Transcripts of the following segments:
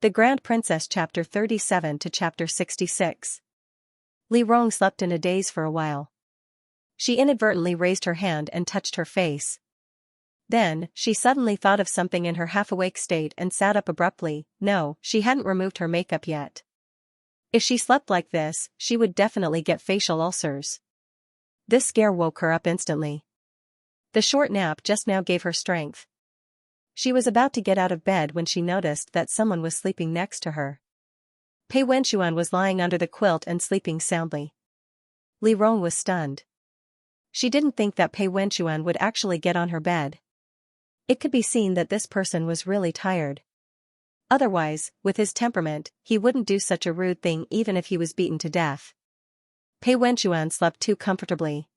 The Grand Princess Chapter 37 to Chapter 66. Li Rong slept in a daze for a while. She inadvertently raised her hand and touched her face. Then, she suddenly thought of something in her half-awake state and sat up abruptly. No, she hadn't removed her makeup yet. If she slept like this, she would definitely get facial ulcers. This scare woke her up instantly. The short nap just now gave her strength. She was about to get out of bed when she noticed that someone was sleeping next to her. Pei Wenxuan was lying under the quilt and sleeping soundly. Li Rong was stunned. She didn't think that Pei Wenxuan would actually get on her bed. It could be seen that this person was really tired. Otherwise, with his temperament, he wouldn't do such a rude thing even if he was beaten to death. Pei Wenxuan slept too comfortably.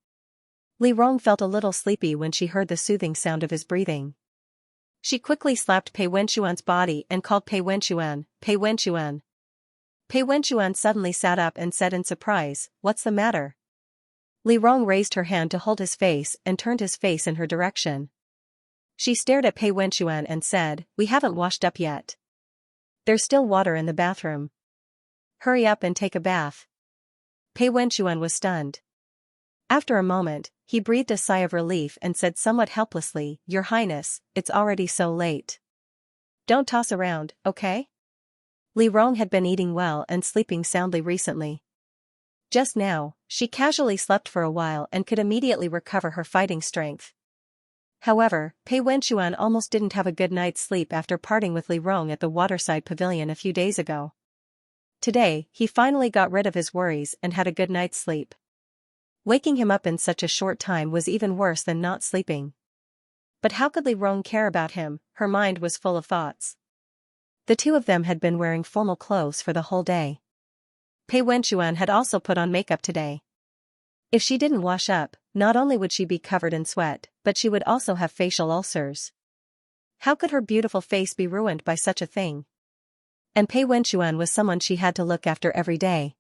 Li Rong felt a little sleepy when she heard the soothing sound of his breathing. She quickly slapped Pei Wenxuan's body and called Pei Wenxuan, Pei Wenxuan. Pei Wenxuan suddenly sat up and said in surprise, "What's the matter?" Li Rong raised her hand to hold his face and turned his face in her direction. She stared at Pei Wenxuan and said, "We haven't washed up yet. There's still water in the bathroom. Hurry up and take a bath." Pei Wenxuan was stunned. After a moment, he breathed a sigh of relief and said somewhat helplessly, "Your Highness, it's already so late. Don't toss around, okay?" Li Rong had been eating well and sleeping soundly recently. Just now, she casually slept for a while and could immediately recover her fighting strength. However, Pei Wenxuan almost didn't have a good night's sleep after parting with Li Rong at the waterside pavilion a few days ago. Today, he finally got rid of his worries and had a good night's sleep. Waking him up in such a short time was even worse than not sleeping. But how could Li Rong care about him? Her mind was full of thoughts. The two of them had been wearing formal clothes for the whole day. Pei Wenxuan had also put on makeup today. If she didn't wash up, not only would she be covered in sweat, but she would also have facial ulcers. How could her beautiful face be ruined by such a thing? And Pei Wenxuan was someone she had to look after every day.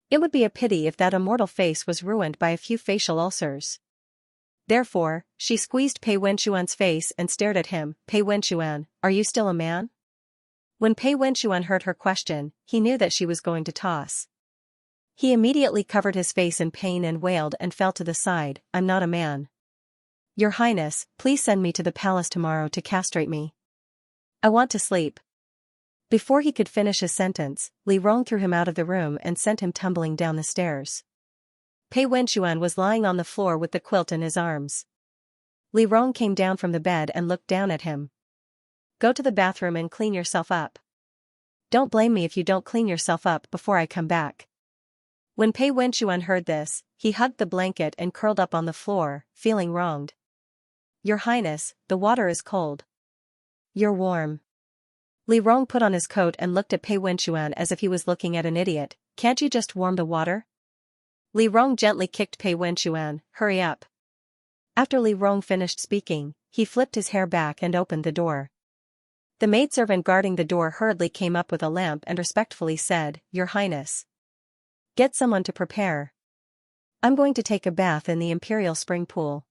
It would be a pity if that immortal face was ruined by a few facial ulcers. Therefore, she squeezed Pei Wenxuan's face and stared at him. "Pei Wenxuan, are you still a man?" When Pei Wenxuan heard her question, he knew that she was going to toss. He immediately covered his face in pain and wailed and fell to the side, "I'm not a man. Your Highness, please send me to the palace tomorrow to castrate me. I want to sleep." Before he could finish his sentence, Li Rong threw him out of the room and sent him tumbling down the stairs. Pei Wenxuan was lying on the floor with the quilt in his arms. Li Rong came down from the bed and looked down at him. "Go to the bathroom and clean yourself up. Don't blame me if you don't clean yourself up before I come back." When Pei Wenxuan heard this, he hugged the blanket and curled up on the floor, feeling wronged. "Your Highness, the water is cold. You're warm." Li Rong put on his coat and looked at Pei Wenxuan as if he was looking at an idiot. "Can't you just warm the water?" Li Rong gently kicked Pei Wenxuan. "Hurry up." After Li Rong finished speaking, he flipped his hair back and opened the door. The maidservant guarding the door hurriedly came up with a lamp and respectfully said, "Your Highness. Get someone to prepare. I'm going to take a bath in the imperial spring pool."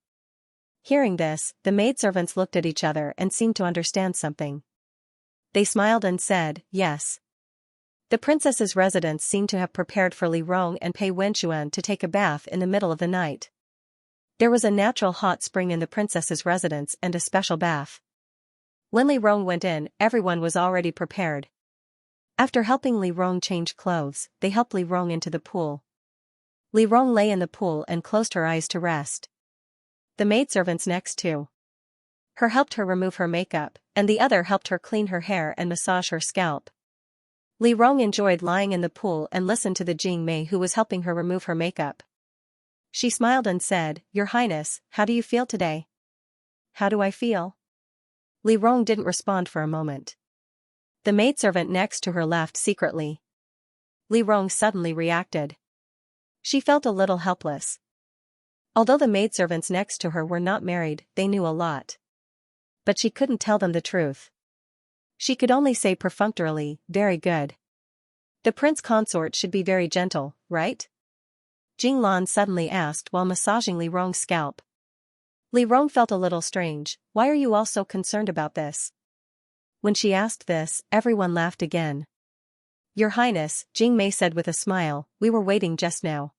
Hearing this, the maidservants looked at each other and seemed to understand something. They smiled and said, "Yes." The princess's residence seemed to have prepared for Li Rong and Pei Wenxuan to take a bath in the middle of the night. There was a natural hot spring in the princess's residence and a special bath. When Li Rong went in, everyone was already prepared. After helping Li Rong change clothes, they helped Li Rong into the pool. Li Rong lay in the pool and closed her eyes to rest. The maidservants next to her helped her remove her makeup, and the other helped her clean her hair and massage her scalp. Li Rong enjoyed lying in the pool and listened to the Jing Mei who was helping her remove her makeup. She smiled and said, "Your Highness, how do you feel today?" "How do I feel?" Li Rong didn't respond for a moment. The maidservant next to her laughed secretly. Li Rong suddenly reacted. She felt a little helpless. Although the maidservants next to her were not married, they knew a lot. But she couldn't tell them the truth. She could only say perfunctorily, "Very good. The prince consort should be very gentle, right?" Jing Lan suddenly asked while massaging Li Rong's scalp. Li Rong felt a little strange. "Why are you all so concerned about this?" When she asked this, everyone laughed again. Your Highness, Jing Mei said with a smile, we were waiting just now.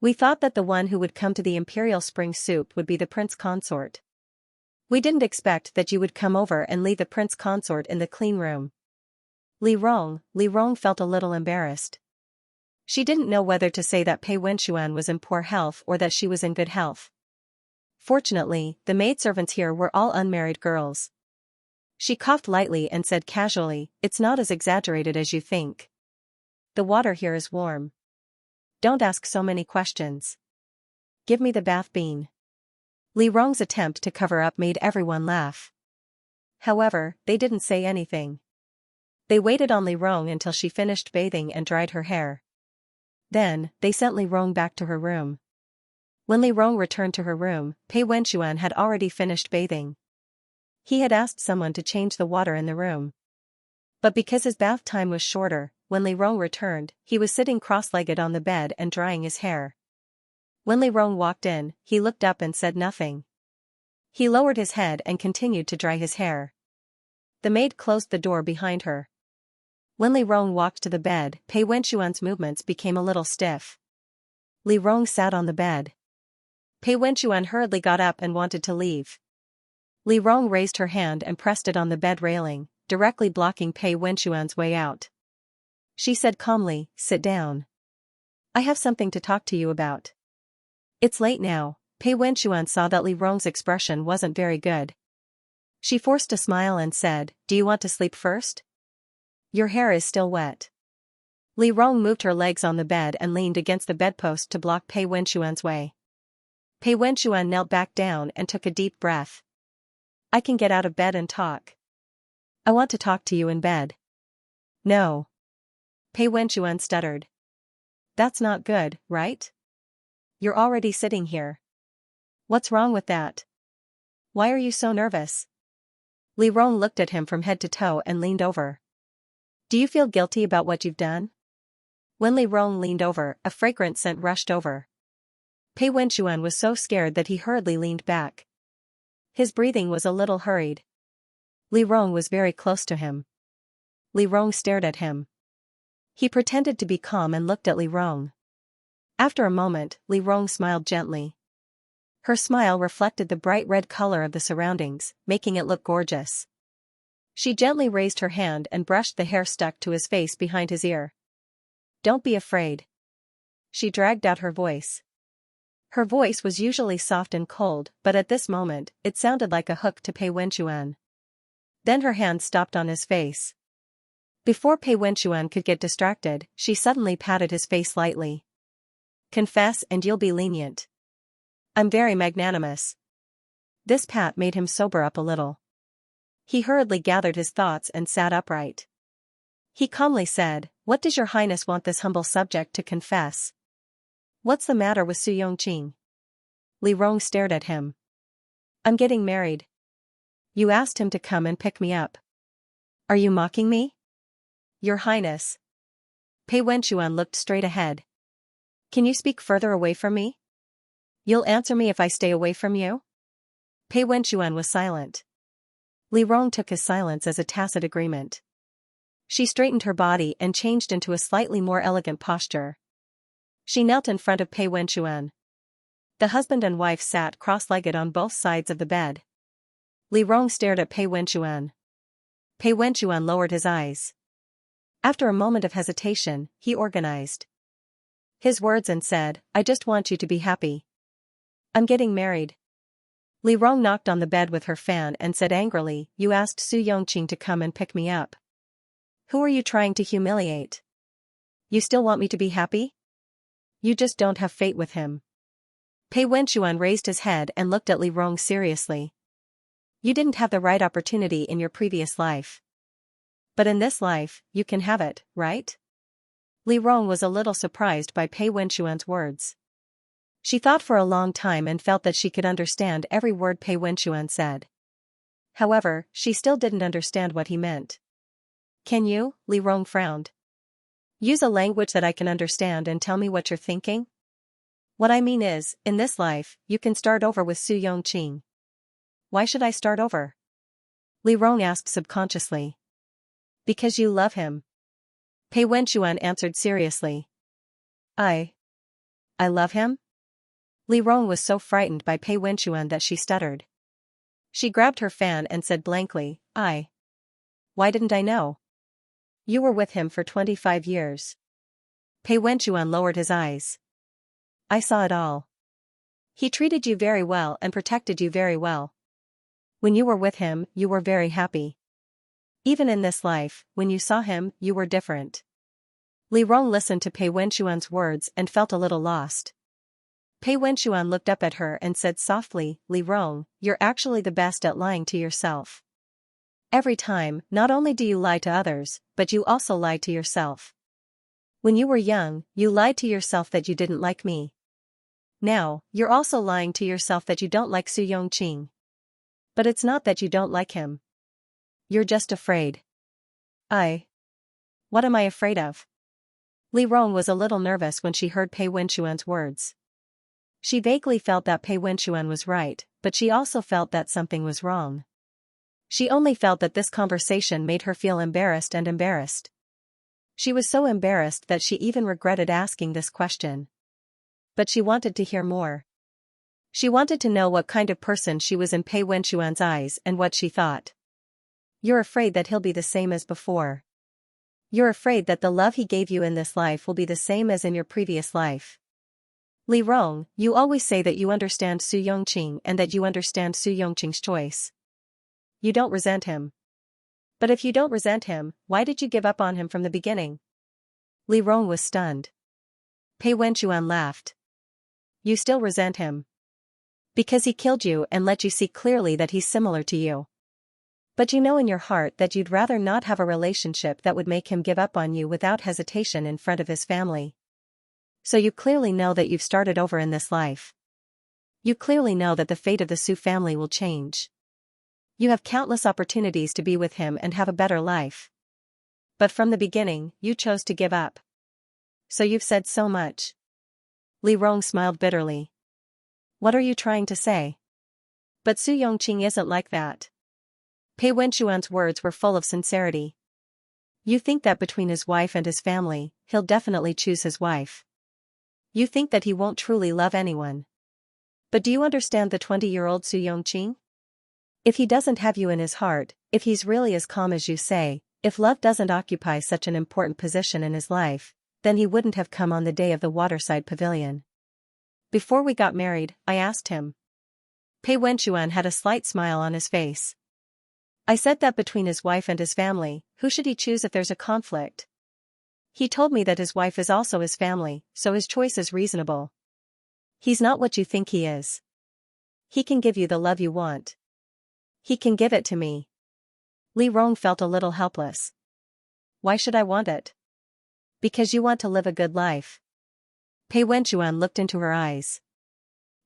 We thought that the one who would come to the Imperial Spring Soup would be the Prince Consort. We didn't expect that you would come over and leave the Prince Consort in the clean room. Li Rong felt a little embarrassed. She didn't know whether to say that Pei Wenxuan was in poor health or that she was in good health. Fortunately, the maidservants here were all unmarried girls. She coughed lightly and said casually, it's not as exaggerated as you think. The water here is warm. Don't ask so many questions. Give me the bath bean. Li Rong's attempt to cover up made everyone laugh. However, they didn't say anything. They waited on Li Rong until she finished bathing and dried her hair. Then, they sent Li Rong back to her room. When Li Rong returned to her room, Pei Wenxuan had already finished bathing. He had asked someone to change the water in the room. But because his bath time was shorter, when Li Rong returned, he was sitting cross-legged on the bed and drying his hair. When Li Rong walked in, he looked up and said nothing. He lowered his head and continued to dry his hair. The maid closed the door behind her. When Li Rong walked to the bed, Pei Wenxuan's movements became a little stiff. Li Rong sat on the bed. Pei Wenxuan hurriedly got up and wanted to leave. Li Rong raised her hand and pressed it on the bed railing, directly blocking Pei Wenxuan's way out. She said calmly, sit down. I have something to talk to you about. It's late now. Pei Wenxuan saw that Li Rong's expression wasn't very good. She forced a smile and said, do you want to sleep first? Your hair is still wet. Li Rong moved her legs on the bed and leaned against the bedpost to block Pei Wenxuan's way. Pei Wenxuan knelt back down and took a deep breath. I can get out of bed and talk. I want to talk to you in bed. No. Pei Wenxuan stuttered. That's not good, right? You're already sitting here. What's wrong with that? Why are you so nervous? Li Rong looked at him from head to toe and leaned over. Do you feel guilty about what you've done? When Li Rong leaned over, a fragrant scent rushed over. Pei Wenxuan was so scared that he hurriedly leaned back. His breathing was a little hurried. Li Rong was very close to him. Li Rong stared at him. He pretended to be calm and looked at Li Rong. After a moment, Li Rong smiled gently. Her smile reflected the bright red color of the surroundings, making it look gorgeous. She gently raised her hand and brushed the hair stuck to his face behind his ear. Don't be afraid. She dragged out her voice. Her voice was usually soft and cold, but at this moment, it sounded like a hook to Pei Wenxuan. Then her hand stopped on his face. Before Pei Wenxuan could get distracted, she suddenly patted his face lightly. Confess and you'll be lenient. I'm very magnanimous. This pat made him sober up a little. He hurriedly gathered his thoughts and sat upright. He calmly said, what does your highness want this humble subject to confess? What's the matter with Su Yongqing? Li Rong stared at him. I'm getting married. You asked him to come and pick me up. Are you mocking me? Your highness. Pei Wenxuan looked straight ahead. Can you speak further away from me? You'll answer me if I stay away from you? Pei Wenxuan was silent. Li Rong took his silence as a tacit agreement. She straightened her body and changed into a slightly more elegant posture. She knelt in front of Pei Wenxuan. The husband and wife sat cross-legged on both sides of the bed. Li Rong stared at Pei Wenxuan. Pei Wenxuan lowered his eyes. After a moment of hesitation, he organized his words and said, I just want you to be happy. I'm getting married. Li Rong knocked on the bed with her fan and said angrily, you asked Su Yongqing to come and pick me up. Who are you trying to humiliate? You still want me to be happy? You just don't have fate with him. Pei Wenxuan raised his head and looked at Li Rong seriously. You didn't have the right opportunity in your previous life. But in this life, you can have it, right? Li Rong was a little surprised by Pei Wenxuan's words. She thought for a long time and felt that she could understand every word Pei Wenxuan said. However, she still didn't understand what he meant. Can you? Li Rong frowned. Use a language that I can understand and tell me what you're thinking? What I mean is, in this life, you can start over with Su Yongqing. Why should I start over? Li Rong asked subconsciously. Because you love him. Pei Wenchuan answered seriously. I love him? Li Rong was so frightened by Pei Wenchuan that she stuttered. She grabbed her fan and said blankly, Why didn't I know? You were with him for 25 years. Pei Wenchuan lowered his eyes. I saw it all. He treated you very well and protected you very well. When you were with him, you were very happy. Even in this life, when you saw him, you were different. Li Rong listened to Pei Wenchuan's words and felt a little lost. Pei Wenchuan looked up at her and said softly, Li Rong, you're actually the best at lying to yourself. Every time, not only do you lie to others, but you also lie to yourself. When you were young, you lied to yourself that you didn't like me. Now, you're also lying to yourself that you don't like Su Yongqing. But it's not that you don't like him. You're just afraid. What am I afraid of? Li Rong was a little nervous when she heard Pei Wenchuan's words. She vaguely felt that Pei Wenchuan was right, but she also felt that something was wrong. She only felt that this conversation made her feel embarrassed and embarrassed. She was so embarrassed that she even regretted asking this question. But she wanted to hear more. She wanted to know what kind of person she was in Pei Wenchuan's eyes and what she thought. You're afraid that he'll be the same as before. You're afraid that the love he gave you in this life will be the same as in your previous life. Li Rong, you always say that you understand Su Yongqing and that you understand Su Yongqing's choice. You don't resent him. But if you don't resent him, why did you give up on him from the beginning? Li Rong was stunned. Pei Wenchuan laughed. You still resent him. Because he killed you and let you see clearly that he's similar to you. But you know in your heart that you'd rather not have a relationship that would make him give up on you without hesitation in front of his family. So you clearly know that you've started over in this life. You clearly know that the fate of the Su family will change. You have countless opportunities to be with him and have a better life. But from the beginning, you chose to give up. So you've said so much. Li Rong smiled bitterly. What are you trying to say? But Su Yongqing isn't like that. Pei Wenchuan's words were full of sincerity. You think that between his wife and his family, he'll definitely choose his wife. You think that he won't truly love anyone. But do you understand the 20-year-old Su Yongqing? If he doesn't have you in his heart, if he's really as calm as you say, if love doesn't occupy such an important position in his life, then he wouldn't have come on the day of the waterside pavilion. Before we got married, I asked him. Pei Wenchuan had a slight smile on his face. I said that between his wife and his family, who should he choose if there's a conflict? He told me that his wife is also his family, so his choice is reasonable. He's not what you think he is. He can give you the love you want. He can give it to me. Li Rong felt a little helpless. Why should I want it? Because you want to live a good life. Pei Wenchuan looked into her eyes.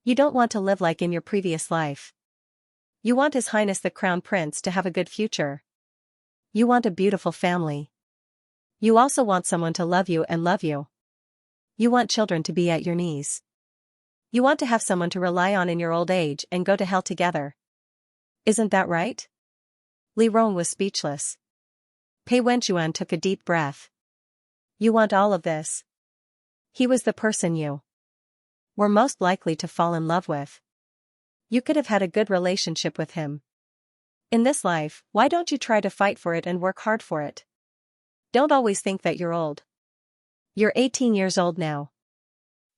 You don't want to live like in your previous life. You want His Highness the Crown Prince to have a good future. You want a beautiful family. You also want someone to love you and love you. You want children to be at your knees. You want to have someone to rely on in your old age and go to hell together. Isn't that right? Li Rong was speechless. Pei Wenchuan took a deep breath. You want all of this? He was the person you were most likely to fall in love with. You could have had a good relationship with him. In this life, why don't you try to fight for it and work hard for it? Don't always think that you're old. You're 18 years old now.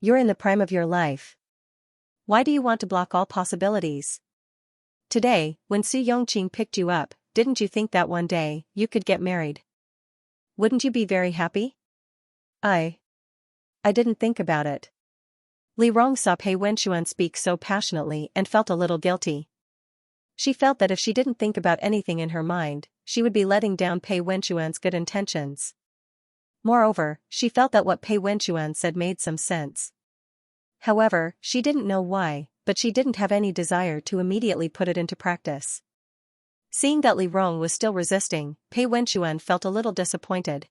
You're in the prime of your life. Why do you want to block all possibilities? Today, when Su Yongqing picked you up, didn't you think that one day, you could get married? Wouldn't you be very happy? I didn't think about it. Li Rong saw Pei Wenchuan speak so passionately and felt a little guilty. She felt that if she didn't think about anything in her mind, she would be letting down Pei Wenchuan's good intentions. Moreover, she felt that what Pei Wenchuan said made some sense. However, she didn't know why, but she didn't have any desire to immediately put it into practice. Seeing that Li Rong was still resisting, Pei Wenchuan felt a little disappointed.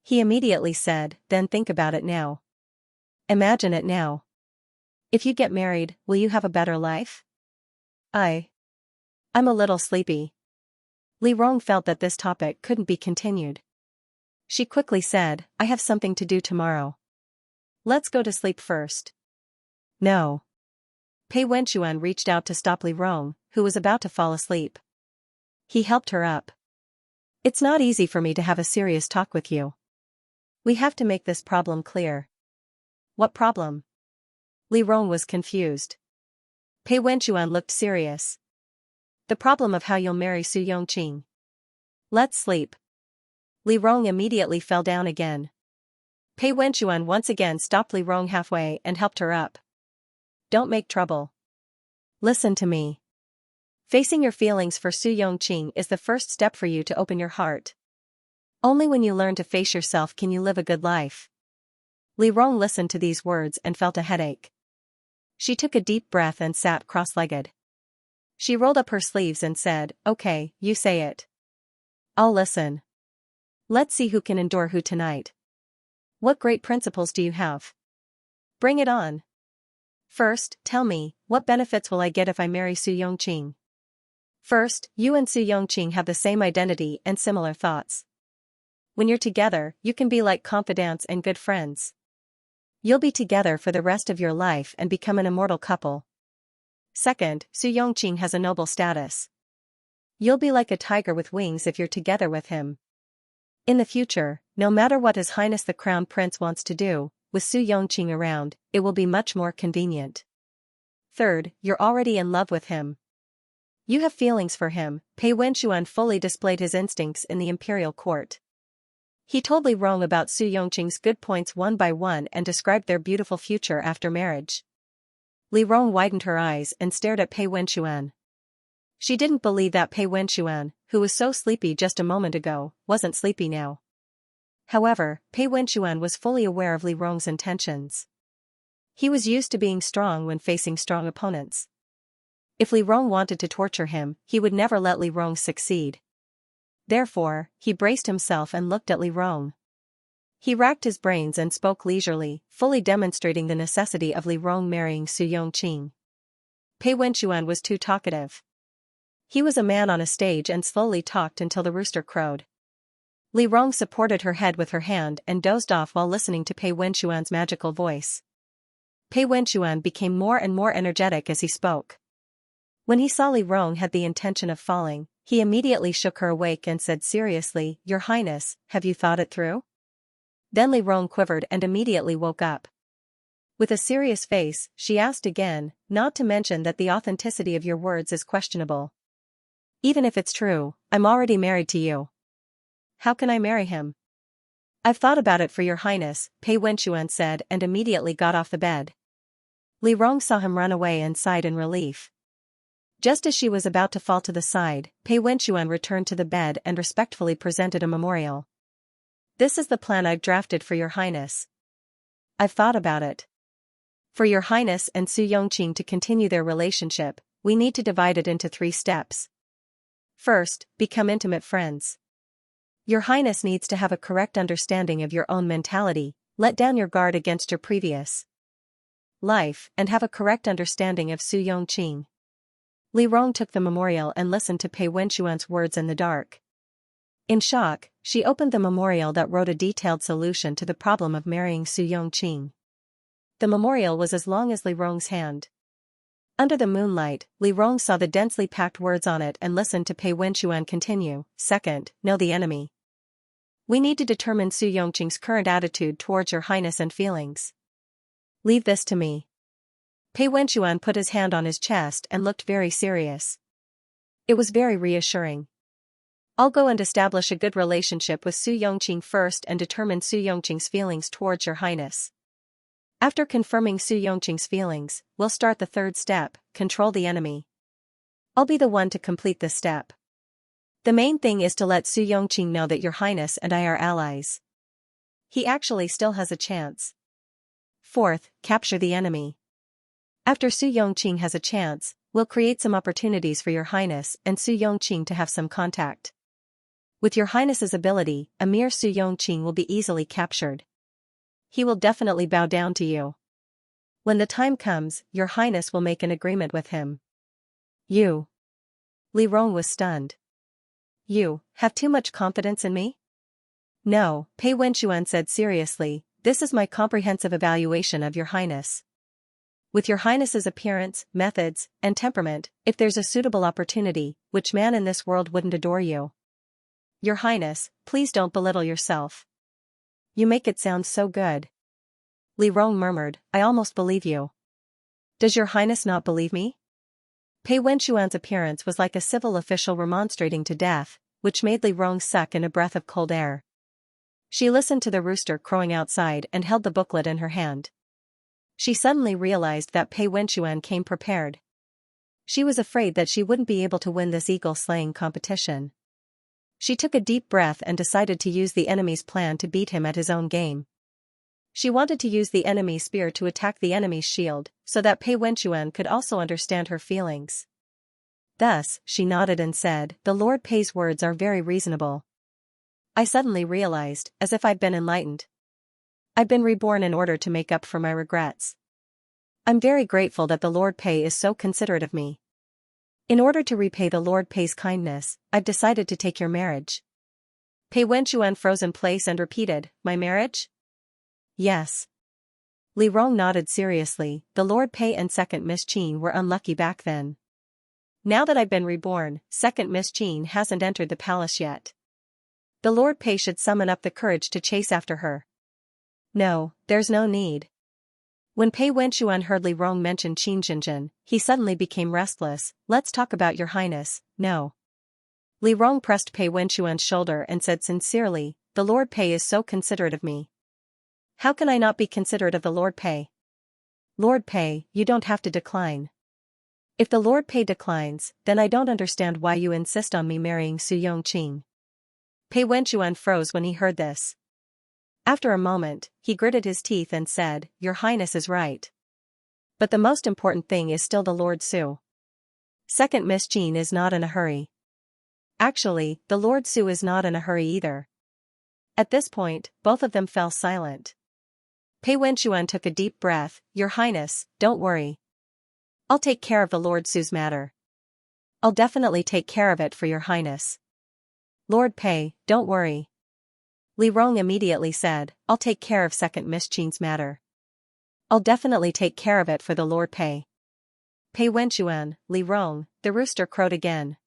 He immediately said, then think about it now. Imagine it now. If you get married, will you have a better life? I'm a little sleepy. Li Rong felt that this topic couldn't be continued. She quickly said, I have something to do tomorrow. Let's go to sleep first. No. Pei Wenxuan reached out to stop Li Rong, who was about to fall asleep. He helped her up. It's not easy for me to have a serious talk with you. We have to make this problem clear. What problem? Li Rong was confused. Pei Wenxuan looked serious. The problem of how you'll marry Su Yongqing. Let's sleep. Li Rong immediately fell down again. Pei Wenxuan once again stopped Li Rong halfway and helped her up. Don't make trouble. Listen to me. Facing your feelings for Su Yongqing is the first step for you to open your heart. Only when you learn to face yourself can you live a good life. Li Rong listened to these words and felt a headache. She took a deep breath and sat cross-legged. She rolled up her sleeves and said, Okay, you say it. I'll listen. Let's see who can endure who tonight. What great principles do you have? Bring it on. First, tell me, what benefits will I get if I marry Su Yongqing? First, you and Su Yongqing have the same identity and similar thoughts. When you're together, you can be like confidants and good friends. You'll be together for the rest of your life and become an immortal couple. Second, Su Yongqing has a noble status. You'll be like a tiger with wings if you're together with him. In the future, no matter what His Highness the Crown Prince wants to do, with Su Yongqing around, it will be much more convenient. Third, you're already in love with him. You have feelings for him. Pei Wenxuan fully displayed his instincts in the imperial court. He told Li Rong about Su Yongqing's good points one by one and described their beautiful future after marriage. Li Rong widened her eyes and stared at Pei Wenxuan. She didn't believe that Pei Wenxuan, who was so sleepy just a moment ago, wasn't sleepy now. However, Pei Wenxuan was fully aware of Li Rong's intentions. He was used to being strong when facing strong opponents. If Li Rong wanted to torture him, he would never let Li Rong succeed. Therefore, he braced himself and looked at Li Rong. He racked his brains and spoke leisurely, fully demonstrating the necessity of Li Rong marrying Su Yongqing. Pei Wenxuan was too talkative. He was a man on a stage and slowly talked until the rooster crowed. Li Rong supported her head with her hand and dozed off while listening to Pei Wenxuan's magical voice. Pei Wenxuan became more and more energetic as he spoke. When he saw Li Rong had the intention of falling, he immediately shook her awake and said seriously, Your Highness, have you thought it through? Then Li Rong quivered and immediately woke up. With a serious face, she asked again, Not to mention that the authenticity of your words is questionable. Even if it's true, I'm already married to you. How can I marry him? I've thought about it for your highness, Pei Wenxuan said and immediately got off the bed. Li Rong saw him run away and sighed in relief. Just as she was about to fall to the side, Pei Wenxuan returned to the bed and respectfully presented a memorial. This is the plan I've drafted for your highness. I've thought about it. For your highness and Su Yongqing to continue their relationship, we need to divide it into 3 steps. First, become intimate friends. Your highness needs to have a correct understanding of your own mentality, let down your guard against your previous life, and have a correct understanding of Su Yongqing. Li Rong took the memorial and listened to Pei Wenxuan's words in the dark. In shock, she opened the memorial that wrote a detailed solution to the problem of marrying Su Yongqing. The memorial was as long as Li Rong's hand. Under the moonlight, Li Rong saw the densely packed words on it and listened to Pei Wenxuan continue. Second, know the enemy. We need to determine Su Yongqing's current attitude towards your highness and feelings. Leave this to me. Pei Wenxuan put his hand on his chest and looked very serious. It was very reassuring. I'll go and establish a good relationship with Su Yongqing first and determine Su Yongqing's feelings towards your highness. After confirming Su Yongqing's feelings, we'll start the 3rd step, control the enemy. I'll be the one to complete this step. The main thing is to let Su Yongqing know that your highness and I are allies. He actually still has a chance. Fourth, capture the enemy. After Su Yongqing has a chance, we'll create some opportunities for your highness and Su Yongqing to have some contact. With your highness's ability, a mere Su Yongqing will be easily captured. He will definitely bow down to you. When the time comes, your highness will make an agreement with him. You. Li Rong was stunned. You have too much confidence in me? No, Pei Wenxuan said seriously, this is my comprehensive evaluation of your highness. With your highness's appearance, methods, and temperament, if there's a suitable opportunity, which man in this world wouldn't adore you? Your highness, please don't belittle yourself. You make it sound so good. Li Rong murmured, I almost believe you. Does your highness not believe me? Pei Wenxuan's appearance was like a civil official remonstrating to death, which made Li Rong suck in a breath of cold air. She listened to the rooster crowing outside and held the booklet in her hand. She suddenly realized that Pei Wenxuan came prepared. She was afraid that she wouldn't be able to win this eagle-slaying competition. She took a deep breath and decided to use the enemy's plan to beat him at his own game. She wanted to use the enemy's spear to attack the enemy's shield, so that Pei Wenxuan could also understand her feelings. Thus, she nodded and said, the Lord Pei's words are very reasonable. I suddenly realized, as if I'd been enlightened. I've been reborn in order to make up for my regrets. I'm very grateful that the Lord Pei is so considerate of me. In order to repay the Lord Pei's kindness, I've decided to take your marriage. Pei Wenxuan froze in place and repeated, my marriage? Yes. Li Rong nodded seriously, the Lord Pei and second Miss Qin were unlucky back then. Now that I've been reborn, second Miss Qin hasn't entered the palace yet. The Lord Pei should summon up the courage to chase after her. No, there's no need. When Pei Wenxuan heard Li Rong mention Qin Jinjin, he suddenly became restless, let's talk about your highness, no. Li Rong pressed Pei Wenxuan's shoulder and said sincerely, the Lord Pei is so considerate of me. How can I not be considerate of the Lord Pei? Lord Pei, you don't have to decline. If the Lord Pei declines, then I don't understand why you insist on me marrying Su Yongqing. Pei Wenxuan froze when he heard this. After a moment, he gritted his teeth and said, your highness is right. But the most important thing is still the Lord Su. Second Miss Qin is not in a hurry. Actually, the Lord Su is not in a hurry either. At this point, both of them fell silent. Pei Wenxuan took a deep breath, your highness, don't worry. I'll take care of the Lord Su's matter. I'll definitely take care of it for your highness. Lord Pei, don't worry. Li Rong immediately said, I'll take care of second Miss Qin's matter. I'll definitely take care of it for the Lord Pei. Pei Wenxuan, Li Rong, the rooster crowed again.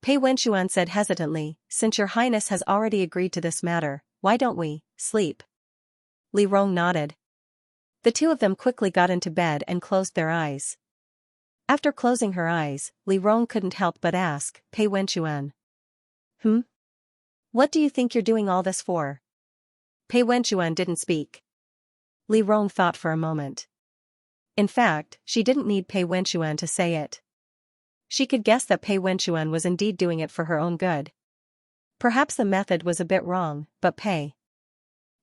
Pei Wenxuan said hesitantly, since your highness has already agreed to this matter, why don't we sleep? Li Rong nodded. The two of them quickly got into bed and closed their eyes. After closing her eyes, Li Rong couldn't help but ask, Pei Wenxuan. What do you think you're doing all this for? Pei Wenxuan didn't speak. Li Rong thought for a moment. In fact, she didn't need Pei Wenxuan to say it. She could guess that Pei Wenxuan was indeed doing it for her own good. Perhaps the method was a bit wrong, but Pei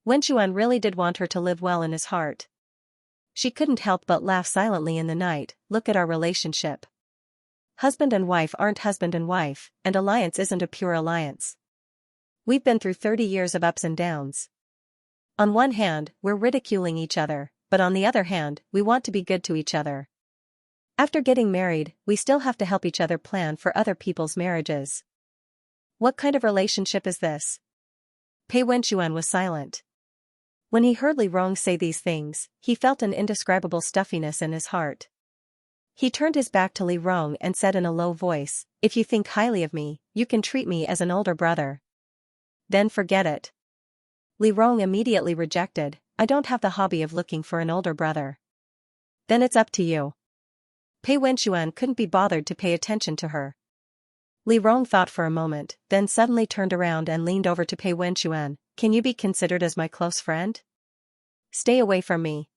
Wenxuan really did want her to live well in his heart. She couldn't help but laugh silently in the night, look at our relationship. Husband and wife aren't husband and wife, and alliance isn't a pure alliance. We've been through 30 years of ups and downs. On one hand, we're ridiculing each other, but on the other hand, we want to be good to each other. After getting married, we still have to help each other plan for other people's marriages. What kind of relationship is this? Pei Wenxuan was silent. When he heard Li Rong say these things, he felt an indescribable stuffiness in his heart. He turned his back to Li Rong and said in a low voice, if you think highly of me, you can treat me as an older brother. Then forget it. Li Rong immediately rejected, I don't have the hobby of looking for an older brother. Then it's up to you. Pei Wenxuan couldn't be bothered to pay attention to her. Li Rong thought for a moment, then suddenly turned around and leaned over to Pei Wenxuan, can you be considered as my close friend? Stay away from me.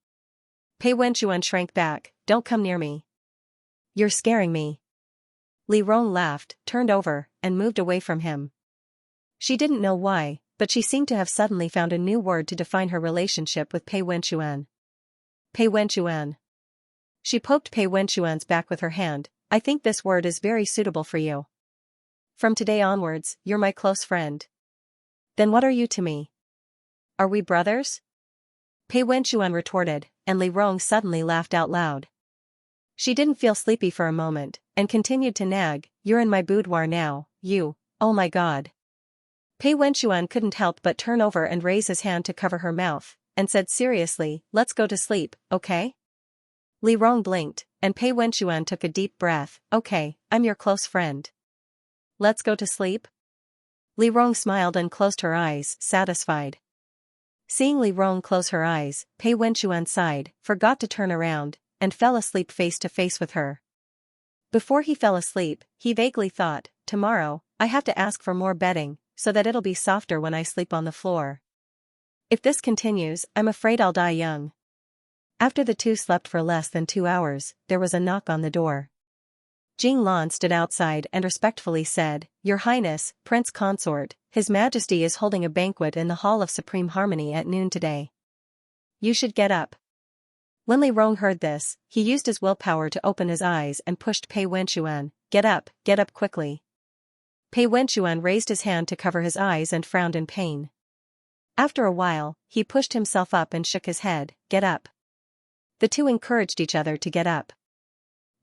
Pei Wenxuan shrank back, don't come near me. You're scaring me. Li Rong laughed, turned over, and moved away from him. She didn't know why, but she seemed to have suddenly found a new word to define her relationship with Pei Wenxuan. Pei Wenxuan. She poked Pei Wenxuan's back with her hand, I think this word is very suitable for you. From today onwards, you're my close friend. Then what are you to me? Are we brothers? Pei Wenxuan retorted, and Li Rong suddenly laughed out loud. She didn't feel sleepy for a moment, and continued to nag, you're in my boudoir now, you Oh my god. Pei Wenxuan couldn't help but turn over and raise his hand to cover her mouth, and said seriously, let's go to sleep, okay? Li Rong blinked, and Pei Wenxuan took a deep breath. Okay, I'm your close friend. Let's go to sleep? Li Rong smiled and closed her eyes, satisfied. Seeing Li Rong close her eyes, Pei Wenxuan sighed, forgot to turn around, and fell asleep face to face with her. Before he fell asleep, he vaguely thought, tomorrow, I have to ask for more bedding, so that it'll be softer when I sleep on the floor. If this continues, I'm afraid I'll die young. After the two slept for less than 2 hours, there was a knock on the door. Jing Lan stood outside and respectfully said, Your Highness, Prince Consort, His Majesty is holding a banquet in the Hall of Supreme Harmony at noon today. You should get up. When Li Rong heard this, he used his willpower to open his eyes and pushed Pei Wenxuan, get up quickly. Pei Wenxuan raised his hand to cover his eyes and frowned in pain. After a while, he pushed himself up and shook his head, get up. The two encouraged each other to get up.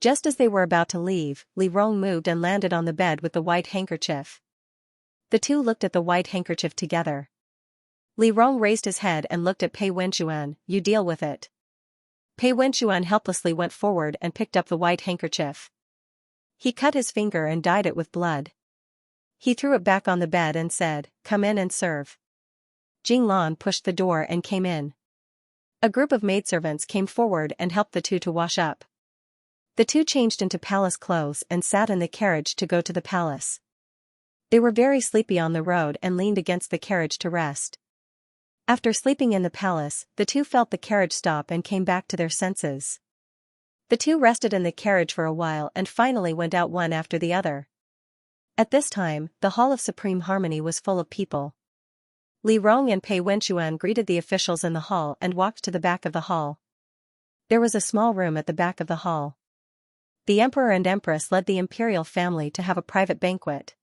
Just as they were about to leave, Li Rong moved and landed on the bed with the white handkerchief. The two looked at the white handkerchief together. Li Rong raised his head and looked at Pei Wenxuan, you deal with it. Pei Wenxuan helplessly went forward and picked up the white handkerchief. He cut his finger and dyed it with blood. He threw it back on the bed and said, come in and serve. Jing Lan pushed the door and came in. A group of maidservants came forward and helped the two to wash up. The two changed into palace clothes and sat in the carriage to go to the palace. They were very sleepy on the road and leaned against the carriage to rest. After sleeping in the palace, the two felt the carriage stop and came back to their senses. The two rested in the carriage for a while and finally went out one after the other. At this time, the Hall of Supreme Harmony was full of people. Li Rong and Pei Wenxuan greeted the officials in the hall and walked to the back of the hall. There was a small room at the back of the hall. The Emperor and Empress led the imperial family to have a private banquet.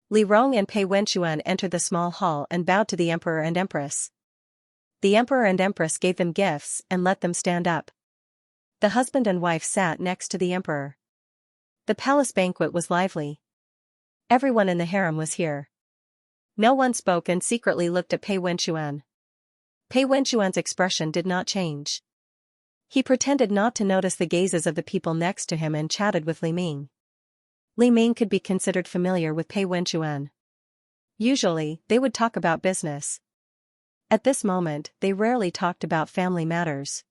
Li Rong and Pei Wenxuan entered the small hall and bowed to the Emperor and Empress. The Emperor and Empress gave them gifts and let them stand up. The husband and wife sat next to the Emperor. The palace banquet was lively. Everyone in the harem was here. No one spoke and secretly looked at Pei Wenxuan. Pei Wenxuan's expression did not change. He pretended not to notice the gazes of the people next to him and chatted with Li Ming. Li Ming could be considered familiar with Pei Wenxuan. Usually, they would talk about business. At this moment, they rarely talked about family matters.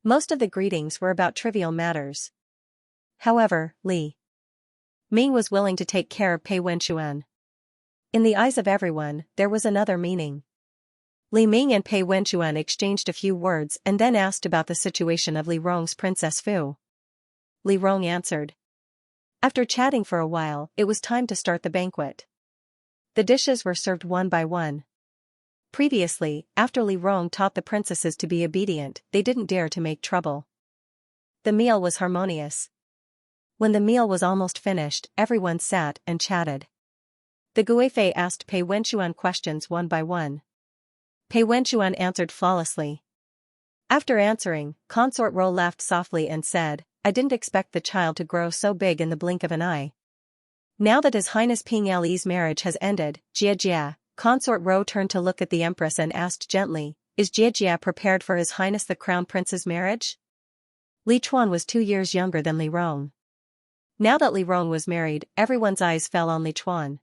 Most of the greetings were about trivial matters. However, Li Ming was willing to take care of Pei Wenxuan. In the eyes of everyone, there was another meaning. Li Ming and Pei Wenxuan exchanged a few words and then asked about the situation of Li Rong's Princess Fu. Li Rong answered. After chatting for a while, it was time to start the banquet. The dishes were served one by one. Previously, after Li Rong taught the princesses to be obedient, they didn't dare to make trouble. The meal was harmonious. When the meal was almost finished, everyone sat and chatted. The Guifei asked Pei Wenxuan questions one by one. Pei Wenxuan answered flawlessly. After answering, Consort Ro laughed softly and said, I didn't expect the child to grow so big in the blink of an eye. Now that His Highness Ping Li's marriage has ended, Jia, Consort Ro turned to look at the Empress and asked gently, is Jia prepared for His Highness the Crown Prince's marriage? Li Chuan was 2 years younger than Li Rong. Now that Li Rong was married, everyone's eyes fell on Li Chuan.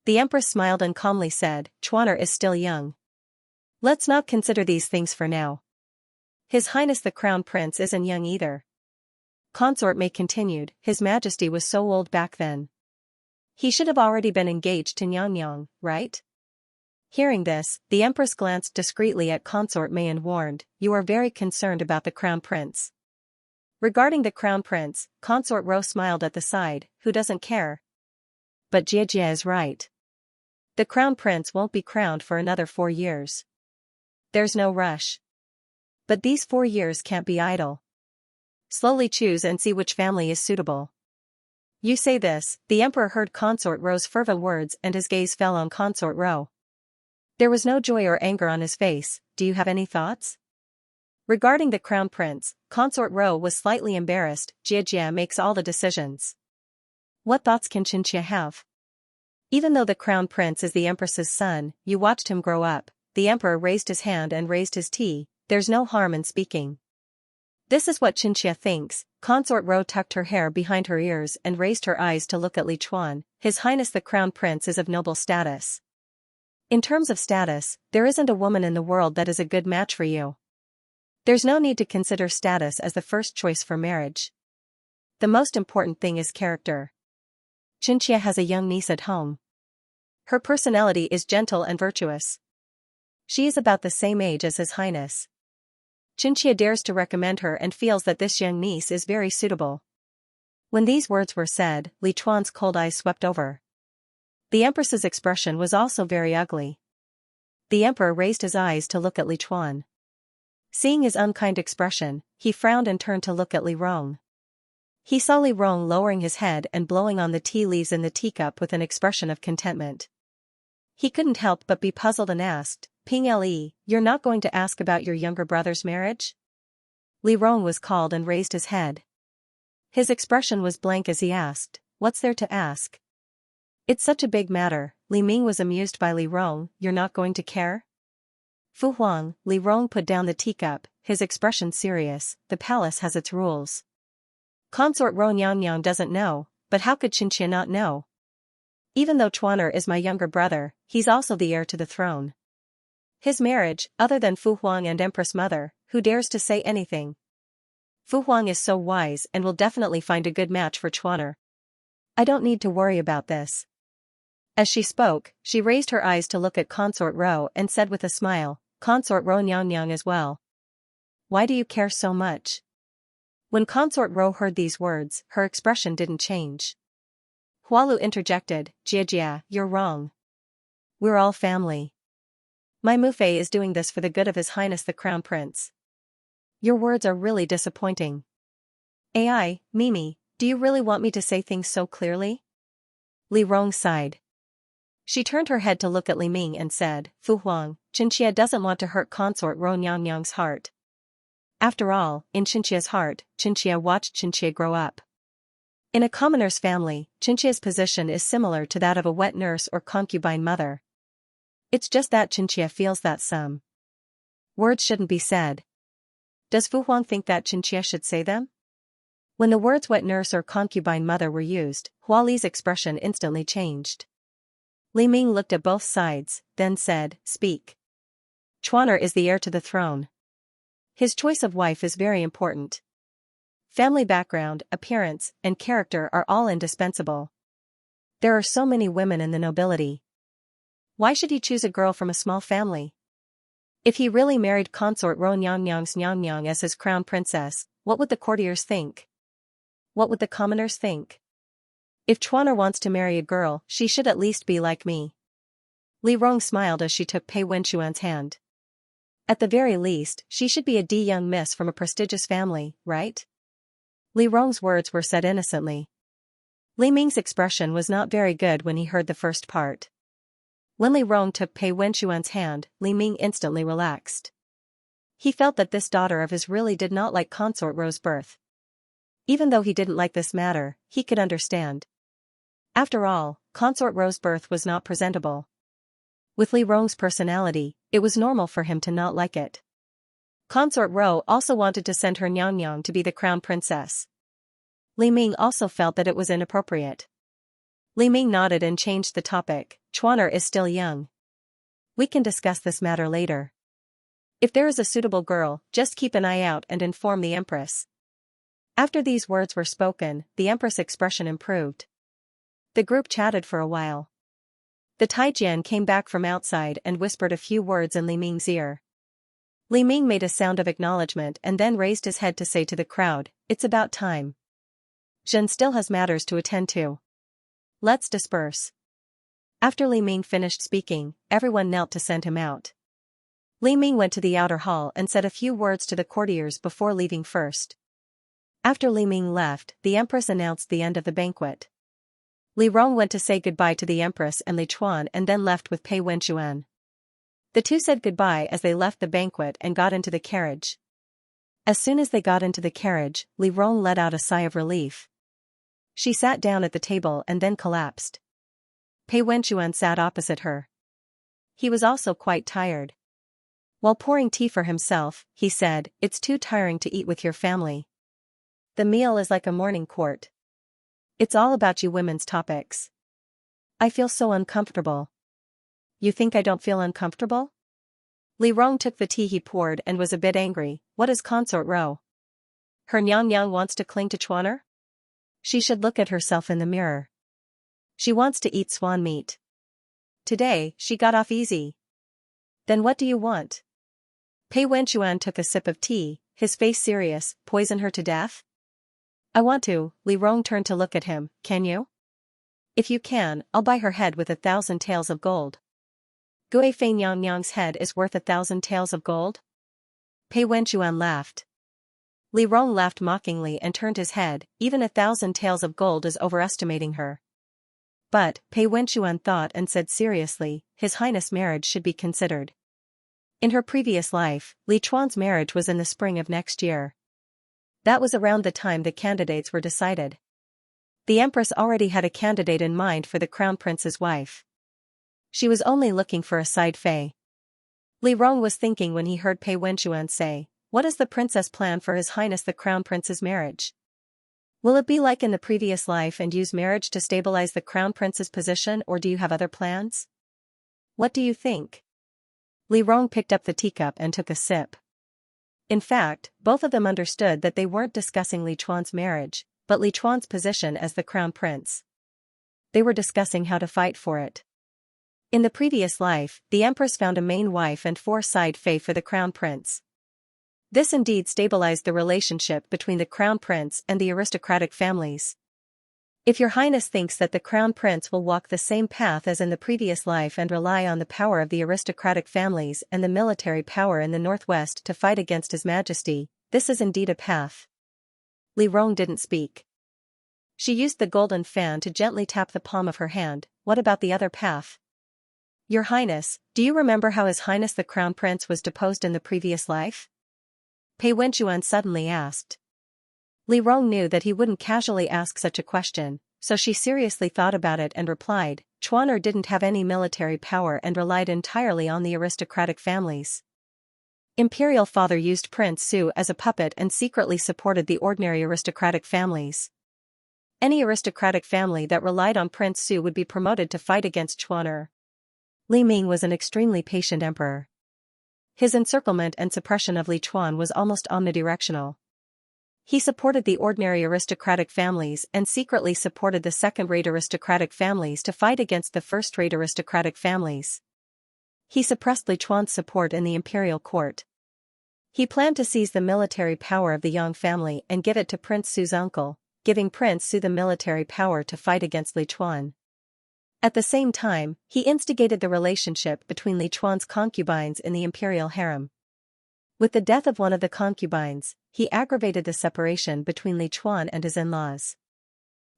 The Empress smiled and calmly said, Chuaner is still young. Let's not consider these things for now. His Highness the Crown Prince isn't young either. Consort Mei continued, His Majesty was so old back then. He should have already been engaged to Nyang, right? Hearing this, the Empress glanced discreetly at Consort Mei and warned, you are very concerned about the Crown Prince. Regarding the Crown Prince, Consort Ro smiled at the side, who doesn't care? But Jia is right. The Crown Prince won't be crowned for another 4 years. There's no rush. But these 4 years can't be idle. Slowly choose and see which family is suitable. You say this, the Emperor heard Consort Ro's fervent words and his gaze fell on Consort Ro. There was no joy or anger on his face. Do you have any thoughts? Regarding the Crown Prince, Consort Ro was slightly embarrassed. Jia makes all the decisions. What thoughts can Xianxia have? Even though the crown prince is the empress's son, you watched him grow up. The emperor raised his hand and raised his tea. There's no harm in speaking. This is what Xianxia thinks. Consort Ro tucked her hair behind her ears and raised her eyes to look at Li Chuan. His Highness the Crown Prince is of noble status. In terms of status, there isn't a woman in the world that is a good match for you. There's no need to consider status as the first choice for marriage. The most important thing is character. Xianxia has a young niece at home. Her personality is gentle and virtuous. She is about the same age as His Highness. Xianxia dares to recommend her and feels that this young niece is very suitable. When these words were said, Li Chuan's cold eyes swept over. The Empress's expression was also very ugly. The Emperor raised his eyes to look at Li Chuan. Seeing his unkind expression, he frowned and turned to look at Li Rong. He saw Li Rong lowering his head and blowing on the tea leaves in the teacup with an expression of contentment. He couldn't help but be puzzled and asked, Ping Le, you're not going to ask about your younger brother's marriage? Li Rong was called and raised his head. His expression was blank as he asked, what's there to ask? It's such a big matter. Li Ming was amused by Li Rong. You're not going to care? Fu Huang, Li Rong put down the teacup, his expression serious. The palace has its rules. Consort Ro Nyang doesn't know, but how could Xianxia not know? Even though Chuaner is my younger brother, he's also the heir to the throne. His marriage, other than Fu Huang and Empress Mother, who dares to say anything? Fu Huang is so wise and will definitely find a good match for Chuaner. I don't need to worry about this. As she spoke, she raised her eyes to look at Consort Ro and said with a smile, Consort Ro Nyang as well. Why do you care so much? When Consort Ro heard these words, her expression didn't change. Hualu interjected, Jia, you're wrong. We're all family. My Mufei is doing this for the good of His Highness the Crown Prince. Your words are really disappointing. AI, Mimi, do you really want me to say things so clearly? Li Rong sighed. She turned her head to look at Li Ming and said, Fu Huang, Xianxia doesn't want to hurt Consort Ro Nyang's heart. After all, in Xianxia's heart, Xianxia watched Xianxia grow up. In a commoner's family, Xianxia's position is similar to that of a wet nurse or concubine mother. It's just that Xianxia feels that some words shouldn't be said. Does Fu Huang think that Xianxia should say them? When the words wet nurse or concubine mother were used, Hua Li's expression instantly changed. Li Ming looked at both sides, then said, Speak. Chuaner is the heir to the throne. His choice of wife is very important. Family background, appearance, and character are all indispensable. There are so many women in the nobility. Why should he choose a girl from a small family? If he really married Consort Ro Nyang as his crown princess, what would the courtiers think? What would the commoners think? If Chuaner wants to marry a girl, she should at least be like me. Li Rong smiled as she took Pei Wenxuan's hand. At the very least, she should be a young miss from a prestigious family, right? Li Rong's words were said innocently. Li Ming's expression was not very good when he heard the first part. When Li Rong took Pei Wenxuan's hand, Li Ming instantly relaxed. He felt that this daughter of his really did not like Consort Ro's birth. Even though he didn't like this matter, he could understand. After all, Consort Ro's birth was not presentable. With Li Rong's personality, it was normal for him to not like it. Consort Ro also wanted to send her Nyang to be the crown princess. Li Ming also felt that it was inappropriate. Li Ming nodded and changed the topic. Chuaner is still young. We can discuss this matter later. If there is a suitable girl, just keep an eye out and inform the Empress. After these words were spoken, the Empress' expression improved. The group chatted for a while. The Taijian came back from outside and whispered a few words in Li Ming's ear. Li Ming made a sound of acknowledgement and then raised his head to say to the crowd, It's about time. Zhen still has matters to attend to. Let's disperse. After Li Ming finished speaking, everyone knelt to send him out. Li Ming went to the outer hall and said a few words to the courtiers before leaving first. After Li Ming left, the Empress announced the end of the banquet. Li Rong went to say goodbye to the Empress and Li Chuan and then left with Pei Wenxuan. The two said goodbye as they left the banquet and got into the carriage. As soon as they got into the carriage, Li Rong let out a sigh of relief. She sat down at the table and then collapsed. Pei Wenchuan sat opposite her. He was also quite tired. While pouring tea for himself, he said, "It's too tiring to eat with your family. The meal is like a morning court. It's all about you women's topics. I feel so uncomfortable." "You think I don't feel uncomfortable?" Li Rong took the tea he poured and was a bit angry. What is Consort Ro? Her Nyang Nyang wants to cling to Chuaner? She should look at herself in the mirror. She wants to eat swan meat. Today, she got off easy. Then what do you want? Pei Wenchuan took a sip of tea, his face serious. Poison her to death? I want to. Li Rong turned to look at him. Can you? If you can, I'll buy her head with 1,000 taels of gold. Gui Fei Nyang Nyang's head is worth 1,000 taels of gold? Pei Wenchuan laughed. Li Rong laughed mockingly and turned his head. Even 1,000 taels of gold is overestimating her. But, Pei Wenchuan thought and said seriously, His Highness' marriage should be considered. In her previous life, Li Chuan's marriage was in the spring of next year. That was around the time the candidates were decided. The Empress already had a candidate in mind for the Crown Prince's wife. She was only looking for a side fei. Li Rong was thinking when he heard Pei Wenchuan say, "What is the princess plan for His Highness the Crown Prince's marriage? Will it be like in the previous life and use marriage to stabilize the Crown Prince's position, or do you have other plans? What do you think?" Li Rong picked up the teacup and took a sip. In fact, both of them understood that they weren't discussing Li Chuan's marriage, but Li Chuan's position as the Crown Prince. They were discussing how to fight for it. In the previous life, the Empress found a main wife and 4 side fei for the Crown Prince. This indeed stabilized the relationship between the Crown Prince and the aristocratic families. If your Highness thinks that the Crown Prince will walk the same path as in the previous life and rely on the power of the aristocratic families and the military power in the northwest to fight against His Majesty, this is indeed a path. Li Rong didn't speak. She used the golden fan to gently tap the palm of her hand. What about the other path? Your Highness, do you remember how His Highness the Crown Prince was deposed in the previous life? Pei Wenchuan suddenly asked. Li Rong knew that he wouldn't casually ask such a question, so she seriously thought about it and replied, Chuaner didn't have any military power and relied entirely on the aristocratic families. Imperial father used Prince Su as a puppet and secretly supported the ordinary aristocratic families. Any aristocratic family that relied on Prince Su would be promoted to fight against Chuaner. Li Ming was an extremely patient emperor. His encirclement and suppression of Li Chuan was almost omnidirectional. He supported the ordinary aristocratic families and secretly supported the second-rate aristocratic families to fight against the first-rate aristocratic families. He suppressed Li Chuan's support in the imperial court. He planned to seize the military power of the Yang family and give it to Prince Su's uncle, giving Prince Su the military power to fight against Li Chuan. At the same time, he instigated the relationship between Li Chuan's concubines in the imperial harem. With the death of one of the concubines, he aggravated the separation between Li Chuan and his in-laws.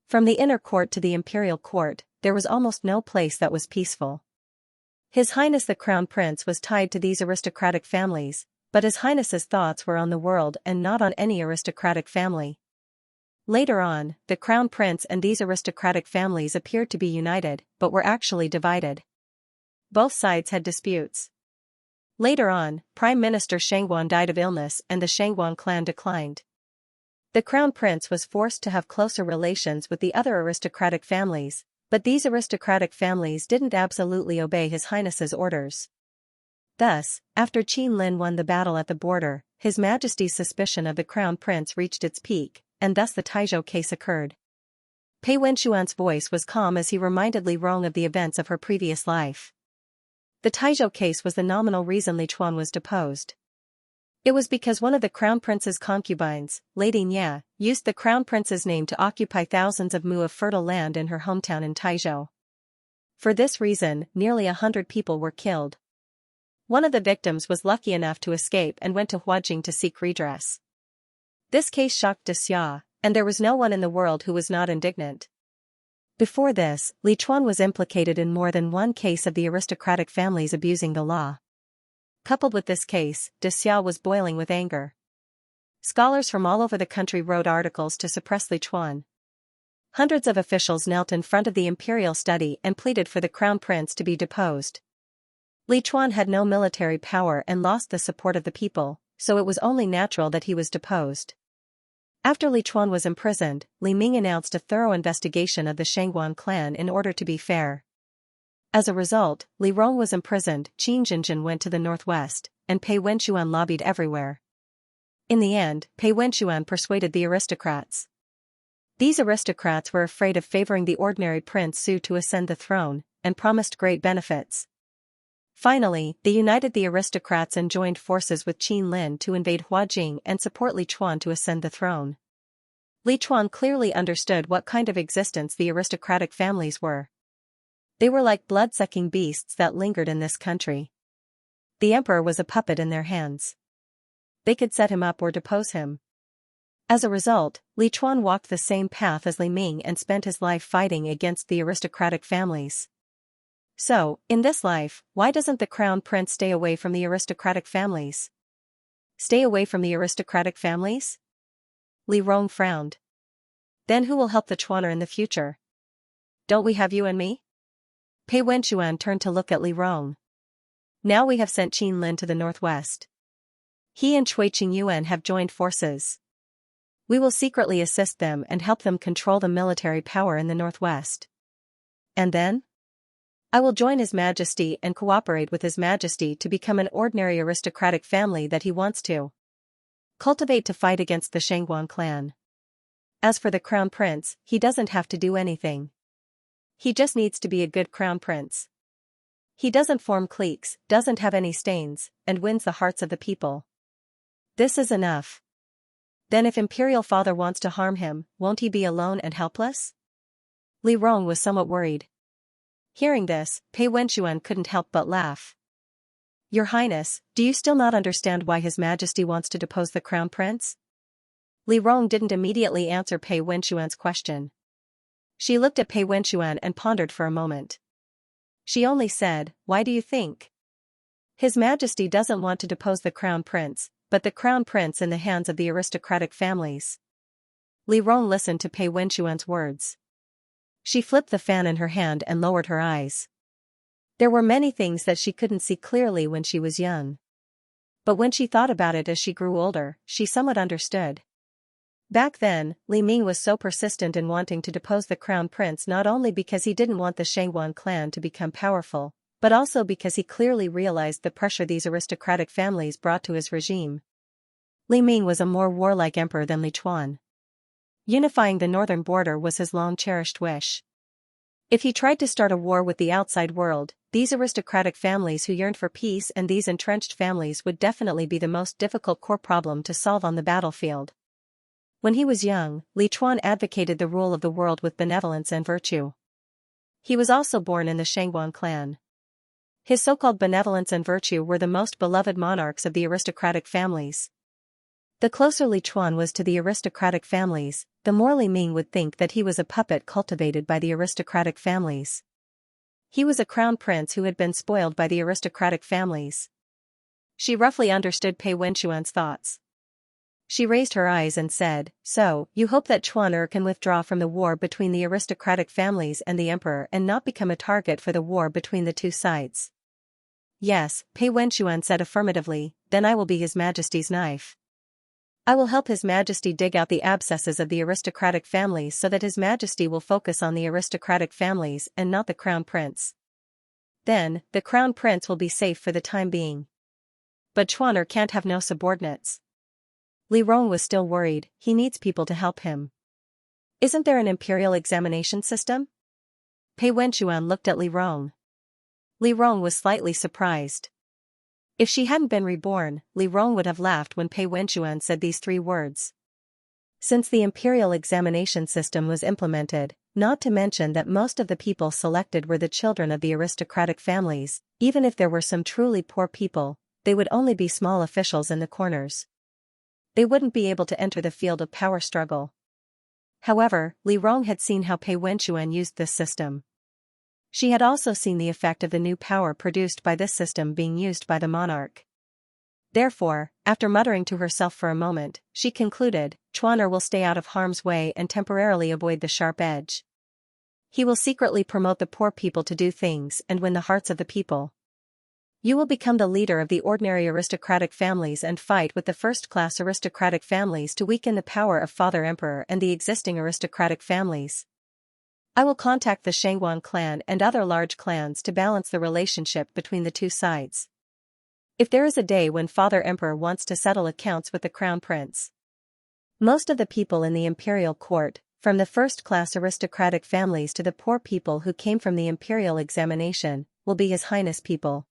From the inner court to the imperial court, there was almost no place that was peaceful. His Highness the Crown Prince was tied to these aristocratic families, but His Highness's thoughts were on the world and not on any aristocratic family. Later on, the Crown Prince and these aristocratic families appeared to be united, but were actually divided. Both sides had disputes. Later on, Prime Minister Shangguan died of illness and the Shangguan clan declined. The Crown Prince was forced to have closer relations with the other aristocratic families, but these aristocratic families didn't absolutely obey His Highness's orders. Thus, after Qin Lin won the battle at the border, His Majesty's suspicion of the Crown Prince reached its peak, and thus the Taizhou case occurred. Pei Wenchuan's voice was calm as he reminded Li Rong of the events of her previous life. The Taizhou case was the nominal reason Li Chuan was deposed. It was because one of the Crown Prince's concubines, Lady Nya, used the Crown Prince's name to occupy thousands of mu of fertile land in her hometown in Taizhou. For this reason, nearly 100 people were killed. One of the victims was lucky enough to escape and went to Huajing to seek redress. This case shocked Xianxia, and there was no one in the world who was not indignant. Before this, Li Chuan was implicated in more than one case of the aristocratic families abusing the law. Coupled with this case, Xianxia was boiling with anger. Scholars from all over the country wrote articles to suppress Li Chuan. Hundreds of officials knelt in front of the imperial study and pleaded for the crown prince to be deposed. Li Chuan had no military power and lost the support of the people, so it was only natural that he was deposed. After Li Chuan was imprisoned, Li Ming announced a thorough investigation of the Shangguan clan in order to be fair. As a result, Li Rong was imprisoned, Qin Jinjin went to the northwest, and Pei Wenxuan lobbied everywhere. In the end, Pei Wenxuan persuaded the aristocrats. These aristocrats were afraid of favoring the ordinary Prince Su to ascend the throne, and promised great benefits. Finally, they united the aristocrats and joined forces with Qin Lin to invade Huajing and support Li Chuan to ascend the throne. Li Chuan clearly understood what kind of existence the aristocratic families were. They were like blood-sucking beasts that lingered in this country. The emperor was a puppet in their hands. They could set him up or depose him. As a result, Li Chuan walked the same path as Li Ming and spent his life fighting against the aristocratic families. So, in this life, why doesn't the crown prince stay away from the aristocratic families? Stay away from the aristocratic families? Li Rong frowned. Then who will help the Chuaner in the future? Don't we have you and me? Pei Wenxuan turned to look at Li Rong. Now we have sent Qin Lin to the northwest. He and Cui Qingyuan have joined forces. We will secretly assist them and help them control the military power in the northwest. And then? I will join His Majesty and cooperate with His Majesty to become an ordinary aristocratic family that he wants to cultivate to fight against the Shangguan clan. As for the crown prince, he doesn't have to do anything. He just needs to be a good crown prince. He doesn't form cliques, doesn't have any stains, and wins the hearts of the people. This is enough. Then if Imperial Father wants to harm him, won't he be alone and helpless? Li Rong was somewhat worried. Hearing this, Pei Wenxuan couldn't help but laugh. Your Highness, do you still not understand why His Majesty wants to depose the crown prince? Li Rong didn't immediately answer Pei Wenxuan's question. She looked at Pei Wenxuan and pondered for a moment. She only said, "Why do you think?" His Majesty doesn't want to depose the crown prince, but the crown prince in the hands of the aristocratic families. Li Rong listened to Pei Wenxuan's words. She flipped the fan in her hand and lowered her eyes. There were many things that she couldn't see clearly when she was young. But when she thought about it as she grew older, she somewhat understood. Back then, Li Ming was so persistent in wanting to depose the crown prince not only because he didn't want the Shangguan clan to become powerful, but also because he clearly realized the pressure these aristocratic families brought to his regime. Li Ming was a more warlike emperor than Li Chuan. Unifying the northern border was his long-cherished wish. If he tried to start a war with the outside world, these aristocratic families who yearned for peace and these entrenched families would definitely be the most difficult core problem to solve on the battlefield. When he was young, Li Chuan advocated the rule of the world with benevolence and virtue. He was also born in the Shangguan clan. His so-called benevolence and virtue were the most beloved monarchs of the aristocratic families. The closer Li Chuan was to the aristocratic families, the more Li Ming would think that he was a puppet cultivated by the aristocratic families. He was a crown prince who had been spoiled by the aristocratic families. She roughly understood Pei Wenxuan's thoughts. She raised her eyes and said, "So, you hope that Chuaner can withdraw from the war between the aristocratic families and the emperor and not become a target for the war between the two sides?" "Yes," Pei Wenxuan said affirmatively, "then I will be His Majesty's knife. I will help His Majesty dig out the abscesses of the aristocratic families so that His Majesty will focus on the aristocratic families and not the crown prince. Then, the crown prince will be safe for the time being. But Chuaner can't have no subordinates." Li Rong was still worried. He needs people to help him. Isn't there an imperial examination system? Pei Wenxuan looked at Li Rong. Li Rong was slightly surprised. If she hadn't been reborn, Li Rong would have laughed when Pei Wenxuan said these three words. Since the imperial examination system was implemented, not to mention that most of the people selected were the children of the aristocratic families, even if there were some truly poor people, they would only be small officials in the corners. They wouldn't be able to enter the field of power struggle. However, Li Rong had seen how Pei Wenxuan used this system. She had also seen the effect of the new power produced by this system being used by the monarch. Therefore, after muttering to herself for a moment, she concluded, Chuaner will stay out of harm's way and temporarily avoid the sharp edge. He will secretly promote the poor people to do things and win the hearts of the people. You will become the leader of the ordinary aristocratic families and fight with the first-class aristocratic families to weaken the power of Father Emperor and the existing aristocratic families. I will contact the Xianxia clan and other large clans to balance the relationship between the two sides. If there is a day when Father Emperor wants to settle accounts with the Crown Prince, most of the people in the imperial court, from the first-class aristocratic families to the poor people who came from the imperial examination, will be His Highness people.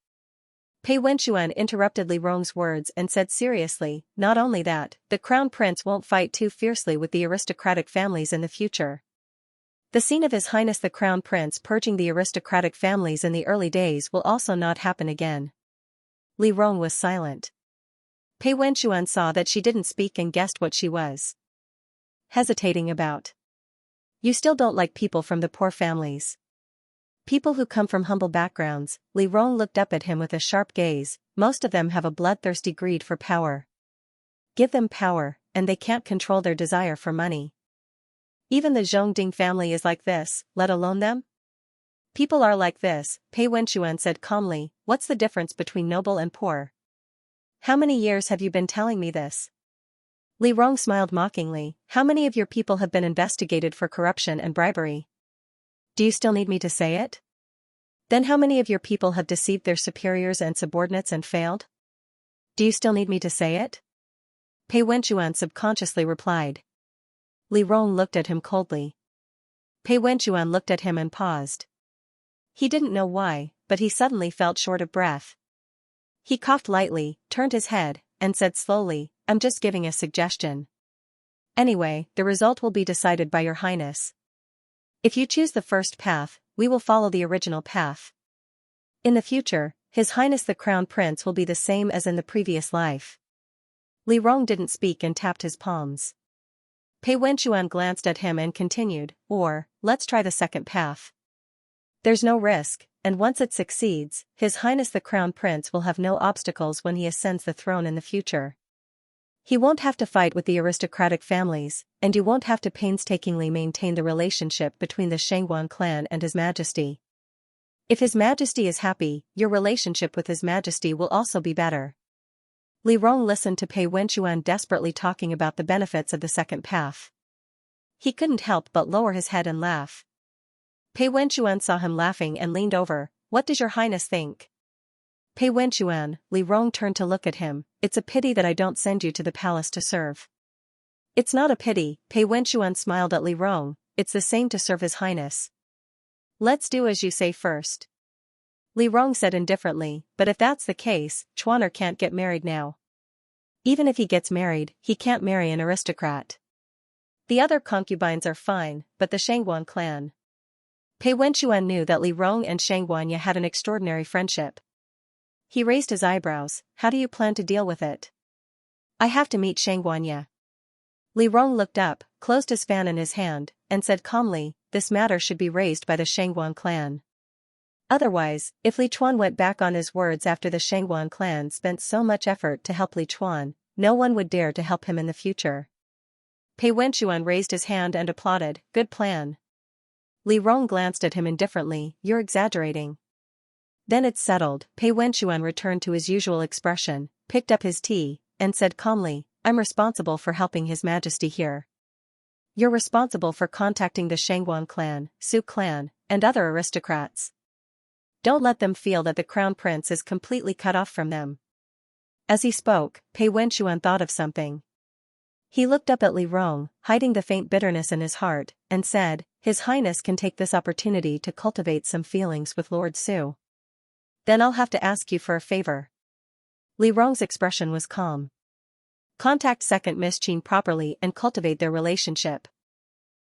Pei Wenxuan interrupted Li Rong's words and said seriously, not only that, the Crown Prince won't fight too fiercely with the aristocratic families in the future. The scene of His Highness the Crown Prince purging the aristocratic families in the early days will also not happen again. Li Rong was silent. Pei Wenxuan saw that she didn't speak and guessed what she was hesitating about. You still don't like people from the poor families? People who come from humble backgrounds. Li Rong looked up at him with a sharp gaze. Most of them have a bloodthirsty greed for power. Give them power, and they can't control their desire for money. Even the Zhongding family is like this, let alone them? People are like this, Pei Wenxuan said calmly. What's the difference between noble and poor? How many years have you been telling me this? Li Rong smiled mockingly. How many of your people have been investigated for corruption and bribery? Do you still need me to say it? Then how many of your people have deceived their superiors and subordinates and failed? Do you still need me to say it? Pei Wenxuan subconsciously replied. Li Rong looked at him coldly. Pei Wenxuan looked at him and paused. He didn't know why, but he suddenly felt short of breath. He coughed lightly, turned his head, and said slowly, I'm just giving a suggestion. Anyway, the result will be decided by Your Highness. If you choose the first path, we will follow the original path. In the future, His Highness the Crown Prince will be the same as in the previous life. Li Rong didn't speak and tapped his palms. Pei Wenxuan glanced at him and continued, or, let's try the second path. There's no risk, and once it succeeds, His Highness the Crown Prince will have no obstacles when he ascends the throne in the future. He won't have to fight with the aristocratic families, and you won't have to painstakingly maintain the relationship between the Xianxia clan and His Majesty. If His Majesty is happy, your relationship with His Majesty will also be better. Li Rong listened to Pei Wenxuan desperately talking about the benefits of the second path. He couldn't help but lower his head and laugh. Pei Wenxuan saw him laughing and leaned over. What does Your Highness think? Pei Wenxuan, Li Rong turned to look at him. It's a pity that I don't send you to the palace to serve. It's not a pity, Pei Wenxuan smiled at Li Rong, it's the same to serve His Highness. Let's do as you say first. Li Rong said indifferently, but if that's the case, Chuaner can't get married now. Even if he gets married, he can't marry an aristocrat. The other concubines are fine, but the Xianxia clan. Pei Wenxuan knew that Li Rong and Xianxia had an extraordinary friendship. He raised his eyebrows. How do you plan to deal with it? I have to meet Xianxia. Li Rong looked up, closed his fan in his hand, and said calmly, this matter should be raised by the Xianxia clan. Otherwise, if Li Chuan went back on his words after the Xianxia clan spent so much effort to help Li Chuan, no one would dare to help him in the future. Pei Wenxuan raised his hand and applauded, good plan. Li Rong glanced at him indifferently, you're exaggerating. Then it's settled. Pei Wenxuan returned to his usual expression, picked up his tea, and said calmly, I'm responsible for helping His Majesty here. You're responsible for contacting the Xianxia clan, Su clan, and other aristocrats. Don't let them feel that the Crown Prince is completely cut off from them. As he spoke, Pei Wenxuan thought of something. He looked up at Li Rong, hiding the faint bitterness in his heart, and said, His Highness can take this opportunity to cultivate some feelings with Lord Su. Then I'll have to ask you for a favor. Li Rong's expression was calm. Contact second Miss Qin properly and cultivate their relationship.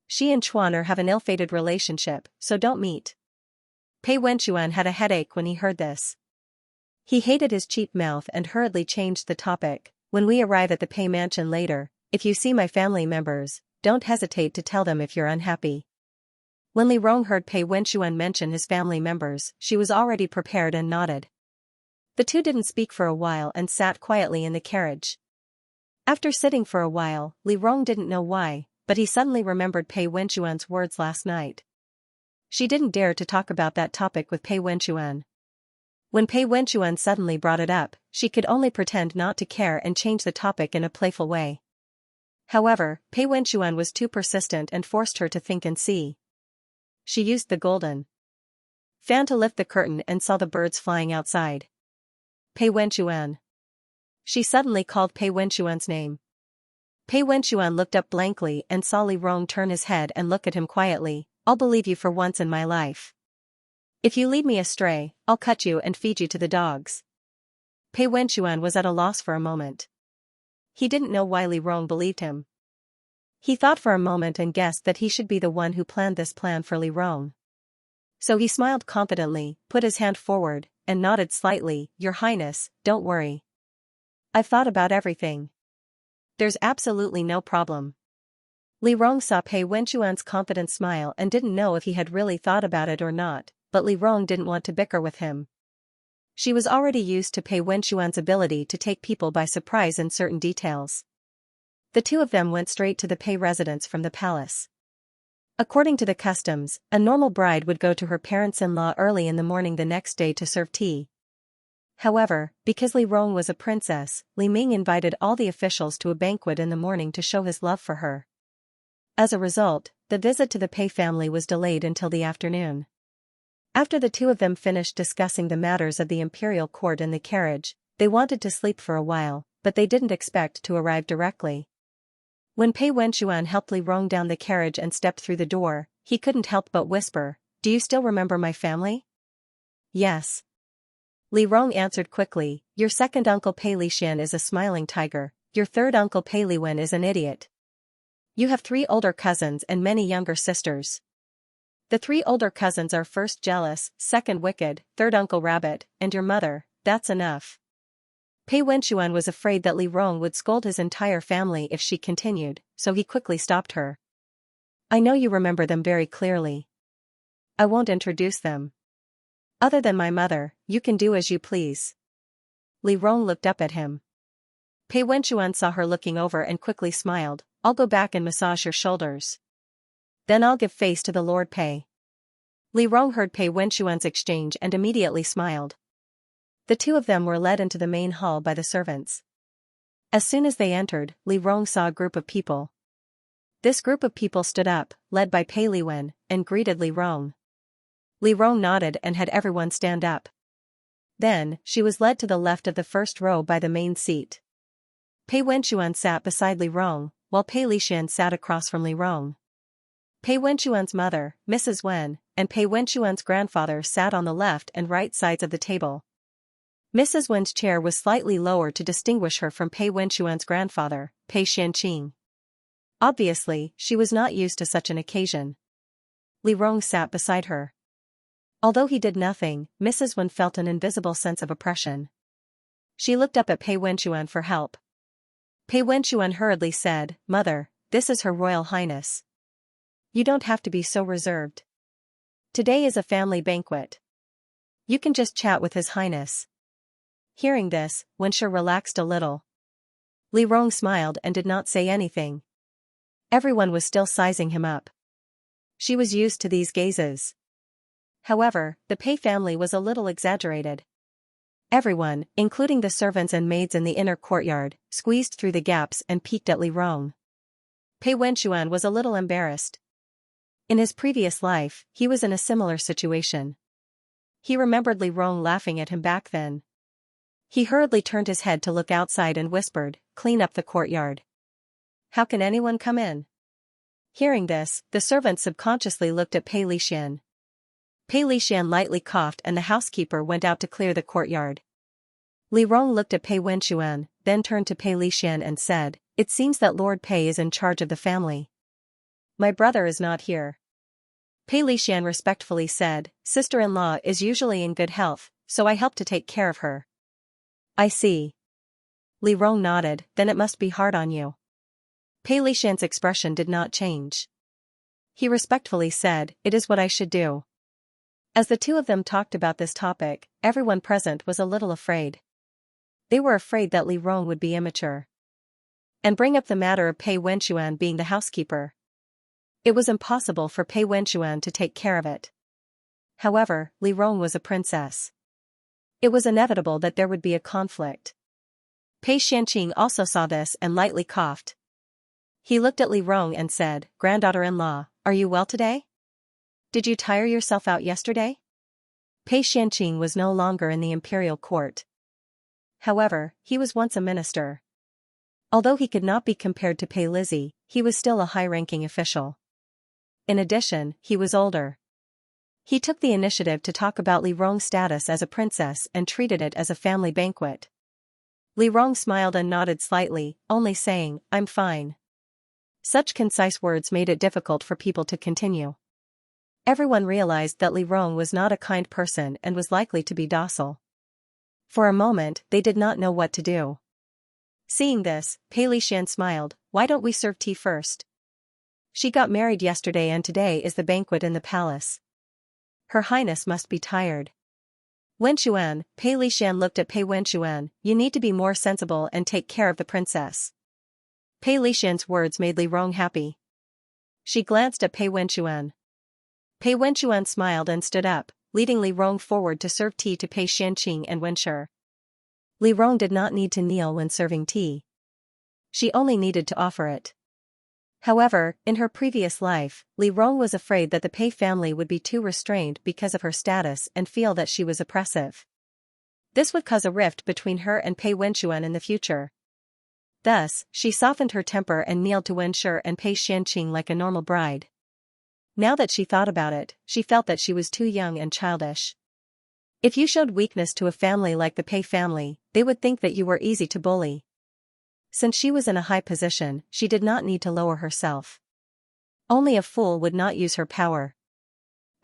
She and Chuaner have an ill-fated relationship, so don't meet. Pei Wenxuan had a headache when he heard this. He hated his cheap mouth and hurriedly changed the topic. When we arrive at the Pei mansion later, if you see my family members, don't hesitate to tell them if you're unhappy. When Li Rong heard Pei Wenxuan mention his family members, she was already prepared and nodded. The two didn't speak for a while and sat quietly in the carriage. After sitting for a while, Li Rong didn't know why, but he suddenly remembered Pei Wenxuan's words last night. She didn't dare to talk about that topic with Pei Wenxuan. When Pei Wenxuan suddenly brought it up, she could only pretend not to care and change the topic in a playful way. However, Pei Wenxuan was too persistent and forced her to think and see. She used the golden fan to lift the curtain and saw the birds flying outside. Pei Wenxuan. She suddenly called Pei Wenxuan's name. Pei Wenxuan looked up blankly and saw Li Rong turn his head and look at him quietly. I'll believe you for once in my life. If you lead me astray, I'll cut you and feed you to the dogs. Pei Wenxuan was at a loss for a moment. He didn't know why Li Rong believed him. He thought for a moment and guessed that he should be the one who planned this plan for Li Rong. So he smiled confidently, put his hand forward, and nodded slightly. Your Highness, don't worry. I've thought about everything. There's absolutely no problem. Li Rong saw Pei Wenxuan's confident smile and didn't know if he had really thought about it or not, but Li Rong didn't want to bicker with him. She was already used to Pei Wenxuan's ability to take people by surprise in certain details. The two of them went straight to the Pei residence from the palace. According to the customs, a normal bride would go to her parents-in-law early in the morning the next day to serve tea. However, because Li Rong was a princess, Li Ming invited all the officials to a banquet in the morning to show his love for her. As a result, the visit to the Pei family was delayed until the afternoon. After the two of them finished discussing the matters of the imperial court in the carriage, they wanted to sleep for a while, but they didn't expect to arrive directly. When Pei Wenxuan helped Li Rong down the carriage and stepped through the door, he couldn't help but whisper, "Do you still remember my family?" "Yes." Li Rong answered quickly, "Your second uncle Pei Lixian is a smiling tiger, your third uncle Pei Liwen is an idiot. You have 3 older cousins and many younger sisters. The 3 older cousins are first jealous, second wicked, third Uncle Rabbit, and your mother. That's enough." Pei Wenxuan was afraid that Li Rong would scold his entire family if she continued, so he quickly stopped her. "I know you remember them very clearly. I won't introduce them. Other than my mother, you can do as you please." Li Rong looked up at him. Pei Wenxuan saw her looking over and quickly smiled. "I'll go back and massage your shoulders. Then I'll give face to the Lord Pei." Li Rong heard Pei Wenxuan's exchange and immediately smiled. The two of them were led into the main hall by the servants. As soon as they entered, Li Rong saw a group of people. This group of people stood up, led by Pei Liwen, and greeted Li Rong. Li Rong nodded and had everyone stand up. Then, she was led to the left of the first row by the main seat. Pei Wenxuan sat beside Li Rong, while Pei Lixian sat across from Li Rong. Pei Wenxuan's mother, Mrs. Wen, and Pei Wenxuan's grandfather sat on the left and right sides of the table. Mrs. Wen's chair was slightly lower to distinguish her from Pei Wenxuan's grandfather, Pei Xianxia. Obviously, she was not used to such an occasion. Li Rong sat beside her. Although he did nothing, Mrs. Wen felt an invisible sense of oppression. She looked up at Pei Wenxuan for help. Pei Wenxuan hurriedly said, "Mother, this is Her Royal Highness. You don't have to be so reserved. Today is a family banquet. You can just chat with His Highness." Hearing this, Wenxuan relaxed a little. Li Rong smiled and did not say anything. Everyone was still sizing him up. She was used to these gazes. However, the Pei family was a little exaggerated. Everyone, including the servants and maids in the inner courtyard, squeezed through the gaps and peeked at Li Rong. Pei Wenxuan was a little embarrassed. In his previous life, he was in a similar situation. He remembered Li Rong laughing at him back then. He hurriedly turned his head to look outside and whispered, "Clean up the courtyard. How can anyone come in?" Hearing this, the servants subconsciously looked at Pei Lixian. Pei Lixian lightly coughed and the housekeeper went out to clear the courtyard. Li Rong looked at Pei Wenxuan, then turned to Pei Lixian and said, "It seems that Lord Pei is in charge of the family. My brother is not here." Pei Lixian respectfully said, "Sister-in-law is usually in good health, so I help to take care of her." "I see." Li Rong nodded, "Then it must be hard on you." Pei Lixian's expression did not change. He respectfully said, "It is what I should do." As the two of them talked about this topic, everyone present was a little afraid. They were afraid that Li Rong would be immature and bring up the matter of Pei Wenxuan being the housekeeper. It was impossible for Pei Wenxuan to take care of it. However, Li Rong was a princess. It was inevitable that there would be a conflict. Pei Xianxia also saw this and lightly coughed. He looked at Li Rong and said, "Granddaughter-in-law, are you well today? Did you tire yourself out yesterday?" Pei Xianxia was no longer in the imperial court. However, he was once a minister. Although he could not be compared to Pei Lizzie, he was still a high-ranking official. In addition, he was older. He took the initiative to talk about Li Rong's status as a princess and treated it as a family banquet. Li Rong smiled and nodded slightly, only saying, "I'm fine." Such concise words made it difficult for people to continue. Everyone realized that Li Rong was not a kind person and was likely to be docile. For a moment, they did not know what to do. Seeing this, Pei Lishan smiled, "Why don't we serve tea first? She got married yesterday and today is the banquet in the palace. Her Highness must be tired." Wenxuan, Pei Lishan looked at Pei Wenxuan, "You need to be more sensible and take care of the princess." Pei Lishan's words made Li Rong happy. She glanced at Pei Wenxuan. Pei Wenxuan smiled and stood up, leading Li Rong forward to serve tea to Pei Xianxia and Wenshi. Li Rong did not need to kneel when serving tea. She only needed to offer it. However, in her previous life, Li Rong was afraid that the Pei family would be too restrained because of her status and feel that she was oppressive. This would cause a rift between her and Pei Wenxuan in the future. Thus, she softened her temper and kneeled to Wenshi and Pei Xianxia like a normal bride. Now that she thought about it, she felt that she was too young and childish. If you showed weakness to a family like the Pei family, they would think that you were easy to bully. Since she was in a high position, she did not need to lower herself. Only a fool would not use her power.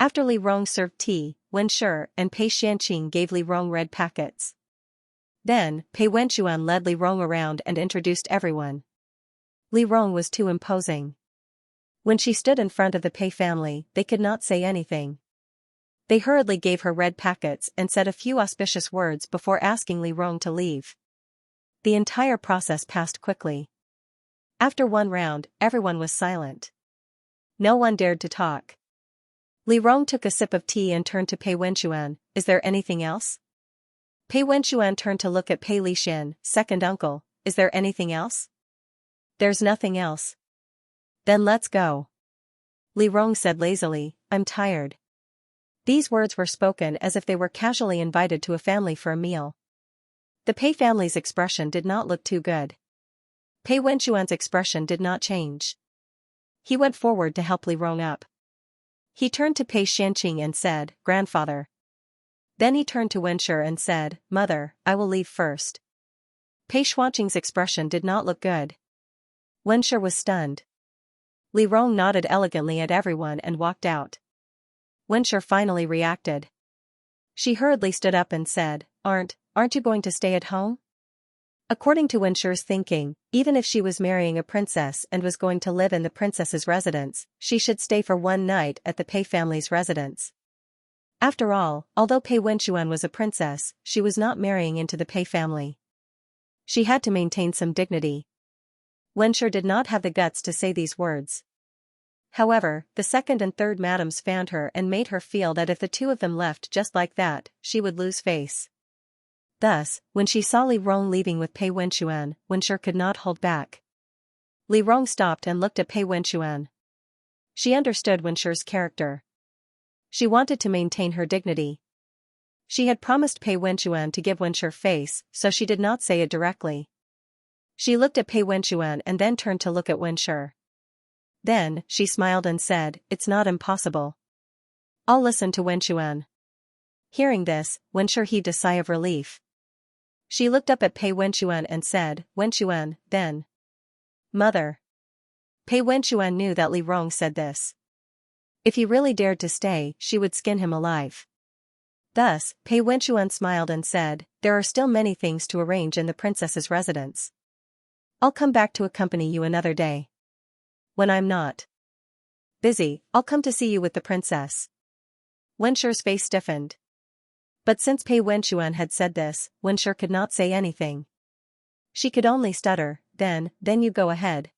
After Li Rong served tea, Wenshi and Pei Xianxia gave Li Rong red packets. Then, Pei Wenxuan led Li Rong around and introduced everyone. Li Rong was too imposing. When she stood in front of the Pei family, they could not say anything. They hurriedly gave her red packets and said a few auspicious words before asking Li Rong to leave. The entire process passed quickly. After one round, everyone was silent. No one dared to talk. Li Rong took a sip of tea and turned to Pei Wenxuan, "Is there anything else?" Pei Wenxuan turned to look at Pei Lishan, "Second uncle, is there anything else?" "There's nothing else." "Then let's go." Li Rong said lazily, "I'm tired." These words were spoken as if they were casually invited to a family for a meal. The Pei family's expression did not look too good. Pei Wenxuan's expression did not change. He went forward to help Li Rong up. He turned to Pei Xianxia and said, "Grandfather." Then he turned to Wenshi and said, "Mother, I will leave first." Pei Xuanqing's expression did not look good. Wenshi was stunned. Li Rong nodded elegantly at everyone and walked out. Wenshi finally reacted. She hurriedly stood up and said, Aren't you going to stay at home?" According to Wenshi's thinking, even if she was marrying a princess and was going to live in the princess's residence, she should stay for one night at the Pei family's residence. After all, although Pei Wenxuan was a princess, she was not marrying into the Pei family. She had to maintain some dignity. Wenshi did not have the guts to say these words. However, the second and third madams fanned her and made her feel that if the two of them left just like that, she would lose face. Thus, when she saw Li Rong leaving with Pei Wenxuan, Wenshi could not hold back. Li Rong stopped and looked at Pei Wenxuan. She understood Wenshi's character. She wanted to maintain her dignity. She had promised Pei Wenxuan to give Wenshi face, so she did not say it directly. She looked at Pei Wenxuan and then turned to look at Wenshi. Then, she smiled and said, "It's not impossible. I'll listen to Wenxuan." Hearing this, Wenshi heaved a sigh of relief. She looked up at Pei Wenxuan and said, "Wenxuan, then." "Mother." Pei Wenxuan knew that Li Rong said this. If he really dared to stay, she would skin him alive. Thus, Pei Wenxuan smiled and said, "There are still many things to arrange in the princess's residence. I'll come back to accompany you another day. When I'm not busy, I'll come to see you with the princess." Wenshi's face stiffened. But since Pei Wenchuan had said this, Wenshi could not say anything. She could only stutter, then you go ahead.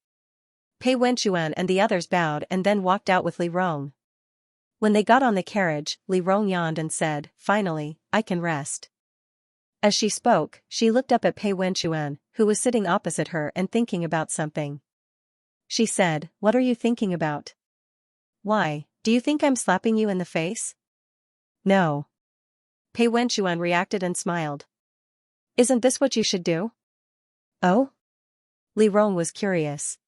Pei Wenchuan and the others bowed and then walked out with Li Rong. When they got on the carriage, Li Rong yawned and said, "Finally, I can rest." As she spoke, she looked up at Pei Wenchuan, who was sitting opposite her and thinking about something. She said, "What are you thinking about?" "Why, do you think I'm slapping you in the face?" "No." Pei Wenchuan reacted and smiled. "Isn't this what you should do?" "Oh?" Li Rong was curious.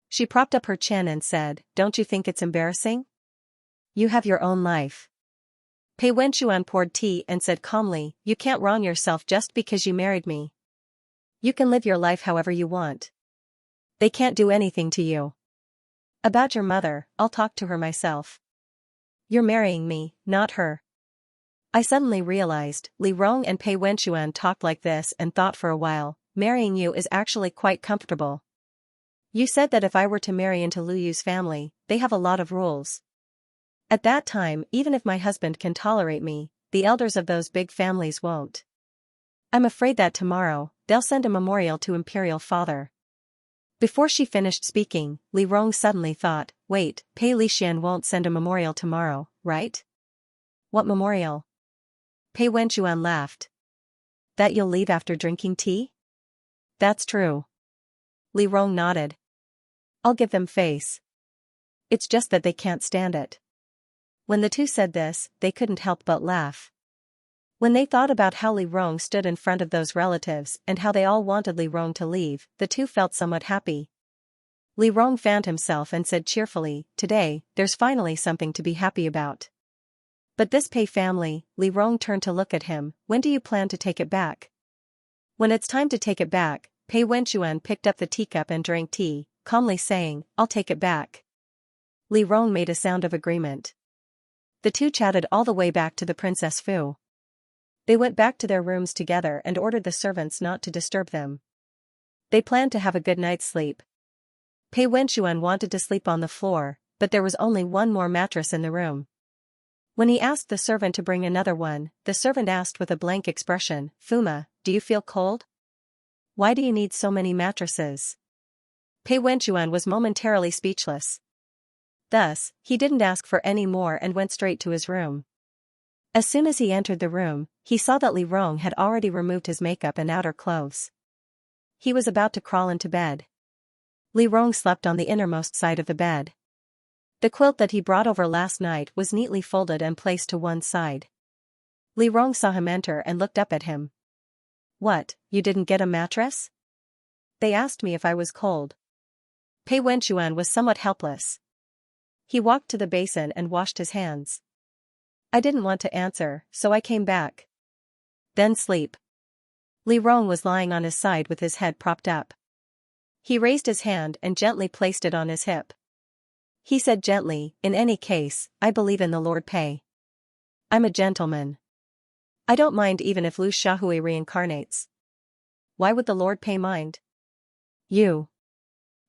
She propped up her chin and said, "Don't you think it's embarrassing? You have your own life." Pei Wenchuan poured tea and said calmly, "You can't wrong yourself just because you married me. You can live your life however you want. They can't do anything to you. About your mother, I'll talk to her myself. You're marrying me, not her." I suddenly realized, Li Rong and Pei Wenchuan talked like this and thought for a while, marrying you is actually quite comfortable. You said that if I were to marry into Lu Yu's family, they have a lot of rules. At that time, even if my husband can tolerate me, the elders of those big families won't. I'm afraid that tomorrow, they'll send a memorial to Imperial Father. Before she finished speaking, Li Rong suddenly thought, wait, Pei Lixian won't send a memorial tomorrow, right? What memorial? Pei Wenchuan laughed. That you'll leave after drinking tea? That's true. Li Rong nodded. I'll give them face. It's just that they can't stand it. When the two said this, they couldn't help but laugh. When they thought about how Li Rong stood in front of those relatives and how they all wanted Li Rong to leave, the two felt somewhat happy. Li Rong fanned himself and said cheerfully, "Today, there's finally something to be happy about." "But this Pei family," Li Rong turned to look at him, "when do you plan to take it back?" "When it's time to take it back," Pei Wenchuan picked up the teacup and drank tea, calmly saying, "I'll take it back." Li Rong made a sound of agreement. The two chatted all the way back to the Princess Fu. They went back to their rooms together and ordered the servants not to disturb them. They planned to have a good night's sleep. Pei Wenchuan wanted to sleep on the floor, but there was only one more mattress in the room. When he asked the servant to bring another one, the servant asked with a blank expression, "Fuma, do you feel cold? Why do you need so many mattresses?" Pei Wenchuan was momentarily speechless. Thus, he didn't ask for any more and went straight to his room. As soon as he entered the room, he saw that Li Rong had already removed his makeup and outer clothes. He was about to crawl into bed. Li Rong slept on the innermost side of the bed. The quilt that he brought over last night was neatly folded and placed to one side. Li Rong saw him enter and looked up at him. "What, you didn't get a mattress?" "They asked me if I was cold." Pei Wenchuan was somewhat helpless. He walked to the basin and washed his hands. "I didn't want to answer, so I came back." "Then sleep." Li Rong was lying on his side with his head propped up. He raised his hand and gently placed it on his hip. He said gently, "In any case, I believe in the Lord Pei. I'm a gentleman. I don't mind even if Lu Shahui reincarnates." "Why would the Lord Pei mind?" "You."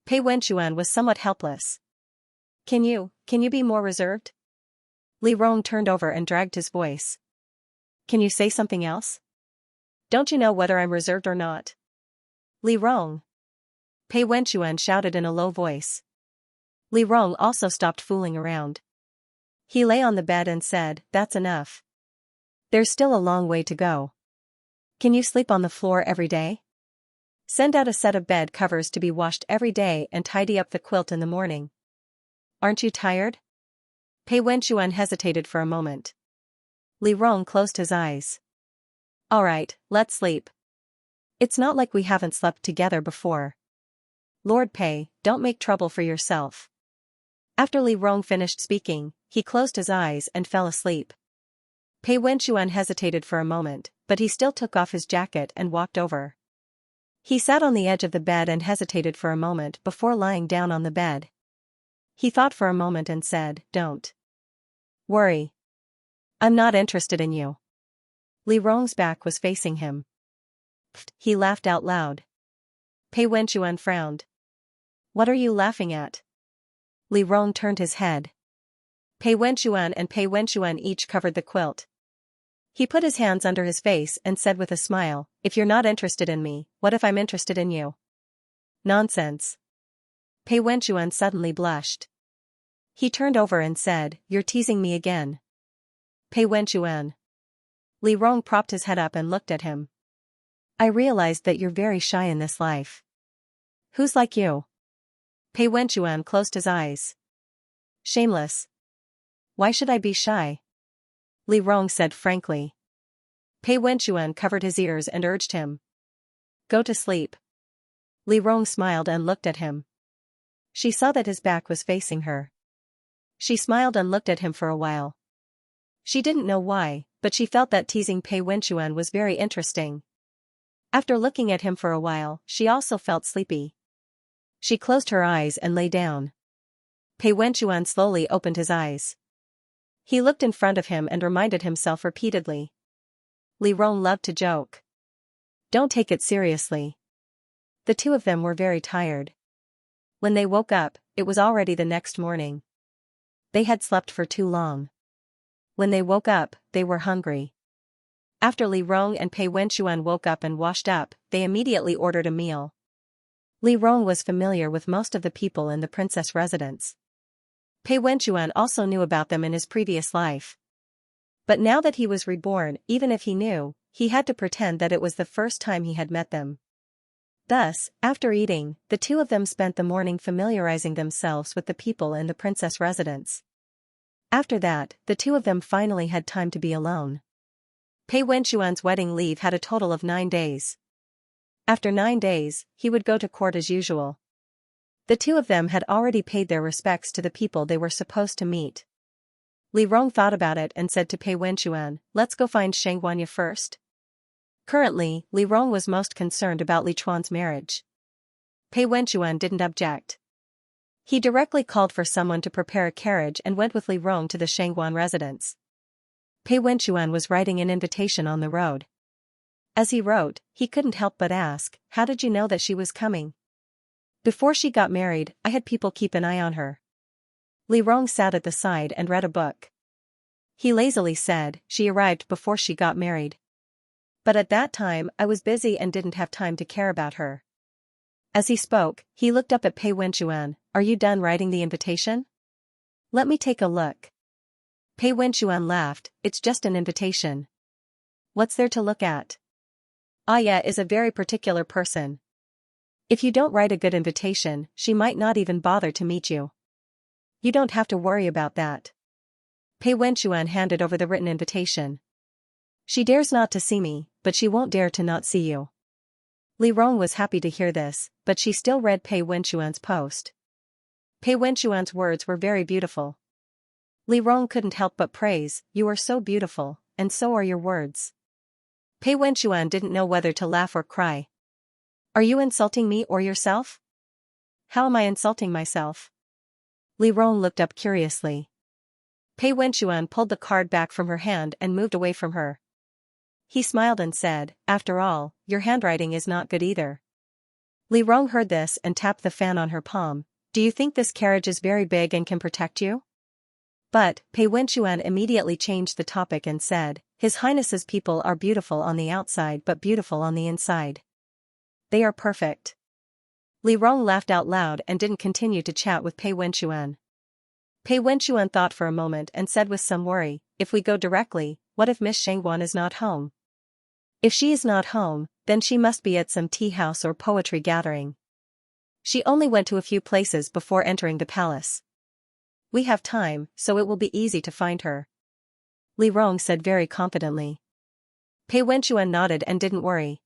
Pei Wenchuan was somewhat helpless. Can you be more reserved?" Li Rong turned over and dragged his voice. "Can you say something else? Don't you know whether I'm reserved or not?" "Li Rong!" Pei Wenchuan shouted in a low voice. Li Rong also stopped fooling around. He lay on the bed and said, "That's enough. There's still a long way to go. Can you sleep on the floor every day? Send out a set of bed covers to be washed every day and tidy up the quilt in the morning. Aren't you tired?" Pei Wenchuan hesitated for a moment. Li Rong closed his eyes. "All right, let's sleep. It's not like we haven't slept together before. Lord Pei, don't make trouble for yourself." After Li Rong finished speaking, he closed his eyes and fell asleep. Pei Wenchuan hesitated for a moment, but he still took off his jacket and walked over. He sat on the edge of the bed and hesitated for a moment before lying down on the bed. He thought for a moment and said, "Don't worry. I'm not interested in you." Li Rong's back was facing him. He laughed out loud. Pei Wenchuan frowned. "What are you laughing at?" Li Rong turned his head. Pei Wenchuan and Pei Wenchuan each covered the quilt. He put his hands under his face and said with a smile, "If you're not interested in me, what if I'm interested in you?" "Nonsense." Pei Wenchuan suddenly blushed. He turned over and said, "You're teasing me again." Pei Wenchuan. Li Rong propped his head up and looked at him. "I realized that you're very shy in this life." "Who's like you?" Pei Wenchuan closed his eyes. "Shameless." "Why should I be shy?" Li Rong said frankly. Pei Wenchuan covered his ears and urged him. "Go to sleep." Li Rong smiled and looked at him. She saw that his back was facing her. She smiled and looked at him for a while. She didn't know why, but she felt that teasing Pei Wenchuan was very interesting. After looking at him for a while, she also felt sleepy. She closed her eyes and lay down. Pei Wenchuan slowly opened his eyes. He looked in front of him and reminded himself repeatedly. Li Rong loved to joke. Don't take it seriously. The two of them were very tired. When they woke up, it was already the next morning. They had slept for too long. When they woke up, they were hungry. After Li Rong and Pei Wenchuan woke up and washed up, they immediately ordered a meal. Li Rong was familiar with most of the people in the princess residence. Pei Wenchuan also knew about them in his previous life. But now that he was reborn, even if he knew, he had to pretend that it was the first time he had met them. Thus, after eating, the two of them spent the morning familiarizing themselves with the people in the princess residence. After that, the two of them finally had time to be alone. Pei Wenchuan's wedding leave had a total of 9 days. After 9 days, he would go to court as usual. The two of them had already paid their respects to the people they were supposed to meet. Li Rong thought about it and said to Pei Wenchuan, "Let's go find Xianxia first." Currently, Li Rong was most concerned about Li Chuan's marriage. Pei Wenchuan didn't object. He directly called for someone to prepare a carriage and went with Li Rong to the Xianxia residence. Pei Wenchuan was writing an invitation on the road. As he wrote, he couldn't help but ask, "How did you know that she was coming?" "Before she got married, I had people keep an eye on her." Li Rong sat at the side and read a book. He lazily said, "She arrived before she got married. But at that time I was busy and didn't have time to care about her." As he spoke, he looked up at Pei Wenchuan. "Are you done writing the invitation? Let me take a look." Pei Wenchuan laughed, "It's just an invitation. What's there to look at? Aya is a very particular person. If you don't write a good invitation, she might not even bother to meet you. You don't have to worry about that." Pei Wenchuan handed over the written invitation. "She dares not to see me, but she won't dare to not see you." Li Rong was happy to hear this, but she still read Pei Wenchuan's post. Pei Wenchuan's words were very beautiful. Li Rong couldn't help but praise, "You are so beautiful, and so are your words." Pei Wenchuan didn't know whether to laugh or cry. "Are you insulting me or yourself?" "How am I insulting myself?" Li Rong looked up curiously. Pei Wenchuan pulled the card back from her hand and moved away from her. He smiled and said, "After all, your handwriting is not good either." Li Rong heard this and tapped the fan on her palm. "Do you think this carriage is very big and can protect you?" But Pei Wenchuan immediately changed the topic and said, "His Highness's people are beautiful on the outside but beautiful on the inside. They are perfect." Li Rong laughed out loud and didn't continue to chat with Pei Wenchuan. Pei Wenchuan thought for a moment and said with some worry, "If we go directly, what if Miss Xianxia is not home? If she is not home, then she must be at some tea house or poetry gathering. She only went to a few places before entering the palace. We have time, so it will be easy to find her." Li Rong said very confidently. Pei Wenchuan nodded and didn't worry.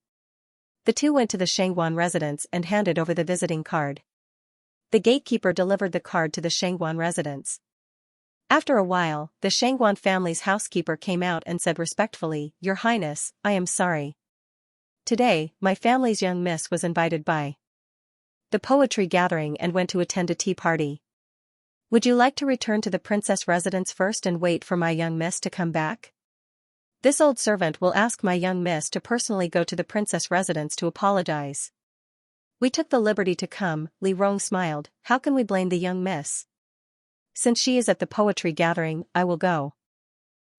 The two went to the Xianxia residence and handed over the visiting card. The gatekeeper delivered the card to the Xianxia residence. After a while, the Xianxia family's housekeeper came out and said respectfully, "Your Highness, I am sorry. Today, my family's young miss was invited by the poetry gathering and went to attend a tea party. Would you like to return to the princess residence first and wait for my young miss to come back? This old servant will ask my young miss to personally go to the princess residence to apologize." "We took the liberty to come," Li Rong smiled. "How can we blame the young miss? Since she is at the poetry gathering, I will go.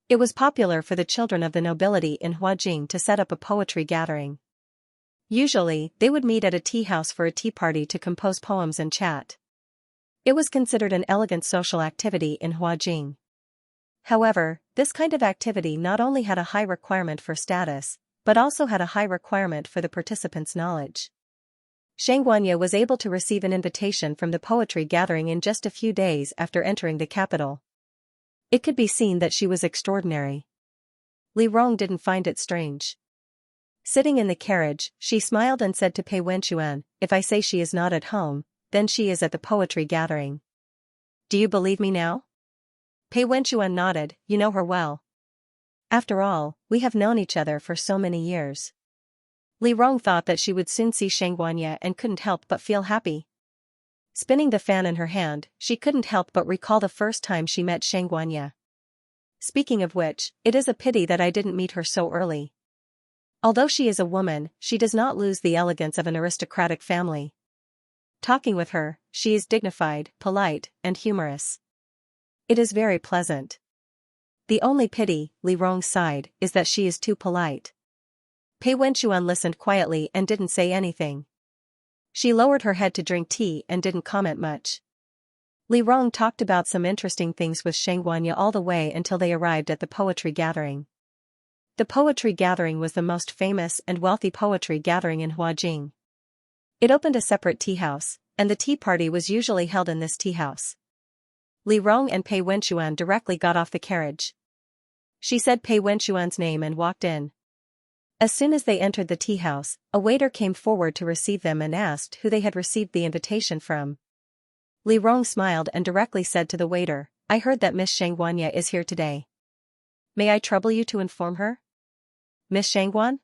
It was popular for the children of the nobility in Huajing to set up a poetry gathering. Usually, they would meet at a tea house for a tea party to compose poems and chat. It was considered an elegant social activity in Huajing. However, this kind of activity not only had a high requirement for status, but also had a high requirement for the participants' knowledge. Xianxia was able to receive an invitation from the poetry gathering in just a few days after entering the capital. It could be seen that she was extraordinary. Li Rong didn't find it strange. Sitting in the carriage, she smiled and said to Pei Wenchuan, "If I say she is not at home, then she is at the poetry gathering. Do you believe me now?" Pei Wenchuan nodded. "You know her well. After all, we have known each other for so many years." Li Rong thought that she would soon see Xianxia and couldn't help but feel happy. Spinning the fan in her hand, she couldn't help but recall the first time she met Xianxia. Speaking of which, it is a pity that I didn't meet her so early. Although she is a woman, she does not lose the elegance of an aristocratic family. Talking with her, she is dignified, polite, and humorous. It is very pleasant. The only pity, Li Rong sighed, is that she is too polite. Pei Wenchuan listened quietly and didn't say anything. She lowered her head to drink tea and didn't comment much. Li Rong talked about some interesting things with Xianxia all the way until they arrived at the poetry gathering. The poetry gathering was the most famous and wealthy poetry gathering in Huajing. It opened a separate tea house, and the tea party was usually held in this tea house. Li Rong and Pei Wenchuan directly got off the carriage. She said Pei Wenchuan's name and walked in. As soon as they entered the tea house, a waiter came forward to receive them and asked who they had received the invitation from. Li Rong smiled and directly said to the waiter, "I heard that Miss Xianxia is here today. May I trouble you to inform her?" "Miss Xianxia?"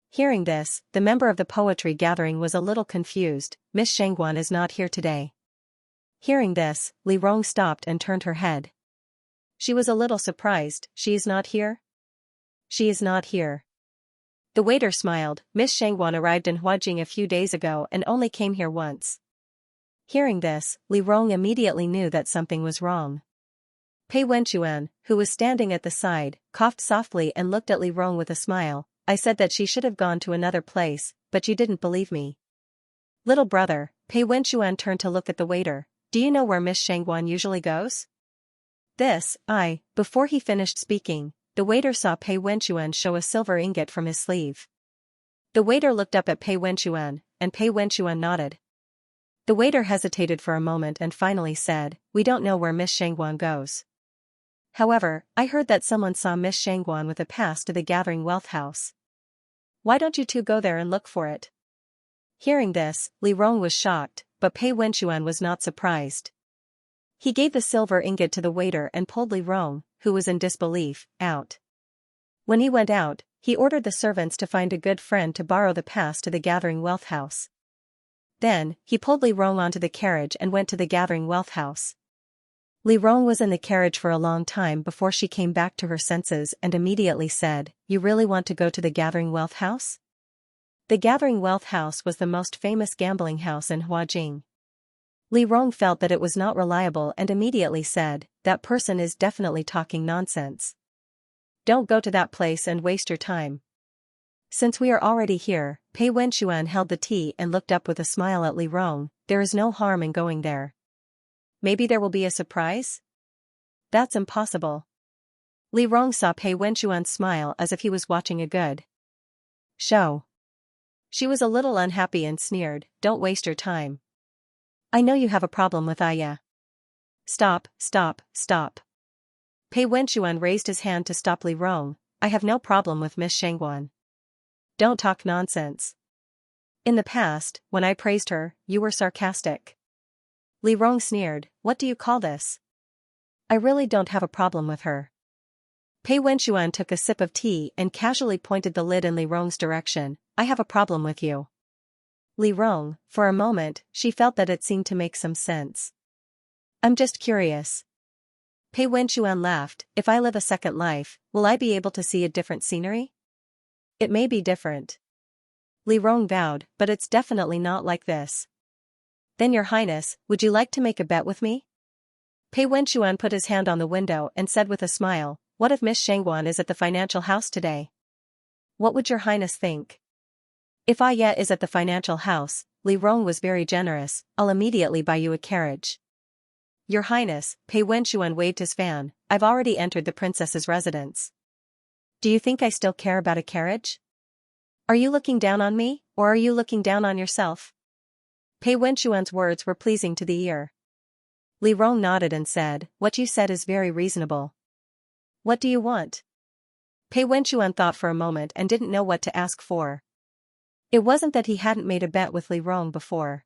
Hearing this, the member of the poetry gathering was a little confused. "Miss Xianxia is not here today." Hearing this, Li Rong stopped and turned her head. She was a little surprised. "She is not here?" "She is not here." The waiter smiled. "Miss Xianxia arrived in Huajing a few days ago and only came here once." Hearing this, Li Rong immediately knew that something was wrong. Pei Wenchuan, who was standing at the side, coughed softly and looked at Li Rong with a smile. "I said that she should have gone to another place, but you didn't believe me." "Little brother," Pei Wenchuan turned to look at the waiter, "do you know where Miss Xianxia usually goes?" Before he finished speaking, the waiter saw Pei Wenchuan show a silver ingot from his sleeve. The waiter looked up at Pei Wenchuan, and Pei Wenchuan nodded. The waiter hesitated for a moment and finally said, "We don't know where Miss Xianxia goes. However, I heard that someone saw Miss Xianxia with a pass to the Gathering Wealth House. Why don't you two go there and look for it?" Hearing this, Li Rong was shocked, but Pei Wenchuan was not surprised. He gave the silver ingot to the waiter and pulled Li Rong, who was in disbelief, out. When he went out, he ordered the servants to find a good friend to borrow the pass to the Gathering Wealth House. Then, he pulled Li Rong onto the carriage and went to the Gathering Wealth House. Li Rong was in the carriage for a long time before she came back to her senses and immediately said, "You really want to go to the Gathering Wealth House?" The Gathering Wealth House was the most famous gambling house in Huajing. Li Rong felt that it was not reliable and immediately said, "That person is definitely talking nonsense. Don't go to that place and waste your time." "Since we are already here," Pei Wenchuan held the tea and looked up with a smile at Li Rong, "there is no harm in going there. Maybe there will be a surprise?" "That's impossible." Li Rong saw Pei Wenchuan smile as if he was watching a good show. She was a little unhappy and sneered, "Don't waste your time. I know you have a problem with Aya." Stop. Pei Wenchuan raised his hand to stop Li Rong. "I have no problem with Miss Xianxia. Don't talk nonsense. In the past, when I praised her, you were sarcastic." Li Rong sneered, "What do you call this? I really don't have a problem with her." Pei Wenchuan took a sip of tea and casually pointed the lid in Li Rong's direction. "I have a problem with you." Li Rong, for a moment, she felt that it seemed to make some sense. "I'm just curious." Pei Wenchuan laughed, "If I live a second life, will I be able to see a different scenery?" "It may be different." Li Rong bowed, "But it's definitely not like this." "Then your highness, would you like to make a bet with me?" Pei Wenchuan put his hand on the window and said with a smile, "What if Miss Shangguan is at the financial house today? What would your highness think?" "If I yet is at the financial house," Li Rong was very generous, "I'll immediately buy you a carriage." "Your highness," Pei Wenchuan waved his fan, "I've already entered the princess's residence. Do you think I still care about a carriage? Are you looking down on me, or are you looking down on yourself?" Pei Wenchuan's words were pleasing to the ear. Li Rong nodded and said, "What you said is very reasonable. What do you want?" Pei Wenchuan thought for a moment and didn't know what to ask for. It wasn't that he hadn't made a bet with Li Rong before.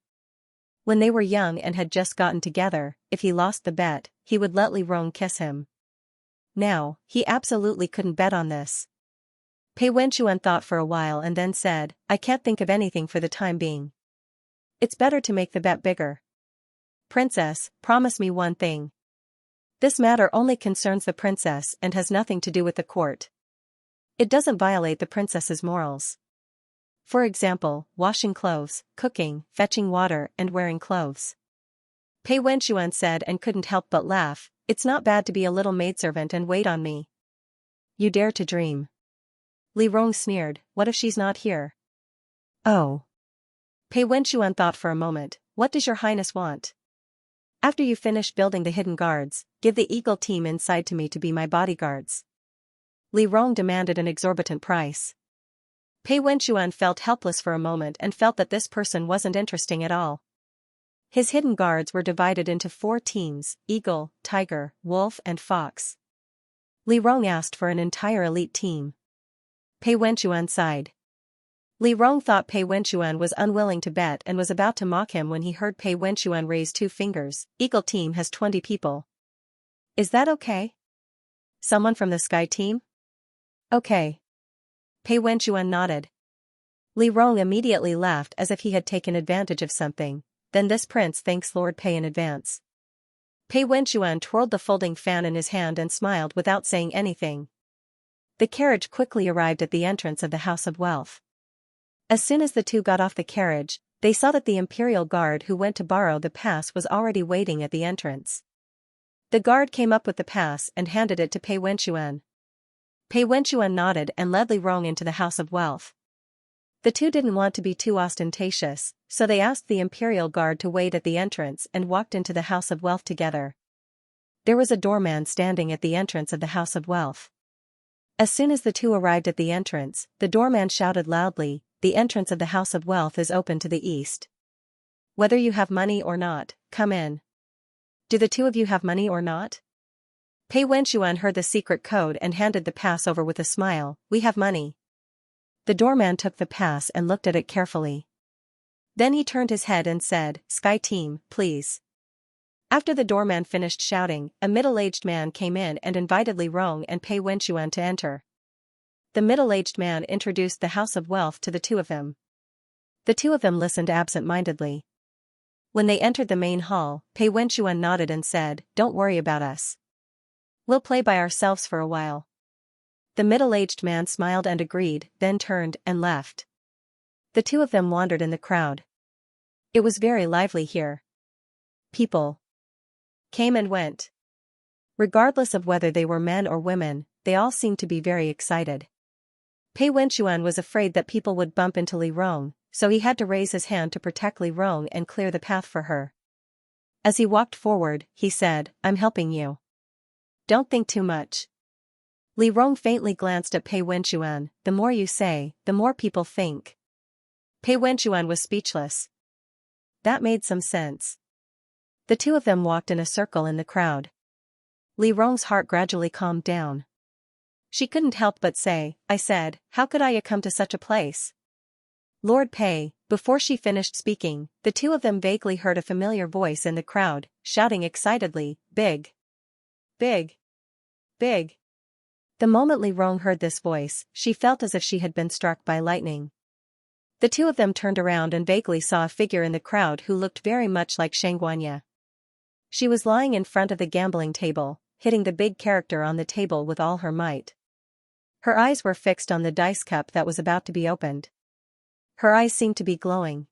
When they were young and had just gotten together, if he lost the bet, he would let Li Rong kiss him. Now, he absolutely couldn't bet on this. Pei Wenchuan thought for a while and then said, "I can't think of anything for the time being. It's better to make the bet bigger. Princess, promise me one thing. This matter only concerns the princess and has nothing to do with the court. It doesn't violate the princess's morals. For example, washing clothes, cooking, fetching water and wearing clothes." Pei Wenchuan said and couldn't help but laugh, "It's not bad to be a little maidservant and wait on me." "You dare to dream." Li Rong sneered, "What if she's not here?" "Oh." Pei Wenchuan thought for a moment, "What does your highness want?" "After you finish building the hidden guards, give the eagle team inside to me to be my bodyguards." Li Rong demanded an exorbitant price. Pei Wenchuan felt helpless for a moment and felt that this person wasn't interesting at all. His hidden guards were divided into 4 teams, eagle, tiger, wolf and fox. Li Rong asked for an entire elite team. Pei Wenchuan sighed. Li Rong thought Pei Wenchuan was unwilling to bet and was about to mock him when he heard Pei Wenchuan raise 2 fingers. "Eagle team has 20 people. Is that okay? Someone from the sky team?" "Okay." Pei Wenchuan nodded. Li Rong immediately laughed as if he had taken advantage of something. "Then this prince thanks Lord Pei in advance." Pei Wenchuan twirled the folding fan in his hand and smiled without saying anything. The carriage quickly arrived at the entrance of the House of Wealth. As soon as the two got off the carriage, they saw that the imperial guard who went to borrow the pass was already waiting at the entrance. The guard came up with the pass and handed it to Pei Wenchuan. Pei Wenchuan nodded and led Li Rong into the House of Wealth. The two didn't want to be too ostentatious, so they asked the imperial guard to wait at the entrance and walked into the House of Wealth together. There was a doorman standing at the entrance of the House of Wealth. As soon as the two arrived at the entrance, the doorman shouted loudly, "The entrance of the House of Wealth is open to the east. Whether you have money or not, come in." "Do the two of you have money or not?" Pei Wenchuan heard the secret code and handed the pass over with a smile, "We have money." The doorman took the pass and looked at it carefully. Then he turned his head and said, "Sky team, please." After the doorman finished shouting, a middle-aged man came in and invited Li Rong and Pei Wenchuan to enter. The middle-aged man introduced the House of Wealth to the two of them. The two of them listened absent-mindedly. When they entered the main hall, Pei Wenchuan nodded and said, "Don't worry about us. We'll play by ourselves for a while." The middle-aged man smiled and agreed, then turned and left. The two of them wandered in the crowd. It was very lively here. People came and went. Regardless of whether they were men or women, they all seemed to be very excited. Pei Wenchuan was afraid that people would bump into Li Rong, so he had to raise his hand to protect Li Rong and clear the path for her. As he walked forward, he said, "I'm helping you. Don't think too much." Li Rong faintly glanced at Pei Wenchuan, "The more you say, the more people think." Pei Wenchuan was speechless. That made some sense. The two of them walked in a circle in the crowd. Li Rong's heart gradually calmed down. She couldn't help but say, "I said, how could I come to such a place?" Lord Pei. Before she finished speaking, the two of them vaguely heard a familiar voice in the crowd, shouting excitedly, "Big! Big! Big!" The moment Li Rong heard this voice, she felt as if she had been struck by lightning. The two of them turned around and vaguely saw a figure in the crowd who looked very much like Xianxia. She was lying in front of the gambling table, hitting the big character on the table with all her might. Her eyes were fixed on the dice cup that was about to be opened. Her eyes seemed to be glowing.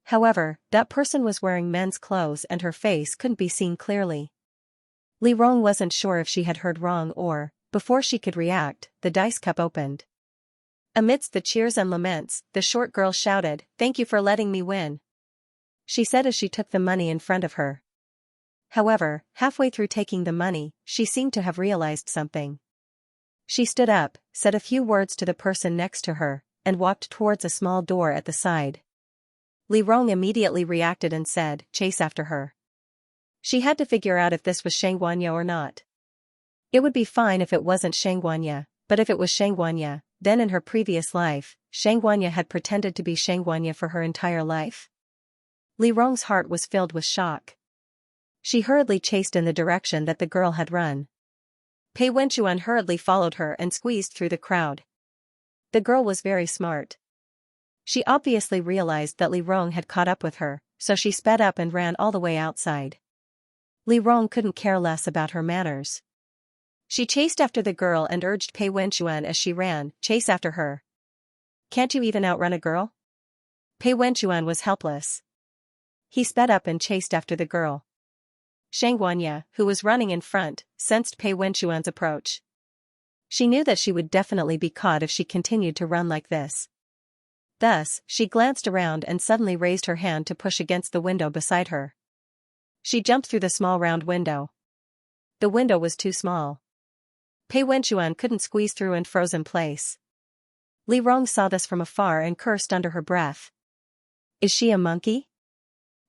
However, that person was wearing men's clothes and her face couldn't be seen clearly. Li Rong wasn't sure if she had heard wrong or, before she could react, the dice cup opened. Amidst the cheers and laments, the short girl shouted, "Thank you for letting me win," she said as she took the money in front of her. However, halfway through taking the money, she seemed to have realized something. She stood up, said a few words to the person next to her, and walked towards a small door at the side. Li Rong immediately reacted and said, "Chase after her." She had to figure out if this was Xianxia or not. It would be fine if it wasn't Xianxia, but if it was Xianxia, then in her previous life, Xianxia had pretended to be Xianxia for her entire life. Li Rong's heart was filled with shock. She hurriedly chased in the direction that the girl had run. Pei Wenchuan hurriedly followed her and squeezed through the crowd. The girl was very smart. She obviously realized that Li Rong had caught up with her, so she sped up and ran all the way outside. Li Rong couldn't care less about her manners. She chased after the girl and urged Pei Wenchuan as she ran, "Chase after her. Can't you even outrun a girl?" Pei Wenchuan was helpless. He sped up and chased after the girl. Xianxia, who was running in front, sensed Pei Wenchuan's approach. She knew that she would definitely be caught if she continued to run like this. Thus, she glanced around and suddenly raised her hand to push against the window beside her. She jumped through the small round window. The window was too small. Pei Wenchuan couldn't squeeze through and froze in place. Li Rong saw this from afar and cursed under her breath. Is she a monkey?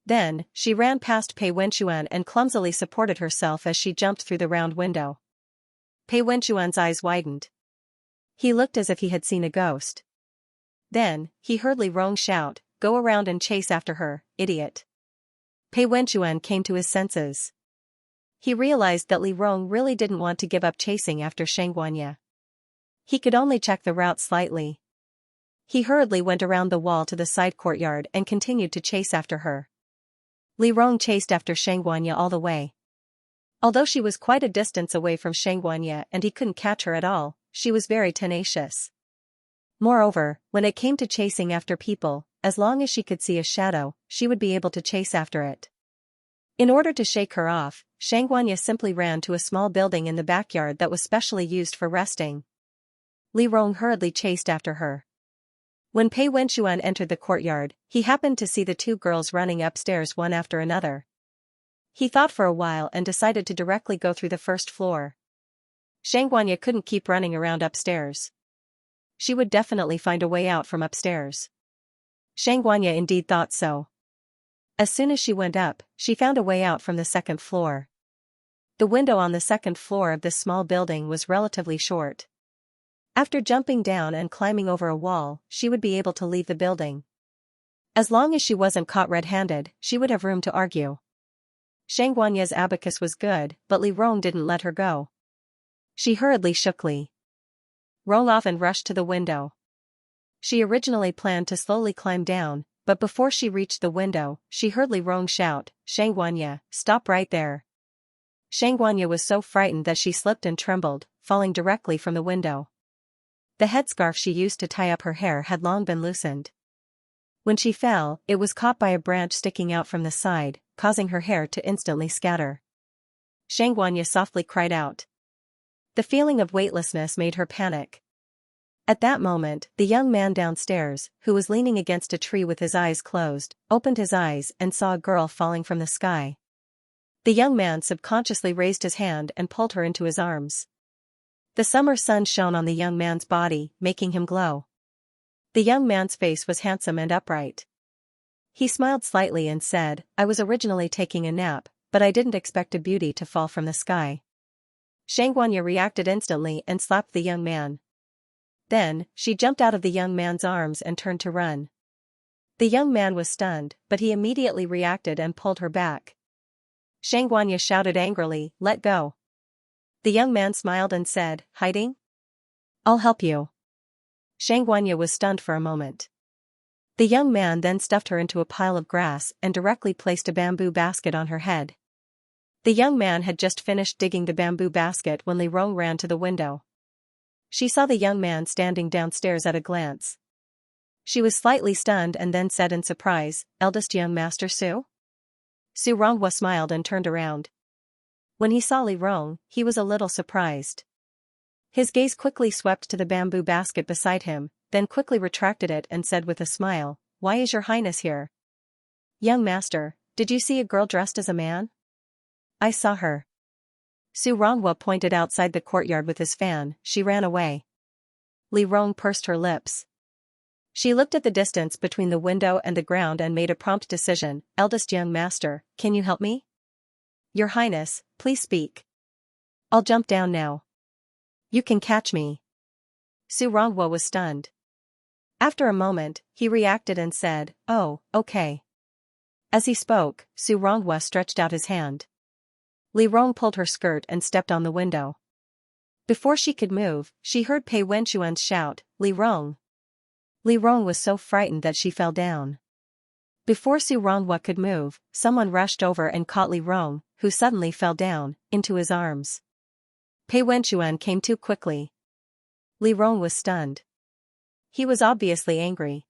Then, she ran past Pei Wenchuan and clumsily supported herself as she jumped through the round window. Pei Wenchuan's eyes widened. He looked as if he had seen a ghost. Then, he heard Li Rong shout, "Go around and chase after her, idiot." Pei Wenchuan came to his senses. He realized that Li Rong really didn't want to give up chasing after Xianxia. He could only check the route slightly. He hurriedly went around the wall to the side courtyard and continued to chase after her. Li Rong chased after Xianxia all the way. Although she was quite a distance away from Xianxia and he couldn't catch her at all, she was very tenacious. Moreover, when it came to chasing after people, as long as she could see a shadow, she would be able to chase after it. In order to shake her off, Xianxia simply ran to a small building in the backyard that was specially used for resting. Li Rong hurriedly chased after her. When Pei Wenchuan entered the courtyard, he happened to see the two girls running upstairs one after another. He thought for a while and decided to directly go through the first floor. Xianxia couldn't keep running around upstairs. She would definitely find a way out from upstairs. Xianxia indeed thought so. As soon as she went up, she found a way out from the second floor. The window on the second floor of this small building was relatively short. After jumping down and climbing over a wall, she would be able to leave the building. As long as she wasn't caught red-handed, she would have room to argue. Xianxia's abacus was good, but Li Rong didn't let her go. She hurriedly shook Li Rong off and rushed to the window. She originally planned to slowly climb down, but before she reached the window, she heard Li Rong shout, "Xianxia, stop right there." Xianxia was so frightened that she slipped and trembled, falling directly from the window. The headscarf she used to tie up her hair had long been loosened. When she fell, it was caught by a branch sticking out from the side, causing her hair to instantly scatter. Xianxia softly cried out. The feeling of weightlessness made her panic. At that moment, the young man downstairs, who was leaning against a tree with his eyes closed, opened his eyes and saw a girl falling from the sky. The young man subconsciously raised his hand and pulled her into his arms. The summer sun shone on the young man's body, making him glow. The young man's face was handsome and upright. He smiled slightly and said, "I was originally taking a nap, but I didn't expect a beauty to fall from the sky." Xianxia reacted instantly and slapped the young man. Then, she jumped out of the young man's arms and turned to run. The young man was stunned, but he immediately reacted and pulled her back. Xianxia shouted angrily, "Let go." The young man smiled and said, "Hiding? I'll help you." Xianxia was stunned for a moment. The young man then stuffed her into a pile of grass and directly placed a bamboo basket on her head. The young man had just finished digging the bamboo basket when Li Rong ran to the window. She saw the young man standing downstairs at a glance. She was slightly stunned and then said in surprise, "Eldest young master Su?" Su Ronghua smiled and turned around. When he saw Li Rong, he was a little surprised. His gaze quickly swept to the bamboo basket beside him, then quickly retracted it and said with a smile, "Why is your highness here?" "Young master, did you see a girl dressed as a man?" "I saw her." Su Ronghua pointed outside the courtyard with his fan. "She ran away." Li Rong pursed her lips. She looked at the distance between the window and the ground and made a prompt decision. "Eldest young master, can you help me?" "Your highness, please speak." "I'll jump down now." "You can catch me." Su Ronghua was stunned. After a moment, he reacted and said, "Oh, okay." As he spoke, Su Ronghua stretched out his hand. Li Rong pulled her skirt and stepped on the window. Before she could move, she heard Pei Wenchuan shout, "Li Rong!" Li Rong was so frightened that she fell down. Before Su Ronghua could move, someone rushed over and caught Li Rong, who suddenly fell down, into his arms. Pei Wenchuan came too quickly. Li Rong was stunned. He was obviously angry.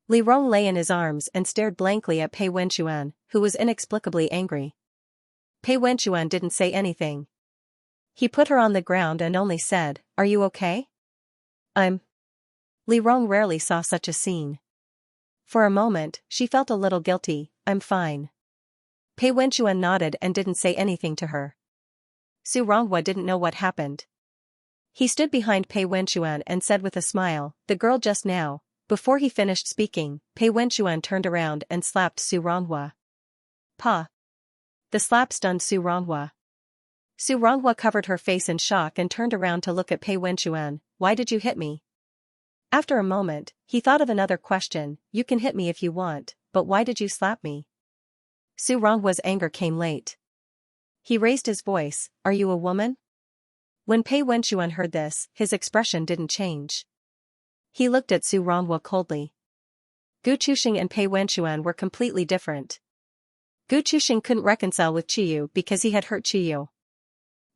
Li Rong lay in his arms and stared blankly at Pei Wenchuan, who was inexplicably angry. Pei Wenchuan didn't say anything. He put her on the ground and only said, "Are you okay?" Li Rong rarely saw such a scene. For a moment, she felt a little guilty. "I'm fine." Pei Wenchuan nodded and didn't say anything to her. Su Ronghua didn't know what happened. He stood behind Pei Wenchuan and said with a smile, "The girl just now." Before he finished speaking, Pei Wenchuan turned around and slapped Su Ronghua. "Pa!" The slap stunned Su Ronghua. Su Ronghua covered her face in shock and turned around to look at Pei Wenchuan. "Why did you hit me?" After a moment, he thought of another question. "You can hit me if you want, but why did you slap me?" Su Ronghua's anger came late. He raised his voice, "Are you a woman?" When Pei Wenchuan heard this, his expression didn't change. He looked at Su Ronghua coldly. Gu Chuxing and Pei Wenchuan were completely different. Gu Chuxing couldn't reconcile with Qiyu because he had hurt Qiyu.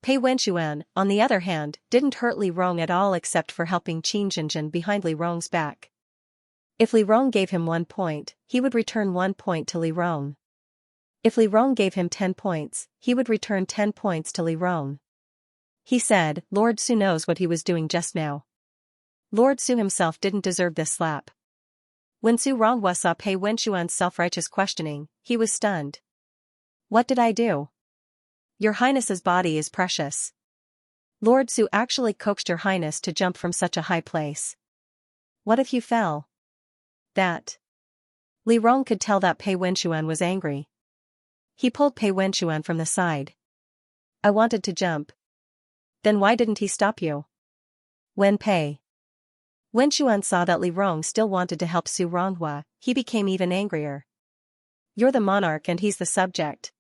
Pei Wenchuan, on the other hand, didn't hurt Li Rong at all except for helping Qin Jinjin behind Li Rong's back. If Li Rong gave him 1 point, he would return 1 point to Li Rong. If Li Rong gave him 10 points, he would return 10 points to Li Rong. He said, "Lord Su knows what he was doing just now." Lord Su himself didn't deserve this slap. When Su Ronghua saw Pei Wenchuan's self-righteous questioning, he was stunned. "What did I do?" "Your highness's body is precious. Lord Su actually coaxed your highness to jump from such a high place. What if you fell?" "That." Li Rong could tell that Pei Wenchuan was angry. He pulled Pei Wenchuan from the side. "I wanted to jump." "Then why didn't he stop you?" When Pei Wenchuan saw that Li Rong still wanted to help Su Ronghua, he became even angrier. "You're the monarch and he's the subject.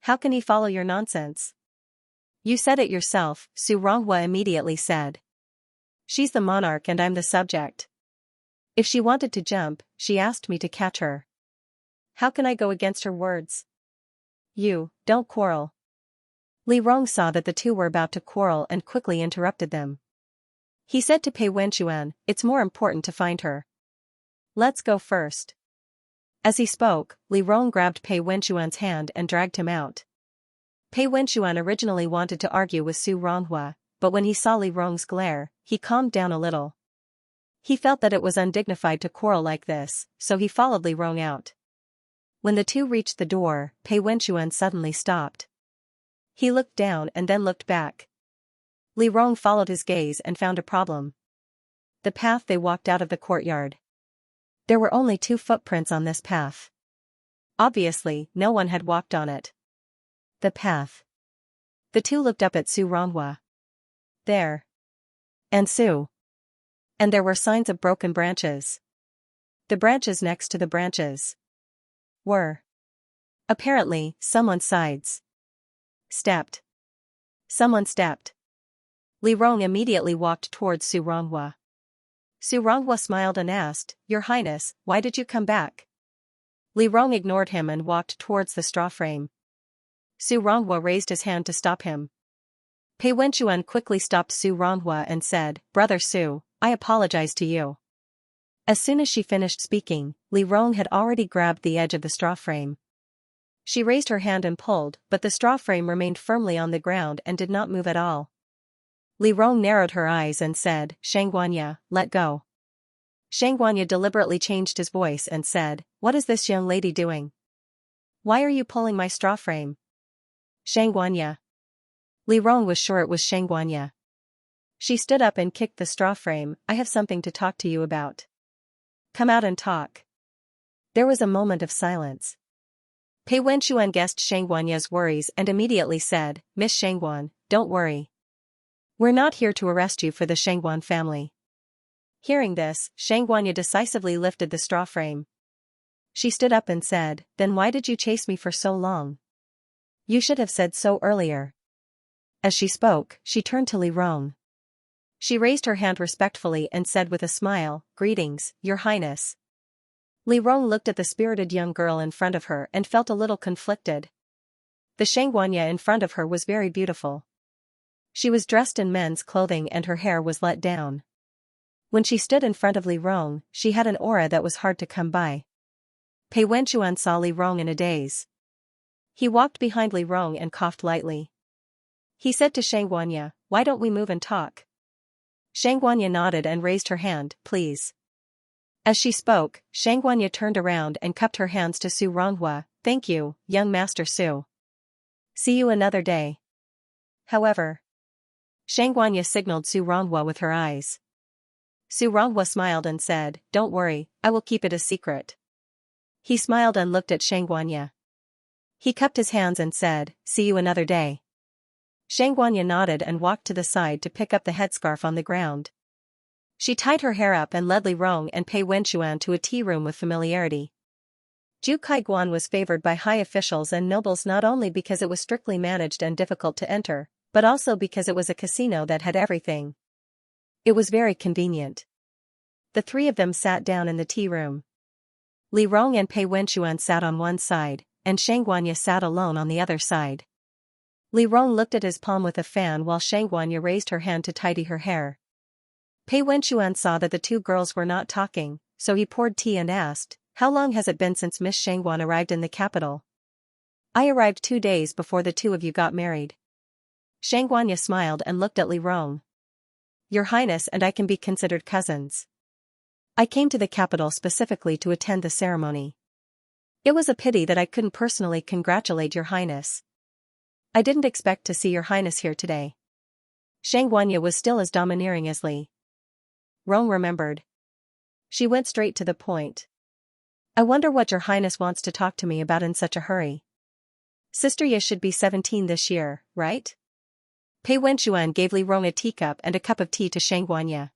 How can he follow your nonsense?" "You said it yourself," Su Ronghua immediately said. "She's the monarch and I'm the subject. If she wanted to jump, she asked me to catch her. How can I go against her words?" Don't quarrel." Li Rong saw that the two were about to quarrel and quickly interrupted them. He said to Pei Wenchuan, "It's more important to find her. Let's go first." As he spoke, Li Rong grabbed Pei Wenchuan's hand and dragged him out. Pei Wenchuan originally wanted to argue with Su Ronghua, but when he saw Li Rong's glare, he calmed down a little. He felt that it was undignified to quarrel like this, so he followed Li Rong out. When the two reached the door, Pei Wenchuan suddenly stopped. He looked down and then looked back. Li Rong followed his gaze and found a problem. The path they walked out of the courtyard. There were only 2 footprints on this path. Obviously, no one had walked on it. The path. The two looked up at Su Ronghua. There. And Su. And there were signs of broken branches. The branches next to the branches were. Apparently, someone's sides. Stepped. Someone stepped. Li Rong immediately walked towards Su Ronghua. Su Ronghua smiled and asked, "Your Highness, why did you come back?" Li Rong ignored him and walked towards the straw frame. Su Ronghua raised his hand to stop him. Pei Wenchuan quickly stopped Su Ronghua and said, "Brother Su, I apologize to you." As soon as she finished speaking, Li Rong had already grabbed the edge of the straw frame. She raised her hand and pulled, but the straw frame remained firmly on the ground and did not move at all. Li Rong narrowed her eyes and said, Xianxia, let go. Xianxia deliberately changed his voice and said, what is this young lady doing? Why are you pulling my straw frame? Xianxia. Li Rong was sure it was Xianxia. She stood up and kicked the straw frame. I have something to talk to you about. Come out and talk. There was a moment of silence. Pei Wenxuan guessed Xianxia's worries and immediately said, Miss Xianxia, don't worry. We're not here to arrest you for the Xianxia family. Hearing this, Xianxia decisively lifted the straw frame. She stood up and said, then why did you chase me for so long? You should have said so earlier. As she spoke, she turned to Li Rong. She raised her hand respectfully and said with a smile, Greetings, Your Highness. Li Rong looked at the spirited young girl in front of her and felt a little conflicted. The Xianxia in front of her was very beautiful. She was dressed in men's clothing and her hair was let down. When she stood in front of Li Rong, she had an aura that was hard to come by. Pei Wenxuan saw Li Rong in a daze. He walked behind Li Rong and coughed lightly. He said to Xianxia, why don't we move and talk? Xianxia nodded and raised her hand, please. As she spoke, Xianxia turned around and cupped her hands to Su Ronghua, thank you, young Master Su. See you another day. However. Xianxia signaled Su Ronghua with her eyes. Su Ronghua smiled and said, don't worry, I will keep it a secret. He smiled and looked at Xianxia. He cupped his hands and said, see you another day. Xianxia nodded and walked to the side to pick up the headscarf on the ground. She tied her hair up and led Li Rong and Pei Wenxuan to a tea room with familiarity. Ju Kaiguan was favored by high officials and nobles not only because it was strictly managed and difficult to enter, but also because it was a casino that had everything. It was very convenient. The three of them sat down in the tea room. Li Rong and Pei Wenxuan sat on one side, and Xianxia sat alone on the other side. Li Rong looked at his palm with a fan while Xianxia raised her hand to tidy her hair. Pei Wenxuan saw that the two girls were not talking, so he poured tea and asked, how long has it been since Miss Xianxia arrived in the capital? I arrived 2 days before the two of you got married. Xianxia smiled and looked at Li Rong. Your Highness and I can be considered cousins. I came to the capital specifically to attend the ceremony. It was a pity that I couldn't personally congratulate Your Highness. I didn't expect to see Your Highness here today. Xianxia was still as domineering as Li Rong remembered. She went straight to the point. I wonder what Your Highness wants to talk to me about in such a hurry. Sister Ye should be 17 this year, right? Pei Wenxuan gave Li Rong a teacup and a cup of tea to Xianxia.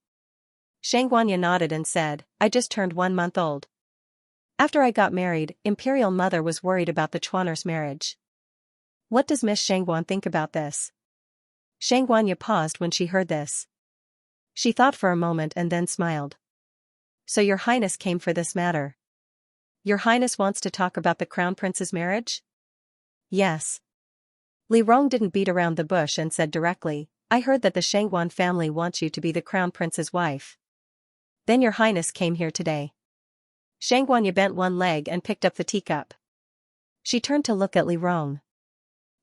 Xianxia nodded and said, I just turned 1 month old. After I got married, Imperial Mother was worried about the Chuaner's marriage. What does Miss Xianxia think about this? Xianxia paused when she heard this. She thought for a moment and then smiled. So Your Highness came for this matter. Your Highness wants to talk about the Crown Prince's marriage? Yes. Li Rong didn't beat around the bush and said directly, I heard that the Xianxia family wants you to be the Crown Prince's wife. Then Your Highness came here today. Xianxia bent one leg and picked up the teacup. She turned to look at Li Rong.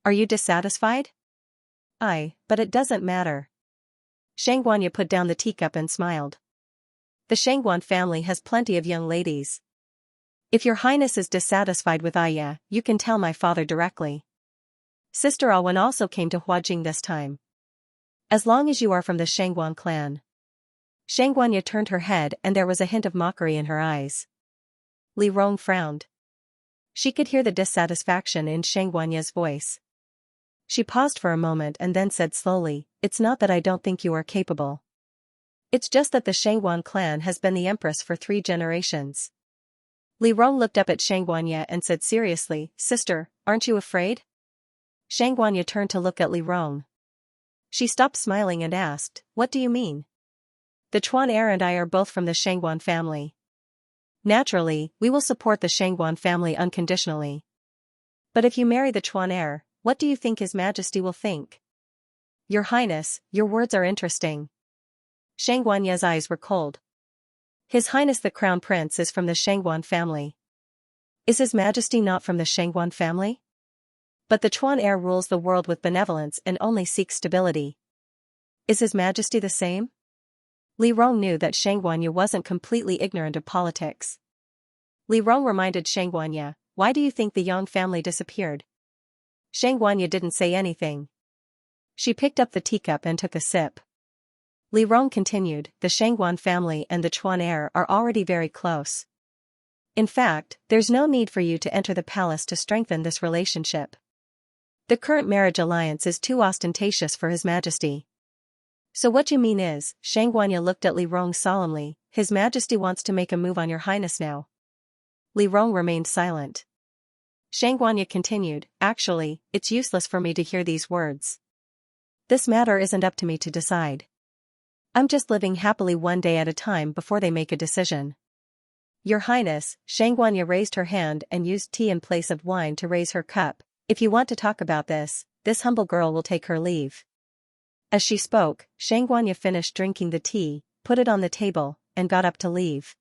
Are you dissatisfied? But it doesn't matter. Xianxia put down the teacup and smiled. The Xianxia family has plenty of young ladies. If Your Highness is dissatisfied with Aya, you can tell my father directly. Sister Awen also came to Huajing this time. As long as you are from the Xianxia clan. Xianxia turned her head and there was a hint of mockery in her eyes. Li Rong frowned. She could hear the dissatisfaction in Xianxia's voice. She paused for a moment and then said slowly, it's not that I don't think you are capable. It's just that the Xianxia clan has been the empress for 3 generations. Li Rong looked up at Xianxia and said seriously, Sister, aren't you afraid? Xianxia turned to look at Li Rong. She stopped smiling and asked, what do you mean? The Chuan heir and I are both from the Xianxia family. Naturally, we will support the Xianxia family unconditionally. But if you marry the Chuan heir, what do you think His Majesty will think? Your Highness, your words are interesting. Xianxia's eyes were cold. His Highness the Crown Prince is from the Xianxia family. Is His Majesty not from the Shangguan family? But the Chuan heir rules the world with benevolence and only seeks stability. Is His Majesty the same? Li Rong knew that Shangguanya wasn't completely ignorant of politics. Li Rong reminded Shangguanya, why do you think the Yang family disappeared? Shangguanya didn't say anything. She picked up the teacup and took a sip. Li Rong continued, the Shangguan family and the Chuan heir are already very close. In fact, there's no need for you to enter the palace to strengthen this relationship. The current marriage alliance is too ostentatious for His Majesty. So what you mean is, Shangguanya looked at Li Rong solemnly, His Majesty wants to make a move on your highness now. Li Rong remained silent. Shangguanya continued, actually, it's useless for me to hear these words. This matter isn't up to me to decide. I'm just living happily one day at a time before they make a decision. Your Highness, Shangguanya raised her hand and used tea in place of wine to raise her cup. If you want to talk about this humble girl will take her leave. As she spoke, Shangguanya finished drinking the tea, put it on the table, and got up to leave.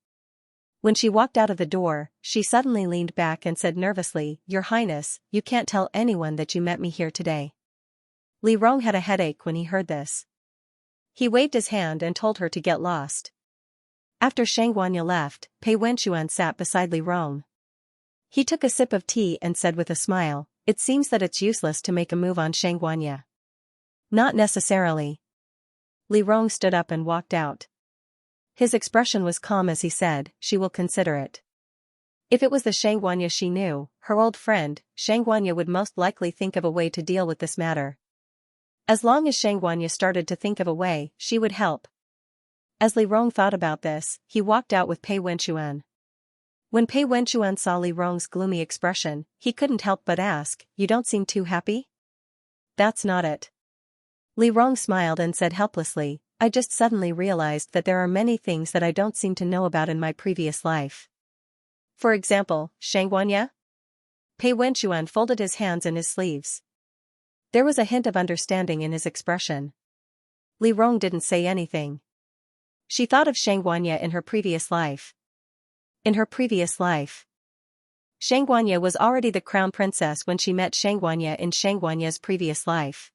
When she walked out of the door, she suddenly leaned back and said nervously, Your Highness, you can't tell anyone that you met me here today. Li Rong had a headache when he heard this. He waved his hand and told her to get lost. After Shangguanya left, Pei Wenxuan sat beside Li Rong. He took a sip of tea and said with a smile, It seems that it's useless to make a move on Shangguanya. Not necessarily. Li Rong stood up and walked out. His expression was calm as he said, she will consider it. If it was the Shangguanya she knew, her old friend, Shangguanya would most likely think of a way to deal with this matter. As long as Shangguanya started to think of a way, she would help. As Li Rong thought about this, he walked out with Pei Wenxuan. When Pei Wenxuan saw Li Rong's gloomy expression, he couldn't help but ask, You don't seem too happy? That's not it. Li Rong smiled and said helplessly, I just suddenly realized that there are many things that I don't seem to know about in my previous life. For example, Shangguanya? Pei Wenxuan folded his hands in his sleeves. There was a hint of understanding in his expression. Li Rong didn't say anything. She thought of Shangguanya in her previous life. In her previous life. Shangguanya was already the crown princess when she met Shangguanya in Shangguanya's previous life.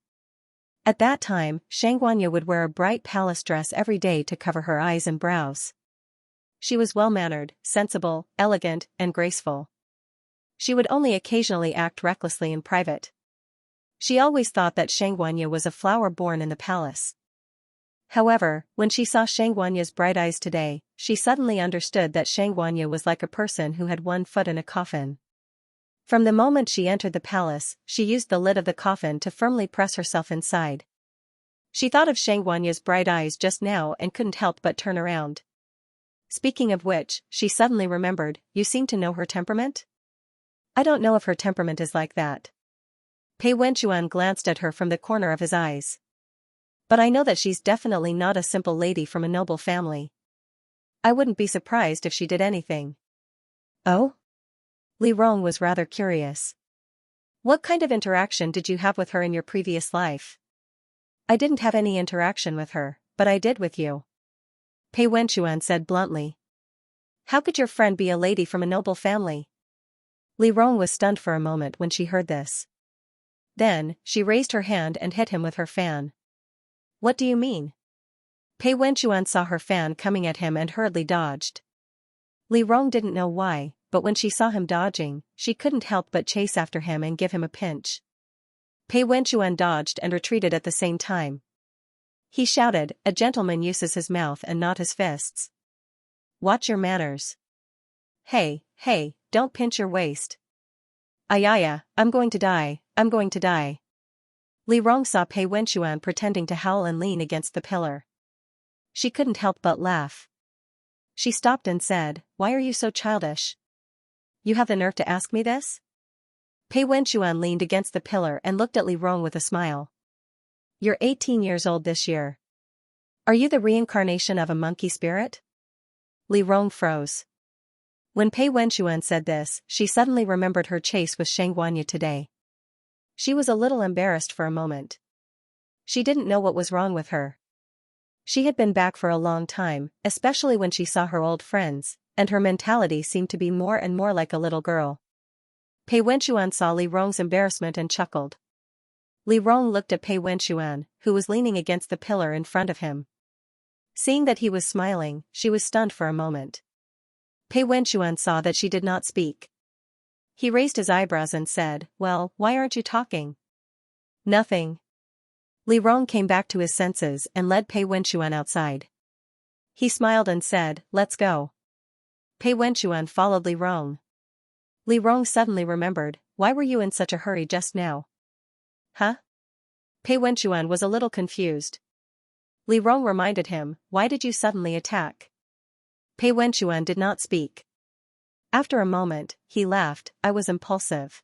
At that time, Shangguanya would wear a bright palace dress every day to cover her eyes and brows. She was well-mannered, sensible, elegant, and graceful. She would only occasionally act recklessly in private. She always thought that Shangguanya was a flower born in the palace. However, when she saw Shangguanya's bright eyes today, she suddenly understood that Shangguanya was like a person who had one foot in a coffin. From the moment she entered the palace, she used the lid of the coffin to firmly press herself inside. She thought of Shangguanya's bright eyes just now and couldn't help but turn around. Speaking of which, she suddenly remembered, you seem to know her temperament? I don't know if her temperament is like that. Pei Wenxuan glanced at her from the corner of his eyes. But I know that she's definitely not a simple lady from a noble family. I wouldn't be surprised if she did anything. Oh? Li Rong was rather curious. What kind of interaction did you have with her in your previous life? I didn't have any interaction with her, but I did with you. Pei Wenxuan said bluntly. How could your friend be a lady from a noble family? Li Rong was stunned for a moment when she heard this. Then, she raised her hand and hit him with her fan. What do you mean? Pei Wenxuan saw her fan coming at him and hurriedly dodged. Li Rong didn't know why, but when she saw him dodging, she couldn't help but chase after him and give him a pinch. Pei Wenxuan dodged and retreated at the same time. He shouted, a gentleman uses his mouth and not his fists. Watch your manners. Hey, don't pinch your waist. Ayaya, I'm going to die, I'm going to die. Li Rong saw Pei Wenxuan pretending to howl and lean against the pillar. She couldn't help but laugh. She stopped and said, Why are you so childish? You have the nerve to ask me this? Pei Wenxuan leaned against the pillar and looked at Li Rong with a smile. You're 18 years old this year. Are you the reincarnation of a monkey spirit? Li Rong froze. When Pei Wenxuan said this, she suddenly remembered her chase with Shangguanya today. She was a little embarrassed for a moment. She didn't know what was wrong with her. She had been back for a long time, especially when she saw her old friends, and her mentality seemed to be more and more like a little girl. Pei Wenxuan saw Li Rong's embarrassment and chuckled. Li Rong looked at Pei Wenxuan, who was leaning against the pillar in front of him. Seeing that he was smiling, she was stunned for a moment. Pei Wenxuan saw that she did not speak. He raised his eyebrows and said, "Well, why aren't you talking?" "Nothing." Li Rong came back to his senses and led Pei Wenxuan outside. He smiled and said, "Let's go." Pei Wenxuan followed Li Rong. Li Rong suddenly remembered, "Why were you in such a hurry just now?" "Huh?" Pei Wenxuan was a little confused. Li Rong reminded him, "Why did you suddenly attack?" Pei Wenxuan did not speak. After a moment, he laughed, "I was impulsive."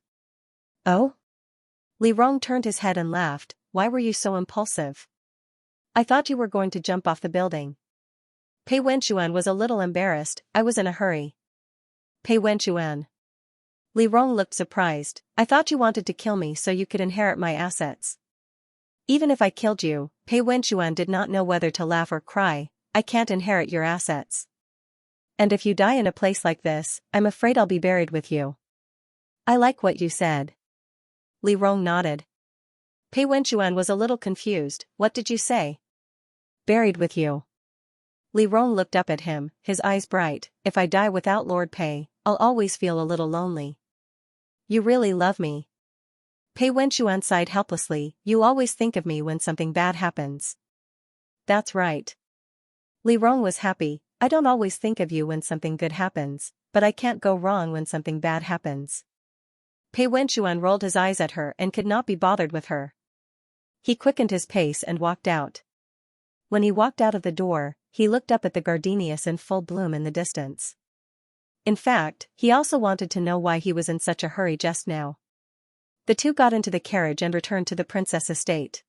"Oh?" Li Rong turned his head and laughed, "Why were you so impulsive?" "I thought you were going to jump off the building." Pei Wenxuan was a little embarrassed, "I was in a hurry." Pei Wenxuan. Li Rong looked surprised, "I thought you wanted to kill me so you could inherit my assets." "Even if I killed you," Pei Wenxuan did not know whether to laugh or cry, "I can't inherit your assets. And if you die in a place like this, I'm afraid I'll be buried with you." "I like what you said." Li Rong nodded. Pei Wenxuan was a little confused, "What did you say?" "Buried with you." Li Rong looked up at him, his eyes bright, "If I die without Lord Pei, I'll always feel a little lonely." "You really love me." Pei Wenxuan sighed helplessly, "You always think of me when something bad happens." "That's right." Li Rong was happy, "I don't always think of you when something good happens, but I can't go wrong when something bad happens." Pei Wenxuan rolled his eyes at her and could not be bothered with her. He quickened his pace and walked out. When he walked out of the door, he looked up at the gardenias in full bloom in the distance. In fact, he also wanted to know why he was in such a hurry just now. The two got into the carriage and returned to the princess estate.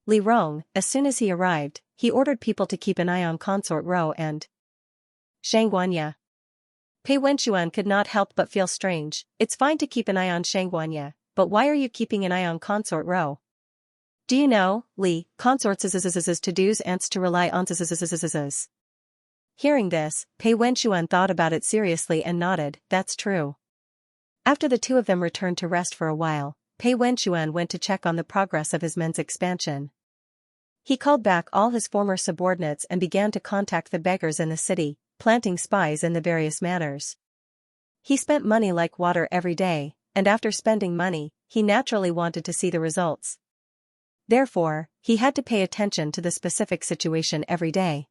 Li Rong, as soon as he arrived, he ordered people to keep an eye on Consort Row and Xianxia. Pei Wenxuan could not help but feel strange. "It's fine to keep an eye on Xianxia, but why are you keeping an eye on Consort Row?" "Do you know, Li, consorts to do's ants to rely on s. Hearing this, Pei Wenxuan thought about it seriously and nodded, "That's true." After the two of them returned to rest for a while, Pei Wenxuan went to check on the progress of his men's expansion. He called back all his former subordinates and began to contact the beggars in the city, planting spies in the various manners. He spent money like water every day, and after spending money, he naturally wanted to see the results. Therefore, he had to pay attention to the specific situation every day.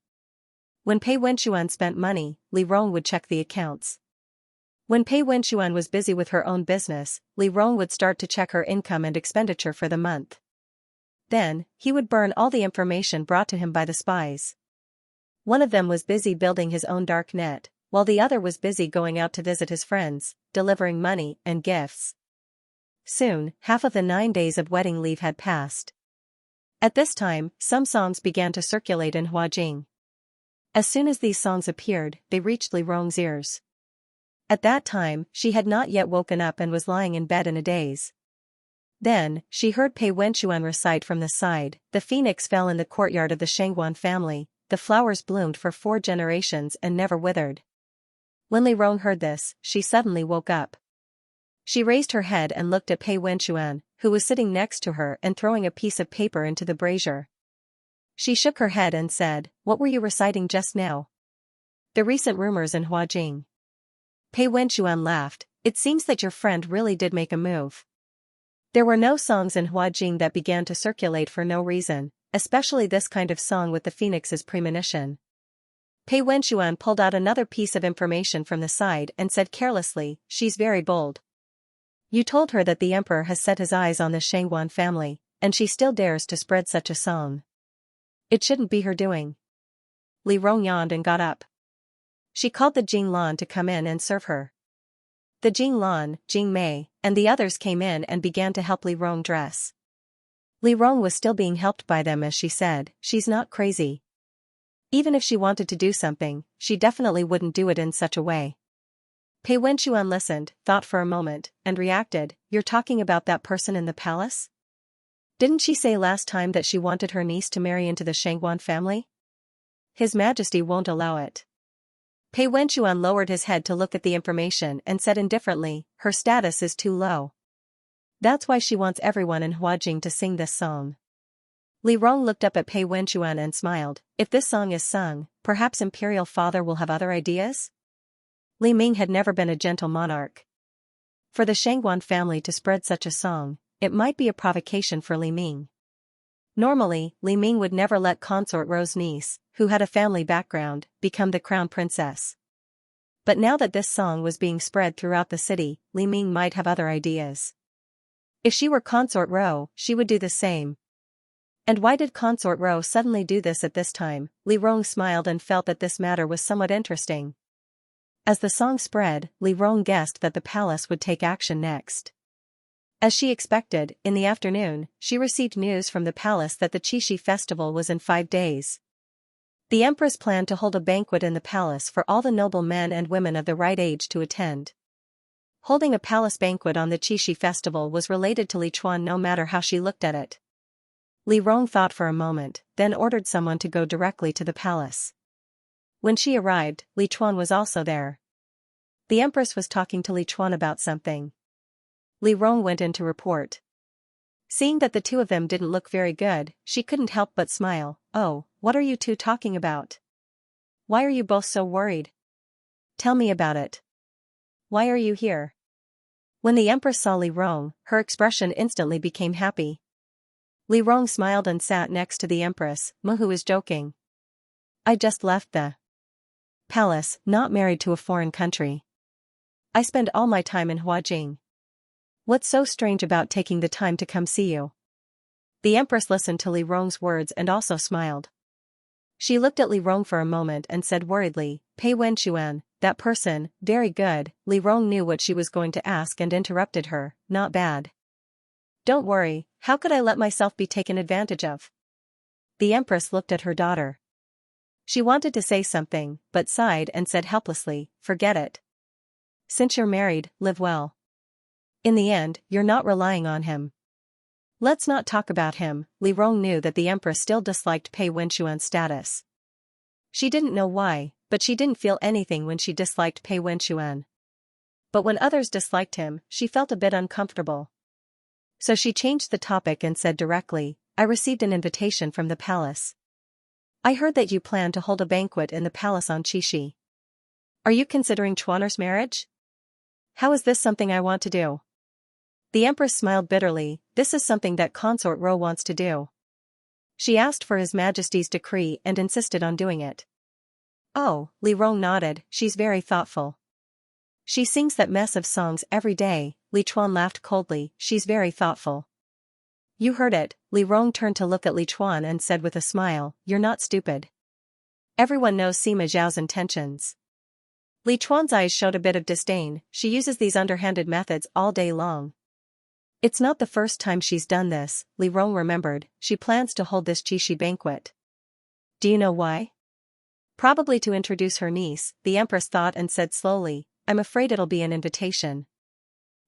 When Pei Wenxuan spent money, Li Rong would check the accounts. When Pei Wenxuan was busy with her own business, Li Rong would start to check her income and expenditure for the month. Then, he would burn all the information brought to him by the spies. One of them was busy building his own dark net, while the other was busy going out to visit his friends, delivering money and gifts. Soon, half of the 9 days of wedding leave had passed. At this time, some songs began to circulate in Huajing. As soon as these songs appeared, they reached Li Rong's ears. At that time, she had not yet woken up and was lying in bed in a daze. Then, she heard Pei Wenxuan recite from the side, "The phoenix fell in the courtyard of the Shengguan family, the flowers bloomed for 4 generations and never withered." When Li Rong heard this, she suddenly woke up. She raised her head and looked at Pei Wenxuan, who was sitting next to her and throwing a piece of paper into the brazier. She shook her head and said, "What were you reciting just now?" "The recent rumors in Huajing." Pei Wenxuan laughed, "It seems that your friend really did make a move." There were no songs in Huajing that began to circulate for no reason, especially this kind of song with the phoenix's premonition. Pei Wenxuan pulled out another piece of information from the side and said carelessly, "She's very bold. You told her that the emperor has set his eyes on the Shengguan family, and she still dares to spread such a song. It shouldn't be her doing." Li Rong yawned and got up. She called the Jing Lan to come in and serve her. The Jing Lan, Jing Mei, and the others came in and began to help Li Rong dress. Li Rong was still being helped by them as she said, "She's not crazy. Even if she wanted to do something, she definitely wouldn't do it in such a way." Pei Wenxuan listened, thought for a moment, and reacted, "You're talking about that person in the palace? Didn't she say last time that she wanted her niece to marry into the Shengguan family? His Majesty won't allow it." Pei Wenchuan lowered his head to look at the information and said indifferently, her status is too low. That's why she wants everyone in Huajing to sing this song. Li Rong looked up at Pei Wenchuan and smiled, if this song is sung, perhaps Imperial Father will have other ideas? Li Ming had never been a gentle monarch. For the Shangguan family to spread such a song, it might be a provocation for Li Ming. Normally, Li Ming would never let Consort Ro's niece, who had a family background, become the crown princess. But now that this song was being spread throughout the city, Li Ming might have other ideas. If she were Consort Ro, she would do the same. And why did Consort Ro suddenly do this at this time? Li Rong smiled and felt that this matter was somewhat interesting. As the song spread, Li Rong guessed that the palace would take action next. As she expected, in the afternoon, she received news from the palace that the Qixi festival was in 5 days. The empress planned to hold a banquet in the palace for all the noble men and women of the right age to attend. Holding a palace banquet on the Qixi festival was related to Li Chuan no matter how she looked at it. Li Rong thought for a moment, then ordered someone to go directly to the palace. When she arrived, Li Chuan was also there. The empress was talking to Li Chuan about something. Li Rong went in to report. Seeing that the two of them didn't look very good, she couldn't help but smile. Oh, what are you two talking about? Why are you both so worried? Tell me about it. Why are you here? When the empress saw Li Rong, her expression instantly became happy. Li Rong smiled and sat next to the empress. Who is joking? I just left the palace, not married to a foreign country. I spend all my time in Huajing. What's so strange about taking the time to come see you? The empress listened to Li Rong's words and also smiled. She looked at Li Rong for a moment and said worriedly, Pei Wenchuan, that person, very good. Li Rong knew what she was going to ask and interrupted her, not bad. Don't worry, how could I let myself be taken advantage of? The empress looked at her daughter. She wanted to say something, but sighed and said helplessly, forget it. Since you're married, live well. In the end, you're not relying on him. Let's not talk about him. Li Rong knew that the empress still disliked Pei Wenchuan's status. She didn't know why, but she didn't feel anything when she disliked Pei Wenchuan. But when others disliked him, she felt a bit uncomfortable. So she changed the topic and said directly, I received an invitation from the palace. I heard that you plan to hold a banquet in the palace on Qixi. Are you considering Chuaner's marriage? How is this something I want to do? The empress smiled bitterly, this is something that Consort Ro wants to do. She asked for His Majesty's decree and insisted on doing it. Oh, Li Rong nodded, she's very thoughtful. She sings that mess of songs every day. Li Chuan laughed coldly, she's very thoughtful. You heard it. Li Rong turned to look at Li Chuan and said with a smile, you're not stupid. Everyone knows Sima Zhao's intentions. Li Chuan's eyes showed a bit of disdain, she uses these underhanded methods all day long. It's not the first time she's done this, Li Rong remembered, she plans to hold this Qixi banquet. Do you know why? Probably to introduce her niece, the empress thought and said slowly, I'm afraid it'll be an invitation.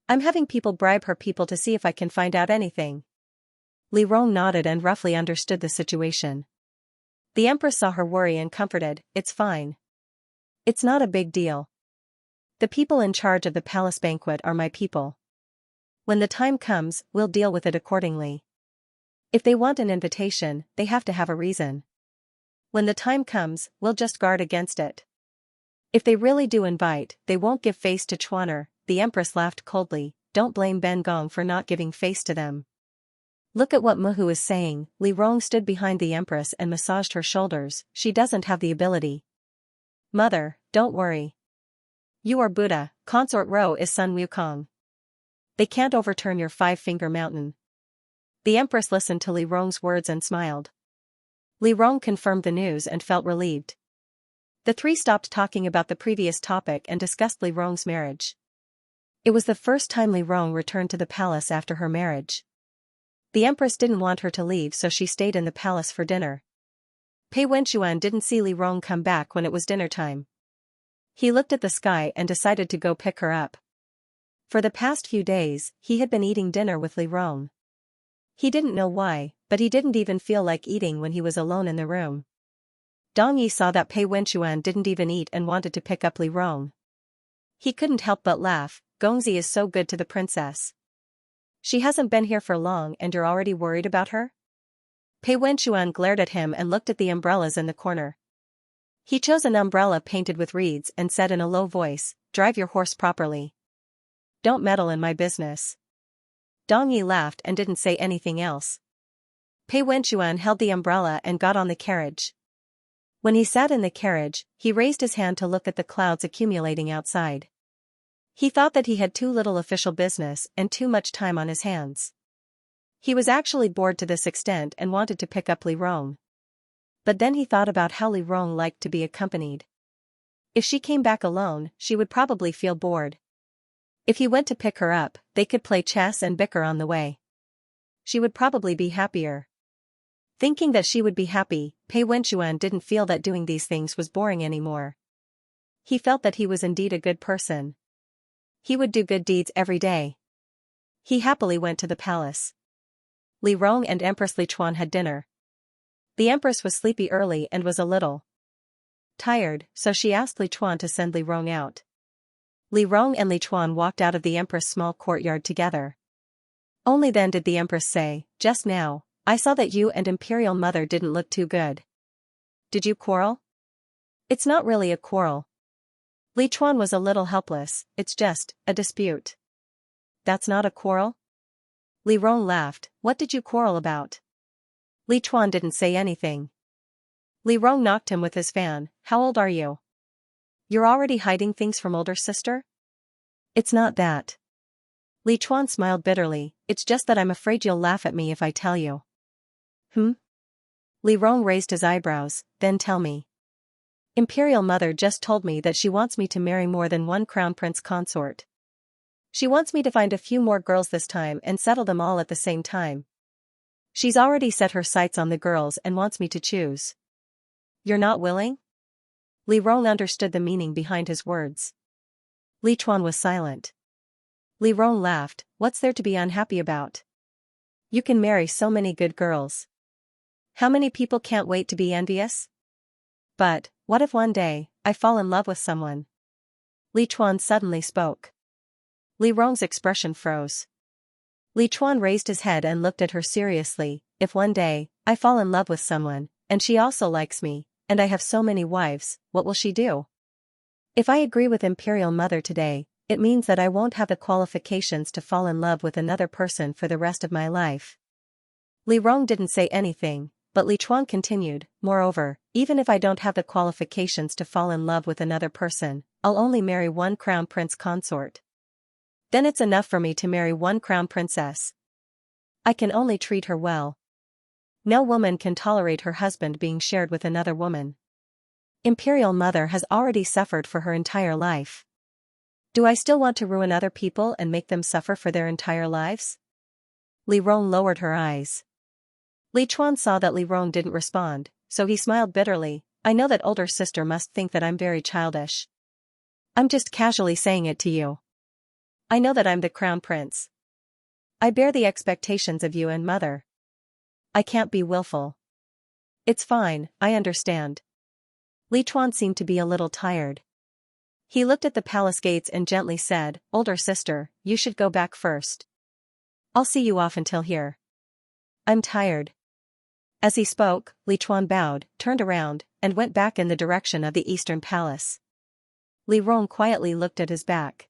I'm having people bribe her people to see if I can find out anything. Li Rong nodded and roughly understood the situation. The empress saw her worry and comforted, it's fine. It's not a big deal. The people in charge of the palace banquet are my people. When the time comes, we'll deal with it accordingly. If they want an invitation, they have to have a reason. When the time comes, we'll just guard against it. If they really do invite, they won't give face to Chuaner. The empress laughed coldly, don't blame Ben Gong for not giving face to them. Look at what Muhu is saying. Li Rong stood behind the empress and massaged her shoulders, she doesn't have the ability. Mother, don't worry. You are Buddha, Consort Ro is Sun Wukong. They can't overturn your 5-finger mountain. The empress listened to Li Rong's words and smiled. Li Rong confirmed the news and felt relieved. The three stopped talking about the previous topic and discussed Li Rong's marriage. It was the first time Li Rong returned to the palace after her marriage. The empress didn't want her to leave, so she stayed in the palace for dinner. Pei Wenchuan didn't see Li Rong come back when it was dinner time. He looked at the sky and decided to go pick her up. For the past few days, he had been eating dinner with Li Rong. He didn't know why, but he didn't even feel like eating when he was alone in the room. Dong Yi saw that Pei Wenchuan didn't even eat and wanted to pick up Li Rong. He couldn't help but laugh. Gongzi is so good to the princess. She hasn't been here for long and you're already worried about her? Pei Wenchuan glared at him and looked at the umbrellas in the corner. He chose an umbrella painted with reeds and said in a low voice, "Drive your horse properly. Don't meddle in my business." Dong Yi laughed and didn't say anything else. Pei Wenchuan held the umbrella and got on the carriage. When he sat in the carriage, he raised his hand to look at the clouds accumulating outside. He thought that he had too little official business and too much time on his hands. He was actually bored to this extent and wanted to pick up Li Rong. But then he thought about how Li Rong liked to be accompanied. If she came back alone, she would probably feel bored. If he went to pick her up, they could play chess and bicker on the way. She would probably be happier. Thinking that she would be happy, Pei Wenchuan didn't feel that doing these things was boring anymore. He felt that he was indeed a good person. He would do good deeds every day. He happily went to the palace. Li Rong and Empress Li Chuan had dinner. The Empress was sleepy early and was a little tired, so she asked Li Chuan to send Li Rong out. Li Rong and Li Chuan walked out of the Empress' small courtyard together. Only then did the Empress say, "Just now, I saw that you and Imperial Mother didn't look too good. Did you quarrel?" "It's not really a quarrel." Li Chuan was a little helpless, "It's just a dispute." "That's not a quarrel?" Li Rong laughed, "What did you quarrel about?" Li Chuan didn't say anything. Li Rong knocked him with his fan. "How old are you? You're already hiding things from older sister?" "It's not that." Li Chuan smiled bitterly, "It's just that I'm afraid you'll laugh at me if I tell you." Li Rong raised his eyebrows, "Then tell me." "Imperial Mother just told me that she wants me to marry more than one crown prince consort. She wants me to find a few more girls this time and settle them all at the same time. She's already set her sights on the girls and wants me to choose." "You're not willing?" Li Rong understood the meaning behind his words. Li Chuan was silent. Li Rong laughed, "What's there to be unhappy about? You can marry so many good girls. How many people can't wait to be envious? But, what if one day, I fall in love with someone?" Li Chuan suddenly spoke. Li Rong's expression froze. Li Chuan raised his head and looked at her seriously. "If one day, I fall in love with someone, and she also likes me, and I have so many wives, what will she do? If I agree with Imperial Mother today, it means that I won't have the qualifications to fall in love with another person for the rest of my life." Li Rong didn't say anything, but Li Chuan continued, "Moreover, even if I don't have the qualifications to fall in love with another person, I'll only marry one crown prince consort. Then it's enough for me to marry one crown princess. I can only treat her well. No woman can tolerate her husband being shared with another woman. Imperial Mother has already suffered for her entire life. Do I still want to ruin other people and make them suffer for their entire lives?" Li Rong lowered her eyes. Li Chuan saw that Li Rong didn't respond, so he smiled bitterly. "I know that older sister must think that I'm very childish. I'm just casually saying it to you. I know that I'm the crown prince. I bear the expectations of you and Mother. I can't be willful. It's fine, I understand." Li Chuan seemed to be a little tired. He looked at the palace gates and gently said, "Older sister, you should go back first. I'll see you off until here. I'm tired." As he spoke, Li Chuan bowed, turned around, and went back in the direction of the eastern palace. Li Rong quietly looked at his back.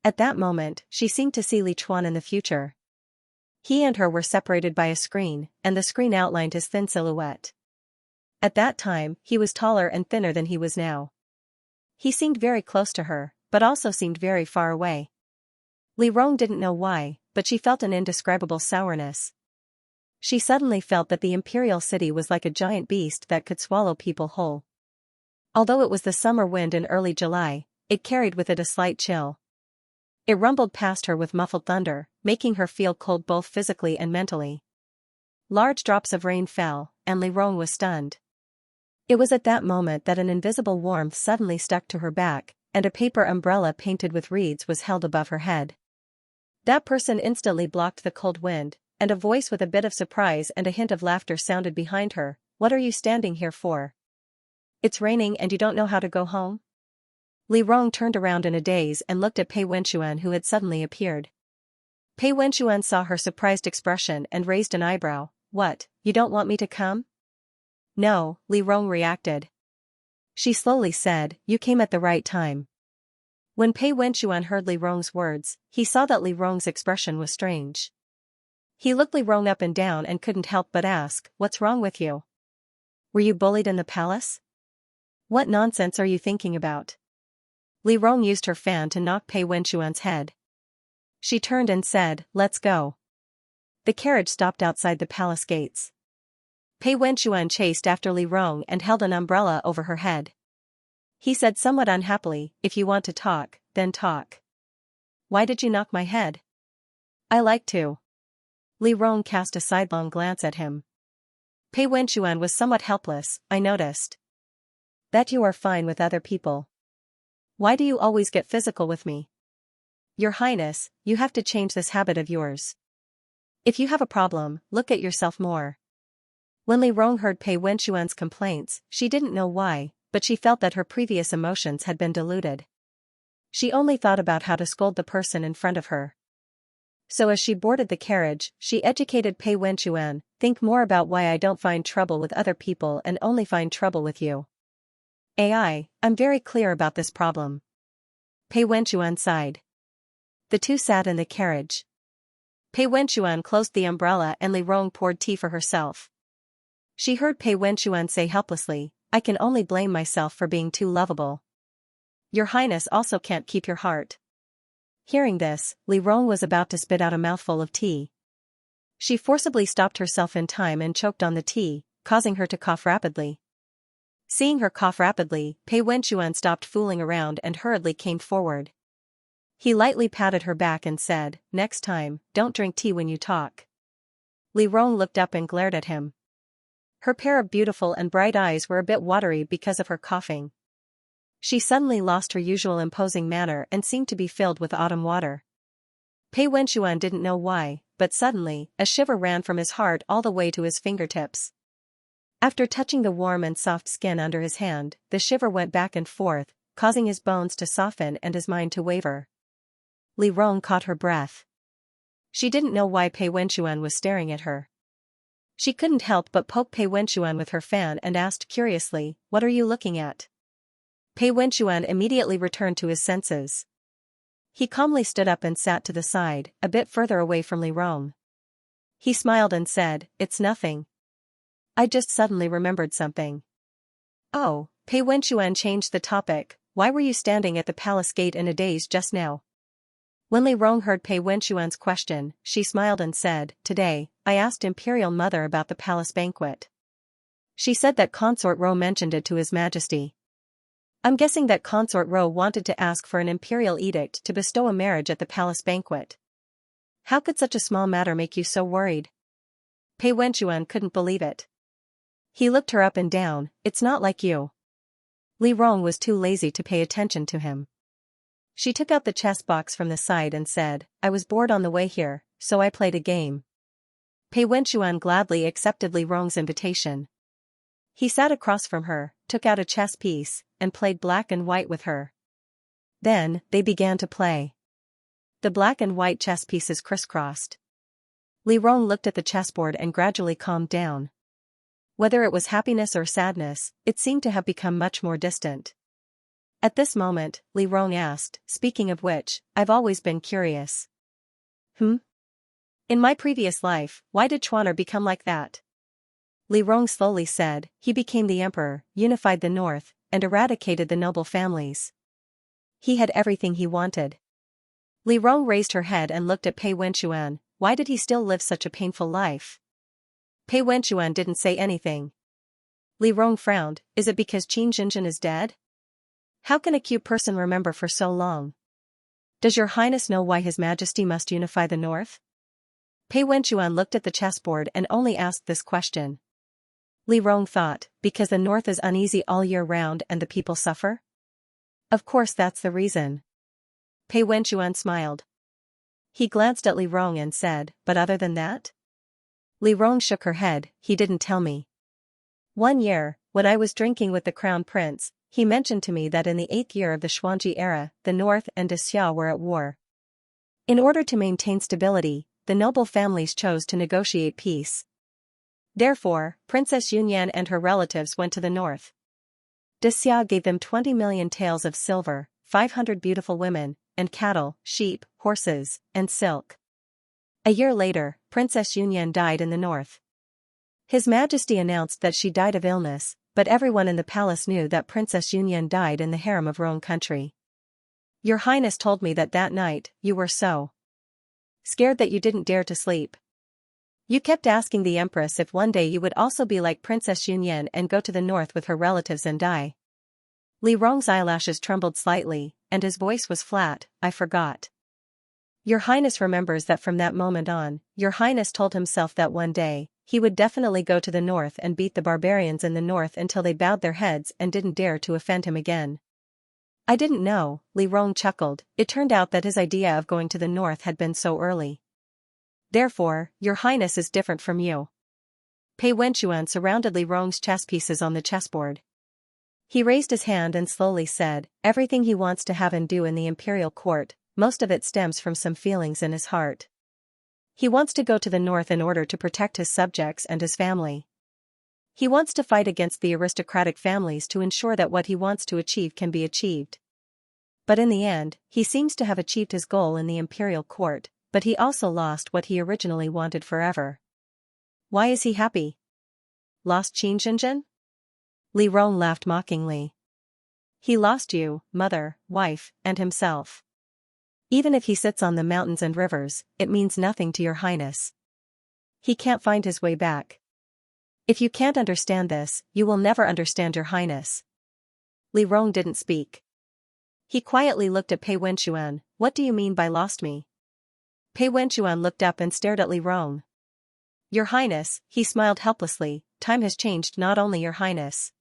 At that moment, she seemed to see Li Chuan in the future. He and her were separated by a screen, and the screen outlined his thin silhouette. At that time, he was taller and thinner than he was now. He seemed very close to her, but also seemed very far away. Li Rong didn't know why, but she felt an indescribable sourness. She suddenly felt that the imperial city was like a giant beast that could swallow people whole. Although it was the summer wind in early July, it carried with it a slight chill. It rumbled past her with muffled thunder, making her feel cold both physically and mentally. Large drops of rain fell, and Li Rong was stunned. It was at that moment that an invisible warmth suddenly stuck to her back, and a paper umbrella painted with reeds was held above her head. That person instantly blocked the cold wind, and a voice with a bit of surprise and a hint of laughter sounded behind her. "What are you standing here for? It's raining and you don't know how to go home? Li Rong turned around in a daze and looked at Pei Wenxuan, who had suddenly appeared. Pei Wenxuan saw her surprised expression and raised an eyebrow. What, you don't want me to come? No, Li Rong reacted. She slowly said, you came at the right time. When Pei Wenxuan heard Li Rong's words, he saw that Li Rong's expression was strange. He looked Li Rong up and down and couldn't help but ask, what's wrong with you? Were you bullied in the palace? What nonsense are you thinking about? Li Rong used her fan to knock Pei Wenxuan's head. She turned and said, let's go. The carriage stopped outside the palace gates. Pei Wenxuan chased after Li Rong and held an umbrella over her head. He said somewhat unhappily, if you want to talk, then talk. Why did you knock my head? I like to. Li Rong cast a sidelong glance at him. Pei Wenxuan was somewhat helpless, I noticed. That you are fine with other people. Why do you always get physical with me? Your Highness, you have to change this habit of yours. If you have a problem, look at yourself more. When Li Rong heard Pei Wenxuan's complaints, she didn't know why, but she felt that her previous emotions had been diluted. She only thought about how to scold the person in front of her. So as she boarded the carriage, she educated Pei Wenxuan, think more about why I don't find trouble with other people and only find trouble with you. I'm very clear about this problem. Pei Wenxuan sighed. The two sat in the carriage. Pei Wenxuan closed the umbrella and Li Rong poured tea for herself. She heard Pei Wenxuan say helplessly, I can only blame myself for being too lovable. Your Highness also can't keep your heart. Hearing this, Li Rong was about to spit out a mouthful of tea. She forcibly stopped herself in time and choked on the tea, causing her to cough rapidly. Seeing her cough rapidly, Pei Wenxuan stopped fooling around and hurriedly came forward. He lightly patted her back and said, next time, don't drink tea when you talk. Li Rong looked up and glared at him. Her pair of beautiful and bright eyes were a bit watery because of her coughing. She suddenly lost her usual imposing manner and seemed to be filled with autumn water. Pei Wenxuan didn't know why, but suddenly, a shiver ran from his heart all the way to his fingertips. After touching the warm and soft skin under his hand, the shiver went back and forth, causing his bones to soften and his mind to waver. Li Rong caught her breath. She didn't know why Pei Wenxuan was staring at her. She couldn't help but poke Pei Wenxuan with her fan and asked curiously, what are you looking at? Pei Wenxuan immediately returned to his senses. He calmly stood up and sat to the side, a bit further away from Li Rong. He smiled and said, it's nothing. I just suddenly remembered something. Oh, Pei Wenxuan changed the topic, why were you standing at the palace gate in a daze just now? When Li Rong heard Pei Wenxuan's question, she smiled and said, today, I asked Imperial Mother about the palace banquet. She said that Consort Ro mentioned it to His Majesty. I'm guessing that Consort Ro wanted to ask for an imperial edict to bestow a marriage at the palace banquet. How could such a small matter make you so worried? Pei Wenxuan couldn't believe it. He looked her up and down, it's not like you. Li Rong was too lazy to pay attention to him. She took out the chess box from the side and said, I was bored on the way here, so I played a game. Pei Wenxuan gladly accepted Li Rong's invitation. He sat across from her, took out a chess piece, and played black and white with her. Then, they began to play. The black and white chess pieces crisscrossed. Li Rong looked at the chessboard and gradually calmed down. Whether it was happiness or sadness, it seemed to have become much more distant. At this moment, Li Rong asked, speaking of which, I've always been curious. In my previous life, why did Chuaner become like that? Li Rong slowly said, he became the emperor, unified the north, and eradicated the noble families. He had everything he wanted. Li Rong raised her head and looked at Pei Wenxuan, why did he still live such a painful life? Pei Wenxuan didn't say anything. Li Rong frowned, is it because Qin Jinjin is dead? How can a cute person remember for so long? Does your highness know why His Majesty must unify the north? Pei Wenxuan looked at the chessboard and only asked this question. Li Rong thought, because the north is uneasy all year round and the people suffer? Of course that's the reason. Pei Wenxuan smiled. He glanced at Li Rong and said, but other than that? Li Rong shook her head, he didn't tell me. 1 year, when I was drinking with the crown prince, he mentioned to me that in the 8th year of the Xuanji era, the North and Xianxia were at war. In order to maintain stability, the noble families chose to negotiate peace. Therefore, Princess Yunyan and her relatives went to the north. Xia gave them 20 million taels of silver, 500 beautiful women, and cattle, sheep, horses, and silk. A year later, Princess Yunyan died in the north. His Majesty announced that she died of illness, but everyone in the palace knew that Princess Yunyan died in the harem of Rong country. Your Highness told me that night, you were so scared that you didn't dare to sleep. You kept asking the Empress if one day you would also be like Princess Yunyan and go to the north with her relatives and die. Li Rong's eyelashes trembled slightly, and his voice was flat. I forgot. Your Highness remembers that from that moment on, Your Highness told himself that one day, he would definitely go to the north and beat the barbarians in the north until they bowed their heads and didn't dare to offend him again. I didn't know, Li Rong chuckled. It turned out that his idea of going to the north had been so early. Therefore, Your Highness is different from you. Pei Wenchuan surrounded Li Rong's chess pieces on the chessboard. He raised his hand and slowly said, everything he wants to have and do in the imperial court, most of it stems from some feelings in his heart. He wants to go to the north in order to protect his subjects and his family. He wants to fight against the aristocratic families to ensure that what he wants to achieve can be achieved. But in the end, he seems to have achieved his goal in the imperial court, but he also lost what he originally wanted forever. Why is he happy? Lost Xianxia? Li Rong laughed mockingly. He lost you, mother, wife, and himself. Even if he sits on the mountains and rivers, it means nothing to Your Highness. He can't find his way back. If you can't understand this, you will never understand Your Highness. Li Rong didn't speak. He quietly looked at Pei Wenchuan. What do you mean by lost me? Pei Wenchuan looked up and stared at Li Rong. Your Highness, he smiled helplessly, time has changed, not only Your Highness.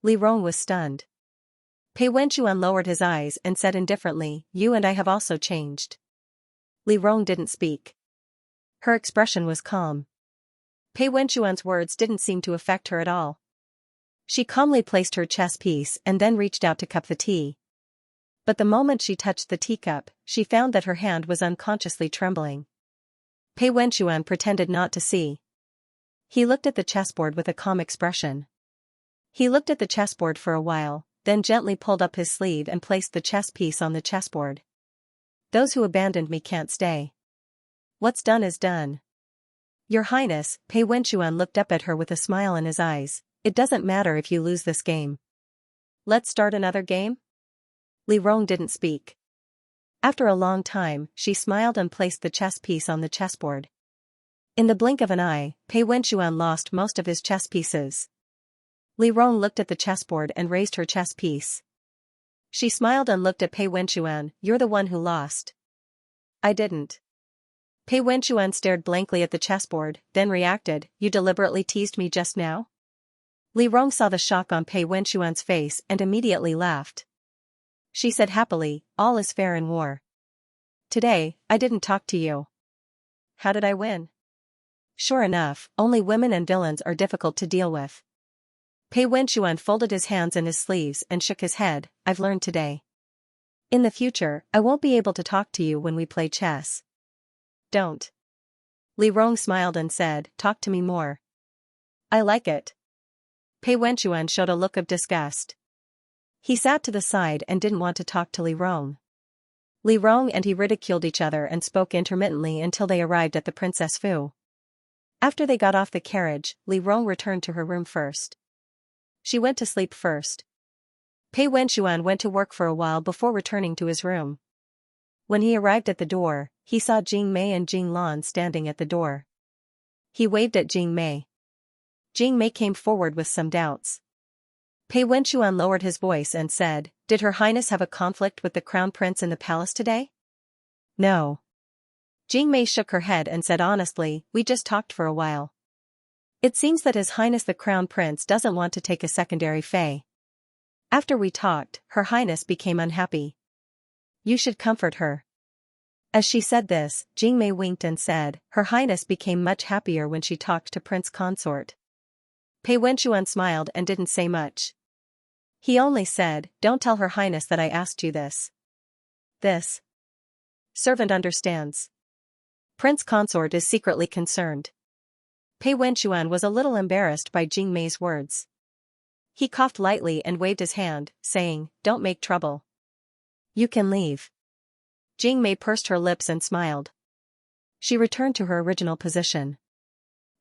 Li Rong was stunned. Pei Wenchuan lowered his eyes and said indifferently, you and I have also changed. Li Rong didn't speak. Her expression was calm. Pei Wenchuan's words didn't seem to affect her at all. She calmly placed her chess piece and then reached out to cup the tea. But the moment she touched the teacup, she found that her hand was unconsciously trembling. Pei Wenchuan pretended not to see. He looked at the chessboard with a calm expression. He looked at the chessboard for a while, then gently pulled up his sleeve and placed the chess piece on the chessboard. Those who abandoned me can't stay. What's done is done. Your Highness, Pei Wenchuan looked up at her with a smile in his eyes. It doesn't matter if you lose this game. Let's start another game? Li Rong didn't speak. After a long time, she smiled and placed the chess piece on the chessboard. In the blink of an eye, Pei Wenchuan lost most of his chess pieces. Li Rong looked at the chessboard and raised her chess piece. She smiled and looked at Pei Wenchuan. You're the one who lost. I didn't. Pei Wenchuan stared blankly at the chessboard, then reacted, you deliberately teased me just now? Li Rong saw the shock on Pei Wenchuan's face and immediately laughed. She said happily, all is fair in war. Today, I didn't talk to you. How did I win? Sure enough, only women and villains are difficult to deal with. Pei Wenchuan folded his hands in his sleeves and shook his head. I've learned today. In the future, I won't be able to talk to you when we play chess. Don't. Li Rong smiled and said, talk to me more. I like it. Pei Wenchuan showed a look of disgust. He sat to the side and didn't want to talk to Li Rong. Li Rong and he ridiculed each other and spoke intermittently until they arrived at the Princess Fu. After they got off the carriage, Li Rong returned to her room first. She went to sleep first. Pei Wenchuan went to work for a while before returning to his room. When he arrived at the door, he saw Jing Mei and Jing Lan standing at the door. He waved at Jing Mei. Jing Mei came forward with some doubts. Pei Wenchuan lowered his voice and said, did Her Highness have a conflict with the Crown Prince in the palace today? No. Jing Mei shook her head and said honestly, we just talked for a while. It seems that His Highness the Crown Prince doesn't want to take a secondary fei. After we talked, Her Highness became unhappy. You should comfort her. As she said this, Jing Mei winked and said, Her Highness became much happier when she talked to Prince Consort. Pei Wenchuan smiled and didn't say much. He only said, "Don't tell Her Highness that I asked you this." This servant understands. Prince Consort is secretly concerned. Pei Wenchuan was a little embarrassed by Jing Mei's words. He coughed lightly and waved his hand, saying, "Don't make trouble. You can leave." Jing Mei pursed her lips and smiled. She returned to her original position.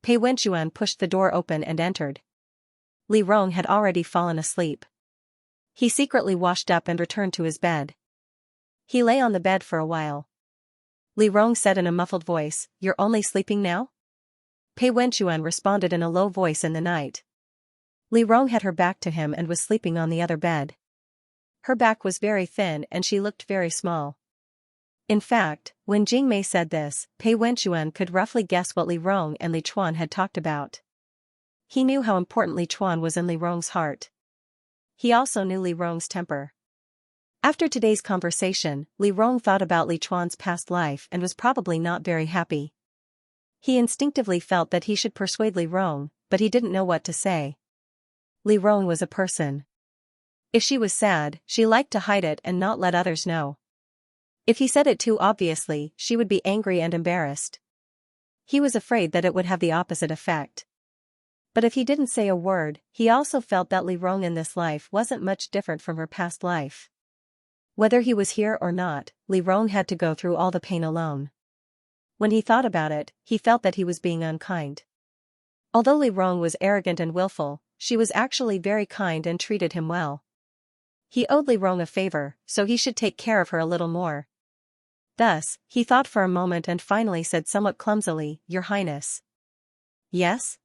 Pei Wenchuan pushed the door open and entered. Li Rong had already fallen asleep. He secretly washed up and returned to his bed. He lay on the bed for a while. Li Rong said in a muffled voice, "You're only sleeping now?" Pei Wenchuan responded in a low voice in the night. Li Rong had her back to him and was sleeping on the other bed. Her back was very thin and she looked very small. In fact, when Jing Mei said this, Pei Wenchuan could roughly guess what Li Rong and Li Chuan had talked about. He knew how important Li Chuan was in Li Rong's heart. He also knew Li Rong's temper. After today's conversation, Li Rong thought about Li Chuan's past life and was probably not very happy. He instinctively felt that he should persuade Li Rong, but he didn't know what to say. Li Rong was a person. If she was sad, she liked to hide it and not let others know. If he said it too obviously, she would be angry and embarrassed. He was afraid that it would have the opposite effect. But if he didn't say a word, he also felt that Li Rong in this life wasn't much different from her past life. Whether he was here or not, Li Rong had to go through all the pain alone. When he thought about it, he felt that he was being unkind. Although Li Rong was arrogant and willful, she was actually very kind and treated him well. He owed Li Rong a favor, so he should take care of her a little more. Thus, he thought for a moment and finally said somewhat clumsily, "Your Highness." "Yes?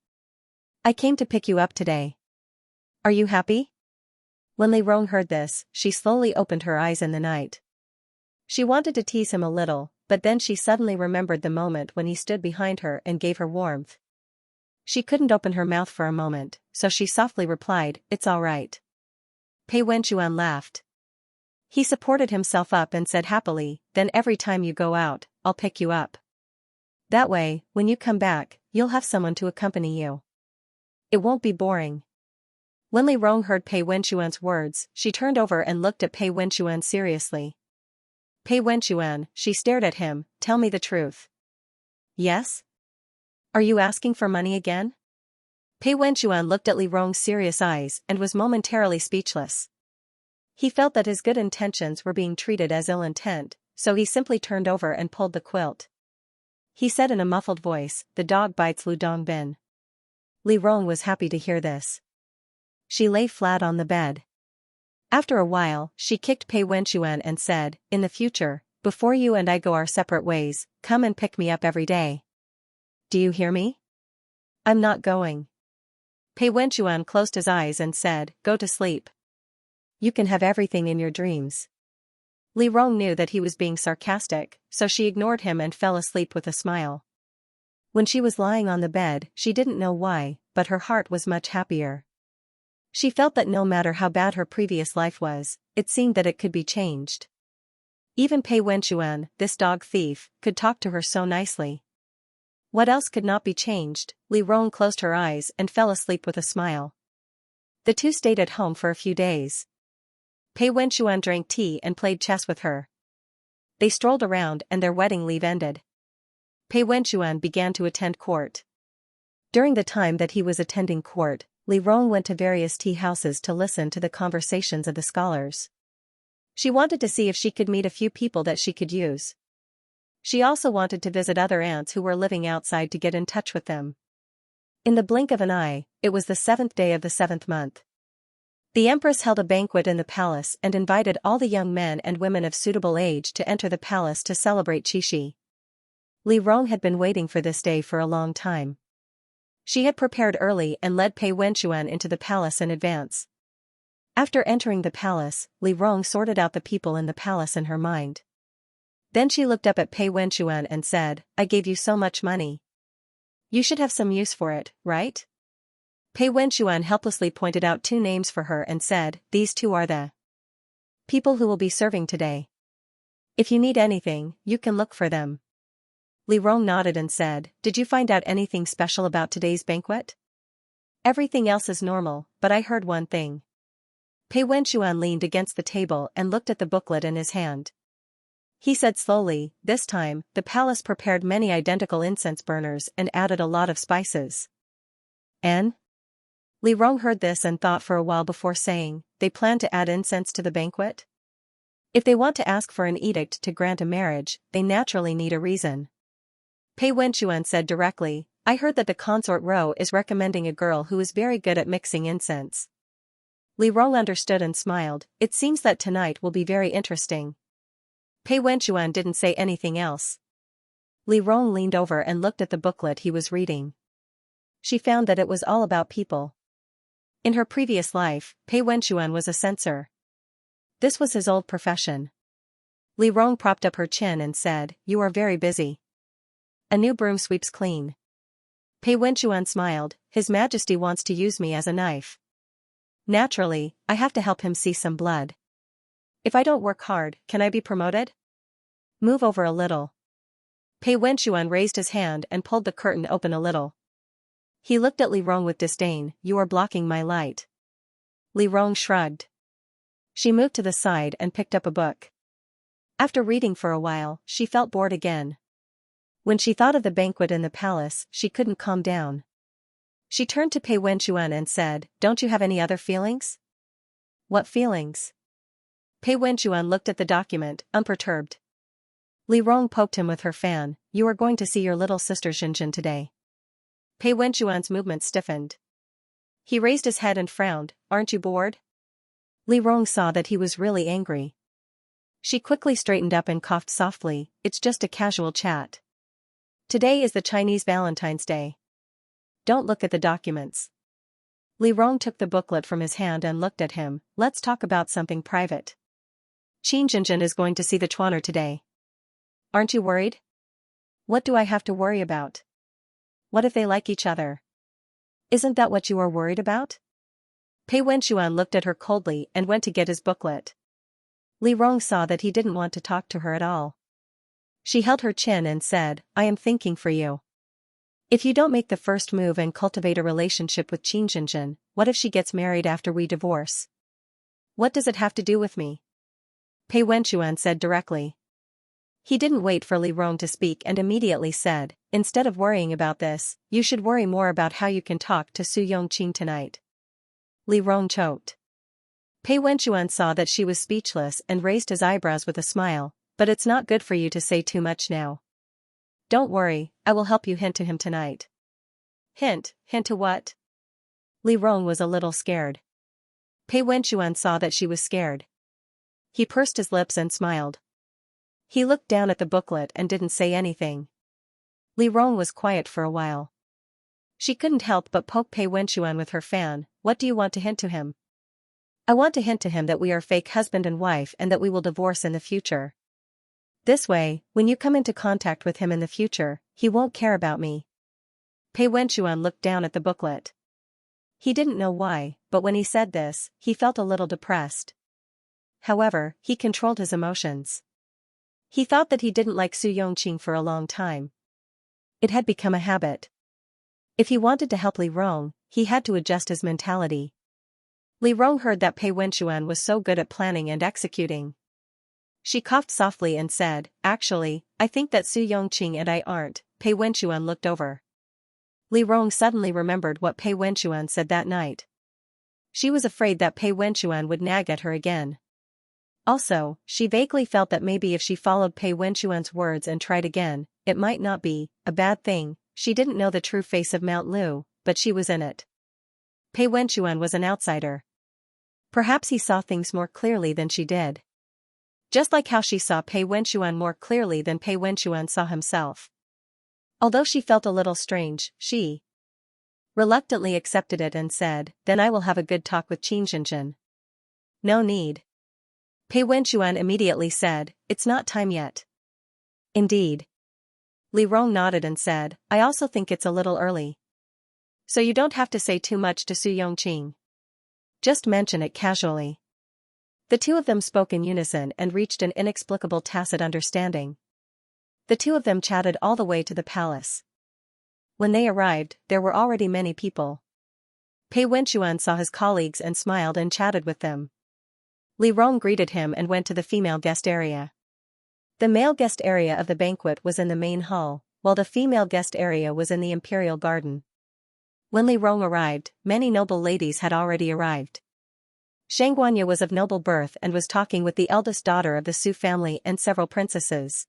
I came to pick you up today. Are you happy?" When Li Rong heard this, she slowly opened her eyes in the night. She wanted to tease him a little, but then she suddenly remembered the moment when he stood behind her and gave her warmth. She couldn't open her mouth for a moment, so she softly replied, "It's all right." Pei Wenchuan laughed. He supported himself up and said happily, "Then every time you go out, I'll pick you up. That way, when you come back, you'll have someone to accompany you. It won't be boring." When Li Rong heard Pei Wenchuan's words, she turned over and looked at Pei Wenchuan seriously. "Pei Wenchuan," she stared at him, "tell me the truth." "Yes? Are you asking for money again?" Pei Wenchuan looked at Li Rong's serious eyes and was momentarily speechless. He felt that his good intentions were being treated as ill intent, so he simply turned over and pulled the quilt. He said in a muffled voice, "The dog bites Lu Dongbin." Li Rong was happy to hear this. She lay flat on the bed. After a while, she kicked Pei Wenchuan and said, "In the future, before you and I go our separate ways, come and pick me up every day. Do you hear me?" "I'm not going." Pei Wenchuan closed his eyes and said, "Go to sleep. You can have everything in your dreams." Li Rong knew that he was being sarcastic, so she ignored him and fell asleep with a smile. When she was lying on the bed, she didn't know why, but her heart was much happier. She felt that no matter how bad her previous life was, it seemed that it could be changed. Even Pei Wenchuan, this dog thief, could talk to her so nicely. What else could not be changed? Li Rong closed her eyes and fell asleep with a smile. The two stayed at home for a few days. Pei Wenchuan drank tea and played chess with her. They strolled around and their wedding leave ended. Pei Wenchuan began to attend court. During the time that he was attending court, Li Rong went to various tea houses to listen to the conversations of the scholars. She wanted to see if she could meet a few people that she could use. She also wanted to visit other aunts who were living outside to get in touch with them. In the blink of an eye, it was the 7th day of the 7th month. The empress held a banquet in the palace and invited all the young men and women of suitable age to enter the palace to celebrate Qixi. Li Rong had been waiting for this day for a long time. She had prepared early and led Pei Wenchuan into the palace in advance. After entering the palace, Li Rong sorted out the people in the palace in her mind. Then she looked up at Pei Wenchuan and said, "I gave you so much money. You should have some use for it, right?" Pei Wenchuan helplessly pointed out 2 names for her and said, "These 2 are the people who will be serving today. If you need anything, you can look for them." Li Rong nodded and said, "Did you find out anything special about today's banquet?" Everything else is normal, but I heard one thing. Pei Wenxuan leaned against the table and looked at the booklet in his hand. He said slowly, this time, the palace prepared many identical incense burners and added a lot of spices. And? Li Rong heard this and thought for a while before saying, they plan to add incense to the banquet? If they want to ask for an edict to grant a marriage, they naturally need a reason. Pei Wenxuan said directly, I heard that the consort row is recommending a girl who is very good at mixing incense. Li Rong understood and smiled, it seems that tonight will be very interesting. Pei Wenxuan didn't say anything else. Li Rong leaned over and looked at the booklet he was reading. She found that it was all about people. In her previous life, Pei Wenxuan was a censor. This was his old profession. Li Rong propped up her chin and said, you are very busy. A new broom sweeps clean. Pei Wenxuan smiled, His Majesty wants to use me as a knife. Naturally, I have to help him see some blood. If I don't work hard, can I be promoted? Move over a little. Pei Wenxuan raised his hand and pulled the curtain open a little. He looked at Li Rong with disdain, you are blocking my light. Li Rong shrugged. She moved to the side and picked up a book. After reading for a while, she felt bored again. When she thought of the banquet in the palace, she couldn't calm down. She turned to Pei Wenxuan and said, don't you have any other feelings? What feelings? Pei Wenxuan looked at the document, unperturbed. Li Rong poked him with her fan, you are going to see your little sister Xianxia today. Pei Wenxuan's movement stiffened. He raised his head and frowned, aren't you bored? Li Rong saw that he was really angry. She quickly straightened up and coughed softly, it's just a casual chat. Today is the Chinese Valentine's Day. Don't look at the documents. Li Rong took the booklet from his hand and looked at him, let's talk about something private. Xianxia is going to see the Chuaner today. Aren't you worried? What do I have to worry about? What if they like each other? Isn't that what you are worried about? Pei Wenxuan looked at her coldly and went to get his booklet. Li Rong saw that he didn't want to talk to her at all. She held her chin and said, I am thinking for you. If you don't make the first move and cultivate a relationship with Xianxia, what if she gets married after we divorce? What does it have to do with me? Pei Wenxuan said directly. He didn't wait for Li Rong to speak and immediately said, instead of worrying about this, you should worry more about how you can talk to Su Yongqing tonight. Li Rong choked. Pei Wenxuan saw that she was speechless and raised his eyebrows with a smile, but it's not good for you to say too much now. Don't worry, I will help you hint to him tonight. Hint to what? Li Rong was a little scared. Pei Wenxuan saw that she was scared. He pursed his lips and smiled. He looked down at the booklet and didn't say anything. Li Rong was quiet for a while. She couldn't help but poke Pei Wenxuan with her fan, what do you want to hint to him? I want to hint to him that we are fake husband and wife and that we will divorce in the future. This way, when you come into contact with him in the future, he won't care about me. Pei Wenxuan looked down at the booklet. He didn't know why, but when he said this, he felt a little depressed. However, he controlled his emotions. He thought that he didn't like Su Yongqing for a long time. It had become a habit. If he wanted to help Li Rong, he had to adjust his mentality. Li Rong heard that Pei Wenxuan was so good at planning and executing. She coughed softly and said, actually, I think that Su Yongqing and I aren't. Pei Wenxuan looked over. Li Rong suddenly remembered what Pei Wenxuan said that night. She was afraid that Pei Wenxuan would nag at her again. Also, she vaguely felt that maybe if she followed Pei Wenxuan's words and tried again, it might not be a bad thing. She didn't know the true face of Mount Lu, but she was in it. Pei Wenxuan was an outsider. Perhaps he saw things more clearly than she did. Just like how she saw Pei Wenxuan more clearly than Pei Wenxuan saw himself. Although she felt a little strange, she reluctantly accepted it and said, then I will have a good talk with Xianxia. No need. Pei Wenxuan immediately said, it's not time yet. Indeed. Li Rong nodded and said, I also think it's a little early. So you don't have to say too much to Su Yongqing. Just mention it casually. The two of them spoke in unison and reached an inexplicable tacit understanding. The two of them chatted all the way to the palace. When they arrived, there were already many people. Pei Wenchuan saw his colleagues and smiled and chatted with them. Li Rong greeted him and went to the female guest area. The male guest area of the banquet was in the main hall, while the female guest area was in the imperial garden. When Li Rong arrived, many noble ladies had already arrived. Xianxia was of noble birth and was talking with the eldest daughter of the Su family and several princesses.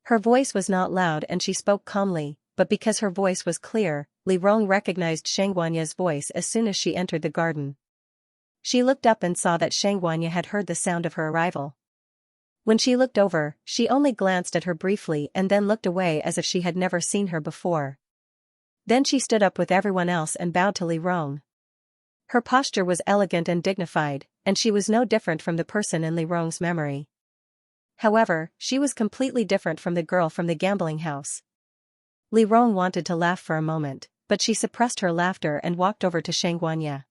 Her voice was not loud and she spoke calmly, but because her voice was clear, Li Rong recognized Xianxia's voice as soon as she entered the garden. She looked up and saw that Xianxia had heard the sound of her arrival. When she looked over, she only glanced at her briefly and then looked away as if she had never seen her before. Then she stood up with everyone else and bowed to Li Rong. Her posture was elegant and dignified, and she was no different from the person in Li Rong's memory. However, she was completely different from the girl from the gambling house. Li Rong wanted to laugh for a moment, but she suppressed her laughter and walked over to Xianxia.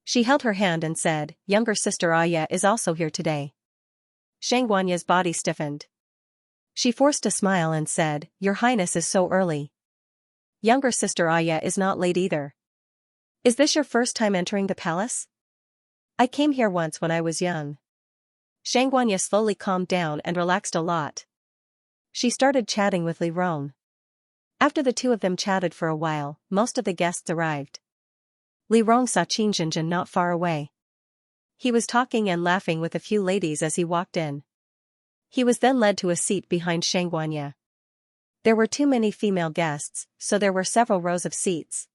She held her hand and said, "Younger sister Aya is also here today." Xianxia's body stiffened. She forced a smile and said, "Your Highness is so early." "Younger sister Aya is not late either. Is this your first time entering the palace?" "I came here once when I was young." Xianxia slowly calmed down and relaxed a lot. She started chatting with Li Rong. After the two of them chatted for a while, most of the guests arrived. Li Rong saw Xianxia not far away. He was talking and laughing with a few ladies as he walked in. He was then led to a seat behind Xianxia. There were too many female guests, so there were several rows of seats.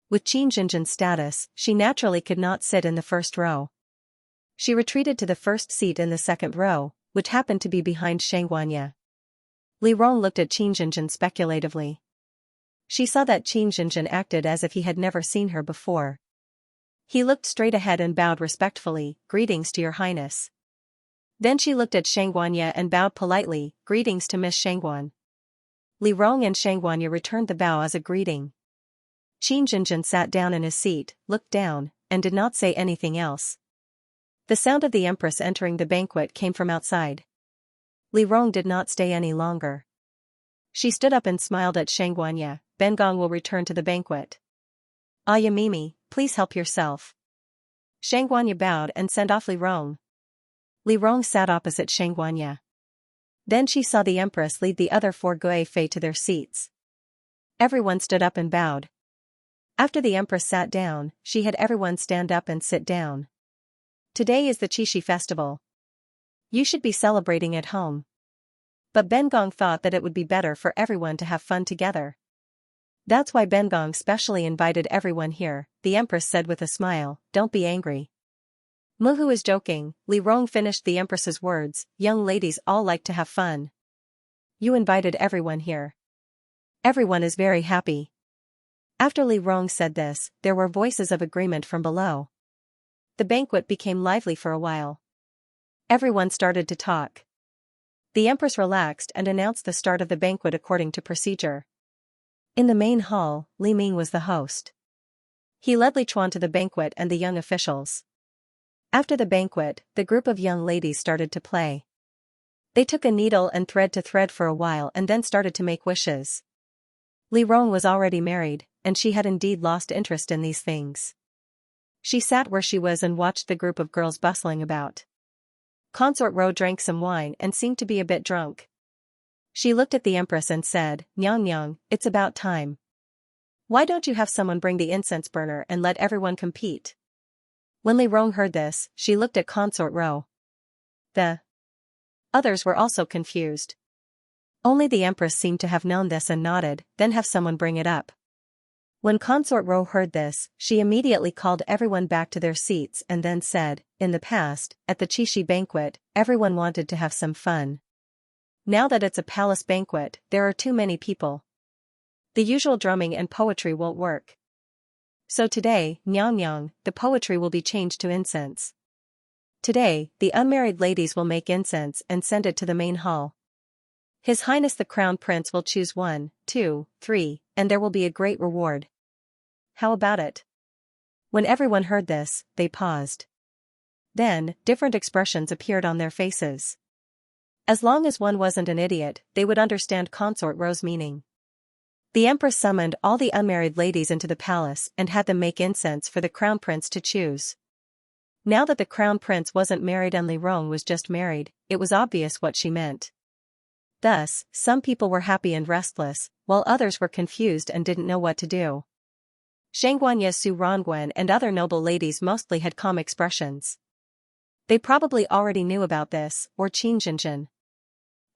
With Xianxia's status, she naturally could not sit in the first row. She retreated to the first seat in the second row, which happened to be behind Xianxia. Li Rong looked at Xianxia speculatively. She saw that Xianxia acted as if he had never seen her before. He looked straight ahead and bowed respectfully, "Greetings to your Highness." Then she looked at Xianxia and bowed politely, "Greetings to Miss Xianxuan." Li Rong and Xianxia returned the bow as a greeting. Xianxia sat down in his seat, looked down, and did not say anything else. The sound of the Empress entering the banquet came from outside. Li Rong did not stay any longer. She stood up and smiled at Xianxia. "Bengong will return to the banquet. Aya Mimi, please help yourself." Xianxia bowed and sent off Li Rong. Li Rong sat opposite Xianxia. Then she saw the Empress lead the other four Gui Fei to their seats. Everyone stood up and bowed. After the Empress sat down, she had everyone stand up and sit down. "Today is the Qixi festival. You should be celebrating at home." But Bengong thought that it would be better for everyone to have fun together. "That's why Bengong specially invited everyone here," the Empress said with a smile. "Don't be angry." Muhu is joking. Li Rong finished the Empress's words. "Young ladies all like to have fun. You invited everyone here. Everyone is very happy." After Li Rong said this, there were voices of agreement from below. The banquet became lively for a while. Everyone started to talk. The Empress relaxed and announced the start of the banquet according to procedure. In the main hall, Li Ming was the host. He led Li Chuan to the banquet and the young officials. After the banquet, the group of young ladies started to play. They took a needle and thread to thread for a while and then started to make wishes. Li Rong was already married, and she had indeed lost interest in these things. She sat where she was and watched the group of girls bustling about. Consort Ro drank some wine and seemed to be a bit drunk. She looked at the Empress and said, "Nyang Nyang, it's about time. Why don't you have someone bring the incense burner and let everyone compete?" When Li Rong heard this, she looked at Consort Ro. The others were also confused. Only the Empress seemed to have known this and nodded, "Then have someone bring it up." When Consort Ro heard this, she immediately called everyone back to their seats and then said, "In the past, at the Qixi banquet, everyone wanted to have some fun. Now that it's a palace banquet, there are too many people. The usual drumming and poetry won't work. So today, Nyang Nyang, the poetry will be changed to incense. Today, the unmarried ladies will make incense and send it to the main hall. His Highness the Crown Prince will choose 1, 2, 3, and there will be a great reward. How about it?" When everyone heard this, they paused. Then, different expressions appeared on their faces. As long as one wasn't an idiot, they would understand Consort Ro's meaning. The empress summoned all the unmarried ladies into the palace and had them make incense for the crown prince to choose. Now that the crown prince wasn't married and Li Rong was just married, it was obvious what she meant. Thus, some people were happy and restless, while others were confused and didn't know what to do. Xianxia, Su Rongwen and other noble ladies mostly had calm expressions. They probably already knew about this, or Qin.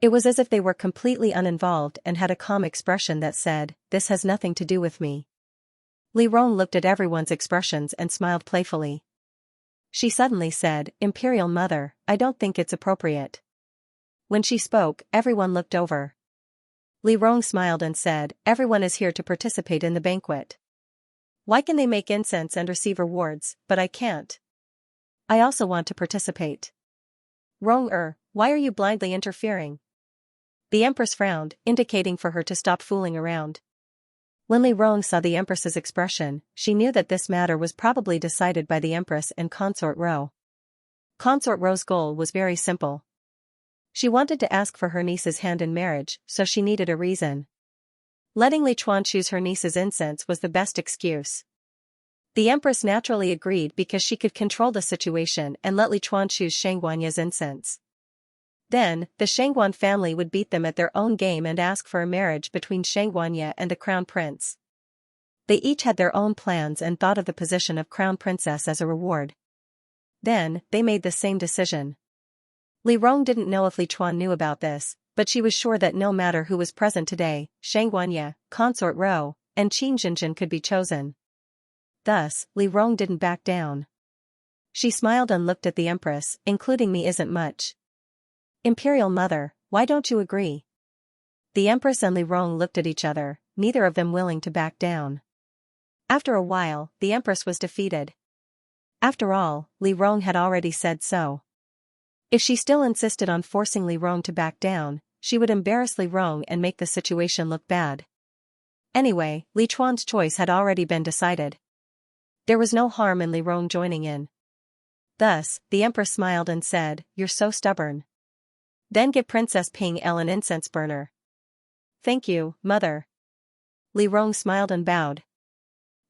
It was as if they were completely uninvolved and had a calm expression that said, "This has nothing to do with me." Li Rong looked at everyone's expressions and smiled playfully. She suddenly said, "Imperial Mother, I don't think it's appropriate." When she spoke, everyone looked over. Li Rong smiled and said, "Everyone is here to participate in the banquet. Why can they make incense and receive rewards, but I can't? I also want to participate." Rong why are you blindly interfering? The empress frowned, indicating for her to stop fooling around. When Li Rong saw the empress's expression, she knew that this matter was probably decided by the empress and Consort Ro. Consort Ro's goal was very simple. She wanted to ask for her niece's hand in marriage, so she needed a reason. Letting Li Chuan choose her niece's incense was the best excuse. The empress naturally agreed because she could control the situation and let Li Chuan choose Xianxua's incense. Then, the Xianxuan family would beat them at their own game and ask for a marriage between Xianxuan and the crown prince. They each had their own plans and thought of the position of crown princess as a reward. Then, they made the same decision. Li Rong didn't know if Li Chuan knew about this, but she was sure that no matter who was present today, Xianxuan, Consort Ro, and Qin could be chosen. Thus, Li Rong didn't back down. She smiled and looked at the empress, "Including me isn't much. Imperial Mother, why don't you agree?" The empress and Li Rong looked at each other, neither of them willing to back down. After a while, the empress was defeated. After all, Li Rong had already said so. If she still insisted on forcing Li Rong to back down, she would embarrass Li Rong and make the situation look bad. Anyway, Li Chuan's choice had already been decided. There was no harm in Li Rong joining in. Thus, the empress smiled and said, "You're so stubborn. Then give Princess Ping Elle an incense burner." "Thank you, Mother." Li Rong smiled and bowed.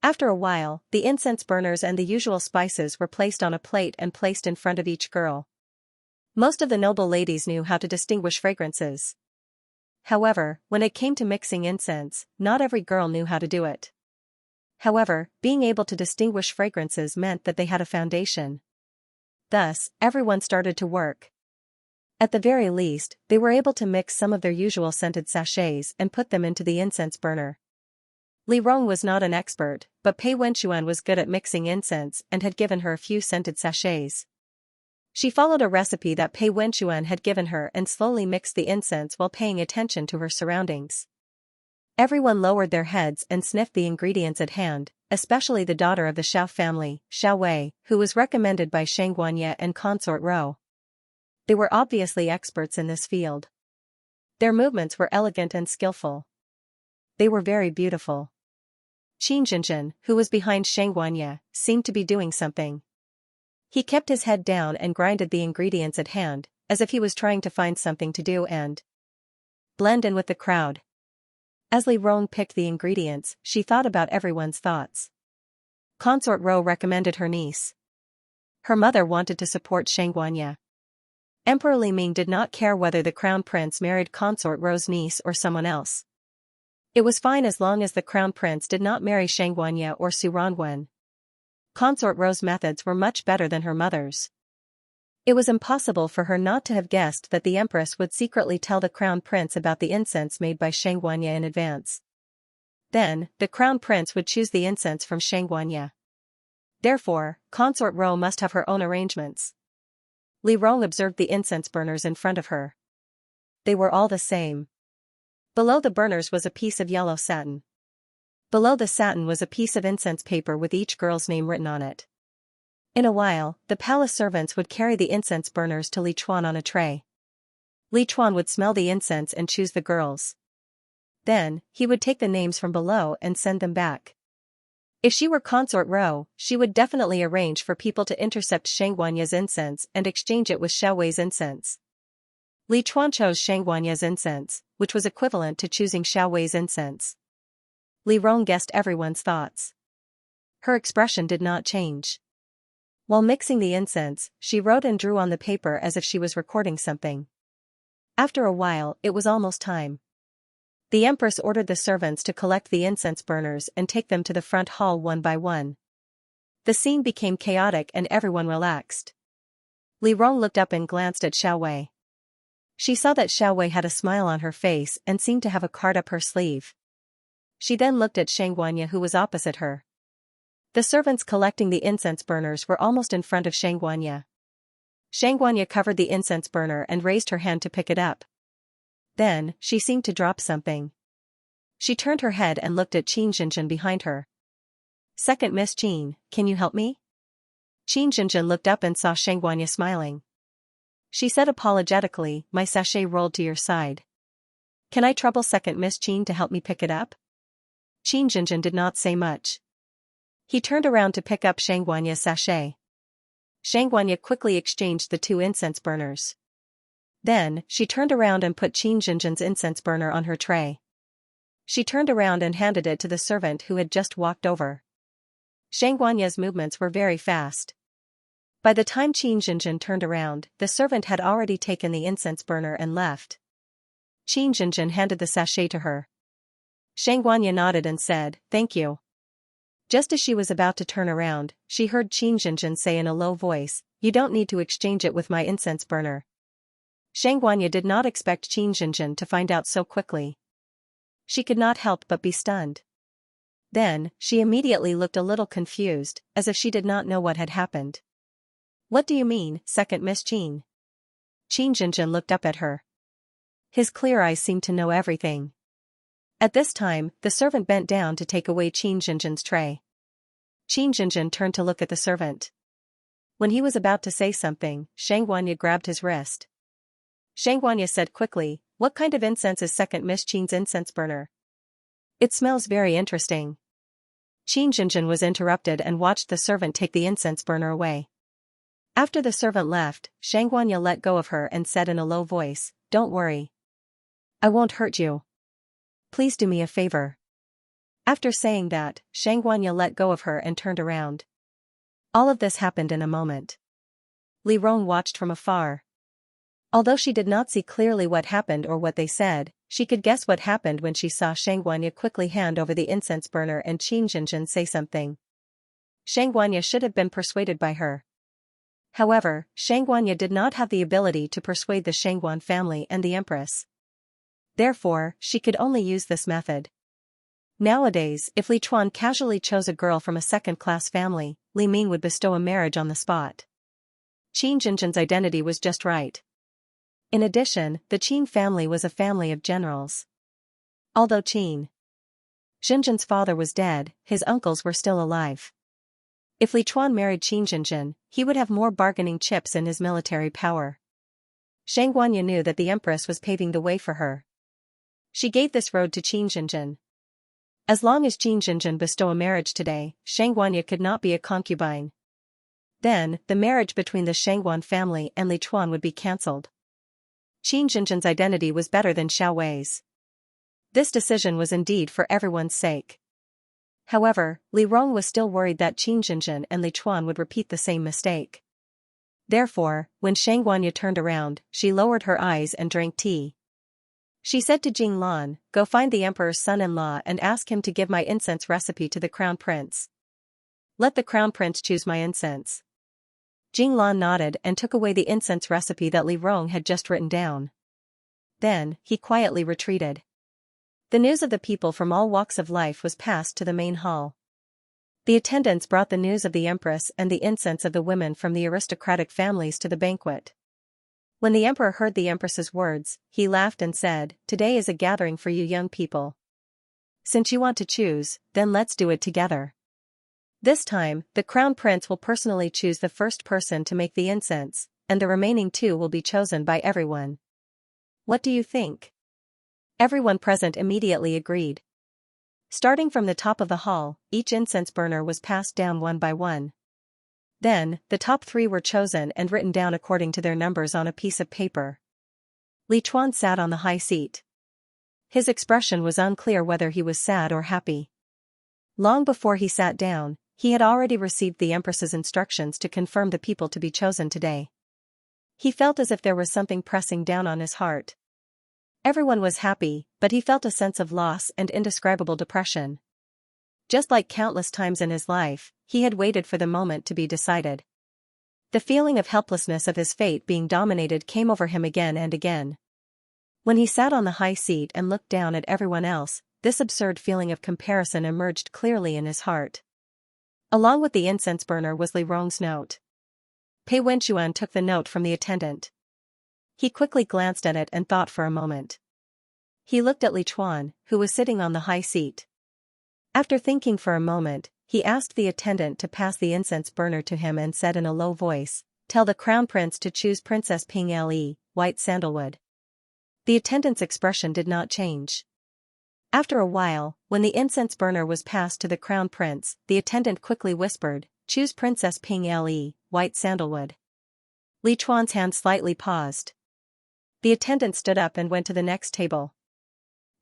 After a while, the incense burners and the usual spices were placed on a plate and placed in front of each girl. Most of the noble ladies knew how to distinguish fragrances. However, when it came to mixing incense, not every girl knew how to do it. However, being able to distinguish fragrances meant that they had a foundation. Thus, everyone started to work. At the very least, they were able to mix some of their usual scented sachets and put them into the incense burner. Li Rong was not an expert, but Pei Wenxuan was good at mixing incense and had given her a few scented sachets. She followed a recipe that Pei Wenxuan had given her and slowly mixed the incense while paying attention to her surroundings. Everyone lowered their heads and sniffed the ingredients at hand, especially the daughter of the Xiao family, Xiao Wei, who was recommended by Xianxuan and Consort Ro. They were obviously experts in this field. Their movements were elegant and skillful. They were very beautiful. Qin, who was behind Xianxuan, seemed to be doing something. He kept his head down and grinded the ingredients at hand, as if he was trying to find something to do and blend in with the crowd. As Li Rong picked the ingredients, she thought about everyone's thoughts. Consort Ro recommended her niece. Her mother wanted to support Xianxuan. Emperor Li Ming did not care whether the crown prince married Consort Ro's niece or someone else. It was fine as long as the crown prince did not marry Xianxuan or Su Rongwen. Consort Ro's methods were much better than her mother's. It was impossible for her not to have guessed that the empress would secretly tell the crown prince about the incense made by Xianxuan in advance. Then, the crown prince would choose the incense from Xianxuan. Therefore, Consort Ro must have her own arrangements. Li Rong observed the incense burners in front of her. They were all the same. Below the burners was a piece of yellow satin. Below the satin was a piece of incense paper with each girl's name written on it. In a while, the palace servants would carry the incense burners to Li Chuan on a tray. Li Chuan would smell the incense and choose the girls. Then, he would take the names from below and send them back. If she were Consort Ro, she would definitely arrange for people to intercept Xianxuan's incense and exchange it with Xiao Wei's incense. Li Chuan chose Xianxuan's incense, which was equivalent to choosing Xiao Wei's incense. Li Rong guessed everyone's thoughts. Her expression did not change. While mixing the incense, she wrote and drew on the paper as if she was recording something. After a while, it was almost time. The empress ordered the servants to collect the incense burners and take them to the front hall one by one. The scene became chaotic and everyone relaxed. Li Rong looked up and glanced at Xiao Wei. She saw that Xiao Wei had a smile on her face and seemed to have a card up her sleeve. She then looked at Xianxia, who was opposite her. The servants collecting the incense burners were almost in front of Xianxia. Xianxia covered the incense burner and raised her hand to pick it up. Then, she seemed to drop something. She turned her head and looked at Qin Jinjin behind her. "Second Miss Qin, can you help me?" Qin Jinjin looked up and saw Xianxia smiling. She said apologetically, "My sachet rolled to your side. Can I trouble Second Miss Qin to help me pick it up?" Qin Jinjin did not say much. He turned around to pick up Xianxuanya's sachet. Xianxuanya quickly exchanged the two incense burners. Then, she turned around and put Qin Jinjin's incense burner on her tray. She turned around and handed it to the servant who had just walked over. Xianxuanya's movements were very fast. By the time Qin Jinjin turned around, the servant had already taken the incense burner and left. Qin Jinjin handed the sachet to her. Xianxuanya nodded and said, "Thank you." Just as she was about to turn around, she heard Qin Jinjin say in a low voice, "You don't need to exchange it with my incense burner." Xianxuanya did not expect Qin Jinjin to find out so quickly. She could not help but be stunned. Then, she immediately looked a little confused, as if she did not know what had happened. "What do you mean, Second Miss Qin?" Qin Jinjin looked up at her. His clear eyes seemed to know everything. At this time, the servant bent down to take away Qin Jinjin's tray. Qin Jinjin turned to look at the servant. When he was about to say something, Xianxuanya grabbed his wrist. Xianxuanya said quickly, "What kind of incense is Second Miss Qin's incense burner? It smells very interesting." Qin Jinjin was interrupted and watched the servant take the incense burner away. After the servant left, Xianxuanya let go of her and said in a low voice, "Don't worry. I won't hurt you. Please do me a favor." After saying that, Xianxuanya let go of her and turned around. All of this happened in a moment. Li Rong watched from afar. Although she did not see clearly what happened or what they said, she could guess what happened when she saw Xianxuanya quickly hand over the incense burner and Qin Jinjin say something. Xianxuanya should have been persuaded by her. However, Xianxuanya did not have the ability to persuade the Xianxuan family and the empress. Therefore, she could only use this method. Nowadays, if Li Chuan casually chose a girl from a second-class family, Li Ming would bestow a marriage on the spot. Qin Jinjin's identity was just right. In addition, the Qin family was a family of generals. Although Qin Jinjin's father was dead, his uncles were still alive. If Li Chuan married Qin Jinjin, he would have more bargaining chips in his military power. Xianxuanya knew that the empress was paving the way for her. She gave this road to Qin Jinjin. As long as Qin Jinjin bestow a marriage today, Xianxuanya could not be a concubine. Then, the marriage between the Xianxuan family and Li Chuan would be cancelled. Qin Jinjin's identity was better than Xiao Wei's. This decision was indeed for everyone's sake. However, Li Rong was still worried that Qin Jinjin and Li Chuan would repeat the same mistake. Therefore, when Xianxuanya turned around, she lowered her eyes and drank tea. She said to Jing Lan, "Go find the emperor's son-in-law and ask him to give my incense recipe to the crown prince. Let the crown prince choose my incense." Jing Lan nodded and took away the incense recipe that Li Rong had just written down. Then, he quietly retreated. The news of the people from all walks of life was passed to the main hall. The attendants brought the news of the empress and the incense of the women from the aristocratic families to the banquet. When the emperor heard the empress's words, he laughed and said, "Today is a gathering for you young people. Since you want to choose, then let's do it together. This time, the crown prince will personally choose the first person to make the incense, and the remaining two will be chosen by everyone. What do you think?" Everyone present immediately agreed. Starting from the top of the hall, each incense burner was passed down one by one. Then, the top 3 were chosen and written down according to their numbers on a piece of paper. Li Chuan sat on the high seat. His expression was unclear whether he was sad or happy. Long before he sat down, he had already received the Empress's instructions to confirm the people to be chosen today. He felt as if there was something pressing down on his heart. Everyone was happy, but he felt a sense of loss and indescribable depression. Just like countless times in his life, he had waited for the moment to be decided. The feeling of helplessness of his fate being dominated came over him again and again. When he sat on the high seat and looked down at everyone else, this absurd feeling of comparison emerged clearly in his heart. Along with the incense burner was Li Rong's note. Pei Wenchuan took the note from the attendant. He quickly glanced at it and thought for a moment. He looked at Li Chuan, who was sitting on the high seat. After thinking for a moment, he asked the attendant to pass the incense burner to him and said in a low voice, "Tell the crown prince to choose Princess Ping Le, white sandalwood." The attendant's expression did not change. After a while, when the incense burner was passed to the crown prince, the attendant quickly whispered, "Choose Princess Ping Le, white sandalwood." Li Chuan's hand slightly paused. The attendant stood up and went to the next table.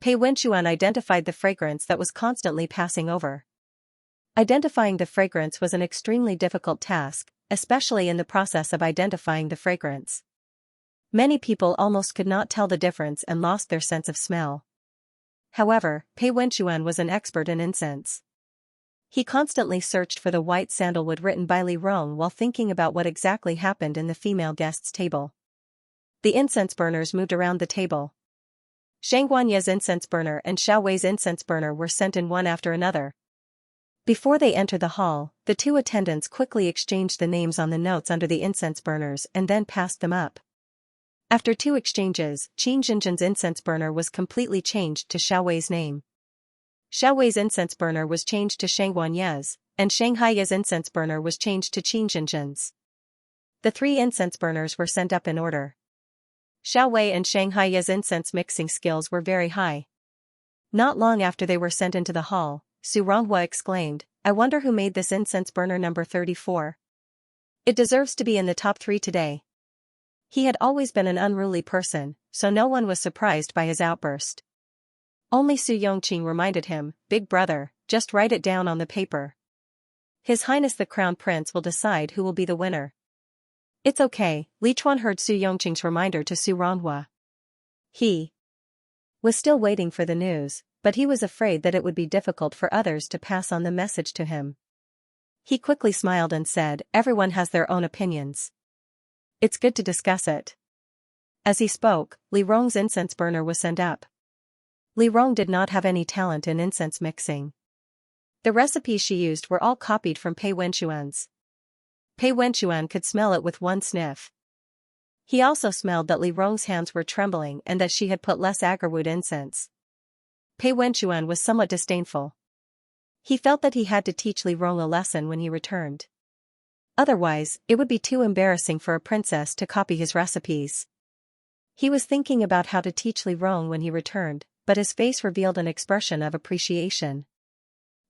Pei Wenchuan identified the fragrance that was constantly passing over. Identifying the fragrance was an extremely difficult task, especially in the process of identifying the fragrance. Many people almost could not tell the difference and lost their sense of smell. However, Pei Wenchuan was an expert in incense. He constantly searched for the white sandalwood written by Li Rong while thinking about what exactly happened in the female guest's table. The incense burners moved around the table. Shang Guanye's incense burner and Xiao Wei's incense burner were sent in one after another. Before they entered the hall, the two attendants quickly exchanged the names on the notes under the incense burners and then passed them up. After 2 exchanges, Qin Jinjin's incense burner was completely changed to Xiao Wei's name. Xiao Wei's incense burner was changed to Shang Guanye's, and Shanghai's incense burner was changed to Qin Jinjin's. The 3 incense burners were sent up in order. Xiao Wei and Shanghai's incense mixing skills were very high. Not long after they were sent into the hall, Su Ronghua exclaimed, "I wonder who made this incense burner number 34. It deserves to be in the top 3 today." He had always been an unruly person, so no one was surprised by his outburst. Only Su Yongqing reminded him, "Big brother, just write it down on the paper. His Highness the Crown Prince will decide who will be the winner." "It's okay," Li Chuan heard Su Yongqing's reminder to Su Ronghua. He was still waiting for the news, but he was afraid that it would be difficult for others to pass on the message to him. He quickly smiled and said, "Everyone has their own opinions. It's good to discuss it." As he spoke, Li Rong's incense burner was sent up. Li Rong did not have any talent in incense mixing. The recipes she used were all copied from Pei Wenchuan's. Pei Wenchuan could smell it with one sniff. He also smelled that Li Rong's hands were trembling and that she had put less agarwood incense. Pei Wenchuan was somewhat disdainful. He felt that he had to teach Li Rong a lesson when he returned. Otherwise, it would be too embarrassing for a princess to copy his recipes. He was thinking about how to teach Li Rong when he returned, but his face revealed an expression of appreciation.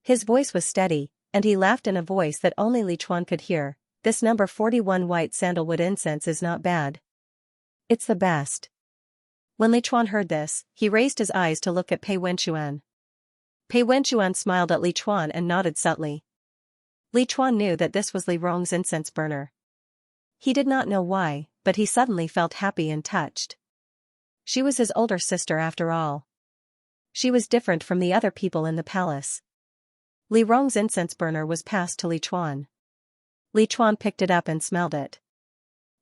His voice was steady, and he laughed in a voice that only Li Chuan could hear. "This number 41 white sandalwood incense is not bad. It's the best." When Li Chuan heard this, he raised his eyes to look at Pei Wenchuan. Pei Wenchuan smiled at Li Chuan and nodded subtly. Li Chuan knew that this was Li Rong's incense burner. He did not know why, but he suddenly felt happy and touched. She was his older sister after all. She was different from the other people in the palace. Li Rong's incense burner was passed to Li Chuan. Li Chuan picked it up and smelled it.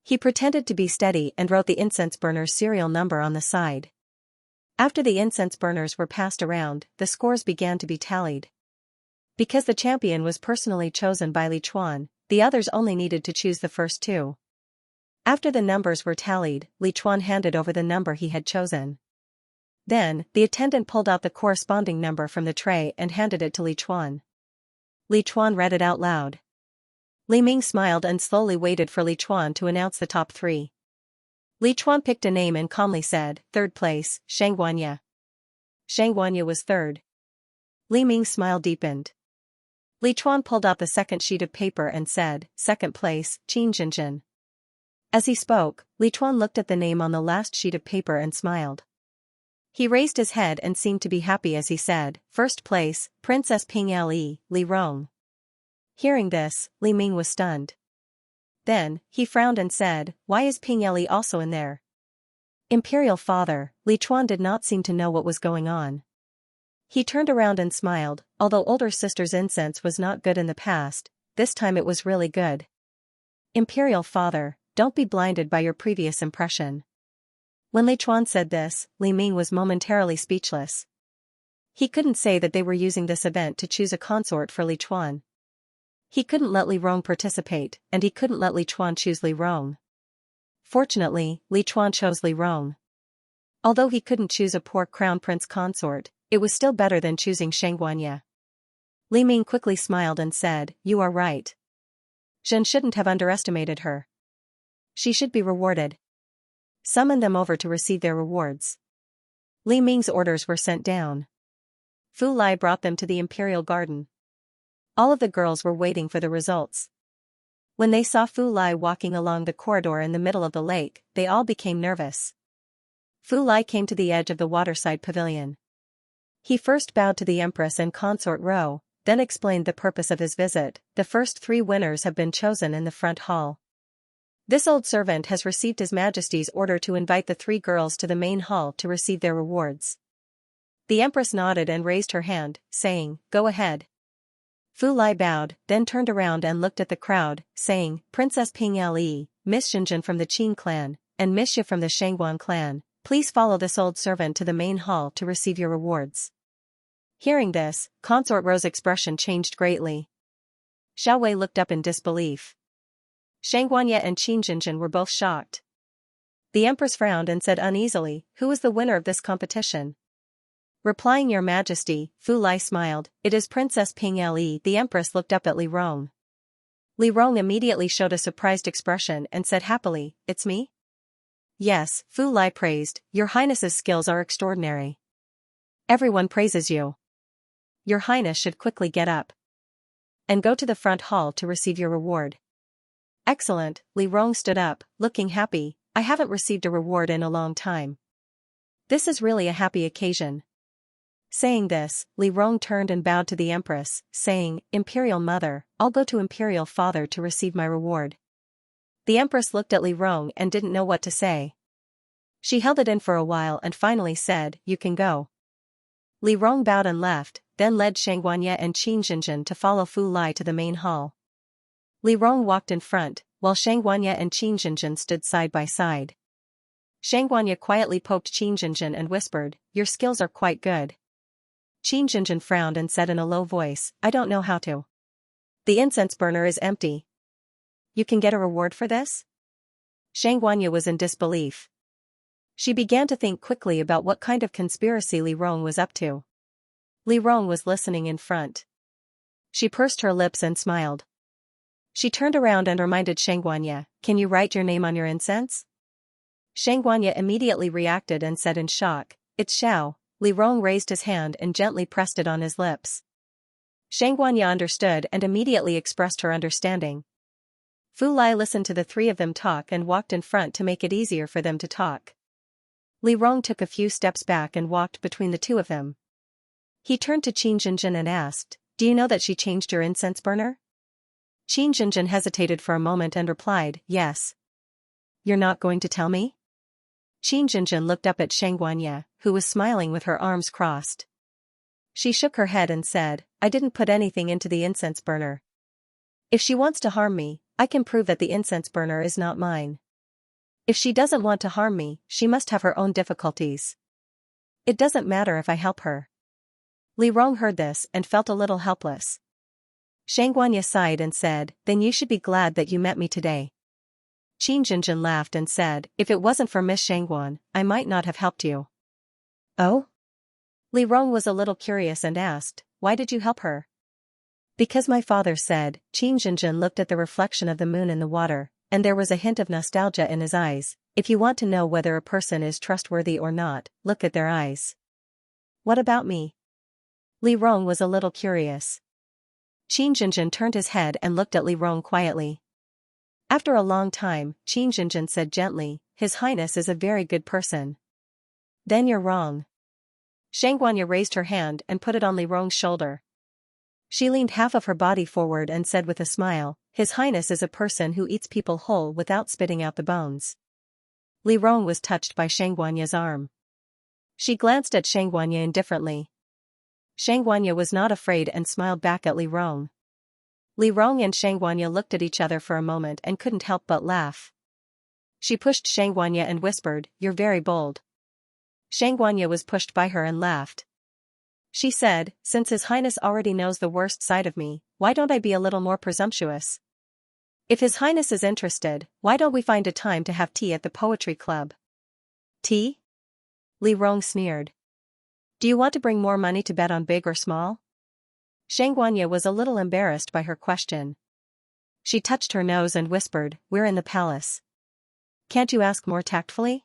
He pretended to be steady and wrote the incense burner's serial number on the side. After the incense burners were passed around, the scores began to be tallied. Because the champion was personally chosen by Li Chuan, the others only needed to choose the first 2. After the numbers were tallied, Li Chuan handed over the number he had chosen. Then, the attendant pulled out the corresponding number from the tray and handed it to Li Chuan. Li Chuan read it out loud. Li Ming smiled and slowly waited for Li Chuan to announce the top 3. Li Chuan picked a name and calmly said, "Third place, Shang Guanye." Shang Guanye was third. Li Ming's smile deepened. Li Chuan pulled out the second sheet of paper and said, "Second place, Qin Jinjin." As he spoke, Li Chuan looked at the name on the last sheet of paper and smiled. He raised his head and seemed to be happy as he said, "First place, Princess Ping Li Rong." Hearing this, Li Ming was stunned. Then, he frowned and said, "Why is Ping Li also in there?" Imperial father, Li Chuan did not seem to know what was going on. He turned around and smiled. Although older sister's incense was not good in the past, this time it was really good. Imperial father, don't be blinded by your previous impression. When Li Chuan said this, Li Ming was momentarily speechless. He couldn't say that they were using this event to choose a consort for Li Chuan. He couldn't let Li Rong participate, and he couldn't let Li Chuan choose Li Rong. Fortunately, Li Chuan chose Li Rong. Although he couldn't choose a poor crown prince consort, it was still better than choosing Xianxia. Li Ming quickly smiled and said, "You are right. Zhen shouldn't have underestimated her. She should be rewarded. Summon them over to receive their rewards." Li Ming's orders were sent down. Fu Lai brought them to the imperial garden. All of the girls were waiting for the results. When they saw Fu Lai walking along the corridor in the middle of the lake, they all became nervous. Fu Lai came to the edge of the waterside pavilion. He first bowed to the Empress and Consort Row, then explained the purpose of his visit. "The first 3 winners have been chosen in the front hall. This old servant has received His Majesty's order to invite the 3 girls to the main hall to receive their rewards." The Empress nodded and raised her hand, saying, "Go ahead." Fu Lai bowed, then turned around and looked at the crowd, saying, "Princess Ping Li, Miss Xinjin from the Qin clan, and Miss Xia from the Shangguan clan, please follow this old servant to the main hall to receive your rewards." Hearing this, Consort Ro's expression changed greatly. Xiao Wei looked up in disbelief. Shangguanya and Qin Jinjin were both shocked. The Empress frowned and said uneasily, "Who is the winner of this competition?" Replying, "Your Majesty," Fu Lai smiled, "it is Princess Ping Li." The Empress looked up at Li Rong. Li Rong immediately showed a surprised expression and said happily, "It's me?" "Yes," Fu Lai praised, "Your Highness's skills are extraordinary. Everyone praises you. Your Highness should quickly get up and go to the front hall to receive your reward." "Excellent." Li Rong stood up, looking happy. "I haven't received a reward in a long time. This is really a happy occasion." Saying this, Li Rong turned and bowed to the Empress, saying, "Imperial Mother, I'll go to Imperial Father to receive my reward." The Empress looked at Li Rong and didn't know what to say. She held it in for a while and finally said, "You can go." Li Rong bowed and left, then led Shangguanya and Qin Jinjin to follow Fu Lai to the main hall. Li Rong walked in front, while Shangguanya and Qin Jinjin stood side by side. Shangguanya quietly poked Qin Jinjin and whispered, "Your skills are quite good." Qin Jinjin frowned and said in a low voice, "I don't know how to. The incense burner is empty." "You can get a reward for this?" Shangguanya was in disbelief. She began to think quickly about what kind of conspiracy Li Rong was up to. Li Rong was listening in front. She pursed her lips and smiled. She turned around and reminded Shangguanya, "Can you write your name on your incense?" Shangguanya immediately reacted and said in shock, "It's Xiao." Li Rong raised his hand and gently pressed it on his lips. Shangguanya understood and immediately expressed her understanding. Fu Lai listened to the 3 of them talk and walked in front to make it easier for them to talk. Li Rong took a few steps back and walked between the 2 of them. He turned to Qin Jinjin and asked, "Do you know that she changed your incense burner?" Qin Jinjin hesitated for a moment and replied, "Yes." "You're not going to tell me?" Qin Jinjin looked up at Shangguanya, who was smiling with her arms crossed. She shook her head and said, "I didn't put anything into the incense burner. If she wants to harm me, I can prove that the incense burner is not mine. If she doesn't want to harm me, she must have her own difficulties. It doesn't matter if I help her." Li Rong heard this and felt a little helpless. Shangguanya sighed and said, "Then you should be glad that you met me today." Qin Jinjin laughed and said, "If it wasn't for Miss Shangguan, I might not have helped you." "Oh?" Li Rong was a little curious and asked, "Why did you help her?" "Because my father said." Qin Jinjin looked at the reflection of the moon in the water, and there was a hint of nostalgia in his eyes. "If you want to know whether a person is trustworthy or not, look at their eyes." "What about me?" Li Rong was a little curious. Qin Jinjin turned his head and looked at Li Rong quietly. After a long time, Qin Jinjin said gently, "His Highness is a very good person." "Then you're wrong." Xianxia raised her hand and put it on Li Rong's shoulder. She leaned half of her body forward and said with a smile, His Highness is a person who eats people whole without spitting out the bones. Li Rong was touched by Xianxia's arm. She glanced at Xianxia indifferently. Xianxia was not afraid and smiled back at Li Rong. Li Rong and Xianxia looked at each other for a moment and couldn't help but laugh. She pushed Xianxia and whispered, You're very bold. Xianxia was pushed by her and laughed. She said, Since His Highness already knows the worst side of me, why don't I be a little more presumptuous? If His Highness is interested, why don't we find a time to have tea at the poetry club? Tea? Li Rong sneered. Do you want to bring more money to bet on big or small? Xianxia was a little embarrassed by her question. She touched her nose and whispered, We're in the palace. Can't you ask more tactfully?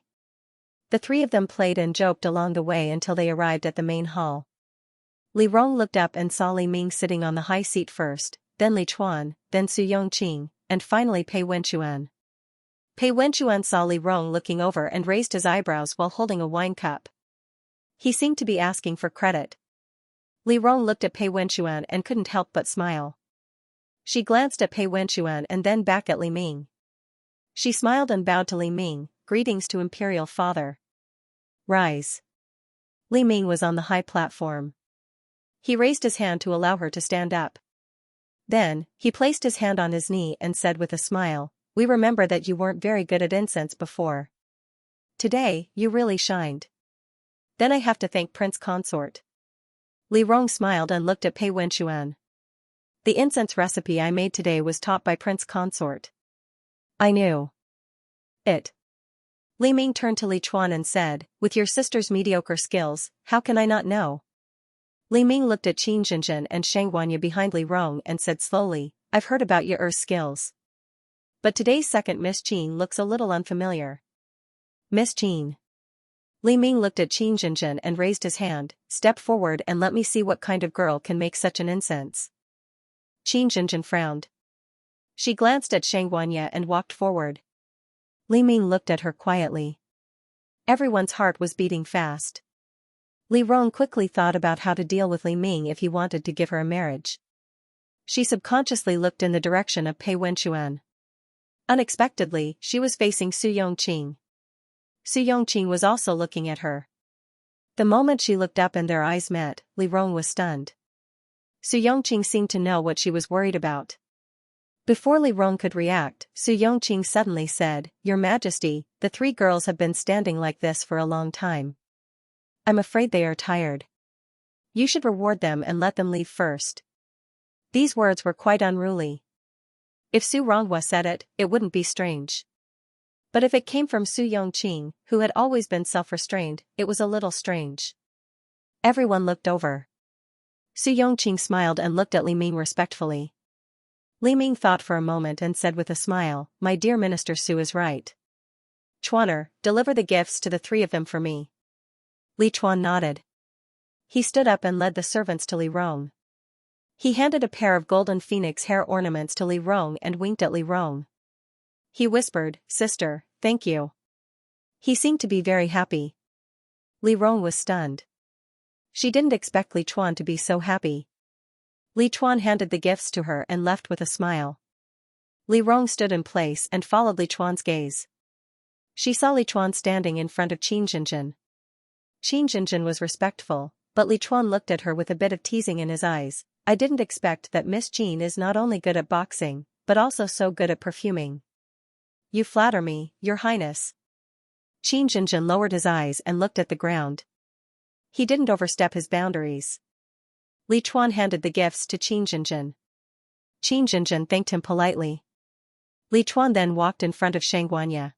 The three of them played and joked along the way until they arrived at the main hall. Li Rong looked up and saw Li Ming sitting on the high seat first, then Li Chuan, then Su Yongqing, and finally Pei Wenquan. Pei Wenquan saw Li Rong looking over and raised his eyebrows while holding a wine cup. He seemed to be asking for credit. Li Rong looked at Pei Wenquan and couldn't help but smile. She glanced at Pei Wenquan and then back at Li Ming. She smiled and bowed to Li Ming, Greetings to Imperial Father. Rise. Li Ming was on the high platform. He raised his hand to allow her to stand up. Then, he placed his hand on his knee and said with a smile, We remember that you weren't very good at incense before. Today, you really shined. Then I have to thank Prince Consort. Li Rong smiled and looked at Pei Wenquan. The incense recipe I made today was taught by Prince Consort. I knew it. Li Ming turned to Li Chuan and said, With your sister's mediocre skills, how can I not know? Li Ming looked at Qin Jinjin and Xianxia behind Li Rong and said slowly, I've heard about your skills. But today's second Miss Qin looks a little unfamiliar. Miss Qin. Li Ming looked at Qin Jinjin and raised his hand, Step forward and let me see what kind of girl can make such an incense. Qin Jinjin frowned. She glanced at Xianxia and walked forward. Li Ming looked at her quietly. Everyone's heart was beating fast. Li Rong quickly thought about how to deal with Li Ming if he wanted to give her a marriage. She subconsciously looked in the direction of Pei Wenquan. Unexpectedly, she was facing Su Yongqing. Su Yongqing was also looking at her. The moment she looked up and their eyes met, Li Rong was stunned. Su Yongqing seemed to know what she was worried about. Before Li Rong could react, Su Yongqing suddenly said, Your Majesty, the three girls have been standing like this for a long time. I'm afraid they are tired. You should reward them and let them leave first. These words were quite unruly. If Su Ronghua said it, it wouldn't be strange. But if it came from Su Yongqing, who had always been self-restrained, it was a little strange. Everyone looked over. Su Yongqing smiled and looked at Li Ming respectfully. Li Ming thought for a moment and said with a smile, My dear Minister Su is right. Chuaner, deliver the gifts to the three of them for me. Li Chuan nodded. He stood up and led the servants to Li Rong. He handed a pair of golden phoenix hair ornaments to Li Rong and winked at Li Rong. He whispered, Sister, thank you. He seemed to be very happy. Li Rong was stunned. She didn't expect Li Chuan to be so happy. Li Chuan handed the gifts to her and left with a smile. Li Rong stood in place and followed Li Chuan's gaze. She saw Li Chuan standing in front of Qin Jinjin. Qin Jinjin was respectful, but Li Chuan looked at her with a bit of teasing in his eyes. I didn't expect that Miss Qin is not only good at boxing, but also so good at perfuming. You flatter me, Your Highness. Qin Jinjin lowered his eyes and looked at the ground. He didn't overstep his boundaries. Li Chuan handed the gifts to Qin Jinjin. Qin Jinjin thanked him politely. Li Chuan then walked in front of Xianxia.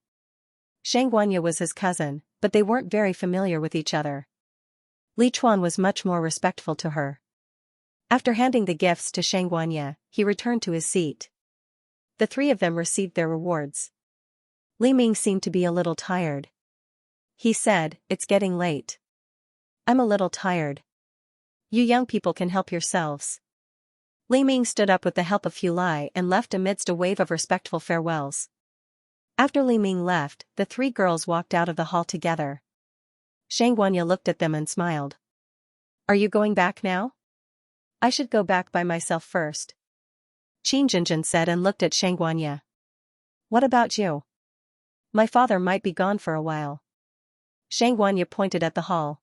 Xianxia was his cousin, but they weren't very familiar with each other. Li Chuan was much more respectful to her. After handing the gifts to Xianxia, he returned to his seat. The three of them received their rewards. Li Ming seemed to be a little tired. He said, It's getting late. I'm a little tired. You young people can help yourselves. Li Ming stood up with the help of Fu Lai and left amidst a wave of respectful farewells. After Li Ming left, the three girls walked out of the hall together. Xianxia looked at them and smiled. Are you going back now? I should go back by myself first. Qin Jinjin said and looked at Xianxia. What about you? My father might be gone for a while. Xianxia pointed at the hall.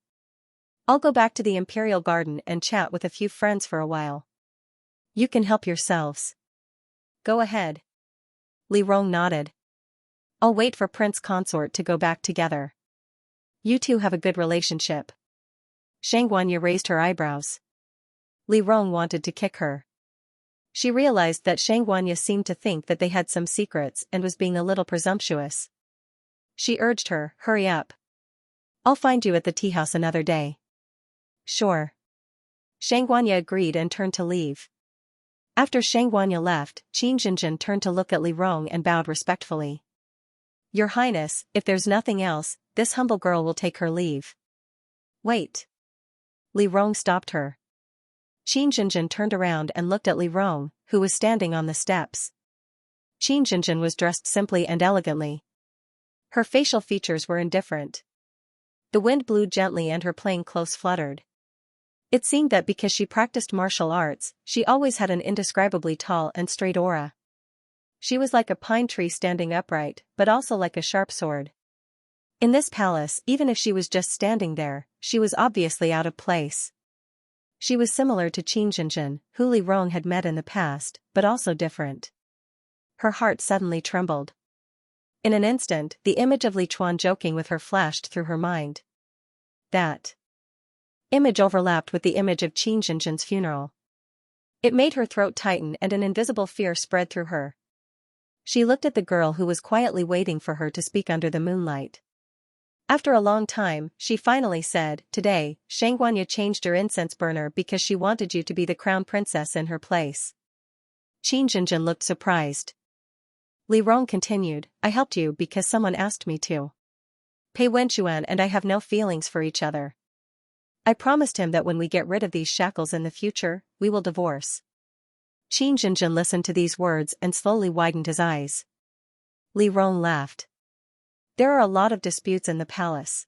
I'll go back to the Imperial Garden and chat with a few friends for a while. You can help yourselves. Go ahead. Li Rong nodded. I'll wait for Prince Consort to go back together. You two have a good relationship. Xianxia raised her eyebrows. Li Rong wanted to kick her. She realized that Xianxia seemed to think that they had some secrets and was being a little presumptuous. She urged her, hurry up. I'll find you at the tea house another day. Sure. Xianxia agreed and turned to leave. After Xianxia left, Qin Jinjin turned to look at Li Rong and bowed respectfully. Your Highness, if there's nothing else, this humble girl will take her leave. Wait. Li Rong stopped her. Qin Jinjin turned around and looked at Li Rong, who was standing on the steps. Qin Jinjin was dressed simply and elegantly. Her facial features were indifferent. The wind blew gently and her plain clothes fluttered. It seemed that because she practiced martial arts, she always had an indescribably tall and straight aura. She was like a pine tree standing upright, but also like a sharp sword. In this palace, even if she was just standing there, she was obviously out of place. She was similar to Qin Jinjin, who Li Rong had met in the past, but also different. Her heart suddenly trembled. In an instant, the image of Li Chuan joking with her flashed through her mind. That image overlapped with the image of Qin Jinjin's funeral. It made her throat tighten and an invisible fear spread through her. She looked at the girl who was quietly waiting for her to speak under the moonlight. After a long time, she finally said, Today, Xianxia changed her incense burner because she wanted you to be the crown princess in her place. Qin Jinjin looked surprised. Li Rong continued, I helped you because someone asked me to. Pei Wenxuan and I have no feelings for each other. I promised him that when we get rid of these shackles in the future, we will divorce. Qin Jinjin listened to these words and slowly widened his eyes. Li Rong laughed. There are a lot of disputes in the palace.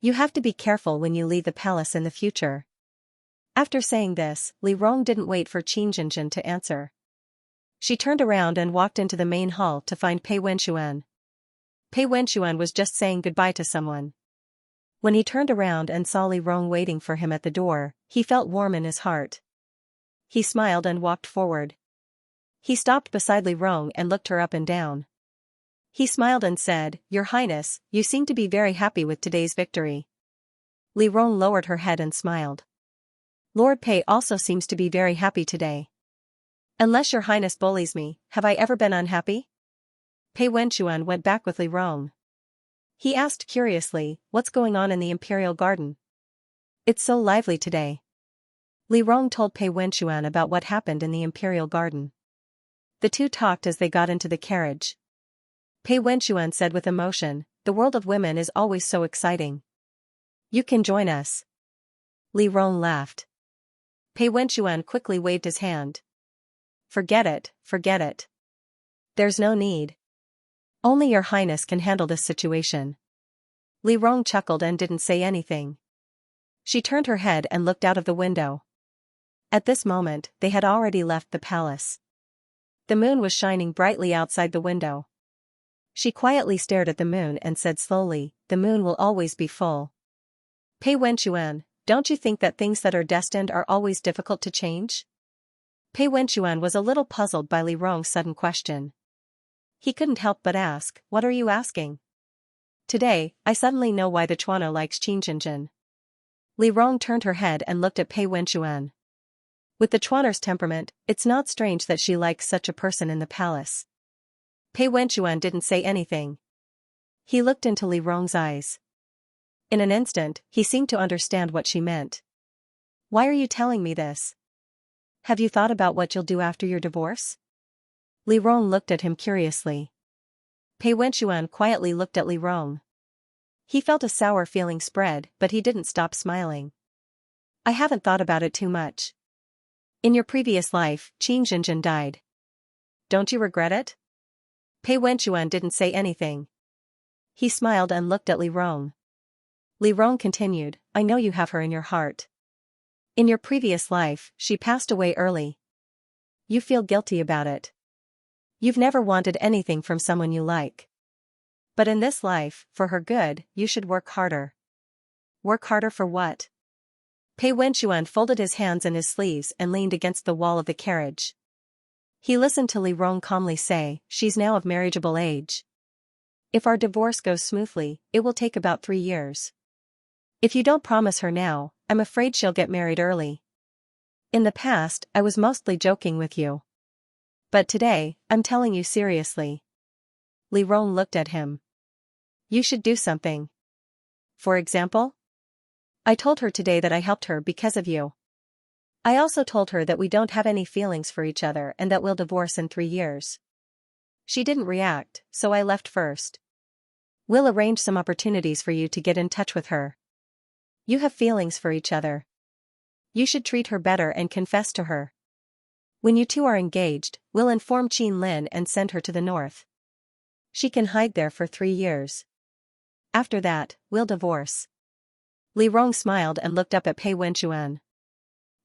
You have to be careful when you leave the palace in the future. After saying this, Li Rong didn't wait for Qin Jinjin to answer. She turned around and walked into the main hall to find Pei Wenxuan. Pei Wenxuan was just saying goodbye to someone. When he turned around and saw Li Rong waiting for him at the door, he felt warm in his heart. He smiled and walked forward. He stopped beside Li Rong and looked her up and down. He smiled and said, Your Highness, you seem to be very happy with today's victory. Li Rong lowered her head and smiled. Lord Pei also seems to be very happy today. Unless Your Highness bullies me, have I ever been unhappy? Pei Wenxuan went back with Li Rong. He asked curiously, What's going on in the Imperial Garden? It's so lively today. Li Rong told Pei Wenxuan about what happened in the Imperial Garden. The two talked as they got into the carriage. Pei Wenxuan said with emotion, The world of women is always so exciting. You can join us. Li Rong laughed. Pei Wenxuan quickly waved his hand. Forget it, forget it. There's no need. Only Your Highness can handle this situation. Li Rong chuckled and didn't say anything. She turned her head and looked out of the window. At this moment, they had already left the palace. The moon was shining brightly outside the window. She quietly stared at the moon and said slowly, The moon will always be full. Pei Wenxuan, don't you think that things that are destined are always difficult to change? Pei Wenxuan was a little puzzled by Li Rong's sudden question. He couldn't help but ask, What are you asking? Today, I suddenly know why the Chuano likes Qin Jinjin. Li Rong turned her head and looked at Pei Wenxuan. With the Chuaner's temperament, it's not strange that she likes such a person in the palace. Pei Wenxuan didn't say anything. He looked into Li Rong's eyes. In an instant, he seemed to understand what she meant. Why are you telling me this? Have you thought about what you'll do after your divorce? Li Rong looked at him curiously. Pei Wenxuan quietly looked at Li Rong. He felt a sour feeling spread, but he didn't stop smiling. I haven't thought about it too much. In your previous life, Qin Jinjin died. Don't you regret it? Pei Wenxuan didn't say anything. He smiled and looked at Li Rong. Li Rong continued, I know you have her in your heart. In your previous life, she passed away early. You feel guilty about it. You've never wanted anything from someone you like. But in this life, for her good, you should work harder. Work harder for what? Pei Wenchuan folded his hands in his sleeves and leaned against the wall of the carriage. He listened to Li Rong calmly say, "She's now of marriageable age. If our divorce goes smoothly, it will take about 3 years. If you don't promise her now, I'm afraid she'll get married early. In the past, I was mostly joking with you. But today, I'm telling you seriously." Li Rong looked at him. "You should do something. For example? I told her today that I helped her because of you. I also told her that we don't have any feelings for each other and that we'll divorce in 3 years. She didn't react, so I left first. We'll arrange some opportunities for you to get in touch with her. You have feelings for each other. You should treat her better and confess to her. When you two are engaged, we'll inform Qin Lin and send her to the north. She can hide there for 3 years. After that, we'll divorce." Li Rong smiled and looked up at Pei Wenchuan.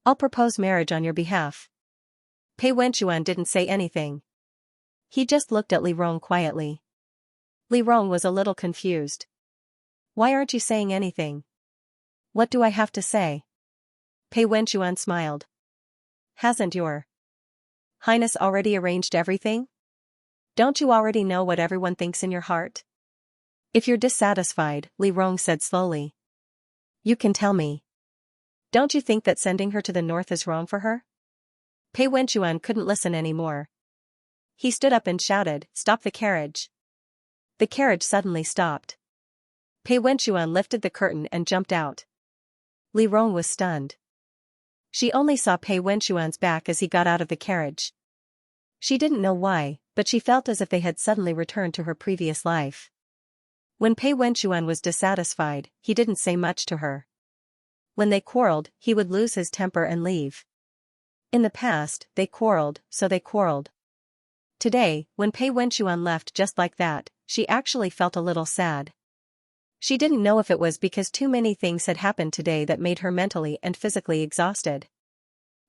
"I'll propose marriage on your behalf." Pei Wenchuan didn't say anything. He just looked at Li Rong quietly. Li Rong was a little confused. "Why aren't you saying anything? What do I have to say?" Pei Wenchuan smiled. "Hasn't your Highness already arranged everything? Don't you already know what everyone thinks in your heart?" "If you're dissatisfied," Li Rong said slowly, "you can tell me. Don't you think that sending her to the north is wrong for her?" Pei Wenchuan couldn't listen anymore. He stood up and shouted, "Stop the carriage!" The carriage suddenly stopped. Pei Wenchuan lifted the curtain and jumped out. Li Rong was stunned. She only saw Pei Wenchuan's back as he got out of the carriage. She didn't know why, but she felt as if they had suddenly returned to her previous life. When Pei Wenchuan was dissatisfied, he didn't say much to her. When they quarreled, he would lose his temper and leave. In the past, they quarreled, so they quarreled. Today, when Pei Wenchuan left just like that, she actually felt a little sad. She didn't know if it was because too many things had happened today that made her mentally and physically exhausted.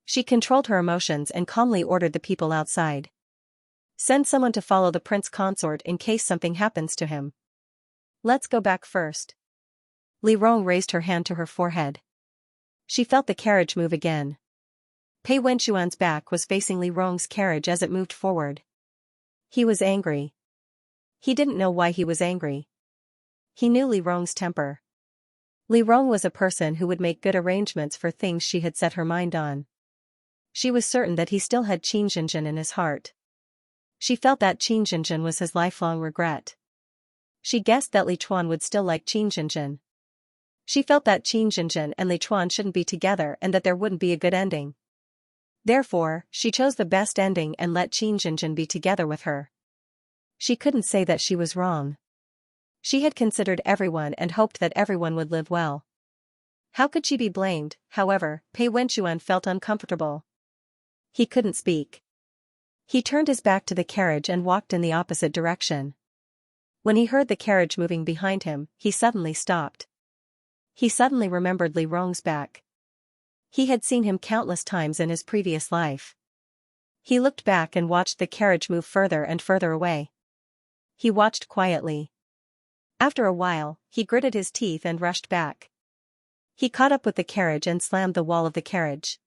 She controlled her emotions and calmly ordered the people outside. "Send someone to follow the prince consort in case something happens to him. Let's go back first." Li Rong raised her hand to her forehead. She felt the carriage move again. Pei Wenchuan's back was facing Li Rong's carriage as it moved forward. He was angry. He didn't know why he was angry. He knew Li Rong's temper. Li Rong was a person who would make good arrangements for things she had set her mind on. She was certain that he still had Qin Zhenjin in his heart. She felt that Qin Zhenjin was his lifelong regret. She guessed that Li Chuan would still like Qin Zhenjin. She felt that Qin Zhenjin and Li Chuan shouldn't be together and that there wouldn't be a good ending. Therefore, she chose the best ending and let Qin Zhenjin be together with her. She couldn't say that she was wrong. She had considered everyone and hoped that everyone would live well. How could she be blamed? However, Pei Wenchuan felt uncomfortable. He couldn't speak. He turned his back to the carriage and walked in the opposite direction. When he heard the carriage moving behind him, he suddenly stopped. He suddenly remembered Li Rong's back. He had seen him countless times in his previous life. He looked back and watched the carriage move further and further away. He watched quietly. After a while, he gritted his teeth and rushed back. He caught up with the carriage and slammed the wall of the carriage.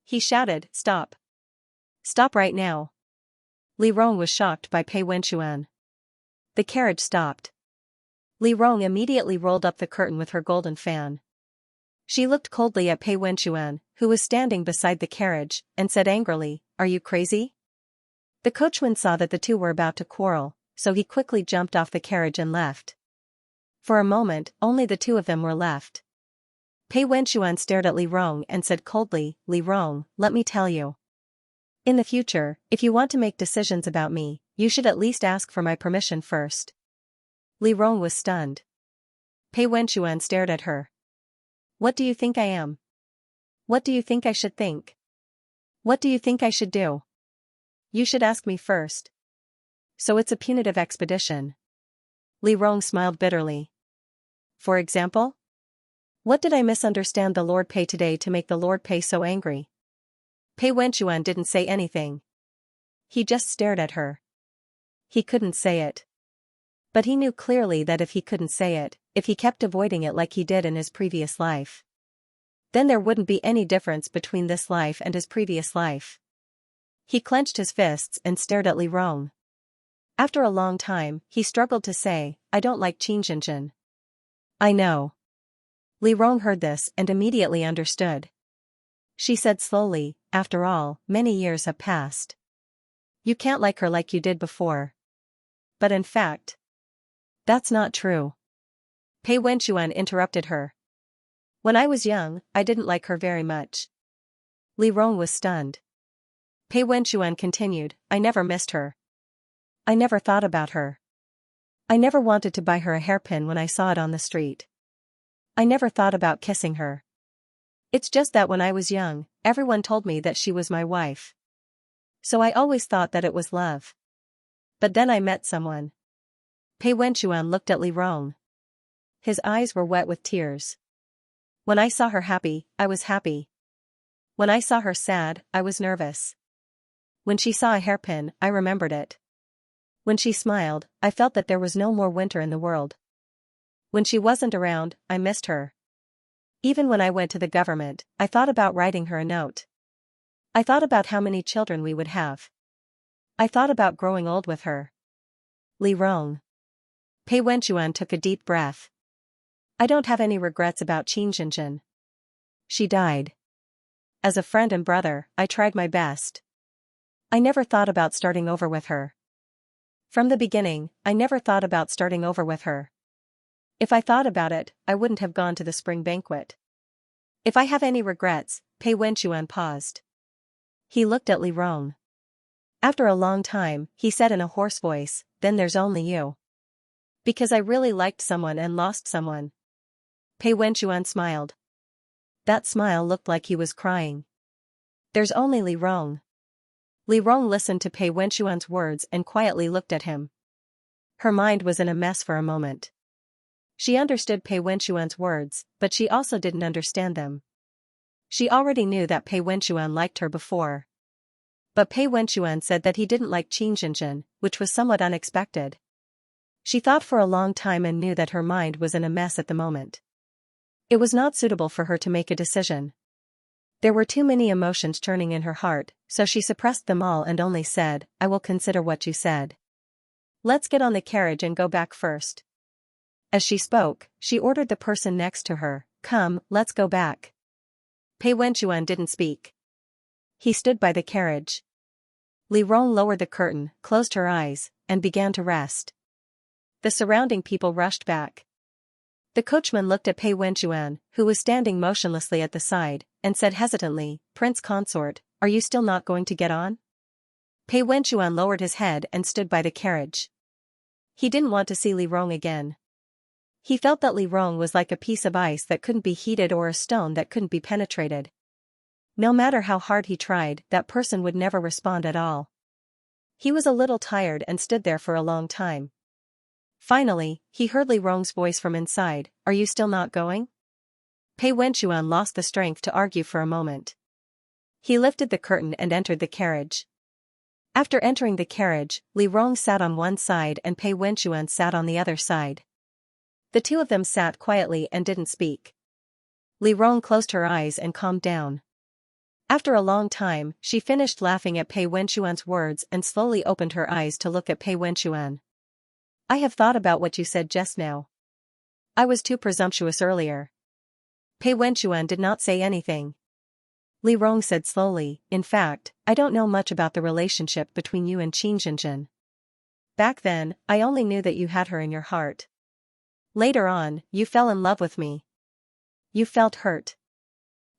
He shouted, "Stop! Stop right now!" Li Rong was shocked by Pei Wenchuan. The carriage stopped. Li Rong immediately rolled up the curtain with her golden fan. She looked coldly at Pei Wenchuan, who was standing beside the carriage, and said angrily, "Are you crazy?" The coachman saw that the two were about to quarrel, so he quickly jumped off the carriage and left. For a moment, only the two of them were left. Pei Wenchuan stared at Li Rong and said coldly, "Li Rong, let me tell you. In the future, if you want to make decisions about me, you should at least ask for my permission first." Li Rong was stunned. Pei Wenchuan stared at her. "What do you think I am? What do you think I should think? What do you think I should do? You should ask me first. So it's a punitive expedition." Li Rong smiled bitterly. "For example?" What did I misunderstand the Lord Pei today to make the Lord Pei so angry? Pei Wenchuan didn't say anything. He just stared at her. He couldn't say it. But he knew clearly that if he couldn't say it, if he kept avoiding it like he did in his previous life, then there wouldn't be any difference between this life and his previous life. He clenched his fists and stared at Li Rong. After a long time, he struggled to say, I don't like Xianxia. I know. Li Rong heard this and immediately understood. She said slowly, after all, many years have passed. You can't like her like you did before. But in fact, that's not true. Pei Wenchuan interrupted her. When I was young, I didn't like her very much. Li Rong was stunned. Pei Wenchuan continued, I never missed her. I never thought about her. I never wanted to buy her a hairpin when I saw it on the street. I never thought about kissing her. It's just that when I was young, everyone told me that she was my wife. So I always thought that it was love. But then I met someone. Pei Wenchuan looked at Li Rong. His eyes were wet with tears. When I saw her happy, I was happy. When I saw her sad, I was nervous. When she saw a hairpin, I remembered it. When she smiled, I felt that there was no more winter in the world. When she wasn't around, I missed her. Even when I went to the government, I thought about writing her a note. I thought about how many children we would have. I thought about growing old with her. Li Rong. Pei Wenchuan took a deep breath. I don't have any regrets about Xianxia. She died. As a friend and brother, I tried my best. I never thought about starting over with her. From the beginning, I never thought about starting over with her. If I thought about it, I wouldn't have gone to the spring banquet. If I have any regrets, Pei Wenchuan paused. He looked at Li Rong. After a long time, he said in a hoarse voice, then there's only you. Because I really liked someone and lost someone. Pei Wenchuan smiled. That smile looked like he was crying. There's only Li Rong. Li Rong listened to Pei Wenchuan's words and quietly looked at him. Her mind was in a mess for a moment. She understood Pei Wenchuan's words, but she also didn't understand them. She already knew that Pei Wenchuan liked her before. But Pei Wenchuan said that he didn't like Xianxia, which was somewhat unexpected. She thought for a long time and knew that her mind was in a mess at the moment. It was not suitable for her to make a decision. There were too many emotions churning in her heart, so she suppressed them all and only said, I will consider what you said. Let's get on the carriage and go back first. As she spoke, she ordered the person next to her, come, let's go back. Pei Wenchuan didn't speak. He stood by the carriage. Li Rong lowered the curtain, closed her eyes, and began to rest. The surrounding people rushed back. The coachman looked at Pei Wenchuan, who was standing motionlessly at the side, and said hesitantly, Prince Consort, are you still not going to get on? Pei Wenchuan lowered his head and stood by the carriage. He didn't want to see Li Rong again. He felt that Li Rong was like a piece of ice that couldn't be heated or a stone that couldn't be penetrated. No matter how hard he tried, that person would never respond at all. He was a little tired and stood there for a long time. Finally, he heard Li Rong's voice from inside, are you still not going? Pei Wenchuan lost the strength to argue for a moment. He lifted the curtain and entered the carriage. After entering the carriage, Li Rong sat on one side and Pei Wenchuan sat on the other side. The two of them sat quietly and didn't speak. Li Rong closed her eyes and calmed down. After a long time, she finished laughing at Pei Wenchuan's words and slowly opened her eyes to look at Pei Wenchuan. I have thought about what you said just now. I was too presumptuous earlier. Pei Wenchuan did not say anything. Li Rong said slowly, in fact, I don't know much about the relationship between you and Xianxia. Back then, I only knew that you had her in your heart. Later on, you fell in love with me. You felt hurt.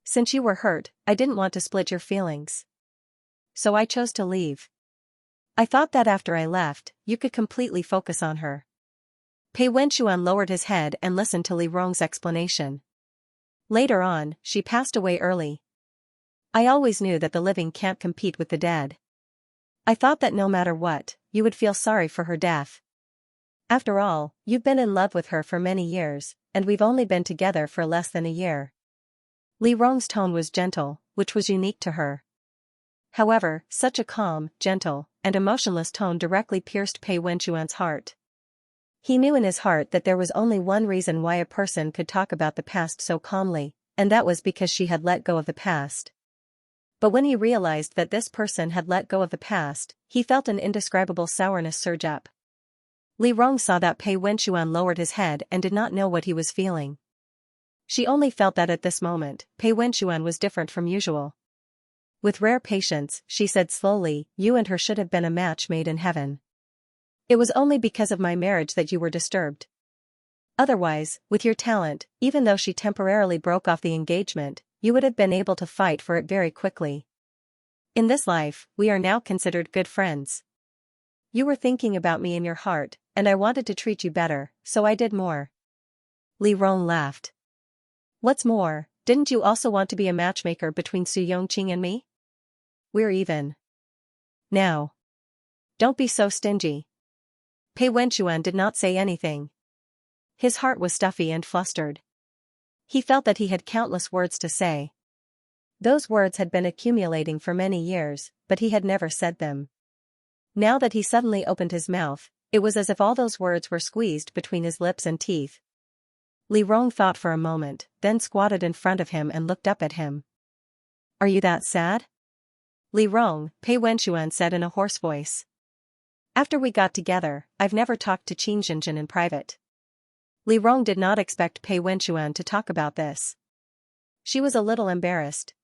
Since you were hurt, I didn't want to split your feelings. So I chose to leave. I thought that after I left, you could completely focus on her. Pei Wenchuan lowered his head and listened to Li Rong's explanation. Later on, she passed away early. I always knew that the living can't compete with the dead. I thought that no matter what, you would feel sorry for her death. After all, you've been in love with her for many years, and we've only been together for less than a year. Li Rong's tone was gentle, which was unique to her. However, such a calm, gentle, and emotionless tone directly pierced Pei Wenchuan's heart. He knew in his heart that there was only one reason why a person could talk about the past so calmly, and that was because she had let go of the past. But when he realized that this person had let go of the past, he felt an indescribable sourness surge up. Li Rong saw that Pei Wenchuan lowered his head and did not know what he was feeling. She only felt that at this moment, Pei Wenchuan was different from usual. With rare patience, she said slowly, "You and her should have been a match made in heaven. It was only because of my marriage that you were disturbed. Otherwise, with your talent, even though she temporarily broke off the engagement, you would have been able to fight for it very quickly. In this life, we are now considered good friends. You were thinking about me in your heart, and I wanted to treat you better, so I did more." Li Rong laughed. "What's more, didn't you also want to be a matchmaker between Xianxia and me? We're even. Now. Don't be so stingy." Pei Wenchuan did not say anything. His heart was stuffy and flustered. He felt that he had countless words to say. Those words had been accumulating for many years, but he had never said them. Now that he suddenly opened his mouth, it was as if all those words were squeezed between his lips and teeth. Li Rong thought for a moment, then squatted in front of him and looked up at him. "Are you that sad?" "Li Rong," Pei Wenchuan said in a hoarse voice. "After we got together, I've never talked to Xianxia in private." Li Rong did not expect Pei Wenchuan to talk about this. She was a little embarrassed.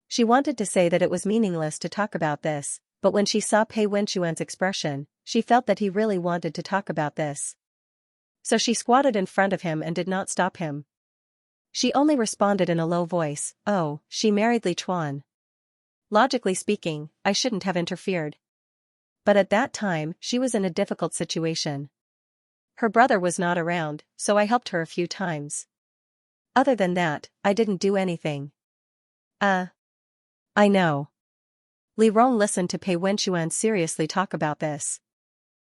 She wanted to say that it was meaningless to talk about this, but when she saw Pei Wenchuan's expression, she felt that he really wanted to talk about this. So she squatted in front of him and did not stop him. She only responded in a low voice, "Oh, she married Li Chuan. Logically speaking, I shouldn't have interfered. But at that time, she was in a difficult situation. Her brother was not around, so I helped her a few times. Other than that, I didn't do anything." I know." Li Rong listened to Pei Wenchuan seriously talk about this.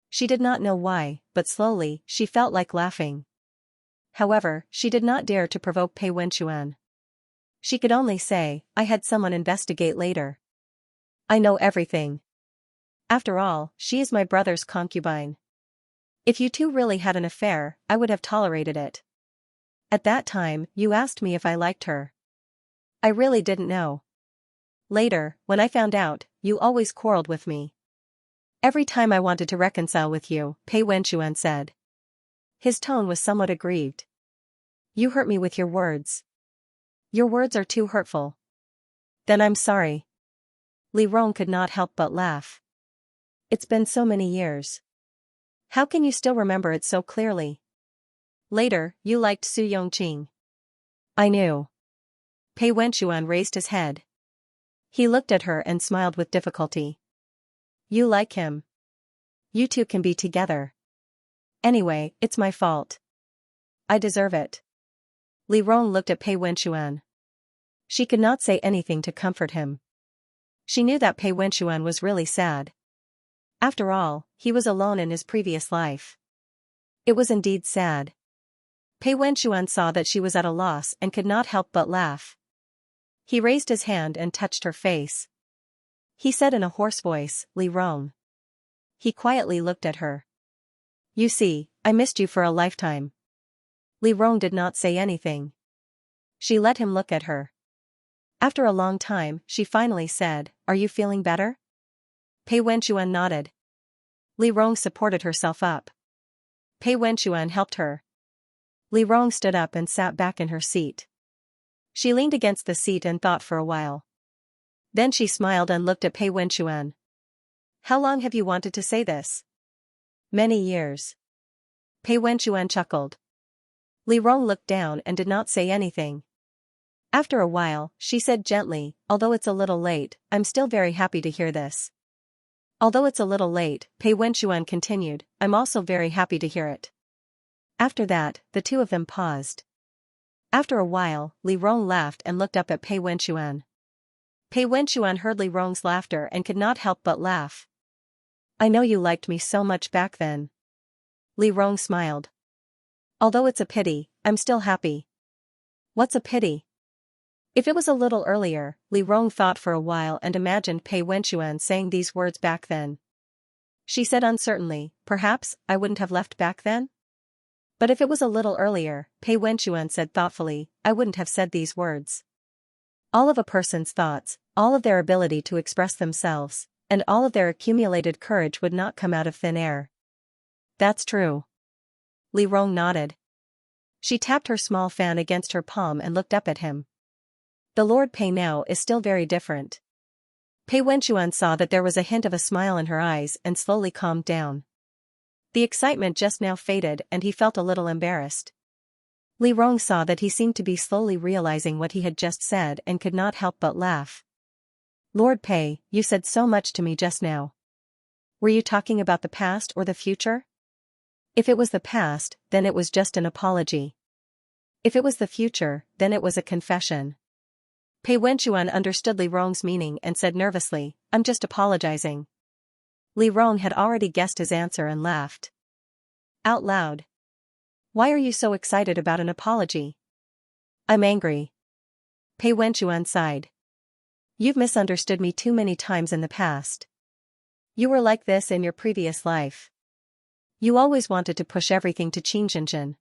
She did not know why, but slowly, she felt like laughing. However, she did not dare to provoke Pei Wenchuan. She could only say, "I had someone investigate later. I know everything. After all, she is my brother's concubine. If you two really had an affair, I would have tolerated it. At that time, you asked me if I liked her. I really didn't know. Later, when I found out, you always quarreled with me. Every time I wanted to reconcile with you," Pei Wenchuan said. His tone was somewhat aggrieved. "You hurt me with your words. Your words are too hurtful. Then I'm sorry." Li Rong could not help but laugh. "It's been so many years. How can you still remember it so clearly? Later, you liked Su Yongqing." "I knew." Pei Wenchuan raised his head. He looked at her and smiled with difficulty. "You like him. You two can be together. Anyway, it's my fault. I deserve it." Li Rong looked at Pei Wenchuan. She could not say anything to comfort him. She knew that Pei Wenchuan was really sad. After all, he was alone in his previous life. It was indeed sad. Pei Wenchuan saw that she was at a loss and could not help but laugh. He raised his hand and touched her face. He said in a hoarse voice, "Li Rong." He quietly looked at her. "You see, I missed you for a lifetime." Li Rong did not say anything. She let him look at her. After a long time, she finally said, "Are you feeling better?" Pei Wenchuan nodded. Li Rong supported herself up. Pei Wenchuan helped her. Li Rong stood up and sat back in her seat. She leaned against the seat and thought for a while. Then she smiled and looked at Pei Wenchuan. "How long have you wanted to say this?" "Many years." Pei Wenchuan chuckled. Li Rong looked down and did not say anything. After a while, she said gently, "Although it's a little late, I'm still very happy to hear this." "Although it's a little late," Pei Wenchuan continued, "I'm also very happy to hear it." After that, the two of them paused. After a while, Li Rong laughed and looked up at Pei Wenchuan. Pei Wenchuan heard Li Rong's laughter and could not help but laugh. "I know you liked me so much back then." Li Rong smiled. Although it's a pity, I'm still happy. What's a pity? If it was a little earlier, Li Rong thought for a while and imagined Pei Wenxuan saying these words back then. She said uncertainly, perhaps I wouldn't have left back then? But if it was a little earlier, Pei Wenxuan said thoughtfully, I wouldn't have said these words. All of a person's thoughts, all of their ability to express themselves, and all of their accumulated courage would not come out of thin air. That's true. Li Rong nodded. She tapped her small fan against her palm and looked up at him. The Lord Pei now is still very different. Pei Wenxuan saw that there was a hint of a smile in her eyes and slowly calmed down. The excitement just now faded and he felt a little embarrassed. Li Rong saw that he seemed to be slowly realizing what he had just said and could not help but laugh. Lord Pei, you said so much to me just now. Were you talking about the past or the future? If it was the past, then it was just an apology. If it was the future, then it was a confession. Pei Wenxuan understood Li Rong's meaning and said nervously, I'm just apologizing. Li Rong had already guessed his answer and laughed. Out loud. Why are you so excited about an apology? I'm angry. Pei Wenxuan sighed. You've misunderstood me too many times in the past. You were like this in your previous life. You always wanted to push everything to Xianxia.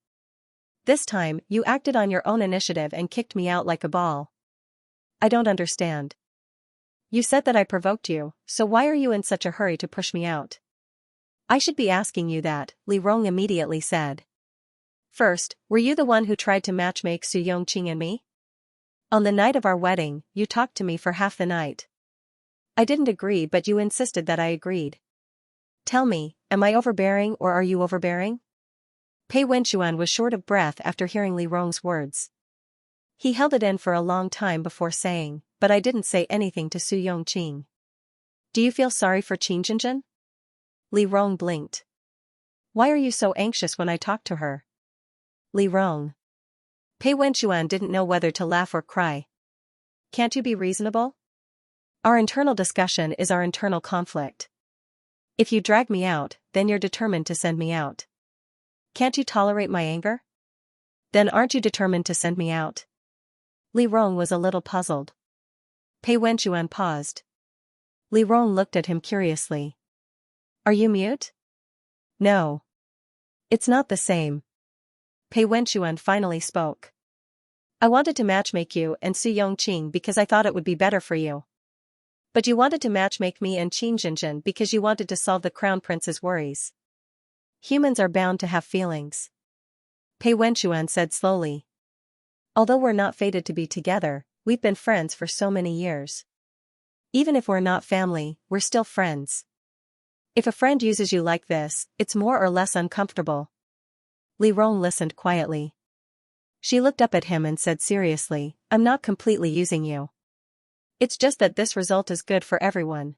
This time, you acted on your own initiative and kicked me out like a ball. I don't understand. You said that I provoked you, so why are you in such a hurry to push me out? I should be asking you that, Li Rong immediately said. First, were you the one who tried to matchmake Su Yongqing and me? On the night of our wedding, you talked to me for half the night. I didn't agree but you insisted that I agreed. Tell me, am I overbearing or are you overbearing? Pei Wenxuan was short of breath after hearing Li Rong's words. He held it in for a long time before saying, but I didn't say anything to Su Yongqing. Do you feel sorry for Xianxia? Li Rong blinked. Why are you so anxious when I talk to her? Li Rong. Pei Wenxuan didn't know whether to laugh or cry. Can't you be reasonable? Our internal discussion is our internal conflict. If you drag me out, then you're determined to send me out. Can't you tolerate my anger? Then aren't you determined to send me out? Li Rong was a little puzzled. Pei Wenxuan paused. Li Rong looked at him curiously. Are you mute? No. It's not the same. Pei Wenxuan finally spoke. I wanted to matchmake you and Su Yongqing because I thought it would be better for you. But you wanted to matchmake me and Xianxia because you wanted to solve the crown prince's worries. Humans are bound to have feelings. Pei Wenxuan said slowly. Although we're not fated to be together, we've been friends for so many years. Even if we're not family, we're still friends. If a friend uses you like this, it's more or less uncomfortable. Li Rong listened quietly. She looked up at him and said seriously, I'm not completely using you. It's just that this result is good for everyone.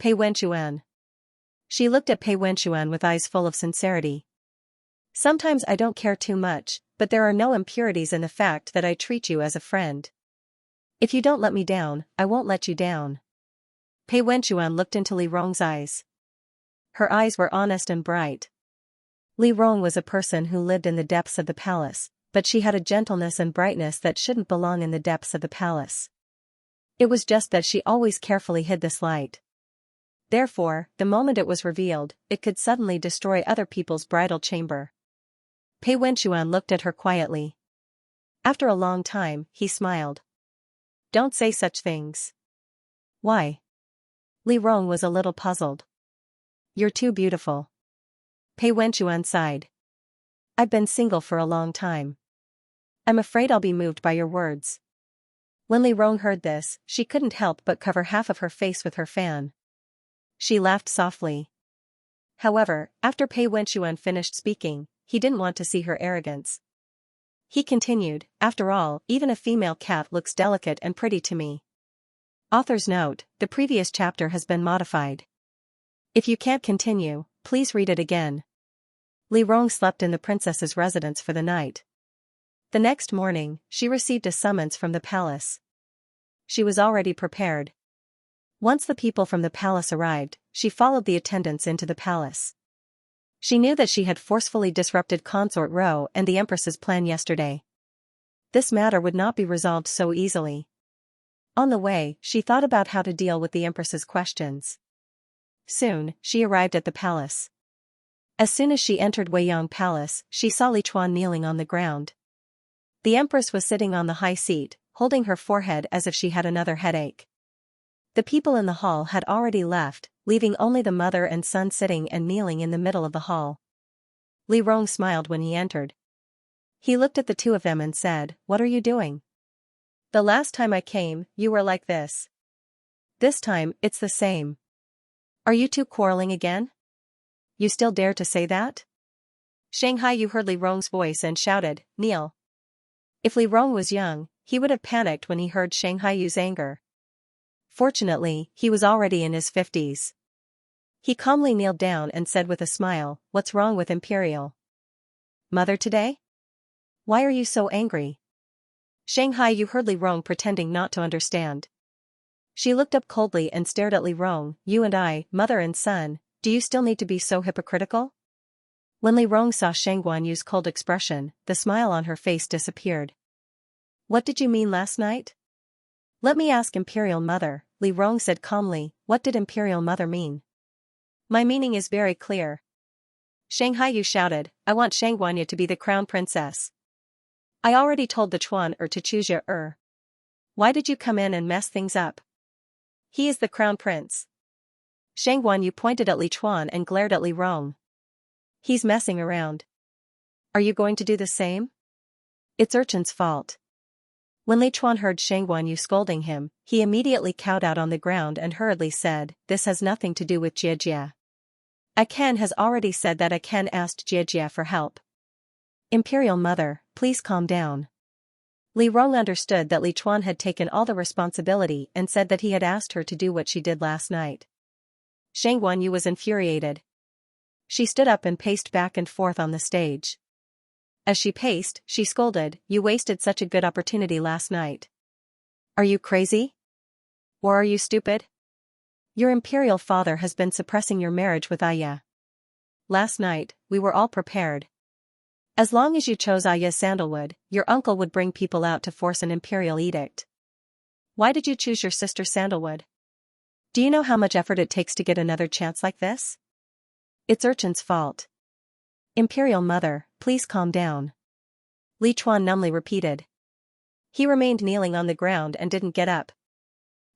Pei Wenxuan. She looked at Pei Wenxuan with eyes full of sincerity. Sometimes I don't care too much, but there are no impurities in the fact that I treat you as a friend. If you don't let me down, I won't let you down. Pei Wenxuan looked into Li Rong's eyes. Her eyes were honest and bright. Li Rong was a person who lived in the depths of the palace, but she had a gentleness and brightness that shouldn't belong in the depths of the palace. It was just that she always carefully hid this light. Therefore, the moment it was revealed, it could suddenly destroy other people's bridal chamber. Pei Wenxuan looked at her quietly. After a long time, he smiled. Don't say such things. Why? Li Rong was a little puzzled. You're too beautiful. Pei Wenxuan sighed. I've been single for a long time. I'm afraid I'll be moved by your words. When Li Rong heard this, she couldn't help but cover half of her face with her fan. She laughed softly. However, after Pei Wenxuan finished speaking, he didn't want to see her arrogance. He continued, after all, even a female cat looks delicate and pretty to me. Author's note, the previous chapter has been modified. If you can't continue, please read it again. Li Rong slept in the princess's residence for the night. The next morning, she received a summons from the palace. She was already prepared. Once the people from the palace arrived, she followed the attendants into the palace. She knew that she had forcefully disrupted Consort Row and the Empress's plan yesterday. This matter would not be resolved so easily. On the way, she thought about how to deal with the Empress's questions. Soon, she arrived at the palace. As soon as she entered Weiyang Palace, she saw Li Chuan kneeling on the ground. The Empress was sitting on the high seat, holding her forehead as if she had another headache. The people in the hall had already left, leaving only the mother and son sitting and kneeling in the middle of the hall. Li Rong smiled when he entered. He looked at the two of them and said, "What are you doing? The last time I came, you were like this. This time, it's the same. Are you two quarreling again? You still dare to say that?" Xianxia heard Li Rong's voice and shouted, "Kneel." If Li Rong was young, he would have panicked when he heard Xianxia's anger. Fortunately, he was already in his 50s. He calmly kneeled down and said with a smile, "What's wrong with Imperial Mother today? Why are you so angry?" Xianxia heard Li Rong pretending not to understand. She looked up coldly and stared at Li Rong. "You and I, mother and son, do you still need to be so hypocritical?" When Li Rong saw Shang Guanyu's cold expression, the smile on her face disappeared. "What did you mean last night?" "Let me ask Imperial Mother," Li Rong said calmly. "What did Imperial Mother mean?" "My meaning is very clear." Xianxia shouted, "I want Shang Guanyu to be the crown princess. I already told the Chuan to choose ya. Why did you come in and mess things up? He is the crown prince." Shang Guanyu pointed at Li Chuan and glared at Li Rong. "He's messing around. Are you going to do the same? It's Urchin's fault." When Li Chuan heard Shang Guanyu scolding him, he immediately cowed out on the ground and hurriedly said, "This has nothing to do with Jiejia. Akan has already said that Akan asked Jiejia for help." "Imperial Mother, please calm down." Li Rong understood that Li Chuan had taken all the responsibility and said that he had asked her to do what she did last night. Shang Guanyu was infuriated. She stood up and paced back and forth on the stage. As she paced, she scolded, "You wasted such a good opportunity last night. Are you crazy? Or are you stupid? Your imperial father has been suppressing your marriage with Aya. Last night, we were all prepared. As long as you chose Aya's sandalwood, your uncle would bring people out to force an imperial edict. Why did you choose your sister sandalwood? Do you know how much effort it takes to get another chance like this? It's Urchin's fault." "Imperial Mother, please calm down." Li Chuan numbly repeated. He remained kneeling on the ground and didn't get up.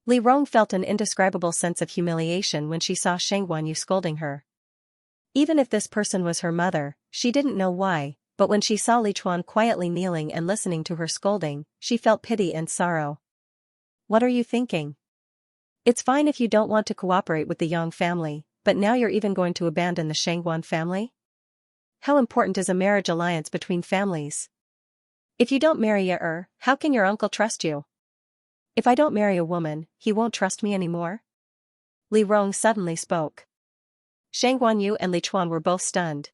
Li Rong felt an indescribable sense of humiliation when she saw Shang Guanyu scolding her. Even if this person was her mother, she didn't know why, but when she saw Li Chuan quietly kneeling and listening to her scolding, she felt pity and sorrow. "What are you thinking? It's fine if you don't want to cooperate with the Yang family, but now you're even going to abandon the Shangguan family? How important is a marriage alliance between families? If you don't marry Ya, how can your uncle trust you? If I don't marry a woman, he won't trust me anymore?" Li Rong suddenly spoke. Shang Guanyu and Li Chuan were both stunned.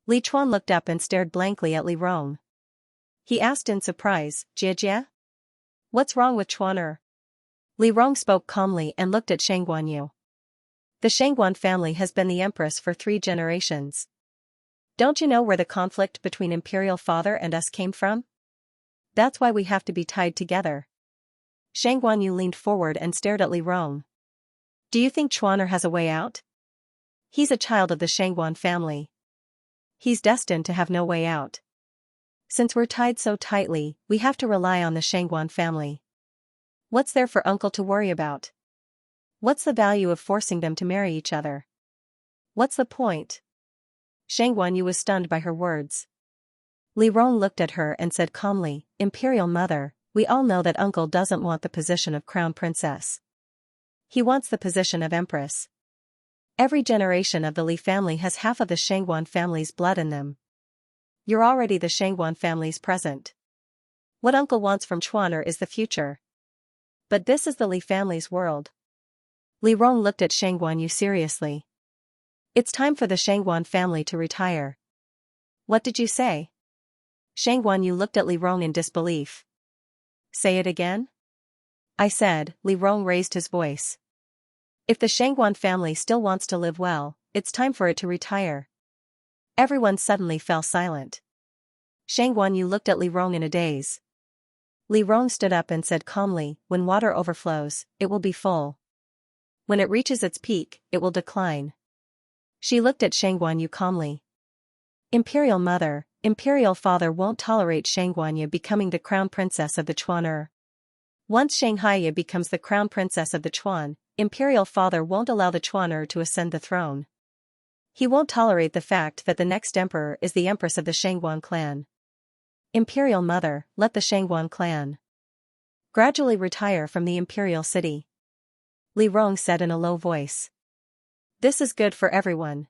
Li Chuan looked up and stared blankly at Li Rong. He asked in surprise, "Jiejia? What's wrong with Chuan?" Li Rong spoke calmly and looked at Shang Guanyu. "The Shangguan family has been the empress for 3 generations. Don't you know where the conflict between imperial father and us came from? That's why we have to be tied together." Shang Guanyu leaned forward and stared at Li Rong. "Do you think Chuaner has a way out? He's a child of the Shangguan family. He's destined to have no way out. Since we're tied so tightly, we have to rely on the Shangguan family. What's there for uncle to worry about? What's the value of forcing them to marry each other? What's the point?" Shang Guanyu was stunned by her words. Li Rong looked at her and said calmly, "Imperial Mother, we all know that uncle doesn't want the position of crown princess. He wants the position of empress. Every generation of the Li family has half of the Shangguan family's blood in them. You're already the Shangguan family's present. What uncle wants from Chuaner is the future. But this is the Li family's world." Li Rong looked at Shang Guanyu seriously. "It's time for the Shangguan family to retire." "What did you say?" Shang Guanyu looked at Li Rong in disbelief. "Say it again?" "I said," Li Rong raised his voice. "If the Shangguan family still wants to live well, it's time for it to retire. Everyone suddenly fell silent. Shang Guanyu looked at Li Rong in a daze. Li Rong stood up and said calmly, when water overflows, it will be full. When it reaches its peak, it will decline. She looked at Shang Guanyu calmly. Imperial Mother, Imperial Father won't tolerate Shang Guanyu becoming the crown princess of the Chuan. Once Xianxia becomes the crown princess of the Chuan, Imperial Father won't allow the Chuan to ascend the throne. He won't tolerate the fact that the next emperor is the empress of the Shangguan clan. Imperial Mother, let the Shangguan clan gradually retire from the imperial city. Li Rong said in a low voice. This is good for everyone.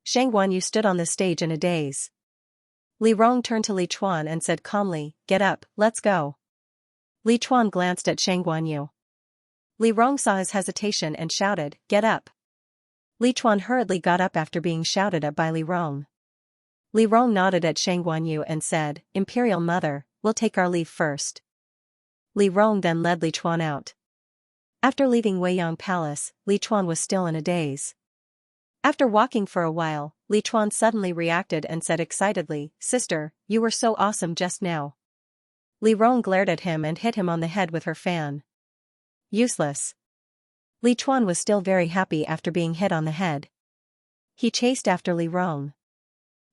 Shang Guanyu stood on the stage in a daze. Li Rong turned to Li Chuan and said calmly, get up, let's go. Li Chuan glanced at Shang Guanyu. Li Rong saw his hesitation and shouted, get up. Li Chuan hurriedly got up after being shouted at by Li Rong. Li Rong nodded at Shang Guanyu and said, Imperial Mother, we'll take our leave first. Li Rong then led Li Chuan out. After leaving Weiyang Palace, Li Chuan was still in a daze. After walking for a while, Li Chuan suddenly reacted and said excitedly, Sister, you were so awesome just now. Li Rong glared at him and hit him on the head with her fan. Useless. Li Chuan was still very happy after being hit on the head. He chased after Li Rong.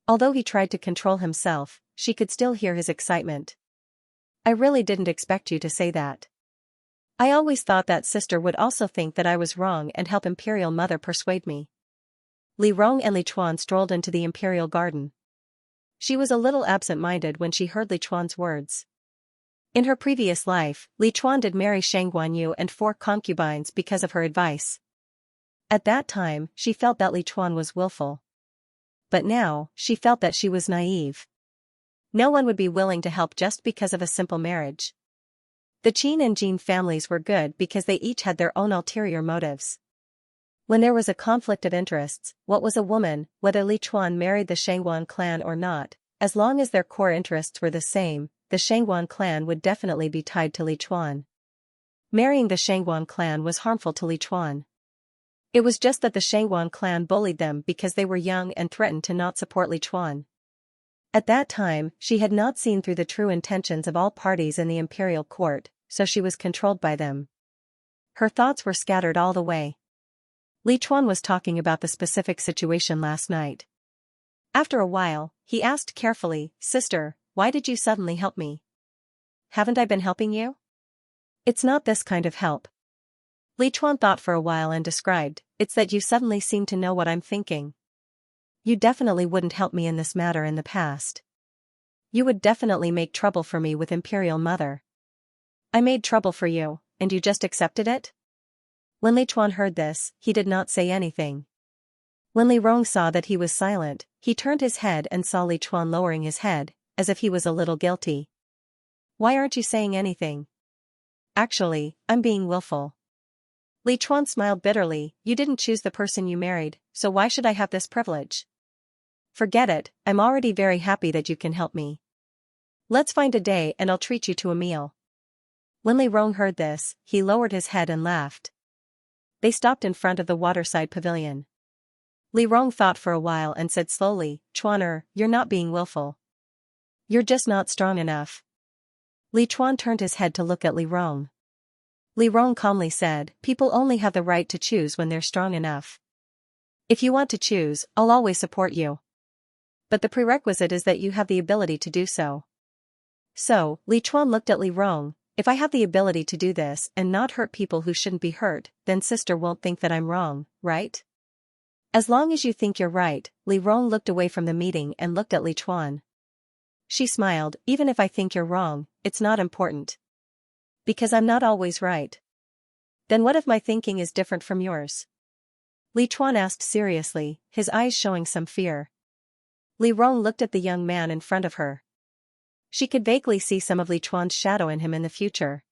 Although he tried to control himself, she could still hear his excitement. I really didn't expect you to say that. I always thought that sister would also think that I was wrong and help Imperial Mother persuade me. Li Rong and Li Chuan strolled into the Imperial Garden. She was a little absent-minded when she heard Li Chuan's words. In her previous life, Li Chuan did marry Shang Guanyu and 4 concubines because of her advice. At that time, she felt that Li Chuan was willful. But now, she felt that she was naive. No one would be willing to help just because of a simple marriage. The Qin and Jin families were good because they each had their own ulterior motives. When there was a conflict of interests, what was a woman, whether Li Chuan married the Shangguan clan or not, as long as their core interests were the same, the Shangguan clan would definitely be tied to Li Chuan. Marrying the Shangguan clan was harmful to Li Chuan. It was just that the Shangguan clan bullied them because they were young and threatened to not support Li Chuan. At that time, she had not seen through the true intentions of all parties in the imperial court, so she was controlled by them. Her thoughts were scattered all the way. Li Chuan was talking about the specific situation last night. After a while, he asked carefully, Sister, why did you suddenly help me? Haven't I been helping you? It's not this kind of help. Li Chuan thought for a while and described, it's that you suddenly seem to know what I'm thinking. You definitely wouldn't help me in this matter in the past. You would definitely make trouble for me with Imperial Mother. I made trouble for you, and you just accepted it? When Li Chuan heard this, he did not say anything. When Li Rong saw that he was silent, he turned his head and saw Li Chuan lowering his head, as if he was a little guilty. Why aren't you saying anything? Actually, I'm being willful. Li Chuan smiled bitterly, you didn't choose the person you married, so why should I have this privilege? Forget it, I'm already very happy that you can help me. Let's find a day and I'll treat you to a meal. When Li Rong heard this, he lowered his head and laughed. They stopped in front of the waterside pavilion. Li Rong thought for a while and said slowly, Chuaner, you're not being willful. You're just not strong enough. Li Chuan turned his head to look at Li Rong. Li Rong calmly said, people only have the right to choose when they're strong enough. If you want to choose, I'll always support you. But the prerequisite is that you have the ability to do so. So, Li Chuan looked at Li Rong, if I have the ability to do this and not hurt people who shouldn't be hurt, then sister won't think that I'm wrong, right? As long as you think you're right, Li Rong looked away from the meeting and looked at Li Chuan. She smiled, even if I think you're wrong, it's not important. Because I'm not always right. Then what if my thinking is different from yours? Li Chuan asked seriously, his eyes showing some fear. Li Rong looked at the young man in front of her. She could vaguely see some of Li Chuan's shadow in him in the future.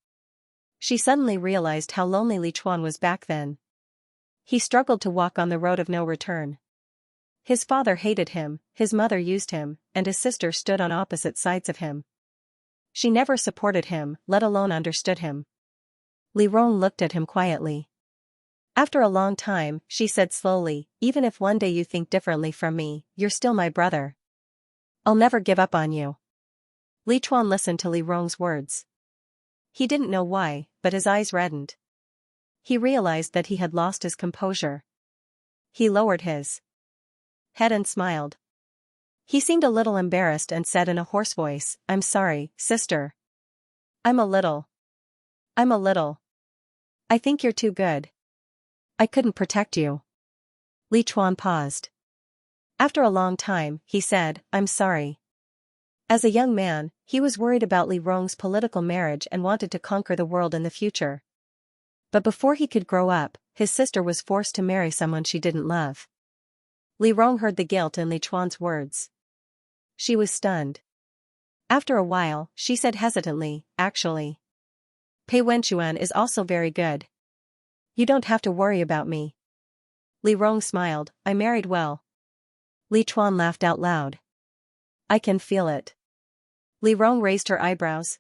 She suddenly realized how lonely Li Chuan was back then. He struggled to walk on the road of no return. His father hated him, his mother used him, and his sister stood on opposite sides of him. She never supported him, let alone understood him. Li Rong looked at him quietly. After a long time, she said slowly, even if one day you think differently from me, you're still my brother. I'll never give up on you. Li Chuan listened to Li Rong's words. He didn't know why, but his eyes reddened. He realized that he had lost his composure. He lowered his head and smiled. He seemed a little embarrassed and said in a hoarse voice, I'm sorry, sister. I'm a little. I think you're too good. I couldn't protect you. Li Chuan paused. After a long time, he said, I'm sorry. As a young man, he was worried about Li Rong's political marriage and wanted to conquer the world in the future. But before he could grow up, his sister was forced to marry someone she didn't love. Li Rong heard the guilt in Li Chuan's words. She was stunned. After a while, she said hesitantly, actually. Pei Wenchuan is also very good. You don't have to worry about me. Li Rong smiled, I married well. Li Chuan laughed out loud. I can feel it. Li Rong raised her eyebrows,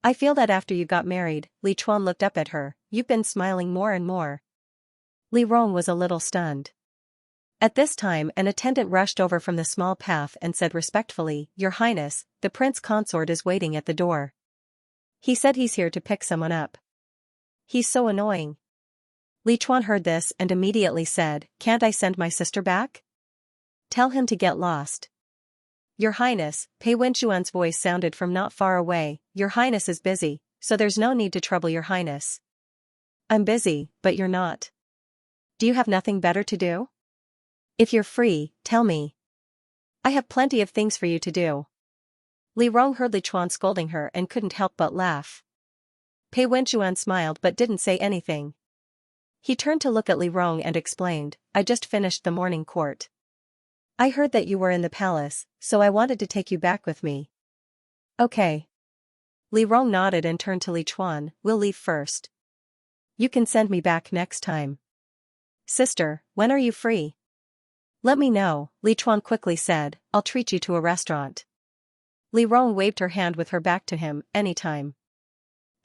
I feel that after you got married, Li Chuan looked up at her, you've been smiling more and more. Li Rong was a little stunned. At this time an attendant rushed over from the small path and said respectfully, Your Highness, the prince consort is waiting at the door. He said he's here to pick someone up. He's so annoying. Li Chuan heard this and immediately said, Can't I send my sister back? Tell him to get lost. Your Highness, Pei Wenchuan's voice sounded from not far away, Your Highness is busy, so there's no need to trouble Your Highness. I'm busy, but you're not. Do you have nothing better to do? If you're free, tell me. I have plenty of things for you to do. Li Rong heard Li Chuan scolding her and couldn't help but laugh. Pei Wenchuan smiled but didn't say anything. He turned to look at Li Rong and explained, I just finished the morning court. I heard that you were in the palace, so I wanted to take you back with me. Okay. Li Rong nodded and turned to Li Chuan, we'll leave first. You can send me back next time. Sister, when are you free? Let me know, Li Chuan quickly said, I'll treat you to a restaurant. Li Rong waved her hand with her back to him, anytime.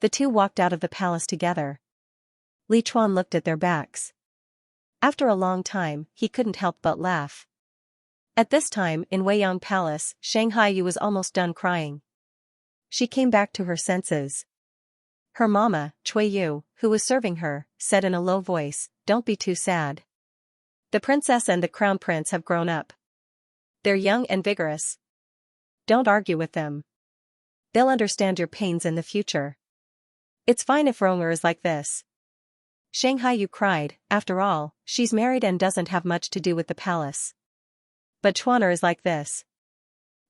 The two walked out of the palace together. Li Chuan looked at their backs. After a long time, he couldn't help but laugh. At this time, in Weiyang Palace, Xianxia was almost done crying. She came back to her senses. Her mama, Cui Yu, who was serving her, said in a low voice, Don't be too sad. The princess and the crown prince have grown up. They're young and vigorous. Don't argue with them. They'll understand your pains in the future. It's fine if Ronger is like this. Xianxia cried, after all, she's married and doesn't have much to do with the palace. But Chuaner is like this.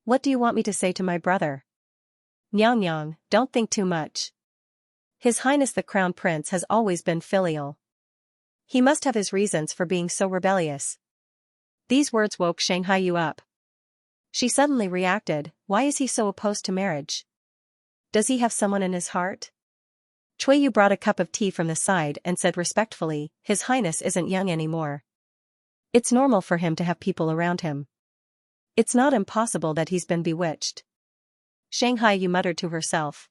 What do you want me to say to my brother? Nyang Nyang, don't think too much. His Highness the Crown Prince has always been filial. He must have his reasons for being so rebellious. These words woke Xianxia up. She suddenly reacted, why is he so opposed to marriage? Does he have someone in his heart? Cui Yu brought a cup of tea from the side and said respectfully, His Highness isn't young anymore. It's normal for him to have people around him. It's not impossible that he's been bewitched. Xianxia muttered to herself.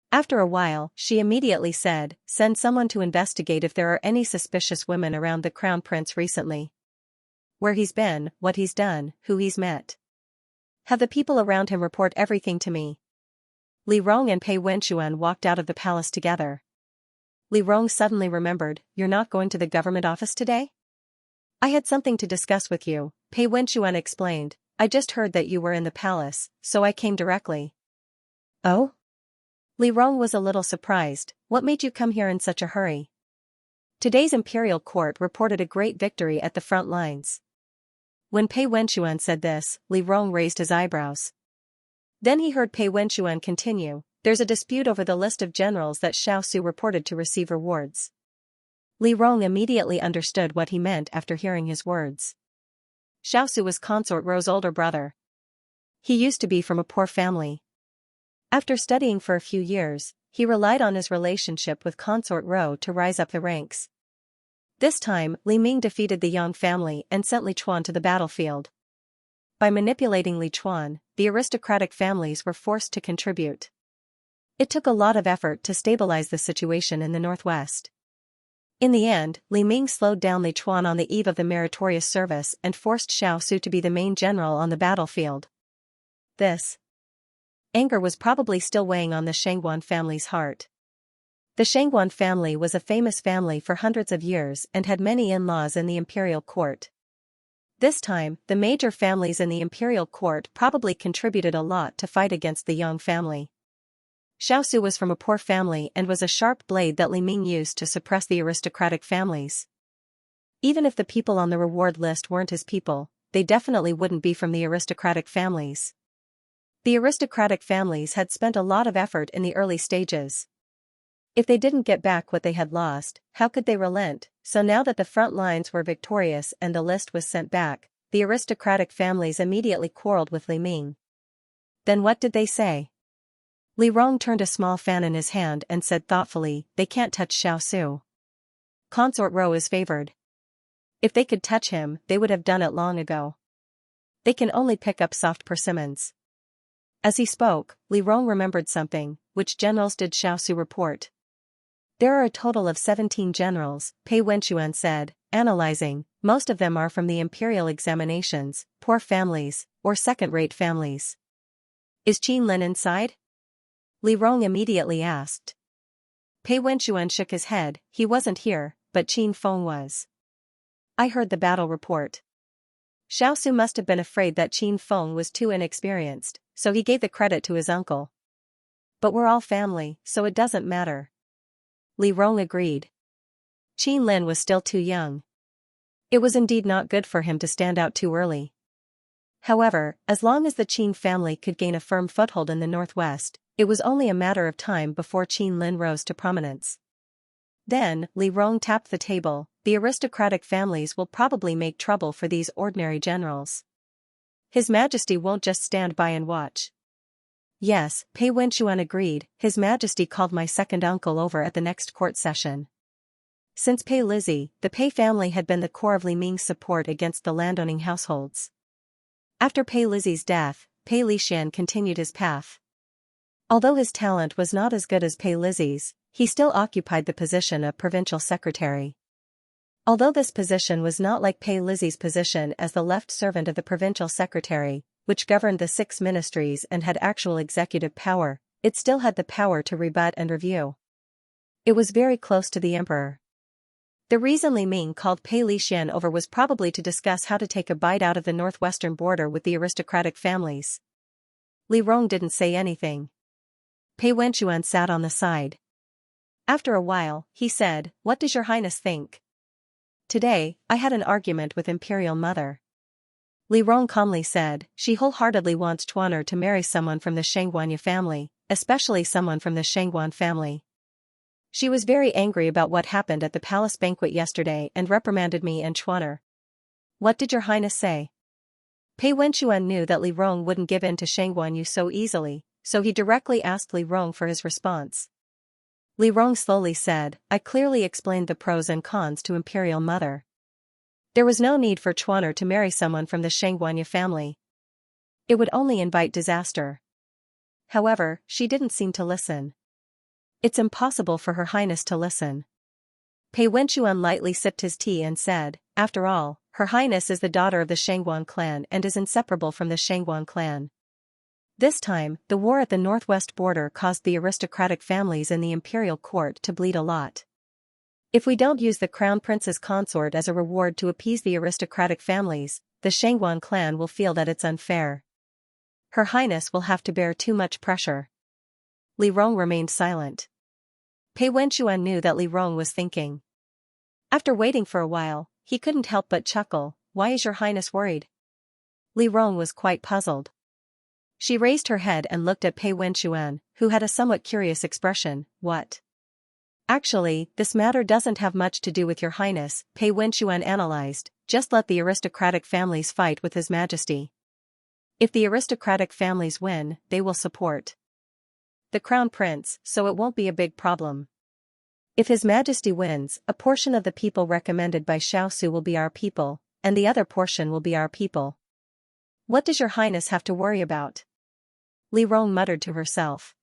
After a while, she immediately said, Send someone to investigate if there are any suspicious women around the Crown Prince recently. Where he's been, what he's done, who he's met. Have the people around him report everything to me. Li Rong and Pei Wenchuan walked out of the palace together. Li Rong suddenly remembered, You're not going to the government office today? I had something to discuss with you, Pei Wenchuan explained. I just heard that you were in the palace, so I came directly. Oh? Li Rong was a little surprised, what made you come here in such a hurry? Today's imperial court reported a great victory at the front lines. When Pei Wenchuan said this, Li Rong raised his eyebrows. Then he heard Pei Wenchuan continue, There's a dispute over the list of generals that Xiaosu reported to receive rewards. Li Rong immediately understood what he meant after hearing his words. Xiaosu was Consort Ro's older brother. He used to be from a poor family. After studying for a few years, he relied on his relationship with Consort Ro to rise up the ranks. This time, Li Ming defeated the Yang family and sent Li Chuan to the battlefield. By manipulating Li Chuan, the aristocratic families were forced to contribute. It took a lot of effort to stabilize the situation in the northwest. In the end, Li Ming slowed down Li Chuan on the eve of the meritorious service and forced Xiao Su to be the main general on the battlefield. This anger was probably still weighing on the Shangguan family's heart. The Shangguan family was a famous family for hundreds of years and had many in-laws in the imperial court. This time, the major families in the imperial court probably contributed a lot to fight against the Yang family. Xiao Su was from a poor family and was a sharp blade that Li Ming used to suppress the aristocratic families. Even if the people on the reward list weren't his people, they definitely wouldn't be from the aristocratic families. The aristocratic families had spent a lot of effort in the early stages. If they didn't get back what they had lost, how could they relent? So now that the front lines were victorious and the list was sent back, the aristocratic families immediately quarreled with Li Ming. Then what did they say? Li Rong turned a small fan in his hand and said thoughtfully, "They can't touch Xiao Su. Consort Ro is favored. If they could touch him, they would have done it long ago. They can only pick up soft persimmons." As he spoke, Li Rong remembered something. Which generals did Xiao Su report? There are a total of 17 generals, Pei Wenchuan said, analyzing. Most of them are from the imperial examinations, poor families, or second-rate families. Is Qin Lin inside? Li Rong immediately asked. Pei Wenchuan shook his head. He wasn't here, but Qin Feng was. I heard the battle report. Xiao Su must have been afraid that Qin Feng was too inexperienced, so he gave the credit to his uncle. But we're all family, so it doesn't matter. Li Rong agreed. Qin Lin was still too young. It was indeed not good for him to stand out too early. However, as long as the Qin family could gain a firm foothold in the northwest, it was only a matter of time before Qin Lin rose to prominence. Then, Li Rong tapped the table. The aristocratic families will probably make trouble for these ordinary generals. His Majesty won't just stand by and watch. Yes, Pei Wenchuan agreed. His Majesty called my second uncle over at the next court session. Since Pei Lizzie, the Pei family had been the core of Li Ming's support against the landowning households. After Pei Lizzie's death, Pei Lixian continued his path. Although his talent was not as good as Pei Lizzie's, he still occupied the position of provincial secretary. Although this position was not like Pei Lizzie's position as the left servant of the provincial secretary, which governed the 6 ministries and had actual executive power, it still had the power to rebut and review. It was very close to the emperor. The reason Li Ming called Pei Lixian over was probably to discuss how to take a bite out of the northwestern border with the aristocratic families. Li Rong didn't say anything. Pei Wenchuan sat on the side. After a while, he said, "What does your highness think?" "Today, I had an argument with Imperial Mother." Li Rong calmly said, "She wholeheartedly wants Chuaner to marry someone from the Shangguan family, especially someone from the Shangguan family. She was very angry about what happened at the palace banquet yesterday and reprimanded me and Chuaner." "What did your highness say?" Pei Wenchuan knew that Li Rong wouldn't give in to Shangguan so easily, so he directly asked Li Rong for his response. Li Rong slowly said, "I clearly explained the pros and cons to Imperial Mother. There was no need for Chuaner to marry someone from the Shangguan family. It would only invite disaster." However, she didn't seem to listen. It's impossible for Her Highness to listen. Pei Wenchuan lightly sipped his tea and said, "After all, Her Highness is the daughter of the Shangguan clan and is inseparable from the Shangguan clan. This time, the war at the northwest border caused the aristocratic families in the imperial court to bleed a lot. If we don't use the crown prince's consort as a reward to appease the aristocratic families, the Shangguan clan will feel that it's unfair. Her Highness will have to bear too much pressure." Li Rong remained silent. Pei Wenchuan knew that Li Rong was thinking. After waiting for a while, he couldn't help but chuckle. "Why is your highness worried?" Li Rong was quite puzzled. She raised her head and looked at Pei Wenchuan, who had a somewhat curious expression. "What?" "Actually, this matter doesn't have much to do with your highness," Pei Wenchuan analyzed. "Just let the aristocratic families fight with His Majesty. If the aristocratic families win, they will support the crown prince, so it won't be a big problem. If His Majesty wins, a portion of the people recommended by Xiao Su will be our people, and the other portion will be our people. What does your highness have to worry about?" Li Rong muttered to herself.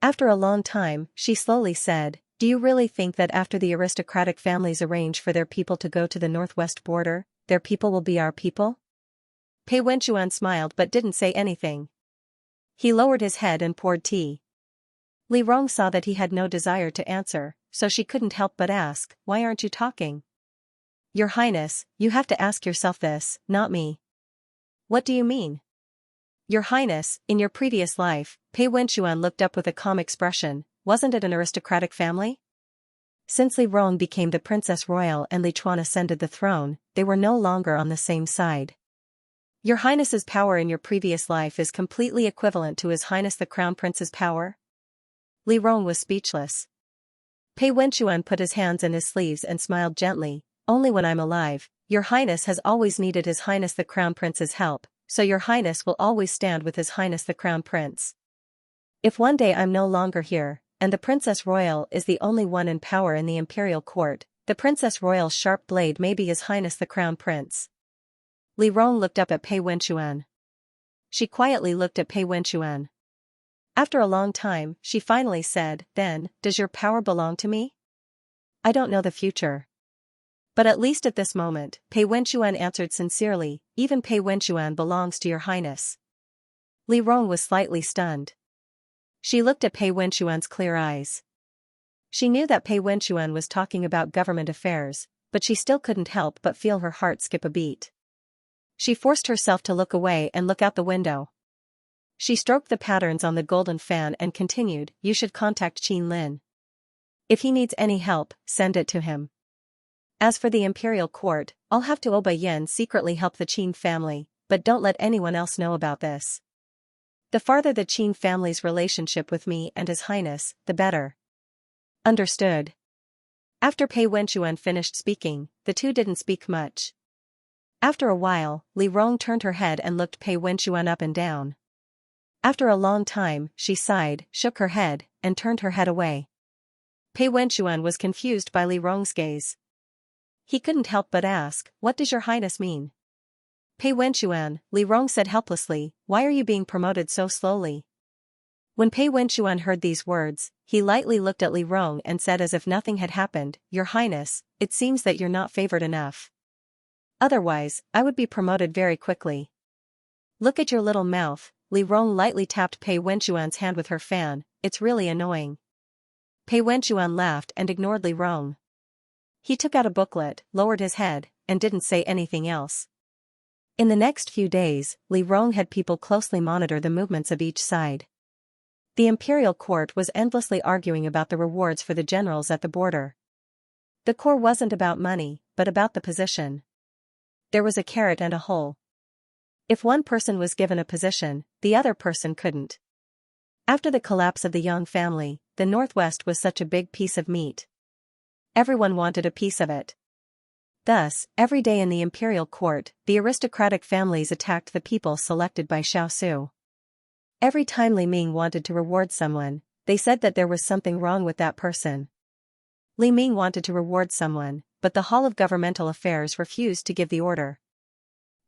After a long time, she slowly said, Do you really think that after the aristocratic families arrange for their people to go to the northwest border, their people will be our people? Pei Wenchuan smiled but didn't say anything. He lowered his head and poured tea. Li Rong saw that he had no desire to answer, so she couldn't help but ask, "Why aren't you talking?" "Your Highness, you have to ask yourself this, not me." "What do you mean?" "Your Highness, in your previous life," Pei Wenchuan looked up with a calm expression, "wasn't it an aristocratic family?" Since Li Rong became the Princess Royal and Li Chuan ascended the throne, they were no longer on the same side. "Your Highness's power in your previous life is completely equivalent to His Highness the Crown Prince's power?" Li Rong was speechless. Pei Wenchuan put his hands in his sleeves and smiled gently, "Only when I'm alive, Your Highness has always needed His Highness the Crown Prince's help, so Your Highness will always stand with His Highness the Crown Prince. If one day I'm no longer here, and the Princess Royal is the only one in power in the imperial court, the Princess Royal's sharp blade may be His Highness the Crown Prince." Li Rong looked up at Pei Wenchuan. She quietly looked at Pei Wenchuan. After a long time, she finally said, "Then, does your power belong to me?" "I don't know the future. But at least at this moment," Pei Wenchuan answered sincerely, "even Pei Wenchuan belongs to Your Highness." Li Rong was slightly stunned. She looked at Pei Wenchuan's clear eyes. She knew that Pei Wenchuan was talking about government affairs, but she still couldn't help but feel her heart skip a beat. She forced herself to look away and look out the window. She stroked the patterns on the golden fan and continued, "You should contact Qin Lin. If he needs any help, send it to him. As for the imperial court, I'll have to Oba Yen secretly help the Qin family, but don't let anyone else know about this. The farther the Qin family's relationship with me and His Highness, the better." "Understood." After Pei Wenchuan finished speaking, the two didn't speak much. After a while, Li Rong turned her head and looked Pei Wenchuan up and down. After a long time, she sighed, shook her head, and turned her head away. Pei Wenchuan was confused by Li Rong's gaze. He couldn't help but ask, "What does Your Highness mean?" "Pei Wenchuan," Li Rong said helplessly, "why are you being promoted so slowly?" When Pei Wenchuan heard these words, he lightly looked at Li Rong and said as if nothing had happened, "Your Highness, it seems that you're not favored enough. Otherwise, I would be promoted very quickly." "Look at your little mouth," Li Rong lightly tapped Pei Wenchuan's hand with her fan, "it's really annoying." Pei Wenchuan laughed and ignored Li Rong. He took out a booklet, lowered his head, and didn't say anything else. In the next few days, Li Rong had people closely monitor the movements of each side. The imperial court was endlessly arguing about the rewards for the generals at the border. The core wasn't about money, but about the position. There was a carrot and a hole. If one person was given a position, the other person couldn't. After the collapse of the Yang family, the Northwest was such a big piece of meat. Everyone wanted a piece of it. Thus, every day in the imperial court, the aristocratic families attacked the people selected by Xiaosu. Every time Li Ming wanted to reward someone, they said that there was something wrong with that person. Li Ming wanted to reward someone, but the Hall of Governmental Affairs refused to give the order.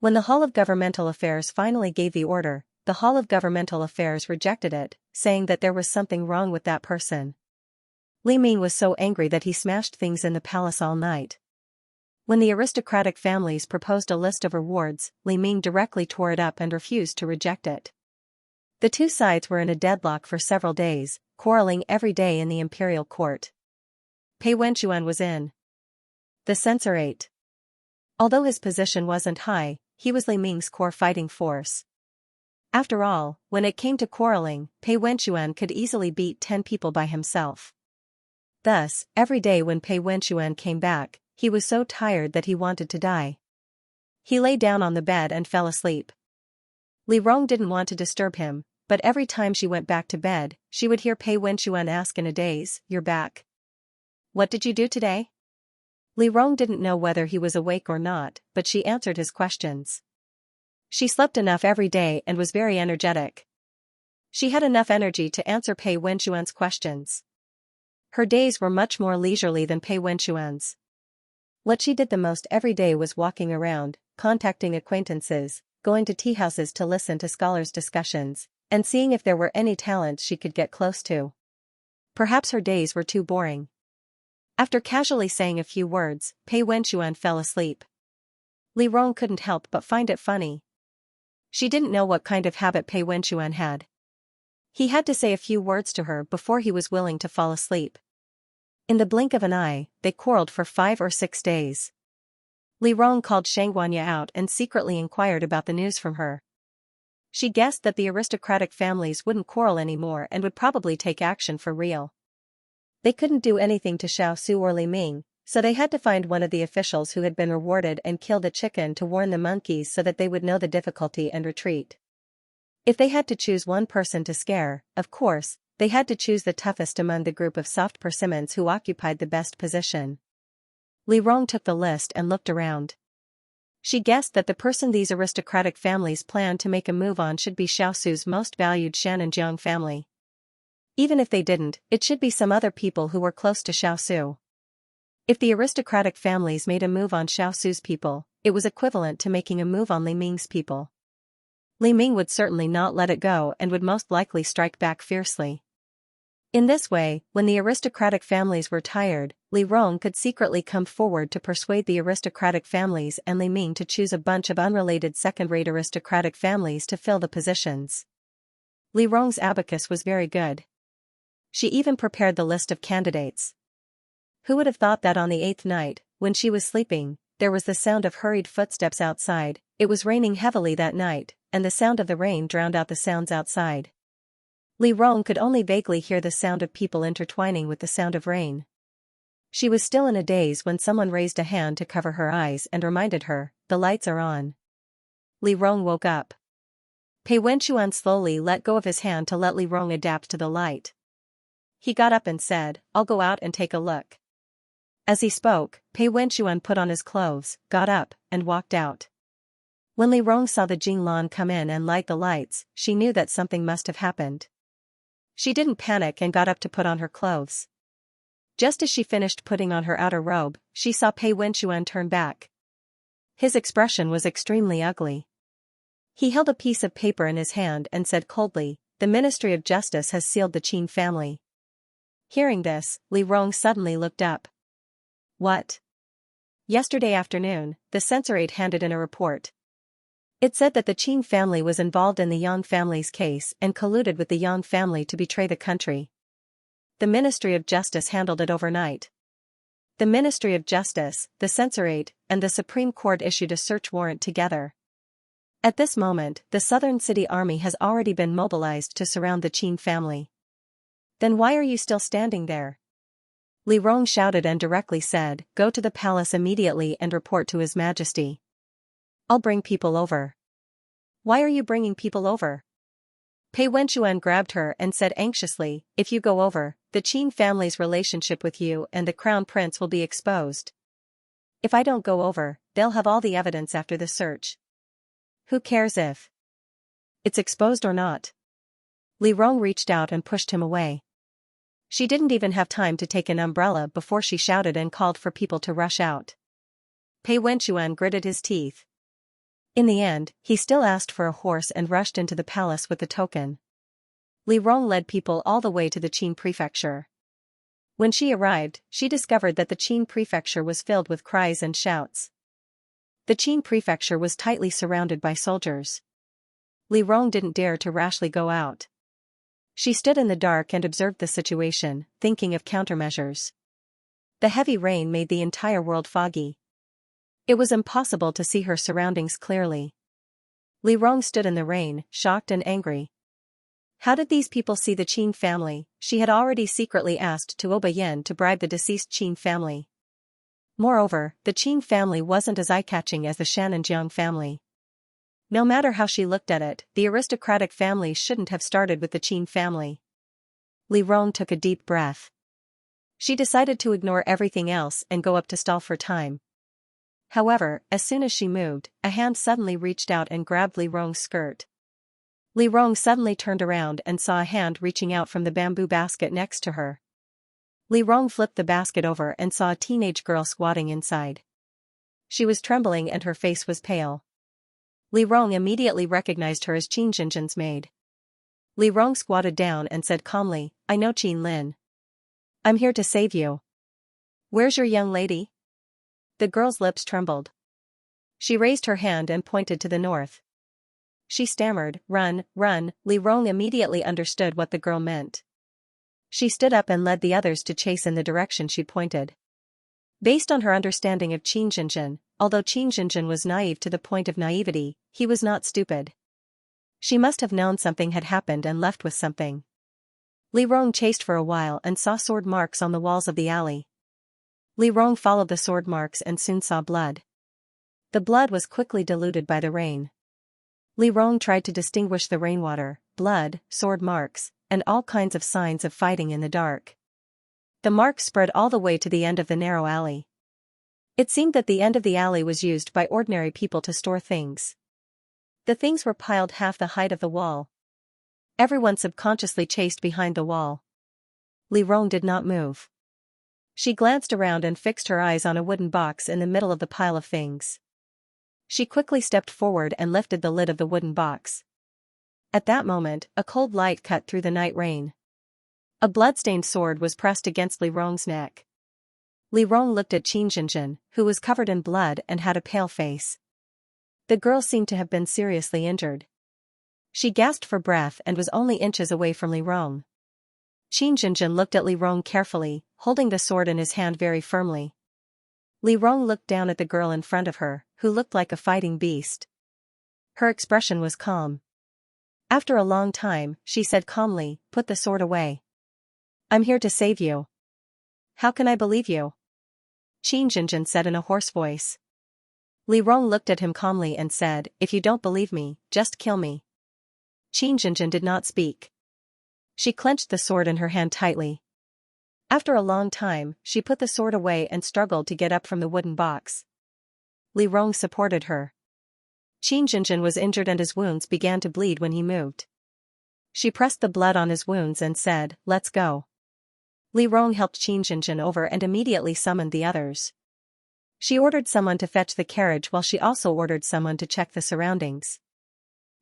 When the Hall of Governmental Affairs finally gave the order, the Hall of Governmental Affairs rejected it, saying that there was something wrong with that person. Li Ming was so angry that he smashed things in the palace all night. When the aristocratic families proposed a list of rewards, Li Ming directly tore it up and refused to reject it. The two sides were in a deadlock for several days, quarreling every day in the imperial court. Pei Wenchuan was in the censorate. Although his position wasn't high, he was Li Ming's core fighting force. After all, when it came to quarreling, Pei Wenchuan could easily beat 10 people by himself. Thus, every day when Pei Wenchuan came back, he was so tired that he wanted to die. He lay down on the bed and fell asleep. Li Rong didn't want to disturb him, but every time she went back to bed, she would hear Pei Wenchuan ask in a daze, "You're back. What did you do today?" Li Rong didn't know whether he was awake or not, but she answered his questions. She slept enough every day and was very energetic. She had enough energy to answer Pei Wenchuan's questions. Her days were much more leisurely than Pei Wenchuan's. What she did the most every day was walking around, contacting acquaintances, going to tea houses to listen to scholars' discussions, and seeing if there were any talents she could get close to. Perhaps her days were too boring. After casually saying a few words, Pei Wenchuan fell asleep. Li Rong couldn't help but find it funny. She didn't know what kind of habit Pei Wenchuan had. He had to say a few words to her before he was willing to fall asleep. In the blink of an eye, they quarreled for 5 or 6 days. Li Rong called Xianxia out and secretly inquired about the news from her. She guessed that the aristocratic families wouldn't quarrel anymore and would probably take action for real. They couldn't do anything to Xiaosu or Li Ming, so they had to find one of the officials who had been rewarded and killed a chicken to warn the monkeys so that they would know the difficulty and retreat. If they had to choose one person to scare, of course, they had to choose the toughest among the group of soft persimmons who occupied the best position. Li Rong took the list and looked around. She guessed that the person these aristocratic families planned to make a move on should be Xiaosu's most valued Xianxia family. Even if they didn't, it should be some other people who were close to Xiaosu. If the aristocratic families made a move on Xiaosu's people, it was equivalent to making a move on Li Ming's people. Li Ming would certainly not let it go and would most likely strike back fiercely. In this way, when the aristocratic families were tired, Li Rong could secretly come forward to persuade the aristocratic families and Li Ming to choose a bunch of unrelated second-rate aristocratic families to fill the positions. Li Rong's abacus was very good. She even prepared the list of candidates. Who would have thought that on the 8th night, when she was sleeping, there was the sound of hurried footsteps outside. It was raining heavily that night, and the sound of the rain drowned out the sounds outside. Li Rong could only vaguely hear the sound of people intertwining with the sound of rain. She was still in a daze when someone raised a hand to cover her eyes and reminded her, "The lights are on." Li Rong woke up. Pei Wenchuan slowly let go of his hand to let Li Rong adapt to the light. He got up and said, "I'll go out and take a look." As he spoke, Pei Wenchuan put on his clothes, got up, and walked out. When Li Rong saw the Jinglan come in and light the lights, she knew that something must have happened. She didn't panic and got up to put on her clothes. Just as she finished putting on her outer robe, she saw Pei Wenchuan turn back. His expression was extremely ugly. He held a piece of paper in his hand and said coldly, "The Ministry of Justice has sealed the Qin family." Hearing this, Li Rong suddenly looked up. What? Yesterday afternoon, the censorate handed in a report. It said that the Qin family was involved in the Yang family's case and colluded with the Yang family to betray the country. The Ministry of Justice handled it overnight. The Ministry of Justice, the censorate, and the Supreme Court issued a search warrant together. At this moment, the Southern City Army has already been mobilized to surround the Qin family. Then why are you still standing there? Li Rong shouted and directly said, "Go to the palace immediately and report to His Majesty. I'll bring people over." "Why are you bringing people over?" Pei Wenchuan grabbed her and said anxiously, "If you go over, the Qin family's relationship with you and the crown prince will be exposed. If I don't go over, they'll have all the evidence after the search. Who cares if it's exposed or not?" Li Rong reached out and pushed him away. She didn't even have time to take an umbrella before she shouted and called for people to rush out. Pei Wenchuan gritted his teeth. In the end, he still asked for a horse and rushed into the palace with the token. Li Rong led people all the way to the Qin prefecture. When she arrived, she discovered that the Qin prefecture was filled with cries and shouts. The Qin prefecture was tightly surrounded by soldiers. Li Rong didn't dare to rashly go out. She stood in the dark and observed the situation, thinking of countermeasures. The heavy rain made the entire world foggy. It was impossible to see her surroundings clearly. Li Rong stood in the rain, shocked and angry. How did these people see the Qin family? She had already secretly asked Tuo Yin to bribe the deceased Qin family. Moreover, the Qin family wasn't as eye-catching as the Xianxia family. No matter how she looked at it, the aristocratic family shouldn't have started with the Qin family. Li Rong took a deep breath. She decided to ignore everything else and go up to stall for time. However, as soon as she moved, a hand suddenly reached out and grabbed Li Rong's skirt. Li Rong suddenly turned around and saw a hand reaching out from the bamboo basket next to her. Li Rong flipped the basket over and saw a teenage girl squatting inside. She was trembling and her face was pale. Li Rong immediately recognized her as Qin Jinjin's maid. Li Rong squatted down and said calmly, "I know Qin Lin. I'm here to save you." Where's your young lady? The girl's lips trembled. She raised her hand and pointed to the north. She stammered, "Run, run." Li Rong immediately understood what the girl meant. She stood up and led the others to chase in the direction she pointed. Based on her understanding of Qin Jinjin, although Qin Jinjin was naive to the point of naivety, he was not stupid. She must have known something had happened and left with something. Li Rong chased for a while and saw sword marks on the walls of the alley. Li Rong followed the sword marks and soon saw blood. The blood was quickly diluted by the rain. Li Rong tried to distinguish the rainwater, blood, sword marks, and all kinds of signs of fighting in the dark. The marks spread all the way to the end of the narrow alley. It seemed that the end of the alley was used by ordinary people to store things. The things were piled half the height of the wall. Everyone subconsciously chased behind the wall. Li Rong did not move. She glanced around and fixed her eyes on a wooden box in the middle of the pile of things. She quickly stepped forward and lifted the lid of the wooden box. At that moment, a cold light cut through the night rain. A blood-stained sword was pressed against Li Rong's neck. Li Rong looked at Qin Jinjin, who was covered in blood and had a pale face. The girl seemed to have been seriously injured. She gasped for breath and was only inches away from Li Rong. Qin Jinjin looked at Li Rong carefully, holding the sword in his hand very firmly. Li Rong looked down at the girl in front of her, who looked like a fighting beast. Her expression was calm. After a long time, she said calmly, "Put the sword away. I'm here to save you." "How can I believe you?" Qin Jinjin said in a hoarse voice. Li Rong looked at him calmly and said, "If you don't believe me, just kill me." Qin Jinjin did not speak. She clenched the sword in her hand tightly. After a long time, she put the sword away and struggled to get up from the wooden box. Li Rong supported her. Qin Jinjin was injured and his wounds began to bleed when he moved. She pressed the blood on his wounds and said, "Let's go." Li Rong helped Qin Jinjin over and immediately summoned the others. She ordered someone to fetch the carriage while she also ordered someone to check the surroundings.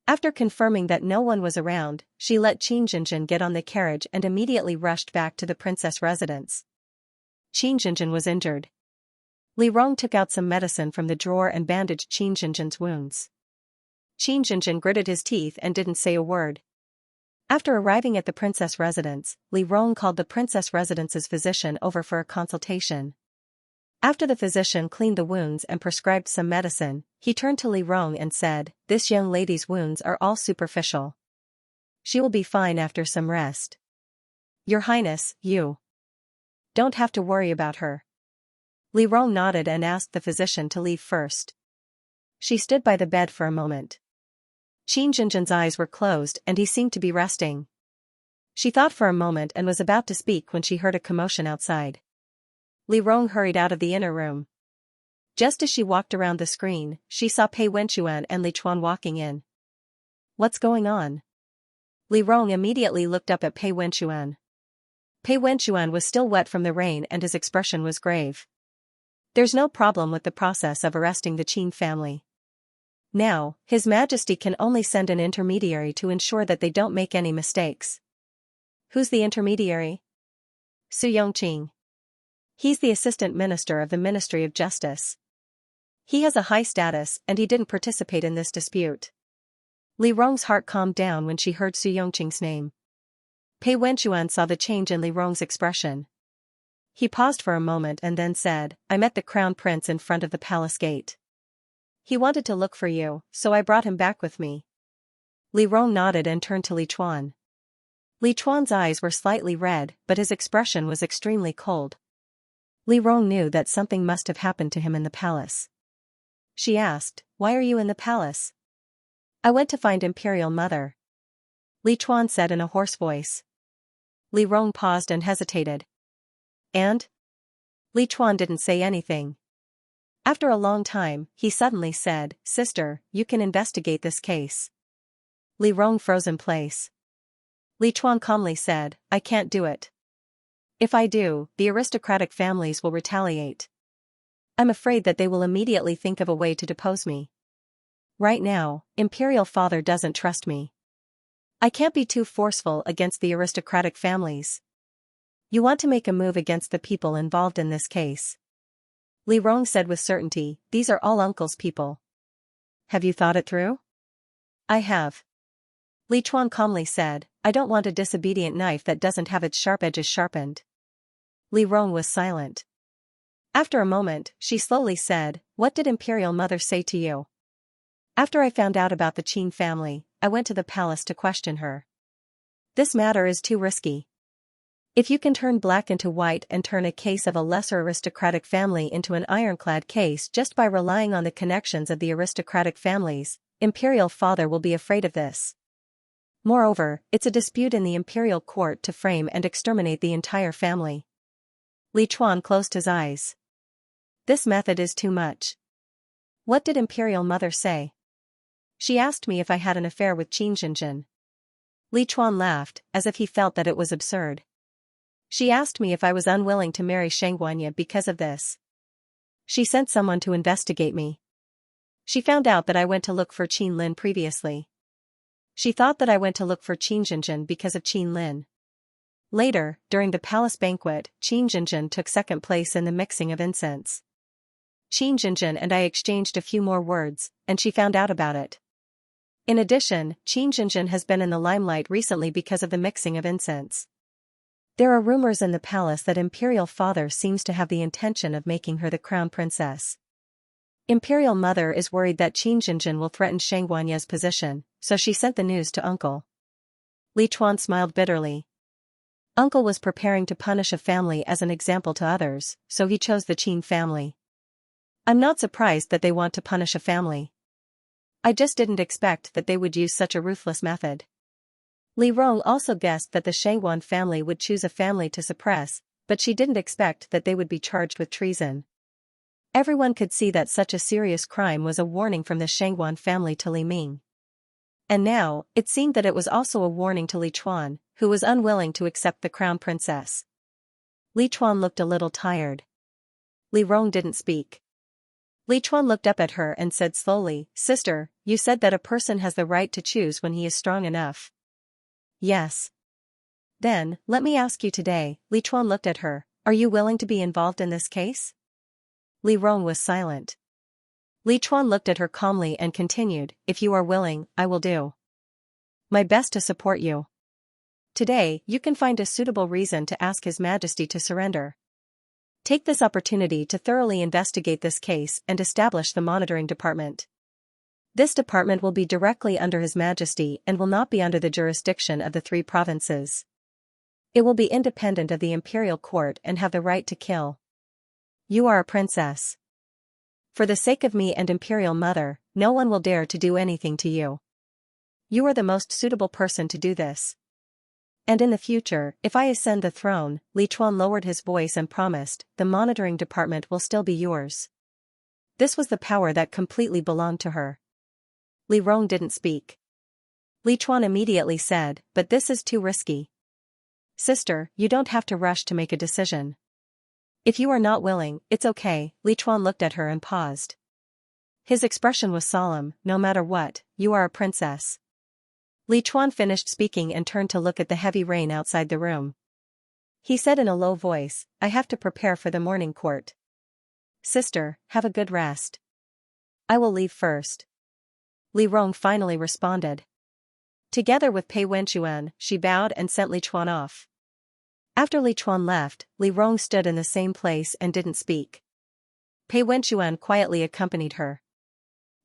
After confirming that no one was around, she let Qin Jinjin get on the carriage and immediately rushed back to the princess residence. Qin Jinjin was injured. Li Rong took out some medicine from the drawer and bandaged Qin Jinjin's wounds. Qin Jinjin gritted his teeth and didn't say a word. After arriving at the princess residence, Li Rong called the princess residence's physician over for a consultation. After the physician cleaned the wounds and prescribed some medicine, he turned to Li Rong and said, "This young lady's wounds are all superficial. She will be fine after some rest. Your Highness, you don't have to worry about her." Li Rong nodded and asked the physician to leave first. She stood by the bed for a moment. Qin Jinjin's eyes were closed and he seemed to be resting. She thought for a moment and was about to speak when she heard a commotion outside. Li Rong hurried out of the inner room. Just as she walked around the screen, she saw Pei Wenchuan and Li Chuan walking in. "What's going on?" Li Rong immediately looked up at Pei Wenchuan. Pei Wenchuan was still wet from the rain and his expression was grave. "There's no problem with the process of arresting the Qin family. Now, His Majesty can only send an intermediary to ensure that they don't make any mistakes." "Who's the intermediary?" "Su Yongqing. He's the assistant minister of the Ministry of Justice. He has a high status and he didn't participate in this dispute." Li Rong's heart calmed down when she heard Su Yongqing's name. Pei Wenchuan saw the change in Li Rong's expression. He paused for a moment and then said, "I met the crown prince in front of the palace gate. He wanted to look for you, so I brought him back with me." Li Rong nodded and turned to Li Chuan. Li Chuan's eyes were slightly red, but his expression was extremely cold. Li Rong knew that something must have happened to him in the palace. She asked, "Why are you in the palace?" "I went to find Imperial Mother," Li Chuan said in a hoarse voice. Li Rong paused and hesitated. "And?" Li Chuan didn't say anything. After a long time, he suddenly said, "Sister, you can investigate this case." Li Rong froze in place. Li Chuan calmly said, "I can't do it. If I do, the aristocratic families will retaliate. I'm afraid that they will immediately think of a way to depose me. Right now, Imperial Father doesn't trust me. I can't be too forceful against the aristocratic families." You want to make a move against the people involved in this case. Li Rong said with certainty, these are all uncle's people. Have you thought it through? I have. Li Chuan calmly said, I don't want a disobedient knife that doesn't have its sharp edges sharpened. Li Rong was silent. After a moment, she slowly said, what did Imperial Mother say to you? After I found out about the Qin family, I went to the palace to question her. This matter is too risky. If you can turn black into white and turn a case of a lesser aristocratic family into an ironclad case just by relying on the connections of the aristocratic families, Imperial Father will be afraid of this. Moreover, it's a dispute in the Imperial Court to frame and exterminate the entire family. Li Chuan closed his eyes. This method is too much. What did Imperial Mother say? She asked me if I had an affair with Xianxia. Li Chuan laughed, as if he felt that it was absurd. She asked me if I was unwilling to marry Xianxia because of this. She sent someone to investigate me. She found out that I went to look for Qin Lin previously. She thought that I went to look for Xianxia because of Qin Lin. Later, during the palace banquet, Xianxia took second place in the mixing of incense. Xianxia and I exchanged a few more words, and she found out about it. In addition, Xianxia has been in the limelight recently because of the mixing of incense. There are rumors in the palace that Imperial Father seems to have the intention of making her the crown princess. Imperial Mother is worried that Xianxia will threaten Xianxuanya's position, so she sent the news to Uncle. Li Chuan smiled bitterly. Uncle was preparing to punish a family as an example to others, so he chose the Qin family. I'm not surprised that they want to punish a family. I just didn't expect that they would use such a ruthless method. Li Rong also guessed that the Shangguan family would choose a family to suppress, but she didn't expect that they would be charged with treason. Everyone could see that such a serious crime was a warning from the Shangguan family to Li Ming. And now, it seemed that it was also a warning to Li Chuan, who was unwilling to accept the crown princess. Li Chuan looked a little tired. Li Rong didn't speak. Li Chuan looked up at her and said slowly, Sister, you said that a person has the right to choose when he is strong enough. Yes. Then, let me ask you today, Li Chuan looked at her, are you willing to be involved in this case? Li Rong was silent. Li Chuan looked at her calmly and continued, if you are willing, I will do my best to support you. Today, you can find a suitable reason to ask His Majesty to surrender. Take this opportunity to thoroughly investigate this case and establish the monitoring department. This department will be directly under His Majesty and will not be under the jurisdiction of the 3 provinces. It will be independent of the imperial court and have the right to kill. You are a princess. For the sake of me and Imperial Mother, no one will dare to do anything to you. You are the most suitable person to do this. And in the future, if I ascend the throne, Li Chuan lowered his voice and promised, the monitoring department will still be yours. This was the power that completely belonged to her. Li Rong didn't speak. Li Chuan immediately said, but this is too risky. Sister, you don't have to rush to make a decision. If you are not willing, it's okay. Li Chuan looked at her and paused. His expression was solemn, no matter what, you are a princess. Li Chuan finished speaking and turned to look at the heavy rain outside the room. He said in a low voice, I have to prepare for the morning court. Sister, have a good rest. I will leave first. Li Rong finally responded. Together with Pei Wenchuan, she bowed and sent Li Chuan off. After Li Chuan left, Li Rong stood in the same place and didn't speak. Pei Wenchuan quietly accompanied her.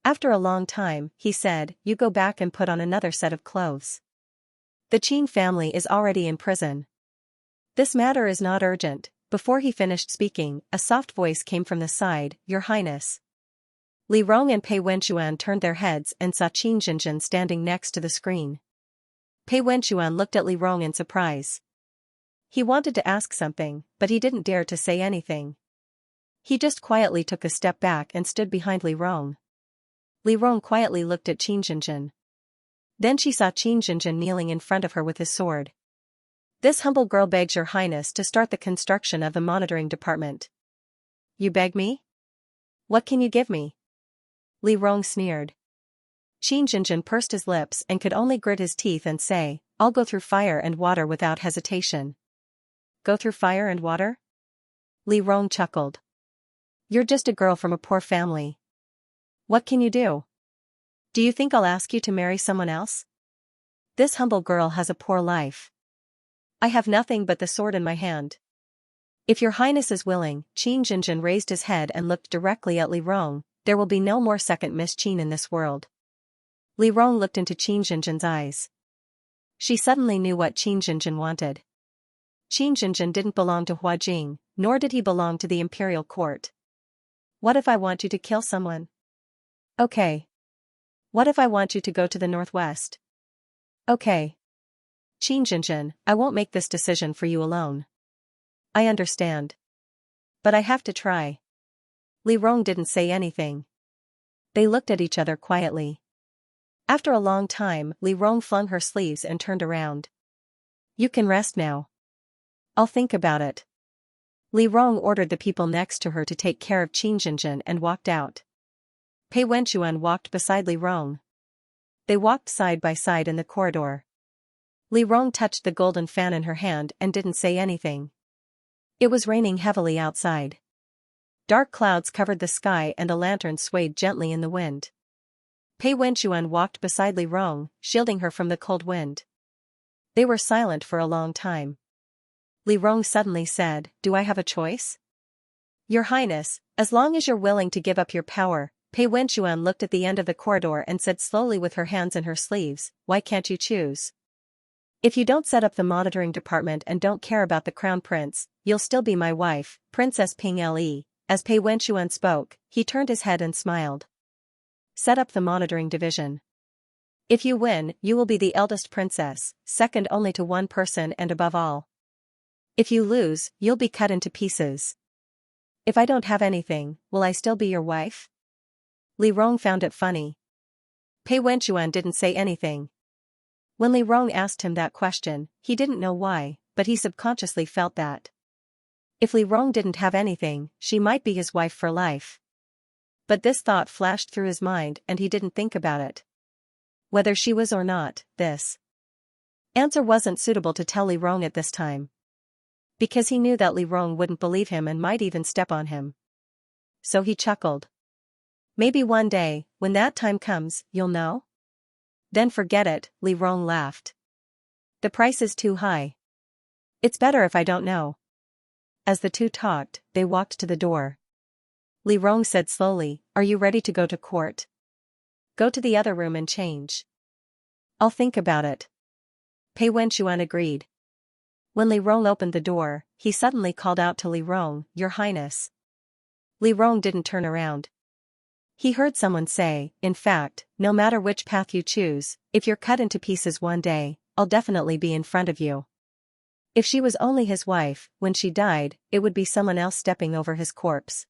After a long time, he said, you go back and put on another set of clothes. The Qin family is already in prison. This matter is not urgent. Before he finished speaking, a soft voice came from the side, Your Highness. Li Rong and Pei Wenchuan turned their heads and saw Qin Jinjin standing next to the screen. Pei Wenchuan looked at Li Rong in surprise. He wanted to ask something, but he didn't dare to say anything. He just quietly took a step back and stood behind Li Rong. Li Rong quietly looked at Qin Jinjin. Then she saw Qin Jinjin kneeling in front of her with his sword. This humble girl begs Your Highness to start the construction of the monitoring department. You beg me? What can you give me? Li Rong sneered. Qin Jinjin pursed his lips and could only grit his teeth and say, I'll go through fire and water without hesitation. go through fire and water? Li Rong chuckled. You're just a girl from a poor family. What can you do? Do you think I'll ask you to marry someone else? This humble girl has a poor life. I have nothing but the sword in my hand. If your highness is willing, Qin Jinjin raised his head and looked directly at Li Rong. There will be no more second Miss Qin in this world. Li Rong looked into Qin Jinjin's eyes. She suddenly knew what Qin Jinjin wanted. Qin Jinjin didn't belong to Huajing, nor did he belong to the imperial court. What if I want you to kill someone? Okay. What if I want you to go to the northwest? Okay. Qin Jinjin, I won't make this decision for you alone. I understand. But I have to try. Li Rong didn't say anything. They looked at each other quietly. After a long time, Li Rong flung her sleeves and turned around. You can rest now. I'll think about it. Li Rong ordered the people next to her to take care of Qin Jinjin and walked out. Pei Wenchuan walked beside Li Rong. They walked side by side in the corridor. Li Rong touched the golden fan in her hand and didn't say anything. It was raining heavily outside. Dark clouds covered the sky and a lantern swayed gently in the wind. Pei Wenchuan walked beside Li Rong, shielding her from the cold wind. They were silent for a long time. Li Rong suddenly said, Do I have a choice? Your Highness, as long as you're willing to give up your power. Pei Wenchuan looked at the end of the corridor and said slowly with her hands in her sleeves, Why can't you choose? If you don't set up the monitoring department and don't care about the crown prince, you'll still be my wife, Princess Ping Le. As Pei Wenchuan spoke, he turned his head and smiled. Set up the monitoring division. If you win, you will be the eldest princess, second only to one person and above all. If you lose, you'll be cut into pieces. If I don't have anything, will I still be your wife? Li Rong found it funny. Pei Wenchuan didn't say anything. When Li Rong asked him that question, he didn't know why, but he subconsciously felt that. If Li Rong didn't have anything, she might be his wife for life. But this thought flashed through his mind and he didn't think about it. Whether she was or not, this answer wasn't suitable to tell Li Rong at this time. Because he knew that Li Rong wouldn't believe him and might even step on him. So he chuckled. Maybe one day, when that time comes, you'll know? Then forget it, Li Rong laughed. The price is too high. It's better if I don't know. As the two talked, they walked to the door. Li Rong said slowly, Are you ready to go to court? Go to the other room and change. I'll think about it. Pei Wenchuan agreed. When Li Rong opened the door, he suddenly called out to Li Rong, Your Highness. Li Rong didn't turn around. He heard someone say, In fact, no matter which path you choose, if you're cut into pieces one day, I'll definitely be in front of you. If she was only his wife, when she died, it would be someone else stepping over his corpse.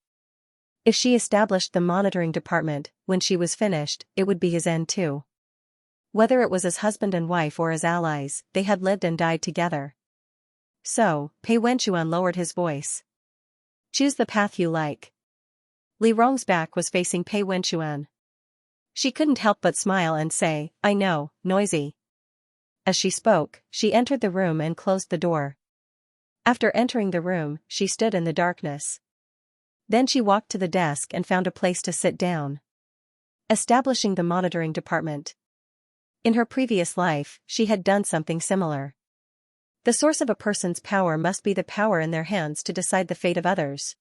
If she established the monitoring department, when she was finished, it would be his end too. Whether it was as husband and wife or as allies, they had lived and died together. So, Pei Wenchuan lowered his voice. Choose the path you like. Li Rong's back was facing Pei Wenchuan. She couldn't help but smile and say, I know, noisy. As she spoke, she entered the room and closed the door. After entering the room, she stood in the darkness. Then she walked to the desk and found a place to sit down. Establishing the monitoring department. In her previous life, she had done something similar. The source of a person's power must be the power in their hands to decide the fate of others.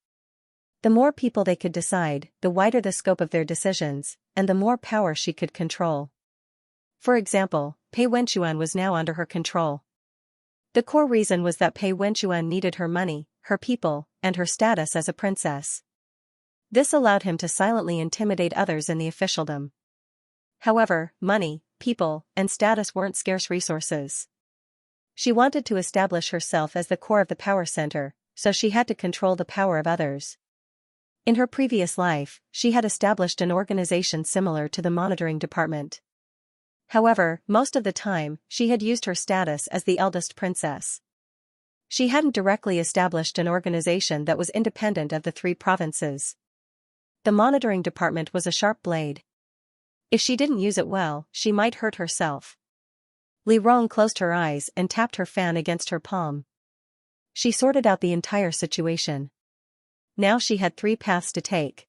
The more people they could decide, the wider the scope of their decisions, and the more power she could control. For example, Pei Wenchuan was now under her control. The core reason was that Pei Wenchuan needed her money, her people, and her status as a princess. This allowed him to silently intimidate others in the officialdom. However, money, people, and status weren't scarce resources. She wanted to establish herself as the core of the power center, so she had to control the power of others. In her previous life, she had established an organization similar to the monitoring department. However, most of the time, she had used her status as the eldest princess. She hadn't directly established an organization that was independent of the three provinces. The monitoring department was a sharp blade. If she didn't use it well, she might hurt herself. Li Rong closed her eyes and tapped her fan against her palm. She sorted out the entire situation. Now she had three paths to take.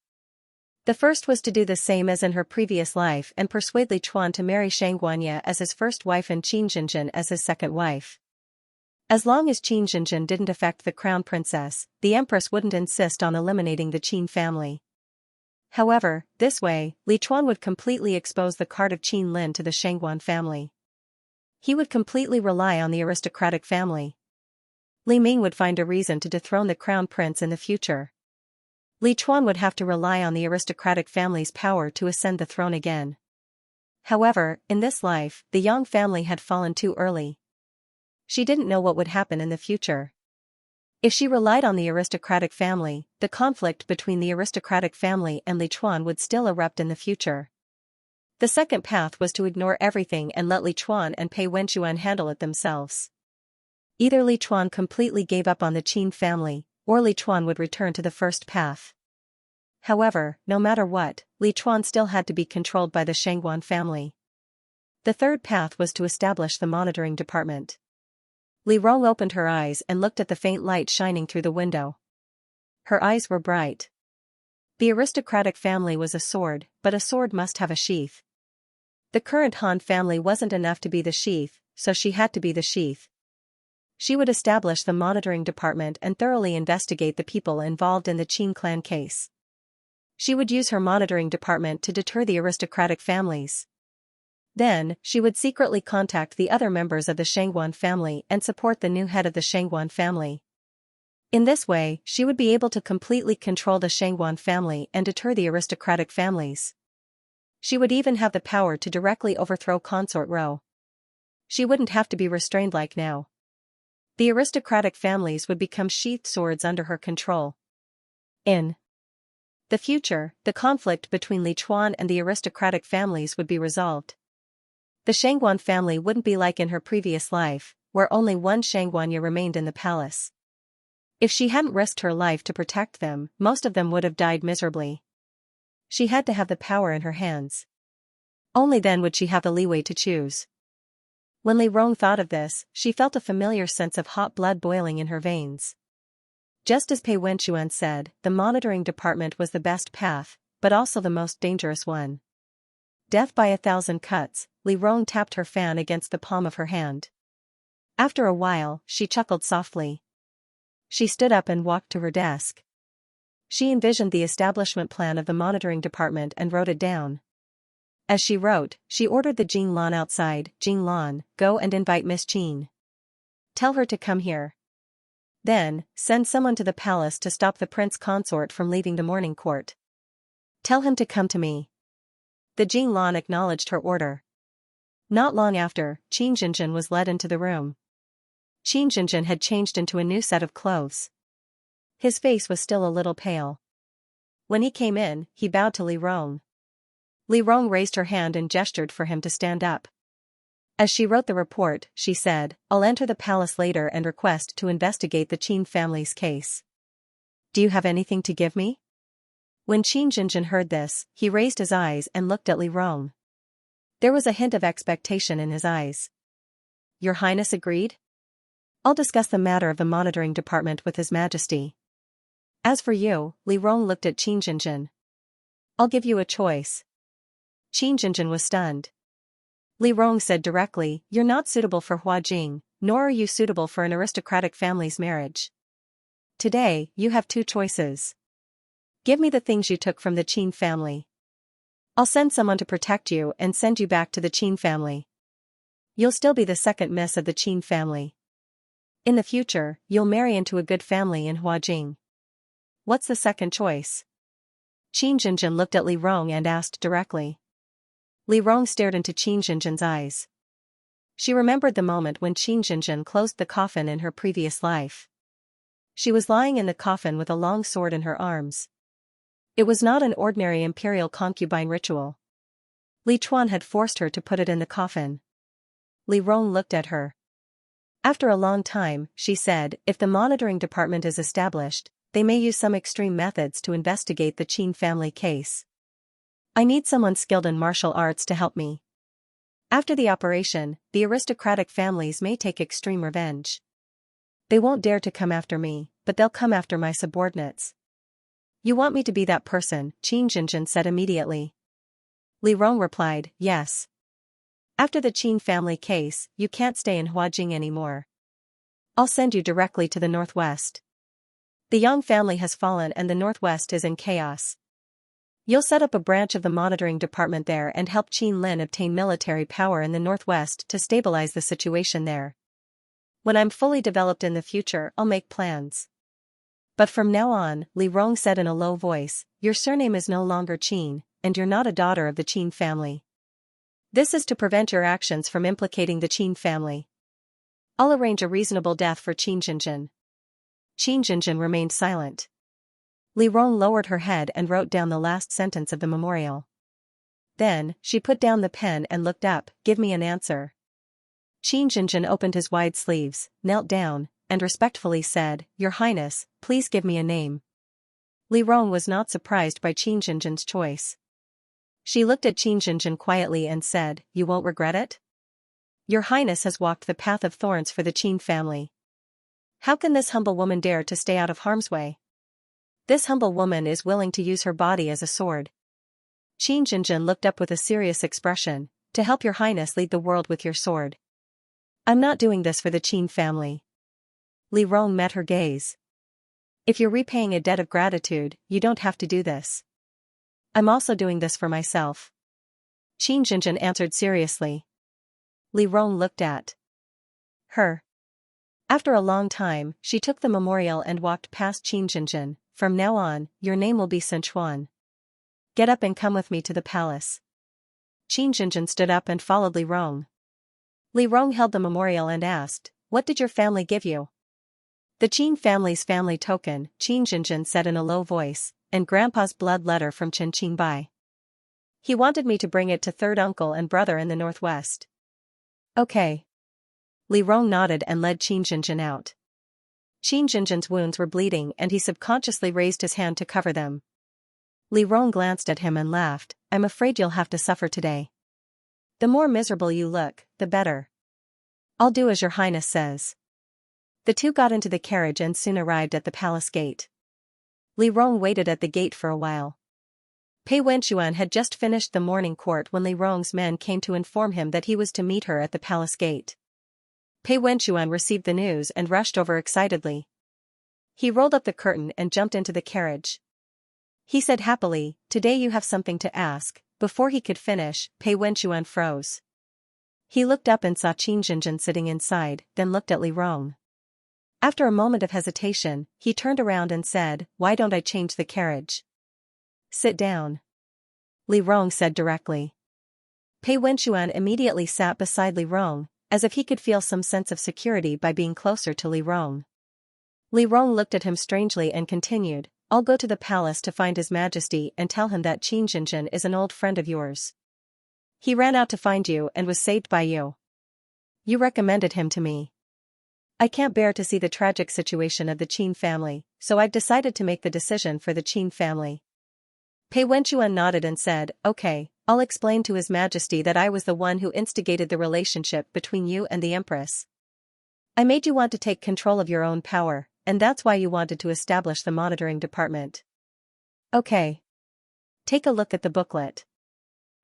The first was to do the same as in her previous life and persuade Li Chuan to marry Xianxia as his first wife and Qin Jinjin as his second wife. As long as Qin Jinjin didn't affect the crown princess, the empress wouldn't insist on eliminating the Qin family. However, this way, Li Chuan would completely expose the card of Qin Lin to the Shangguan family. He would completely rely on the aristocratic family. Li Ming would find a reason to dethrone the crown prince in the future. Li Chuan would have to rely on the aristocratic family's power to ascend the throne again. However, in this life, the Yang family had fallen too early. She didn't know what would happen in the future. If she relied on the aristocratic family, the conflict between the aristocratic family and Li Chuan would still erupt in the future. The second path was to ignore everything and let Li Chuan and Pei Wenchuan handle it themselves. Either Li Chuan completely gave up on the Qin family, or Li Chuan would return to the first path. However, no matter what, Li Chuan still had to be controlled by the Shangguan family. The third path was to establish the monitoring department. Li Rong opened her eyes and looked at the faint light shining through the window. Her eyes were bright. The aristocratic family was a sword, but a sword must have a sheath. The current Han family wasn't enough to be the sheath, so she had to be the sheath. She would establish the monitoring department and thoroughly investigate the people involved in the Qin clan case. She would use her monitoring department to deter the aristocratic families. Then, she would secretly contact the other members of the Shangguan family and support the new head of the Shangguan family. In this way, she would be able to completely control the Shangguan family and deter the aristocratic families. She would even have the power to directly overthrow Consort Ro. She wouldn't have to be restrained like now. The aristocratic families would become sheathed swords under her control. In the future, the conflict between Li Chuan and the aristocratic families would be resolved. The Shangguan family wouldn't be like in her previous life, where only one Shangguanya remained in the palace. If she hadn't risked her life to protect them, most of them would have died miserably. She had to have the power in her hands. Only then would she have the leeway to choose. When Li Rong thought of this, she felt a familiar sense of hot blood boiling in her veins. Just as Pei Wenchuan said, the monitoring department was the best path, but also the most dangerous one. Death by 1,000 cuts, Li Rong tapped her fan against the palm of her hand. After a while, she chuckled softly. She stood up and walked to her desk. She envisioned the establishment plan of the monitoring department and wrote it down. As she wrote, she ordered the Jing Lan outside. Jing Lan, go and invite Miss Qin. Tell her to come here. Then, send someone to the palace to stop the prince consort from leaving the morning court. Tell him to come to me. The Jing Lan acknowledged her order. Not long after, Qin Jinjin was led into the room. Qin Jinjin had changed into a new set of clothes. His face was still a little pale. When he came in, he bowed to Li Rong. Li Rong raised her hand and gestured for him to stand up. As she wrote the report, she said, I'll enter the palace later and request to investigate the Qin family's case. Do you have anything to give me? When Qin Jinjin heard this, he raised his eyes and looked at Li Rong. There was a hint of expectation in his eyes. Your Highness agreed? I'll discuss the matter of the monitoring department with His Majesty. As for you, Li Rong looked at Qin Jinjin. I'll give you a choice. Qin Jinjin was stunned. Li Rong said directly, you're not suitable for Huajing, nor are you suitable for an aristocratic family's marriage. Today, you have two choices. Give me the things you took from the Qin family. I'll send someone to protect you and send you back to the Qin family. You'll still be the second miss of the Qin family. In the future, you'll marry into a good family in Huajing. What's the second choice? Qin Jinjin looked at Li Rong and asked directly. Li Rong stared into Qin Jinjin's eyes. She remembered the moment when Qin Jinjin closed the coffin in her previous life. She was lying in the coffin with a long sword in her arms. It was not an ordinary imperial concubine ritual. Li Chuan had forced her to put it in the coffin. Li Rong looked at her. After a long time, she said, if the monitoring department is established, they may use some extreme methods to investigate the Qin family case. I need someone skilled in martial arts to help me. After the operation, the aristocratic families may take extreme revenge. They won't dare to come after me, but they'll come after my subordinates. You want me to be that person, Qin Jinjin said immediately. Li Rong replied, yes. After the Qin family case, you can't stay in Huajing anymore. I'll send you directly to the northwest. The Yang family has fallen and the northwest is in chaos. You'll set up a branch of the monitoring department there and help Qin Lin obtain military power in the northwest to stabilize the situation there. When I'm fully developed in the future, I'll make plans. But from now on, Li Rong said in a low voice, your surname is no longer Qin, and you're not a daughter of the Qin family. This is to prevent your actions from implicating the Qin family. I'll arrange a reasonable death for Qin Jinjin. Qin Jinjin remained silent. Li Rong lowered her head and wrote down the last sentence of the memorial. Then, she put down the pen and looked up, give me an answer. Qin Jinjin opened his wide sleeves, knelt down, and respectfully said, Your Highness, please give me a name. Li Rong was not surprised by Qin Jinjin's choice. She looked at Qin Jinjin quietly and said, You won't regret it? Your Highness has walked the path of thorns for the Qin family. How can this humble woman dare to stay out of harm's way? This humble woman is willing to use her body as a sword. Qin Jinjin looked up with a serious expression, to help your Highness lead the world with your sword. I'm not doing this for the Qin family. Li Rong met her gaze. If you're repaying a debt of gratitude, you don't have to do this. I'm also doing this for myself. Qin Jinjin answered seriously. Li Rong looked at her. After a long time, she took the memorial and walked past Qin Jinjin. From now on, your name will be Sun Chuan. Get up and come with me to the palace. Qin Jinjin stood up and followed Li Rong. Li Rong held the memorial and asked, What did your family give you? The Qin family's family token, Qin Jinjin said in a low voice, and Grandpa's blood letter from Chen Qingbai. He wanted me to bring it to third uncle and brother in the northwest. Okay. Li Rong nodded and led Qin Jinjin out. Qin Jinjin's wounds were bleeding and he subconsciously raised his hand to cover them. Li Rong glanced at him and laughed, I'm afraid you'll have to suffer today. The more miserable you look, the better. I'll do as your Highness says. The two got into the carriage and soon arrived at the palace gate. Li Rong waited at the gate for a while. Pei Wenchuan had just finished the morning court when Li Rong's men came to inform him that he was to meet her at the palace gate. Pei Wenchuan received the news and rushed over excitedly. He rolled up the curtain and jumped into the carriage. He said happily, Today you have something to ask. Before he could finish, Pei Wenchuan froze. He looked up and saw Qin Jinjin sitting inside, then looked at Li Rong. After a moment of hesitation, he turned around and said, Why don't I change the carriage? Sit down. Li Rong said directly. Pei Wenchuan immediately sat beside Li Rong, as if he could feel some sense of security by being closer to Li Rong. Li Rong looked at him strangely and continued, I'll go to the palace to find His Majesty and tell him that Qin Jinjin is an old friend of yours. He ran out to find you and was saved by you. You recommended him to me. I can't bear to see the tragic situation of the Qin family, so I've decided to make the decision for the Qin family. Pei Wenchuan nodded and said, Okay, I'll explain to His Majesty that I was the one who instigated the relationship between you and the Empress. I made you want to take control of your own power, and that's why you wanted to establish the monitoring department. Okay. Take a look at the booklet.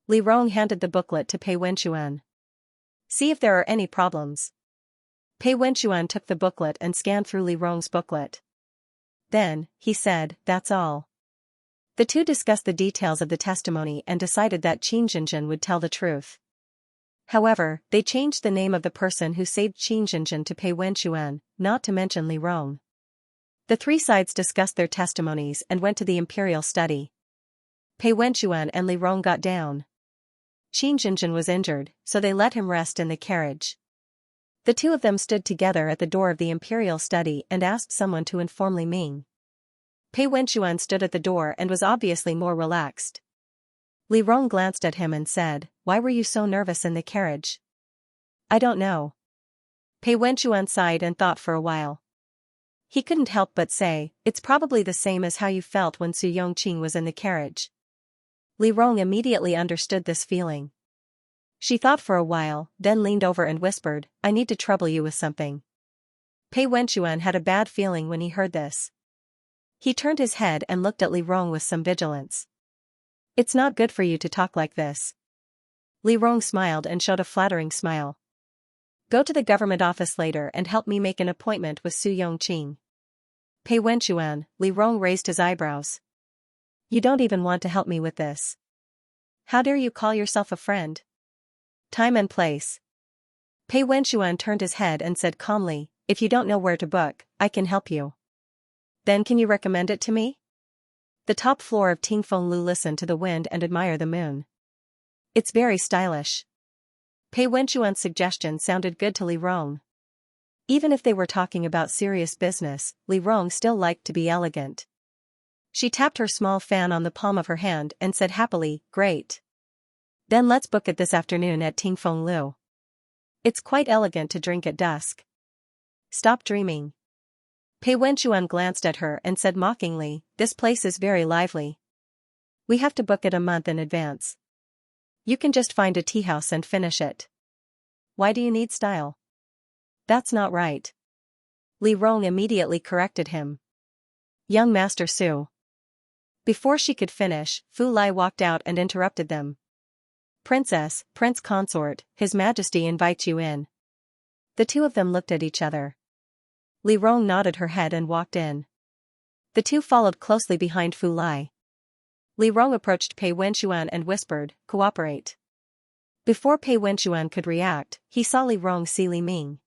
Li Rong handed the booklet to Pei Wenchuan. See if there are any problems. Pei Wenchuan took the booklet and scanned through Li Rong's booklet. Then, he said, That's all. The two discussed the details of the testimony and decided that Qin Jinjin would tell the truth. However, they changed the name of the person who saved Qin Jinjin to Pei Wenchuan, not to mention Li Rong. The three sides discussed their testimonies and went to the imperial study. Pei Wenchuan and Li Rong got down. Qin Jinjin was injured, so they let him rest in the carriage. The two of them stood together at the door of the imperial study and asked someone to inform Li Ming. Pei Wenchuan stood at the door and was obviously more relaxed. Li Rong glanced at him and said, Why were you so nervous in the carriage? I don't know. Pei Wenchuan sighed and thought for a while. He couldn't help but say, It's probably the same as how you felt when Su Yongqing was in the carriage. Li Rong immediately understood this feeling. She thought for a while, then leaned over and whispered, I need to trouble you with something. Pei Wenchuan had a bad feeling when he heard this. He turned his head and looked at Li Rong with some vigilance. It's not good for you to talk like this. Li Rong smiled and showed a flattering smile. Go to the government office later and help me make an appointment with Su Yongqing. Pei Wenchuan, Li Rong raised his eyebrows. You don't even want to help me with this. How dare you call yourself a friend? Time and place. Pei Wenchuan turned his head and said calmly, if you don't know where to book, I can help you. Then can you recommend it to me? The top floor of Tingfeng listen to the wind and admire the moon. It's very stylish. Pei Wenchuan's suggestion sounded good to Li Rong. Even if they were talking about serious business, Li Rong still liked to be elegant. She tapped her small fan on the palm of her hand and said happily, great. Then let's book it this afternoon at Tingfeng Lu. It's quite elegant to drink at dusk. Stop dreaming. Pei Wenchuan glanced at her and said mockingly, this place is very lively. We have to book it a month in advance. You can just find a tea house and finish it. Why do you need style? That's not right. Li Rong immediately corrected him. Young Master Su. Before she could finish, Fu Lai walked out and interrupted them. Princess, Prince Consort, His Majesty invites you in. The two of them looked at each other. Li Rong nodded her head and walked in. The two followed closely behind Fu Lai. Li Rong approached Pei Wenchuan and whispered, cooperate. Before Pei Wenchuan could react, he saw Li Rong see Li Ming.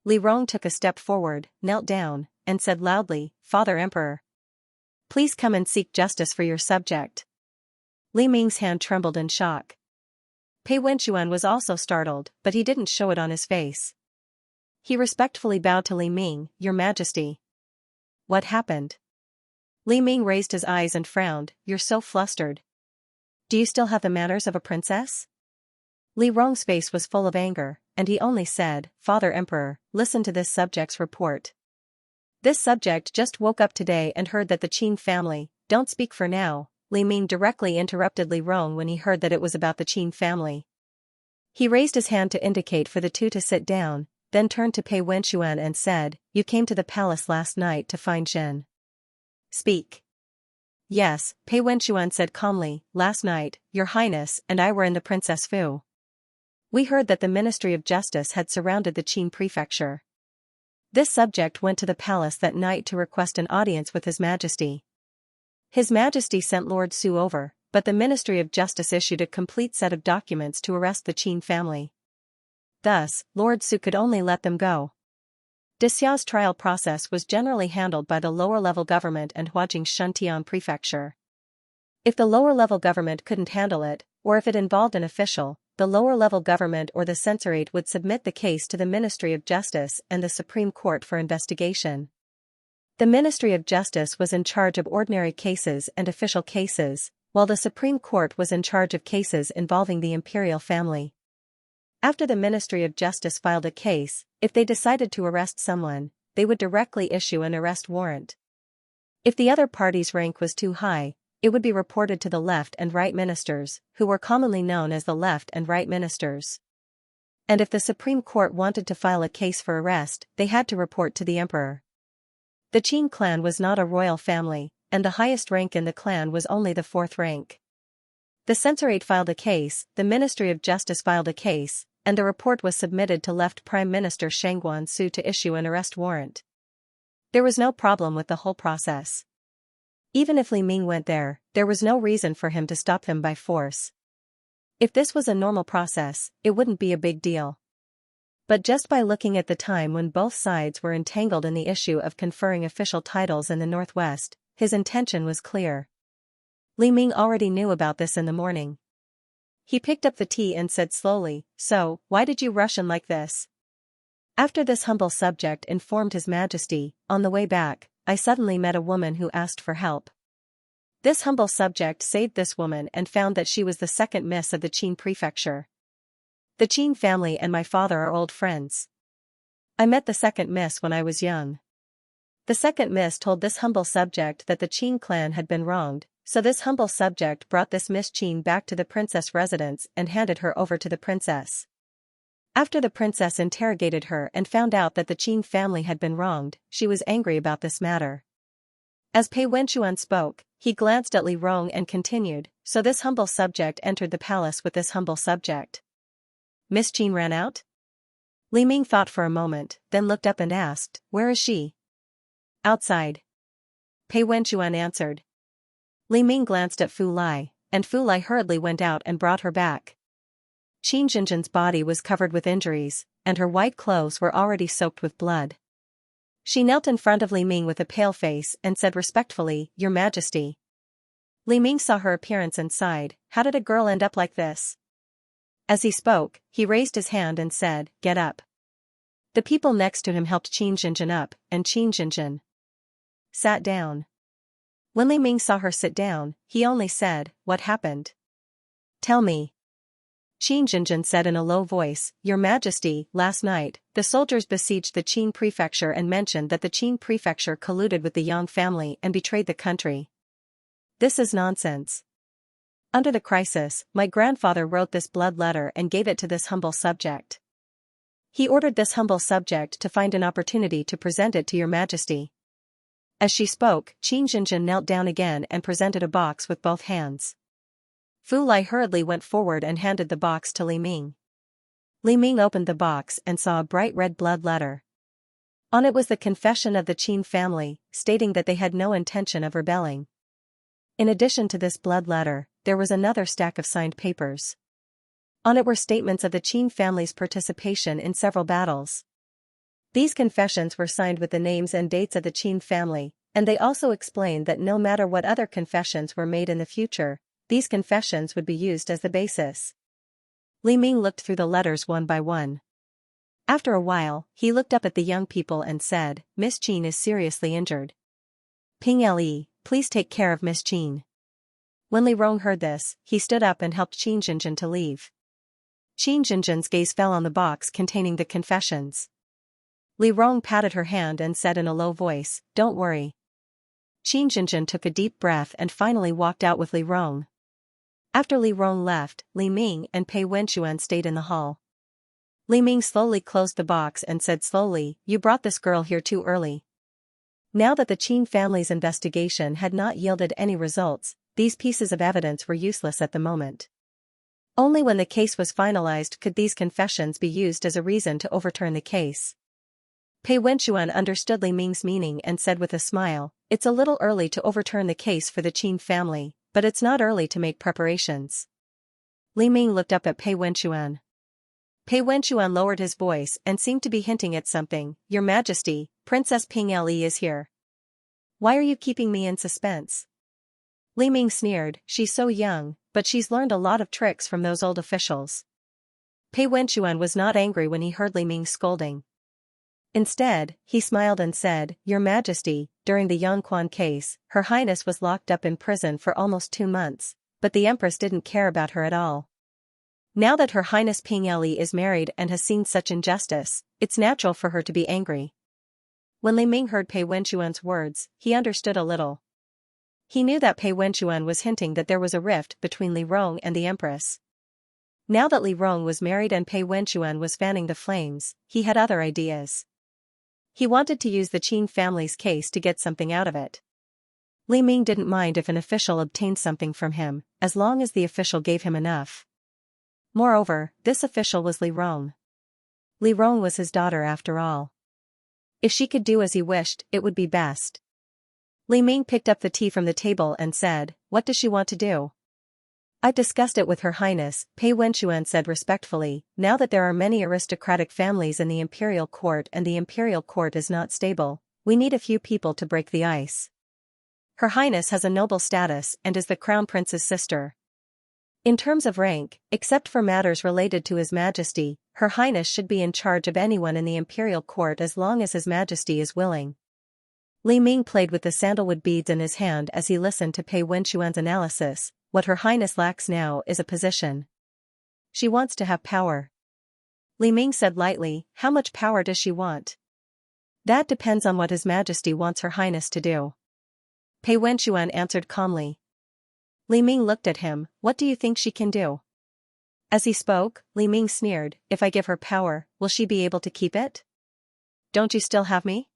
Li Rong took a step forward, knelt down, and said loudly, Father Emperor. Please come and seek justice for your subject. Li Ming's hand trembled in shock. Pei Wenchuan was also startled, but he didn't show it on his face. He respectfully bowed to Li Ming, Your Majesty. What happened? Li Ming raised his eyes and frowned, You're so flustered. Do you still have the manners of a princess? Li Rong's face was full of anger, and he only said, Father Emperor, listen to this subject's report. This subject just woke up today and heard that the Qin family, don't speak for now. Li Ming directly interrupted Li Rong when he heard that it was about the Qin family. He raised his hand to indicate for the two to sit down, then turned to Pei Wenchuan and said, You came to the palace last night to find Zhen. Speak. Yes, Pei Wenchuan said calmly, last night, Your Highness and I were in the Princess Fu. We heard that the Ministry of Justice had surrounded the Qin prefecture. This subject went to the palace that night to request an audience with His Majesty. His Majesty sent Lord Su over, but the Ministry of Justice issued a complete set of documents to arrest the Qin family. Thus, Lord Su could only let them go. Dexia's trial process was generally handled by the lower-level government and Huajing Shuntian Prefecture. If the lower-level government couldn't handle it, or if it involved an official, the lower-level government or the censorate would submit the case to the Ministry of Justice and the Supreme Court for investigation. The Ministry of Justice was in charge of ordinary cases and official cases, while the Supreme Court was in charge of cases involving the imperial family. After the Ministry of Justice filed a case, if they decided to arrest someone, they would directly issue an arrest warrant. If the other party's rank was too high, it would be reported to the left and right ministers, who were commonly known as the left and right ministers. And if the Supreme Court wanted to file a case for arrest, they had to report to the emperor. The Qin clan was not a royal family, and the highest rank in the clan was only the fourth rank. The censorate filed a case, the Ministry of Justice filed a case, and the report was submitted to left Prime Minister Shangguan Su to issue an arrest warrant. There was no problem with the whole process. Even if Li Ming went there was no reason for him to stop them by force. If this was a normal process, it wouldn't be a big deal. But just by looking at the time when both sides were entangled in the issue of conferring official titles in the Northwest, his intention was clear. Li Ming already knew about this in the morning. He picked up the tea and said slowly, So, why did you rush in like this? After this humble subject informed His Majesty, on the way back, I suddenly met a woman who asked for help. This humble subject saved this woman and found that she was the second miss of the Qin prefecture. The Qin family and my father are old friends. I met the second miss when I was young. The second miss told this humble subject that the Qin clan had been wronged, so this humble subject brought this Miss Qin back to the princess residence and handed her over to the princess. After the princess interrogated her and found out that the Qin family had been wronged, she was angry about this matter. As Pei Wenchuan spoke, he glanced at Li Rong and continued, so this humble subject entered the palace with this humble subject. Miss Qin ran out? Li Ming thought for a moment, then looked up and asked, where is she? Outside. Pei Wenchuan answered. Li Ming glanced at Fu Lai, and Fu Lai hurriedly went out and brought her back. Qin Jinjin's body was covered with injuries, and her white clothes were already soaked with blood. She knelt in front of Li Ming with a pale face and said respectfully, Your Majesty. Li Ming saw her appearance and sighed, how did a girl end up like this? As he spoke, he raised his hand and said, Get up. The people next to him helped Qin Jinjin up, and Qin Jinjin sat down. When Li Ming saw her sit down, he only said, What happened? Tell me. Qin Jinjin said in a low voice, Your Majesty, last night, the soldiers besieged the Qin prefecture and mentioned that the Qin prefecture colluded with the Yang family and betrayed the country. This is nonsense. Under the crisis, my grandfather wrote this blood letter and gave it to this humble subject. He ordered this humble subject to find an opportunity to present it to Your Majesty. As she spoke, Qin Jinjin knelt down again and presented a box with both hands. Fu Lai hurriedly went forward and handed the box to Li Ming. Li Ming opened the box and saw a bright red blood letter. On it was the confession of the Qin family, stating that they had no intention of rebelling. In addition to this blood letter, there was another stack of signed papers. On it were statements of the Qin family's participation in several battles. These confessions were signed with the names and dates of the Qin family, and they also explained that no matter what other confessions were made in the future, these confessions would be used as the basis. Li Ming looked through the letters one by one. After a while, he looked up at the young people and said, Miss Qin is seriously injured. Ping Le, please take care of Miss Qin. When Li Rong heard this, he stood up and helped Qin Jinjin to leave. Qin Jinjin's gaze fell on the box containing the confessions. Li Rong patted her hand and said in a low voice, Don't worry. Qin Jinjin took a deep breath and finally walked out with Li Rong. After Li Rong left, Li Ming and Pei Wenchuan stayed in the hall. Li Ming slowly closed the box and said slowly, You brought this girl here too early. Now that the Qin family's investigation had not yielded any results, these pieces of evidence were useless at the moment. Only when the case was finalized could these confessions be used as a reason to overturn the case. Pei Wenchuan understood Li Ming's meaning and said with a smile, It's a little early to overturn the case for the Qin family, but it's not early to make preparations. Li Ming looked up at Pei Wenchuan. Pei Wenchuan lowered his voice and seemed to be hinting at something, Your Majesty, Princess Ping Le is here. Why are you keeping me in suspense? Li Ming sneered, She's so young, but she's learned a lot of tricks from those old officials. Pei Wenchuan was not angry when he heard Li Ming's scolding. Instead, he smiled and said, Your Majesty, during the Yang Quan case, Her Highness was locked up in prison for almost 2 months, but the Empress didn't care about her at all. Now that Her Highness Ping Le is married and has seen such injustice, it's natural for her to be angry. When Li Ming heard Pei Wenchuan's words, he understood a little. He knew that Pei Wenchuan was hinting that there was a rift between Li Rong and the Empress. Now that Li Rong was married and Pei Wenchuan was fanning the flames, he had other ideas. He wanted to use the Qin family's case to get something out of it. Li Ming didn't mind if an official obtained something from him, as long as the official gave him enough. Moreover, this official was Li Rong. Li Rong was his daughter after all. If she could do as he wished, it would be best. Li Ming picked up the tea from the table and said, What does she want to do? I've discussed it with Her Highness, Pei Wenchuan said respectfully, now that there are many aristocratic families in the imperial court and the imperial court is not stable, we need a few people to break the ice. Her Highness has a noble status and is the crown prince's sister. In terms of rank, except for matters related to His Majesty, Her Highness should be in charge of anyone in the imperial court as long as His Majesty is willing. Li Ming played with the sandalwood beads in his hand as he listened to Pei Wenchuan's analysis. What Her Highness lacks now is a position. She wants to have power. Li Ming said lightly, How much power does she want? That depends on what His Majesty wants Her Highness to do. Pei Wenchuan answered calmly. Li Ming looked at him, What do you think she can do? As he spoke, Li Ming sneered, if I give her power, will she be able to keep it? Don't you still have me?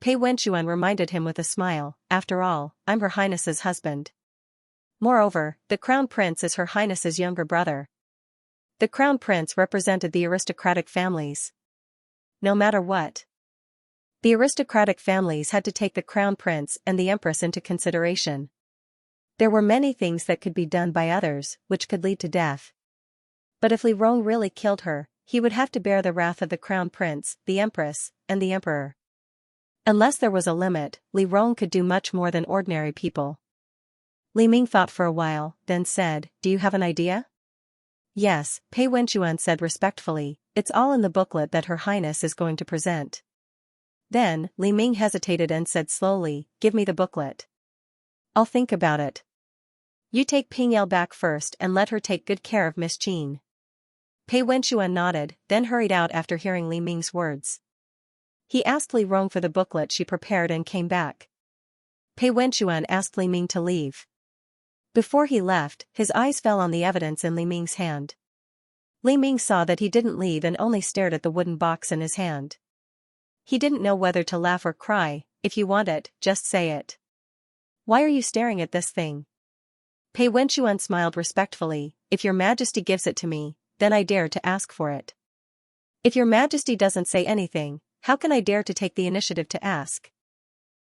Pei Wenchuan reminded him with a smile, after all, I'm Her Highness's husband. Moreover, the Crown Prince is Her Highness's younger brother. The Crown Prince represented the aristocratic families. No matter what, the aristocratic families had to take the Crown Prince and the Empress into consideration. There were many things that could be done by others, which could lead to death. But if Li Rong really killed her, he would have to bear the wrath of the Crown Prince, the Empress, and the Emperor. Unless there was a limit, Li Rong could do much more than ordinary people. Li Ming thought for a while, then said, do you have an idea? Yes, Pei Wenchuan said respectfully, it's all in the booklet that Her Highness is going to present. Then, Li Ming hesitated and said slowly, give me the booklet. I'll think about it. You take Ping Yao back first and let her take good care of Miss Qin. Pei Wenchuan nodded, then hurried out after hearing Li Ming's words. He asked Li Rong for the booklet she prepared and came back. Pei Wenchuan asked Li Ming to leave. Before he left, his eyes fell on the evidence in Li Ming's hand. Li Ming saw that he didn't leave and only stared at the wooden box in his hand. He didn't know whether to laugh or cry. If you want it, just say it. Why are you staring at this thing? Pei Wenchuan smiled respectfully, if your majesty gives it to me, then I dare to ask for it. If your majesty doesn't say anything, how can I dare to take the initiative to ask?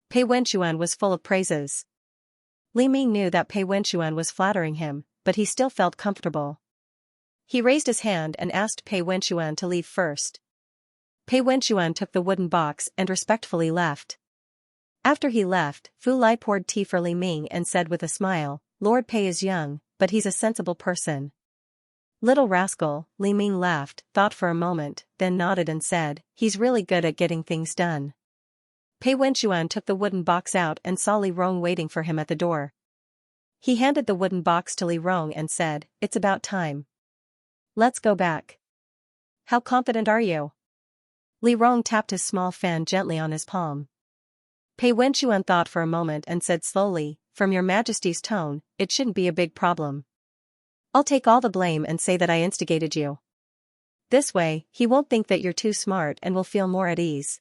Pei Wenchuan was full of praises. Li Ming knew that Pei Wenchuan was flattering him, but he still felt comfortable. He raised his hand and asked Pei Wenchuan to leave first. Pei Wenchuan took the wooden box and respectfully left. After he left, Fu Lai poured tea for Li Ming and said with a smile, Lord Pei is young, but he's a sensible person. Little rascal, Li Ming laughed, thought for a moment, then nodded and said, he's really good at getting things done. Pei Wenchuan took the wooden box out and saw Li Rong waiting for him at the door. He handed the wooden box to Li Rong and said, it's about time. Let's go back. How confident are you? Li Rong tapped his small fan gently on his palm. Pei Wenchuan thought for a moment and said slowly, from your majesty's tone, it shouldn't be a big problem. I'll take all the blame and say that I instigated you. This way, he won't think that you're too smart and will feel more at ease.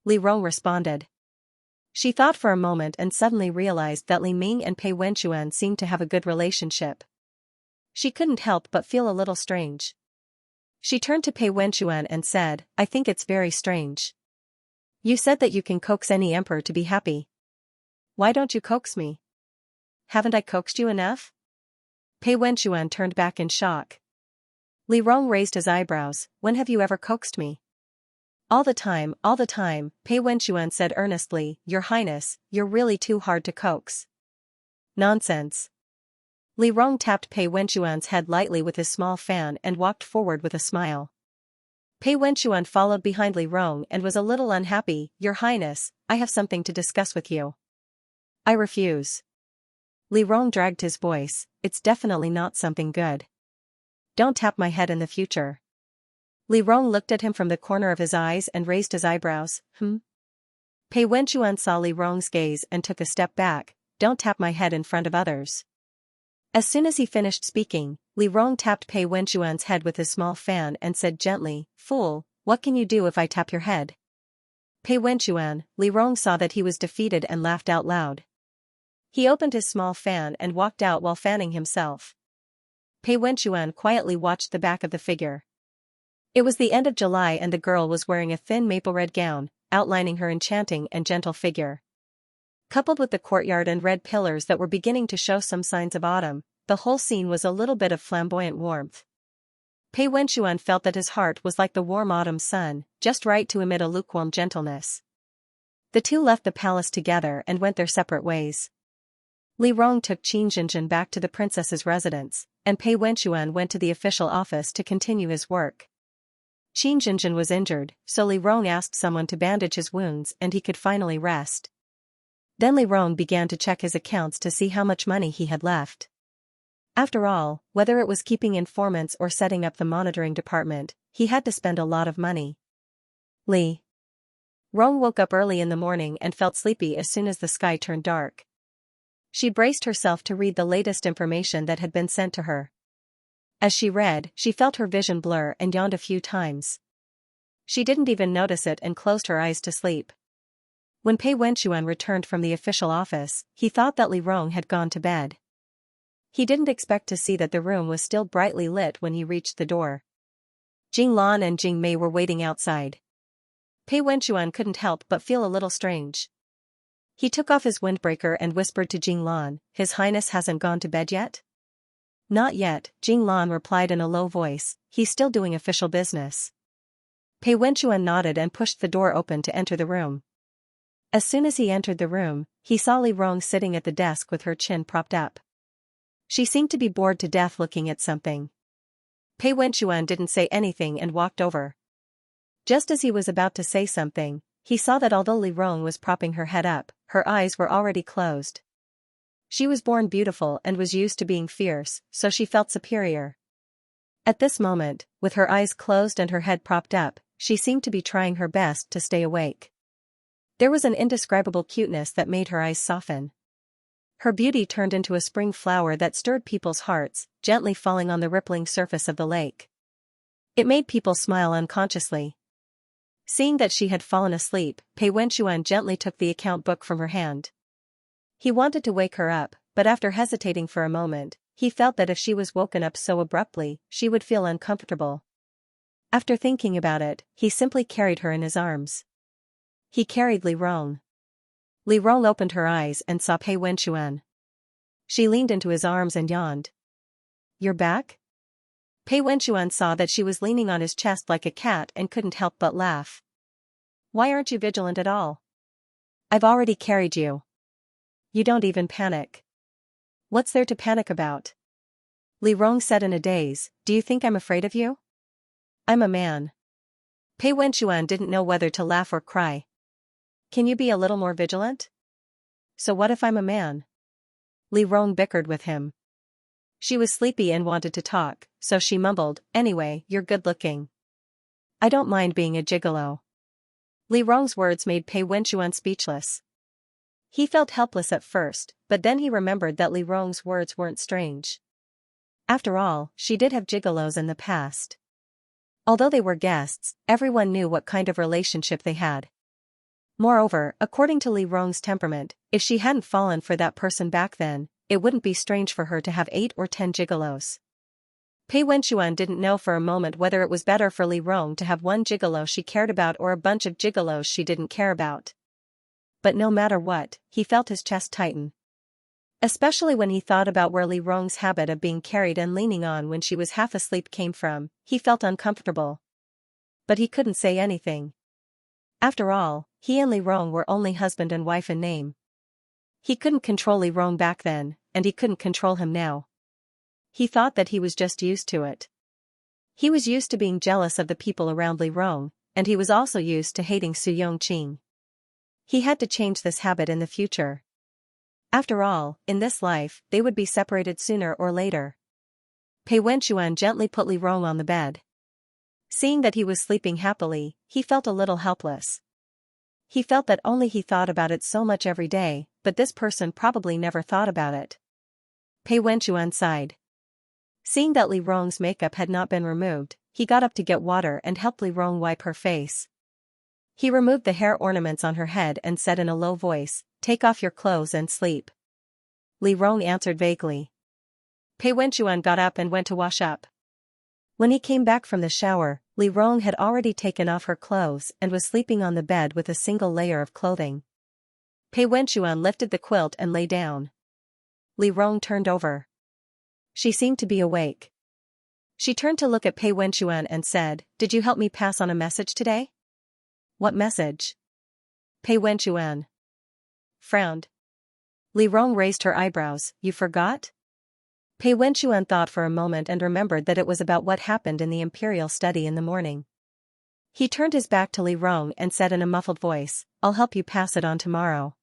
Li Rong responded. She thought for a moment and suddenly realized that Li Ming and Pei Wenchuan seemed to have a good relationship. She couldn't help but feel a little strange. She turned to Pei Wenchuan and said, I think it's very strange. You said that you can coax any emperor to be happy. Why don't you coax me? Haven't I coaxed you enough? Pei Wenchuan turned back in shock. Li Rong raised his eyebrows, when have you ever coaxed me? All the time, Pei Wenchuan said earnestly, Your Highness, you're really too hard to coax. Nonsense. Li Rong tapped Pei Wenchuan's head lightly with his small fan and walked forward with a smile. Pei Wenchuan followed behind Li Rong and was a little unhappy, Your Highness, I have something to discuss with you. I refuse. Li Rong dragged his voice, it's definitely not something good. Don't tap my head in the future. Li Rong looked at him from the corner of his eyes and raised his eyebrows, Pei Wenchuan saw Li Rong's gaze and took a step back, don't tap my head in front of others. As soon as he finished speaking, Li Rong tapped Pei Wenchuan's head with his small fan and said gently, Fool, what can you do if I tap your head? Pei Wenchuan, Li Rong saw that he was defeated and laughed out loud. He opened his small fan and walked out while fanning himself. Pei Wenchuan quietly watched the back of the figure. It was the end of July and the girl was wearing a thin maple red gown, outlining her enchanting and gentle figure. Coupled with the courtyard and red pillars that were beginning to show some signs of autumn, the whole scene was a little bit of flamboyant warmth. Pei Wenchuan felt that his heart was like the warm autumn sun, just right to emit a lukewarm gentleness. The two left the palace together and went their separate ways. Li Rong took Qin Jinjin back to the princess's residence, and Pei Wenchuan went to the official office to continue his work. Qin Jinjin was injured, so Li Rong asked someone to bandage his wounds and he could finally rest. Then Li Rong began to check his accounts to see how much money he had left. After all, whether it was keeping informants or setting up the monitoring department, he had to spend a lot of money. Li Rong woke up early in the morning and felt sleepy as soon as the sky turned dark. She braced herself to read the latest information that had been sent to her. As she read, she felt her vision blur and yawned a few times. She didn't even notice it and closed her eyes to sleep. When Pei Wenchuan returned from the official office, he thought that Li Rong had gone to bed. He didn't expect to see that the room was still brightly lit when he reached the door. Jing Lan and Jing Mei were waiting outside. Pei Wenchuan couldn't help but feel a little strange. He took off his windbreaker and whispered to Jing Lan, "His Highness hasn't gone to bed yet?" "Not yet," Jing Lan replied in a low voice, "he's still doing official business." Pei Wenchuan nodded and pushed the door open to enter the room. As soon as he entered the room, he saw Li Rong sitting at the desk with her chin propped up. She seemed to be bored to death looking at something. Pei Wenchuan didn't say anything and walked over. Just as he was about to say something, he saw that although Li Rong was propping her head up, her eyes were already closed. She was born beautiful and was used to being fierce, so she felt superior. At this moment, with her eyes closed and her head propped up, she seemed to be trying her best to stay awake. There was an indescribable cuteness that made her eyes soften. Her beauty turned into a spring flower that stirred people's hearts, gently falling on the rippling surface of the lake. It made people smile unconsciously. Seeing that she had fallen asleep, Pei Wenchuan gently took the account book from her hand. He wanted to wake her up, but after hesitating for a moment, he felt that if she was woken up so abruptly, she would feel uncomfortable. After thinking about it, he simply carried her in his arms. He carried Li Rong. Li Rong opened her eyes and saw Pei Wenchuan. She leaned into his arms and yawned. "You're back?" Pei Wenchuan saw that she was leaning on his chest like a cat and couldn't help but laugh. "Why aren't you vigilant at all? I've already carried you. You don't even panic." "What's there to panic about?" Li Rong said in a daze, "Do you think I'm afraid of you? I'm a man." Pei Wenchuan didn't know whether to laugh or cry. "Can you be a little more vigilant?" "So what if I'm a man?" Li Rong bickered with him. She was sleepy and wanted to talk, so she mumbled, "Anyway, you're good looking. I don't mind being a gigolo." Li Rong's words made Pei Wenchuan speechless. He felt helpless at first, but then he remembered that Li Rong's words weren't strange. After all, she did have gigolos in the past. Although they were guests, everyone knew what kind of relationship they had. Moreover, according to Li Rong's temperament, if she hadn't fallen for that person back then, it wouldn't be strange for her to have 8 or 10 gigolos. Pei Wenchuan didn't know for a moment whether it was better for Li Rong to have one gigolo she cared about or a bunch of gigolos she didn't care about. But no matter what, he felt his chest tighten. Especially when he thought about where Li Rong's habit of being carried and leaning on when she was half asleep came from, he felt uncomfortable. But he couldn't say anything. After all, he and Li Rong were only husband and wife in name. He couldn't control Li Rong back then, and he couldn't control him now. He thought that he was just used to it. He was used to being jealous of the people around Li Rong, and he was also used to hating Su Yongqing. He had to change this habit in the future. After all, in this life, they would be separated sooner or later. Pei Wenchuan gently put Li Rong on the bed. Seeing that he was sleeping happily, he felt a little helpless. He felt that only he thought about it so much every day, but this person probably never thought about it. Pei Wenchuan sighed. Seeing that Li Rong's makeup had not been removed, he got up to get water and helped Li Rong wipe her face. He removed the hair ornaments on her head and said in a low voice, "Take off your clothes and sleep." Li Rong answered vaguely. Pei Wenchuan got up and went to wash up. When he came back from the shower, Li Rong had already taken off her clothes and was sleeping on the bed with a single layer of clothing. Pei Wenchuan lifted the quilt and lay down. Li Rong turned over. She seemed to be awake. She turned to look at Pei Wenchuan and said, "Did you help me pass on a message today?" "What message?" Pei Wenchuan frowned. Li Rong raised her eyebrows. "You forgot?" Pei Wenchuan thought for a moment and remembered that it was about what happened in the imperial study in the morning. He turned his back to Li Rong and said in a muffled voice, "I'll help you pass it on tomorrow."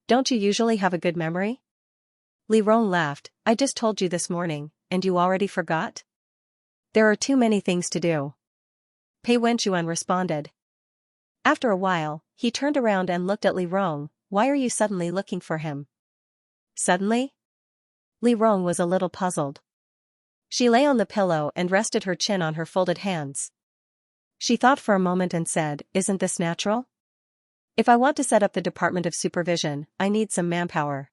"Don't you usually have a good memory?" Li Rong laughed. "I just told you this morning, and you already forgot?" "There are too many things to do," Pei Wenchuan responded. After a while, he turned around and looked at Li Rong. "Why are you suddenly looking for him?" "Suddenly?" Li Rong was a little puzzled. She lay on the pillow and rested her chin on her folded hands. She thought for a moment and said, "Isn't this natural? If I want to set up the Department of Supervision, I need some manpower.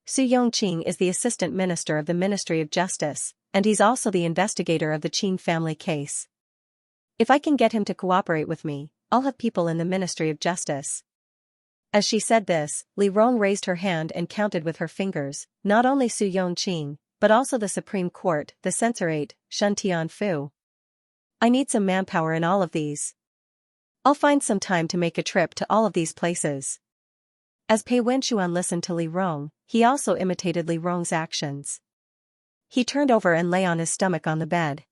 Su Yongqing is the Assistant Minister of the Ministry of Justice, and he's also the investigator of the Qin family case. If I can get him to cooperate with me, I'll have people in the Ministry of Justice." As she said this, Li Rong raised her hand and counted with her fingers, not only Su Yongqing, but also the Supreme Court, the Censorate, Shun Tianfu. I need some manpower in all of these. I'll find some time to make a trip to all of these places. As Pei Wenxuan listened to Li Rong, he also imitated Li Rong's actions. He turned over and lay on his stomach on the bed.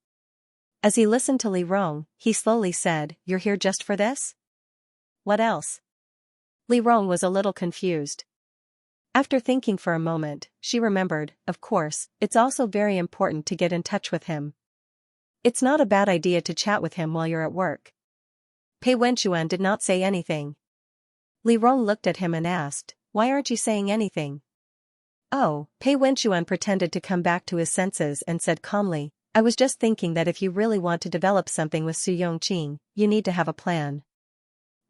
As he listened to Li Rong, he slowly said, "You're here just for this? What else?" Li Rong was a little confused. After thinking for a moment, she remembered, of course, it's also very important to get in touch with him. It's not a bad idea to chat with him while you're at work. Pei Wenxuan did not say anything. Li Rong looked at him and asked, "Why aren't you saying anything?" "Oh," Pei Wenxuan pretended to come back to his senses and said calmly, "I was just thinking that if you really want to develop something with Su Yongqing, you need to have a plan."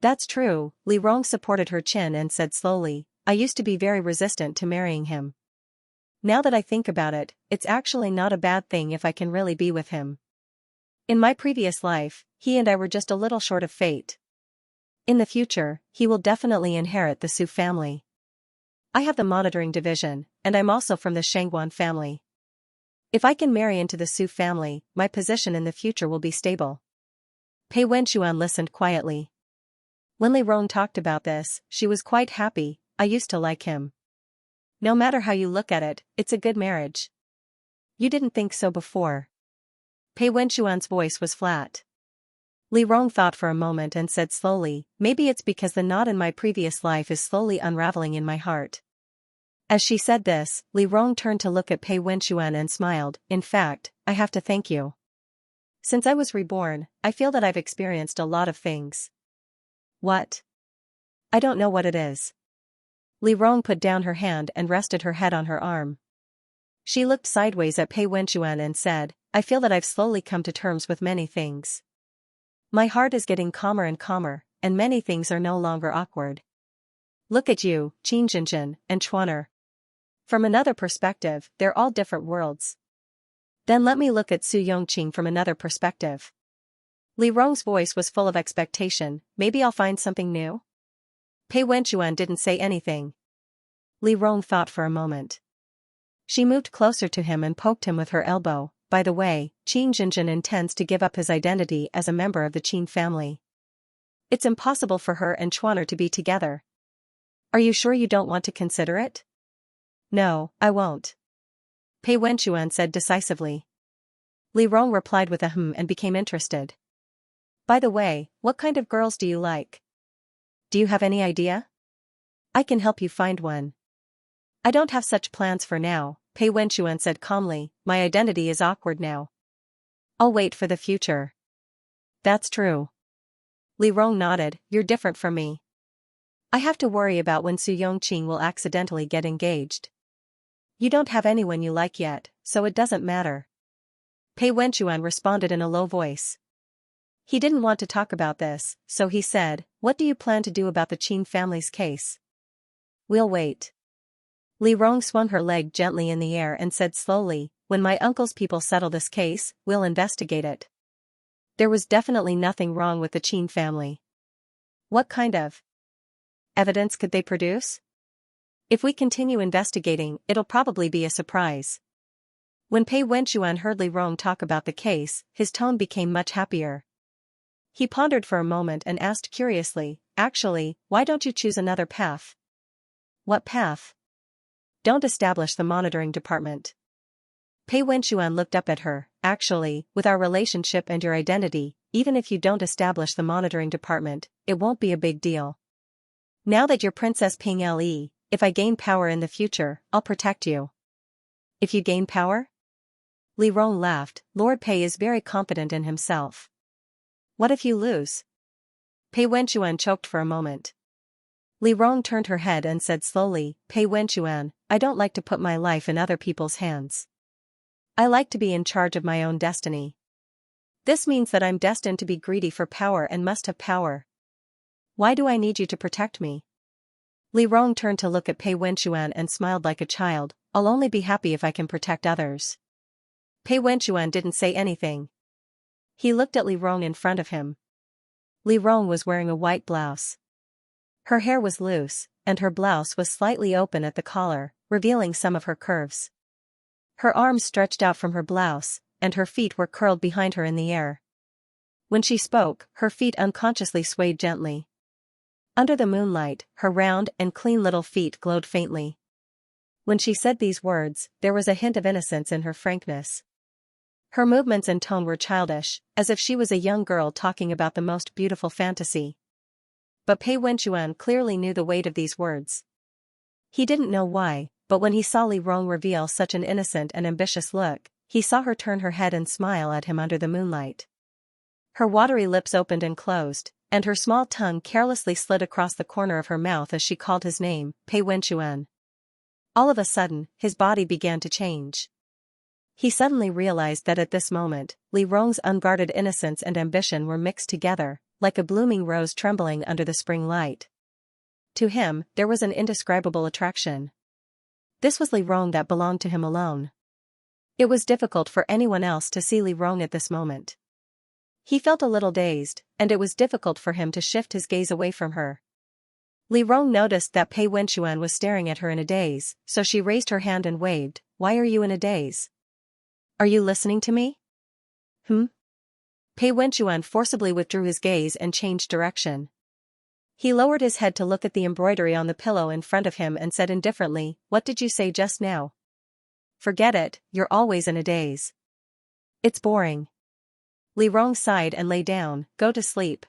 "That's true," Li Rong supported her chin and said slowly, "I used to be very resistant to marrying him. Now that I think about it, it's actually not a bad thing if I can really be with him. In my previous life, he and I were just a little short of fate. In the future, he will definitely inherit the Su family. I have the monitoring division, and I'm also from the Shangguan family. If I can marry into the Su family, my position in the future will be stable." Pei Wenxuan listened quietly. When Li Rong talked about this, she was quite happy. "I used to like him. No matter how you look at it, it's a good marriage." "You didn't think so before." Pei Wenxuan's voice was flat. Li Rong thought for a moment and said slowly, "Maybe it's because the knot in my previous life is slowly unraveling in my heart." As she said this, Li Rong turned to look at Pei Wenxuan and smiled, "In fact, I have to thank you. Since I was reborn, I feel that I've experienced a lot of things." "What?" "I don't know what it is." Li Rong put down her hand and rested her head on her arm. She looked sideways at Pei Wenxuan and said, "I feel that I've slowly come to terms with many things. My heart is getting calmer and calmer, and many things are no longer awkward. Look at you, Qin Jinjin, and Chuaner. From another perspective, they're all different worlds. Then let me look at Su Yongqing from another perspective." Li Rong's voice was full of expectation. "Maybe I'll find something new?" Pei Wenxuan didn't say anything. Li Rong thought for a moment. She moved closer to him and poked him with her elbow. "By the way, Qin Jinjin intends to give up his identity as a member of the Qin family. It's impossible for her and Chuaner to be together. Are you sure you don't want to consider it?" "No, I won't," Pei Wenxuan said decisively. Li Rong replied with a and became interested. "By the way, what kind of girls do you like? Do you have any idea? I can help you find one." "I don't have such plans for now," Pei Wenxuan said calmly. "My identity is awkward now. I'll wait for the future." "That's true." Li Rong nodded. "You're different from me. I have to worry about when Su Yongqing will accidentally get engaged. You don't have anyone you like yet, so it doesn't matter." Pei Wenxuan responded in a low voice. He didn't want to talk about this, so he said, "What do you plan to do about the Qin family's case?" "We'll wait." Li Rong swung her leg gently in the air and said slowly, "When my uncle's people settle this case, we'll investigate it. There was definitely nothing wrong with the Qin family." "What kind of evidence could they produce?" "If we continue investigating, it'll probably be a surprise." When Pei Wenxuan heard Li Rong talk about the case, his tone became much happier. He pondered for a moment and asked curiously, "Actually, why don't you choose another path?" "What path?" "Don't establish the monitoring department." Pei Wenxuan looked up at her. "Actually, with our relationship and your identity, even if you don't establish the monitoring department, it won't be a big deal. Now that you're Princess Ping Le, if I gain power in the future, I'll protect you." "If you gain power?" Li Rong laughed. "Lord Pei is very confident in himself." "What if you lose?" Pei Wenxuan choked for a moment. Li Rong turned her head and said slowly, "Pei Wenxuan, I don't like to put my life in other people's hands. I like to be in charge of my own destiny. This means that I'm destined to be greedy for power and must have power. Why do I need you to protect me? Li Rong turned to look at Pei Wenchuan and smiled like a child. I'll only be happy if I can protect others. Pei Wenchuan didn't say anything. He looked at Li Rong in front of him. Li Rong was wearing a white blouse. Her hair was loose, and her blouse was slightly open at the collar, revealing some of her curves. Her arms stretched out from her blouse, and her feet were curled behind her in the air. When she spoke, her feet unconsciously swayed gently. Under the moonlight, her round and clean little feet glowed faintly. When she said these words, there was a hint of innocence in her frankness. Her movements and tone were childish, as if she was a young girl talking about the most beautiful fantasy. But Pei Wenchuan clearly knew the weight of these words. He didn't know why, but when he saw Li Rong reveal such an innocent and ambitious look, he saw her turn her head and smile at him under the moonlight. Her watery lips opened and closed, and her small tongue carelessly slid across the corner of her mouth as she called his name, Pei Wenchuan. All of a sudden, his body began to change. He suddenly realized that at this moment, Li Rong's unguarded innocence and ambition were mixed together, like a blooming rose trembling under the spring light. To him, there was an indescribable attraction. This was Li Rong that belonged to him alone. It was difficult for anyone else to see Li Rong at this moment. He felt a little dazed, and it was difficult for him to shift his gaze away from her. Li Rong noticed that Pei Wenchuan was staring at her in a daze, so she raised her hand and waved. Why are you in a daze? Are you listening to me? Pei Wenchuan forcibly withdrew his gaze and changed direction. He lowered his head to look at the embroidery on the pillow in front of him and said indifferently, What did you say just now? Forget it, you're always in a daze. It's boring. Li Rong sighed and lay down. Go to sleep.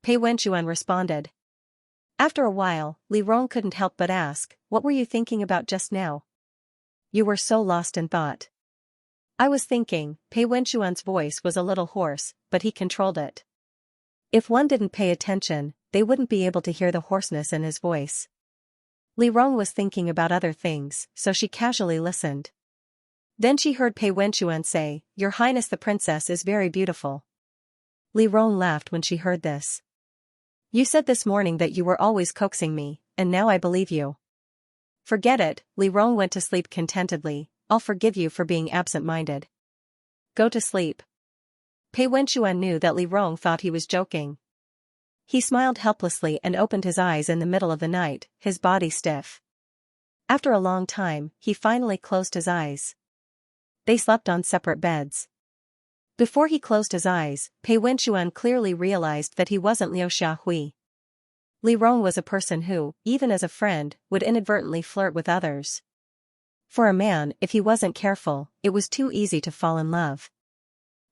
Pei Wenchuan responded. After a while, Li Rong couldn't help but ask, What were you thinking about just now? You were so lost in thought. I was thinking. Pei Wenchuan's voice was a little hoarse, but he controlled it. If one didn't pay attention, they wouldn't be able to hear the hoarseness in his voice. Li Rong was thinking about other things, so she casually listened. Then she heard Pei Wenchuan say, Your Highness the Princess is very beautiful. Li Rong laughed when she heard this. You said this morning that you were always coaxing me, and now I believe you. Forget it, Li Rong went to sleep contentedly. I'll forgive you for being absent-minded. Go to sleep. Pei Wenchuan knew that Li Rong thought he was joking. He smiled helplessly and opened his eyes in the middle of the night, his body stiff. After a long time, he finally closed his eyes. They slept on separate beds. Before he closed his eyes, Pei Wenchuan clearly realized that he wasn't Liu Xiahui. Li Rong was a person who, even as a friend, would inadvertently flirt with others. For a man, if he wasn't careful, it was too easy to fall in love.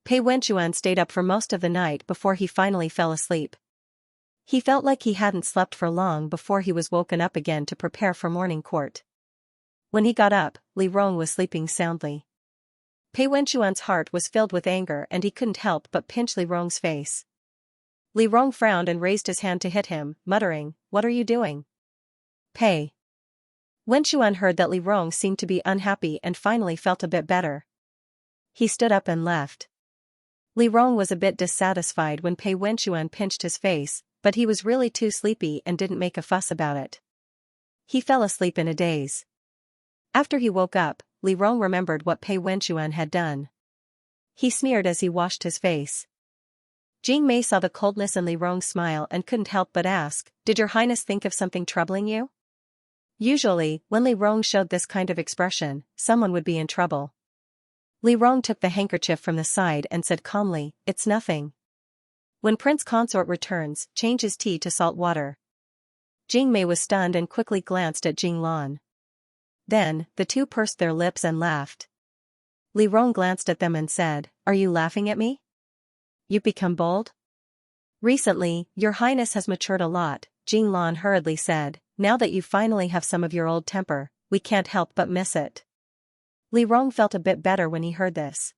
Pei Wenchuan stayed up for most of the night before he finally fell asleep. He felt like he hadn't slept for long before he was woken up again to prepare for morning court. When he got up, Li Rong was sleeping soundly. Pei Wenchuan's heart was filled with anger and he couldn't help but pinch Li Rong's face. Li Rong frowned and raised his hand to hit him, muttering, What are you doing? Pei Wenchuan heard that Li Rong seemed to be unhappy and finally felt a bit better. He stood up and left. Li Rong was a bit dissatisfied when Pei Wenchuan pinched his face, but he was really too sleepy and didn't make a fuss about it. He fell asleep in a daze. After he woke up, Li Rong remembered what Pei Wenchuan had done. He sneered as he washed his face. Jing Mei saw the coldness in Li Rong's smile and couldn't help but ask, Did your highness think of something troubling you? Usually, when Li Rong showed this kind of expression, someone would be in trouble. Li Rong took the handkerchief from the side and said calmly, It's nothing. When Prince Consort returns, change his tea to salt water. Jing Mei was stunned and quickly glanced at Jing Lan. Then, the two pursed their lips and laughed. Li Rong glanced at them and said, Are you laughing at me? You've become bold? Recently, your highness has matured a lot, Jing Lan hurriedly said. Now that you finally have some of your old temper, we can't help but miss it. Li Rong felt a bit better when he heard this.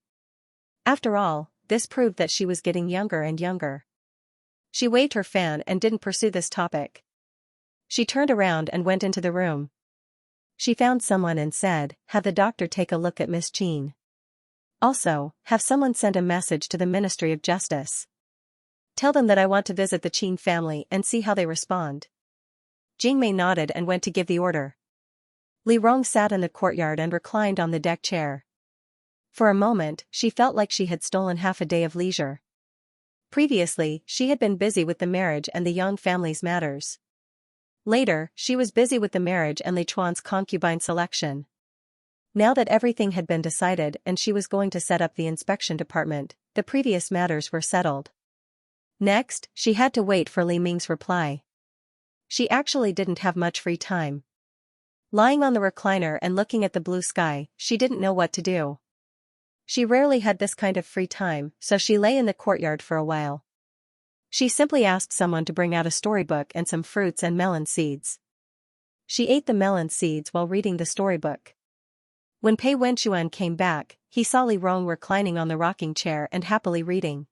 After all, this proved that she was getting younger and younger. She waved her fan and didn't pursue this topic. She turned around and went into the room. She found someone and said, Have the doctor take a look at Miss Jean. Also, have someone send a message to the Ministry of Justice. Tell them that I want to visit the Qin family and see how they respond. Jingmei nodded and went to give the order. Li Rong sat in the courtyard and reclined on the deck chair. For a moment, she felt like she had stolen half a day of leisure. Previously, she had been busy with the marriage and the Yang family's matters. Later, she was busy with the marriage and Li Chuan's concubine selection. Now that everything had been decided and she was going to set up the inspection department, the previous matters were settled. Next, she had to wait for Li Ming's reply. She actually didn't have much free time. Lying on the recliner and looking at the blue sky, she didn't know what to do. She rarely had this kind of free time, so she lay in the courtyard for a while. She simply asked someone to bring out a storybook and some fruits and melon seeds. She ate the melon seeds while reading the storybook. When Pei Wenchuan came back, he saw Li Rong reclining on the rocking chair and happily reading.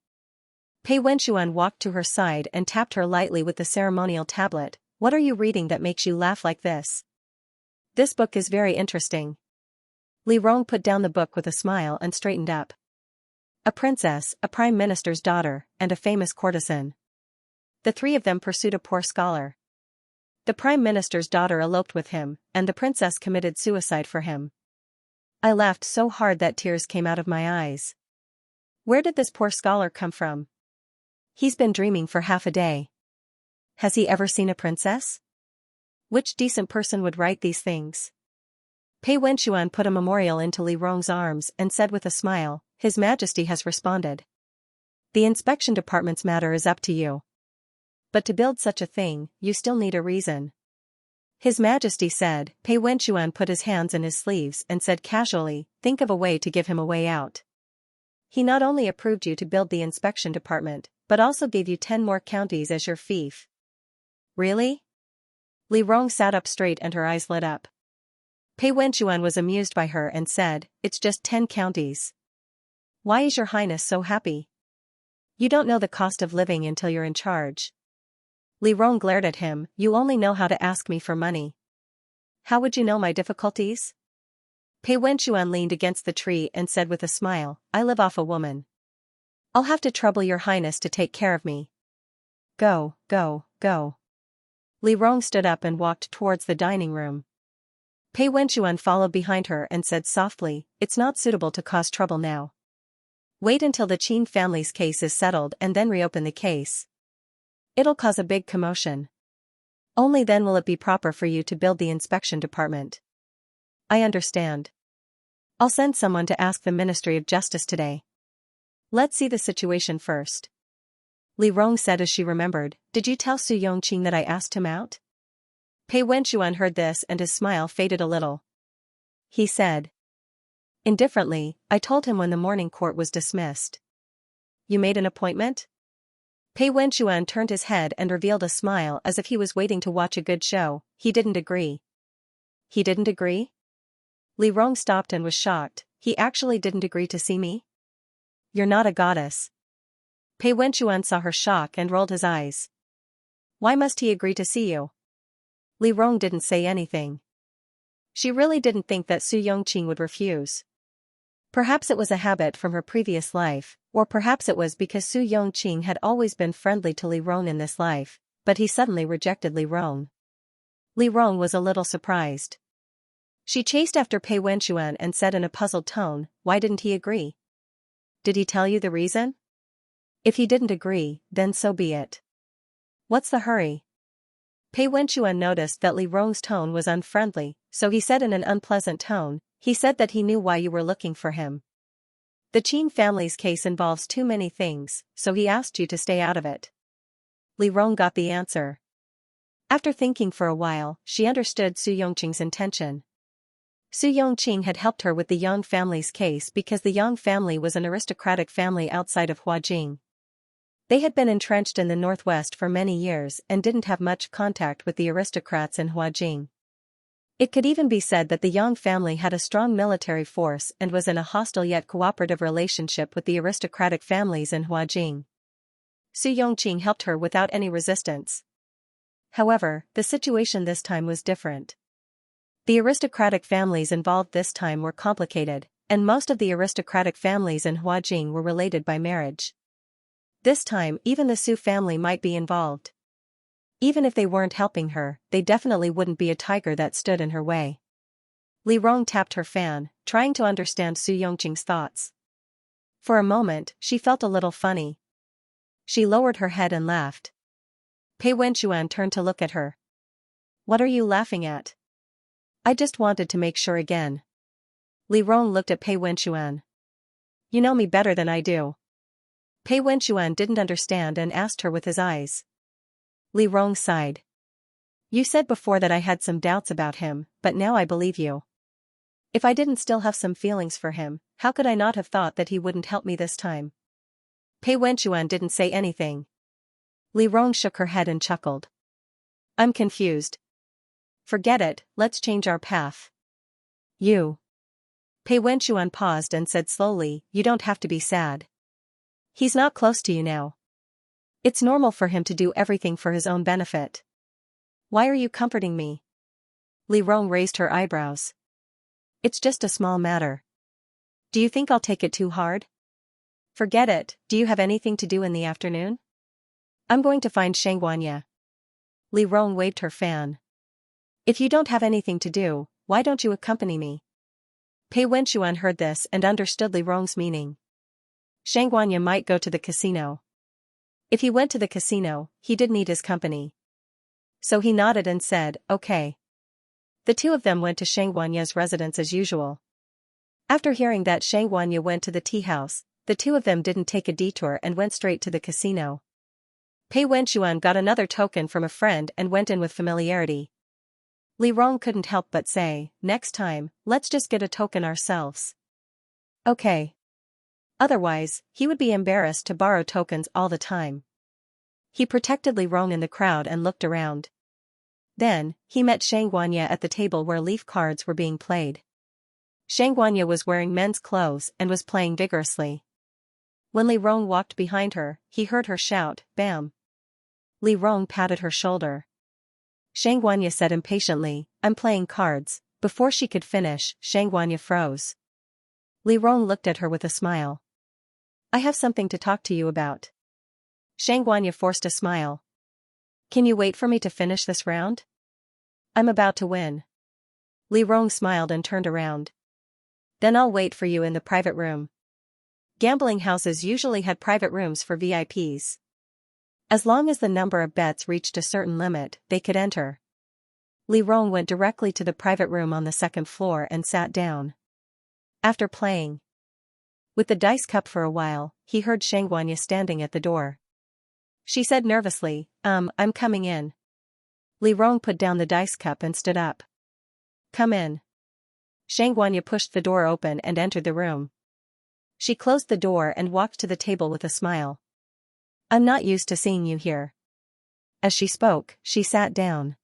Pei Wenchuan walked to her side and tapped her lightly with the ceremonial tablet. "What are you reading that makes you laugh like this?" "This book is very interesting." Li Rong put down the book with a smile and straightened up. A princess, a prime minister's daughter, and a famous courtesan. The three of them pursued a poor scholar. The prime minister's daughter eloped with him, and the princess committed suicide for him. I laughed so hard that tears came out of my eyes. Where did this poor scholar come from? He's been dreaming for half a day. Has he ever seen a princess? Which decent person would write these things? Pei Wenchuan put a memorial into Li Rong's arms and said with a smile, "His Majesty has responded. The inspection department's matter is up to you. But to build such a thing, you still need a reason." His Majesty said. Pei Wenchuan put his hands in his sleeves and said casually, "Think of a way to give him a way out. He not only approved you to build the inspection department, but also gave you 10 more counties as your fief." "Really?" Li Rong sat up straight and her eyes lit up. Pei Wenchuan was amused by her and said, "It's just 10 counties. Why is your highness so happy? You don't know the cost of living until you're in charge." Li Rong glared at him, "You only know how to ask me for money. How would you know my difficulties?" Pei Wenchuan leaned against the tree and said with a smile, "I live off a woman. I'll have to trouble your highness to take care of me. Go, go, go." Li Rong stood up and walked towards the dining room. Pei Wenchuan followed behind her and said softly, "It's not suitable to cause trouble now. Wait until the Qin family's case is settled and then reopen the case. It'll cause a big commotion. Only then will it be proper for you to build the inspection department." "I understand. I'll send someone to ask the Ministry of Justice today. Let's see the situation first." Li Rong said as she remembered, "Did you tell Su Yongqing that I asked him out?" Pei Wenchuan heard this and his smile faded a little. He said indifferently, "I told him when the morning court was dismissed." "You made an appointment?" Pei Wenchuan turned his head and revealed a smile as if he was waiting to watch a good show. "He didn't agree." "He didn't agree?" Li Rong stopped and was shocked. "He actually didn't agree to see me? You're not a goddess." Pei Wenchuan saw her shock and rolled his eyes. "Why must he agree to see you?" Li Rong didn't say anything. She really didn't think that Su Yongqing would refuse. Perhaps it was a habit from her previous life, or perhaps it was because Su Yongqing had always been friendly to Li Rong in this life, but he suddenly rejected Li Rong. Li Rong was a little surprised. She chased after Pei Wenchuan and said in a puzzled tone, "Why didn't he agree? Did he tell you the reason? If he didn't agree, then so be it. What's the hurry?" Pei Wenchuan noticed that Li Rong's tone was unfriendly, so he said in an unpleasant tone, "He said that he knew why you were looking for him. The Qin family's case involves too many things, so he asked you to stay out of it." Li Rong got the answer. After thinking for a while, she understood Su Yongqing's intention. Su Yongqing had helped her with the Yang family's case because the Yang family was an aristocratic family outside of Huajing. They had been entrenched in the northwest for many years and didn't have much contact with the aristocrats in Huajing. It could even be said that the Yang family had a strong military force and was in a hostile yet cooperative relationship with the aristocratic families in Huajing. Su Yongqing helped her without any resistance. However, the situation this time was different. The aristocratic families involved this time were complicated, and most of the aristocratic families in Huajing were related by marriage. This time even the Su family might be involved. Even if they weren't helping her, they definitely wouldn't be a tiger that stood in her way. Li Rong tapped her fan, trying to understand Su Yongqing's thoughts. For a moment, she felt a little funny. She lowered her head and laughed. Pei Wenchuan turned to look at her. What are you laughing at? I just wanted to make sure again. Li Rong looked at Pei Wenchuan. You know me better than I do. Pei Wenchuan didn't understand and asked her with his eyes. Li Rong sighed. You said before that I had some doubts about him, but now I believe you. If I didn't still have some feelings for him, how could I not have thought that he wouldn't help me this time? Pei Wenchuan didn't say anything. Li Rong shook her head and chuckled. I'm confused. Forget it, let's change our path. You. Pei Wenchuan paused and said slowly, you don't have to be sad. He's not close to you now. It's normal for him to do everything for his own benefit. Why are you comforting me? Li Rong raised her eyebrows. It's just a small matter. Do you think I'll take it too hard? Forget it, do you have anything to do in the afternoon? I'm going to find Xianxia. Li Rong waved her fan. If you don't have anything to do, why don't you accompany me? Pei Wenchuan heard this and understood Li Rong's meaning. Xianxia might go to the casino. If he went to the casino, he did need his company. So he nodded and said, okay. The two of them went to Xianxia's residence as usual. After hearing that Xianxia went to the tea house, the two of them didn't take a detour and went straight to the casino. Pei Wenchuan got another token from a friend and went in with familiarity. Li Rong couldn't help but say, next time, let's just get a token ourselves. Okay. Otherwise, he would be embarrassed to borrow tokens all the time. He protected Li Rong in the crowd and looked around. Then, he met Xianxia at the table where leaf cards were being played. Xianxia was wearing men's clothes and was playing vigorously. When Li Rong walked behind her, he heard her shout, bam. Li Rong patted her shoulder. Xianxia said impatiently, I'm playing cards. Before she could finish, Xianxia froze. Li Rong looked at her with a smile. I have something to talk to you about. Xianxia forced a smile. Can you wait for me to finish this round? I'm about to win. Li Rong smiled and turned around. Then I'll wait for you in the private room. Gambling houses usually had private rooms for VIPs. As long as the number of bets reached a certain limit, they could enter. Li Rong went directly to the private room on the second floor and sat down. After playing with the dice cup for a while, he heard Xianxia standing at the door. She said nervously, I'm coming in. Li Rong put down the dice cup and stood up. Come in. Xianxia pushed the door open and entered the room. She closed the door and walked to the table with a smile. I'm not used to seeing you here. As she spoke, she sat down.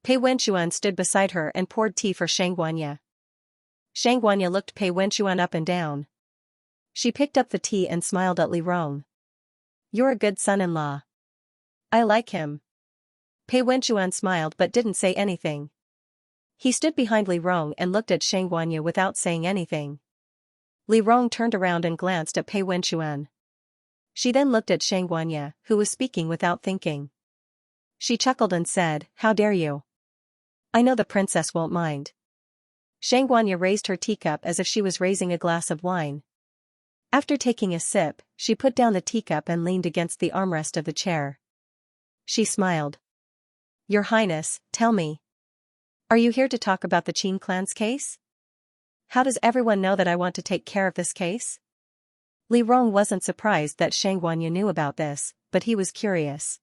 Pei Wenchuan stood beside her and poured tea for Xianxia. Xianxia looked Pei Wenchuan up and down. She picked up the tea and smiled at Li Rong. You're a good son-in-law. I like him. Pei Wenchuan smiled but didn't say anything. He stood behind Li Rong and looked at Xianxia without saying anything. Li Rong turned around and glanced at Pei Wenchuan. She then looked at Xianxia, who was speaking without thinking. She chuckled and said, how dare you? I know the princess won't mind. Xianxia raised her teacup as if she was raising a glass of wine. After taking a sip, she put down the teacup and leaned against the armrest of the chair. She smiled. Your Highness, tell me. Are you here to talk about the Qin clan's case? How does everyone know that I want to take care of this case? Li Rong wasn't surprised that Xianxia knew about this, but he was curious.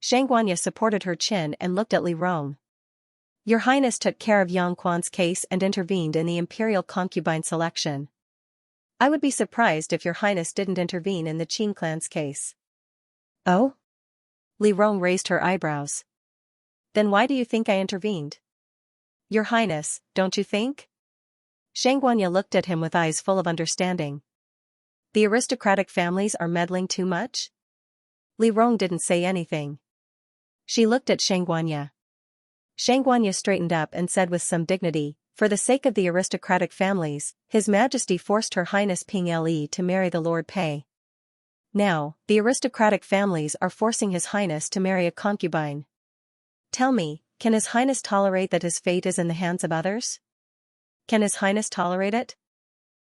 Xianxia supported her chin and looked at Li Rong. Your Highness took care of Yang Quan's case and intervened in the imperial concubine selection. I would be surprised if Your Highness didn't intervene in the Qin clan's case. Oh? Li Rong raised her eyebrows. Then why do you think I intervened? Your Highness, don't you think? Xianxia looked at him with eyes full of understanding. The aristocratic families are meddling too much? Li Rong didn't say anything. She looked at Xianxia. Xianxia straightened up and said with some dignity, For the sake of the aristocratic families, His Majesty forced Her Highness Ping Le to marry the Lord Pei. Now, the aristocratic families are forcing His Highness to marry a concubine. Tell me, can His Highness tolerate that his fate is in the hands of others? Can His Highness tolerate it?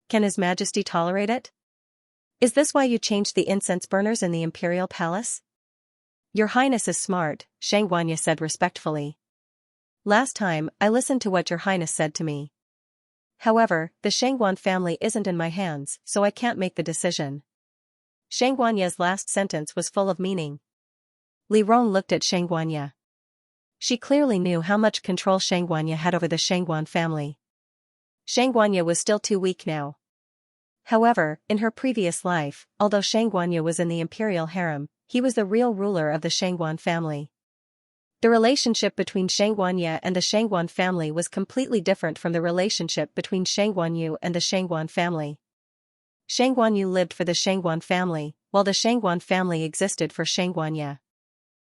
Can His Majesty tolerate it? Is this why you changed the incense burners in the imperial palace? Your Highness is smart, Xianxia said respectfully. Last time, I listened to what Your Highness said to me. However, the Xianxia family isn't in my hands, so I can't make the decision. Xianxia's last sentence was full of meaning. Li Rong looked at Xianxia. She clearly knew how much control Xianxia had over the Xianxia family. Xianxia was still too weak now. However, in her previous life, although Xianxia was in the imperial harem, he was the real ruler of the Xianxia family. The relationship between Xianxia and the Xianxia family was completely different from the relationship between Xianxia and the Xianxia family. Xianxia lived for the Xianxia family, while the Xianxia family existed for Xianxia.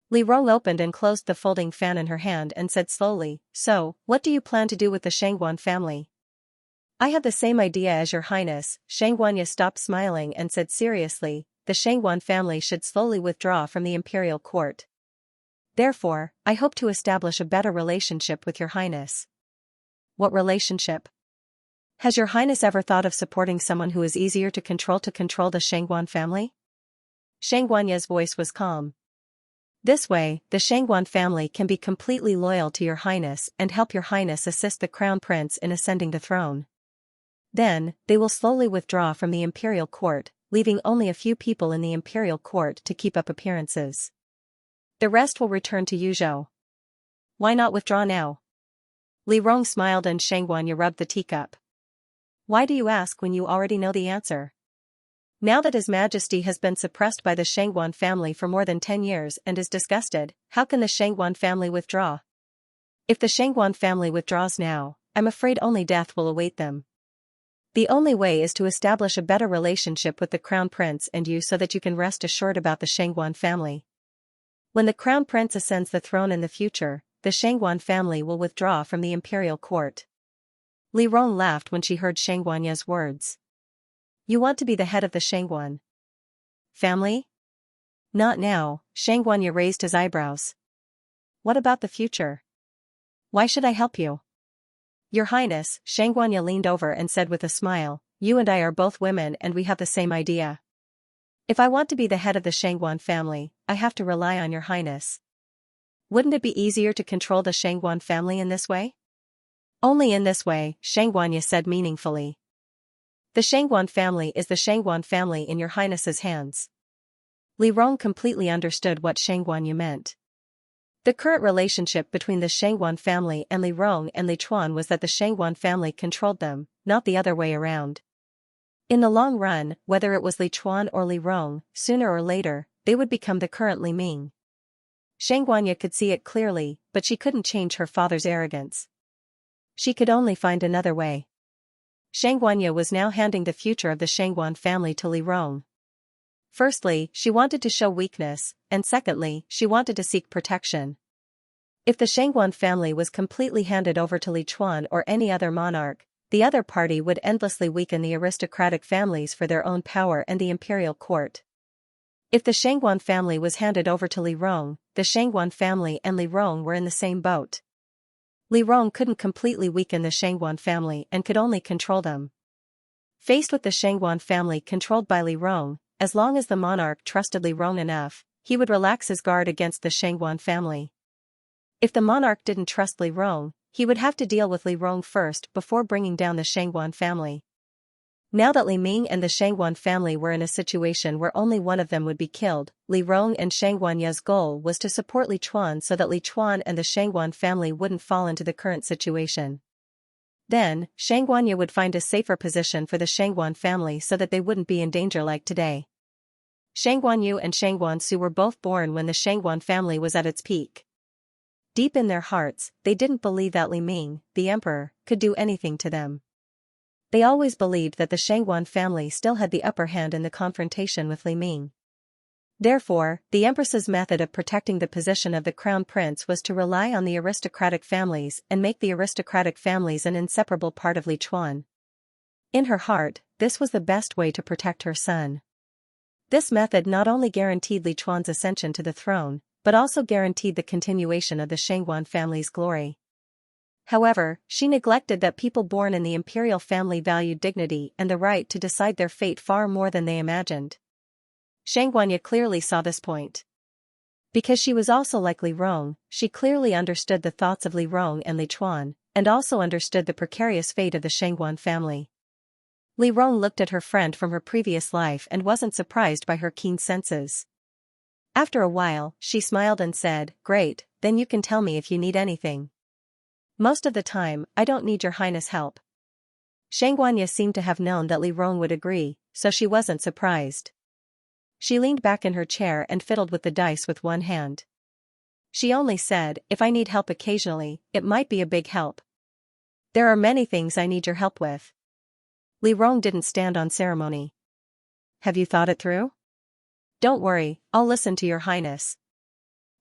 Li Rong opened and closed the folding fan in her hand and said slowly, "So, what do you plan to do with the Xianxia family?" "I have the same idea as Your Highness." Xianxia stopped smiling and said seriously, "The Xianxia family should slowly withdraw from the imperial court. Therefore, I hope to establish a better relationship with Your Highness." "What relationship? Has Your Highness ever thought of supporting someone who is easier to control the Xianxia family?" Xianxia's voice was calm. "This way, the Xianxia family can be completely loyal to Your Highness and help Your Highness assist the crown prince in ascending the throne. Then, they will slowly withdraw from the imperial court, leaving only a few people in the imperial court to keep up appearances. The rest will return to Yuzhou." "Why not withdraw now?" Li Rong smiled and Xianxia rubbed the teacup. "Why do you ask when you already know the answer? Now that His Majesty has been suppressed by the Xianxia family for more than 10 years and is disgusted, how can the Xianxia family withdraw? If the Xianxia family withdraws now, I'm afraid only death will await them. The only way is to establish a better relationship with the crown prince and you so that you can rest assured about the Xianxia family. When the crown prince ascends the throne in the future, the Xianxia family will withdraw from the imperial court." Li Rong laughed when she heard Xianxia's words. "You want to be the head of the Xianxia family?" "Not now," Xianxia raised his eyebrows. "What about the future? Why should I help you?" "Your Highness," Xianxia leaned over and said with a smile, "you and I are both women and we have the same idea. If I want to be the head of the Xianxia family, I have to rely on Your Highness. Wouldn't it be easier to control the Xianxia family in this way?" "Only in this way," Xianxia said meaningfully. "The Xianxia family is the Xianxia family in Your Highness's hands." Li Rong completely understood what Xianxia meant. The current relationship between the Xianxia family and Li Rong and Li Chuan was that the Xianxia family controlled them, not the other way around. In the long run, whether it was Li Chuan or Li Rong, sooner or later, they would become the current Li Ming. Xianxia could see it clearly, but she couldn't change her father's arrogance. She could only find another way. Xianxia was now handing the future of the Xianxia family to Li Rong. Firstly, she wanted to show weakness, and secondly, she wanted to seek protection. If the Xianxia family was completely handed over to Li Chuan or any other monarch, the other party would endlessly weaken the aristocratic families for their own power and the imperial court. If the Xianxia family was handed over to Li Rong, the Xianxia family and Li Rong were in the same boat. Li Rong couldn't completely weaken the Xianxia family and could only control them. Faced with the Xianxia family controlled by Li Rong, as long as the monarch trusted Li Rong enough, he would relax his guard against the Xianxia family. If the monarch didn't trust Li Rong, he would have to deal with Li Rong first before bringing down the Xianxia family. Now that Li Ming and the Xianxia family were in a situation where only one of them would be killed, Li Rong and Xianxia's goal was to support Li Chuan so that Li Chuan and the Xianxia family wouldn't fall into the current situation. Then, Xianxia would find a safer position for the Xianxia family so that they wouldn't be in danger like today. Xianxia and Xianxia were both born when the Xianxia family was at its peak. Deep in their hearts, they didn't believe that Li Ming, the emperor, could do anything to them. They always believed that the Xianxia family still had the upper hand in the confrontation with Li Ming. Therefore, the empress's method of protecting the position of the crown prince was to rely on the aristocratic families and make the aristocratic families an inseparable part of Li Chuan. In her heart, this was the best way to protect her son. This method not only guaranteed Li Chuan's ascension to the throne, but also guaranteed the continuation of the Shangguan family's glory. However, she neglected that people born in the imperial family valued dignity and the right to decide their fate far more than they imagined. Xianxia clearly saw this point. Because she was also like Li Rong, she clearly understood the thoughts of Li Rong and Li Chuan, and also understood the precarious fate of the Shangguan family. Li Rong looked at her friend from her previous life and wasn't surprised by her keen senses. After a while, she smiled and said, "Great, then you can tell me if you need anything." "Most of the time, I don't need your highness' help." Xianxia seemed to have known that Li Rong would agree, so she wasn't surprised. She leaned back in her chair and fiddled with the dice with one hand. She only said, "If I need help occasionally, it might be a big help. There are many things I need your help with." Li Rong didn't stand on ceremony. "Have you thought it through?" "Don't worry, I'll listen to your highness."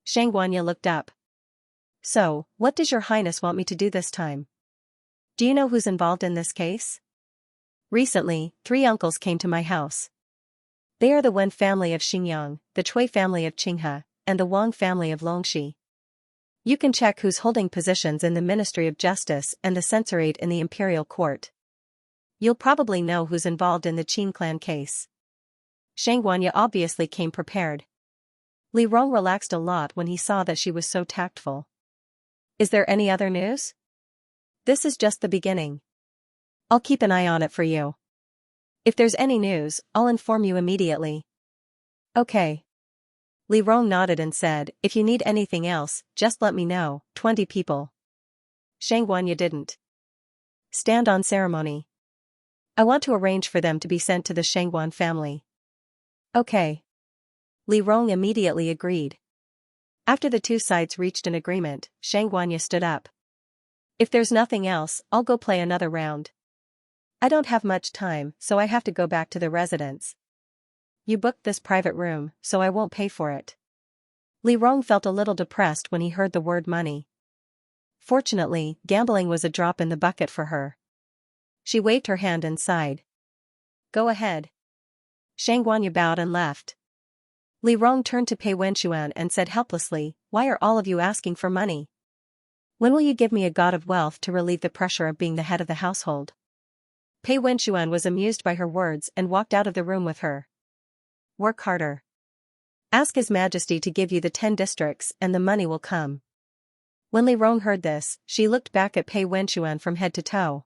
Xianxia looked up. "So, what does your highness want me to do this time? Do you know who's involved in this case? Recently, 3 uncles came to my house. They are the Wen family of Xingyang, the Cui family of Qinghe, and the Wang family of Longxi. You can check who's holding positions in the Ministry of Justice and the censorate in the Imperial Court. You'll probably know who's involved in the Qin clan case." Xianxia obviously came prepared. Li Rong relaxed a lot when he saw that she was so tactful. "Is there any other news?" "This is just the beginning. I'll keep an eye on it for you. If there's any news, I'll inform you immediately." "Okay." Li Rong nodded and said, "If you need anything else, just let me know." 20 people. Xianxia didn't stand on ceremony. "I want to arrange for them to be sent to the Shangguan family." "Okay." Li Rong immediately agreed. After the 2 sides reached an agreement, Xianxia stood up. "If there's nothing else, I'll go play another round. I don't have much time, so I have to go back to the residence. You booked this private room, so I won't pay for it." Li Rong felt a little depressed when he heard the word money. Fortunately, gambling was a drop in the bucket for her. She waved her hand and sighed. "Go ahead." Xianxia bowed and left. Li Rong turned to Pei Wenxuan and said helplessly, "Why are all of you asking for money? When will you give me a god of wealth to relieve the pressure of being the head of the household?" Pei Wenxuan was amused by her words and walked out of the room with her. "Work harder. Ask His Majesty to give you the 10 districts and the money will come." When Li Rong heard this, she looked back at Pei Wenxuan from head to toe.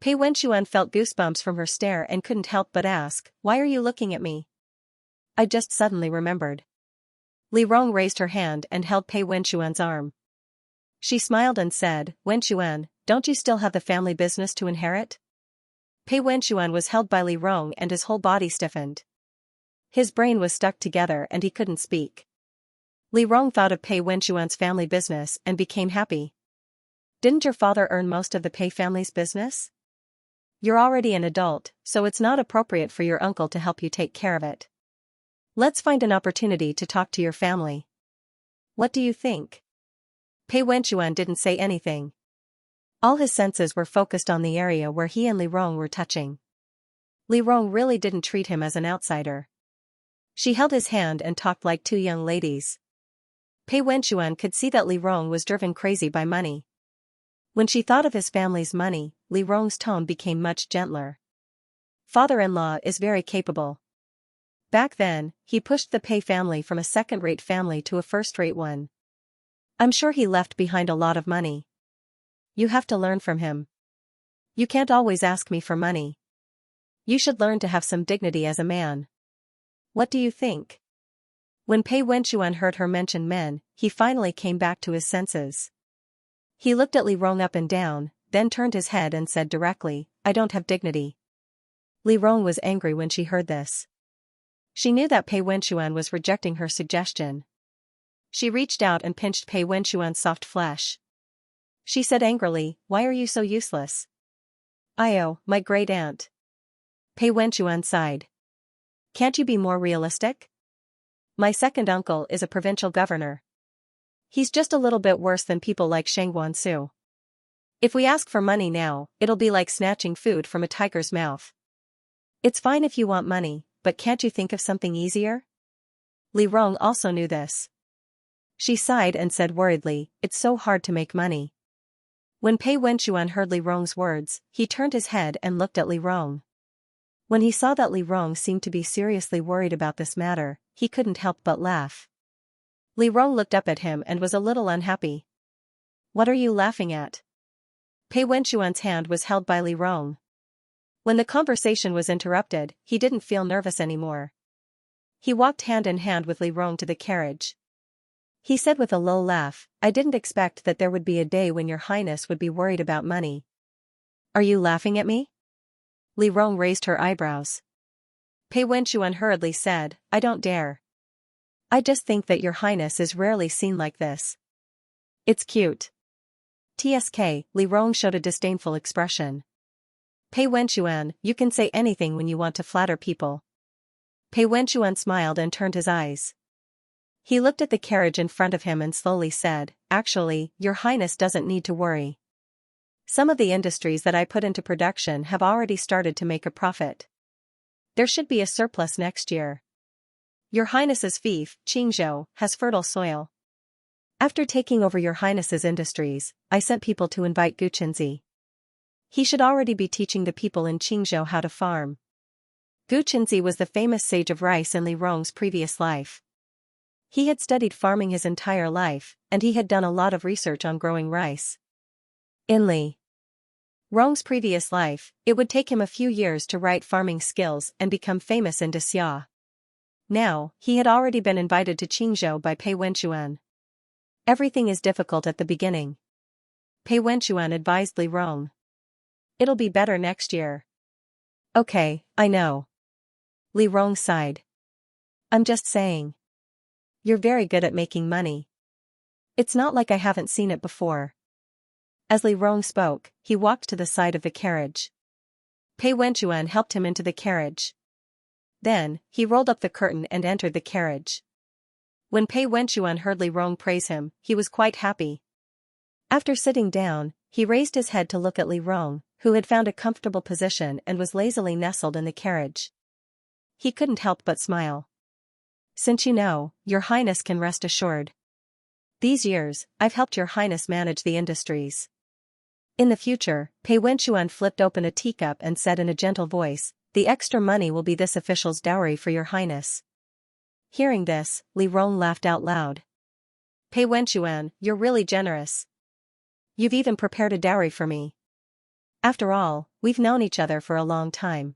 Pei Wenxuan felt goosebumps from her stare and couldn't help but ask, "Why are you looking at me?" "I just suddenly remembered." Li Rong raised her hand and held Pei Wenxuan's arm. She smiled and said, "Wenxuan, don't you still have the family business to inherit?" Pei Wenxuan was held by Li Rong and his whole body stiffened. His brain was stuck together and he couldn't speak. Li Rong thought of Pei Wenxuan's family business and became happy. "Didn't your father earn most of the Pei family's business? You're already an adult, so it's not appropriate for your uncle to help you take care of it. Let's find an opportunity to talk to your family. What do you think?" Pei Wenxuan didn't say anything. All his senses were focused on the area where he and Li Rong were touching. Li Rong really didn't treat him as an outsider. She held his hand and talked like 2 young ladies. Pei Wenxuan could see that Li Rong was driven crazy by money. When she thought of his family's money, Li Rong's tone became much gentler. "Father-in-law is very capable. Back then, he pushed the Pei family from a second-rate family to a first-rate one. I'm sure he left behind a lot of money. You have to learn from him. You can't always ask me for money. You should learn to have some dignity as a man. What do you think?" When Pei Wenxuan heard her mention men, he finally came back to his senses. He looked at Li Rong up and down, then turned his head and said directly, "I don't have dignity." Li Rong was angry when she heard this. She knew that Pei Wenxuan was rejecting her suggestion. She reached out and pinched Pei Wenxuan's soft flesh. She said angrily, "Why are you so useless?" "Io, my great aunt." Pei Wenxuan sighed. "Can't you be more realistic?" My second uncle is a provincial governor. He's just a little bit worse than people like Shangguan. If we ask for money now, it'll be like snatching food from a tiger's mouth. It's fine if you want money, but can't you think of something easier? Li Rong also knew this. She sighed and said worriedly, it's so hard to make money. When Pei Wenchuan heard Li Rong's words, he turned his head and looked at Li Rong. When he saw that Li Rong seemed to be seriously worried about this matter, he couldn't help but laugh. Li Rong looked up at him and was a little unhappy. What are you laughing at? Pei Wenchuan's hand was held by Li Rong. When the conversation was interrupted, he didn't feel nervous anymore. He walked hand in hand with Li Rong to the carriage. He said with a low laugh, I didn't expect that there would be a day when your highness would be worried about money. Are you laughing at me? Li Rong raised her eyebrows. Pei Wenchuan hurriedly said, I don't dare. I just think that your highness is rarely seen like this. It's cute. TSK, Li Rong showed a disdainful expression. Pei Wenchuan, you can say anything when you want to flatter people. Pei Wenchuan smiled and turned his eyes. He looked at the carriage in front of him and slowly said, actually, your highness doesn't need to worry. Some of the industries that I put into production have already started to make a profit. There should be a surplus next year. Your highness's fief, Qingzhou, has fertile soil. After taking over your highness's industries, I sent people to invite Guchenzi. He should already be teaching the people in Qingzhou how to farm. Guchenzi was the famous sage of rice in Li Rong's previous life. He had studied farming his entire life, and he had done a lot of research on growing rice. In Li Rong's previous life, it would take him a few years to write farming skills and become famous in Xia. Now, he had already been invited to Qingzhou by Pei Wenchuan. Everything is difficult at the beginning. Pei Wenchuan advised Li Rong. It'll be better next year. Okay, I know. Li Rong sighed. I'm just saying. You're very good at making money. It's not like I haven't seen it before. As Li Rong spoke, he walked to the side of the carriage. Pei Wenchuan helped him into the carriage. Then, he rolled up the curtain and entered the carriage. When Pei Wenchuan heard Li Rong praise him, he was quite happy. After sitting down, he raised his head to look at Li Rong, who had found a comfortable position and was lazily nestled in the carriage. He couldn't help but smile. Since you know, your highness can rest assured. These years, I've helped your highness manage the industries. In the future, Pei Wenchuan flipped open a teacup and said in a gentle voice, the extra money will be this official's dowry for your highness. Hearing this, Li Rong laughed out loud. Pei Wenchuan, you're really generous. You've even prepared a dowry for me. After all, we've known each other for a long time.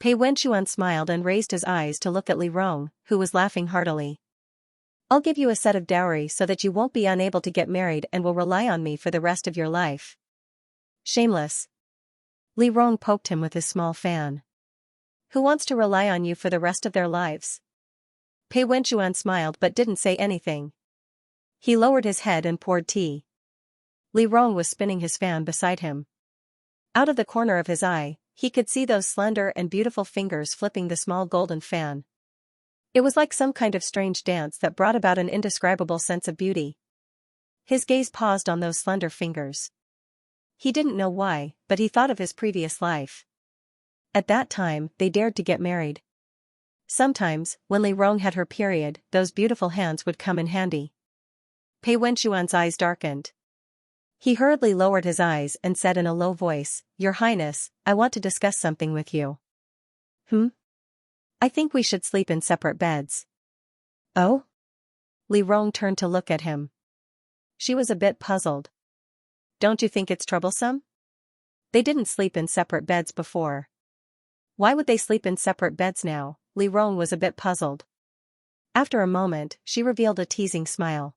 Pei Wenchuan smiled and raised his eyes to look at Li Rong, who was laughing heartily. I'll give you a set of dowry so that you won't be unable to get married and will rely on me for the rest of your life. Shameless. Li Rong poked him with his small fan. Who wants to rely on you for the rest of their lives? Pei Wenchuan smiled but didn't say anything. He lowered his head and poured tea. Li Rong was spinning his fan beside him. Out of the corner of his eye, he could see those slender and beautiful fingers flipping the small golden fan. It was like some kind of strange dance that brought about an indescribable sense of beauty. His gaze paused on those slender fingers. He didn't know why, but he thought of his previous life. At that time, they dared to get married. Sometimes, when Li Rong had her period, those beautiful hands would come in handy. Pei Wenchuan's eyes darkened. He hurriedly lowered his eyes and said in a low voice, Your Highness, I want to discuss something with you. I think we should sleep in separate beds. Oh? Li Rong turned to look at him. She was a bit puzzled. Don't you think it's troublesome? They didn't sleep in separate beds before. Why would they sleep in separate beds now? Li Rong was a bit puzzled. After a moment, she revealed a teasing smile.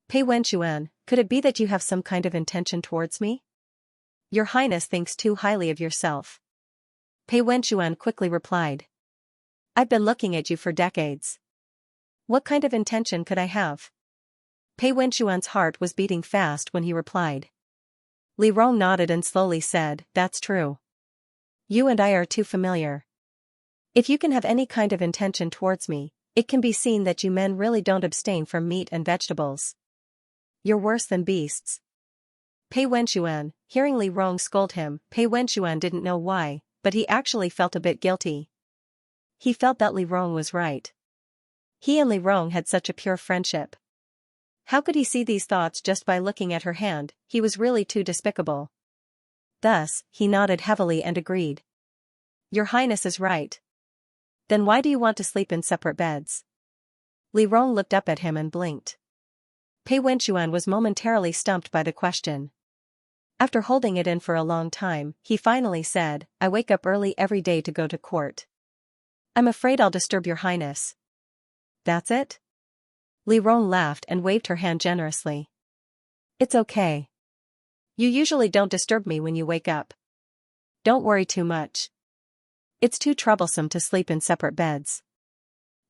Pei Wenchuan, could it be that you have some kind of intention towards me? Your Highness thinks too highly of yourself. Pei Wenchuan quickly replied. I've been looking at you for decades. What kind of intention could I have? Pei Wenchuan's heart was beating fast when he replied. Li Rong nodded and slowly said, That's true. You and I are too familiar. If you can have any kind of intention towards me, It can be seen that you men really don't abstain from meat and vegetables. You're worse than beasts. Pei Wenxuan, hearing Li Rong scold him, Pei Wenxuan didn't know why, but he actually felt a bit guilty. He felt that Li Rong was right. He and Li Rong had such a pure friendship. How could he see these thoughts just by looking at her hand? He was really too despicable. Thus, he nodded heavily and agreed. Your Highness is right. Then why do you want to sleep in separate beds? Li Rong looked up at him and blinked. Pei Wenxuan was momentarily stumped by the question. After holding it in for a long time, he finally said, I wake up early every day to go to court. I'm afraid I'll disturb your Highness. That's it? Li Rong laughed and waved her hand generously. It's okay. You usually don't disturb me when you wake up. Don't worry too much. It's too troublesome to sleep in separate beds.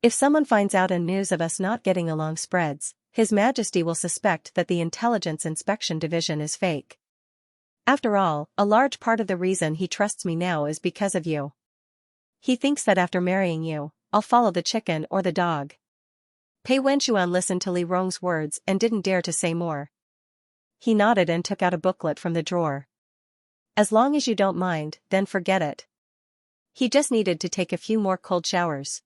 If someone finds out and news of us not getting along spreads, His Majesty will suspect that the Intelligence Inspection Division is fake. After all, a large part of the reason he trusts me now is because of you. He thinks that after marrying you, I'll follow the chicken or the dog. Pei Wenxuan listened to Li Rong's words and didn't dare to say more. He nodded and took out a booklet from the drawer. As long as you don't mind, then forget it. He just needed to take a few more cold showers.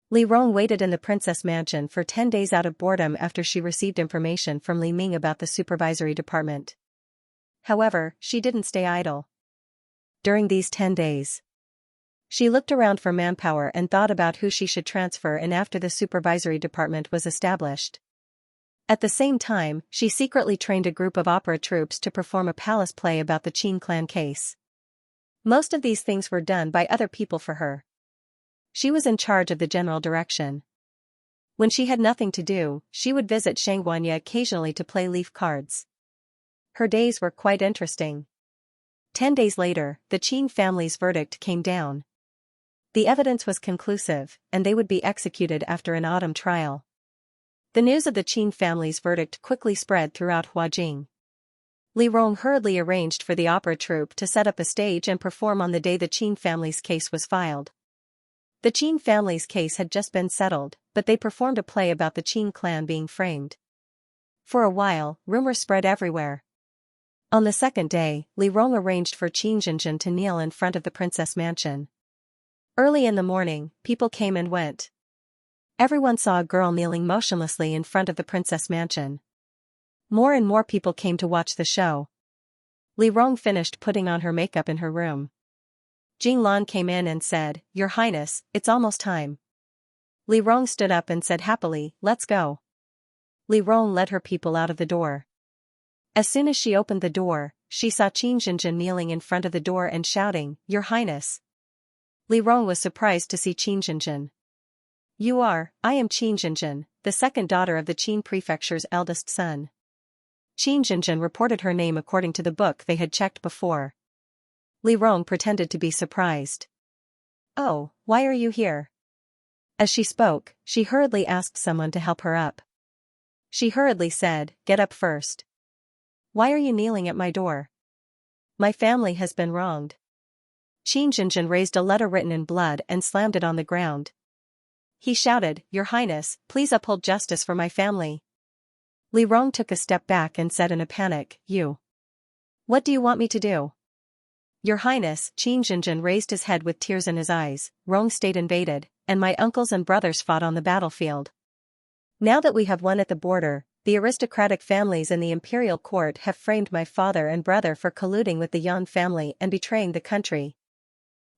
Li Rong waited in the princess mansion for 10 days out of boredom after she received information from Li Ming about the supervisory department. However, she didn't stay idle. During these 10 days, she looked around for manpower and thought about who she should transfer in after the supervisory department was established. At the same time, she secretly trained a group of opera troupes to perform a palace play about the Qin clan case. Most of these things were done by other people for her. She was in charge of the general direction. When she had nothing to do, she would visit Xianxia occasionally to play leaf cards. Her days were quite interesting. 10 days later, the Qin family's verdict came down. The evidence was conclusive, and they would be executed after an autumn trial. The news of the Qin family's verdict quickly spread throughout Huajing. Li Rong hurriedly arranged for the opera troupe to set up a stage and perform on the day the Qin family's case was filed. The Qin family's case had just been settled, but they performed a play about the Qin clan being framed. For a while, rumors spread everywhere. On the second day, Li Rong arranged for Qin Xianxia to kneel in front of the princess mansion. Early in the morning, people came and went. Everyone saw a girl kneeling motionlessly in front of the princess mansion. More and more people came to watch the show. Li Rong finished putting on her makeup in her room. Jing Lan came in and said, Your Highness, it's almost time. Li Rong stood up and said happily, Let's go. Li Rong led her people out of the door. As soon as she opened the door, she saw Qin Xianxia kneeling in front of the door and shouting, Your Highness. Li Rong was surprised to see Qin Xianxia. I am Qin Xianxia, the second daughter of the Qin prefecture's eldest son. Qin Xianxia reported her name according to the book they had checked before. Li Rong pretended to be surprised. Oh, why are you here? As she spoke, she hurriedly asked someone to help her up. She hurriedly said, Get up first. Why are you kneeling at my door? My family has been wronged. Qin Xianxia raised a letter written in blood and slammed it on the ground. He shouted, Your Highness, please uphold justice for my family. Li Rong took a step back and said in a panic, You. What do you want me to do? Your Highness, Qin Xianxia raised his head with tears in his eyes, Rong State invaded, and my uncles and brothers fought on the battlefield. Now that we have won at the border, the aristocratic families in the imperial court have framed my father and brother for colluding with the Yan family and betraying the country.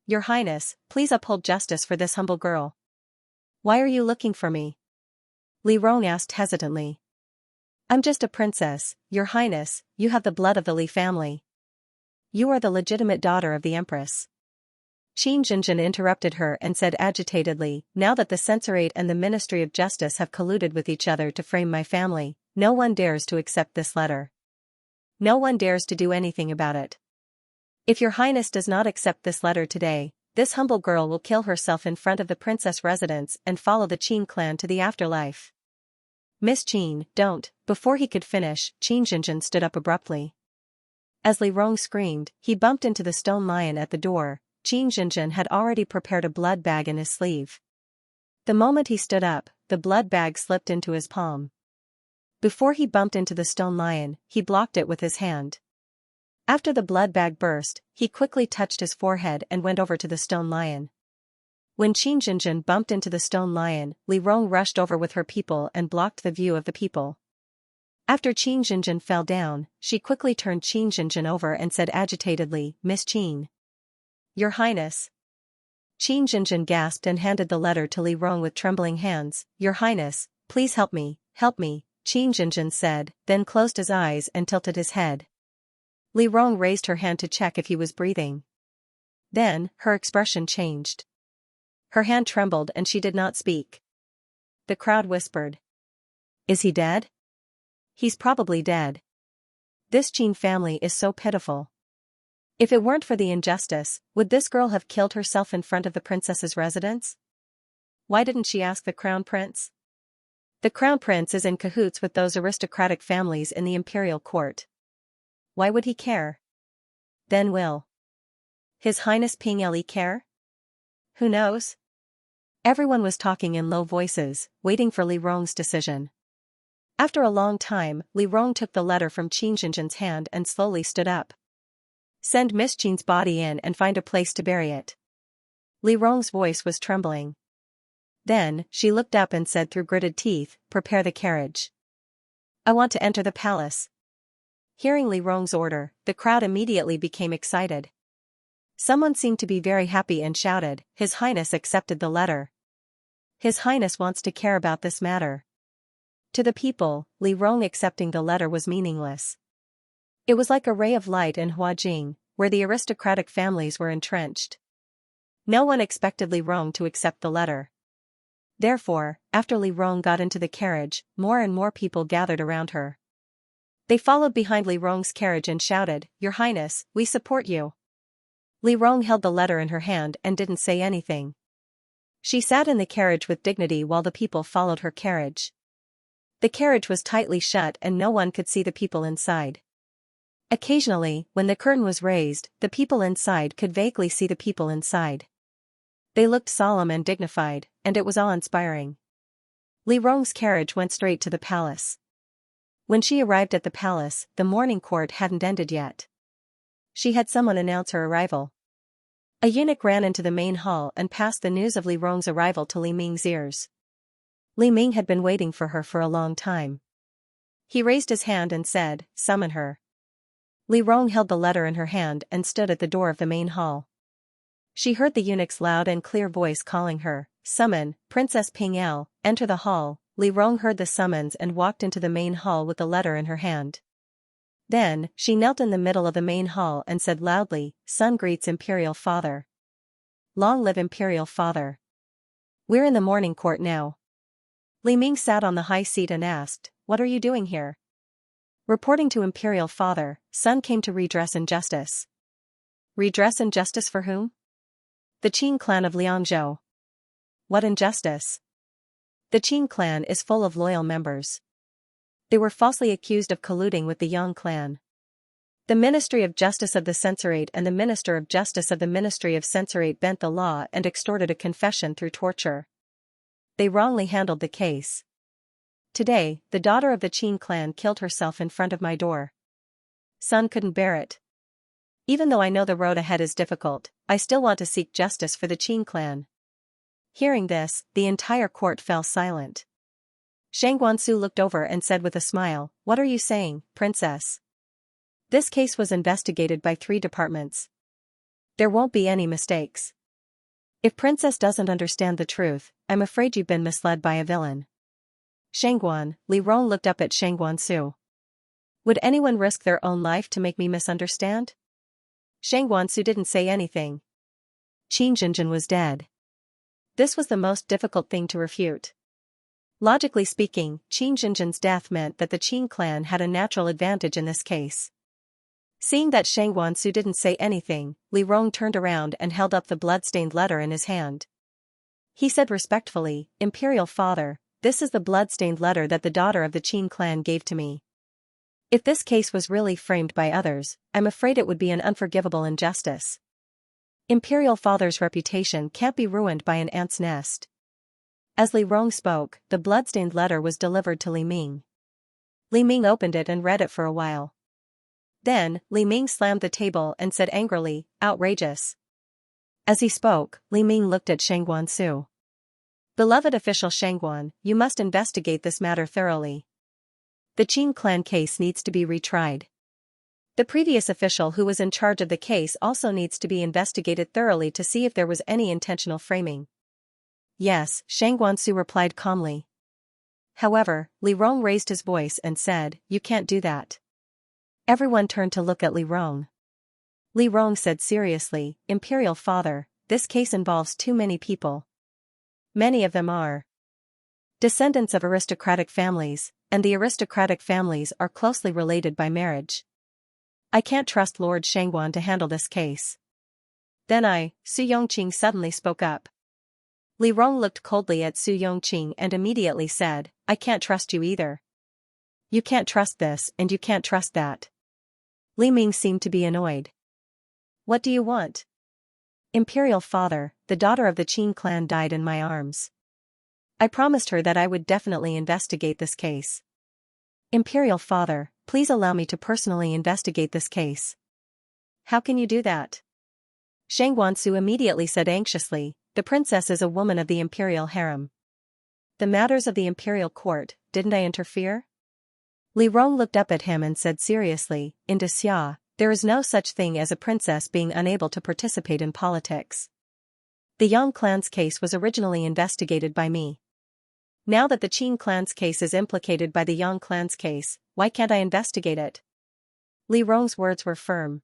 Your Highness, please uphold justice for this humble girl. Why are you looking for me? Li Rong asked hesitantly. I'm just a princess, Your Highness, you have the blood of the Li family. You are the legitimate daughter of the Empress. Qin Xianxia interrupted her and said agitatedly, Now that the Censorate and the Ministry of Justice have colluded with each other to frame my family, no one dares to accept this letter. No one dares to do anything about it. If Your Highness does not accept this letter today, this humble girl will kill herself in front of the princess residence and follow the Qin clan to the afterlife. Miss Qin, don't. Before he could finish, Qin Xianxia stood up abruptly. As Li Rong screamed, he bumped into the stone lion at the door. Qin Xianxia had already prepared a blood bag in his sleeve. The moment he stood up, the blood bag slipped into his palm. Before he bumped into the stone lion, he blocked it with his hand. After the blood bag burst, he quickly touched his forehead and went over to the stone lion. When Qin Jinjin bumped into the stone lion, Li Rong rushed over with her people and blocked the view of the people. After Qin Jinjin fell down, she quickly turned Qin Jinjin over and said agitatedly, "Miss Qin." "Your Highness." Qin Jinjin gasped and handed the letter to Li Rong with trembling hands. "Your Highness, please help me, Qin Jinjin said, then closed his eyes and tilted his head. Li Rong raised her hand to check if he was breathing. Then, her expression changed. Her hand trembled and she did not speak. The crowd whispered. "Is he dead? He's probably dead. This Qin family is so pitiful. If it weren't for the injustice, would this girl have killed herself in front of the princess's residence? Why didn't she ask the crown prince? The crown prince is in cahoots with those aristocratic families in the imperial court. Why would he care? Then will His Highness Ping Li care? Who knows?" Everyone was talking in low voices, waiting for Li Rong's decision. After a long time, Li Rong took the letter from Qin Jinjin's hand and slowly stood up. "Send Miss Qin's body in and find a place to bury it." Li Rong's voice was trembling. Then, she looked up and said through gritted teeth, "Prepare the carriage. I want to enter the palace." Hearing Li Rong's order, the crowd immediately became excited. Someone seemed to be very happy and shouted, "His Highness accepted the letter. His Highness wants to care about this matter." To the people, Li Rong accepting the letter was meaningless. It was like a ray of light in Huajing, where the aristocratic families were entrenched. No one expected Li Rong to accept the letter. Therefore, after Li Rong got into the carriage, more and more people gathered around her. They followed behind Li Rong's carriage and shouted, "Your Highness, we support you." Li Rong held the letter in her hand and didn't say anything. She sat in the carriage with dignity while the people followed her carriage. The carriage was tightly shut and no one could see the people inside. Occasionally, when the curtain was raised, the people inside could vaguely see the people inside. They looked solemn and dignified, and it was awe-inspiring. Li Rong's carriage went straight to the palace. When she arrived at the palace, the morning court hadn't ended yet. She had someone announce her arrival. A eunuch ran into the main hall and passed the news of Li Rong's arrival to Li Ming's ears. Li Ming had been waiting for her for a long time. He raised his hand and said, "Summon her." Li Rong held the letter in her hand and stood at the door of the main hall. She heard the eunuch's loud and clear voice calling her, "Summon, Princess Ping El, enter the hall." Li Rong heard the summons and walked into the main hall with the letter in her hand. Then, she knelt in the middle of the main hall and said loudly, "Son greets Imperial Father. Long live Imperial Father. We're in the morning court now." Li Ming sat on the high seat and asked, "What are you doing here?" "Reporting to Imperial Father, son came to redress injustice." "Redress injustice for whom?" "The Qin clan of Liangzhou." "What injustice?" "The Qin clan is full of loyal members. They were falsely accused of colluding with the Yang clan. The Ministry of Justice of the Censorate and the Minister of Justice of the Ministry of Censorate bent the law and extorted a confession through torture. They wrongly handled the case. Today, the daughter of the Qin clan killed herself in front of my door. Son couldn't bear it. Even though I know the road ahead is difficult, I still want to seek justice for the Qin clan." Hearing this, the entire court fell silent. Shang Guansu looked over and said with a smile, "What are you saying, Princess? This case was investigated by 3 departments. There won't be any mistakes. If Princess doesn't understand the truth, I'm afraid you've been misled by a villain." Shangguan, Li Rong looked up at Shang Guansu. "Would anyone risk their own life to make me misunderstand?" Shang Guansu didn't say anything. Qin Jinjin was dead. This was the most difficult thing to refute. Logically speaking, Qin Jinjin's death meant that the Qin clan had a natural advantage in this case. Seeing that Shang Guansu didn't say anything, Li Rong turned around and held up the blood-stained letter in his hand. He said respectfully, "Imperial Father, this is the blood-stained letter that the daughter of the Qin clan gave to me. If this case was really framed by others, I'm afraid it would be an unforgivable injustice. Imperial Father's reputation can't be ruined by an ant's nest. As Li Rong spoke, the bloodstained letter was delivered to Li Ming. Li Ming opened it and read it for a while. Then, Li Ming slammed the table and said angrily, "Outrageous." As he spoke, Li Ming looked at Shang Guansu. "Beloved official Shangguan, you must investigate this matter thoroughly. The Qing clan case needs to be retried. The previous official who was in charge of the case also needs to be investigated thoroughly to see if there was any intentional framing." "Yes," Shang Guansu replied calmly. However, Li Rong raised his voice and said, "You can't do that." Everyone turned to look at Li Rong. Li Rong said seriously, "Imperial Father, this case involves too many people. Many of them are descendants of aristocratic families, and the aristocratic families are closely related by marriage. I can't trust Lord Shangguan to handle this case." Then Su Yongqing suddenly spoke up. Li Rong looked coldly at Su Yongqing and immediately said, "I can't trust you either. You can't trust this and you can't trust that." Li Ming seemed to be annoyed. "What do you want?" "Imperial Father, the daughter of the Qing clan died in my arms. I promised her that I would definitely investigate this case. Imperial Father, please allow me to personally investigate this case." "How can you do that?" Shang Guansu immediately said anxiously, "The princess is a woman of the imperial harem. The matters of the imperial court, didn't I interfere?" Li Rong looked up at him and said seriously, "In Xia, there is no such thing as a princess being unable to participate in politics. The Yang clan's case was originally investigated by me. Now that the Qing clan's case is implicated by the Yang clan's case, why can't I investigate it?" Li Rong's words were firm.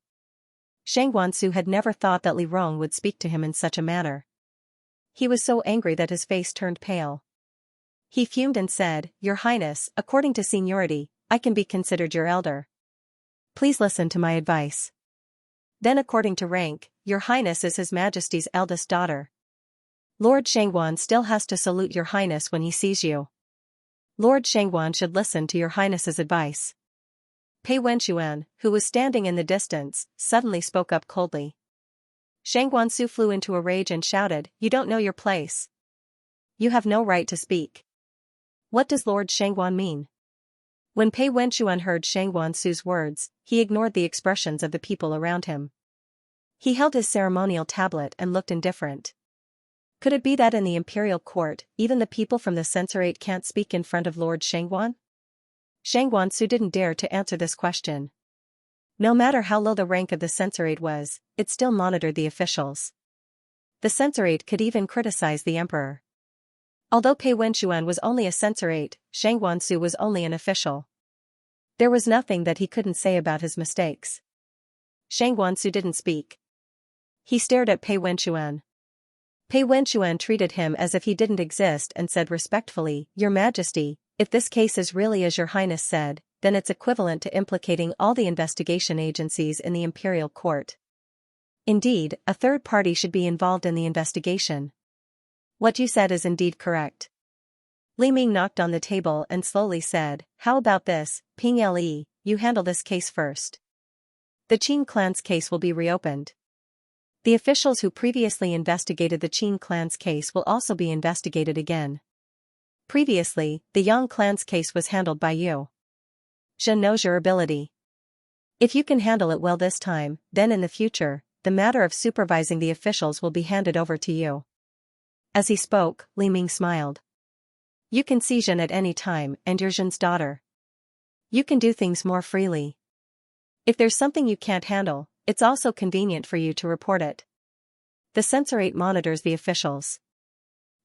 Shang Guansu had never thought that Li Rong would speak to him in such a manner. He was so angry that his face turned pale. He fumed and said, "Your Highness, according to seniority, I can be considered your elder. Please listen to my advice. Then according to rank, Your Highness is His Majesty's eldest daughter. Lord Shangguan still has to salute Your Highness when he sees you. Lord Shangguan should listen to Your Highness's advice." Pei Wenxuan, who was standing in the distance, suddenly spoke up coldly. Shang Guansu flew into a rage and shouted, "You don't know your place. You have no right to speak. What does Lord Shangguan mean?" When Pei Wenxuan heard Shang Guansu's words, he ignored the expressions of the people around him. He held his ceremonial tablet and looked indifferent. Could it be that in the imperial court, even the people from the censorate can't speak in front of Lord Shangguan? Shang Guansu didn't dare to answer this question. No matter how low the rank of the censorate was, it still monitored the officials. The censorate could even criticize the emperor. Although Pei Wenxuan was only a censorate, Shang Guansu was only an official. There was nothing that he couldn't say about his mistakes. Shang Guansu didn't speak. He stared at Pei Wenxuan. Pei Wenxuan treated him as if he didn't exist and said respectfully, "Your Majesty, if this case is really as Your Highness said, then it's equivalent to implicating all the investigation agencies in the imperial court. Indeed, a third party should be involved in the investigation. What you said is indeed correct." Li Ming knocked on the table and slowly said, "How about this, Ping Le, you handle this case first. The Qing clan's case will be reopened. The officials who previously investigated the Qing clan's case will also be investigated again. Previously, the Yang clan's case was handled by you. Je knows your ability. If you can handle it well this time, then in the future, the matter of supervising the officials will be handed over to you." As he spoke, Li Ming smiled. "You can see Zhen at any time and you're Zhen's daughter. You can do things more freely. If there's something you can't handle, it's also convenient for you to report it. The censorate monitors the officials.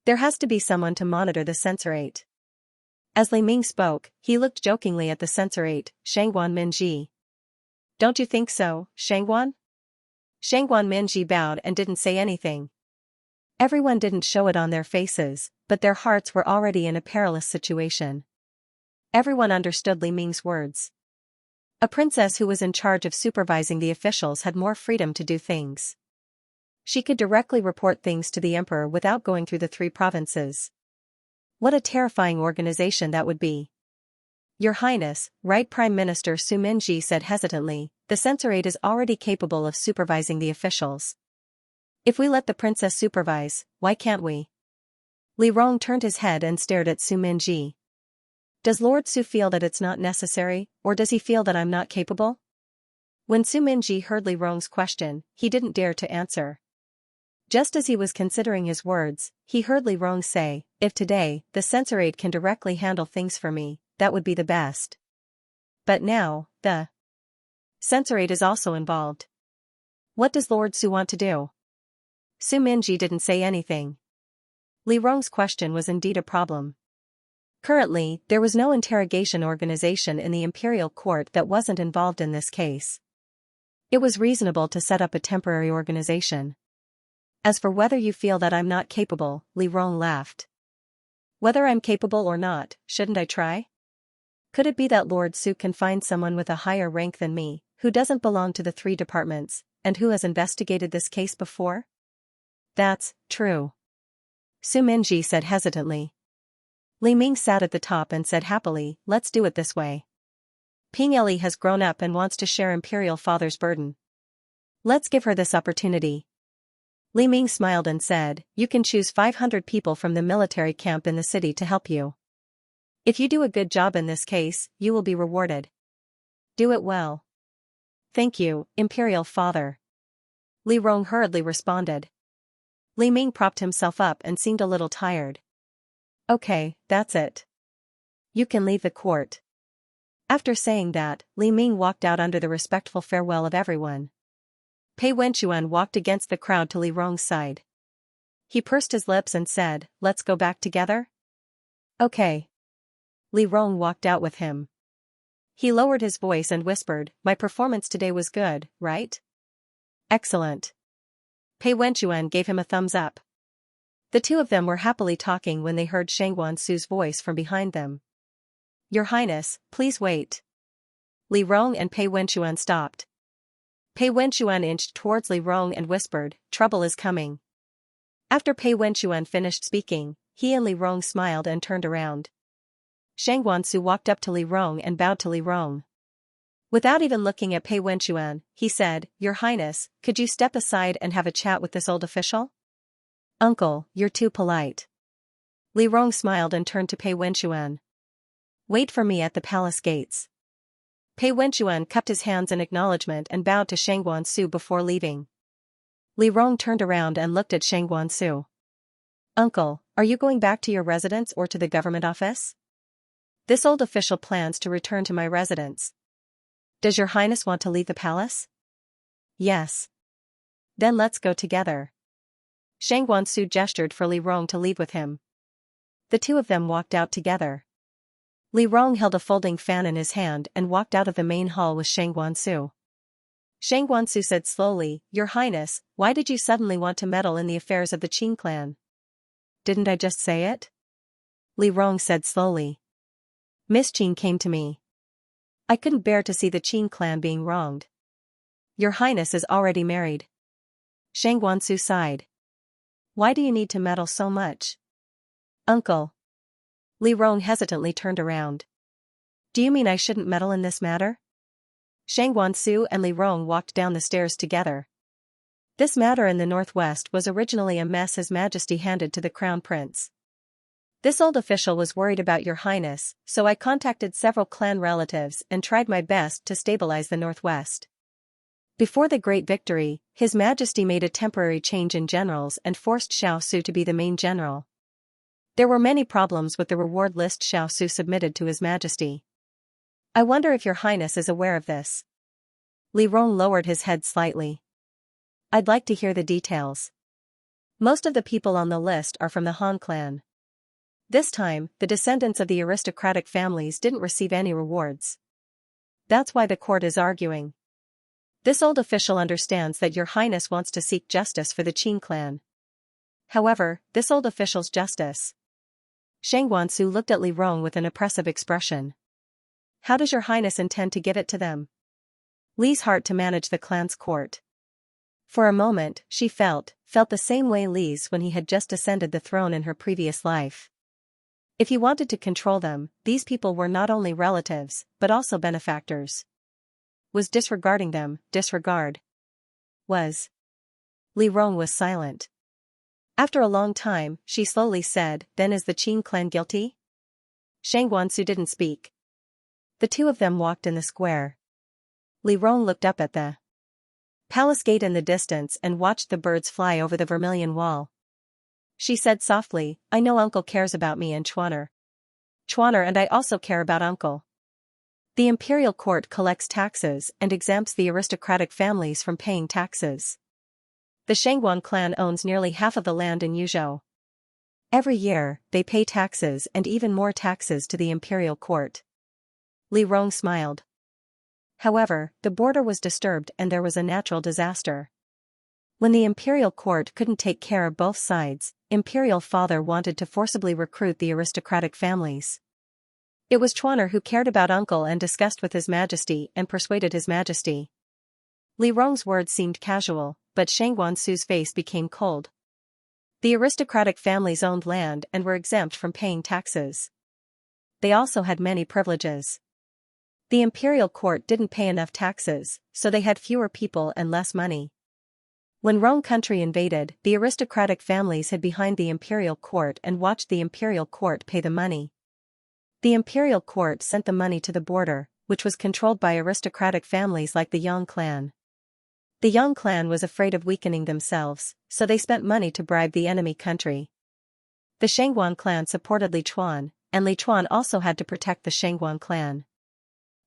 There has to be someone to monitor the censorate." As Li Ming spoke, he looked jokingly at the censorate, Shangguan Minji. "Don't you think so, Shangguan?" Shangguan Minji bowed and didn't say anything. Everyone didn't show it on their faces, but their hearts were already in a perilous situation. Everyone understood Li Ming's words. A princess who was in charge of supervising the officials had more freedom to do things. She could directly report things to the emperor without going through the 3 provinces. What a terrifying organization that would be. "Your Highness," Right Prime Minister Su Minji said hesitantly, "the censorate is already capable of supervising the officials. If we let the princess supervise, why can't we?" Li Rong turned his head and stared at Su Minji. Does Lord Su feel that it's not necessary, or does he feel that I'm not capable? When Su Minji heard Li Rong's question, he didn't dare to answer. Just as he was considering his words, he heard Li Rong say, if today, the censorate can directly handle things for me, that would be the best. But now, the censorate is also involved. What does Lord Su want to do? Su Minji didn't say anything. Li Rong's question was indeed a problem. Currently, there was no interrogation organization in the imperial court that wasn't involved in this case. It was reasonable to set up a temporary organization. As for whether you feel that I'm not capable, Li Rong laughed. Whether I'm capable or not, shouldn't I try? Could it be that Lord Su can find someone with a higher rank than me, who doesn't belong to the 3 departments, and who has investigated this case before? That's true. Su Minji said hesitantly. Li Ming sat at the top and said happily, let's do it this way. Ping Eli has grown up and wants to share Imperial Father's burden. Let's give her this opportunity. Li Ming smiled and said, you can choose 500 people from the military camp in the city to help you. If you do a good job in this case, you will be rewarded. Do it well. Thank you, Imperial Father. Li Rong hurriedly responded. Li Ming propped himself up and seemed a little tired. Okay, that's it. You can leave the court. After saying that, Li Ming walked out under the respectful farewell of everyone. Pei Wenchuan walked against the crowd to Li Rong's side. He pursed his lips and said, let's go back together? Okay. Li Rong walked out with him. He lowered his voice and whispered, my performance today was good, right? Excellent. Pei Wenchuan gave him a thumbs up. The two of them were happily talking when they heard Shangguan Su's voice from behind them. Your Highness, please wait. Li Rong and Pei Wenchuan stopped. Pei Wenchuan inched towards Li Rong and whispered, trouble is coming. After Pei Wenchuan finished speaking, he and Li Rong smiled and turned around. Shangguan Su walked up to Li Rong and bowed to Li Rong. Without even looking at Pei Wenchuan, he said, Your Highness, could you step aside and have a chat with this old official? Uncle, you're too polite. Li Rong smiled and turned to Pei Wenchuan. Wait for me at the palace gates. Pei Wenchuan cupped his hands in acknowledgement and bowed to Shangguan Su before leaving. Li Rong turned around and looked at Shangguan Su. Uncle, are you going back to your residence or to the government office? This old official plans to return to my residence. Does your Highness want to leave the palace? Yes. Then let's go together. Shangguan Su gestured for Li Rong to leave with him. The two of them walked out together. Li Rong held a folding fan in his hand and walked out of the main hall with Shangguan Su. Shangguan Su said slowly, Your Highness, why did you suddenly want to meddle in the affairs of the Qing clan? Didn't I just say it? Li Rong said slowly. Miss Qing came to me. I couldn't bear to see the Qing clan being wronged. Your Highness is already married. Shangguan Su sighed. Why do you need to meddle so much? Uncle. Li Rong hesitantly turned around. Do you mean I shouldn't meddle in this matter? Shangguan Su and Li Rong walked down the stairs together. This matter in the northwest was originally a mess His Majesty handed to the Crown Prince. This old official was worried about Your Highness, so I contacted several clan relatives and tried my best to stabilize the northwest. Before the great victory, His Majesty made a temporary change in generals and forced Xiao Su to be the main general. There were many problems with the reward list Xiao Su submitted to His Majesty. I wonder if Your Highness is aware of this. Li Rong lowered his head slightly. I'd like to hear the details. Most of the people on the list are from the Han clan. This time, the descendants of the aristocratic families didn't receive any rewards. That's why the court is arguing. This old official understands that Your Highness wants to seek justice for the Qing clan. However, this old official's justice. Shangguan Su looked at Li Rong with an oppressive expression. How does Your Highness intend to give it to them? Li's heart to manage the clan's court. For a moment, she felt the same way Li's when he had just ascended the throne in her previous life. If he wanted to control them, these people were not only relatives, but also benefactors. Was disregarding them, disregard? Was. Li Rong was silent. After a long time, she slowly said, "Then is the Qin clan guilty?" Shang Guansu didn't speak. The two of them walked in the square. Li Rong looked up at the palace gate in the distance and watched the birds fly over the vermilion wall. She said softly, "I know uncle cares about me and Chuaner. Chuaner and I also care about uncle. The imperial court collects taxes and exempts the aristocratic families from paying taxes. The Shangguan clan owns nearly half of the land in Yuzhou. Every year, they pay taxes and even more taxes to the imperial court." Li Rong smiled. However, the border was disturbed and there was a natural disaster. When the imperial court couldn't take care of both sides, imperial father wanted to forcibly recruit the aristocratic families. It was Chuaner who cared about uncle and discussed with his majesty and persuaded his majesty. Li Rong's words seemed casual, but Shang Guansu's face became cold. The aristocratic families owned land and were exempt from paying taxes. They also had many privileges. The imperial court didn't pay enough taxes, so they had fewer people and less money. When Rong country invaded, the aristocratic families hid behind the imperial court and watched the imperial court pay the money. The imperial court sent the money to the border, which was controlled by aristocratic families like the Yang clan. The Yang clan was afraid of weakening themselves, so they spent money to bribe the enemy country. The Shangguan clan supported Li Chuan, and Li Chuan also had to protect the Shangguan clan.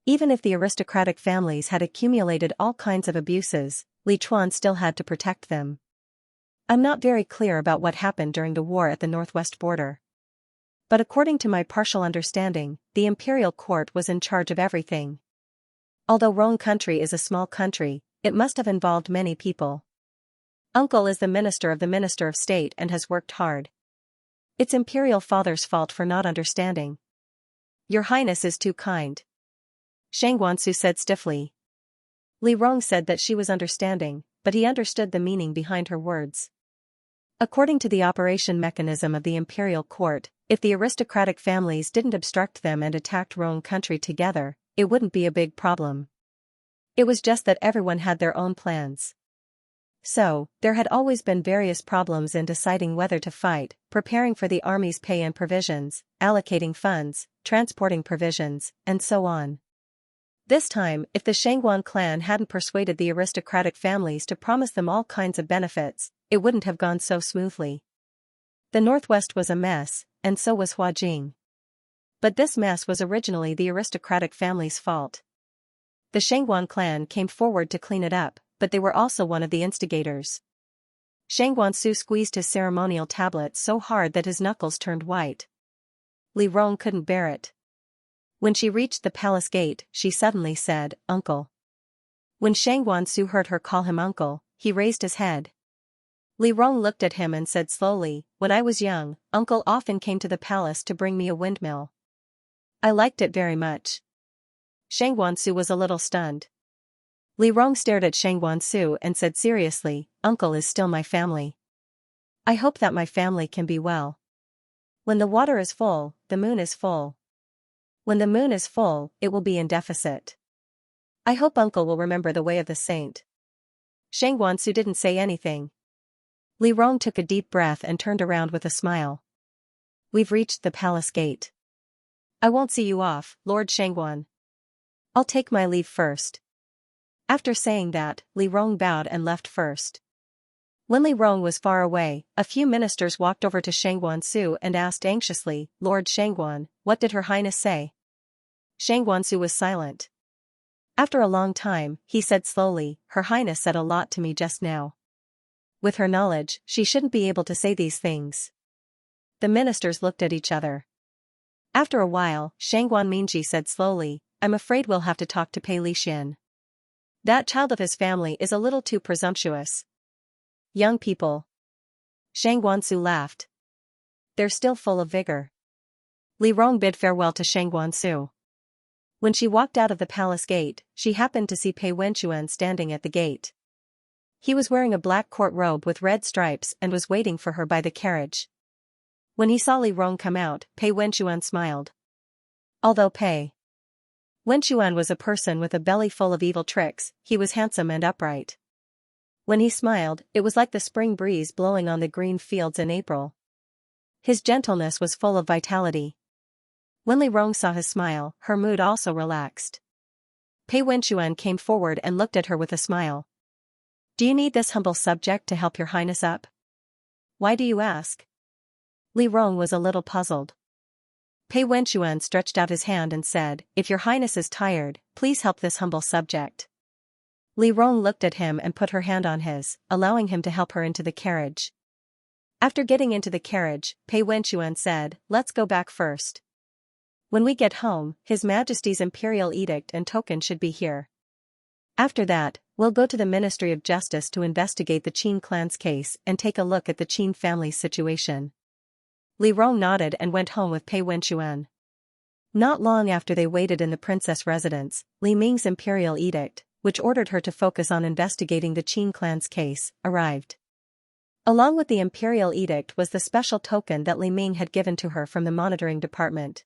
Even if the aristocratic families had accumulated all kinds of abuses, Li Chuan still had to protect them. I'm not very clear about what happened during the war at the northwest border. But according to my partial understanding, the imperial court was in charge of everything. Although Rong country is a small country, it must have involved many people. Uncle is the minister of state and has worked hard. It's imperial father's fault for not understanding. Your Highness is too kind. Shang Guansu said stiffly. Li Rong said that she was understanding, but he understood the meaning behind her words. According to the operation mechanism of the imperial court, if the aristocratic families didn't obstruct them and attacked Rong country together, it wouldn't be a big problem. It was just that everyone had their own plans. So, there had always been various problems in deciding whether to fight, preparing for the army's pay and provisions, allocating funds, transporting provisions, and so on. This time, if the Shangguan clan hadn't persuaded the aristocratic families to promise them all kinds of benefits, it wouldn't have gone so smoothly. The Northwest was a mess, and so was Huajing. But this mess was originally the aristocratic family's fault. The Shangguan clan came forward to clean it up, but they were also one of the instigators. Shang Guansu squeezed his ceremonial tablet so hard that his knuckles turned white. Li Rong couldn't bear it. When she reached the palace gate, she suddenly said, "Uncle." When Shang Guansu heard her call him uncle, he raised his head. Li Rong looked at him and said slowly, "When I was young, uncle often came to the palace to bring me a windmill. I liked it very much." Shang Guansu was a little stunned. Li Rong stared at Shang Guansu and said seriously, "Uncle is still my family. I hope that my family can be well. When the water is full, the moon is full. When the moon is full, it will be in deficit. I hope uncle will remember the way of the saint." Shang Guansu didn't say anything. Li Rong took a deep breath and turned around with a smile. "We've reached the palace gate. I won't see you off, Lord Shangguan. I'll take my leave first." After saying that, Li Rong bowed and left first. When Li Rong was far away, a few ministers walked over to Shang Guansu and asked anxiously, "Lord Shangguan, what did Her Highness say?" Shang Guansu was silent. After a long time, he said slowly, "Her Highness said a lot to me just now. With her knowledge, she shouldn't be able to say these things." The ministers looked at each other. After a while, Shangguan Mingji said slowly, "I'm afraid we'll have to talk to Pei Lixin. That child of his family is a little too presumptuous. Young people." Shang Guansu laughed. "They're still full of vigor." Li Rong bid farewell to Shang Guansu. When she walked out of the palace gate, she happened to see Pei Wenchuan standing at the gate. He was wearing a black court robe with red stripes and was waiting for her by the carriage. When he saw Li Rong come out, Pei Wenchuan smiled. Although Pei Wenchuan was a person with a belly full of evil tricks, he was handsome and upright. When he smiled, it was like the spring breeze blowing on the green fields in April. His gentleness was full of vitality. When Li Rong saw his smile, her mood also relaxed. Pei Wenxuan came forward and looked at her with a smile. Do you need this humble subject to help your highness up? Why do you ask? Li Rong was a little puzzled. Pei Wenxuan stretched out his hand and said, if your highness is tired, please help this humble subject. Li Rong looked at him and put her hand on his, allowing him to help her into the carriage. After getting into the carriage, Pei Wenxuan said, let's go back first. When we get home, His Majesty's imperial edict and token should be here. After that, we'll go to the Ministry of Justice to investigate the Qin clan's case and take a look at the Qin family's situation. Li Rong nodded and went home with Pei Wenxuan. Not long after they waited in the princess residence, Li Ming's imperial edict, which ordered her to focus on investigating the Qin clan's case, arrived. Along with the imperial edict was the special token that Li Ming had given to her from the monitoring department.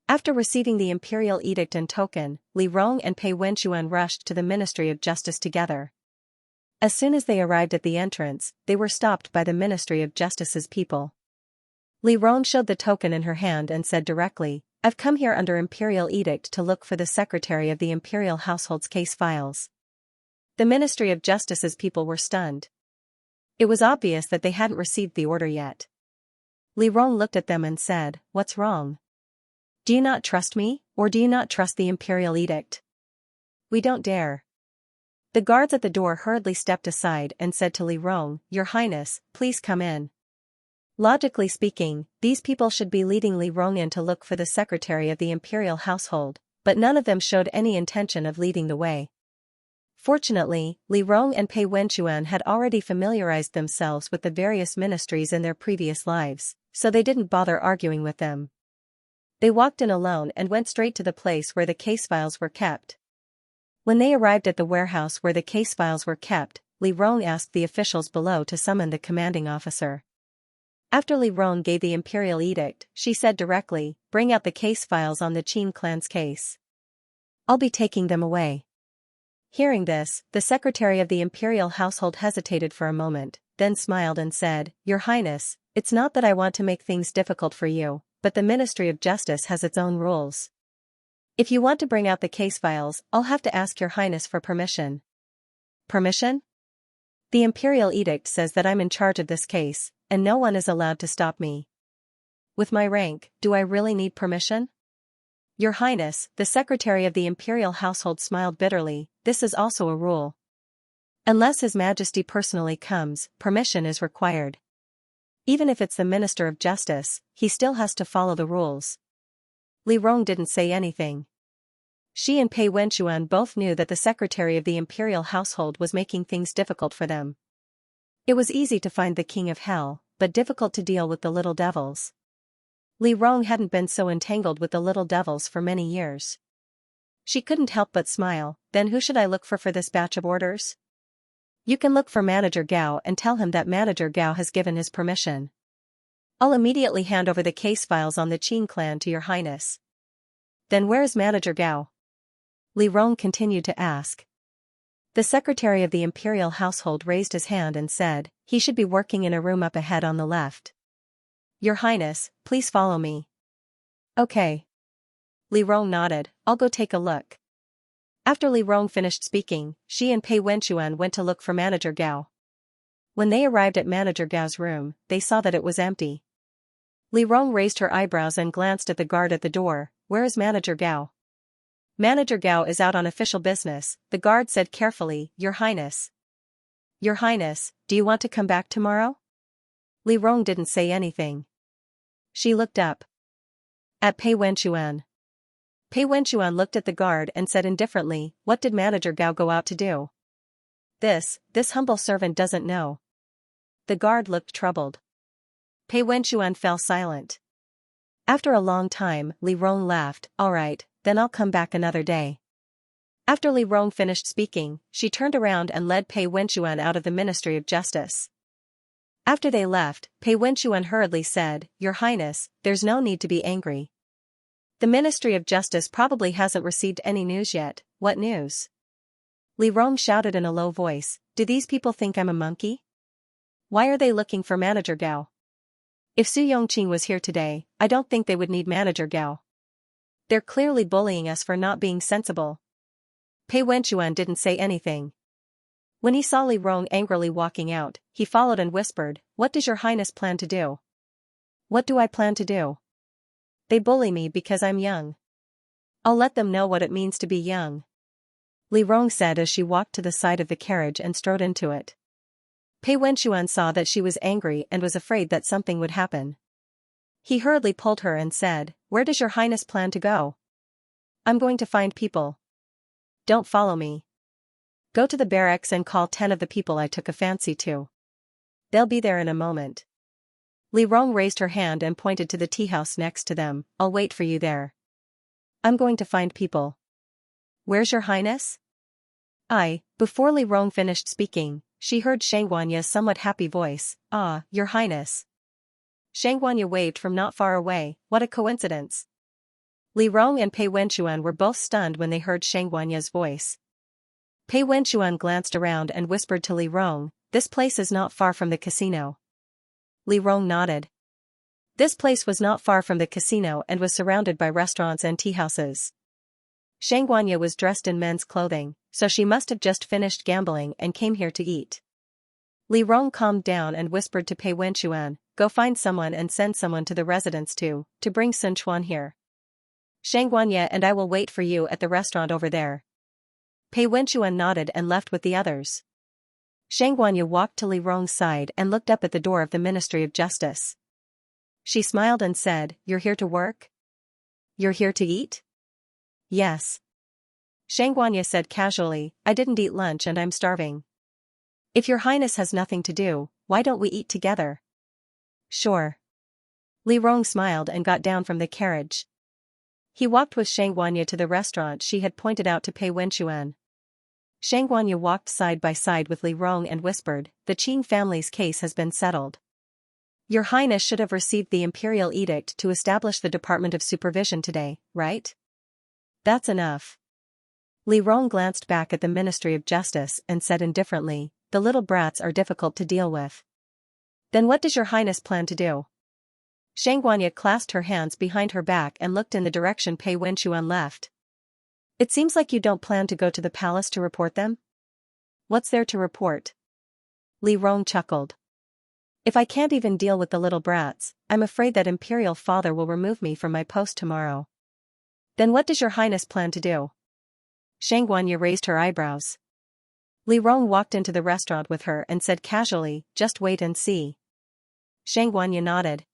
After receiving the imperial edict and token, Li Rong and Pei Wenxuan rushed to the Ministry of Justice together. As soon as they arrived at the entrance, they were stopped by the Ministry of Justice's people. Li Rong showed the token in her hand and said directly, I've come here under imperial edict to look for the secretary of the imperial household's case files. The Ministry of Justice's people were stunned. It was obvious that they hadn't received the order yet. Li Rong looked at them and said, what's wrong? Do you not trust me, or do you not trust the imperial edict? We don't dare. The guards at the door hurriedly stepped aside and said to Li Rong, Your Highness, please come in. Logically speaking, these people should be leading Li Rong in to look for the secretary of the imperial household, but none of them showed any intention of leading the way. Fortunately, Li Rong and Pei Wenxuan had already familiarized themselves with the various ministries in their previous lives, so they didn't bother arguing with them. They walked in alone and went straight to the place where the case files were kept. When they arrived at the warehouse where the case files were kept, Li Rong asked the officials below to summon the commanding officer. After Li Rong gave the imperial edict, she said directly, bring out the case files on the Qin clan's case. I'll be taking them away. Hearing this, the secretary of the imperial household hesitated for a moment, then smiled and said, Your Highness, it's not that I want to make things difficult for you, but the Ministry of Justice has its own rules. If you want to bring out the case files, I'll have to ask Your Highness for permission. Permission? The imperial edict says that I'm in charge of this case, and no one is allowed to stop me. With my rank, do I really need permission? Your Highness, the secretary of the imperial household smiled bitterly, this is also a rule. Unless His Majesty personally comes, permission is required. Even if it's the Minister of Justice, he still has to follow the rules. Li Rong didn't say anything. She and Pei Wenxuan both knew that the secretary of the imperial household was making things difficult for them. It was easy to find the king of hell, but difficult to deal with the little devils. Li Rong hadn't been so entangled with the little devils for many years. She couldn't help but smile. Then who should I look for this batch of orders? You can look for Manager Gao and tell him that Manager Gao has given his permission. I'll immediately hand over the case files on the Qin clan to Your Highness. Then where is Manager Gao? Li Rong continued to ask. The secretary of the imperial household raised his hand and said, he should be working in a room up ahead on the left. Your Highness, please follow me. Okay. Li Rong nodded, I'll go take a look. After Li Rong finished speaking, she and Pei Wenxuan went to look for Manager Gao. When they arrived at Manager Gao's room, they saw that it was empty. Li Rong raised her eyebrows and glanced at the guard at the door. Where is Manager Gao? Manager Gao is out on official business, the guard said carefully, Your Highness. Your Highness, do you want to come back tomorrow? Li Rong didn't say anything. She looked up at Pei Wenxuan. Pei Wenxuan looked at the guard and said indifferently, What did Manager Gao go out to do? This humble servant doesn't know. The guard looked troubled. Pei Wenxuan fell silent. After a long time, Li Rong laughed, All right, then I'll come back another day. After Li Rong finished speaking, she turned around and led Pei Wenxuan out of the Ministry of Justice. After they left, Pei Wenxuan hurriedly said, Your Highness, there's no need to be angry. The Ministry of Justice probably hasn't received any news yet. What news? Li Rong shouted in a low voice, Do these people think I'm a monkey? Why are they looking for Manager Gao? If Su Yongqing was here today, I don't think they would need Manager Gao. They're clearly bullying us for not being sensible. Pei Wenchuan didn't say anything. When he saw Li Rong angrily walking out, he followed and whispered, "What does your highness plan to do?" "What do I plan to do? They bully me because I'm young. I'll let them know what it means to be young," Li Rong said as she walked to the side of the carriage and strode into it. Pei Wenchuan saw that she was angry and was afraid that something would happen. He hurriedly pulled her and said, "Where does your highness plan to go?" "I'm going to find people." "Don't follow me. Go to the barracks and call 10 of the people I took a fancy to. They'll be there in a moment." Li Rong raised her hand and pointed to the tea house next to them. "I'll wait for you there." "I'm going to find people." "Where's your highness?" Before Li Rong finished speaking, she heard Xianxia's somewhat happy voice, "Ah, your highness." Xianxia waved from not far away. What a coincidence. Li Rong and Pei Wenchuan were both stunned when they heard Xianxia's voice. Pei Wenchuan glanced around and whispered to Li Rong, "This place is not far from the casino." Li Rong nodded. This place was not far from the casino and was surrounded by restaurants and tea houses. Xianxia was dressed in men's clothing, so she must have just finished gambling and came here to eat. Li Rong calmed down and whispered to Pei Wenchuan, "Go find someone and send someone to the residence to bring Sun Chuan here. Xianxia and I will wait for you at the restaurant over there." Pei Wenchuan nodded and left with the others. Xianxia walked to Li Rong's side and looked up at the door of the Ministry of Justice. She smiled and said, "You're here to work? You're here to eat?" "Yes." Xianxia said casually, "I didn't eat lunch and I'm starving. If your highness has nothing to do, why don't we eat together?" "Sure." Li Rong smiled and got down from the carriage. He walked with Xianxia to the restaurant she had pointed out to Pei Wenchuan. Xianxia walked side by side with Li Rong and whispered, "The Qing family's case has been settled. Your highness should have received the imperial edict to establish the Department of Supervision today, right? That's enough." Li Rong glanced back at the Ministry of Justice and said indifferently, "The little brats are difficult to deal with." "Then what does your highness plan to do?" Xianxia clasped her hands behind her back and looked in the direction Pei Wenchuan left. "It seems like you don't plan to go to the palace to report them?" "What's there to report?" Li Rong chuckled. "If I can't even deal with the little brats, I'm afraid that Imperial Father will remove me from my post tomorrow." "Then what does your highness plan to do?" Xianxia raised her eyebrows. Li Rong walked into the restaurant with her and said casually, "Just wait and see." Xianxia nodded.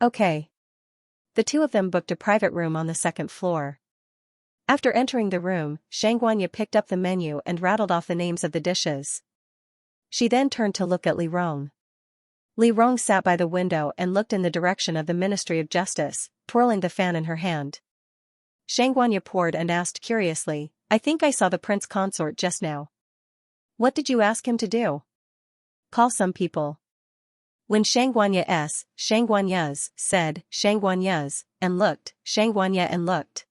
Okay. The two of them booked a private room on the second floor. After entering the room, Xianxia picked up the menu and rattled off the names of the dishes. She then turned to look at Li Rong. Li Rong sat by the window and looked in the direction of the Ministry of Justice, twirling the fan in her hand. Xianxia poured and asked curiously, "I think I saw the prince consort just now. What did you ask him to do?" "Call some people." When Xianxia said, Xianxia and looked, Xianxia and looked.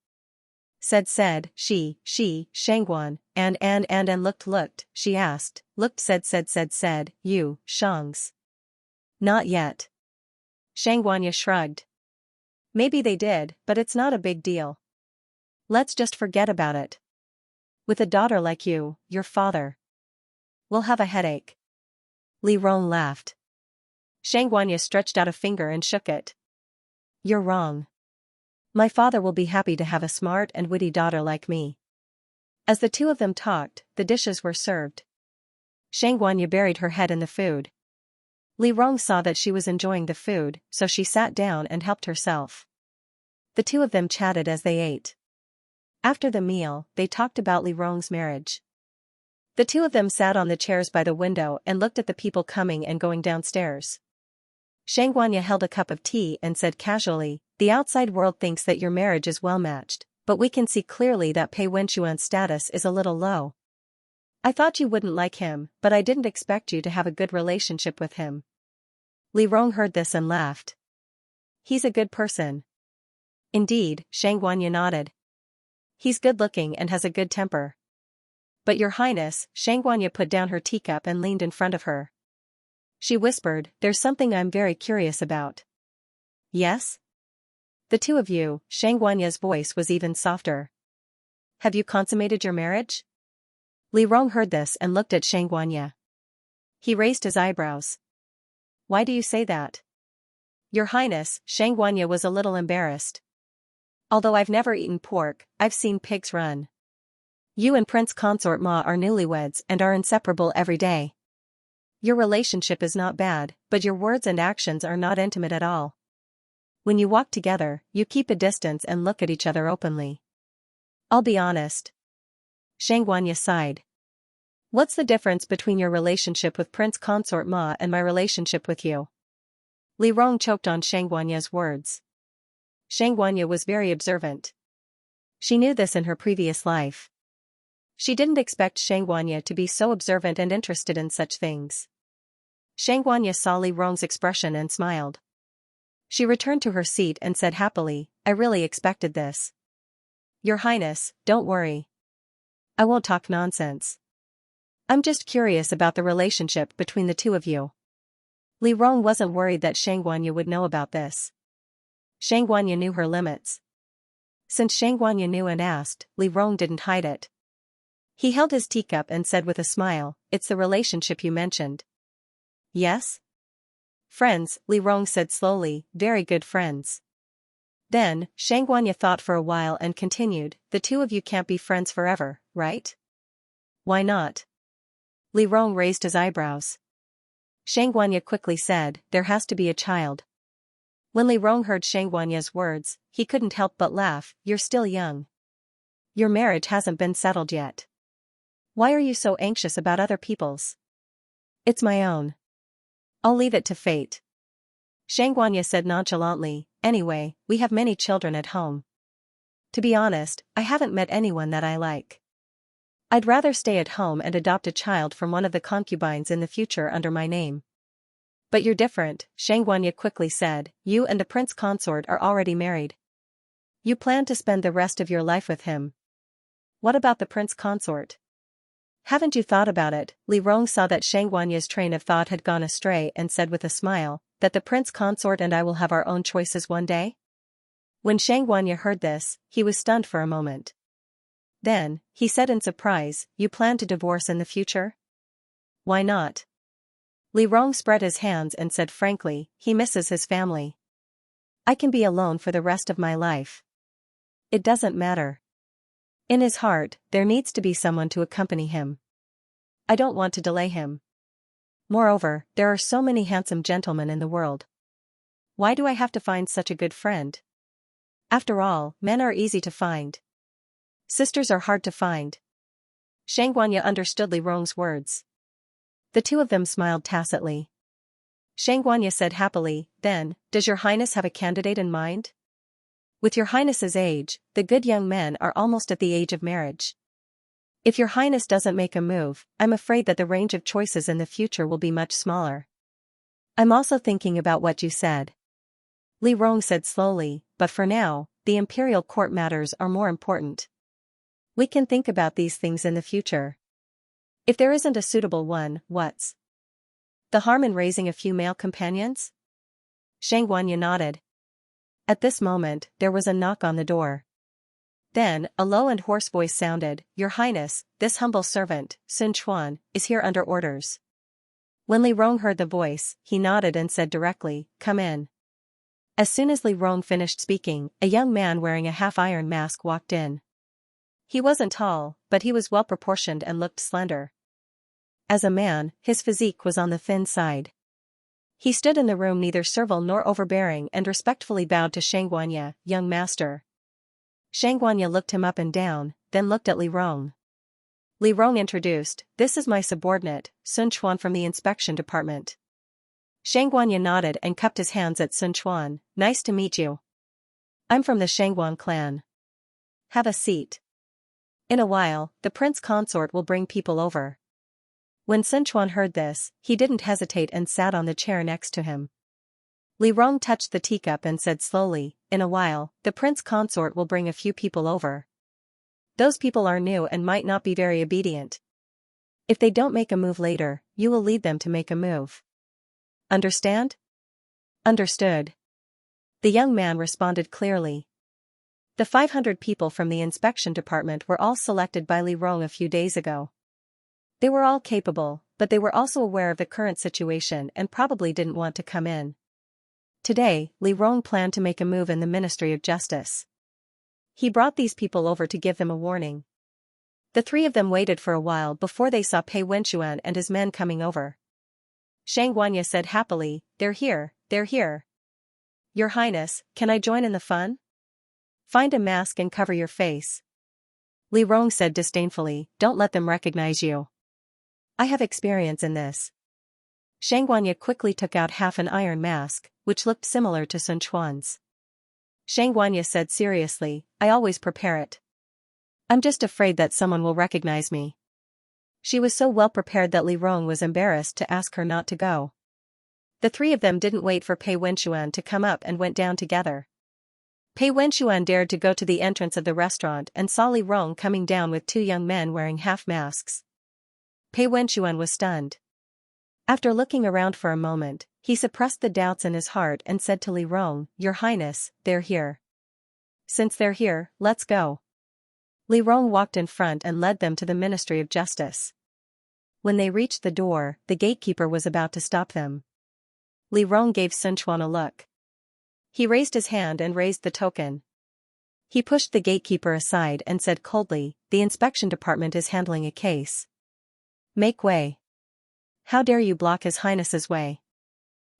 Said, she, Xianxuan, and looked, she asked, looked, said, you, Shangs. "Not yet." Xianxia shrugged. "Maybe they did, but it's not a big deal. Let's just forget about it. With a daughter like you, your father will have a headache." Li Rong laughed. Xianxia stretched out a finger and shook it. "You're wrong. My father will be happy to have a smart and witty daughter like me." As the two of them talked, the dishes were served. Xianxia buried her head in the food. Li Rong saw that she was enjoying the food, so she sat down and helped herself. The two of them chatted as they ate. After the meal, they talked about Li Rong's marriage. The two of them sat on the chairs by the window and looked at the people coming and going downstairs. Xianxia held a cup of tea and said casually, "The outside world thinks that your marriage is well matched, but we can see clearly that Pei Wenchuan's status is a little low. I thought you wouldn't like him, but I didn't expect you to have a good relationship with him." Li Rong heard this and laughed. "He's a good person." "Indeed," Xianxia nodded. "He's good-looking and has a good temper." But your highness, Xianxia put down her teacup and leaned in front of her. She whispered, there's something I'm very curious about. Yes? The two of you, Xianxia's voice was even softer. Have you consummated your marriage? Li Rong heard this and looked at Xianxia. He raised his eyebrows. Why do you say that? Your highness, Xianxia was a little embarrassed. Although I've never eaten pork, I've seen pigs run. You and Prince Consort Ma are newlyweds and are inseparable every day. Your relationship is not bad, but your words and actions are not intimate at all. When you walk together, you keep a distance and look at each other openly. I'll be honest. Xianxia sighed. What's the difference between your relationship with Prince Consort Ma and my relationship with you? Li Rong choked on Xianxia's words. Xianxia was very observant. She knew this in her previous life. She didn't expect Xianxia to be so observant and interested in such things. Xianxia saw Li Rong's expression and smiled. She returned to her seat and said happily, I really expected this. Your Highness, don't worry. I won't talk nonsense. I'm just curious about the relationship between the two of you. Li Rong wasn't worried that Xianxia would know about this. Xianxia knew her limits. Since Xianxia knew and asked, Li Rong didn't hide it. He held his teacup and said with a smile, it's the relationship you mentioned. Yes? Friends, Li Rong said slowly, very good friends. Then, Xianxia thought for a while and continued, the two of you can't be friends forever, right? Why not? Li Rong raised his eyebrows. Xianxia quickly said, there has to be a child. When Li Rong heard Xianxia's words, he couldn't help but laugh, you're still young. Your marriage hasn't been settled yet. Why are you so anxious about other people's? It's my own. I'll leave it to fate. Xianxia said nonchalantly, anyway, we have many children at home. To be honest, I haven't met anyone that I like. I'd rather stay at home and adopt a child from one of the concubines in the future under my name. But you're different, Xianxia quickly said, you and the prince consort are already married. You plan to spend the rest of your life with him. What about the prince consort? Haven't you thought about it? Li Rong saw that Xianxia's train of thought had gone astray and said with a smile, that the prince consort and I will have our own choices one day? When Xianxia heard this, he was stunned for a moment. Then, he said in surprise, you plan to divorce in the future? Why not? Li Rong spread his hands and said frankly, he misses his family. I can be alone for the rest of my life. It doesn't matter. In his heart, there needs to be someone to accompany him. I don't want to delay him. Moreover, there are so many handsome gentlemen in the world. Why do I have to find such a good friend? After all, men are easy to find. Sisters are hard to find. Xianxia understood Li Rong's words. The two of them smiled tacitly. Xianxia said happily, then, does your highness have a candidate in mind? With your highness's age, the good young men are almost at the age of marriage. If your highness doesn't make a move, I'm afraid that the range of choices in the future will be much smaller. I'm also thinking about what you said. Li Rong said slowly, but for now, the imperial court matters are more important. We can think about these things in the future. If there isn't a suitable one, what's the harm in raising a few male companions? Xianxia nodded. At this moment, there was a knock on the door. Then, a low and hoarse voice sounded, Your Highness, this humble servant, Sun Chuan, is here under orders. When Li Rong heard the voice, he nodded and said directly, Come in. As soon as Li Rong finished speaking, a young man wearing a half-iron mask walked in. He wasn't tall, but he was well-proportioned and looked slender. As a man, his physique was on the thin side. He stood in the room neither servile nor overbearing and respectfully bowed to Xianxia, young master. Xianxia looked him up and down, then looked at Li Rong. Li Rong introduced, This is my subordinate, Sun Chuan from the inspection department. Xianxia nodded and cupped his hands at Sun Chuan, Nice to meet you. I'm from the Shangguan clan. Have a seat. In a while, the prince consort will bring people over. When Sun Chuan heard this, he didn't hesitate and sat on the chair next to him. Li Rong touched the teacup and said slowly, In a while, the prince consort will bring a few people over. Those people are new and might not be very obedient. If they don't make a move later, you will lead them to make a move. Understand? Understood. The young man responded clearly. The 500 people from the inspection department were all selected by Li Rong a few days ago. They were all capable, but they were also aware of the current situation and probably didn't want to come in. Today, Li Rong planned to make a move in the Ministry of Justice. He brought these people over to give them a warning. The three of them waited for a while before they saw Pei Wenxuan and his men coming over. Xianxia said happily, "They're here, they're here. Your Highness, can I join in the fun? Find a mask and cover your face." Li Rong said disdainfully, "Don't let them recognize you. I have experience in this." Xianxia quickly took out half an iron mask, which looked similar to Sun Chuan's. Xianxia said seriously, "I always prepare it. I'm just afraid that someone will recognize me." She was so well prepared that Li Rong was embarrassed to ask her not to go. The three of them didn't wait for Pei Wenxuan to come up and went down together. Pei Wenxuan dared to go to the entrance of the restaurant and saw Li Rong coming down with two young men wearing half masks. Pei Wenxuan was stunned. After looking around for a moment, he suppressed the doubts in his heart and said to Li Rong, "Your Highness, they're here. Since they're here, let's go." Li Rong walked in front and led them to the Ministry of Justice. When they reached the door, the gatekeeper was about to stop them. Li Rong gave Sun Chuan a look. He raised his hand and raised the token. He pushed the gatekeeper aside and said coldly, "The inspection department is handling a case. Make way. How dare you block His Highness's way?"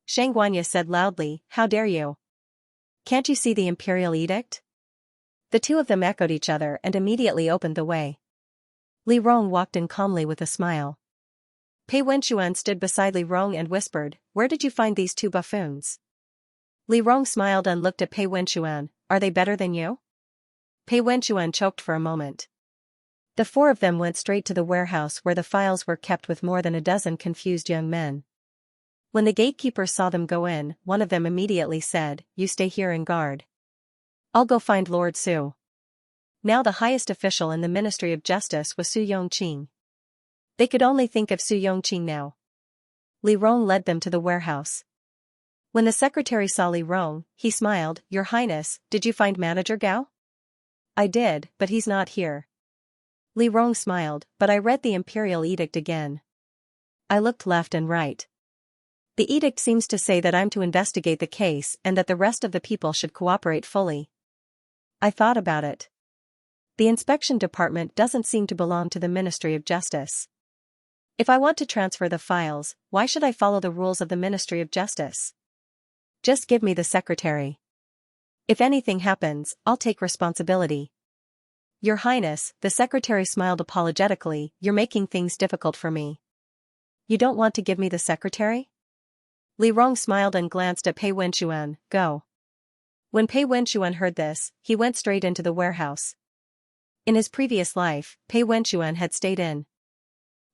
Xianxia said loudly, "How dare you? Can't you see the imperial edict?" The two of them echoed each other and immediately opened the way. Li Rong walked in calmly with a smile. Pei Wenxuan stood beside Li Rong and whispered, "Where did you find these two buffoons?" Li Rong smiled and looked at Pei Wenxuan, "Are they better than you?" Pei Wenxuan choked for a moment. The four of them went straight to the warehouse where the files were kept with more than a dozen confused young men. When the gatekeeper saw them go in, one of them immediately said, "You stay here and guard. I'll go find Lord Su." Now the highest official in the Ministry of Justice was Su Yongqing. They could only think of Su Yongqing now. Li Rong led them to the warehouse. When the secretary saw Li Rong, he smiled, "Your Highness, did you find Manager Gao?" "I did, but he's not here." Li Rong smiled, "But I read the imperial edict again. I looked left and right. The edict seems to say that I'm to investigate the case and that the rest of the people should cooperate fully. I thought about it. The inspection department doesn't seem to belong to the Ministry of Justice. If I want to transfer the files, why should I follow the rules of the Ministry of Justice? Just give me the secretary. If anything happens, I'll take responsibility." "Your Highness," the secretary smiled apologetically, "you're making things difficult for me. You don't want to give me the secretary?" Li Rong smiled and glanced at Pei Wenxuan, "Go." When Pei Wenxuan heard this, he went straight into the warehouse. In his previous life, Pei Wenxuan had stayed in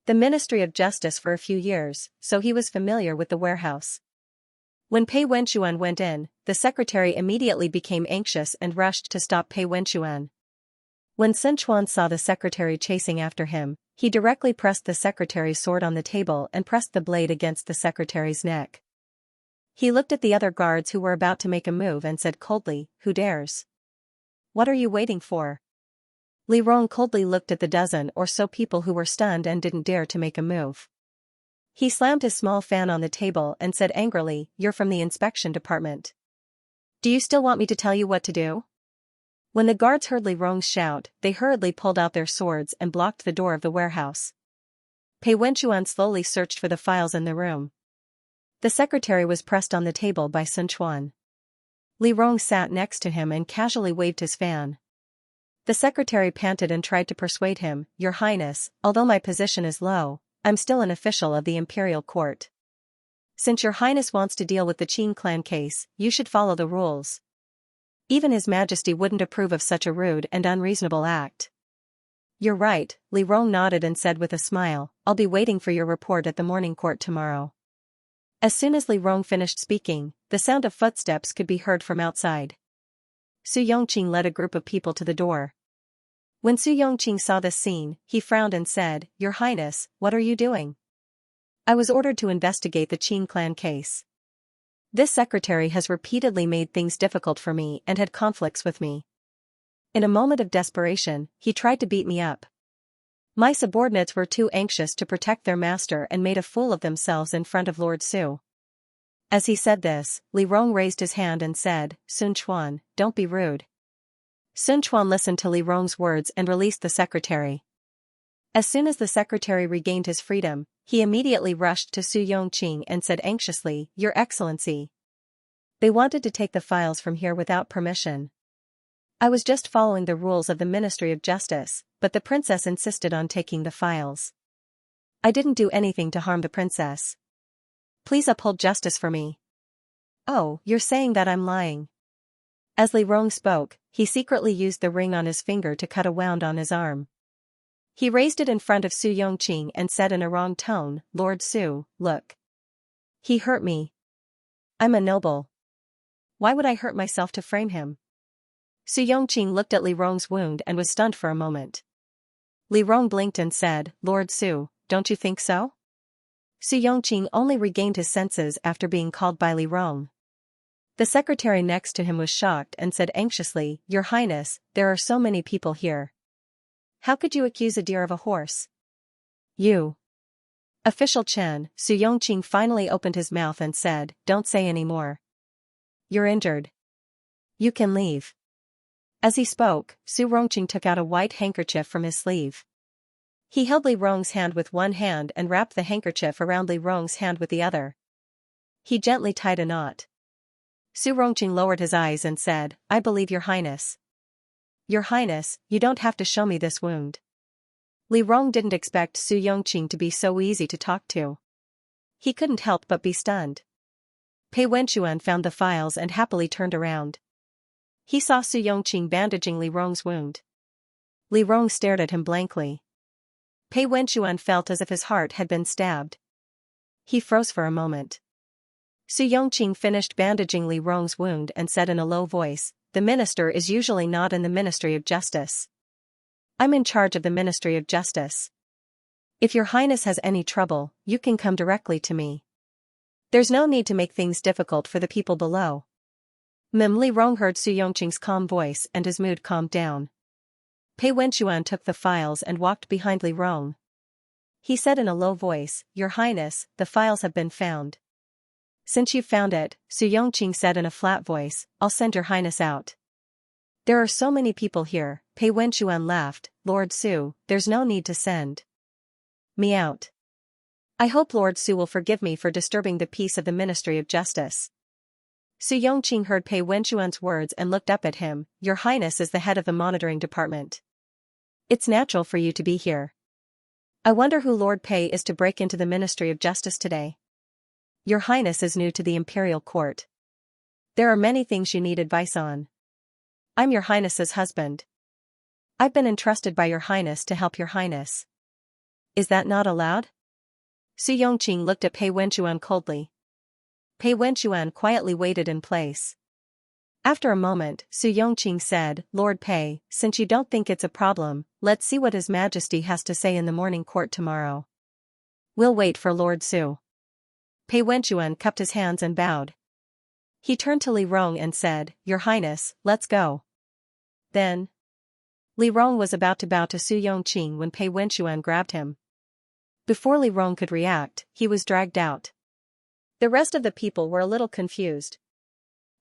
the Ministry of Justice for a few years, so he was familiar with the warehouse. When Pei Wenxuan went in, the secretary immediately became anxious and rushed to stop Pei Wenxuan. When Sun Chuan saw the secretary chasing after him, he directly pressed the secretary's sword on the table and pressed the blade against the secretary's neck. He looked at the other guards who were about to make a move and said coldly, "Who dares? What are you waiting for?" Li Rong coldly looked at the dozen or so people who were stunned and didn't dare to make a move. He slammed his small fan on the table and said angrily, "You're from the inspection department. Do you still want me to tell you what to do?" When the guards heard Li Rong's shout, they hurriedly pulled out their swords and blocked the door of the warehouse. Pei Wenxuan slowly searched for the files in the room. The secretary was pressed on the table by Sun Chuan. Li Rong sat next to him and casually waved his fan. The secretary panted and tried to persuade him, "Your Highness, although my position is low, I'm still an official of the imperial court. Since your Highness wants to deal with the Qin clan case, you should follow the rules. Even His Majesty wouldn't approve of such a rude and unreasonable act." "You're right," Li Rong nodded and said with a smile, "I'll be waiting for your report at the morning court tomorrow." As soon as Li Rong finished speaking, the sound of footsteps could be heard from outside. Su Yongqing led a group of people to the door. When Su Yongqing saw this scene, he frowned and said, Your Highness, what are you doing? I was ordered to investigate the Qing clan case. This secretary has repeatedly made things difficult for me and had conflicts with me. In a moment of desperation, he tried to beat me up. My subordinates were too anxious to protect their master and made a fool of themselves in front of Lord Su. As he said this, Li Rong raised his hand and said, Sun Quan, don't be rude. Sun Quan listened to Li Rong's words and released the secretary. As soon as the secretary regained his freedom, he immediately rushed to Su Yongqing and said anxiously, Your Excellency. They wanted to take the files from here without permission. I was just following the rules of the Ministry of Justice, but the princess insisted on taking the files. I didn't do anything to harm the princess. Please uphold justice for me. Oh, you're saying that I'm lying. As Li Rong spoke, he secretly used the ring on his finger to cut a wound on his arm. He raised it in front of Su Yongqing and said in a wrong tone, Lord Su, look. He hurt me. I'm a noble. Why would I hurt myself to frame him? Su Yongqing looked at Li Rong's wound and was stunned for a moment. Li Rong blinked and said, Lord Su, don't you think so? Su Yongqing only regained his senses after being called by Li Rong. The secretary next to him was shocked and said anxiously, Your Highness, there are so many people here. How could you accuse a deer of a horse? You. Official Chen, Su Yongqing finally opened his mouth and said, Don't say any more. You're injured. You can leave. As he spoke, Su Yongqing took out a white handkerchief from his sleeve. He held Li Rong's hand with one hand and wrapped the handkerchief around Li Rong's hand with the other. He gently tied a knot. Su Yongqing lowered his eyes and said, I believe Your Highness. Your Highness, you don't have to show me this wound. Li Rong didn't expect Su Yongqing to be so easy to talk to. He couldn't help but be stunned. Pei Wenchuan found the files and happily turned around. He saw Su Yongqing bandaging Li Rong's wound. Li Rong stared at him blankly. Pei Wenchuan felt as if his heart had been stabbed. He froze for a moment. Su Yongqing finished bandaging Li Rong's wound and said in a low voice, The minister is usually not in the Ministry of Justice. I'm in charge of the Ministry of Justice. If Your Highness has any trouble, you can come directly to me. There's no need to make things difficult for the people below. Li Rong heard Su Yongqing's calm voice and his mood calmed down. Pei Wenchuan took the files and walked behind Li Rong. He said in a low voice, Your Highness, the files have been found. Since you've found it, Su Yongqing said in a flat voice, I'll send Your Highness out. There are so many people here, Pei Wenchuan laughed, Lord Su, there's no need to send me out. I hope Lord Su will forgive me for disturbing the peace of the Ministry of Justice. Su Yongqing heard Pei Wenchuan's words and looked up at him, Your Highness is the head of the monitoring department. It's natural for you to be here. I wonder who Lord Pei is to break into the Ministry of Justice today. Your Highness is new to the Imperial Court. There are many things you need advice on. I'm Your Highness's husband. I've been entrusted by Your Highness to help Your Highness. Is that not allowed? Su Yongqing looked at Pei Wenchuan coldly. Pei Wenchuan quietly waited in place. After a moment, Su Yongqing said, Lord Pei, since you don't think it's a problem, let's see what His Majesty has to say in the morning court tomorrow. We'll wait for Lord Su. Pei Wenchuan cupped his hands and bowed. He turned to Li Rong and said, Your Highness, let's go. Then. Li Rong was about to bow to Su Yongqing when Pei Wenchuan grabbed him. Before Li Rong could react, he was dragged out. The rest of the people were a little confused.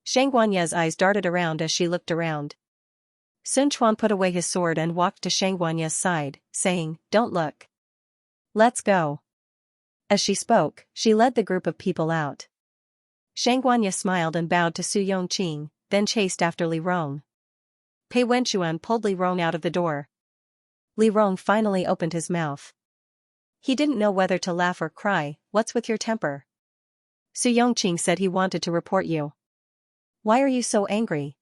Xianxia's eyes darted around as she looked around. Sun Quan put away his sword and walked to Xianxia's side, saying, Don't look. Let's go. As she spoke, she led the group of people out. Xianxia smiled and bowed to Su Yongqing, then chased after Li Rong. Pei Wenchuan pulled Li Rong out of the door. Li Rong finally opened his mouth. He didn't know whether to laugh or cry. What's with your temper? Su Yongqing said he wanted to report you. Why are you so angry?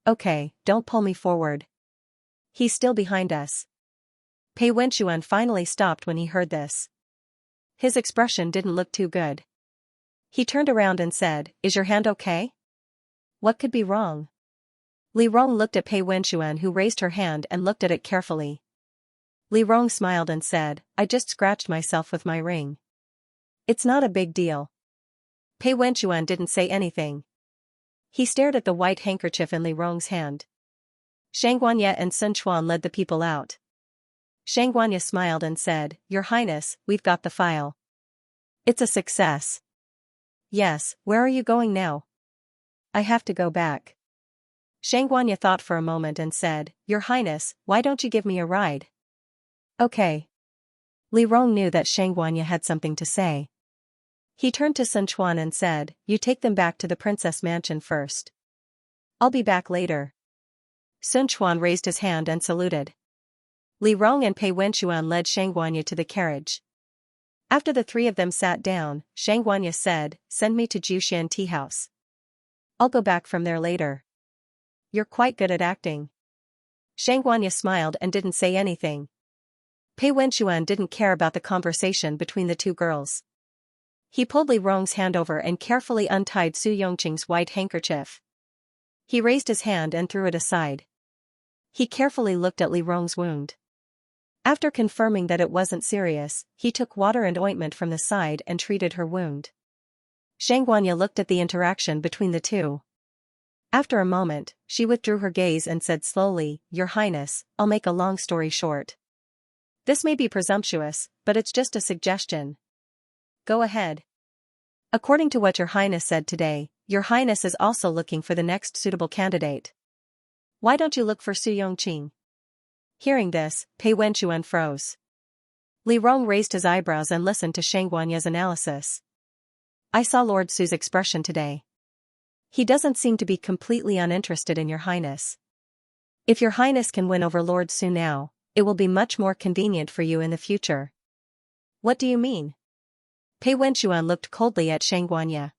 Okay, don't pull me forward. He's still behind us. Pei Wenchuan finally stopped when he heard this. His expression didn't look too good. He turned around and said, Is your hand okay? What could be wrong? Li Rong looked at Pei Wenxuan, who raised her hand and looked at it carefully. Li Rong smiled and said, I just scratched myself with my ring. It's not a big deal. Pei Wenxuan didn't say anything. He stared at the white handkerchief in Li Rong's hand. Xianxia and Sun Quan led the people out. Xianxia smiled and said, Your Highness, we've got the file. It's a success. Yes, where are you going now? I have to go back. Xianxia thought for a moment and said, Your Highness, why don't you give me a ride? Okay. Li Rong knew that Xianxia had something to say. He turned to Sun Quan and said, You take them back to the princess mansion first. I'll be back later. Sun Quan raised his hand and saluted. Li Rong and Pei Wenxuan led Xianxia to the carriage. After the three of them sat down, Xianxia said, Send me to Jiuxian tea house. I'll go back from there later. You're quite good at acting. Xianxia smiled and didn't say anything. Pei Wenxuan didn't care about the conversation between the two girls. He pulled Li Rong's hand over and carefully untied Su Yongqing's white handkerchief. He raised his hand and threw it aside. He carefully looked at Li Rong's wound. After confirming that it wasn't serious, he took water and ointment from the side and treated her wound. Xianxia looked at the interaction between the two. After a moment, she withdrew her gaze and said slowly, Your Highness, I'll make a long story short. This may be presumptuous, but it's just a suggestion. Go ahead. According to what Your Highness said today, Your Highness is also looking for the next suitable candidate. Why don't you look for Su Yongqing? Hearing this, Pei Wenxuan froze. Li Rong raised his eyebrows and listened to Xianxia's analysis. I saw Lord Su's expression today. He doesn't seem to be completely uninterested in Your Highness. If Your Highness can win over Lord Su now, it will be much more convenient for you in the future. What do you mean? Pei Wenxuan looked coldly at Xianxia.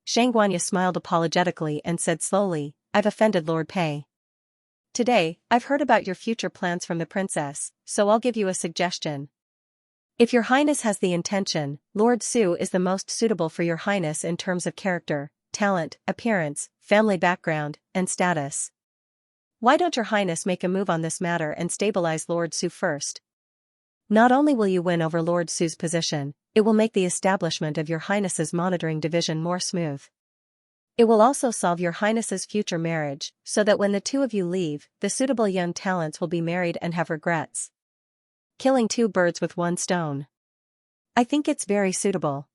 Xianxia smiled apologetically and said slowly, I've offended Lord Pei. Today, I've heard about your future plans from the princess, so I'll give you a suggestion. If Your Highness has the intention, Lord Su is the most suitable for Your Highness in terms of character, talent, appearance, family background, and status. Why don't Your Highness make a move on this matter and stabilize Lord Su first? Not only will you win over Lord Su's position, it will make the establishment of Your Highness's monitoring division more smooth. It will also solve Your Highness's future marriage, so that when the two of you leave, the suitable young talents will be married and have regrets. Killing two birds with one stone. I think it's very suitable.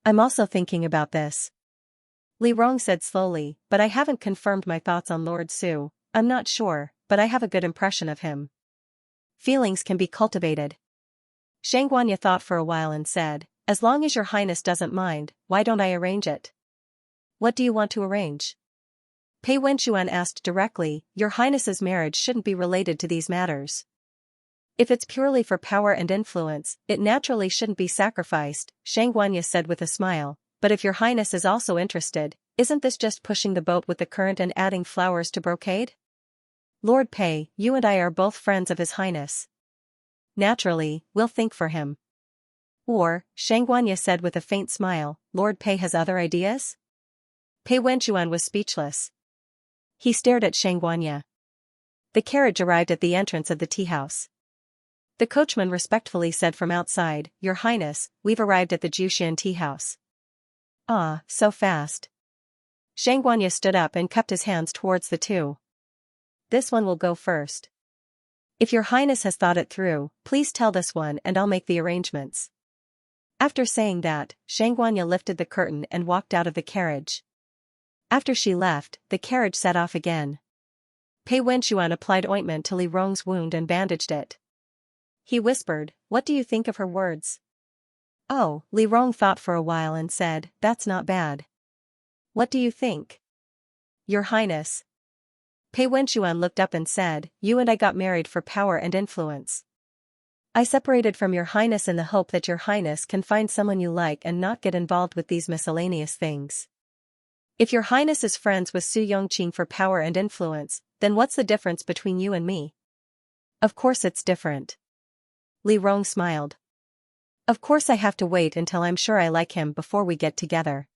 I'm also thinking about this. Li Rong said slowly, but I haven't confirmed my thoughts on Lord Su. I'm not sure, but I have a good impression of him. Feelings can be cultivated. Xianxia thought for a while and said, As long as Your Highness doesn't mind, why don't I arrange it? What do you want to arrange? Pei Wenxuan asked directly, Your Highness's marriage shouldn't be related to these matters. If it's purely for power and influence, it naturally shouldn't be sacrificed, Xianxia said with a smile, but if Your Highness is also interested, isn't this just pushing the boat with the current and adding flowers to brocade? Lord Pei, you and I are both friends of His Highness. Naturally, we'll think for him. Or, Xianxia said with a faint smile, Lord Pei has other ideas? Pei Wenxuan was speechless. He stared at Xianxia. The carriage arrived at the entrance of the tea house. The coachman respectfully said from outside, Your Highness, we've arrived at the Jiuxian tea house. Ah, so fast. Xianxia stood up and cupped his hands towards the two. This one will go first. If Your Highness has thought it through, please tell this one and I'll make the arrangements. After saying that, Xianxia lifted the curtain and walked out of the carriage. After she left, the carriage set off again. Pei Wenxuan applied ointment to Li Rong's wound and bandaged it. He whispered, What do you think of her words? Oh, Li Rong thought for a while and said, That's not bad. What do you think? Your Highness. Pei Wenxuan looked up and said, You and I got married for power and influence. I separated from Your Highness in the hope that Your Highness can find someone you like and not get involved with these miscellaneous things. If Your Highness is friends with Su Yongqing for power and influence, then what's the difference between you and me? Of course it's different. Li Rong smiled. Of course I have to wait until I'm sure I like him before we get together.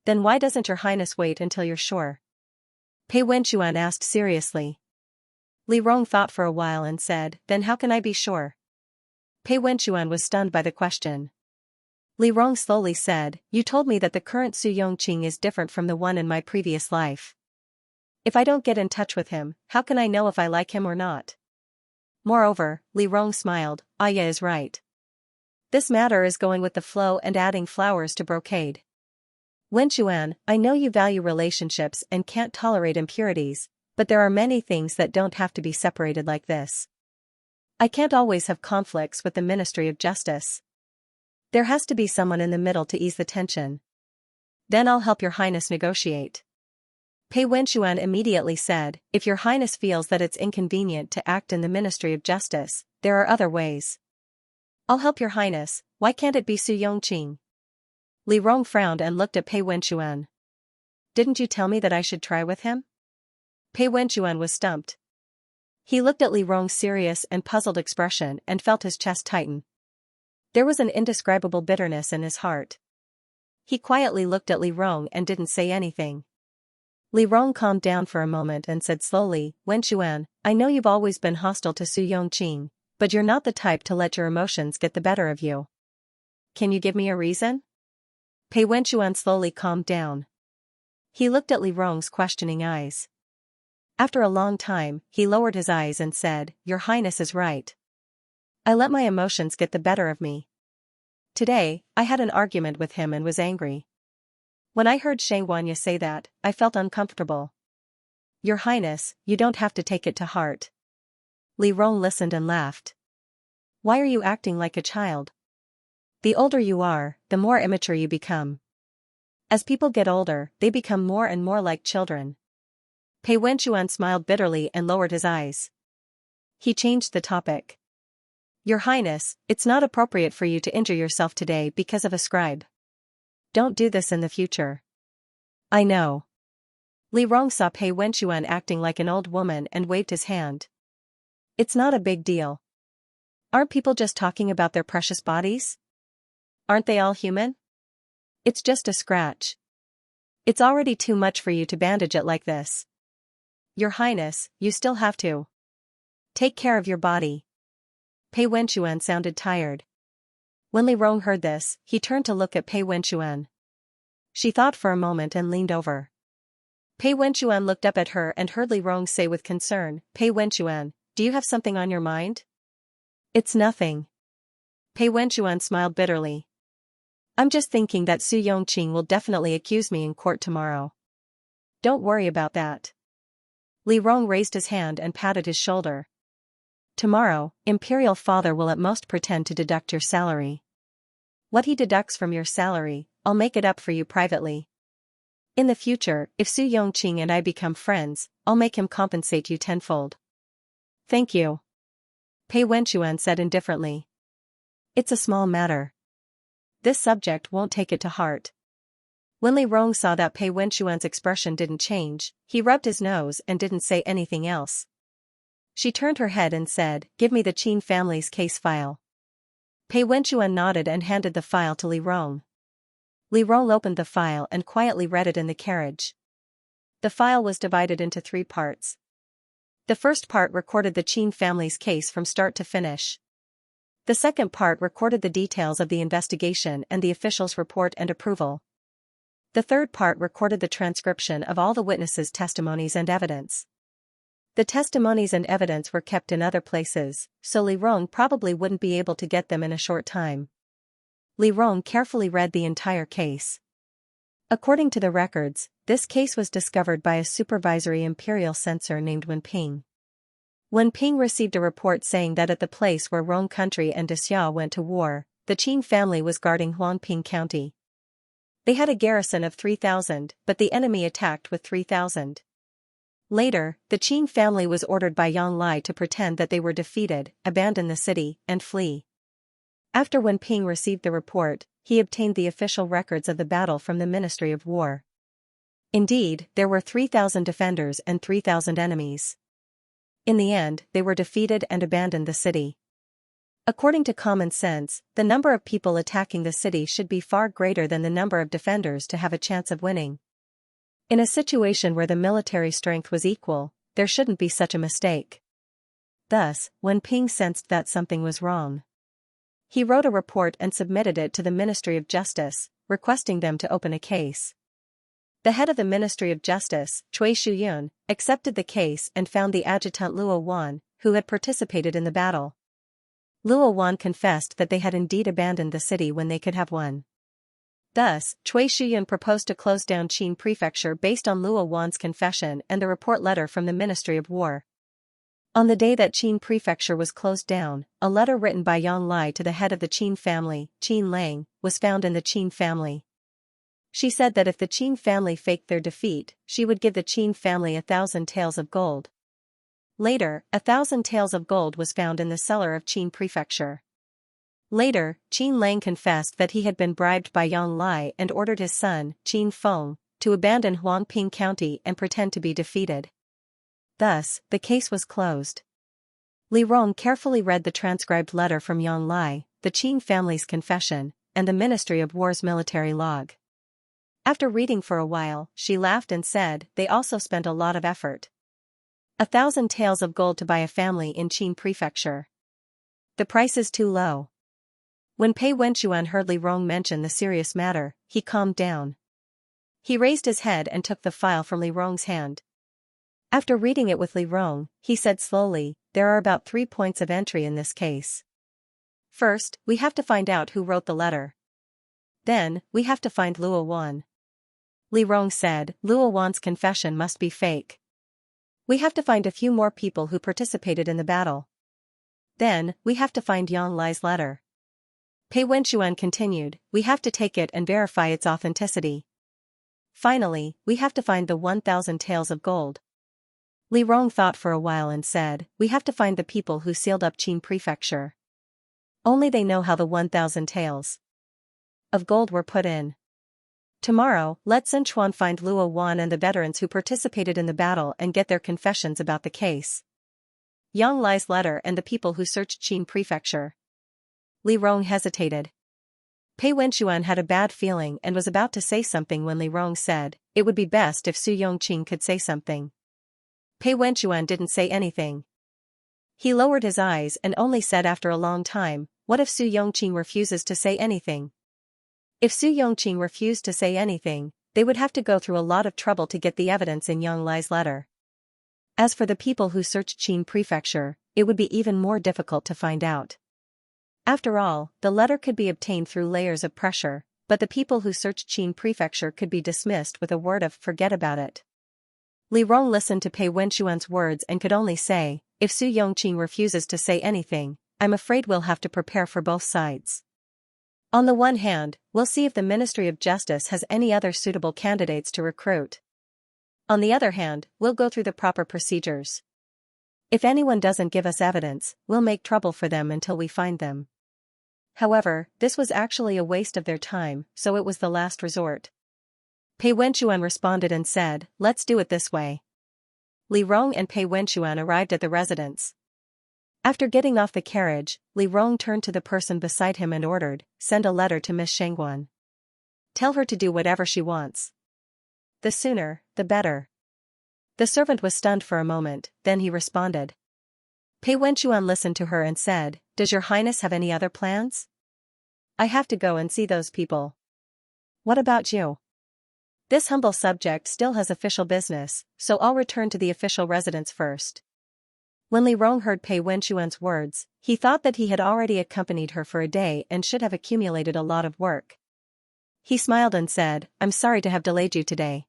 Then why doesn't Your Highness wait until you're sure? Pei Wenchuan asked seriously. Li Rong thought for a while and said, then how can I be sure? Pei Wenchuan was stunned by the question. Li Rong slowly said, you told me that the current Su Yongqing is different from the one in my previous life. If I don't get in touch with him, how can I know if I like him or not? Moreover, Li Rong smiled, Aya is right. This matter is going with the flow and adding flowers to brocade. Wenchuan, I know you value relationships and can't tolerate impurities, but there are many things that don't have to be separated like this. I can't always have conflicts with the Ministry of Justice. There has to be someone in the middle to ease the tension. Then I'll help Your Highness negotiate. Pei Wenchuan immediately said, if Your Highness feels that it's inconvenient to act in the Ministry of Justice, there are other ways. I'll help Your Highness, why can't it be Su Yongqing? Li Rong frowned and looked at Pei Wenchuan. Didn't you tell me that I should try with him? Pei Wenchuan was stumped. He looked at Li Rong's serious and puzzled expression and felt his chest tighten. There was an indescribable bitterness in his heart. He quietly looked at Li Rong and didn't say anything. Li Rong calmed down for a moment and said slowly, Wenchuan, I know you've always been hostile to Su Yongqing, but you're not the type to let your emotions get the better of you. Can you give me a reason? Pei Wenchuan slowly calmed down. He looked at Li Rong's questioning eyes. After a long time, he lowered his eyes and said, Your Highness is right. I let my emotions get the better of me. Today, I had an argument with him and was angry. When I heard Xianxia say that, I felt uncomfortable. Your Highness, you don't have to take it to heart. Li Rong listened and laughed. Why are you acting like a child? The older you are, the more immature you become. As people get older, they become more and more like children. Pei Wenchuan smiled bitterly and lowered his eyes. He changed the topic. Your Highness, it's not appropriate for you to injure yourself today because of a scribe. Don't do this in the future. I know. Li Rong saw Pei Wenchuan acting like an old woman and waved his hand. It's not a big deal. Aren't people just talking about their precious bodies? Aren't they all human? It's just a scratch. It's already too much for you to bandage it like this. Your Highness, you still have to take care of your body. Pei Wenchuan sounded tired. When Li Rong heard this, he turned to look at Pei Wenchuan. She thought for a moment and leaned over. Pei Wenchuan looked up at her and heard Li Rong say with concern, Pei Wenchuan, do you have something on your mind? It's nothing. Pei Wenchuan smiled bitterly. I'm just thinking that Su Yongqing will definitely accuse me in court tomorrow. Don't worry about that. Li Rong raised his hand and patted his shoulder. Tomorrow, Imperial Father will at most pretend to deduct your salary. What he deducts from your salary, I'll make it up for you privately. In the future, if Su Yongqing and I become friends, I'll make him compensate you tenfold. Thank you. Pei Wenchuan said indifferently. It's a small matter. This subject won't take it to heart. When Li Rong saw that Pei Wenchuan's expression didn't change, he rubbed his nose and didn't say anything else. She turned her head and said, Give me the Qin family's case file. Pei Wenchuan nodded and handed the file to Li Rong. Li Rong opened the file and quietly read it in the carriage. The file was divided into 3 parts. The first part recorded the Qin family's case from start to finish. The second part recorded the details of the investigation and the official's report and approval. The third part recorded the transcription of all the witnesses' testimonies and evidence. The testimonies and evidence were kept in other places, so Li Rong probably wouldn't be able to get them in a short time. Li Rong carefully read the entire case. According to the records, this case was discovered by a supervisory imperial censor named Wen Ping. Wen Ping received a report saying that at the place where Rong Country and Dexia went to war, the Qin family was guarding Huangping County. They had a garrison of 3,000, but the enemy attacked with 3,000. Later, the Qin family was ordered by Yang Lai to pretend that they were defeated, abandon the city, and flee. After Wen Ping received the report, he obtained the official records of the battle from the Ministry of War. Indeed, there were 3,000 defenders and 3,000 enemies. In the end, they were defeated and abandoned the city. According to common sense, the number of people attacking the city should be far greater than the number of defenders to have a chance of winning. In a situation where the military strength was equal, there shouldn't be such a mistake. Thus, when Ping sensed that something was wrong, he wrote a report and submitted it to the Ministry of Justice, requesting them to open a case. The head of the Ministry of Justice, Cui Shuyun, accepted the case and found the adjutant Luo Wan, who had participated in the battle. Luo Wan confessed that they had indeed abandoned the city when they could have won. Thus, Cui Shuyun proposed to close down Qin Prefecture based on Luo Wan's confession and the report letter from the Ministry of War. On the day that Qin Prefecture was closed down, a letter written by Yang Lai to the head of the Qin family, Qin Lang, was found in the Qin family. She said that if the Qin family faked their defeat, she would give the Qin family 1,000 taels of gold. Later, 1,000 taels of gold was found in the cellar of Qin Prefecture. Later, Qin Lang confessed that he had been bribed by Yang Lai and ordered his son, Qin Feng, to abandon Huangping County and pretend to be defeated. Thus, the case was closed. Li Rong carefully read the transcribed letter from Yang Lai, the Qin family's confession, and the Ministry of War's military log. After reading for a while, she laughed and said, "They also spent a lot of effort. 1,000 taels of gold to buy a family in Qin Prefecture. The price is too low." When Pei Wenchuan heard Li Rong mention the serious matter, he calmed down. He raised his head and took the file from Li Rong's hand. After reading it with Li Rong, he said slowly, "There are about 3 points of entry in this case. First, we have to find out who wrote the letter. Then, we have to find Luo Wan." Li Rong said, "Luo Wan's confession must be fake. We have to find a few more people who participated in the battle. Then, we have to find Yang Lai's letter." Pei Wenchuan continued, "We have to take it and verify its authenticity. Finally, we have to find the 1,000 taels of gold." Li Rong thought for a while and said, "We have to find the people who sealed up Qin Prefecture. Only they know how the 1,000 taels of gold were put in. Tomorrow, let Zhenchuan find Luo Wan and the veterans who participated in the battle and get their confessions about the case. Yang Lai's letter and the people who searched Qin Prefecture." Li Rong hesitated. Pei Wenchuan had a bad feeling and was about to say something when Li Rong said, "It would be best if Su Yongqing could say something." Pei Wenchuan didn't say anything. He lowered his eyes and only said after a long time, "What if Su Yongqing refuses to say anything?" If Su Yongqing refused to say anything, they would have to go through a lot of trouble to get the evidence in Yang Lai's letter. As for the people who searched Qin Prefecture, it would be even more difficult to find out. After all, the letter could be obtained through layers of pressure, but the people who searched Qin Prefecture could be dismissed with a word of "forget about it." Li Rong listened to Pei Wenchuan's words and could only say, "If Su Yongqing refuses to say anything, I'm afraid we'll have to prepare for both sides. On the one hand, we'll see if the Ministry of Justice has any other suitable candidates to recruit. On the other hand, we'll go through the proper procedures. If anyone doesn't give us evidence, we'll make trouble for them until we find them." However, this was actually a waste of their time, so it was the last resort. Pei Wenchuan responded and said, "Let's do it this way." Li Rong and Pei Wenchuan arrived at the residence. After getting off the carriage, Li Rong turned to the person beside him and ordered, "Send a letter to Miss Shengguan. Tell her to do whatever she wants. The sooner, the better." The servant was stunned for a moment, then he responded. Pei Wenchuan listened to her and said, "Does your highness have any other plans? I have to go and see those people. What about you?" "This humble subject still has official business, so I'll return to the official residence first." When Li Rong heard Pei Wenchuan's words, he thought that he had already accompanied her for a day and should have accumulated a lot of work. He smiled and said, "I'm sorry to have delayed you today.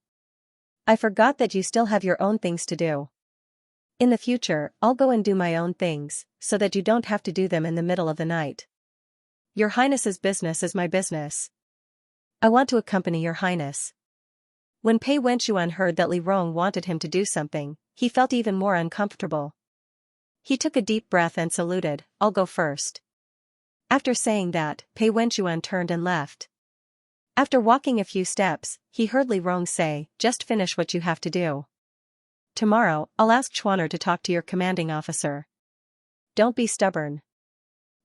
I forgot that you still have your own things to do. In the future, I'll go and do my own things, so that you don't have to do them in the middle of the night. Your Highness's business is my business. I want to accompany your Highness." When Pei Wenchuan heard that Li Rong wanted him to do something, he felt even more uncomfortable. He took a deep breath and saluted, "I'll go first." After saying that, Pei Wenchuan turned and left. After walking a few steps, he heard Li Rong say, "Just finish what you have to do. Tomorrow, I'll ask Chuaner to talk to your commanding officer. Don't be stubborn."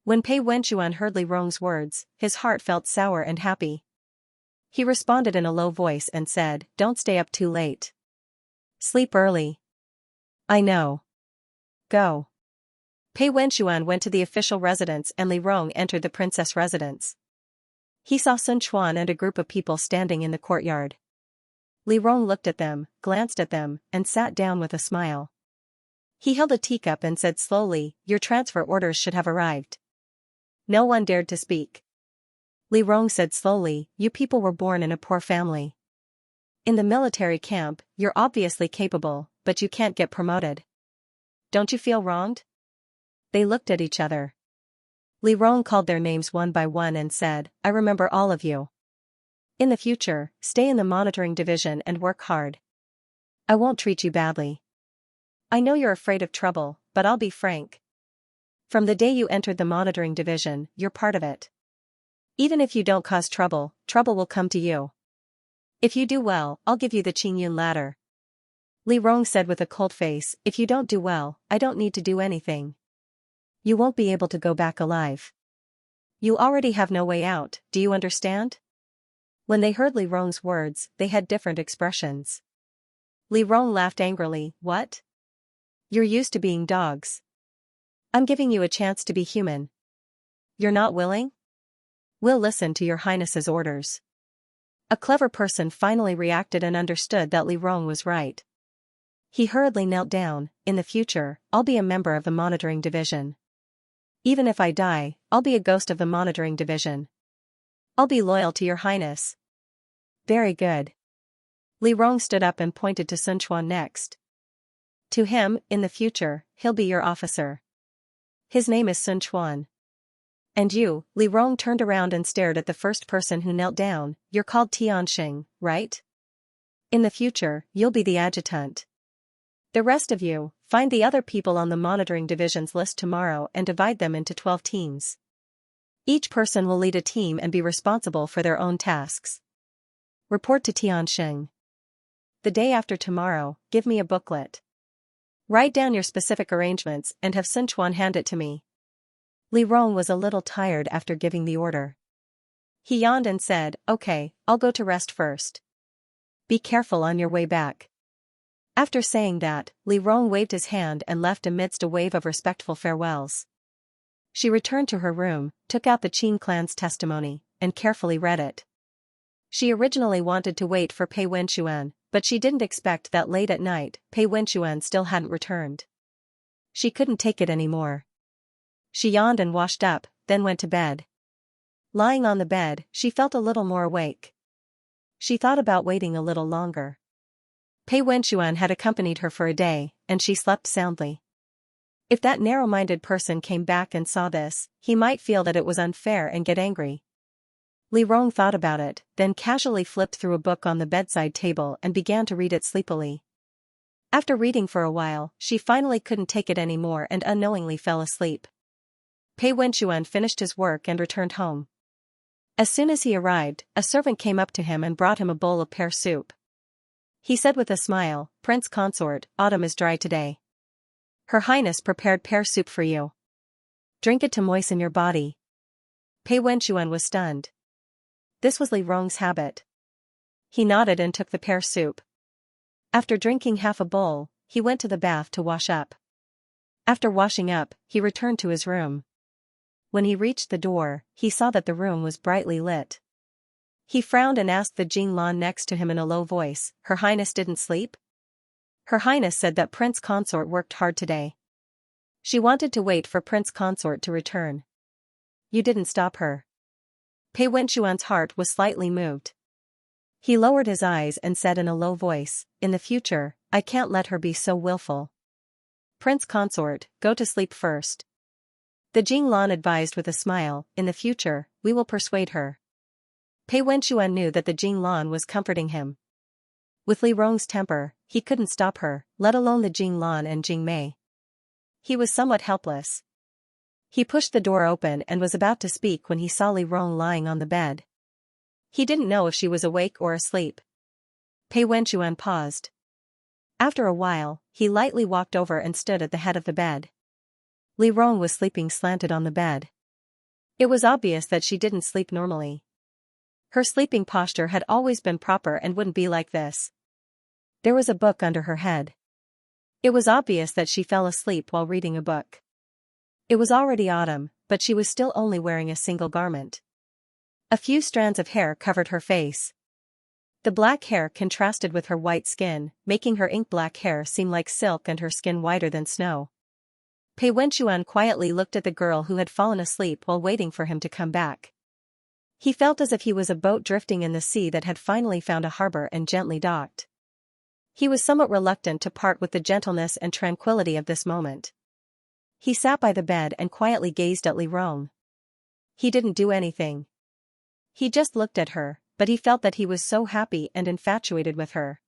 When Pei Wenchuan heard Li Rong's words, his heart felt sour and happy. He responded in a low voice and said, "Don't stay up too late. Sleep early." "I know. Go." Pei Wenxuan went to the official residence and Li Rong entered the princess residence. He saw Sun Quan and a group of people standing in the courtyard. Li Rong looked at them, glanced at them, and sat down with a smile. He held a teacup and said slowly, "Your transfer orders should have arrived." No one dared to speak. Li Rong said slowly, "You people were born in a poor family. In the military camp, you're obviously capable, but you can't get promoted. Don't you feel wronged?" They looked at each other. Li Rong called their names one by one and said, "I remember all of you. In the future, stay in the monitoring division and work hard. I won't treat you badly. I know you're afraid of trouble, but I'll be frank. From the day you entered the monitoring division, you're part of it. Even if you don't cause trouble, trouble will come to you. If you do well, I'll give you the Qingyun ladder." Li Rong said with a cold face, "If you don't do well, I don't need to do anything. You won't be able to go back alive. You already have no way out, do you understand?" When they heard Li Rong's words, they had different expressions. Li Rong laughed angrily, "What? You're used to being dogs. I'm giving you a chance to be human. You're not willing? We'll listen to your highness's orders." A clever person finally reacted and understood that Li Rong was right. He hurriedly knelt down. "In the future, I'll be a member of the monitoring division. Even if I die, I'll be a ghost of the monitoring division. I'll be loyal to your highness." "Very good." Li Rong stood up and pointed to Sun Quan next. "To him, in the future, he'll be your officer. His name is Sun Quan. And you," Li Rong turned around and stared at the first person who knelt down, "you're called Tianxing, right? In the future, you'll be the adjutant. The rest of you, find the other people on the monitoring division's list tomorrow and divide them into 12 teams. Each person will lead a team and be responsible for their own tasks. Report to Tianxing. The day after tomorrow, give me a booklet. Write down your specific arrangements and have Sun Quan hand it to me." Li Rong was a little tired after giving the order. He yawned and said, "Okay, I'll go to rest first. Be careful on your way back." After saying that, Li Rong waved his hand and left amidst a wave of respectful farewells. She returned to her room, took out the Qin clan's testimony, and carefully read it. She originally wanted to wait for Pei Wenxuan, but she didn't expect that late at night, Pei Wenxuan still hadn't returned. She couldn't take it anymore. She yawned and washed up, then went to bed. Lying on the bed, she felt a little more awake. She thought about waiting a little longer. Pei Wenxuan had accompanied her for a day, and she slept soundly. If that narrow-minded person came back and saw this, he might feel that it was unfair and get angry. Li Rong thought about it, then casually flipped through a book on the bedside table and began to read it sleepily. After reading for a while, she finally couldn't take it anymore and unknowingly fell asleep. Pei Wenxuan finished his work and returned home. As soon as he arrived, a servant came up to him and brought him a bowl of pear soup. He said with a smile, "Prince Consort, autumn is dry today. Her Highness prepared pear soup for you. Drink it to moisten your body." Pei Wenxuan was stunned. This was Li Rong's habit. He nodded and took the pear soup. After drinking half a bowl, he went to the bath to wash up. After washing up, he returned to his room. When he reached the door, he saw that the room was brightly lit. He frowned and asked the Jing Lan next to him in a low voice, "Her Highness didn't sleep?" "Her Highness said that Prince Consort worked hard today. She wanted to wait for Prince Consort to return. You didn't stop her." Pei Wenxuan's heart was slightly moved. He lowered his eyes and said in a low voice, "In the future, I can't let her be so willful. Prince Consort, go to sleep first." The Jing Lan advised with a smile, "In the future, we will persuade her." Pei Wenxuan knew that the Jing Lan was comforting him. With Li Rong's temper, he couldn't stop her, let alone the Jing Lan and Jing Mei. He was somewhat helpless. He pushed the door open and was about to speak when he saw Li Rong lying on the bed. He didn't know if she was awake or asleep. Pei Wenxuan paused. After a while, he lightly walked over and stood at the head of the bed. Li Rong was sleeping slanted on the bed. It was obvious that she didn't sleep normally. Her sleeping posture had always been proper and wouldn't be like this. There was a book under her head. It was obvious that she fell asleep while reading a book. It was already autumn, but she was still only wearing a single garment. A few strands of hair covered her face. The black hair contrasted with her white skin, making her ink-black hair seem like silk and her skin whiter than snow. Pei Wenchuan quietly looked at the girl who had fallen asleep while waiting for him to come back. He felt as if he was a boat drifting in the sea that had finally found a harbor and gently docked. He was somewhat reluctant to part with the gentleness and tranquility of this moment. He sat by the bed and quietly gazed at Li Rong. He didn't do anything. He just looked at her, but he felt that he was so happy and infatuated with her.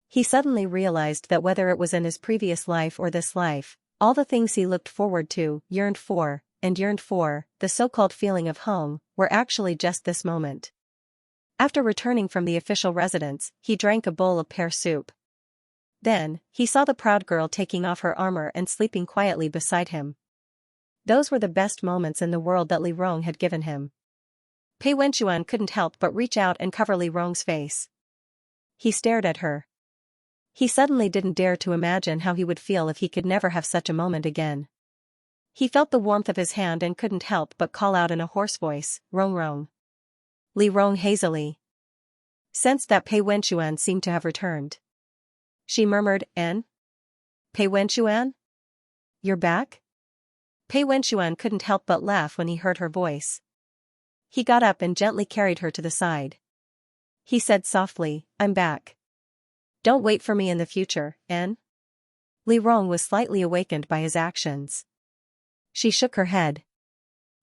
He suddenly realized that whether it was in his previous life or this life, all the things he looked forward to, yearned for, the so-called feeling of home, were actually just this moment. After returning from the official residence, he drank a bowl of pear soup. Then, he saw the proud girl taking off her armor and sleeping quietly beside him. Those were the best moments in the world that Li Rong had given him. Pei Wenchuan couldn't help but reach out and cover Li Rong's face. He stared at her. He suddenly didn't dare to imagine how he would feel if he could never have such a moment again. He felt the warmth of his hand and couldn't help but call out in a hoarse voice, "Rong Rong." Li Rong hazily sensed that Pei Wenchuan seemed to have returned. She murmured, "En? Pei Wenchuan? You're back?" Pei Wenchuan couldn't help but laugh when he heard her voice. He got up and gently carried her to the side. He said softly, "I'm back. Don't wait for me in the future, En?" Li Rong was slightly awakened by his actions. She shook her head.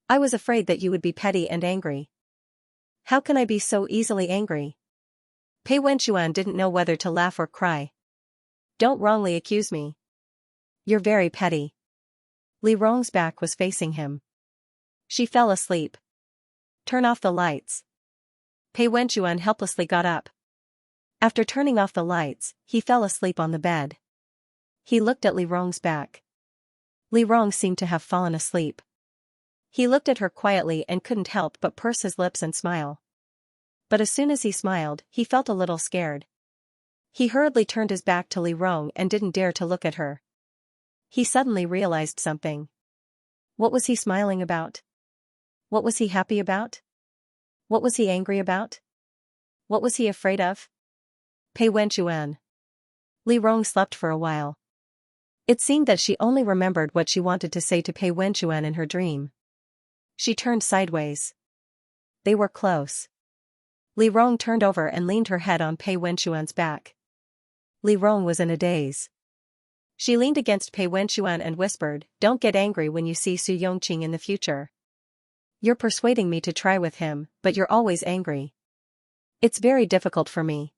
"I was afraid that you would be petty and angry." "How can I be so easily angry?" Pei Wenchuan didn't know whether to laugh or cry. "Don't wrongly accuse me. You're very petty." Li Rong's back was facing him. She fell asleep. "Turn off the lights." Pei Wenchuan helplessly got up. After turning off the lights, he fell asleep on the bed. He looked at Li Rong's back. Li Rong seemed to have fallen asleep. He looked at her quietly and couldn't help but purse his lips and smile. But as soon as he smiled, he felt a little scared. He hurriedly turned his back to Li Rong and didn't dare to look at her. He suddenly realized something. What was he smiling about? What was he happy about? What was he angry about? What was he afraid of? Pei Wenchuan. Li Rong slept for a while. It seemed that she only remembered what she wanted to say to Pei Wenchuan in her dream. She turned sideways. They were close. Li Rong turned over and leaned her head on Pei Wenchuan's back. Li Rong was in a daze. She leaned against Pei Wenchuan and whispered, "Don't get angry when you see Su Yongqing in the future. You're persuading me to try with him, but you're always angry. It's very difficult for me."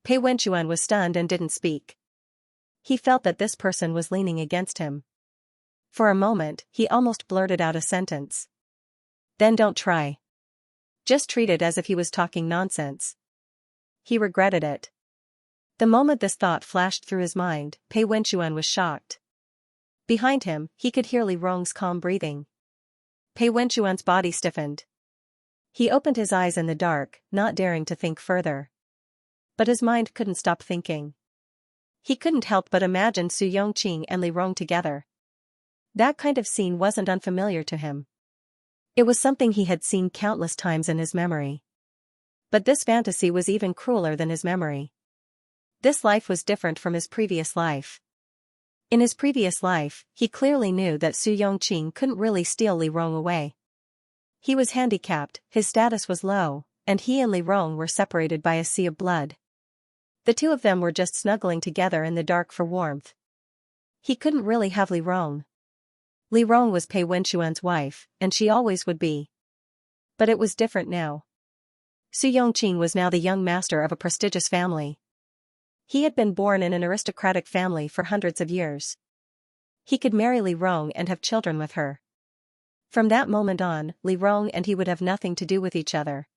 Pei Wenchuan was stunned and didn't speak. He felt that this person was leaning against him. For a moment, he almost blurted out a sentence. "Then don't try. Just treat it as if he was talking nonsense." He regretted it. The moment this thought flashed through his mind, Pei Wenchuan was shocked. Behind him, he could hear Li Rong's calm breathing. Pei Wenchuan's body stiffened. He opened his eyes in the dark, not daring to think further. But his mind couldn't stop thinking. He couldn't help but imagine Su Yongqing and Li Rong together. That kind of scene wasn't unfamiliar to him. It was something he had seen countless times in his memory. But this fantasy was even crueler than his memory. This life was different from his previous life. In his previous life, he clearly knew that Su Yongqing couldn't really steal Li Rong away. He was handicapped, his status was low, and he and Li Rong were separated by a sea of blood. The two of them were just snuggling together in the dark for warmth. He couldn't really have Li Rong. Li Rong was Pei Wenchuan's wife, and she always would be. But it was different now. Su Yongqing was now the young master of a prestigious family. He had been born in an aristocratic family for hundreds of years. He could marry Li Rong and have children with her. From that moment on, Li Rong and he would have nothing to do with each other.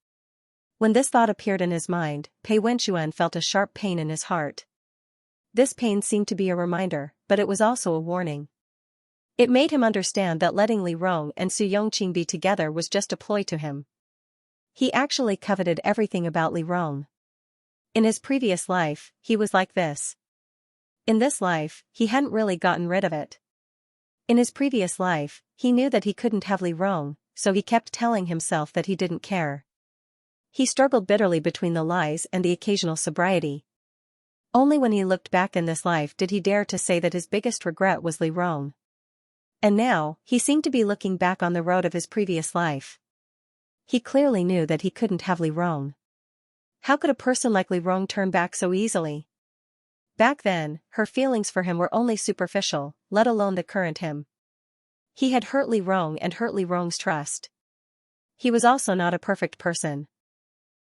When this thought appeared in his mind, Pei Wenchuan felt a sharp pain in his heart. This pain seemed to be a reminder, but it was also a warning. It made him understand that letting Li Rong and Su Yongqing be together was just a ploy to him. He actually coveted everything about Li Rong. In his previous life, he was like this. In this life, he hadn't really gotten rid of it. In his previous life, he knew that he couldn't have Li Rong, so he kept telling himself that he didn't care. He struggled bitterly between the lies and the occasional sobriety. Only when he looked back in this life did he dare to say that his biggest regret was Li Rong. And now, he seemed to be looking back on the road of his previous life. He clearly knew that he couldn't have Li Rong. How could a person like Li Rong turn back so easily? Back then, her feelings for him were only superficial, let alone the current him. He had hurt Li Rong and hurt Li Rong's trust. He was also not a perfect person.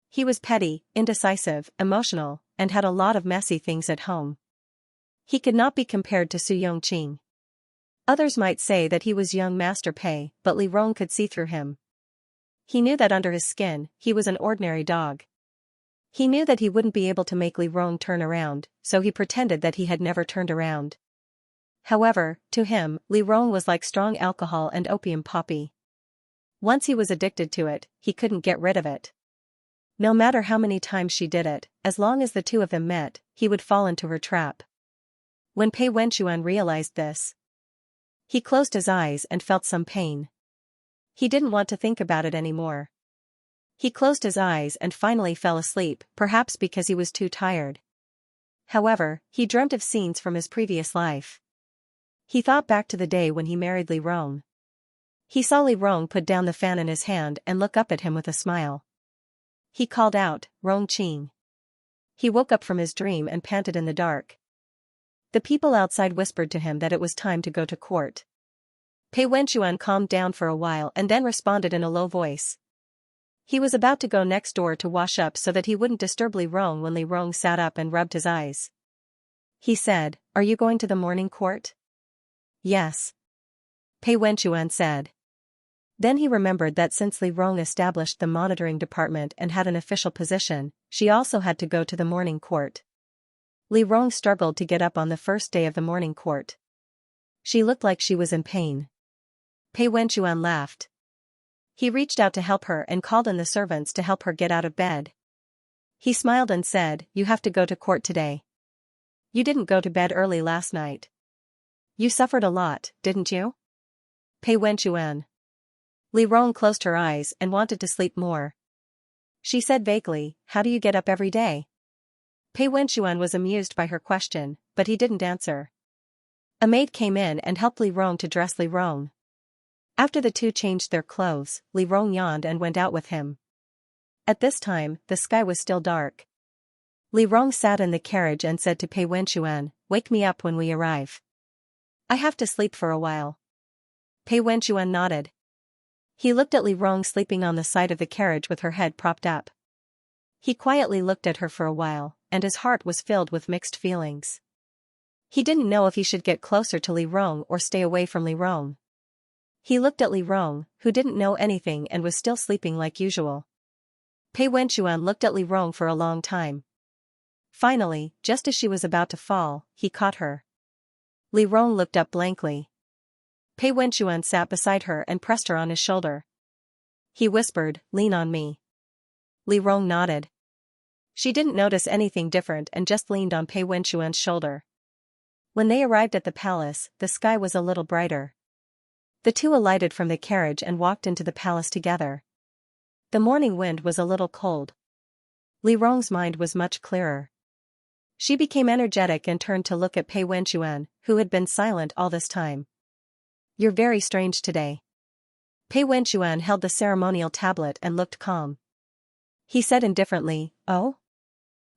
He was petty, indecisive, emotional, and had a lot of messy things at home. He could not be compared to Su Yongqing. Others might say that he was young Master Pei, but Li Rong could see through him. He knew that under his skin, he was an ordinary dog. He knew that he wouldn't be able to make Li Rong turn around, so he pretended that he had never turned around. However, to him, Li Rong was like strong alcohol and opium poppy. Once he was addicted to it, he couldn't get rid of it. No matter how many times she did it, as long as the two of them met, he would fall into her trap. When Pei Wenchuan realized this, he closed his eyes and felt some pain. He didn't want to think about it anymore. He closed his eyes and finally fell asleep, perhaps because he was too tired. However, he dreamt of scenes from his previous life. He thought back to the day when he married Li Rong. He saw Li Rong put down the fan in his hand and look up at him with a smile. He called out, "Rong Qing." He woke up from his dream and panted in the dark. The people outside whispered to him that it was time to go to court. Pei Wenchuan calmed down for a while and then responded in a low voice. He was about to go next door to wash up so that he wouldn't disturb Li Rong when Li Rong sat up and rubbed his eyes. He said, "Are you going to the morning court?" "Yes," Pei Wenchuan said. Then he remembered that since Li Rong established the monitoring department and had an official position, she also had to go to the morning court. Li Rong struggled to get up on the first day of the morning court. She looked like she was in pain. Pei Wenchuan laughed. He reached out to help her and called in the servants to help her get out of bed. He smiled and said, "You have to go to court today. You didn't go to bed early last night. You suffered a lot, didn't you?" Pei Wenchuan. Li Rong closed her eyes and wanted to sleep more. She said vaguely, "How do you get up every day?" Pei Wenchuan was amused by her question, but he didn't answer. A maid came in and helped Li Rong to dress Li Rong. After the two changed their clothes, Li Rong yawned and went out with him. At this time, the sky was still dark. Li Rong sat in the carriage and said to Pei Wenchuan, "Wake me up when we arrive. I have to sleep for a while." Pei Wenchuan nodded. He looked at Li Rong sleeping on the side of the carriage with her head propped up. He quietly looked at her for a while, and his heart was filled with mixed feelings. He didn't know if he should get closer to Li Rong or stay away from Li Rong. He looked at Li Rong, who didn't know anything and was still sleeping like usual. Pei Wenchuan looked at Li Rong for a long time. Finally, just as she was about to fall, he caught her. Li Rong looked up blankly. Pei Wenchuan sat beside her and pressed her on his shoulder. He whispered, "Lean on me." Li Rong nodded. She didn't notice anything different and just leaned on Pei Wenchuan's shoulder. When they arrived at the palace, the sky was a little brighter. The two alighted from the carriage and walked into the palace together. The morning wind was a little cold. Li Rong's mind was much clearer. She became energetic and turned to look at Pei Wenchuan, who had been silent all this time. "You're very strange today." Pei Wenchuan held the ceremonial tablet and looked calm. He said indifferently, "Oh?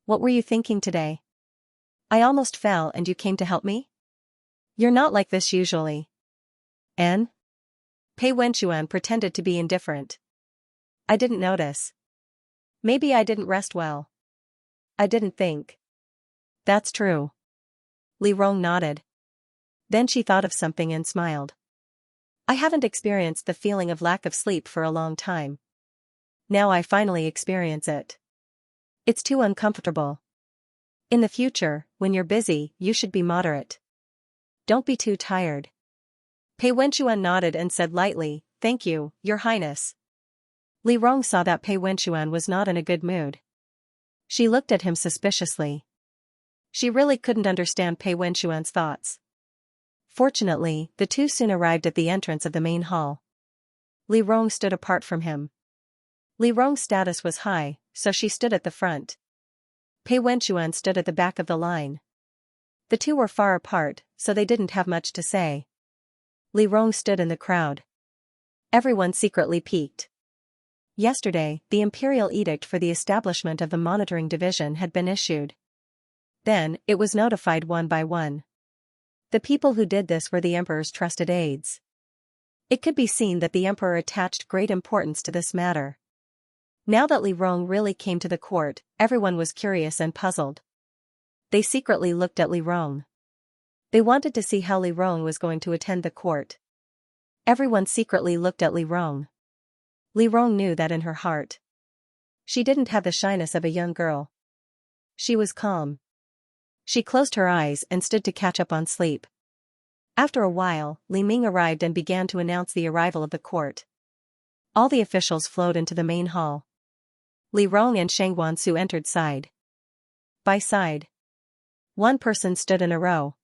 What were you thinking today? I almost fell and you came to help me? You're not like this usually." "And?" Pei Wenchuan pretended to be indifferent. "I didn't notice. Maybe I didn't rest well. I didn't think." "That's true." Li Rong nodded. Then she thought of something and smiled. "I haven't experienced the feeling of lack of sleep for a long time. Now I finally experience it. It's too uncomfortable. In the future, when you're busy, you should be moderate. Don't be too tired." Pei Wenchuan nodded and said lightly, "Thank you, Your Highness." Li Rong saw that Pei Wenchuan was not in a good mood. She looked at him suspiciously. She really couldn't understand Pei Wenchuan's thoughts. Fortunately, the two soon arrived at the entrance of the main hall. Li Rong stood apart from him. Li Rong's status was high, so she stood at the front. Pei Wenchuan stood at the back of the line. The two were far apart, so they didn't have much to say. Li Rong stood in the crowd. Everyone secretly peeked. Yesterday, the imperial edict for the establishment of the monitoring division had been issued. Then, it was notified one by one. The people who did this were the emperor's trusted aides. It could be seen that the emperor attached great importance to this matter. Now that Li Rong really came to the court, everyone was curious and puzzled. They secretly looked at Li Rong. They wanted to see how Li Rong was going to attend the court. Everyone secretly looked at Li Rong. Li Rong knew that in her heart. She didn't have the shyness of a young girl. She was calm. She closed her eyes and stood to catch up on sleep. After a while, Li Ming arrived and began to announce the arrival of the court. All the officials flowed into the main hall. Li Rong and Shang Wansu entered side by side. One person stood in a row.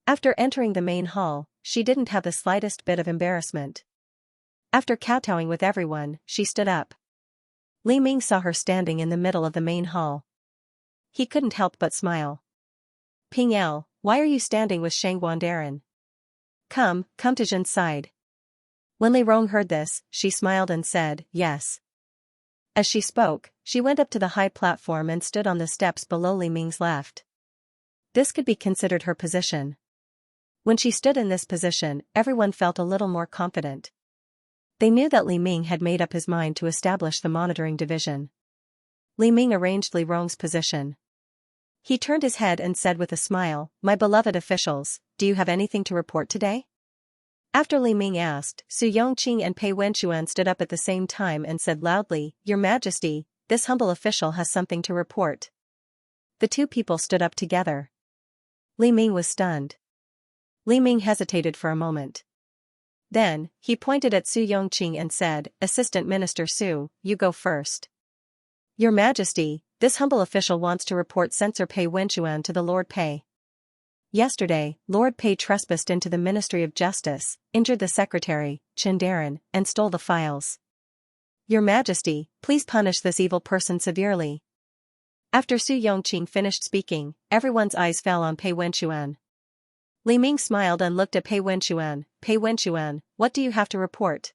After entering the main hall, she didn't have the slightest bit of embarrassment. After kowtowing with everyone, she stood up. Li Ming saw her standing in the middle of the main hall. He couldn't help but smile. Ping El, why are you standing with Shang Wandaran? Come to Zhen's side. When Li Rong heard this, she smiled and said, yes. As she spoke, she went up to the high platform and stood on the steps below Li Ming's left. This could be considered her position. When she stood in this position, everyone felt a little more confident. They knew that Li Ming had made up his mind to establish the monitoring division. Li Ming arranged Li Rong's position. He turned his head and said with a smile, my beloved officials, do you have anything to report today? After Li Ming asked, Su Yongqing and Pei Wenchuan stood up at the same time and said loudly, Your Majesty, this humble official has something to report. The two people stood up together. Li Ming was stunned. Li Ming hesitated for a moment. Then, he pointed at Su Yongqing and said, Assistant Minister Su, you go first. Your Majesty, this humble official wants to report Censor Pei Wenchuan to the Lord Pei. Yesterday, Lord Pei trespassed into the Ministry of Justice, injured the secretary, Chen Daran, and stole the files. Your Majesty, please punish this evil person severely. After Su Yongqing finished speaking, everyone's eyes fell on Pei Wenchuan. Li Ming smiled and looked at Pei Wenchuan. Pei Wenchuan, what do you have to report?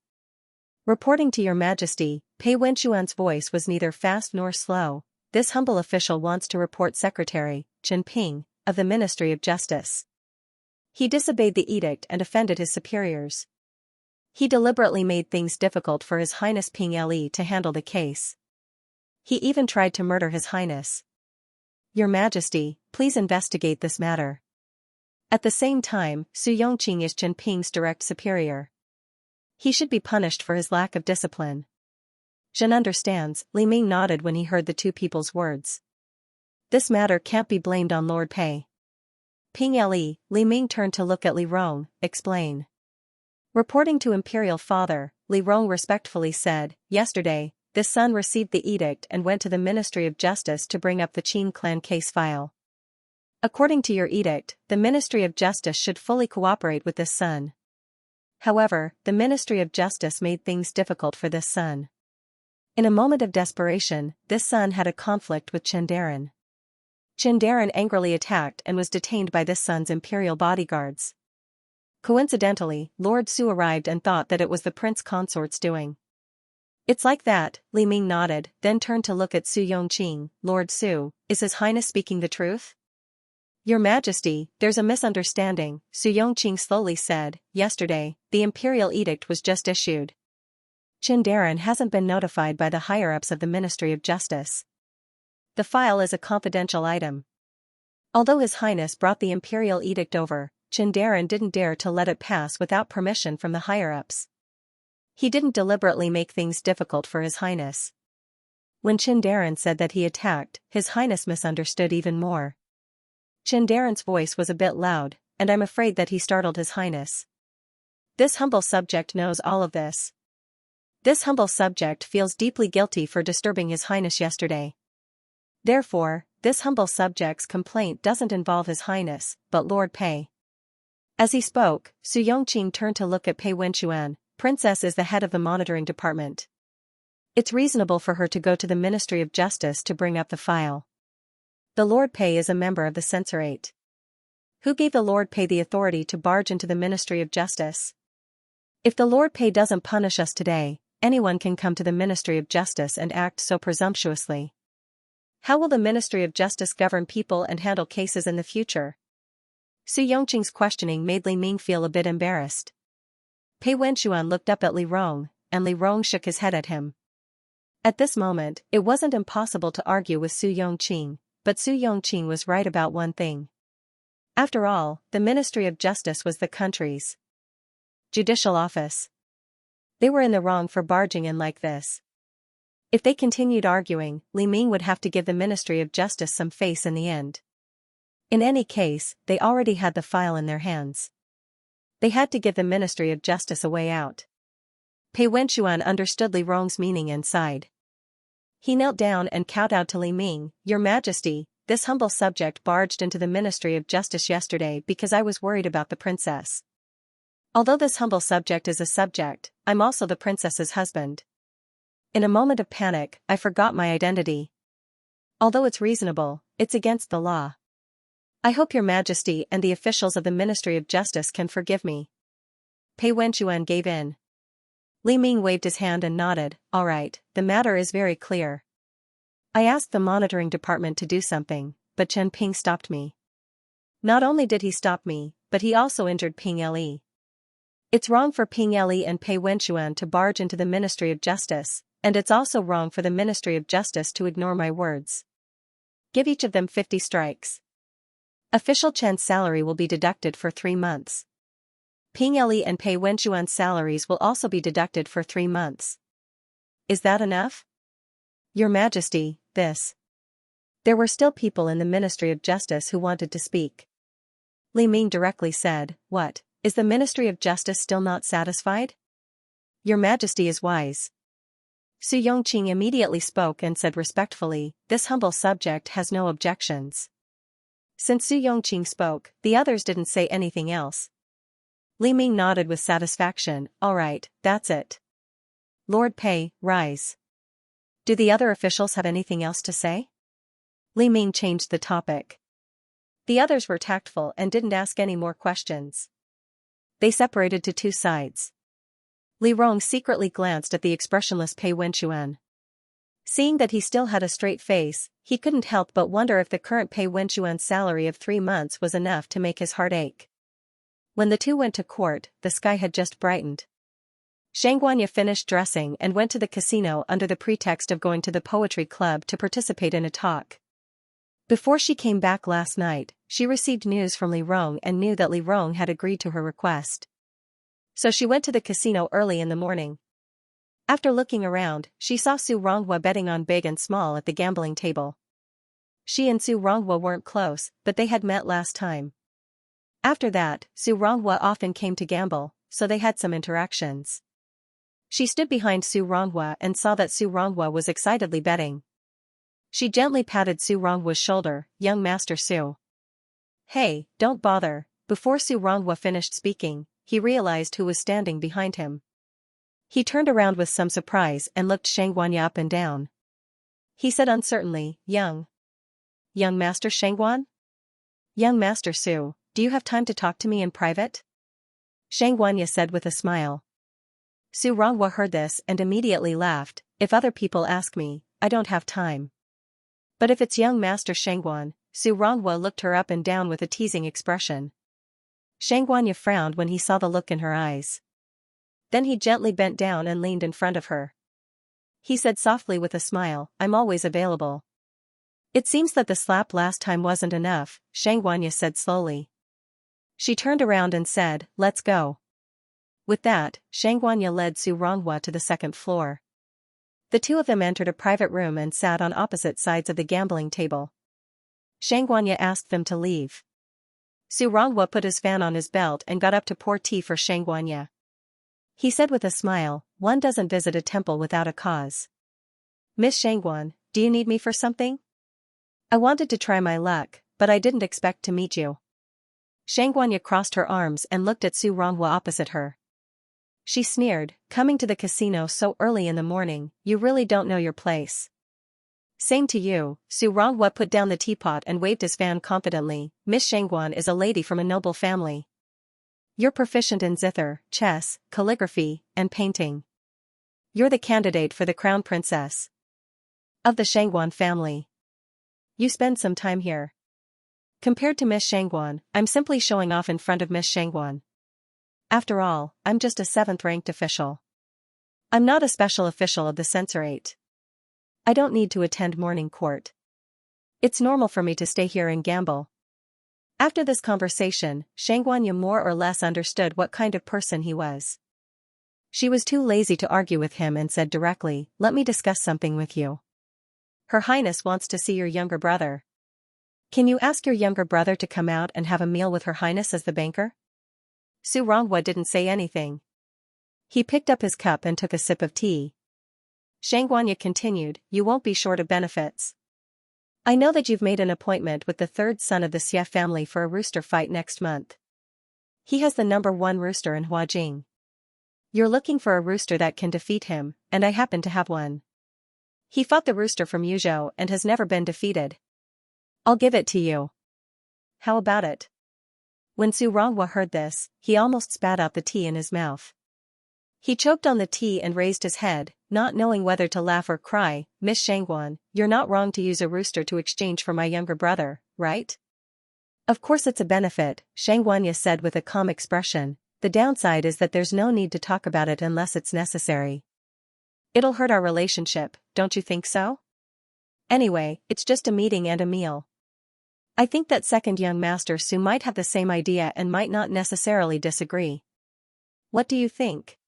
Reporting to Your Majesty, Pei Wenchuan's voice was neither fast nor slow. This humble official wants to report Secretary, Chen Ping, of the Ministry of Justice. He disobeyed the edict and offended his superiors. He deliberately made things difficult for His Highness Ping Le to handle the case. He even tried to murder His Highness. Your Majesty, please investigate this matter. At the same time, Su Yongqing is Chen Ping's direct superior. He should be punished for his lack of discipline. Zhen understands, Li Ming nodded when he heard the two people's words. This matter can't be blamed on Lord Pei. Ping Le, Li Ming turned to look at Li Rong, explain. Reporting to Imperial Father, Li Rong respectfully said, Yesterday, this son received the edict and went to the Ministry of Justice to bring up the Qin clan case file. According to your edict, the Ministry of Justice should fully cooperate with this son. However, the Ministry of Justice made things difficult for this son. In a moment of desperation, this son had a conflict with Chen Daran. Chen Daran angrily attacked and was detained by this son's imperial bodyguards. Coincidentally, Lord Su arrived and thought that it was the prince consort's doing. It's like that, Li Ming nodded, then turned to look at Su Yongqing. Lord Su, is His Highness speaking the truth? Your Majesty, there's a misunderstanding, Su Yongqing slowly said. Yesterday, the imperial edict was just issued. Chen Daran hasn't been notified by the higher-ups of the Ministry of Justice. The file is a confidential item. Although His Highness brought the imperial edict over, Chen Daran didn't dare to let it pass without permission from the higher-ups. He didn't deliberately make things difficult for His Highness. When Chen Daran said that he attacked, His Highness misunderstood even more. Chen Daran's voice was a bit loud, and I'm afraid that he startled His Highness. This humble subject knows all of this. This humble subject feels deeply guilty for disturbing His Highness yesterday. Therefore, this humble subject's complaint doesn't involve His Highness, but Lord Pei. As he spoke, Su Yongqing turned to look at Pei Wenchuan. Princess is the head of the monitoring department. It's reasonable for her to go to the Ministry of Justice to bring up the file. The Lord Pei is a member of the censorate. Who gave the Lord Pei the authority to barge into the Ministry of Justice? If the Lord Pei doesn't punish us today, anyone can come to the Ministry of Justice and act so presumptuously. How will the Ministry of Justice govern people and handle cases in the future? Su Yongqing's questioning made Li Ming feel a bit embarrassed. Pei Wenchuan looked up at Li Rong, and Li Rong shook his head at him. At this moment, it wasn't impossible to argue with Su Yongqing, but Su Yongqing was right about one thing. After all, the Ministry of Justice was the country's judicial office. They were in the wrong for barging in like this. If they continued arguing, Li Ming would have to give the Ministry of Justice some face in the end. In any case, they already had the file in their hands. They had to give the Ministry of Justice a way out. Pei Wenchuan understood Li Rong's meaning and sighed. He knelt down and kowtowed to Li Ming. Your Majesty, this humble subject barged into the Ministry of Justice yesterday because I was worried about the princess. Although this humble subject is a subject, I'm also the princess's husband. In a moment of panic, I forgot my identity. Although it's reasonable, it's against the law. I hope Your Majesty and the officials of the Ministry of Justice can forgive me. Pei Wenchuan gave in. Li Ming waved his hand and nodded. All right, the matter is very clear. I asked the monitoring department to do something, but Chen Ping stopped me. Not only did he stop me, but he also injured Ping Le. It's wrong for Ping Le and Pei Wenchuan to barge into the Ministry of Justice, and it's also wrong for the Ministry of Justice to ignore my words. Give each of them 50 strikes. Official Chen's salary will be deducted for 3 months. Ping Le and Pei Wenchuan's salaries will also be deducted for 3 months. Is that enough? Your Majesty, this. There were still people in the Ministry of Justice who wanted to speak. Li Ming directly said, What, is the Ministry of Justice still not satisfied? Your Majesty is wise. Su Yongqing immediately spoke and said respectfully, This humble subject has no objections. Since Su Yongqing spoke, the others didn't say anything else. Li Ming nodded with satisfaction. All right, that's it. Lord Pei, rise. Do the other officials have anything else to say? Li Ming changed the topic. The others were tactful and didn't ask any more questions. They separated to 2 sides. Li Rong secretly glanced at the expressionless Pei Wenchuan. Seeing that he still had a straight face, he couldn't help but wonder if the current Pei Wenchuan's salary of 3 months was enough to make his heart ache. When the two went to court, the sky had just brightened. Xianxia finished dressing and went to the casino under the pretext of going to the poetry club to participate in a talk. Before she came back last night, she received news from Li Rong and knew that Li Rong had agreed to her request. So she went to the casino early in the morning. After looking around, she saw Su Ronghua betting on big and small at the gambling table. She and Su Ronghua weren't close, but they had met last time. After that, Su Ronghua often came to gamble, so they had some interactions. She stood behind Su Ronghua and saw that Su Ronghua was excitedly betting. She gently patted Su Ronghua's shoulder. Young Master Su. Hey, don't bother. Before Su Ronghua finished speaking, he realized who was standing behind him. He turned around with some surprise and looked Xianxia up and down. He said uncertainly, Young Master Xianxuan? Young Master Su, do you have time to talk to me in private? Xianxia said with a smile. Su Ronghua heard this and immediately laughed. If other people ask me, I don't have time. But if it's young Master Xianxuan, Su Ronghua looked her up and down with a teasing expression. Xianxia frowned when he saw the look in her eyes. Then he gently bent down and leaned in front of her. He said softly with a smile, I'm always available. It seems that the slap last time wasn't enough, Xianxia said slowly. She turned around and said, let's go. With that, Xianxia led Su Ronghua to the 2nd floor. The two of them entered a private room and sat on opposite sides of the gambling table. Xianxia asked them to leave. Su Ronghua put his fan on his belt and got up to pour tea for Xianxia. He said with a smile, one doesn't visit a temple without a cause. Miss Xianxia, do you need me for something? I wanted to try my luck, but I didn't expect to meet you. Xianxia crossed her arms and looked at Su Ronghua opposite her. She sneered, coming to the casino so early in the morning, you really don't know your place. Same to you, Su Ronghua put down the teapot and waved his fan confidently. Miss Xianxia is a lady from a noble family. You're proficient in zither, chess, calligraphy, and painting. You're the candidate for the crown princess of the Xianxia family. You spend some time here. Compared to Miss Xianxia, I'm simply showing off in front of Miss Xianxia. After all, I'm just a 7th-ranked official. I'm not a special official of the censorate. I don't need to attend morning court. It's normal for me to stay here and gamble. After this conversation, Xianxia more or less understood what kind of person he was. She was too lazy to argue with him and said directly, let me discuss something with you. Her Highness wants to see your younger brother. Can you ask your younger brother to come out and have a meal with Her Highness as the banker? Su Ronghua didn't say anything. He picked up his cup and took a sip of tea. Xianxia continued, you won't be short of benefits. I know that you've made an appointment with the 3rd son of the Xie family for a rooster fight next month. He has the number 1 rooster in Huajing. You're looking for a rooster that can defeat him, and I happen to have one. He fought the rooster from Yuzhou and has never been defeated. I'll give it to you. How about it? When Su Ronghua heard this, he almost spat out the tea in his mouth. He choked on the tea and raised his head, not knowing whether to laugh or cry. Miss Xianxia, you're not wrong to use a rooster to exchange for my younger brother, right? Of course it's a benefit, Xianxia said with a calm expression. The downside is that there's no need to talk about it unless it's necessary. It'll hurt our relationship, don't you think so? Anyway, it's just a meeting and a meal. I think that second young master Su might have the same idea and might not necessarily disagree. What do you think?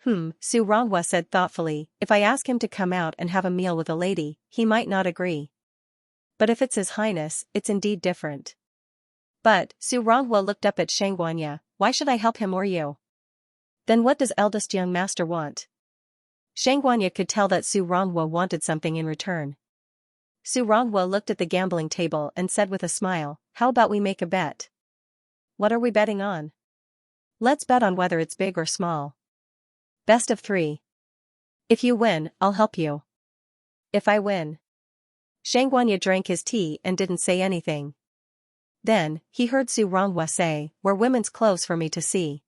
Su Ronghua said thoughtfully, if I ask him to come out and have a meal with a lady, he might not agree. But if it's His Highness, it's indeed different. But, Su Ronghua looked up at Xianxia, why should I help him or you? Then what does eldest young master want? Xianxia could tell that Su Ronghua wanted something in return. Su Ronghua looked at the gambling table and said with a smile, how about we make a bet? What are we betting on? Let's bet on whether it's big or small. Best of 3. If you win, I'll help you. If I win. Xianxia drank his tea and didn't say anything. Then, he heard Su Ronghua say, wear women's clothes for me to see.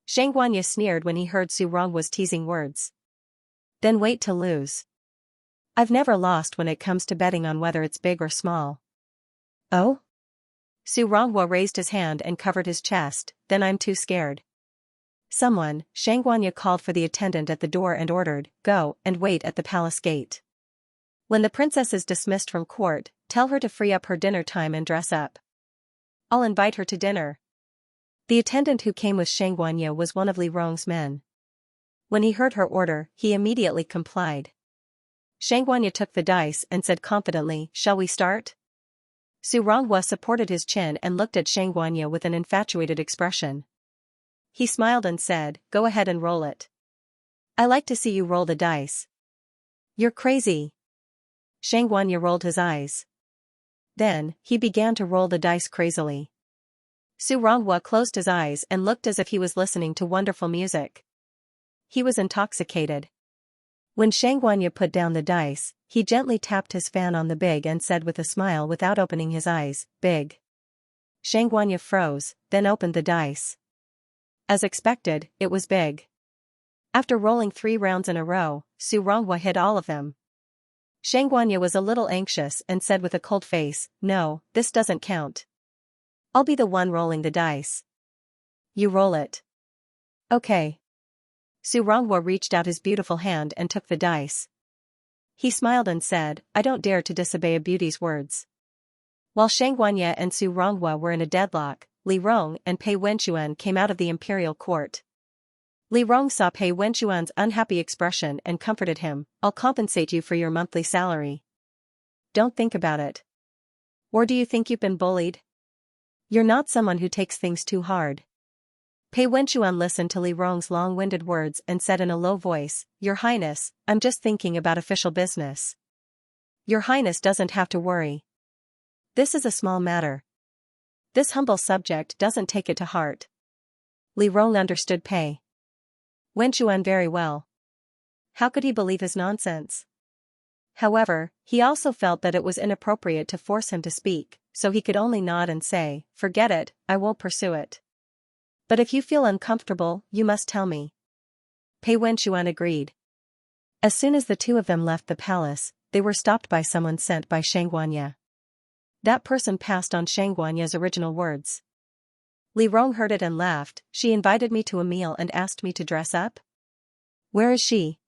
Xianxia sneered when he heard Su Ronghua's teasing words. Then wait to lose. I've never lost when it comes to betting on whether it's big or small. Oh? Su Ronghua raised his hand and covered his chest, then I'm too scared. Someone, Xianxia called for the attendant at the door and ordered, go and wait at the palace gate. When the princess is dismissed from court, tell her to free up her dinner time and dress up. I'll invite her to dinner. The attendant who came with Xianxia was one of Li Rong's men. When he heard her order, he immediately complied. Xianxia took the dice and said confidently, shall we start? Su Ronghua supported his chin and looked at Xianxia with an infatuated expression. He smiled and said, go ahead and roll it. I like to see you roll the dice. You're crazy. Xianxia rolled his eyes. Then, he began to roll the dice crazily. Su Ronghua closed his eyes and looked as if he was listening to wonderful music. He was intoxicated. When Xianxia put down the dice, he gently tapped his fan on the big and said with a smile without opening his eyes, big. Xianxia froze, then opened the dice. As expected, it was big. After rolling 3 rounds in a row, Su Ronghua hit all of them. Xianxia was a little anxious and said with a cold face, no, this doesn't count. I'll be the one rolling the dice. You roll it. Okay. Su Ronghua reached out his beautiful hand and took the dice. He smiled and said, I don't dare to disobey a beauty's words. While Xianxia and Su Ronghua were in a deadlock, Li Rong and Pei Wenxuan came out of the imperial court. Li Rong saw Pei Wenxuan's unhappy expression and comforted him, I'll compensate you for your monthly salary. Don't think about it. Or do you think you've been bullied? You're not someone who takes things too hard. Pei Wenchuan listened to Li Rong's long-winded words and said in a low voice, "Your Highness, I'm just thinking about official business." "Your Highness doesn't have to worry. This is a small matter. This humble subject doesn't take it to heart." Li Rong understood Pei Wenchuan very well. How could he believe his nonsense? However, he also felt that it was inappropriate to force him to speak, so he could only nod and say, "Forget it, I won't pursue it. But if you feel uncomfortable, you must tell me." Pei Wenchuan agreed. As soon as the two of them left the palace, they were stopped by someone sent by Xianxia. That person passed on Xianxua's original words. Li Rong heard it and laughed. "She invited me to a meal and asked me to dress up? Where is she?"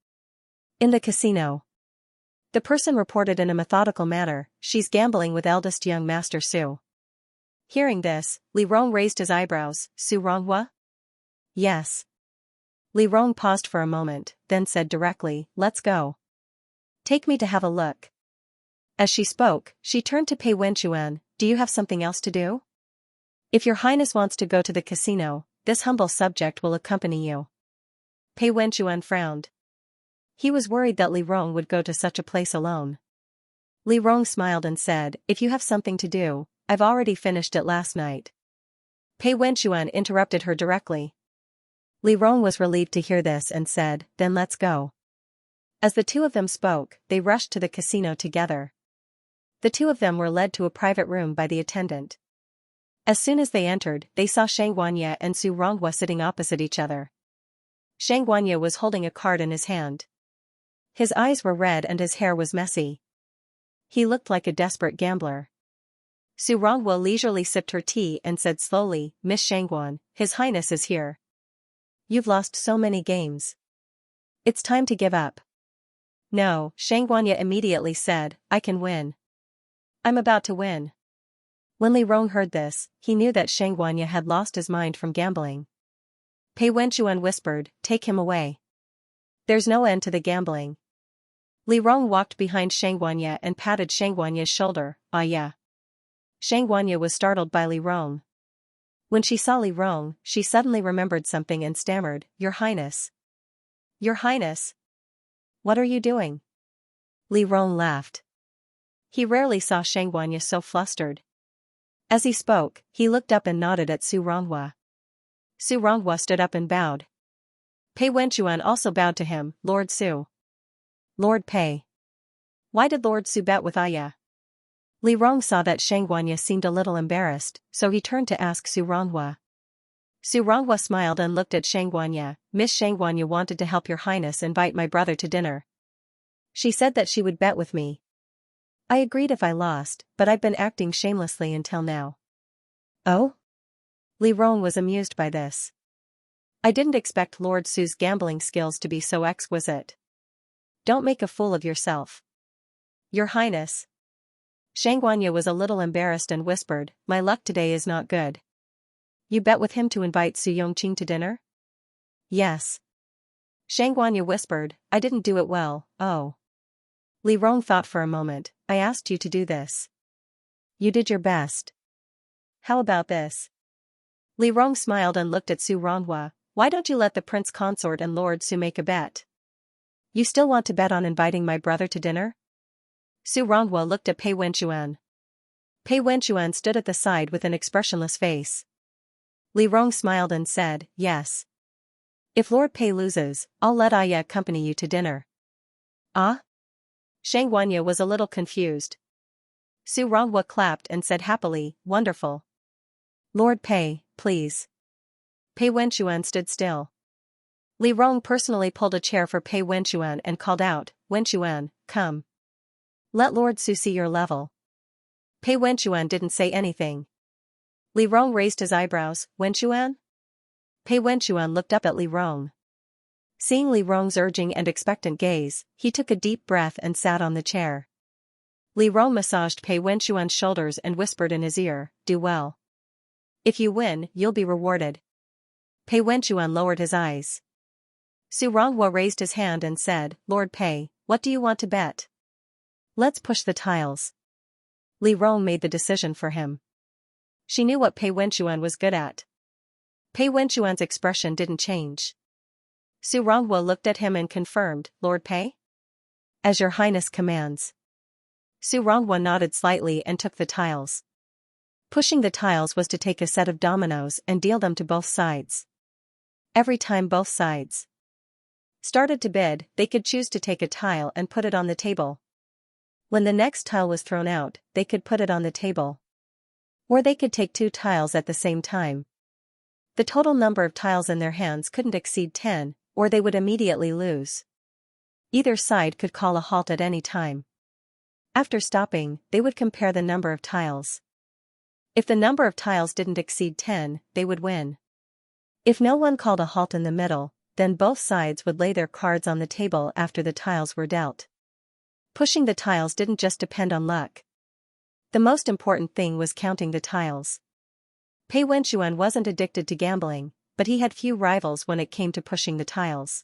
"In the casino." The person reported in a methodical manner, "She's gambling with eldest young Master Su." Hearing this, Li Rong raised his eyebrows. "Su Ronghua?" "Yes." Li Rong paused for a moment, then said directly, "Let's go. Take me to have a look." As she spoke, she turned to Pei Wenchuan, "Do you have something else to do? If your Highness wants to go to the casino, this humble subject will accompany you." Pei Wenchuan frowned. He was worried that Li Rong would go to such a place alone. Li Rong smiled and said, "If you have something to do, I've already finished it last night." Pei Wenchuan interrupted her directly. Li Rong was relieved to hear this and said, "Then let's go." As the two of them spoke, they rushed to the casino together. The two of them were led to a private room by the attendant. As soon as they entered, they saw Xianxia and Su Ronghua sitting opposite each other. Xianxia was holding a card in his hand. His eyes were red and his hair was messy. He looked like a desperate gambler. Su Ronghua leisurely sipped her tea and said slowly, "Miss Xianxuan, His Highness is here. You've lost so many games. It's time to give up." "No," Xianxia immediately said, "I can win. I'm about to win." When Li Rong heard this, he knew that Xianxia had lost his mind from gambling. Pei Wenchuan whispered, "Take him away. There's no end to the gambling." Li Rong walked behind Xianxia and patted Xianxia's shoulder. "Ah yeah." Xianxia was startled by Li Rong. When she saw Li Rong, she suddenly remembered something and stammered, "Your Highness." "Your Highness? What are you doing?" Li Rong laughed. He rarely saw Xianxia so flustered. As he spoke, he looked up and nodded at Su Ronghua. Su Ronghua stood up and bowed. Pei Wenchuan also bowed to him, "Lord Su." "Lord Pei. Why did Lord Su bet with Aya?" Li Rong saw that Xianxia seemed a little embarrassed, so he turned to ask Su Ronghua. Su Ronghua smiled and looked at Xianxia. "Miss Xianxia wanted to help your Highness invite my brother to dinner. She said that she would bet with me. I agreed if I lost, but I've been acting shamelessly until now." "Oh?" Li Rong was amused by this. "I didn't expect Lord Su's gambling skills to be so exquisite. Don't make a fool of yourself." "Your Highness." Xianxia was a little embarrassed and whispered, "My luck today is not good." "You bet with him to invite Su Yongqing to dinner?" "Yes." Xianxia whispered, "I didn't do it well." "Oh." Li Rong thought for a moment, "I asked you to do this. You did your best. How about this?" Li Rong smiled and looked at Su Ronghua. "Why don't you let the Prince Consort and Lord Su make a bet? You still want to bet on inviting my brother to dinner?" Su Ronghua looked at Pei Wenchuan. Pei Wenchuan stood at the side with an expressionless face. Li Rong smiled and said, "Yes. If Lord Pei loses, I'll let Aya accompany you to dinner." "Ah?" Xianxia was a little confused. Su Ronghua clapped and said happily, "Wonderful. Lord Pei, please." Pei Wenchuan stood still. Li Rong personally pulled a chair for Pei Wenchuan and called out, "Wenchuan, come. Let Lord Su see your level." Pei Wenchuan didn't say anything. Li Rong raised his eyebrows. "Wenchuan?" Pei Wenchuan looked up at Li Rong. Seeing Li Rong's urging and expectant gaze, he took a deep breath and sat on the chair. Li Rong massaged Pei Wenchuan's shoulders and whispered in his ear, "Do well. If you win, you'll be rewarded." Pei Wenchuan lowered his eyes. Su Ronghua raised his hand and said, "Lord Pei, what do you want to bet?" "Let's push the tiles." Li Rong made the decision for him. She knew what Pei Wenchuan was good at. Pei Wenchuan's expression didn't change. Su Rongwo looked at him and confirmed, Lord Pei? As your highness commands. Su Rongwo nodded slightly and took the tiles. Pushing the tiles was to take a set of dominoes and deal them to both sides. Every time both sides started to bid, they could choose to take a tile and put it on the table. When the next tile was thrown out, they could put it on the table. Or they could take 2 tiles at the same time. The total number of tiles in their hands couldn't exceed 10, or they would immediately lose. Either side could call a halt at any time. After stopping, they would compare the number of tiles. If the number of tiles didn't exceed 10, they would win. If no one called a halt in the middle, then both sides would lay their cards on the table after the tiles were dealt. Pushing the tiles didn't just depend on luck. The most important thing was counting the tiles. Pei Wenchuan wasn't addicted to gambling, but he had few rivals when it came to pushing the tiles.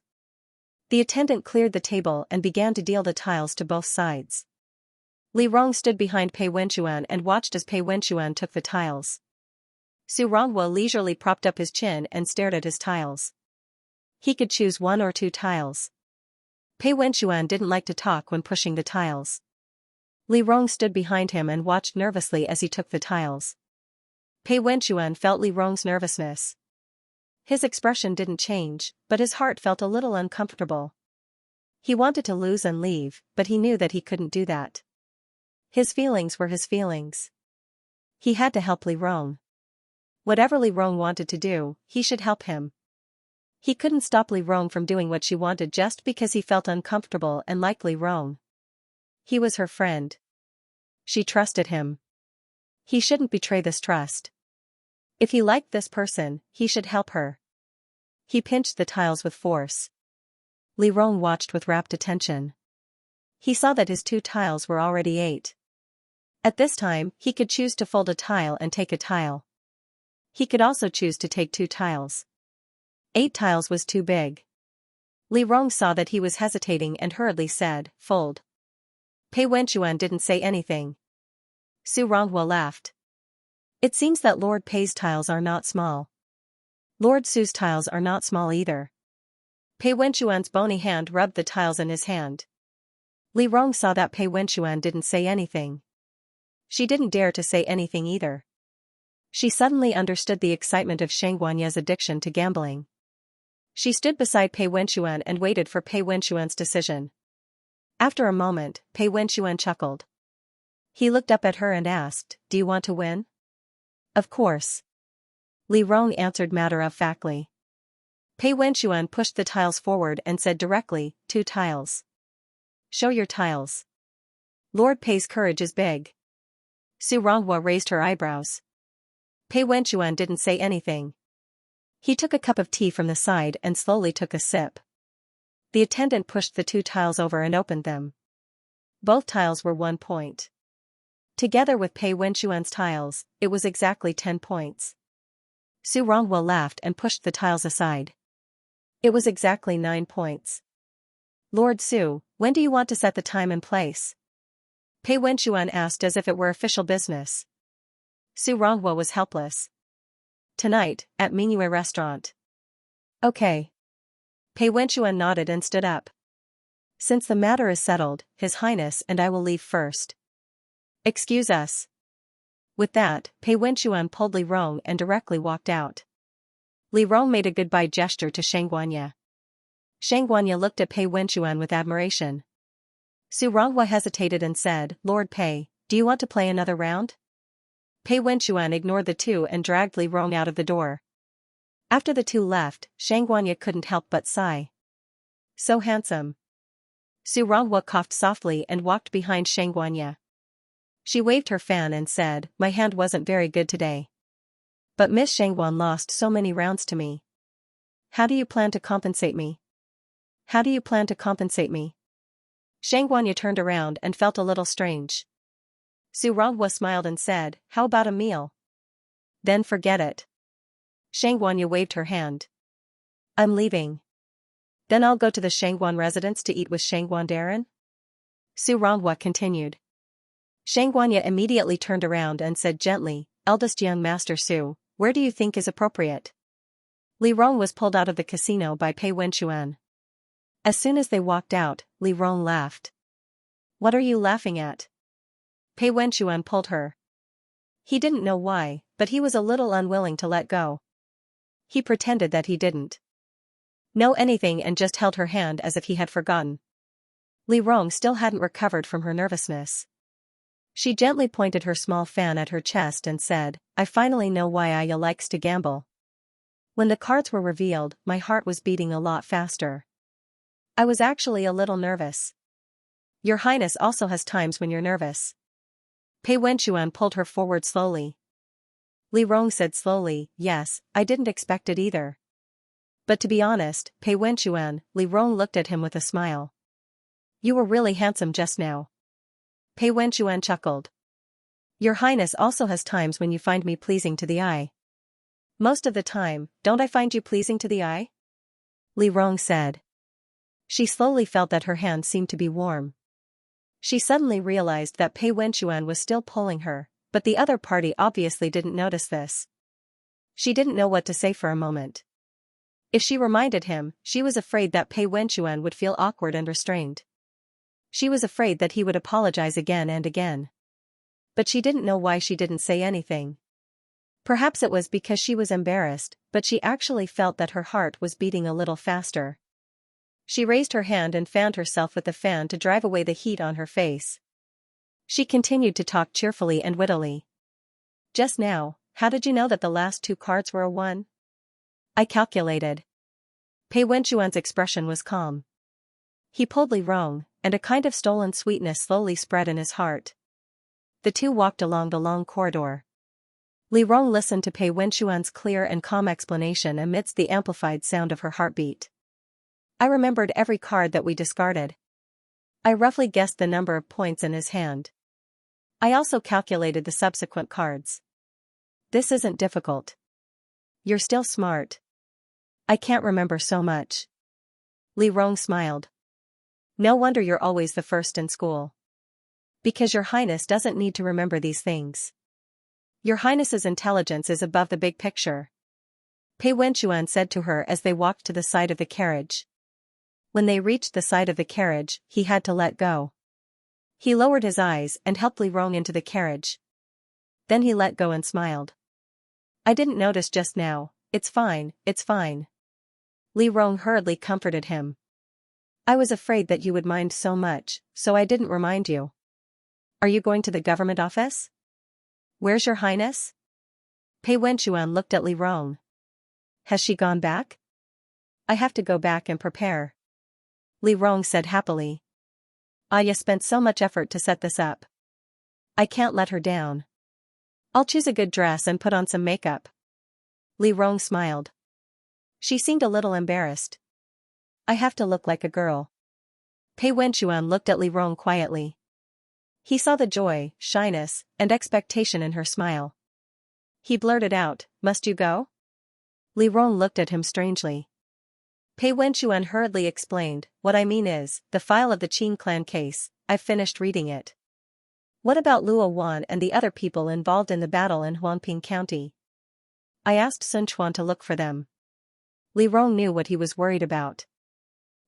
The attendant cleared the table and began to deal the tiles to both sides. Li Rong stood behind Pei Wenchuan and watched as Pei Wenchuan took the tiles. Su Rongwo leisurely propped up his chin and stared at his tiles. He could choose 1 or 2 tiles. Pei Wenchuan didn't like to talk when pushing the tiles. Li Rong stood behind him and watched nervously as he took the tiles. Pei Wenchuan felt Li Rong's nervousness. His expression didn't change, but his heart felt a little uncomfortable. He wanted to lose and leave, but he knew that he couldn't do that. His feelings were his feelings. He had to help Li Rong. Whatever Li Rong wanted to do, he should help him. He couldn't stop Li Rong from doing what she wanted just because he felt uncomfortable and liked Li Rong. He was her friend. She trusted him. He shouldn't betray this trust. If he liked this person, he should help her. He pinched the tiles with force. Li Rong watched with rapt attention. He saw that his 2 tiles were already 8. At this time, he could choose to fold a tile and take a tile. He could also choose to take 2 tiles. 8 tiles was too big. Li Rong saw that he was hesitating and hurriedly said, fold. Pei Wenchuan didn't say anything. Su Rongwo laughed. It seems that Lord Pei's tiles are not small. Lord Su's tiles are not small either. Pei Wenchuan's bony hand rubbed the tiles in his hand. Li Rong saw that Pei Wenchuan didn't say anything. She didn't dare to say anything either. She suddenly understood the excitement of Xianxia's addiction to gambling. She stood beside Pei Wenchuan and waited for Pei Wenchuan's decision. After a moment, Pei Wenchuan chuckled. He looked up at her and asked, "Do you want to win?" "Of course." Li Rong answered matter-of-factly. Pei Wenchuan pushed the tiles forward and said directly, 2 tiles. Show your tiles. Lord Pei's courage is big. Su Rongwo raised her eyebrows. Pei Wenchuan didn't say anything. He took a cup of tea from the side and slowly took a sip. The attendant pushed the 2 tiles over and opened them. Both tiles were 1 point. Together with Pei Wenchuan's tiles, it was exactly 10 points. Su Rongwo laughed and pushed the tiles aside. It was exactly 9 points. Lord Su, when do you want to set the time and place? Pei Wenchuan asked as if it were official business. Su Rongwo was helpless. Tonight, at Mingyue restaurant. Okay. Pei Wenchuan nodded and stood up. Since the matter is settled, His Highness and I will leave first. Excuse us. With that, Pei Wenchuan pulled Li Rong and directly walked out. Li Rong made a goodbye gesture to Xianxia. Xianxia looked at Pei Wenchuan with admiration. Su Rongwo hesitated and said, Lord Pei, do you want to play another round? Pei Wenchuan ignored the 2 and dragged Li Rong out of the door. After the 2 left, Xianxia couldn't help but sigh. So handsome. Su Rongwo coughed softly and walked behind Xianxia. She waved her fan and said, my hand wasn't very good today. But Miss Xianxia lost so many rounds to me. How do you plan to compensate me? How do you plan to compensate me? Xianxia turned around and felt a little strange. Su Rongwo smiled and said, how about a meal? Then forget it. Xianxia waved her hand. I'm leaving. Then I'll go to the Xianxia residence to eat with Xianxia Darren? Su Rongwo continued. Xianxia immediately turned around and said gently, eldest young master Su, where do you think is appropriate? Li Rong was pulled out of the casino by Pei Wenchuan. As soon as they walked out, Li Rong laughed. What are you laughing at? Pei Wenchuan pulled her. He didn't know why, but he was a little unwilling to let go. He pretended that he didn't know anything and just held her hand as if he had forgotten. Li Rong still hadn't recovered from her nervousness. She gently pointed her small fan at her chest and said, I finally know why Aya likes to gamble. When the cards were revealed, my heart was beating a lot faster. I was actually a little nervous. Your Highness also has times when you're nervous. Pei Wenchuan pulled her forward slowly. Li Rong said slowly, yes, I didn't expect it either. But to be honest, Pei Wenchuan, Li Rong looked at him with a smile. You were really handsome just now. Pei Wenchuan chuckled. Your Highness also has times when you find me pleasing to the eye. Most of the time, don't I find you pleasing to the eye? Li Rong said. She slowly felt that her hand seemed to be warm. She suddenly realized that Pei Wenchuan was still pulling her, but the other party obviously didn't notice this. She didn't know what to say for a moment. If she reminded him, she was afraid that Pei Wenchuan would feel awkward and restrained. She was afraid that he would apologize again and again. But she didn't know why she didn't say anything. Perhaps it was because she was embarrassed, but she actually felt that her heart was beating a little faster. She raised her hand and fanned herself with the fan to drive away the heat on her face. She continued to talk cheerfully and wittily. Just now, how did you know that the last 2 cards were a 1? I calculated. Pei Wenchuan's expression was calm. He pulled Li Rong, and a kind of stolen sweetness slowly spread in his heart. The two walked along the long corridor. Li Rong listened to Pei Wenchuan's clear and calm explanation amidst the amplified sound of her heartbeat. I remembered every card that we discarded. I roughly guessed the number of points in his hand. I also calculated the subsequent cards. This isn't difficult. You're still smart. I can't remember so much. Li Rong smiled. No wonder you're always the first in school. Because your Highness doesn't need to remember these things. Your Highness's intelligence is above the big picture. Pei Wenchuan said to her as they walked to the side of the carriage. When they reached the side of the carriage, he had to let go. He lowered his eyes and helped Li Rong into the carriage. Then he let go and smiled. I didn't notice just now, it's fine, it's fine. Li Rong hurriedly comforted him. I was afraid that you would mind so much, so I didn't remind you. Are you going to the government office? Where's your Highness? Pei Wenchuan looked at Li Rong. Has she gone back? I have to go back and prepare. Li Rong said happily. Aya spent so much effort to set this up. I can't let her down. I'll choose a good dress and put on some makeup. Li Rong smiled. She seemed a little embarrassed. I have to look like a girl. Pei Wenchuan looked at Li Rong quietly. He saw the joy, shyness, and expectation in her smile. He blurted out, must you go? Li Rong looked at him strangely. Pei Wenchuan hurriedly explained, what I mean is, the file of the Qin clan case, I've finished reading it. What about Luo Wan and the other people involved in the battle in Huangping County? I asked Sun Chuan to look for them. Li Rong knew what he was worried about.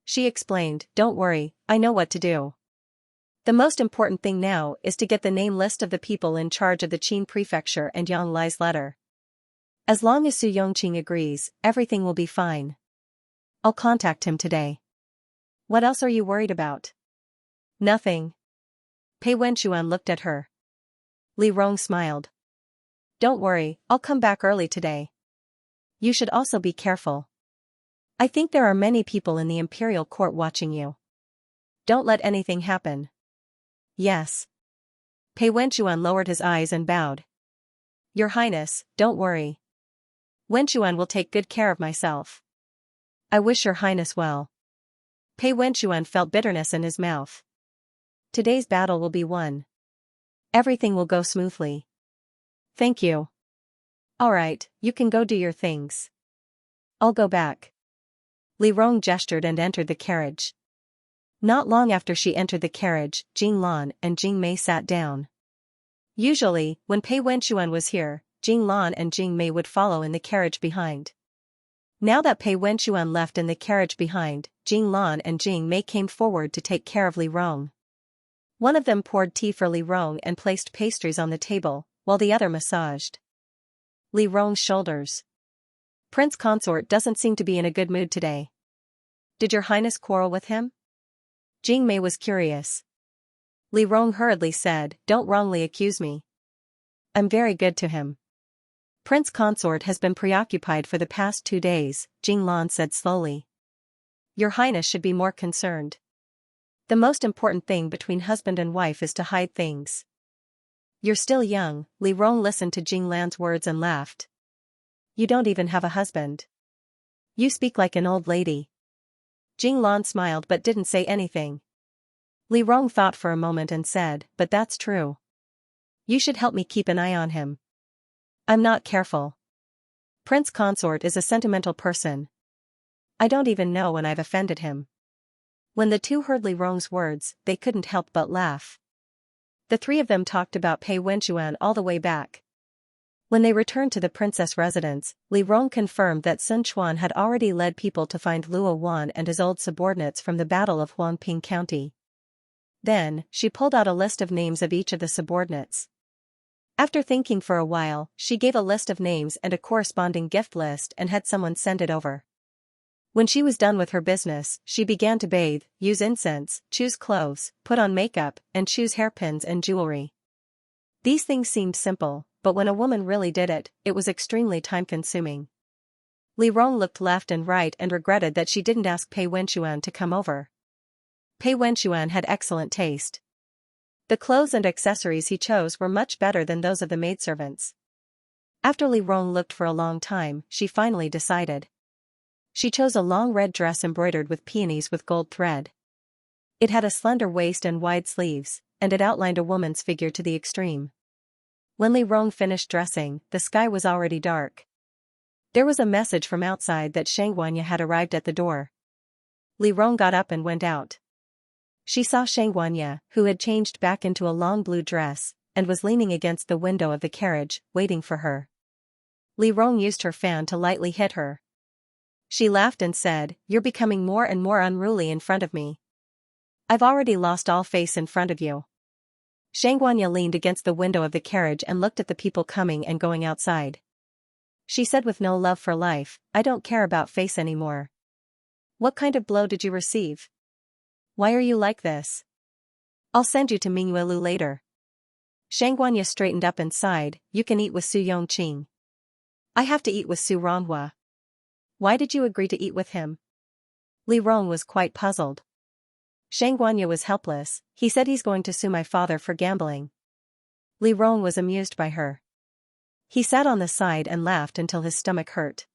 She explained, don't worry, I know what to do. The most important thing now is to get the name list of the people in charge of the Qin prefecture and Yang Lai's letter. As long as Su Yongqing agrees, everything will be fine. I'll contact him today. What else are you worried about? Nothing. Pei Wenchuan looked at her. Li Rong smiled. Don't worry, I'll come back early today. You should also be careful. I think there are many people in the imperial court watching you. Don't let anything happen. Yes. Pei Wenchuan lowered his eyes and bowed. Your Highness, don't worry. Wenchuan will take good care of myself. I wish your Highness well. Pei Wenchuan felt bitterness in his mouth. Today's battle will be won. Everything will go smoothly. Thank you. Alright, you can go do your things. I'll go back. Li Rong gestured and entered the carriage. Not long after she entered the carriage, Jing Lan and Jing Mei sat down. Usually, when Pei Wenchuan was here, Jing Lan and Jing Mei would follow in the carriage behind. Now that Pei Wenchuan left in the carriage behind, Jing Lan and Jing Mei came forward to take care of Li Rong. One of them poured tea for Li Rong and placed pastries on the table, while the other massaged Li Rong's shoulders. Prince Consort doesn't seem to be in a good mood today. Did your highness quarrel with him? Jing Mei was curious. Li Rong hurriedly said, don't wrongly accuse me. I'm very good to him. Prince Consort has been preoccupied for the past 2 days, Jing Lan said slowly. Your highness should be more concerned. The most important thing between husband and wife is to hide things. You're still young, Li Rong listened to Jing Lan's words and laughed. You don't even have a husband. You speak like an old lady. Jing Lan smiled but didn't say anything. Li Rong thought for a moment and said, but that's true. You should help me keep an eye on him. I'm not careful. Prince Consort is a sentimental person. I don't even know when I've offended him. When the two heard Li Rong's words, they couldn't help but laugh. The three of them talked about Pei Wenchuan all the way back. When they returned to the princess residence, Li Rong confirmed that Sun Quan had already led people to find Luo Wan and his old subordinates from the Battle of Huangping County. Then, she pulled out a list of names of each of the subordinates. After thinking for a while, she gave a list of names and a corresponding gift list and had someone send it over. When she was done with her business, she began to bathe, use incense, choose clothes, put on makeup, and choose hairpins and jewelry. These things seemed simple, but when a woman really did it, it was extremely time-consuming. Li Rong looked left and right and regretted that she didn't ask Pei Wenchuan to come over. Pei Wenchuan had excellent taste. The clothes and accessories he chose were much better than those of the maidservants. After Li Rong looked for a long time, she finally decided. She chose a long red dress embroidered with peonies with gold thread. It had a slender waist and wide sleeves, and it outlined a woman's figure to the extreme. When Li Rong finished dressing, the sky was already dark. There was a message from outside that Xianxia had arrived at the door. Li Rong got up and went out. She saw Xianxia, who had changed back into a long blue dress, and was leaning against the window of the carriage, waiting for her. Li Rong used her fan to lightly hit her. She laughed and said, you're becoming more and more unruly in front of me. I've already lost all face in front of you. Xianxia leaned against the window of the carriage and looked at the people coming and going outside. She said with no love for life, I don't care about face anymore. What kind of blow did you receive? Why are you like this? I'll send you to Mingyuelu later. Xianxia straightened up and sighed, you can eat with Su Yongqing. I have to eat with Su Ronghua. Why did you agree to eat with him? Li Rong was quite puzzled. Xianxia was helpless, he said he's going to sue my father for gambling. Li Rong was amused by her. He sat on the side and laughed until his stomach hurt.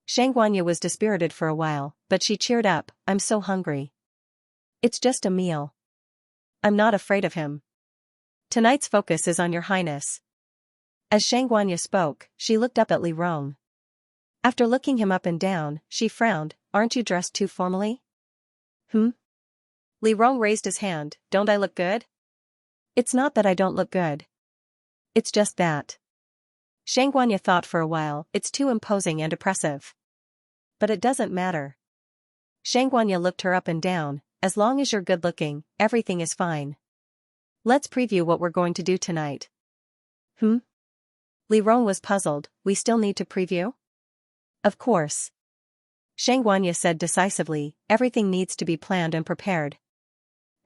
Xianxia was dispirited for a while, but she cheered up, I'm so hungry. It's just a meal. I'm not afraid of him. Tonight's focus is on your highness. As Xianxia spoke, she looked up at Li Rong. After looking him up and down, she frowned, aren't you dressed too formally? Li Rong raised his hand, don't I look good? It's not that I don't look good. It's just that. Xianxia thought for a while, it's too imposing and oppressive. But it doesn't matter. Xianxia looked her up and down, as long as you're good-looking, everything is fine. Let's preview what we're going to do tonight. Li Rong was puzzled, we still need to preview? Of course. Xianxia said decisively, everything needs to be planned and prepared.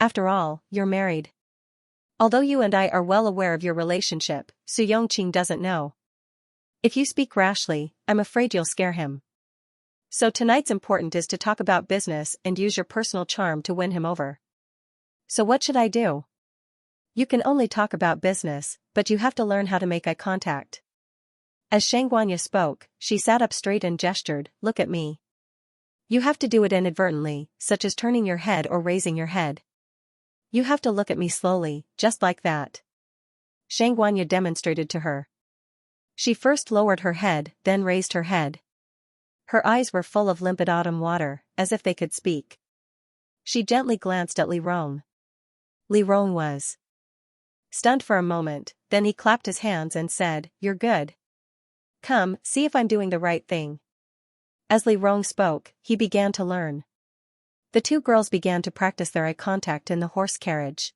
After all, you're married. Although you and I are well aware of your relationship, Su Yongqing doesn't know. If you speak rashly, I'm afraid you'll scare him. So tonight's important is to talk about business and use your personal charm to win him over. So what should I do? You can only talk about business, but you have to learn how to make eye contact. As Xianxia spoke, she sat up straight and gestured, look at me. You have to do it inadvertently, such as turning your head or raising your head. You have to look at me slowly, just like that. Xianxia demonstrated to her. She first lowered her head, then raised her head. Her eyes were full of limpid autumn water, as if they could speak. She gently glanced at Li Rong. Li Rong was stunned for a moment, then he clapped his hands and said, you're good. Come, see if I'm doing the right thing. As Li Rong spoke, he began to learn. The two girls began to practice their eye contact in the horse carriage.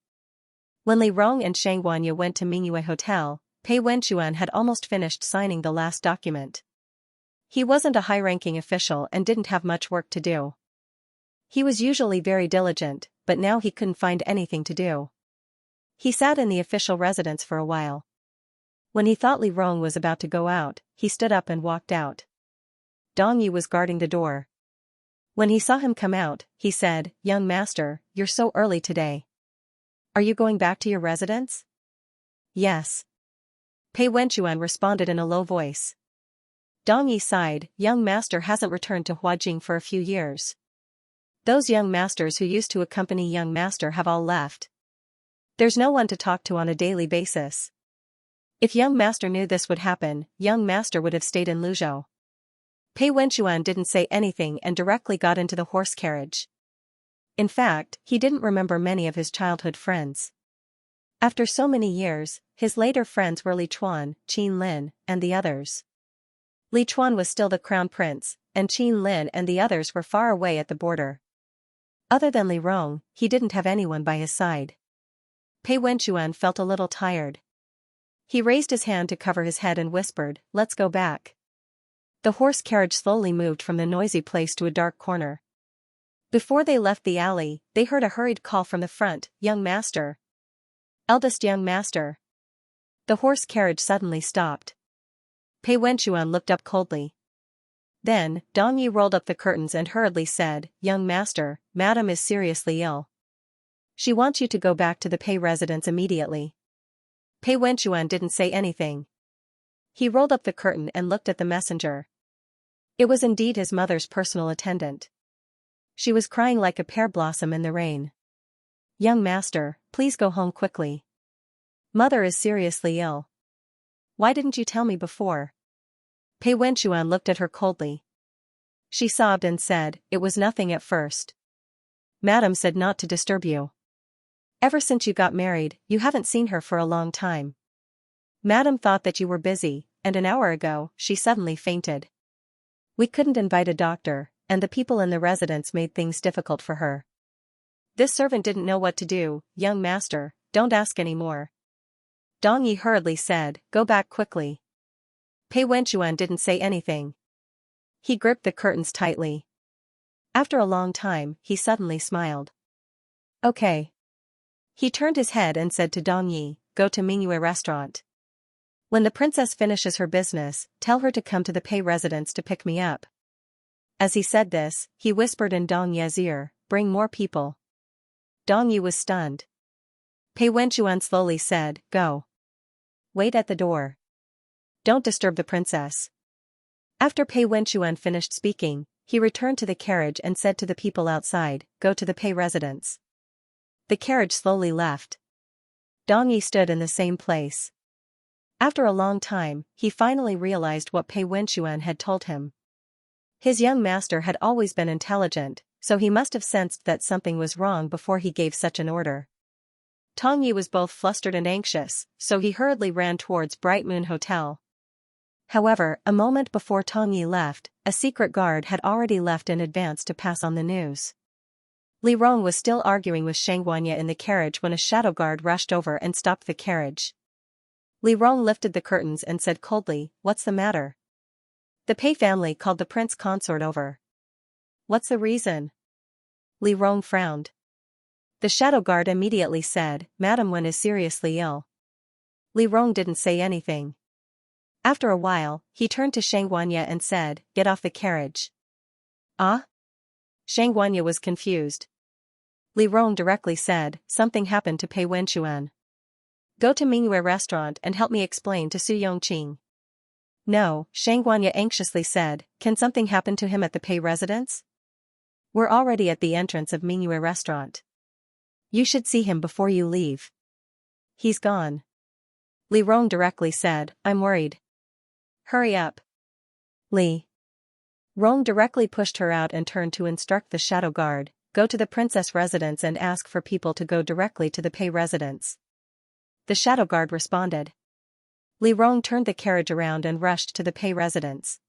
When Li Rong and Xianxia went to Mingyue Hotel, Pei Wenchuan had almost finished signing the last document. He wasn't a high-ranking official and didn't have much work to do. He was usually very diligent, but now he couldn't find anything to do. He sat in the official residence for a while. When he thought Li Rong was about to go out, he stood up and walked out. Dong Yi was guarding the door. When he saw him come out, he said, "Young master, you're so early today. Are you going back to your residence?" "Yes." Pei Wenchuan responded in a low voice. Dong Yi sighed, "Young master hasn't returned to Huajing for a few years. Those young masters who used to accompany young master have all left. There's no one to talk to on a daily basis. If young master knew this would happen, young master would have stayed in Luzhou." Pei Wenchuan didn't say anything and directly got into the horse carriage. In fact, he didn't remember many of his childhood friends. After so many years, his later friends were Li Chuan, Qin Lin, and the others. Li Chuan was still the crown prince, and Qin Lin and the others were far away at the border. Other than Li Rong, he didn't have anyone by his side. Pei Wenchuan felt a little tired. He raised his hand to cover his head and whispered, "Let's go back." The horse carriage slowly moved from the noisy place to a dark corner. Before they left the alley, they heard a hurried call from the front, "Young master. Eldest young master." The horse carriage suddenly stopped. Pei Wenchuan looked up coldly. Then, Dong Yi rolled up the curtains and hurriedly said, "Young master, madam is seriously ill. She wants you to go back to the Pei residence immediately." Pei Wenchuan didn't say anything. He rolled up the curtain and looked at the messenger. It was indeed his mother's personal attendant. She was crying like a pear blossom in the rain. "Young master, please go home quickly. Mother is seriously ill. Why didn't you tell me before?" Pei Wenchuan looked at her coldly. She sobbed and said, "It was nothing at first. Madam said not to disturb you. Ever since you got married, you haven't seen her for a long time. Madam thought that you were busy, and an hour ago, she suddenly fainted. We couldn't invite a doctor, and the people in the residence made things difficult for her. This servant didn't know what to do. Young master, don't ask any more." Dong Yi hurriedly said, "Go back quickly." Pei Wenchuan didn't say anything. He gripped the curtains tightly. After a long time, he suddenly smiled. "Okay." He turned his head and said to Dong Yi, "Go to Mingyue restaurant. When the princess finishes her business, tell her to come to the Pei residence to pick me up." As he said this, he whispered in Dong Yi's ear, "Bring more people." Dong Yi was stunned. Pei Wenchuan slowly said, "Go. Wait at the door. Don't disturb the princess." After Pei Wenchuan finished speaking, he returned to the carriage and said to the people outside, "Go to the Pei residence." The carriage slowly left. Dong Yi stood in the same place. After a long time, he finally realized what Pei Wenchuan had told him. His young master had always been intelligent, so he must have sensed that something was wrong before he gave such an order. Dong Yi was both flustered and anxious, so he hurriedly ran towards Bright Moon Hotel. However, a moment before Dong Yi left, a secret guard had already left in advance to pass on the news. Li Rong was still arguing with Xianxia in the carriage when a shadow guard rushed over and stopped the carriage. Li Rong lifted the curtains and said coldly, "What's the matter?" "The Pei family called the prince consort over." "What's the reason?" Li Rong frowned. The shadow guard immediately said, "Madam Wen is seriously ill." Li Rong didn't say anything. After a while, he turned to Xianxia and said, "Get off the carriage." "Ah?" Xianxia was confused. Li Rong directly said, "Something happened to Pei Wenchuan. Go to Mingyue restaurant and help me explain to Su Yongqing." "No," Xianxia anxiously said, "Can something happen to him at the Pei residence? We're already at the entrance of Mingyue restaurant. You should see him before you leave. He's gone." Li Rong directly said, "I'm worried. Hurry up." Li Rong directly pushed her out and turned to instruct the shadow guard, "Go to the princess residence and ask for people to go directly to the Pei residence." The shadow guard responded. Li Rong turned the carriage around and rushed to the Pei residence.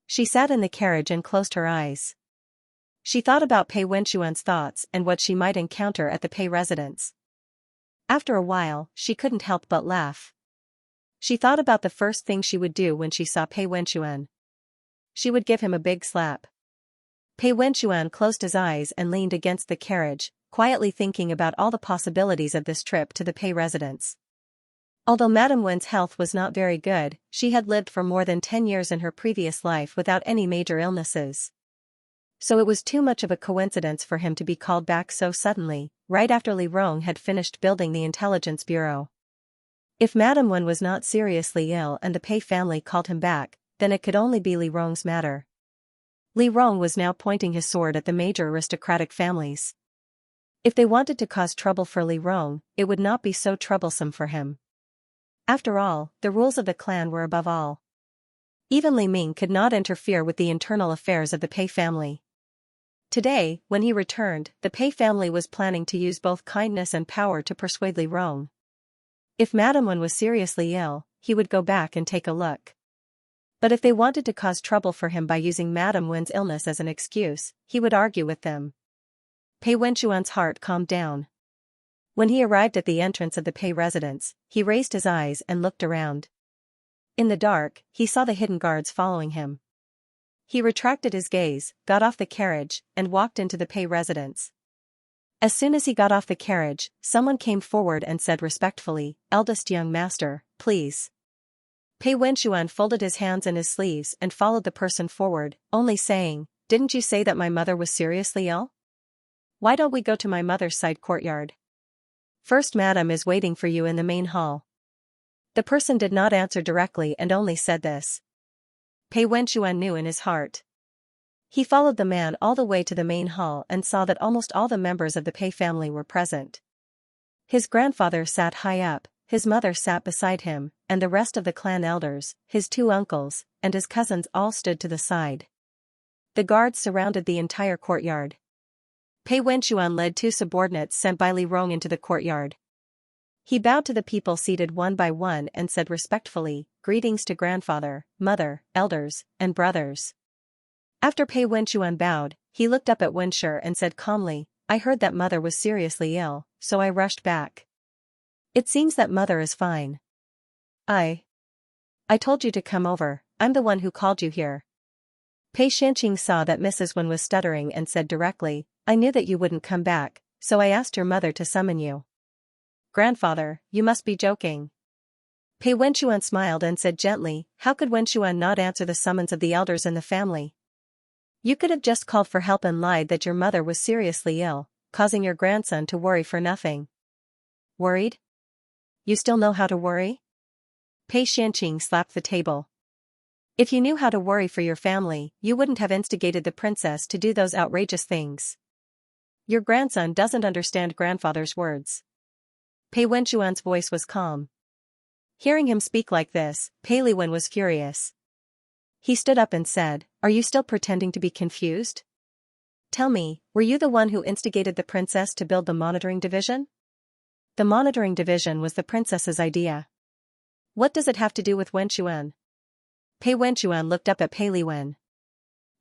She sat in the carriage and closed her eyes. She thought about Pei Wenxuan's thoughts and what she might encounter at the Pei residence. After a while, she couldn't help but laugh. She thought about the first thing she would do when she saw Pei Wenxuan. She would give him a big slap. Pei Wenxuan closed his eyes and leaned against the carriage, quietly thinking about all the possibilities of this trip to the Pei residence. Although Madame Wen's health was not very good, she had lived for more than 10 years in her previous life without any major illnesses. So it was too much of a coincidence for him to be called back so suddenly, right after Li Rong had finished building the intelligence bureau. If Madame Wen was not seriously ill and the Pei family called him back, then it could only be Li Rong's matter. Li Rong was now pointing his sword at the major aristocratic families. If they wanted to cause trouble for Li Rong, it would not be so troublesome for him. After all, the rules of the clan were above all. Even Li Ming could not interfere with the internal affairs of the Pei family. Today, when he returned, the Pei family was planning to use both kindness and power to persuade Li Rong. If Madame Wen was seriously ill, he would go back and take a look. But if they wanted to cause trouble for him by using Madame Wen's illness as an excuse, he would argue with them. Pei Wenxuan's heart calmed down. When he arrived at the entrance of the Pei residence, he raised his eyes and looked around. In the dark, he saw the hidden guards following him. He retracted his gaze, got off the carriage, and walked into the Pei residence. As soon as he got off the carriage, someone came forward and said respectfully, "Eldest young master, please." Pei Wenxuan folded his hands in his sleeves and followed the person forward, only saying, "Didn't you say that my mother was seriously ill? Why don't we go to my mother's side courtyard? First Madame is waiting for you in the main hall." The person did not answer directly and only said this. Pei Wenxuan knew in his heart. He followed the man all the way to the main hall and saw that almost all the members of the Pei family were present. His grandfather sat high up, his mother sat beside him, and the rest of the clan elders, his 2 uncles, and his cousins all stood to the side. The guards surrounded the entire courtyard. Pei Wenxuan led 2 subordinates sent by Li Rong into the courtyard. He bowed to the people seated one by one and said respectfully, "Greetings to grandfather, mother, elders, and brothers." After Pei Wenxuan bowed, he looked up at Wenshi and said calmly, "I heard that mother was seriously ill, so I rushed back. It seems that mother is fine. I told you to come over, I'm the one who called you here." Pei Xianxia saw that Mrs. Wen was stuttering and said directly, "I knew that you wouldn't come back, so I asked your mother to summon you." "Grandfather, you must be joking." Pei Wenxuan smiled and said gently, "How could Wenxuan not answer the summons of the elders in the family? You could have just called for help and lied that your mother was seriously ill, causing your grandson to worry for nothing." "Worried? You still know how to worry?" Pei Xianxia slapped the table. "If you knew how to worry for your family, you wouldn't have instigated the princess to do those outrageous things. Your grandson doesn't understand grandfather's words." Pei Wenxuan's voice was calm. Hearing him speak like this, Pei Liwen was furious. He stood up and said, "Are you still pretending to be confused? Tell me, were you the one who instigated the princess to build the monitoring division?" "The monitoring division was the princess's idea. What does it have to do with Wenxuan?" Pei Wenxuan looked up at Pei Liwen.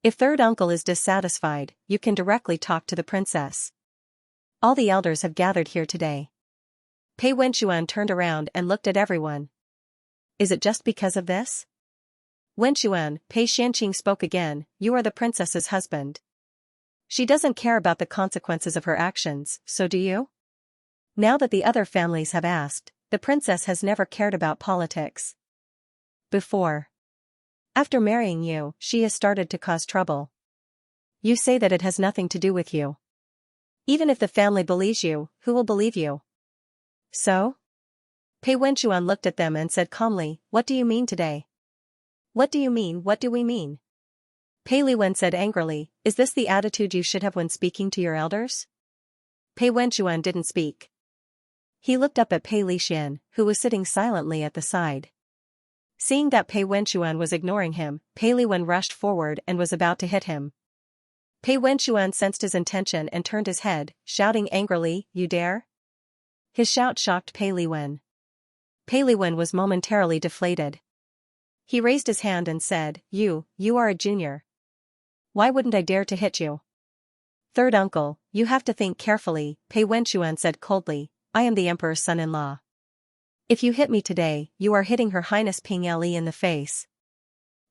"If third uncle is dissatisfied, you can directly talk to the princess. All the elders have gathered here today." Pei Wenxuan turned around and looked at everyone. "Is it just because of this?" "Wenxuan," Pei Xianxia spoke again, "you are the princess's husband. She doesn't care about the consequences of her actions, so do you? Now that the other families have asked, the princess has never cared about politics. Before. After marrying you, she has started to cause trouble. You say that it has nothing to do with you. Even if the family believes you, who will believe you? So?" Pei Wenxuan looked at them and said calmly, "What do you mean today? What do you mean? What do we mean?" Pei Liwen said angrily, "Is this the attitude you should have when speaking to your elders?" Pei Wenxuan didn't speak. He looked up at Pei Lixian, who was sitting silently at the side. Seeing that Pei Wenxuan was ignoring him, Pei Liwen rushed forward and was about to hit him. Pei Wenxuan sensed his intention and turned his head, shouting angrily, "You dare?" His shout shocked Pei Liwen. Pei Liwen was momentarily deflated. He raised his hand and said, You are a junior. Why wouldn't I dare to hit you? Third uncle, you have to think carefully, Pei Wenchuan said coldly, I am the emperor's son-in-law. If you hit me today, you are hitting Her Highness Ping Li in the face.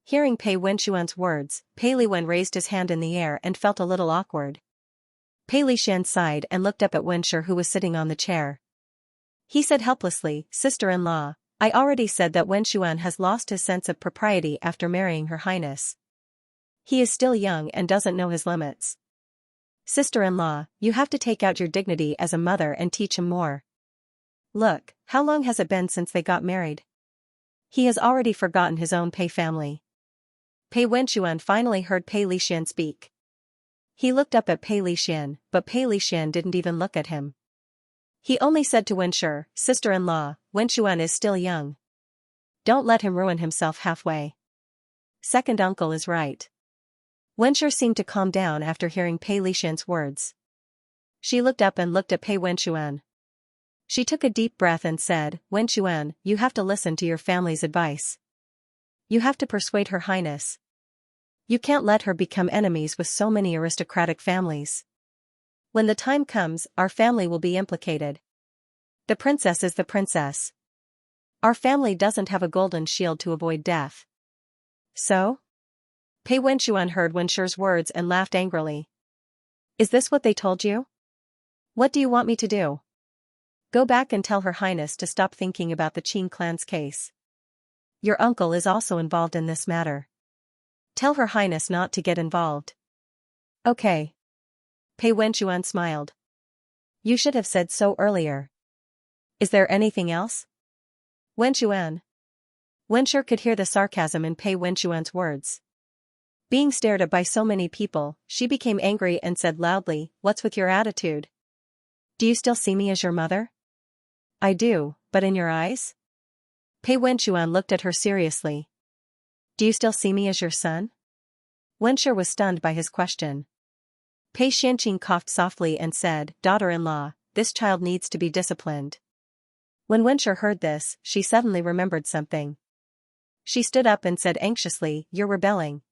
Hearing Pei Wenchuan's words, Pei Liwen raised his hand in the air and felt a little awkward. Pei Lishan sighed and looked up at Wenshi who was sitting on the chair. He said helplessly, Sister-in-law, I already said that Wenxuan has lost his sense of propriety after marrying Her Highness. He is still young and doesn't know his limits. Sister-in-law, you have to take out your dignity as a mother and teach him more. Look, how long has it been since they got married? He has already forgotten his own Pei family. Pei Wenxuan finally heard Pei Lishan speak. He looked up at Pei Lishan, but Pei Lishan didn't even look at him. He only said to Wenshi, Sister-in-law, Wenxuan is still young. Don't let him ruin himself halfway. Second uncle is right. Wenshi seemed to calm down after hearing Pei Lishan's words. She looked up and looked at Pei Wenxuan. She took a deep breath and said, Wenxuan, you have to listen to your family's advice. You have to persuade Her Highness. You can't let her become enemies with so many aristocratic families. When the time comes, our family will be implicated. The princess is the princess. Our family doesn't have a golden shield to avoid death. So? Pei Wenxuan heard Wenshi's words and laughed angrily. Is this what they told you? What do you want me to do? Go back and tell Her Highness to stop thinking about the Qin clan's case. Your uncle is also involved in this matter. Tell Her Highness not to get involved. Okay. Pei Wenxuan smiled. You should have said so earlier. Is there anything else? Wenxuan. Wenshi could hear the sarcasm in Pei Wenxuan's words. Being stared at by so many people, she became angry and said loudly, What's with your attitude? Do you still see me as your mother? I do, but in your eyes? Pei Wenxuan looked at her seriously. Do you still see me as your son? Wenshi was stunned by his question. Pei Xianxia coughed softly and said, Daughter-in-law, this child needs to be disciplined. When Wenshi heard this, she suddenly remembered something. She stood up and said anxiously, You're rebelling.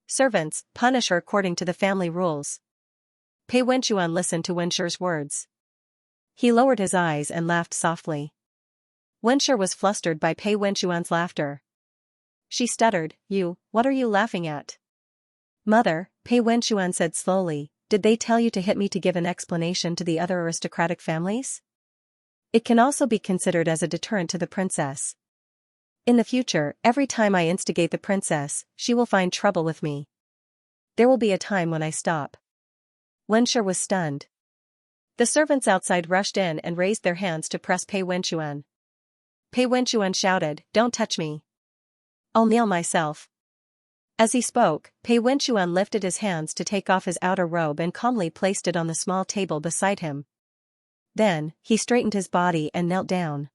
Servants, punish her according to the family rules. Pei Wenxuan listened to Wenshi's words. He lowered his eyes and laughed softly. Wenshi was flustered by Pei Wenxuan's laughter. She stuttered, What are you laughing at? Mother, Pei Wenxuan said slowly, did they tell you to hit me to give an explanation to the other aristocratic families? It can also be considered as a deterrent to the princess. In the future, every time I instigate the princess, she will find trouble with me. There will be a time when I stop. Wenshi was stunned. The servants outside rushed in and raised their hands to press Pei Wenxuan. Pei Wenxuan shouted, Don't touch me. I'll kneel myself. As he spoke, Pei Wenxuan lifted his hands to take off his outer robe and calmly placed it on the small table beside him. Then, he straightened his body and knelt down.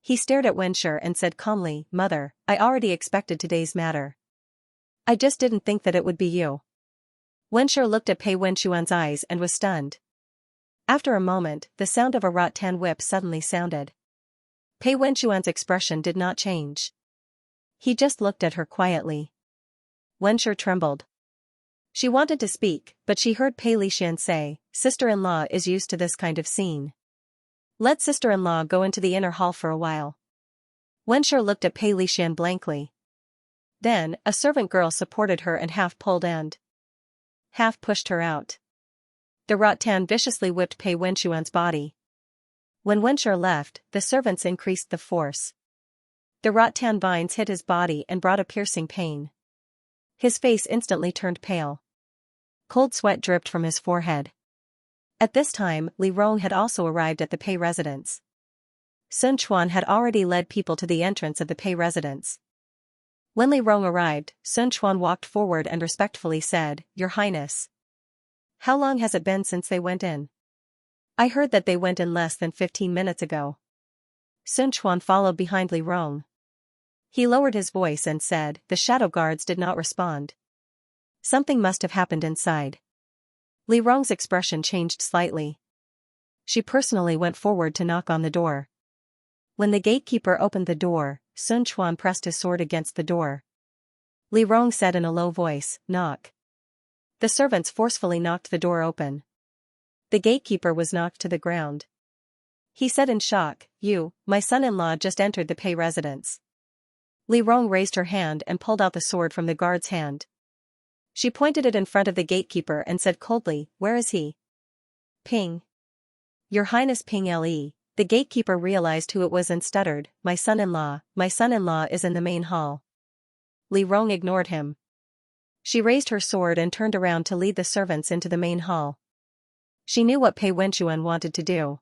He stared at Wenshi and said calmly, Mother, I already expected today's matter. I just didn't think that it would be you. Wenshi looked at Pei Wenxuan's eyes and was stunned. After a moment, the sound of a rattan whip suddenly sounded. Pei Wenxuan's expression did not change. He just looked at her quietly. Wenshi trembled. She wanted to speak, but she heard Pei Lishan say, Sister-in-law is used to this kind of scene. Let sister-in-law go into the inner hall for a while. Wenshi looked at Pei Lishan blankly. Then, a servant girl supported her and half pulled and half pushed her out. The rattan viciously whipped Pei Wenxuan's body. When Wenshi left, the servants increased the force. The rattan vines hit his body and brought a piercing pain. His face instantly turned pale. Cold sweat dripped from his forehead. At this time, Li Rong had also arrived at the Pei residence. Sun Quan had already led people to the entrance of the Pei residence. When Li Rong arrived, Sun Quan walked forward and respectfully said, Your Highness. How long has it been since they went in? I heard that they went in less than 15 minutes ago. Sun Quan followed behind Li Rong. He lowered his voice and said, The shadow guards did not respond. Something must have happened inside. Li Rong's expression changed slightly. She personally went forward to knock on the door. When the gatekeeper opened the door, Sun Quan pressed his sword against the door. Li Rong said in a low voice, "Knock." The servants forcefully knocked the door open. The gatekeeper was knocked to the ground. He said in shock, "You, my son-in-law just entered the Pei residence." Li Rong raised her hand and pulled out the sword from the guard's hand. She pointed it in front of the gatekeeper and said coldly, "Where is he?" "Ping. Your Highness Ping Le." The gatekeeper realized who it was and stuttered, my son-in-law is in the main hall." Li Rong ignored him. She raised her sword and turned around to lead the servants into the main hall. She knew what Pei Wenxuan wanted to do.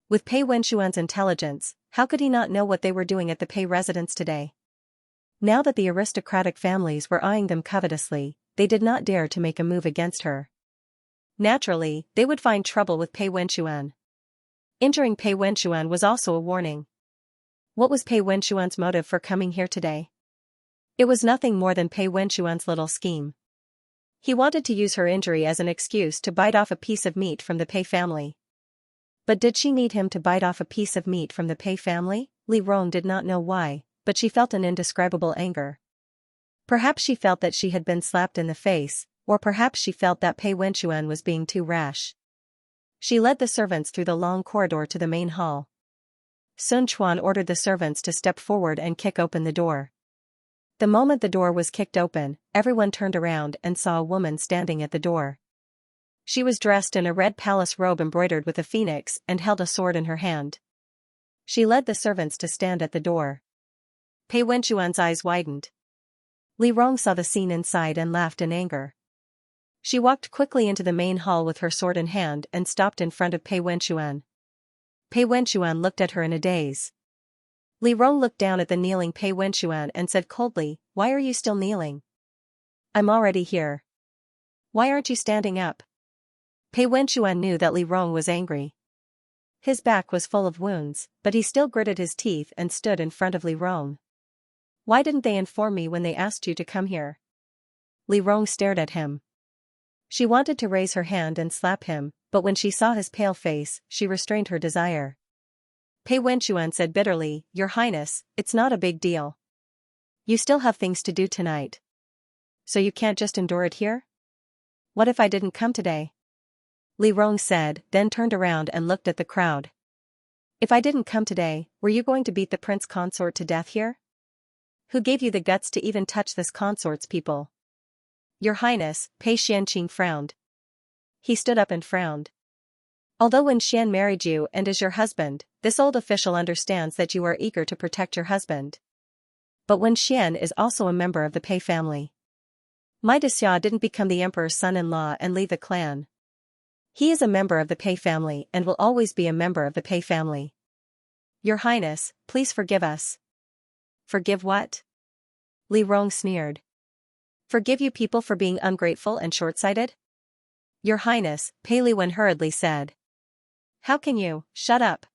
With Pei Wenxuan's intelligence, how could he not know what they were doing at the Pei residence today? Now that the aristocratic families were eyeing them covetously, they did not dare to make a move against her. Naturally, they would find trouble with Pei Wenxuan. Injuring Pei Wenxuan was also a warning. What was Pei Wenxuan's motive for coming here today? It was nothing more than Pei Wenxuan's little scheme. He wanted to use her injury as an excuse to bite off a piece of meat from the Pei family. But did she need him to bite off a piece of meat from the Pei family? Li Rong did not know why, but she felt an indescribable anger. Perhaps she felt that she had been slapped in the face, or perhaps she felt that Pei Wenxuan was being too rash. She led the servants through the long corridor to the main hall. Sun Quan ordered the servants to step forward and kick open the door. The moment the door was kicked open, everyone turned around and saw a woman standing at the door. She was dressed in a red palace robe embroidered with a phoenix and held a sword in her hand. She led the servants to stand at the door. Pei Wenxuan's eyes widened. Li Rong saw the scene inside and laughed in anger. She walked quickly into the main hall with her sword in hand and stopped in front of Pei Wenxuan. Pei Wenxuan looked at her in a daze. Li Rong looked down at the kneeling Pei Wenxuan and said coldly, "Why are you still kneeling? I'm already here. Why aren't you standing up?" Pei Wenxuan knew that Li Rong was angry. His back was full of wounds, but he still gritted his teeth and stood in front of Li Rong. "Why didn't they inform me when they asked you to come here?" Li Rong stared at him. She wanted to raise her hand and slap him, but when she saw his pale face, she restrained her desire. Pei Wenxuan said bitterly, "Your Highness, it's not a big deal. You still have things to do tonight. So you can't just endure it here? What if I didn't come today?" Li Rong said, then turned around and looked at the crowd. "If I didn't come today, were you going to beat the prince consort to death here? Who gave you the guts to even touch this consort's people?" "Your Highness," Pei Xianqing frowned. He stood up and frowned. "Although when Xian married you and is your husband, this old official understands that you are eager to protect your husband. But when Xian is also a member of the Pei family. My Xia didn't become the emperor's son-in-law and leave the clan. He is a member of the Pei family and will always be a member of the Pei family. Your Highness, please forgive us." "Forgive what?" Li Rong sneered. "Forgive you people for being ungrateful and short-sighted?" "Your Highness," Pei Liwen hurriedly said. "How can you, shut up."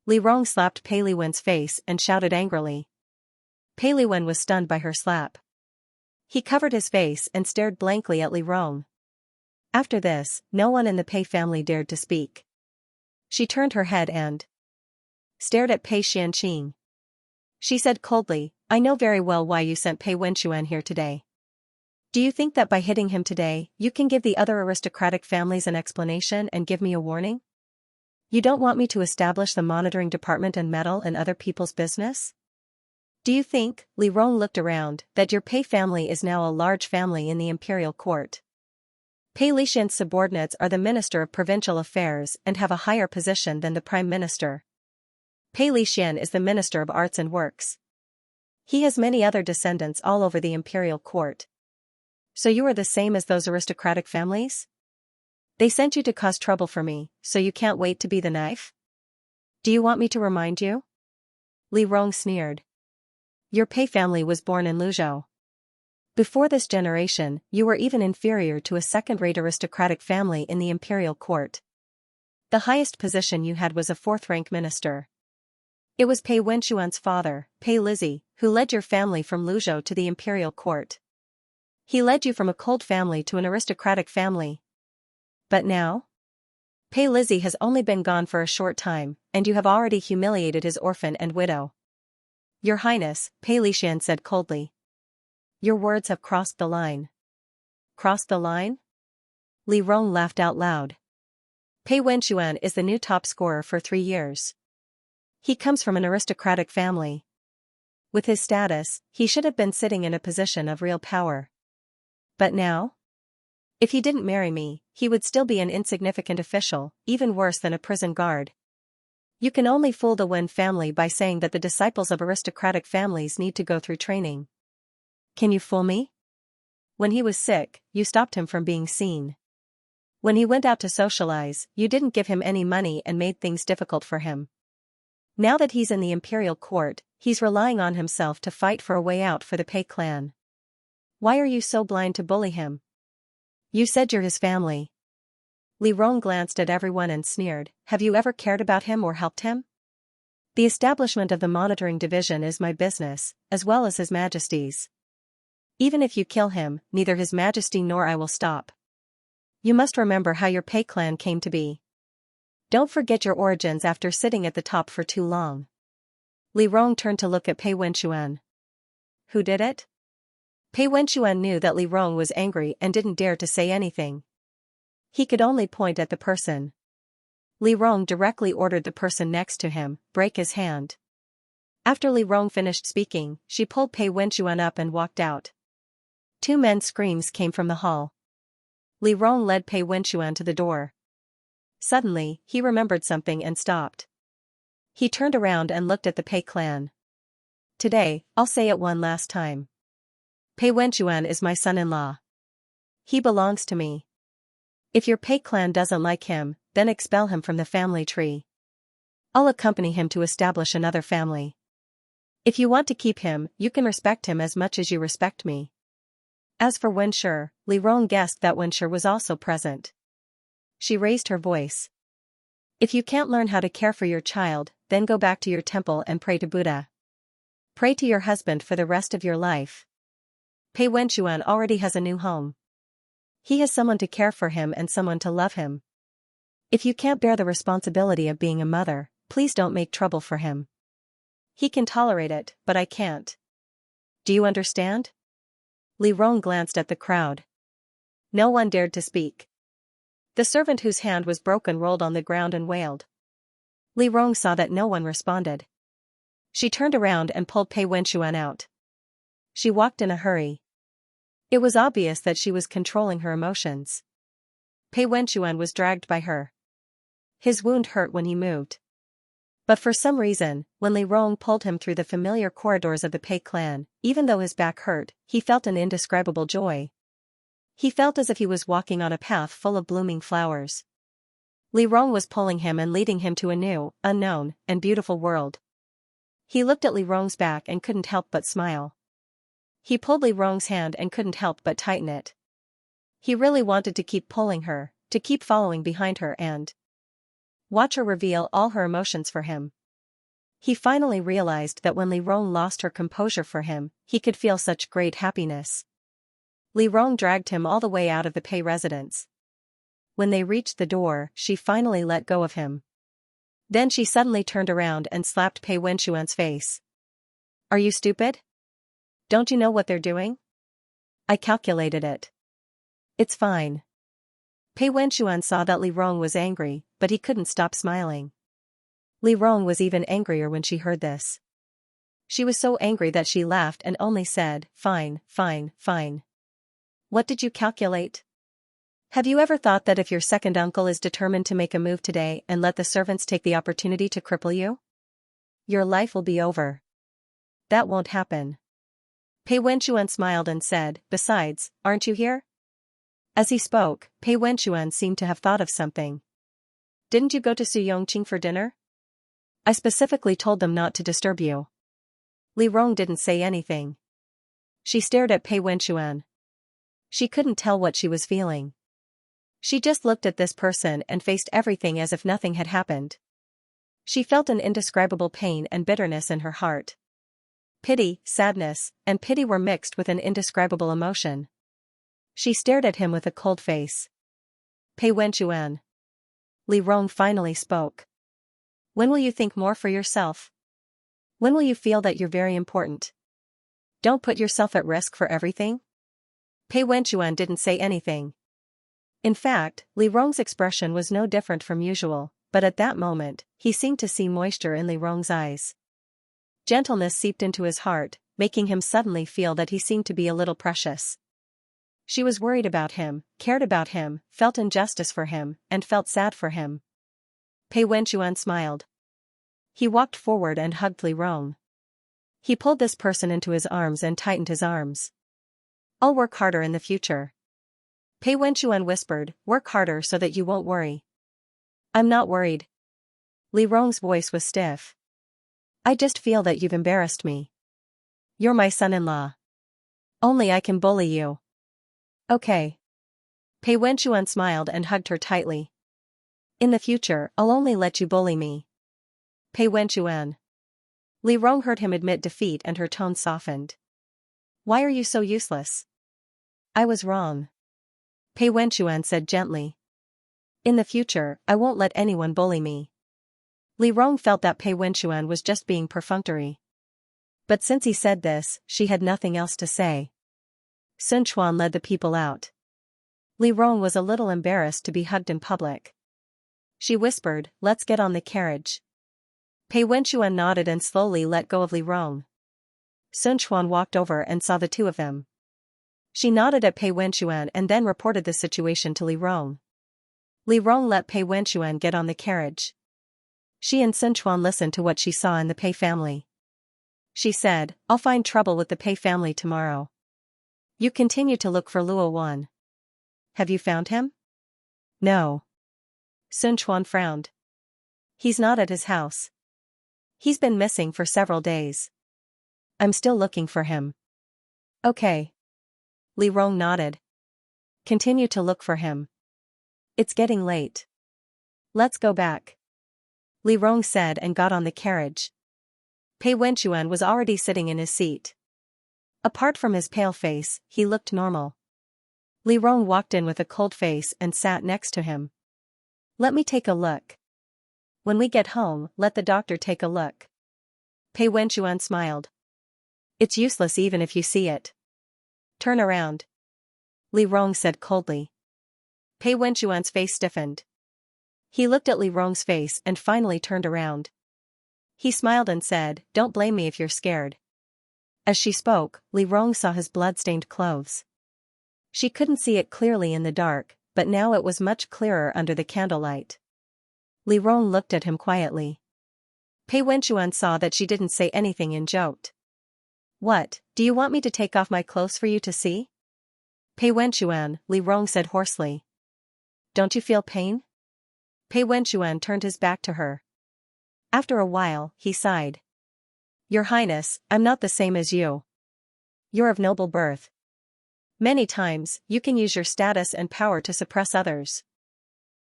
Li Rong slapped Pei Liwen's face and shouted angrily. Pei Liwen was stunned by her slap. He covered his face and stared blankly at Li Rong. After this, no one in the Pei family dared to speak. She turned her head and stared at Pei Xianqing. She said coldly, "I know very well why you sent Pei Wenxuan here today. Do you think that by hitting him today, you can give the other aristocratic families an explanation and give me a warning? You don't want me to establish the monitoring department and meddle in other people's business? Do you think," Li Rong looked around, "that your Pei family is now a large family in the imperial court? Pei Lixian's subordinates are the Minister of Provincial Affairs and have a higher position than the Prime Minister. Pei Lixian is the Minister of Arts and Works. He has many other descendants all over the imperial court. So you are the same as those aristocratic families? They sent you to cause trouble for me, so you can't wait to be the knife? Do you want me to remind you?" Li Rong sneered. "Your Pei family was born in Luzhou. Before this generation, you were even inferior to a second-rate aristocratic family in the imperial court. The highest position you had was a fourth-rank minister. It was Pei Wenxuan's father, Pei Lizzie, who led your family from Luzhou to the imperial court. He led you from a cold family to an aristocratic family. But now? Pei Lizzie has only been gone for a short time, and you have already humiliated his orphan and widow. Your Highness, Pei Lixian said coldly. Your words have crossed the line. Crossed the line? Li Rong laughed out loud. Pei Wenxuan is the new top scorer for 3 years. He comes from an aristocratic family. With his status, he should have been sitting in a position of real power. But now? If he didn't marry me, he would still be an insignificant official, even worse than a prison guard. You can only fool the Wen family by saying that the disciples of aristocratic families need to go through training. Can you fool me? When he was sick, you stopped him from being seen. When he went out to socialize, you didn't give him any money and made things difficult for him. Now that he's in the imperial court, he's relying on himself to fight for a way out for the Pei clan. Why are you so blind to bully him? You said you're his family. Li Rong glanced at everyone and sneered, have you ever cared about him or helped him? The establishment of the monitoring division is my business, as well as His Majesty's. Even if you kill him, neither His Majesty nor I will stop. You must remember how your Pei clan came to be. Don't forget your origins after sitting at the top for too long. Li Rong turned to look at Pei Wenxuan. Who did it? Pei Wenxuan knew that Li Rong was angry and didn't dare to say anything. He could only point at the person. Li Rong directly ordered the person next to him, break his hand. After Li Rong finished speaking, she pulled Pei Wenxuan up and walked out. 2 men's screams came from the hall. Li Rong led Pei Wenxuan to the door. Suddenly, he remembered something and stopped. He turned around and looked at the Pei clan. Today, I'll say it one last time. Pei Wenxuan is my son-in-law. He belongs to me. If your Pei clan doesn't like him, then expel him from the family tree. I'll accompany him to establish another family. If you want to keep him, you can respect him as much as you respect me. As for Wenshi, Li Rong guessed that Wenshi was also present. She raised her voice. If you can't learn how to care for your child, then go back to your temple and pray to Buddha. Pray to your husband for the rest of your life. Pei Wenxuan already has a new home. He has someone to care for him and someone to love him. If you can't bear the responsibility of being a mother, please don't make trouble for him. He can tolerate it, but I can't. Do you understand? Li Rong glanced at the crowd. No one dared to speak. The servant whose hand was broken rolled on the ground and wailed. Li Rong saw that no one responded. She turned around and pulled Pei Wenxuan out. She walked in a hurry. It was obvious that she was controlling her emotions. Pei Wenxuan was dragged by her. His wound hurt when he moved. But for some reason, when Li Rong pulled him through the familiar corridors of the Pei clan, even though his back hurt, he felt an indescribable joy. He felt as if he was walking on a path full of blooming flowers. Li Rong was pulling him and leading him to a new, unknown, and beautiful world. He looked at Li Rong's back and couldn't help but smile. He pulled Li Rong's hand and couldn't help but tighten it. He really wanted to keep pulling her, to keep following behind her and watch her reveal all her emotions for him. He finally realized that when Li Rong lost her composure for him, he could feel such great happiness. Li Rong dragged him all the way out of the Pei residence. When they reached the door, she finally let go of him. Then she suddenly turned around and slapped Pei Wenxuan's face. Are you stupid? Don't you know what they're doing? I calculated it. It's fine. Pei Wenxuan saw that Li Rong was angry, but he couldn't stop smiling. Li Rong was even angrier when she heard this. She was so angry that she laughed and only said, fine, fine, fine. What did you calculate? Have you ever thought that if your second uncle is determined to make a move today and let the servants take the opportunity to cripple you, your life will be over? That won't happen. Pei Wenxuan smiled and said, besides, aren't you here? As he spoke, Pei Wenxuan seemed to have thought of something. Didn't you go to Su Yongqing for dinner? I specifically told them not to disturb you. Li Rong didn't say anything. She stared at Pei Wenxuan. She couldn't tell what she was feeling. She just looked at this person and faced everything as if nothing had happened. She felt an indescribable pain and bitterness in her heart. Pity, sadness, and pity were mixed with an indescribable emotion. She stared at him with a cold face. Pei Wenxuan. Li Rong finally spoke. When will you think more for yourself? When will you feel that you're very important? Don't put yourself at risk for everything? Pei Wenchuan didn't say anything. In fact, Li Rong's expression was no different from usual, but at that moment, he seemed to see moisture in Li Rong's eyes. Gentleness seeped into his heart, making him suddenly feel that he seemed to be a little precious. She was worried about him, cared about him, felt injustice for him, and felt sad for him. Pei Wenchuan smiled. He walked forward and hugged Li Rong. He pulled this person into his arms and tightened his arms. I'll work harder in the future. Pei Wenchuan whispered, work harder so that you won't worry. I'm not worried. Li Rong's voice was stiff. I just feel that you've embarrassed me. You're my son-in-law. Only I can bully you. Okay. Pei Wenchuan smiled and hugged her tightly. In the future, I'll only let you bully me. Pei Wenchuan. Li Rong heard him admit defeat and her tone softened. Why are you so useless? I was wrong. Pei Wenchuan said gently. In the future, I won't let anyone bully me. Li Rong felt that Pei Wenchuan was just being perfunctory. But since he said this, she had nothing else to say. Sun Quan led the people out. Li Rong was a little embarrassed to be hugged in public. She whispered, let's get on the carriage. Pei Wenchuan nodded and slowly let go of Li Rong. Sun Quan walked over and saw the two of them. She nodded at Pei Wenchuan and then reported the situation to Li Rong. Li Rong let Pei Wenchuan get on the carriage. She and Sun Quan listened to what she saw in the Pei family. She said, I'll find trouble with the Pei family tomorrow. You continue to look for Luo Wan. Have you found him? No. Sun Quan frowned. He's not at his house. He's been missing for several days. I'm still looking for him. Okay. Li Rong nodded. Continue to look for him. It's getting late. Let's go back. Li Rong said and got on the carriage. Pei Wenchuan was already sitting in his seat. Apart from his pale face, he looked normal. Li Rong walked in with a cold face and sat next to him. Let me take a look. When we get home, let the doctor take a look. Pei Wenchuan smiled. It's useless even if you see it. Turn around. Li Rong said coldly. Pei Wenchuan's face stiffened. He looked at Li Rong's face and finally turned around. He smiled and said, don't blame me if you're scared. As she spoke, Li Rong saw his blood-stained clothes. She couldn't see it clearly in the dark, but now it was much clearer under the candlelight. Li Rong looked at him quietly. Pei Wenchuan saw that she didn't say anything and joked. What, do you want me to take off my clothes for you to see? Pei Wenchuan, Li Rong said hoarsely. Don't you feel pain? Pei Wenchuan turned his back to her. After a while, he sighed. Your Highness, I'm not the same as you. You're of noble birth. Many times, you can use your status and power to suppress others.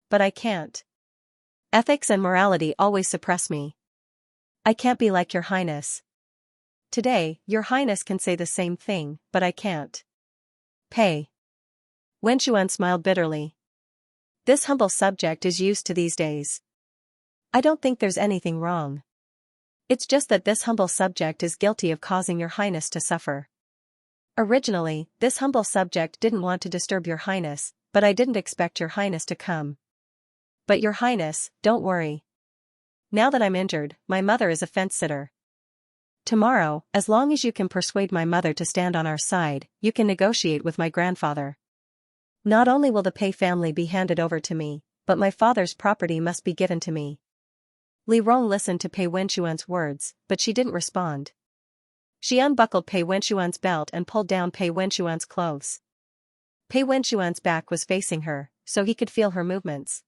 But I can't. Ethics and morality always suppress me. I can't be like your Highness. Today, your Highness can say the same thing, but I can't. Pei Wenchuan smiled bitterly. This humble subject is used to these days. I don't think there's anything wrong. It's just that this humble subject is guilty of causing your Highness to suffer. Originally, this humble subject didn't want to disturb your Highness, but I didn't expect your Highness to come. But your Highness, don't worry. Now that I'm injured, my mother is a fence-sitter. Tomorrow, as long as you can persuade my mother to stand on our side, you can negotiate with my grandfather. Not only will the Pei family be handed over to me, but my father's property must be given to me. Li Rong listened to Pei Wenchuan's words, but she didn't respond. She unbuckled Pei Wenchuan's belt and pulled down Pei Wenchuan's clothes. Pei Wenchuan's back was facing her, so he could feel her movements.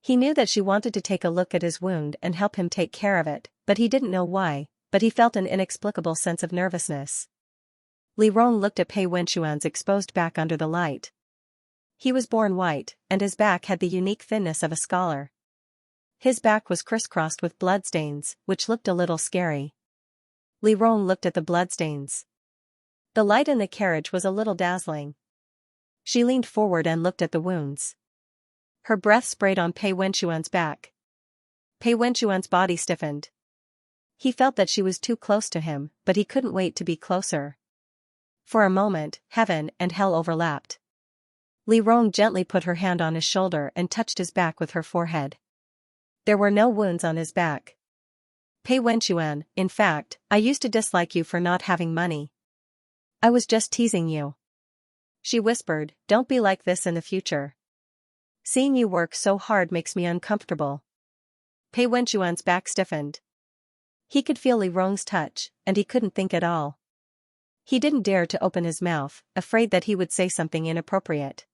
He knew that she wanted to take a look at his wound and help him take care of it, but he didn't know why, but he felt an inexplicable sense of nervousness. Li Rong looked at Pei Wenchuan's exposed back under the light. He was born white, and his back had the unique thinness of a scholar. His back was crisscrossed with bloodstains, which looked a little scary. Li Rong looked at the bloodstains. The light in the carriage was a little dazzling. She leaned forward and looked at the wounds. Her breath sprayed on Pei Wenchuan's back. Pei Wenchuan's body stiffened. He felt that she was too close to him, but he couldn't wait to be closer. For a moment, heaven and hell overlapped. Li Rong gently put her hand on his shoulder and touched his back with her forehead. There were no wounds on his back. Pei Wenchuan, in fact, I used to dislike you for not having money. I was just teasing you. She whispered, don't be like this in the future. Seeing you work so hard makes me uncomfortable. Pei Wenchuan's back stiffened. He could feel Li Rong's touch, and he couldn't think at all. He didn't dare to open his mouth, afraid that he would say something inappropriate.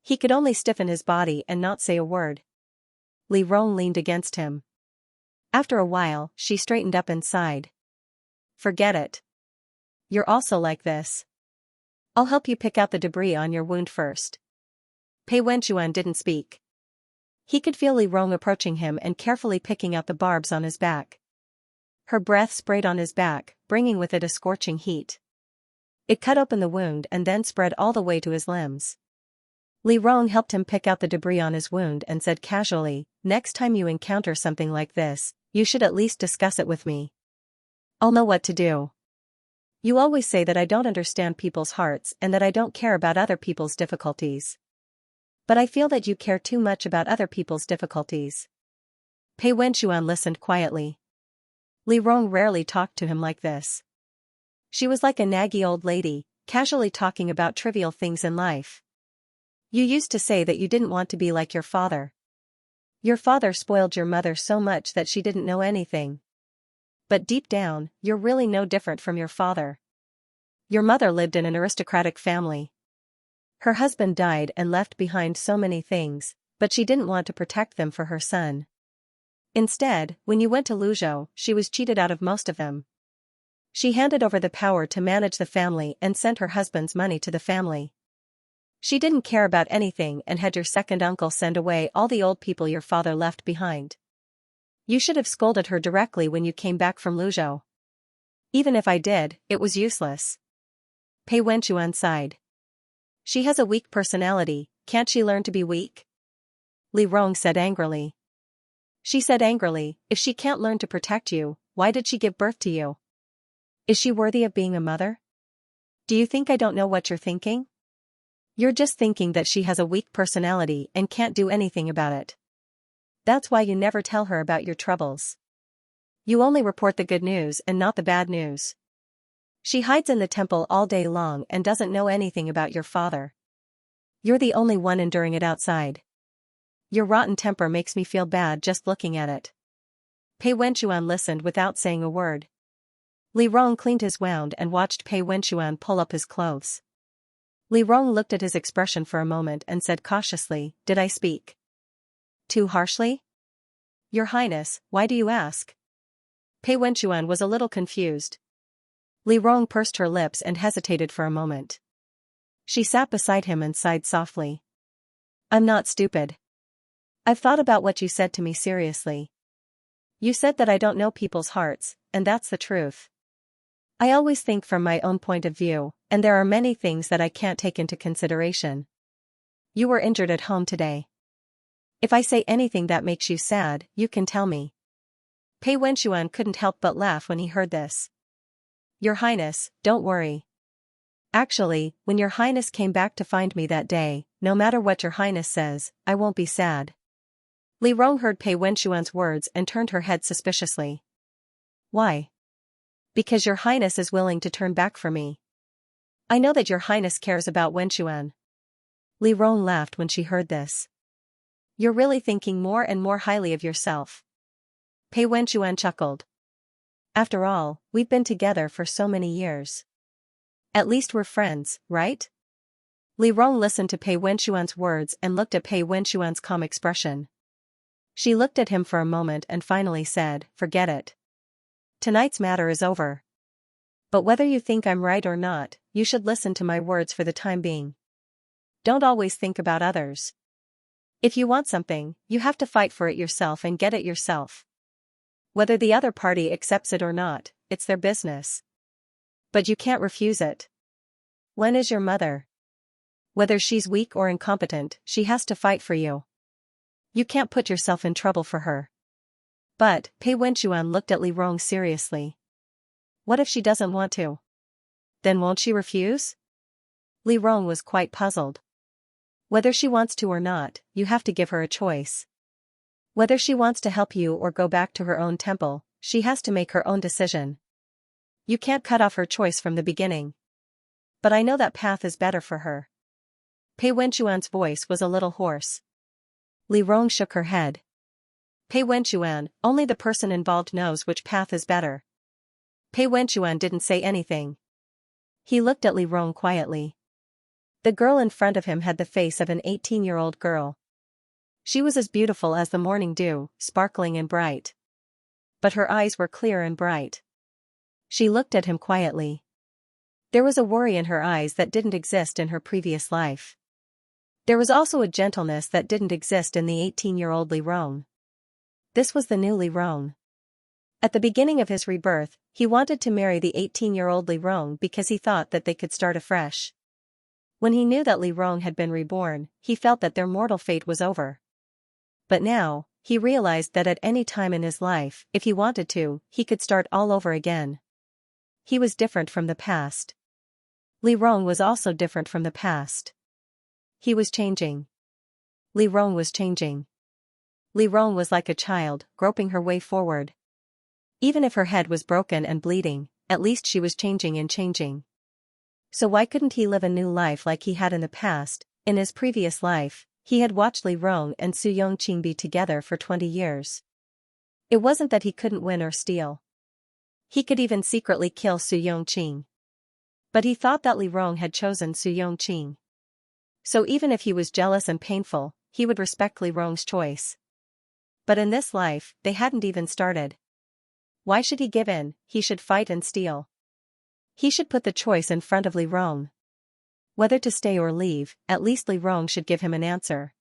He could only stiffen his body and not say a word. Li Rong leaned against him. After a while, she straightened up and sighed. Forget it. You're also like this. I'll help you pick out the debris on your wound first. Pei Wenchuan didn't speak. He could feel Li Rong approaching him and carefully picking out the barbs on his back. Her breath sprayed on his back, bringing with it a scorching heat. It cut open the wound and then spread all the way to his limbs. Li Rong helped him pick out the debris on his wound and said casually, next time you encounter something like this, you should at least discuss it with me. I'll know what to do. You always say that I don't understand people's hearts and that I don't care about other people's difficulties. But I feel that you care too much about other people's difficulties. Pei Wenchuan listened quietly. Li Rong rarely talked to him like this. She was like a naggy old lady, casually talking about trivial things in life. You used to say that you didn't want to be like your father. Your father spoiled your mother so much that she didn't know anything. But deep down, you're really no different from your father. Your mother lived in an aristocratic family. Her husband died and left behind so many things, but she didn't want to protect them for her son. Instead, when you went to Luzhou, she was cheated out of most of them. She handed over the power to manage the family and sent her husband's money to the family. She didn't care about anything and had your second uncle send away all the old people your father left behind. You should have scolded her directly when you came back from Luzhou. Even if I did, it was useless. Pei Wenchuan sighed. She has a weak personality, can't she learn to be weak? Li Rong said angrily. She said angrily, if she can't learn to protect you, why did she give birth to you? Is she worthy of being a mother? Do you think I don't know what you're thinking? You're just thinking that she has a weak personality and can't do anything about it. That's why you never tell her about your troubles. You only report the good news and not the bad news. She hides in the temple all day long and doesn't know anything about your father. You're the only one enduring it outside. Your rotten temper makes me feel bad just looking at it. Pei Wenchuan listened without saying a word. Li Rong cleaned his wound and watched Pei Wenchuan pull up his clothes. Li Rong looked at his expression for a moment and said cautiously, did I speak too harshly? Your Highness, why do you ask? Pei Wenchuan was a little confused. Li Rong pursed her lips and hesitated for a moment. She sat beside him and sighed softly. I'm not stupid. I've thought about what you said to me seriously. You said that I don't know people's hearts, and that's the truth. I always think from my own point of view, and there are many things that I can't take into consideration. You were injured at home today. If I say anything that makes you sad, you can tell me. Pei Wenchuan couldn't help but laugh when he heard this. Your Highness, don't worry. Actually, when Your Highness came back to find me that day, no matter what Your Highness says, I won't be sad. Li Rong heard Pei Wenchuan's words and turned her head suspiciously. Why? Because Your Highness is willing to turn back for me. I know that Your Highness cares about Wenchuan. Li Rong laughed when she heard this. You're really thinking more and more highly of yourself. Pei Wenchuan chuckled. After all, we've been together for so many years. At least we're friends, right? Li Rong listened to Pei Wenchuan's words and looked at Pei Wenchuan's calm expression. She looked at him for a moment and finally said, forget it. Tonight's matter is over. But whether you think I'm right or not, you should listen to my words for the time being. Don't always think about others. If you want something, you have to fight for it yourself and get it yourself. Whether the other party accepts it or not, it's their business. But you can't refuse it. Wen is your mother. Whether she's weak or incompetent, she has to fight for you. You can't put yourself in trouble for her. But, Pei Wenchuan looked at Li Rong seriously. What if she doesn't want to? Then won't she refuse? Li Rong was quite puzzled. Whether she wants to or not, you have to give her a choice. Whether she wants to help you or go back to her own temple, she has to make her own decision. You can't cut off her choice from the beginning. But I know that path is better for her. Pei Wenchuan's voice was a little hoarse. Li Rong shook her head. Pei Wenchuan, only the person involved knows which path is better. Pei Wenchuan didn't say anything. He looked at Li Rong quietly. The girl in front of him had the face of an 18-year-old girl. She was as beautiful as the morning dew, sparkling and bright. But her eyes were clear and bright. She looked at him quietly. There was a worry in her eyes that didn't exist in her previous life. There was also a gentleness that didn't exist in the 18-year-old Li Rong. This was the new Li Rong. At the beginning of his rebirth, he wanted to marry the 18-year-old Li Rong because he thought that they could start afresh. When he knew that Li Rong had been reborn, he felt that their mortal fate was over. But now, he realized that at any time in his life, if he wanted to, he could start all over again. He was different from the past. Li Rong was also different from the past. He was changing. Li Rong was changing. Li Rong was like a child, groping her way forward. Even if her head was broken and bleeding, at least she was changing and changing. So why couldn't he live a new life like he had in the past? In his previous life, he had watched Li Rong and Su Yongqing be together for 20 years. It wasn't that he couldn't win or steal. He could even secretly kill Su Yongqing. But he thought that Li Rong had chosen Su Yongqing. So even if he was jealous and painful, he would respect Li Rong's choice. But in this life, they hadn't even started. Why should he give in? He should fight and steal. He should put the choice in front of Li Rong. Whether to stay or leave, at least Li Rong should give him an answer.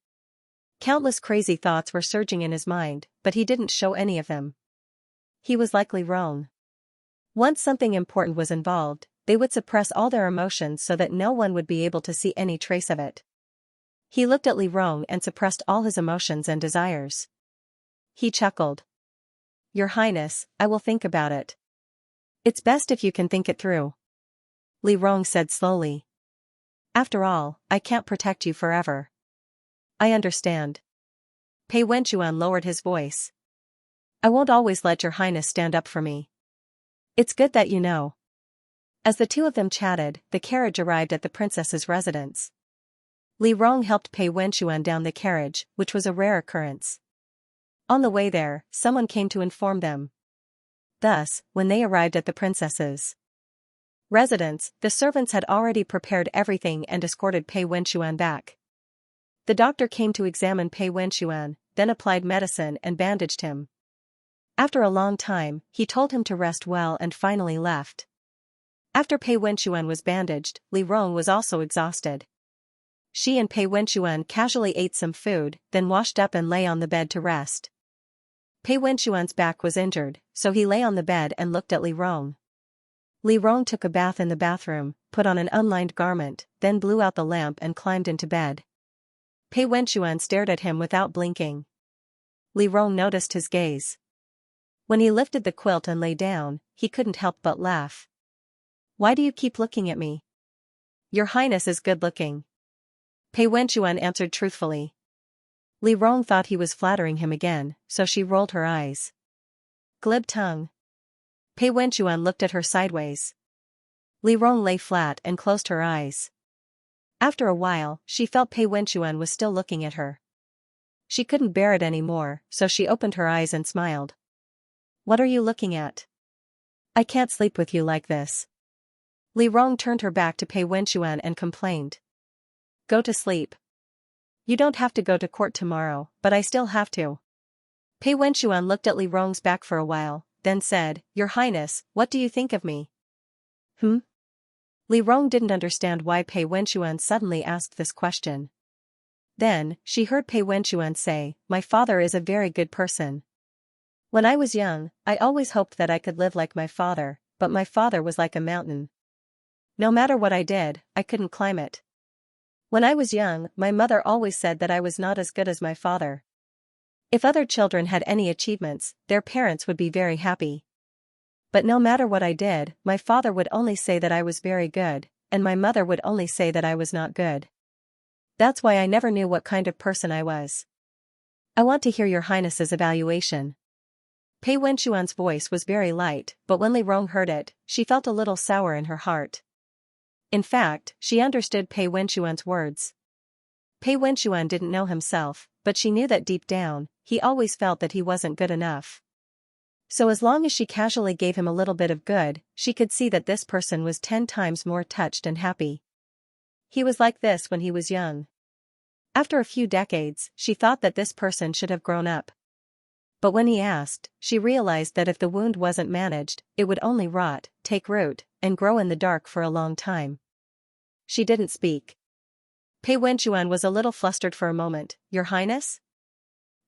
Countless crazy thoughts were surging in his mind, but he didn't show any of them. He was like Li Rong. Once something important was involved, they would suppress all their emotions so that no one would be able to see any trace of it. He looked at Li Rong and suppressed all his emotions and desires. He chuckled. Your Highness, I will think about it. It's best if you can think it through. Li Rong said slowly. After all, I can't protect you forever. I understand. Pei Wenchuan lowered his voice. I won't always let your Highness stand up for me. It's good that you know. As the two of them chatted, the carriage arrived at the princess's residence. Li Rong helped Pei Wenchuan down the carriage, which was a rare occurrence. On the way there, someone came to inform them. Thus, when they arrived at the princess's residence, the servants had already prepared everything and escorted Pei Wenchuan back. The doctor came to examine Pei Wenchuan, then applied medicine and bandaged him. After a long time, he told him to rest well and finally left. After Pei Wenchuan was bandaged, Li Rong was also exhausted. She and Pei Wenchuan casually ate some food, then washed up and lay on the bed to rest. Pei Wenchuan's back was injured, so he lay on the bed and looked at Li Rong. Li Rong took a bath in the bathroom, put on an unlined garment, then blew out the lamp and climbed into bed. Pei Wenchuan stared at him without blinking. Li Rong noticed his gaze. When he lifted the quilt and lay down, he couldn't help but laugh. Why do you keep looking at me? Your Highness is good-looking. Pei Wenchuan answered truthfully. Li Rong thought he was flattering him again, so she rolled her eyes. Glib tongue. Pei Wenchuan looked at her sideways. Li Rong lay flat and closed her eyes. After a while, she felt Pei Wenchuan was still looking at her. She couldn't bear it anymore, so she opened her eyes and smiled. What are you looking at? I can't sleep with you like this. Li Rong turned her back to Pei Wenchuan and complained. Go to sleep. You don't have to go to court tomorrow, but I still have to. Pei Wenchuan looked at Li Rong's back for a while, then said, Your Highness, what do you think of me? Li Rong didn't understand why Pei Wenchuan suddenly asked this question. Then, she heard Pei Wenchuan say, My father is a very good person. When I was young, I always hoped that I could live like my father, but my father was like a mountain. No matter what I did, I couldn't climb it. When I was young, my mother always said that I was not as good as my father. If other children had any achievements, their parents would be very happy. But no matter what I did, my father would only say that I was very good, and my mother would only say that I was not good. That's why I never knew what kind of person I was. I want to hear your highness's evaluation. Pei Wenxuan's voice was very light, but when Li Rong heard it, she felt a little sour in her heart. In fact, she understood Pei Wenxuan's words. Pei Wenxuan didn't know himself, but she knew that deep down, he always felt that he wasn't good enough. So as long as she casually gave him a little bit of good, she could see that this person was 10 times more touched and happy. He was like this when he was young. After a few decades, she thought that this person should have grown up. But when he asked, she realized that if the wound wasn't managed, it would only rot, take root, and grow in the dark for a long time. She didn't speak. Pei Wenxuan was a little flustered for a moment. Your Highness?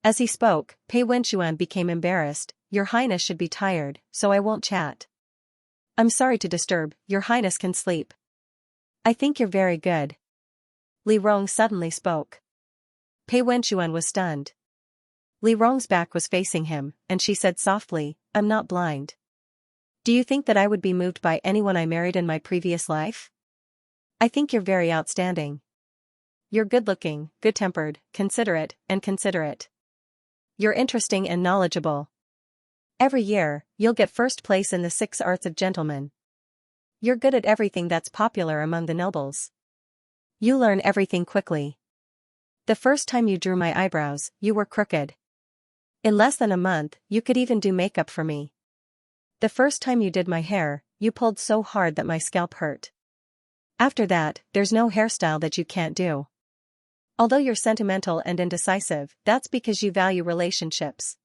As he spoke, Pei Wenxuan became embarrassed. Your Highness should be tired, so I won't chat. I'm sorry to disturb, Your Highness can sleep. I think you're very good. Li Rong suddenly spoke. Pei Wenxuan was stunned. Li Rong's back was facing him, and she said softly, I'm not blind. Do you think that I would be moved by anyone I married in my previous life? I think you're very outstanding. You're good-looking, good-tempered, considerate, and considerate. You're interesting and knowledgeable. Every year, you'll get first place in the 6 arts of gentlemen. You're good at everything that's popular among the nobles. You learn everything quickly. The first time you drew my eyebrows, you were crooked. In less than a month, you could even do makeup for me. The first time you did my hair, you pulled so hard that my scalp hurt. After that, there's no hairstyle that you can't do. Although you're sentimental and indecisive, that's because you value relationships.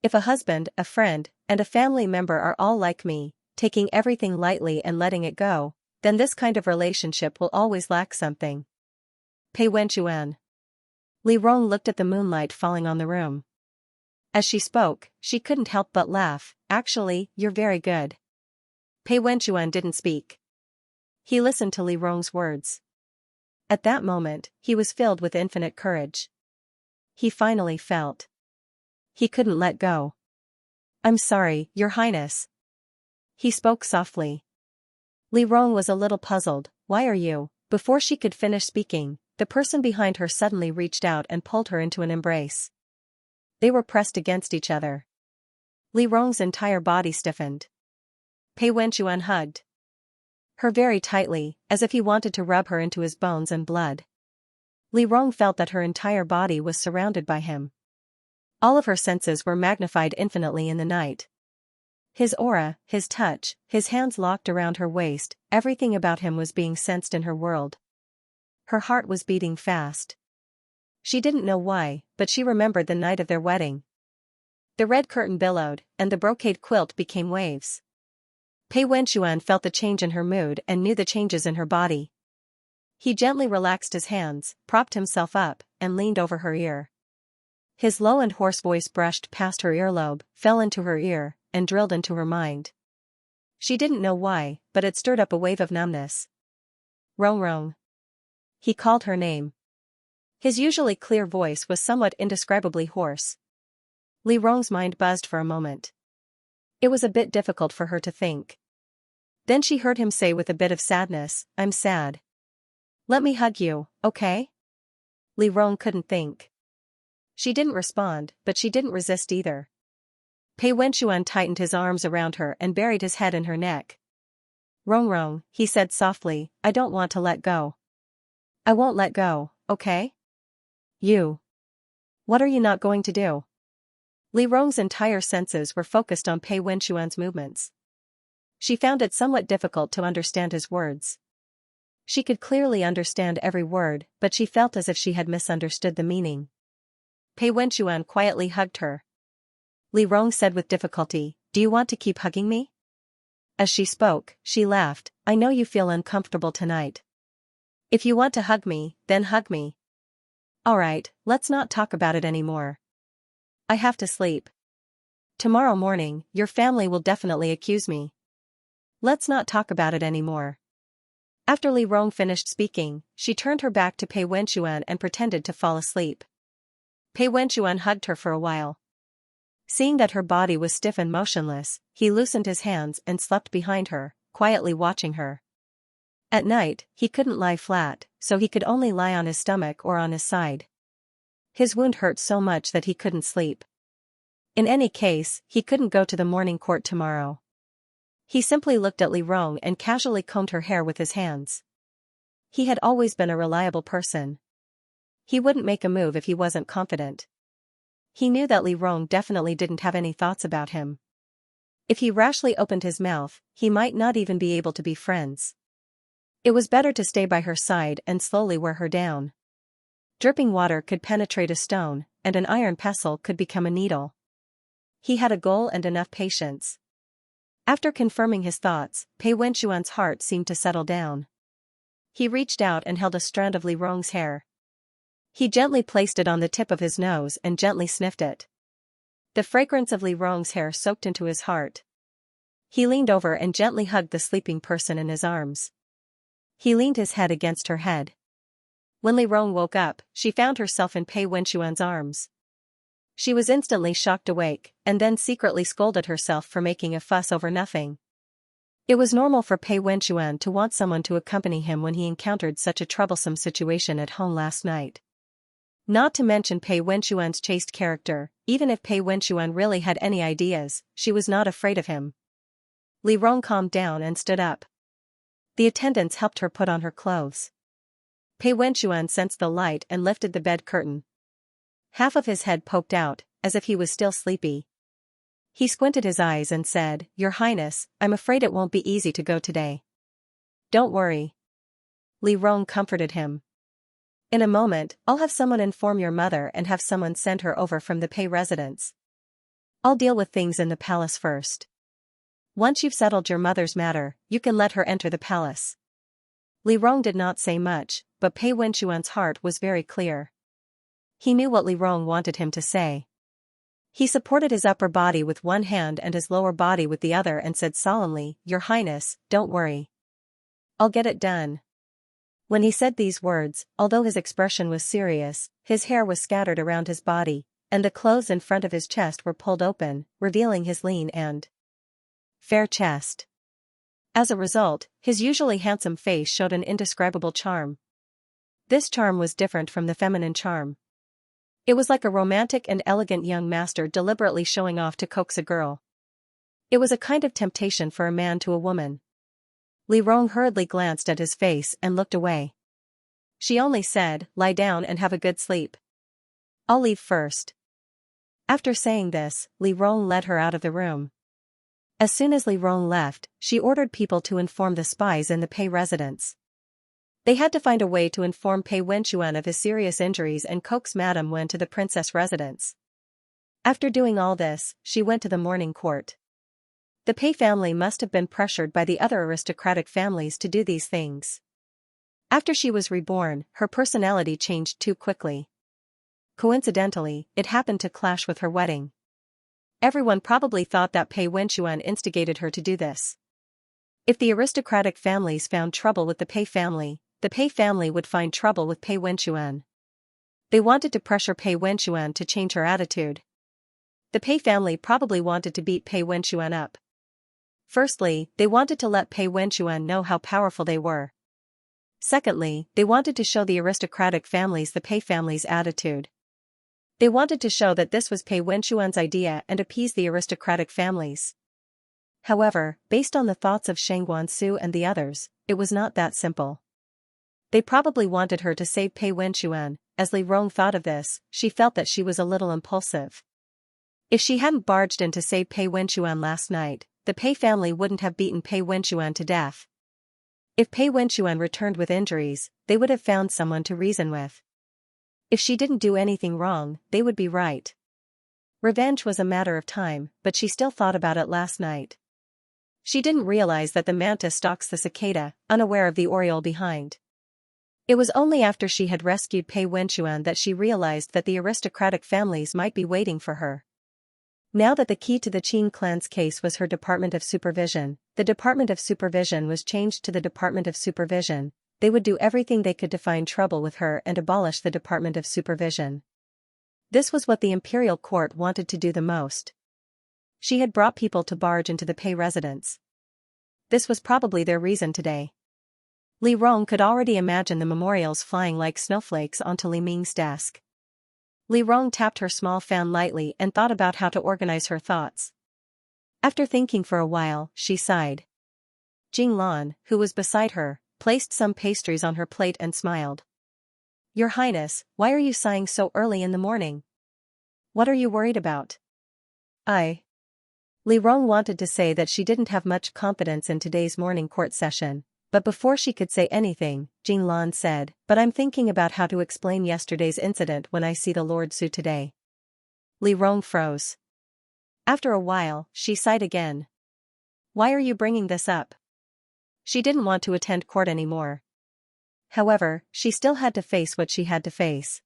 If a husband, a friend, and a family member are all like me, taking everything lightly and letting it go, then this kind of relationship will always lack something. Pei Wenxuan. Li Rong looked at the moonlight falling on the room. As she spoke, she couldn't help but laugh. Actually, you're very good. Pei Wenxuan didn't speak. He listened to Li Rong's words. At that moment, he was filled with infinite courage. He finally felt. He couldn't let go. I'm sorry, Your Highness. He spoke softly. Li Rong was a little puzzled. Why are you? Before she could finish speaking, the person behind her suddenly reached out and pulled her into an embrace. They were pressed against each other. Li Rong's entire body stiffened. Pei Wenxuan hugged her very tightly, as if he wanted to rub her into his bones and blood. Li Rong felt that her entire body was surrounded by him. All of her senses were magnified infinitely in the night. His aura, his touch, his hands locked around her waist, everything about him was being sensed in her world. Her heart was beating fast. She didn't know why, but she remembered the night of their wedding. The red curtain billowed, and the brocade quilt became waves. Pei Wenxuan felt the change in her mood and knew the changes in her body. He gently relaxed his hands, propped himself up, and leaned over her ear. His low and hoarse voice brushed past her earlobe, fell into her ear, and drilled into her mind. She didn't know why, but it stirred up a wave of numbness. Rong Rong. He called her name. His usually clear voice was somewhat indescribably hoarse. Li Rong's mind buzzed for a moment. It was a bit difficult for her to think. Then she heard him say with a bit of sadness, I'm sad. Let me hug you, okay? Li Rong couldn't think. She didn't respond, but she didn't resist either. Pei Wenxuan tightened his arms around her and buried his head in her neck. Rong Rong, he said softly, I don't want to let go. I won't let go, okay? You. What are you not going to do? Li Rong's entire senses were focused on Pei Wenxuan's movements. She found it somewhat difficult to understand his words. She could clearly understand every word, but she felt as if she had misunderstood the meaning. Pei Wenxuan quietly hugged her. Li Rong said with difficulty, do you want to keep hugging me? As she spoke, she laughed, I know you feel uncomfortable tonight. If you want to hug me, then hug me. Alright, let's not talk about it anymore. I have to sleep. Tomorrow morning, your family will definitely accuse me. Let's not talk about it anymore. After Li Rong finished speaking, she turned her back to Pei Wenxuan and pretended to fall asleep. Pei Wenchuan hugged her for a while. Seeing that her body was stiff and motionless, he loosened his hands and slept behind her, quietly watching her. At night, he couldn't lie flat, so he could only lie on his stomach or on his side. His wound hurt so much that he couldn't sleep. In any case, he couldn't go to the morning court tomorrow. He simply looked at Li Rong and casually combed her hair with his hands. He had always been a reliable person. He wouldn't make a move if he wasn't confident. He knew that Li Rong definitely didn't have any thoughts about him. If he rashly opened his mouth, he might not even be able to be friends. It was better to stay by her side and slowly wear her down. Dripping water could penetrate a stone, and an iron pestle could become a needle. He had a goal and enough patience. After confirming his thoughts, Pei Wenchuan's heart seemed to settle down. He reached out and held a strand of Li Rong's hair. He gently placed it on the tip of his nose and gently sniffed it. The fragrance of Li Rong's hair soaked into his heart. He leaned over and gently hugged the sleeping person in his arms. He leaned his head against her head. When Li Rong woke up, she found herself in Pei Wenchuan's arms. She was instantly shocked awake, and then secretly scolded herself for making a fuss over nothing. It was normal for Pei Wenchuan to want someone to accompany him when he encountered such a troublesome situation at home last night. Not to mention Pei Wenchuan's chaste character, even if Pei Wenchuan really had any ideas, she was not afraid of him. Li Rong calmed down and stood up. The attendants helped her put on her clothes. Pei Wenchuan sensed the light and lifted the bed curtain. Half of his head poked out, as if he was still sleepy. He squinted his eyes and said, "Your Highness, I'm afraid it won't be easy to go today." "Don't worry." Li Rong comforted him. "In a moment, I'll have someone inform your mother and have someone send her over from the Pei residence. I'll deal with things in the palace first. Once you've settled your mother's matter, you can let her enter the palace." Li Rong did not say much, but Pei Wenchuan's heart was very clear. He knew what Li Rong wanted him to say. He supported his upper body with one hand and his lower body with the other and said solemnly, "Your Highness, don't worry. I'll get it done." When he said these words, although his expression was serious, his hair was scattered around his body, and the clothes in front of his chest were pulled open, revealing his lean and fair chest. As a result, his usually handsome face showed an indescribable charm. This charm was different from the feminine charm. It was like a romantic and elegant young master deliberately showing off to coax a girl. It was a kind of temptation for a man to a woman. Li Rong hurriedly glanced at his face and looked away. She only said, "Lie down and have a good sleep. I'll leave first." After saying this, Li Rong led her out of the room. As soon as Li Rong left, she ordered people to inform the spies in the Pei residence. They had to find a way to inform Pei Wenchuan of his serious injuries and coax Madame Wen to the princess residence. After doing all this, she went to the morning court. The Pei family must have been pressured by the other aristocratic families to do these things. After she was reborn, her personality changed too quickly. Coincidentally, it happened to clash with her wedding. Everyone probably thought that Pei Wenchuan instigated her to do this. If the aristocratic families found trouble with the Pei family would find trouble with Pei Wenchuan. They wanted to pressure Pei Wenchuan to change her attitude. The Pei family probably wanted to beat Pei Wenchuan up. Firstly, they wanted to let Pei Wenchuan know how powerful they were. Secondly, they wanted to show the aristocratic families the Pei family's attitude. They wanted to show that this was Pei Wenchuan's idea and appease the aristocratic families. However, based on the thoughts of Shang Guansu and the others, it was not that simple. They probably wanted her to save Pei Wenchuan. As Li Rong thought of this, she felt that she was a little impulsive. If she hadn't barged in to save Pei Wenchuan last night, the Pei family wouldn't have beaten Pei Wenchuan to death. If Pei Wenchuan returned with injuries, they would have found someone to reason with. If she didn't do anything wrong, they would be right. Revenge was a matter of time, but she still thought about it last night. She didn't realize that the mantis stalks the cicada, unaware of the oriole behind. It was only after she had rescued Pei Wenchuan that she realized that the aristocratic families might be waiting for her. Now that the key to the Qin clan's case was her Department of Supervision, the Department of Supervision was changed to the Department of Supervision. They would do everything they could to find trouble with her and abolish the Department of Supervision. This was what the imperial court wanted to do the most. She had brought people to barge into the Pei residence. This was probably their reason today. Li Rong could already imagine the memorials flying like snowflakes onto Li Ming's desk. Li Rong tapped her small fan lightly and thought about how to organize her thoughts. After thinking for a while, she sighed. Jing Lan, who was beside her, placed some pastries on her plate and smiled. Your Highness, why are you sighing so early in the morning? What are you worried about? Li Rong wanted to say that she didn't have much confidence in today's morning court session, but before she could say anything, Jing Lan said, but I'm thinking about how to explain yesterday's incident when I see the Lord Su today. Li Rong froze. After a while, she sighed again. Why are you bringing this up? She didn't want to attend court anymore. However, she still had to face what she had to face.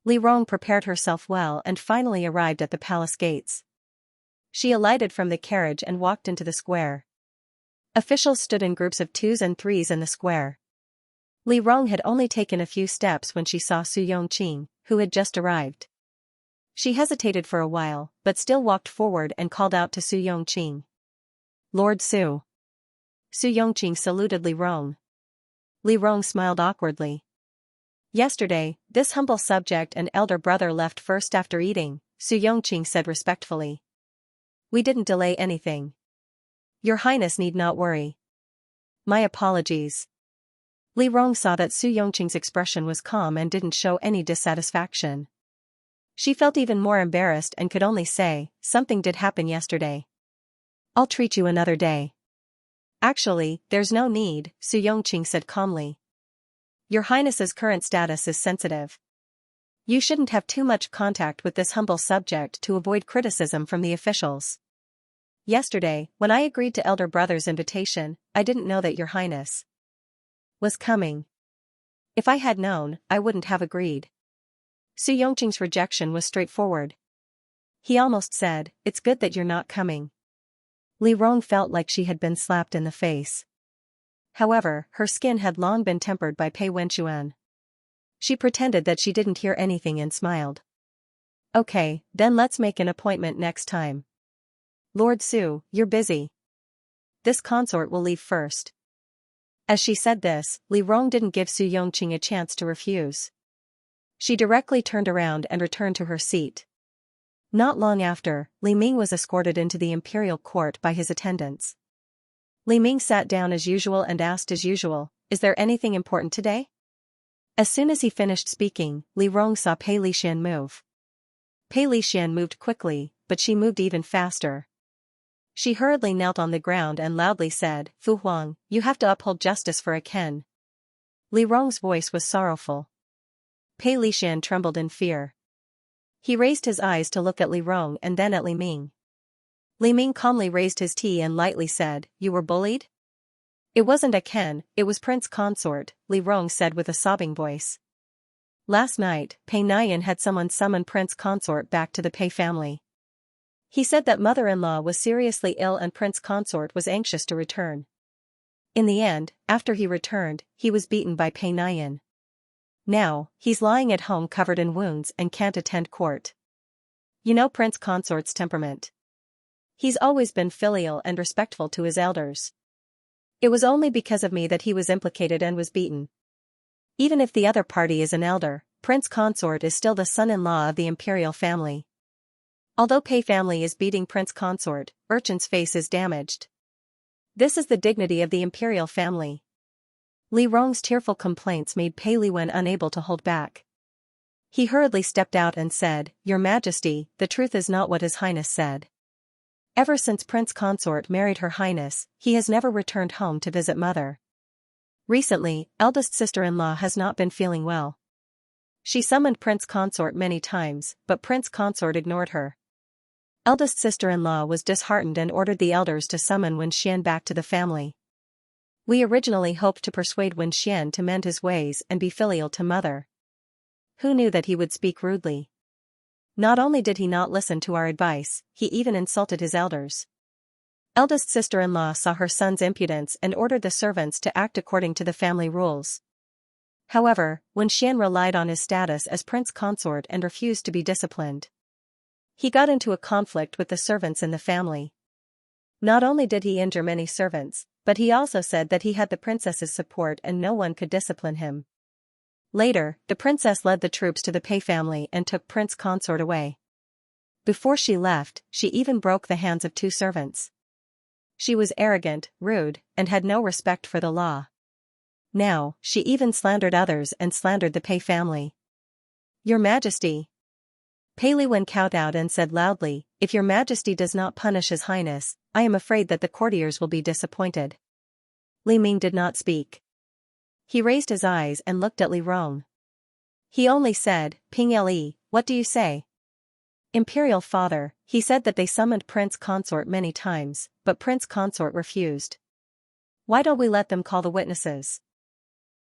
Li Rong prepared herself well and finally arrived at the palace gates. She alighted from the carriage and walked into the square. Officials stood in groups of 2s and 3s in the square. Li Rong had only taken a few steps when she saw Su Yongqing, who had just arrived. She hesitated for a while, but still walked forward and called out to Su Yongqing. Lord Su. Su Yongqing saluted Li Rong. Li Rong smiled awkwardly. Yesterday, this humble subject and elder brother left first after eating, Su Yongqing said respectfully. We didn't delay anything. Your Highness need not worry. My apologies. Li Rong saw that Su Yongqing's expression was calm and didn't show any dissatisfaction. She felt even more embarrassed and could only say, something did happen yesterday. I'll treat you another day. Actually, there's no need, Su Yongqing said calmly. Your Highness's current status is sensitive. You shouldn't have too much contact with this humble subject to avoid criticism from the officials. Yesterday, when I agreed to Elder Brother's invitation, I didn't know that Your Highness was coming. If I had known, I wouldn't have agreed. Su Yongqing's rejection was straightforward. He almost said, it's good that you're not coming. Li Rong felt like she had been slapped in the face. However, her skin had long been tempered by Pei Wenchuan. She pretended that she didn't hear anything and smiled. Okay, then let's make an appointment next time. Lord Su, you're busy. This consort will leave first. As she said this, Li Rong didn't give Su Yongqing a chance to refuse. She directly turned around and returned to her seat. Not long after, Li Ming was escorted into the imperial court by his attendants. Li Ming sat down as usual and asked as usual, is there anything important today? As soon as he finished speaking, Li Rong saw Pei Lixian move. Pei Lixian moved quickly, but she moved even faster. She hurriedly knelt on the ground and loudly said, Fu Huang, you have to uphold justice for a Ken. Li Rong's voice was sorrowful. Pei Lixian trembled in fear. He raised his eyes to look at Li Rong and then at Li Ming. Li Ming calmly raised his tea and lightly said, you were bullied? It wasn't a Ken, it was Prince Consort, Li Rong said with a sobbing voice. Last night, Pei Nian had someone summon Prince Consort back to the Pei family. He said that mother-in-law was seriously ill and Prince Consort was anxious to return. In the end, after he returned, he was beaten by Pei Nian. Now, he's lying at home covered in wounds and can't attend court. You know Prince Consort's temperament. He's always been filial and respectful to his elders. It was only because of me that he was implicated and was beaten. Even if the other party is an elder, Prince Consort is still the son-in-law of the imperial family. Although Pei family is beating Prince Consort, Urchin's face is damaged. This is the dignity of the imperial family. Li Rong's tearful complaints made Pei Liwen unable to hold back. He hurriedly stepped out and said, Your Majesty, the truth is not what His Highness said. Ever since Prince Consort married Her Highness, he has never returned home to visit mother. Recently, eldest sister-in-law has not been feeling well. She summoned Prince Consort many times, but Prince Consort ignored her. Eldest sister-in-law was disheartened and ordered the elders to summon Wen Xian back to the family. We originally hoped to persuade Wen Xian to mend his ways and be filial to mother. Who knew that he would speak rudely? Not only did he not listen to our advice, he even insulted his elders. Eldest sister-in-law saw her son's impudence and ordered the servants to act according to the family rules. However, when Xian relied on his status as prince consort and refused to be disciplined, he got into a conflict with the servants in the family. Not only did he injure many servants, but he also said that he had the princess's support and no one could discipline him. Later, the princess led the troops to the Pei family and took prince consort away. Before she left, she even broke the hands of 2 servants. She was arrogant, rude, and had no respect for the law. Now, she even slandered others and slandered the Pei family. Your Majesty. Pei Liwen kowtowed and said loudly, if your Majesty does not punish His Highness, I am afraid that the courtiers will be disappointed. Li Ming did not speak. He raised his eyes and looked at Li Rong. He only said, Ping Li, what do you say? Imperial father, he said that they summoned Prince Consort many times, but Prince Consort refused. Why don't we let them call the witnesses?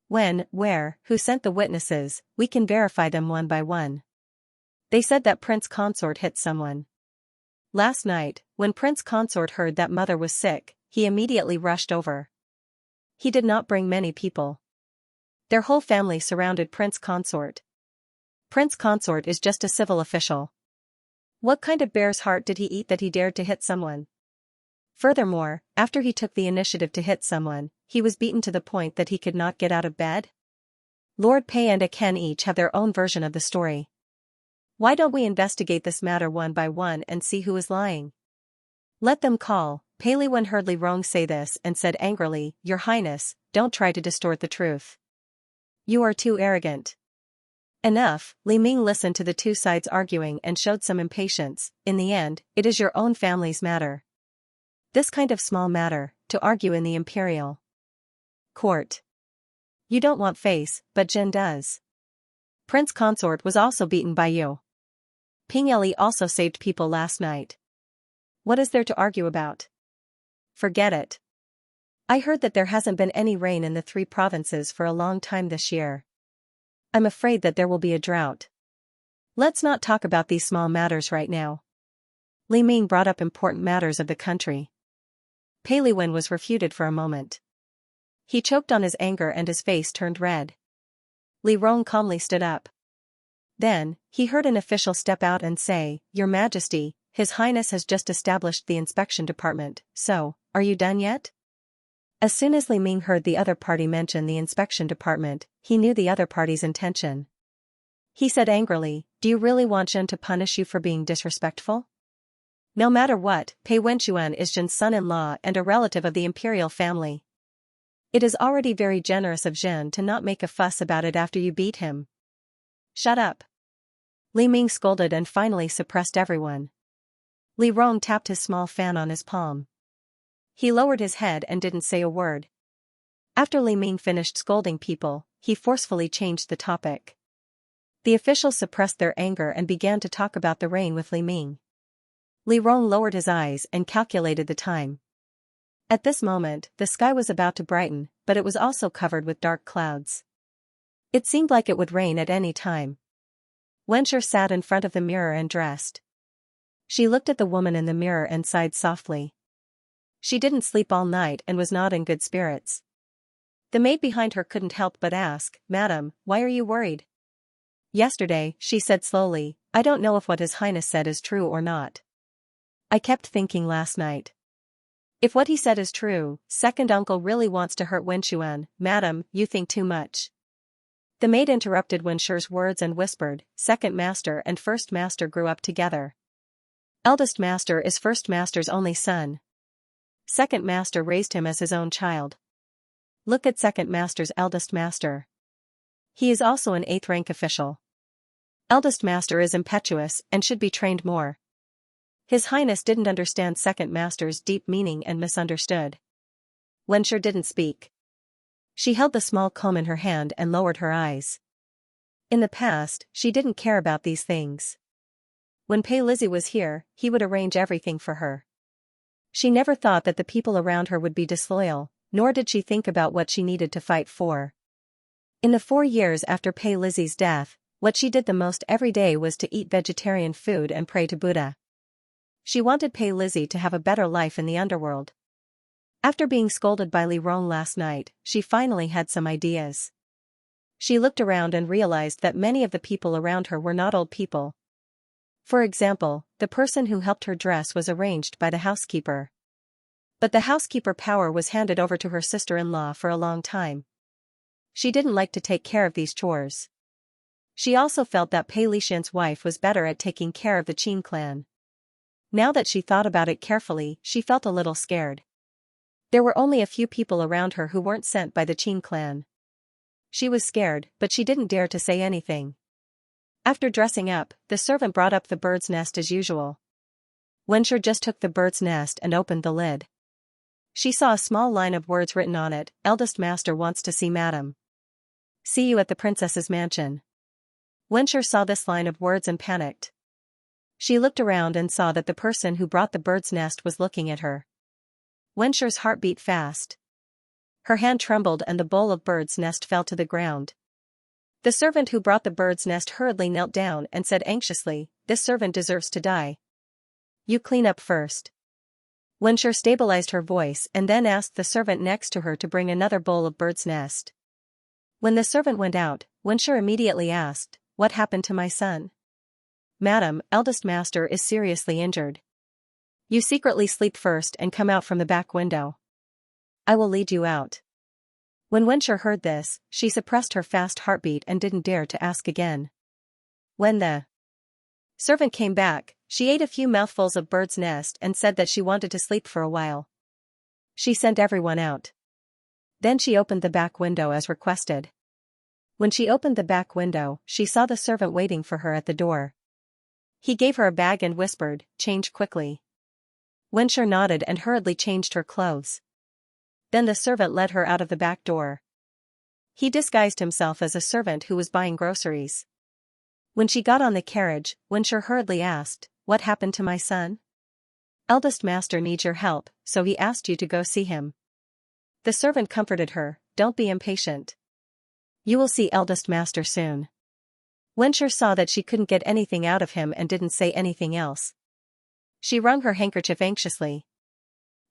When, where, who sent the witnesses, we can verify them one by one. They said that Prince Consort hit someone. Last night, when Prince Consort heard that mother was sick, he immediately rushed over. He did not bring many people. Their whole family surrounded Prince Consort. Prince Consort is just a civil official. What kind of bear's heart did he eat that he dared to hit someone? Furthermore, after he took the initiative to hit someone, he was beaten to the point that he could not get out of bed? Lord Pei and Aken each have their own version of the story. Why don't we investigate this matter one by one and see who is lying? Let them call. Pei Liwen heard Li Rong say this and said angrily, Your Highness, don't try to distort the truth. You are too arrogant. Enough. Li Ming listened to the 2 sides arguing and showed some impatience. In the end, it is your own family's matter. This kind of small matter, to argue in the imperial court. You don't want face, but Jin does. Prince Consort was also beaten by you. Ping Li also saved people last night. What is there to argue about? Forget it. I heard that there hasn't been any rain in the 3 provinces for a long time this year. I'm afraid that there will be a drought. Let's not talk about these small matters right now. Li Ming brought up important matters of the country. Pei Liwen was refuted for a moment. He choked on his anger and his face turned red. Li Rong calmly stood up. Then, he heard an official step out and say, Your Majesty, His Highness has just established the inspection department, so, are you done yet? As soon as Li Ming heard the other party mention the inspection department, he knew the other party's intention. He said angrily, Do you really want Jin to punish you for being disrespectful? No matter what, Pei Wenquan is Jin's son-in-law and a relative of the imperial family. It is already very generous of Jin to not make a fuss about it after you beat him. Shut up. Li Ming scolded and finally suppressed everyone. Li Rong tapped his small fan on his palm. He lowered his head and didn't say a word. After Li Ming finished scolding people, he forcefully changed the topic. The officials suppressed their anger and began to talk about the rain with Li Ming. Li Rong lowered his eyes and calculated the time. At this moment, the sky was about to brighten, but it was also covered with dark clouds. It seemed like it would rain at any time. Wenxia sat in front of the mirror and dressed. She looked at the woman in the mirror and sighed softly. She didn't sleep all night and was not in good spirits. The maid behind her couldn't help but ask, Madam, why are you worried? Yesterday, she said slowly, I don't know if what His Highness said is true or not. I kept thinking last night. If what he said is true, second uncle really wants to hurt Wenquan. Madam, you think too much. The maid interrupted Wenxia's words and whispered, Second master and first master grew up together. Eldest master is first master's only son. Second master raised him as his own child. Look at second master's eldest master. He is also an 8th rank official. Eldest master is impetuous and should be trained more. His Highness didn't understand second master's deep meaning and misunderstood. Wenxia didn't speak. She held the small comb in her hand and lowered her eyes. In the past, she didn't care about these things. When Pei Lizzie was here, he would arrange everything for her. She never thought that the people around her would be disloyal, nor did she think about what she needed to fight for. In the 4 years after Pei Lizzie's death, what she did the most every day was to eat vegetarian food and pray to Buddha. She wanted Pei Lizzie to have a better life in the underworld. After being scolded by Li Rong last night, she finally had some ideas. She looked around and realized that many of the people around her were not old people. For example, the person who helped her dress was arranged by the housekeeper. But the housekeeper power was handed over to her sister-in-law for a long time. She didn't like to take care of these chores. She also felt that Pei Lixian's wife was better at taking care of the Qin clan. Now that she thought about it carefully, she felt a little scared. There were only a few people around her who weren't sent by the Qin clan. She was scared, but she didn't dare to say anything. After dressing up, the servant brought up the bird's nest as usual. Wenxia just took the bird's nest and opened the lid. She saw a small line of words written on it: "Eldest master wants to see madam. See you at the princess's mansion." Wenxia saw this line of words and panicked. She looked around and saw that the person who brought the bird's nest was looking at her. Wenxia's heart beat fast. Her hand trembled and the bowl of bird's nest fell to the ground. The servant who brought the bird's nest hurriedly knelt down and said anxiously, "This servant deserves to die. You clean up first." Wenxia stabilized her voice and then asked the servant next to her to bring another bowl of bird's nest. When the servant went out, Wenxia immediately asked, "What happened to my son?" "Madam, eldest master is seriously injured. You secretly sleep first and come out from the back window. I will lead you out." When Wenxia heard this, she suppressed her fast heartbeat and didn't dare to ask again. When the servant came back, she ate a few mouthfuls of bird's nest and said that she wanted to sleep for a while. She sent everyone out. Then she opened the back window as requested. When she opened the back window, she saw the servant waiting for her at the door. He gave her a bag and whispered, "Change quickly." Wenxia nodded and hurriedly changed her clothes. Then the servant led her out of the back door. He disguised himself as a servant who was buying groceries. When she got on the carriage, Wenxia hurriedly asked, "What happened to my son?" "Eldest master needs your help, so he asked you to go see him." The servant comforted her, "Don't be impatient. You will see eldest master soon." Wenxia saw that she couldn't get anything out of him and didn't say anything else. She wrung her handkerchief anxiously.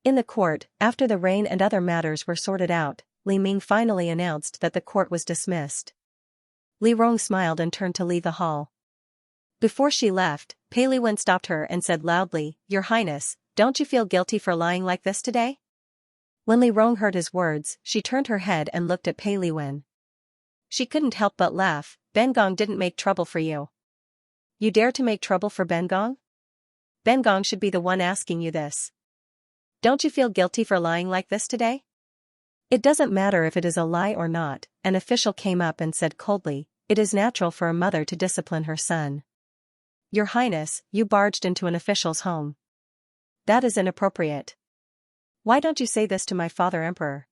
In the court, after the rain and other matters were sorted out, Li Ming finally announced that the court was dismissed. Li Rong smiled and turned to leave the hall. Before she left, Pei Li Wen stopped her and said loudly, "Your Highness, don't you feel guilty for lying like this today?" When Li Rong heard his words, she turned her head and looked at Pei Li Wen. She couldn't help but laugh. "Ben Gong didn't make trouble for you. You dare to make trouble for Ben Gong? Ben Gong should be the one asking you this. Don't you feel guilty for lying like this today?" "It doesn't matter if it is a lie or not," an official came up and said coldly, "It is natural for a mother to discipline her son." "Your Highness, you barged into an official's home. That is inappropriate. Why don't you say this to my father emperor?"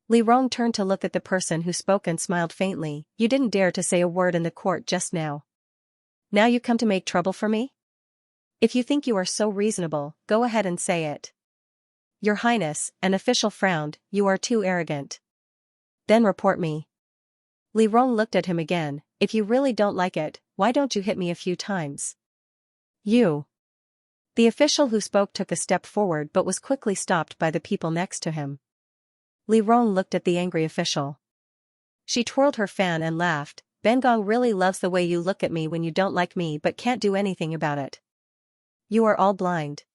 Li Rong turned to look at the person who spoke and smiled faintly. "You didn't dare to say a word in the court just now. Now you come to make trouble for me? If you think you are so reasonable, go ahead and say it." "Your Highness," an official frowned, "you are too arrogant." "Then report me." Li Rong looked at him again. "If you really don't like it, why don't you hit me a few times?" "You." The official who spoke took a step forward but was quickly stopped by the people next to him. Li Rong looked at the angry official. She twirled her fan and laughed. "Ben Gong really loves the way you look at me when you don't like me but can't do anything about it. You are all blind.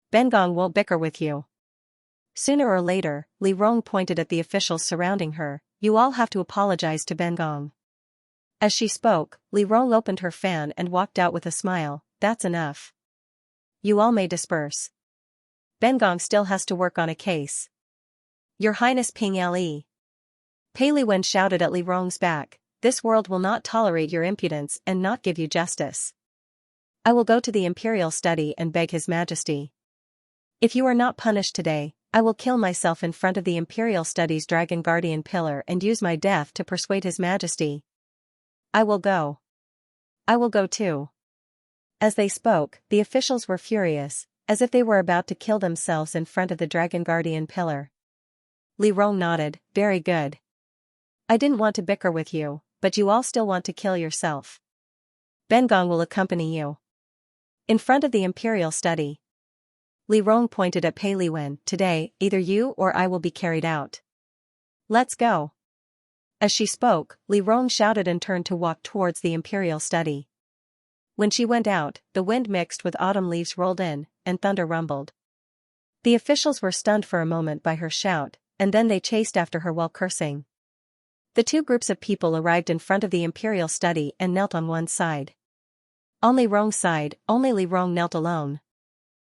Ben Gong won't bicker with you." Sooner or later, Li Rong pointed at the officials surrounding her, "You all have to apologize to Ben Gong." As she spoke, Li Rong opened her fan and walked out with a smile. "That's enough. You all may disperse. Ben Gong still has to work on a case." "Your Highness Ping Le." Pei Li Wen shouted at Li Rong's back, "This world will not tolerate your impudence and not give you justice. I will go to the imperial study and beg His Majesty. If you are not punished today, I will kill myself in front of the imperial study's dragon guardian pillar and use my death to persuade His Majesty. I will go. I will go too." As they spoke, the officials were furious, as if they were about to kill themselves in front of the dragon guardian pillar. Li Rong nodded, "Very good. I didn't want to bicker with you, but you all still want to kill yourself. Ben Gong will accompany you. In front of the imperial study." Li Rong pointed at Pei Li Wen. "Today, either you or I will be carried out. Let's go." As she spoke, Li Rong shouted and turned to walk towards the imperial study. When she went out, the wind mixed with autumn leaves rolled in, and thunder rumbled. The officials were stunned for a moment by her shout, and then they chased after her while cursing. The two groups of people arrived in front of the imperial study and knelt on one side. On Li Rong's side, only Li Rong knelt alone.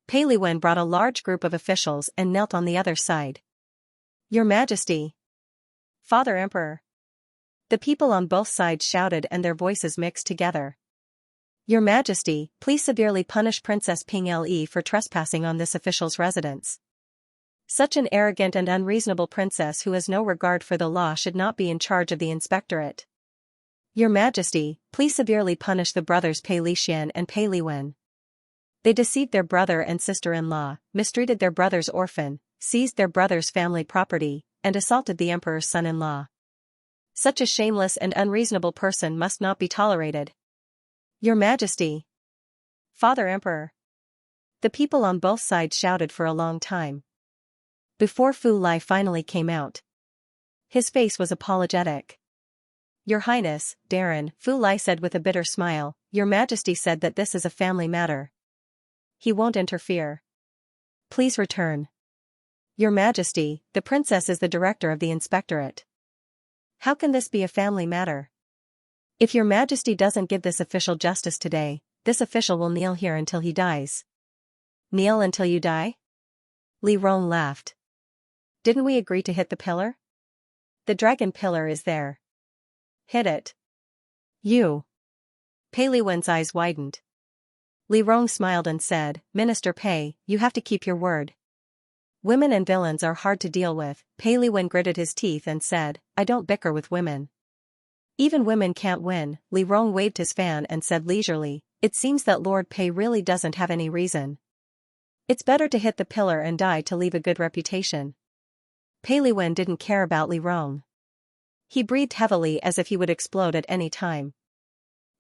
Pei Liwen brought a large group of officials and knelt on the other side. "Your Majesty! Father Emperor!" The people on both sides shouted and their voices mixed together. "Your Majesty, please severely punish Princess Ping Le for trespassing on this official's residence. Such an arrogant and unreasonable princess who has no regard for the law should not be in charge of the inspectorate. Your Majesty, please severely punish the brothers Pei Lixian and Pei Liwen. They deceived their brother and sister-in-law, mistreated their brother's orphan, seized their brother's family property, and assaulted the emperor's son-in-law. Such a shameless and unreasonable person must not be tolerated. Your Majesty! Father Emperor!" The people on both sides shouted for a long time. Before Fu Lai finally came out. His face was apologetic. "Your Highness, Darren," Fu Lai said with a bitter smile, "Your Majesty said that this is a family matter. He won't interfere. Please return." "Your Majesty, the princess is the director of the inspectorate. How can this be a family matter? If your Majesty doesn't give this official justice today, this official will kneel here until he dies." "Kneel until you die?" Li Rong laughed. "Didn't we agree to hit the pillar? The dragon pillar is there. Hit it." "You." Pei Liwen's eyes widened. Li Rong smiled and said, "Minister Pei, you have to keep your word. Women and villains are hard to deal with." Pei Liwen gritted his teeth and said, "I don't bicker with women. Even women can't win." Li Rong waved his fan and said leisurely, "It seems that Lord Pei really doesn't have any reason. It's better to hit the pillar and die to leave a good reputation." Pei Liwen didn't care about Li Rong. He breathed heavily as if he would explode at any time.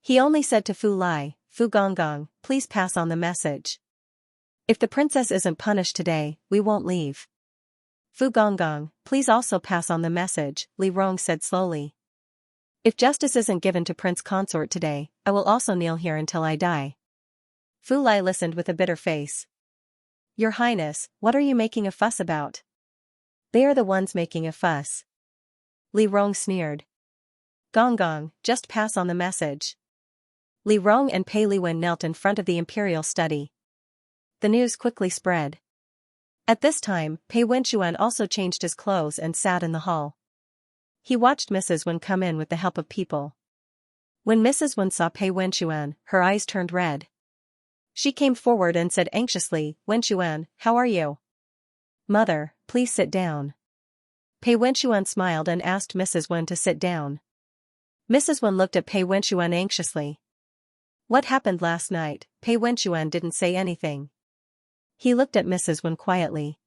He only said to Fu Lai, "Fu Gongong, please pass on the message. If the princess isn't punished today, we won't leave." "Fu Gongong, please also pass on the message," Li Rong said slowly. "If justice isn't given to Prince Consort today, I will also kneel here until I die." Fu Lai listened with a bitter face. "Your Highness, what are you making a fuss about?" "They are the ones making a fuss." Li Rong sneered. "Gongong, just pass on the message." Li Rong and Pei Liwen knelt in front of the imperial study. The news quickly spread. At this time, Pei Wenxuan also changed his clothes and sat in the hall. He watched Mrs. Wen come in with the help of people. When Mrs. Wen saw Pei Wenxuan, her eyes turned red. She came forward and said anxiously, "Wenxuan, how are you?" "Mother, please sit down." Pei Wenxuan smiled and asked Mrs. Wen to sit down. Mrs. Wen looked at Pei Wenxuan anxiously. "What happened last night?" Pei Wenxuan didn't say anything. He looked at Mrs. Wen quietly.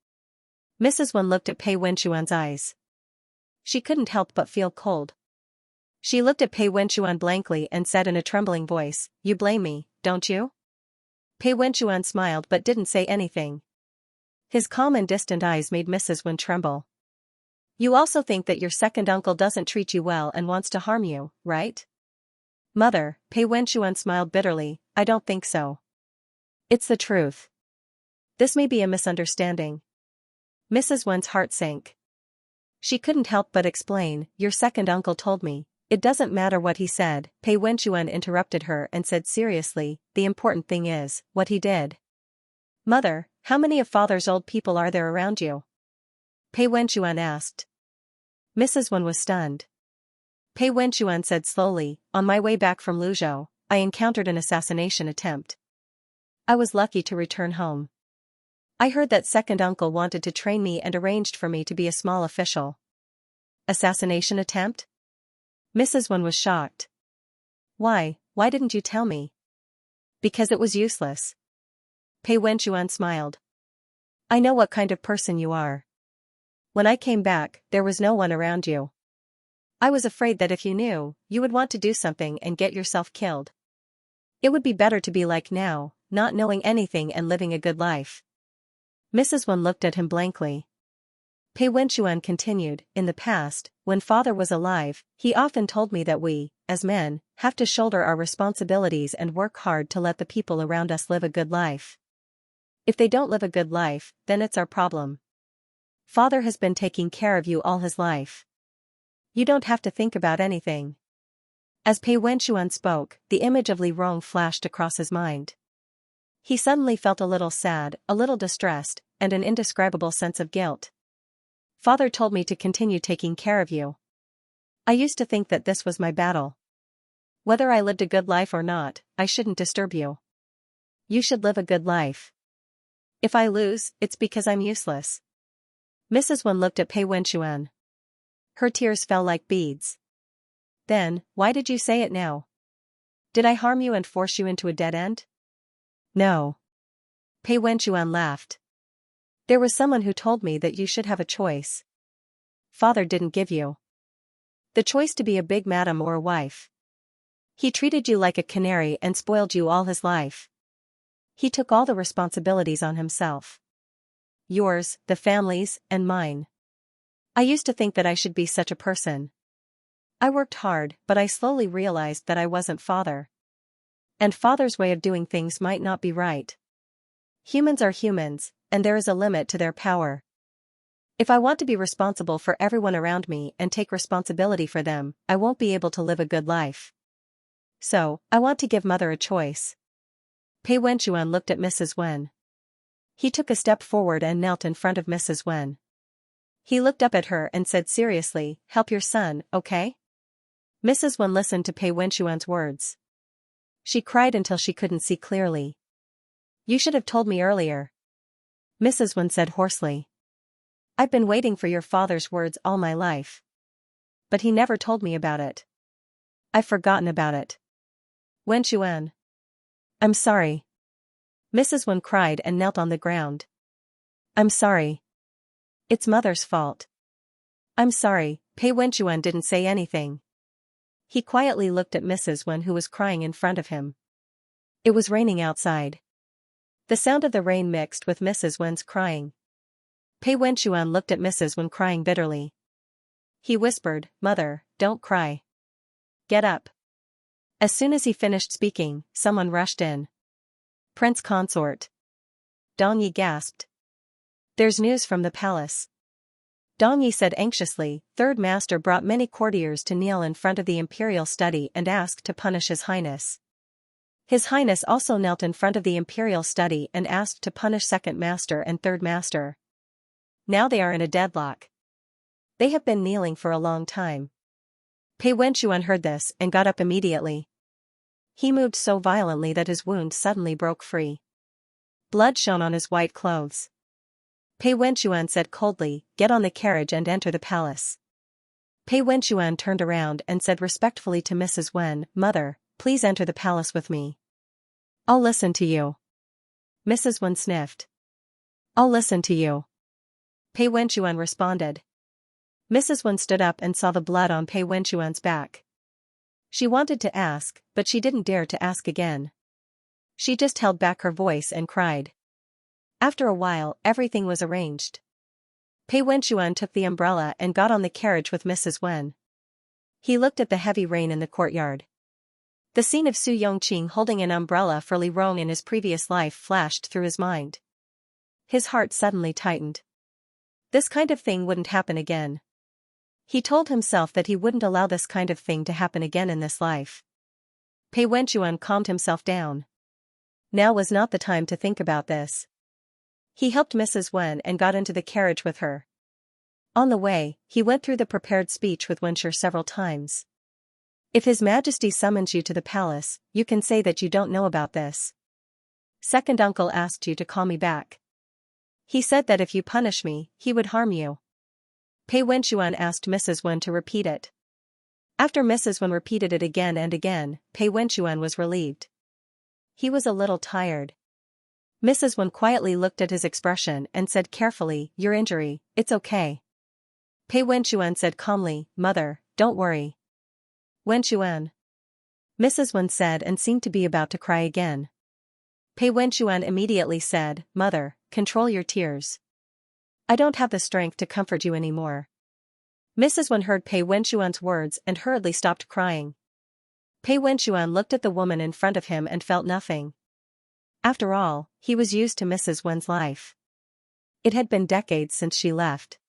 Mrs. Wen looked at Pei Wenxuan's eyes. She couldn't help but feel cold. She looked at Pei Wenxuan blankly and said in a trembling voice, "You blame me, don't you?" Pei Wenxuan smiled but didn't say anything. His calm and distant eyes made Mrs. Wen tremble. "You also think that your second uncle doesn't treat you well and wants to harm you, right?" "Mother," Pei Wenxuan smiled bitterly, "I don't think so. It's the truth. This may be a misunderstanding." Mrs. Wen's heart sank. She couldn't help but explain, "Your second uncle told me." "It doesn't matter what he said," Pei Wenxuan interrupted her and said seriously, "the important thing is, what he did." "Mother, how many of father's old people are there around you?" Pei Wenxuan asked. Mrs. Wen was stunned. Pei Wenxuan said slowly, "On my way back from Luzhou, I encountered an assassination attempt. I was lucky to return home. I heard that second uncle wanted to train me and arranged for me to be a small official." "Assassination attempt?" Mrs. Wen was shocked. Why didn't you tell me?" "Because it was useless." Pei Wenxuan smiled. "I know what kind of person you are. When I came back, there was no one around you. I was afraid that if you knew, you would want to do something and get yourself killed. It would be better to be like now, not knowing anything and living a good life." Mrs. Wen looked at him blankly. Pei Wenchuan continued, in the past, when father was alive, he often told me that we, as men, have to shoulder our responsibilities and work hard to let the people around us live a good life. If they don't live a good life, then it's our problem. Father has been taking care of you all his life. You don't have to think about anything. As Pei Wenchuan spoke, the image of Li Rong flashed across his mind. He suddenly felt a little sad, a little distressed, and an indescribable sense of guilt. Father told me to continue taking care of you. I used to think that this was my battle. Whether I lived a good life or not, I shouldn't disturb you. You should live a good life. If I lose, it's because I'm useless. Mrs. Wen looked at Pei Wenchuan. Her tears fell like beads. Then, why did you say it now? Did I harm you and force you into a dead end? No. Pei Wenchuan laughed. There was someone who told me that you should have a choice. Father didn't give you the choice to be a big madam or a wife. He treated you like a canary and spoiled you all his life. He took all the responsibilities on himself. Yours, the family's, and mine. I used to think that I should be such a person. I worked hard, but I slowly realized that I wasn't father. And father's way of doing things might not be right. Humans are humans, and there is a limit to their power. If I want to be responsible for everyone around me and take responsibility for them, I won't be able to live a good life. So, I want to give mother a choice. Pei Wenchuan looked at Mrs. Wen. He took a step forward and knelt in front of Mrs. Wen. He looked up at her and said seriously, help your son, okay? Mrs. Wen listened to Pei Wenchuan's words. She cried until she couldn't see clearly. You should have told me earlier. Mrs. Wen said hoarsely. I've been waiting for your father's words all my life. But he never told me about it. I've forgotten about it. Wenchuan. I'm sorry. Mrs. Wen cried and knelt on the ground. I'm sorry. It's mother's fault. I'm sorry. Pei Wenchuan didn't say anything. He quietly looked at Mrs. Wen, who was crying in front of him. It was raining outside. The sound of the rain mixed with Mrs. Wen's crying. Pei Wenchuan looked at Mrs. Wen crying bitterly. He whispered, Mother, don't cry. Get up. As soon as he finished speaking, someone rushed in. Prince Consort. Dong Yi gasped. There's news from the palace. Dong Yi said anxiously. Third Master brought many courtiers to kneel in front of the imperial study and asked to punish His Highness. His Highness also knelt in front of the imperial study and asked to punish Second Master and Third Master. Now they are in a deadlock. They have been kneeling for a long time. Pei Wenchuan heard this and got up immediately. He moved so violently that his wound suddenly broke free. Blood shone on his white clothes. Pei Wenchuan said coldly, get on the carriage and enter the palace. Pei Wenchuan turned around and said respectfully to Mrs. Wen, Mother, please enter the palace with me. I'll listen to you. Mrs. Wen sniffed. I'll listen to you. Pei Wenchuan responded. Mrs. Wen stood up and saw the blood on Pei Wenchuan's back. She wanted to ask, but she didn't dare to ask again. She just held back her voice and cried. After a while, everything was arranged. Pei Wenchuan took the umbrella and got on the carriage with Mrs. Wen. He looked at the heavy rain in the courtyard. The scene of Su Yongqing holding an umbrella for Li Rong in his previous life flashed through his mind. His heart suddenly tightened. This kind of thing wouldn't happen again. He told himself that he wouldn't allow this kind of thing to happen again in this life. Pei Wenchuan calmed himself down. Now was not the time to think about this. He helped Mrs. Wen and got into the carriage with her. On the way, he went through the prepared speech with Wenshi several times. If His Majesty summons you to the palace, you can say that you don't know about this. Second uncle asked you to call me back. He said that if you punish me, he would harm you. Pei Wenchuan asked Mrs. Wen to repeat it. After Mrs. Wen repeated it again and again, Pei Wenchuan was relieved. He was a little tired. Mrs. Wen quietly looked at his expression and said carefully, your injury, it's okay. Pei Wenchuan said calmly, Mother, don't worry. Wenchuan. Mrs. Wen said and seemed to be about to cry again. Pei Wenchuan immediately said, Mother, control your tears. I don't have the strength to comfort you anymore. Mrs. Wen heard Pei Wenxuan's words and hurriedly stopped crying. Pei Wenxuan looked at the woman in front of him and felt nothing. After all, he was used to Mrs. Wen's life. It had been decades since she left.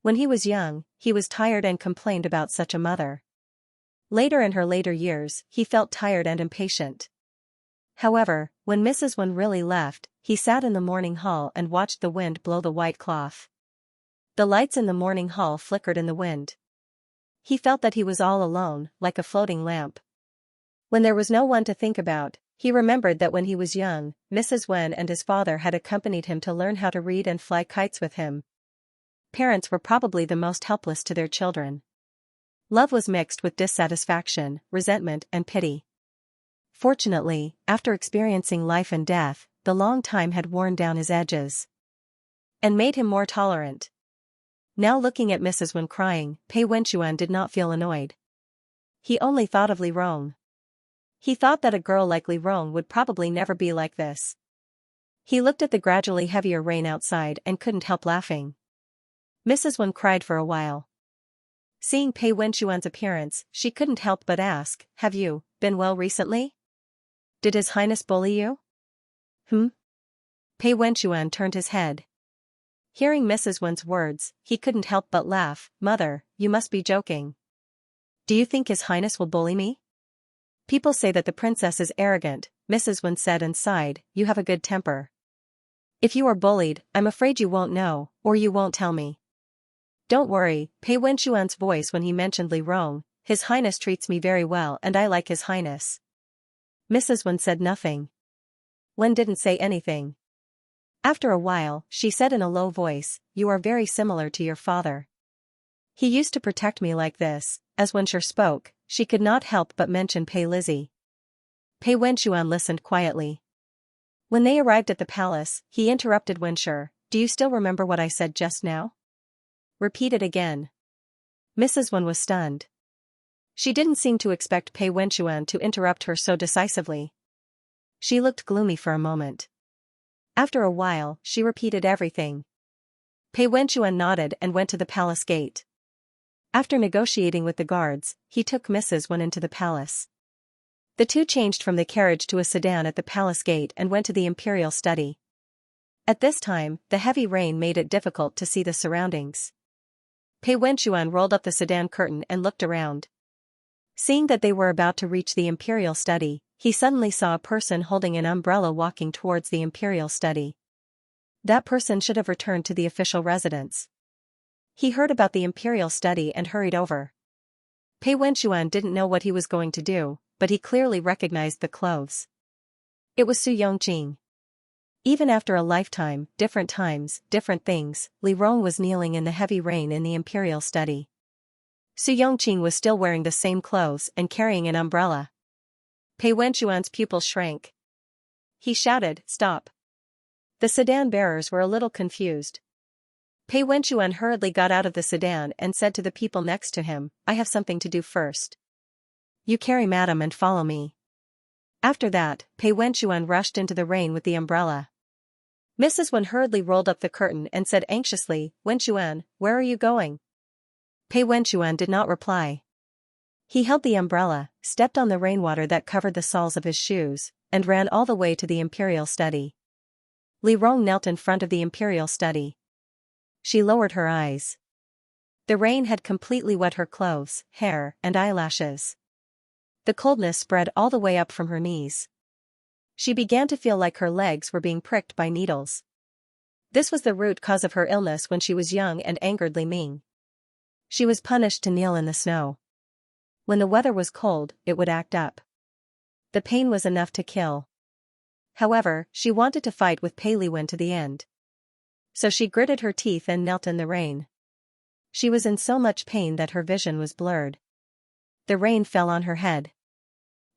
When he was young, he was tired and complained about such a mother. Later in her later years, he felt tired and impatient. However, when Mrs. Wen really left, he sat in the morning hall and watched the wind blow the white cloth. The lights in the morning hall flickered in the wind. He felt that he was all alone, like a floating lamp. When there was no one to think about, he remembered that when he was young, Mrs. Wen and his father had accompanied him to learn how to read and fly kites with him. Parents were probably the most helpless to their children. Love was mixed with dissatisfaction, resentment and pity. Fortunately, after experiencing life and death, the long time had worn down his edges and made him more tolerant. Now looking at Mrs. Wen crying, Pei Wenxuan did not feel annoyed. He only thought of Li Rong. He thought that a girl like Li Rong would probably never be like this. He looked at the gradually heavier rain outside and couldn't help laughing. Mrs. Wen cried for a while. Seeing Pei Wenxuan's appearance, she couldn't help but ask, "Have you been well recently? Did His Highness bully you?" Pei Wenxuan turned his head. Hearing Mrs. Wen's words, he couldn't help but laugh. "Mother, you must be joking. Do you think His Highness will bully me?" "People say that the princess is arrogant," Mrs. Wen said and sighed. "You have a good temper. If you are bullied, I'm afraid you won't know, or you won't tell me." "Don't worry," Pei Wenxuan's voice when he mentioned Li Rong, "His Highness treats me very well and I like His Highness." Mrs. Wen said nothing. Wen didn't say anything. After a while, she said in a low voice, "You are very similar to your father. He used to protect me like this." As Wenxuan spoke, she could not help but mention Pei Lizzie. Pei Wenxuan listened quietly. When they arrived at the palace, he interrupted Wenxuan. "Do you still remember what I said just now? Repeat it again." Mrs. Wen was stunned. She didn't seem to expect Pei Wenxuan to interrupt her so decisively. She looked gloomy for a moment. After a while, she repeated everything. Pei Wenxuan nodded and went to the palace gate. After negotiating with the guards, he took Mrs. Wen into the palace. The two changed from the carriage to a sedan at the palace gate and went to the imperial study. At this time, the heavy rain made it difficult to see the surroundings. Pei Wenxuan rolled up the sedan curtain and looked around. Seeing that they were about to reach the imperial study, he suddenly saw a person holding an umbrella walking towards the imperial study. That person should have returned to the official residence. He heard about the imperial study and hurried over. Pei Wenxuan didn't know what he was going to do, but he clearly recognized the clothes. It was Xianxia. Even after a lifetime, different times, different things, Li Rong was kneeling in the heavy rain in the imperial study. Xianxia was still wearing the same clothes and carrying an umbrella. Pei Wenxuan's pupils shrank. He shouted, "Stop!" The sedan bearers were a little confused. Pei Wenxuan hurriedly got out of the sedan and said to the people next to him, "I have something to do first. You carry madam and follow me." After that, Pei Wenxuan rushed into the rain with the umbrella. Mrs. Wen hurriedly rolled up the curtain and said anxiously, "Wenxuan, where are you going?" Pei Wenxuan did not reply. He held the umbrella, stepped on the rainwater that covered the soles of his shoes, and ran all the way to the imperial study. Li Rong knelt in front of the imperial study. She lowered her eyes. The rain had completely wet her clothes, hair, and eyelashes. The coldness spread all the way up from her knees. She began to feel like her legs were being pricked by needles. This was the root cause of her illness when she was young and angered Li Ming. She was punished to kneel in the snow. When the weather was cold, it would act up. The pain was enough to kill. However, she wanted to fight with Pei Liwen to the end. So she gritted her teeth and knelt in the rain. She was in so much pain that her vision was blurred. The rain fell on her head.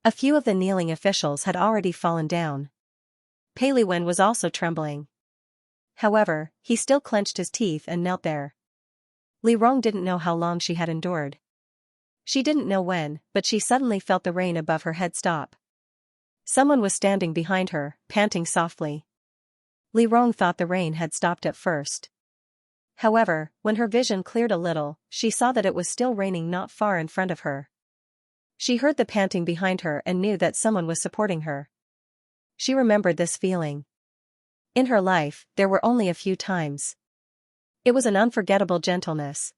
A few of the kneeling officials had already fallen down. Pei Liwen was also trembling. However, he still clenched his teeth and knelt there. Li Rong didn't know how long she had endured. She didn't know when, but she suddenly felt the rain above her head stop. Someone was standing behind her, panting softly. Li Rong thought the rain had stopped at first. However, when her vision cleared a little, she saw that it was still raining not far in front of her. She heard the panting behind her and knew that someone was supporting her. She remembered this feeling. In her life, there were only a few times. It was an unforgettable gentleness.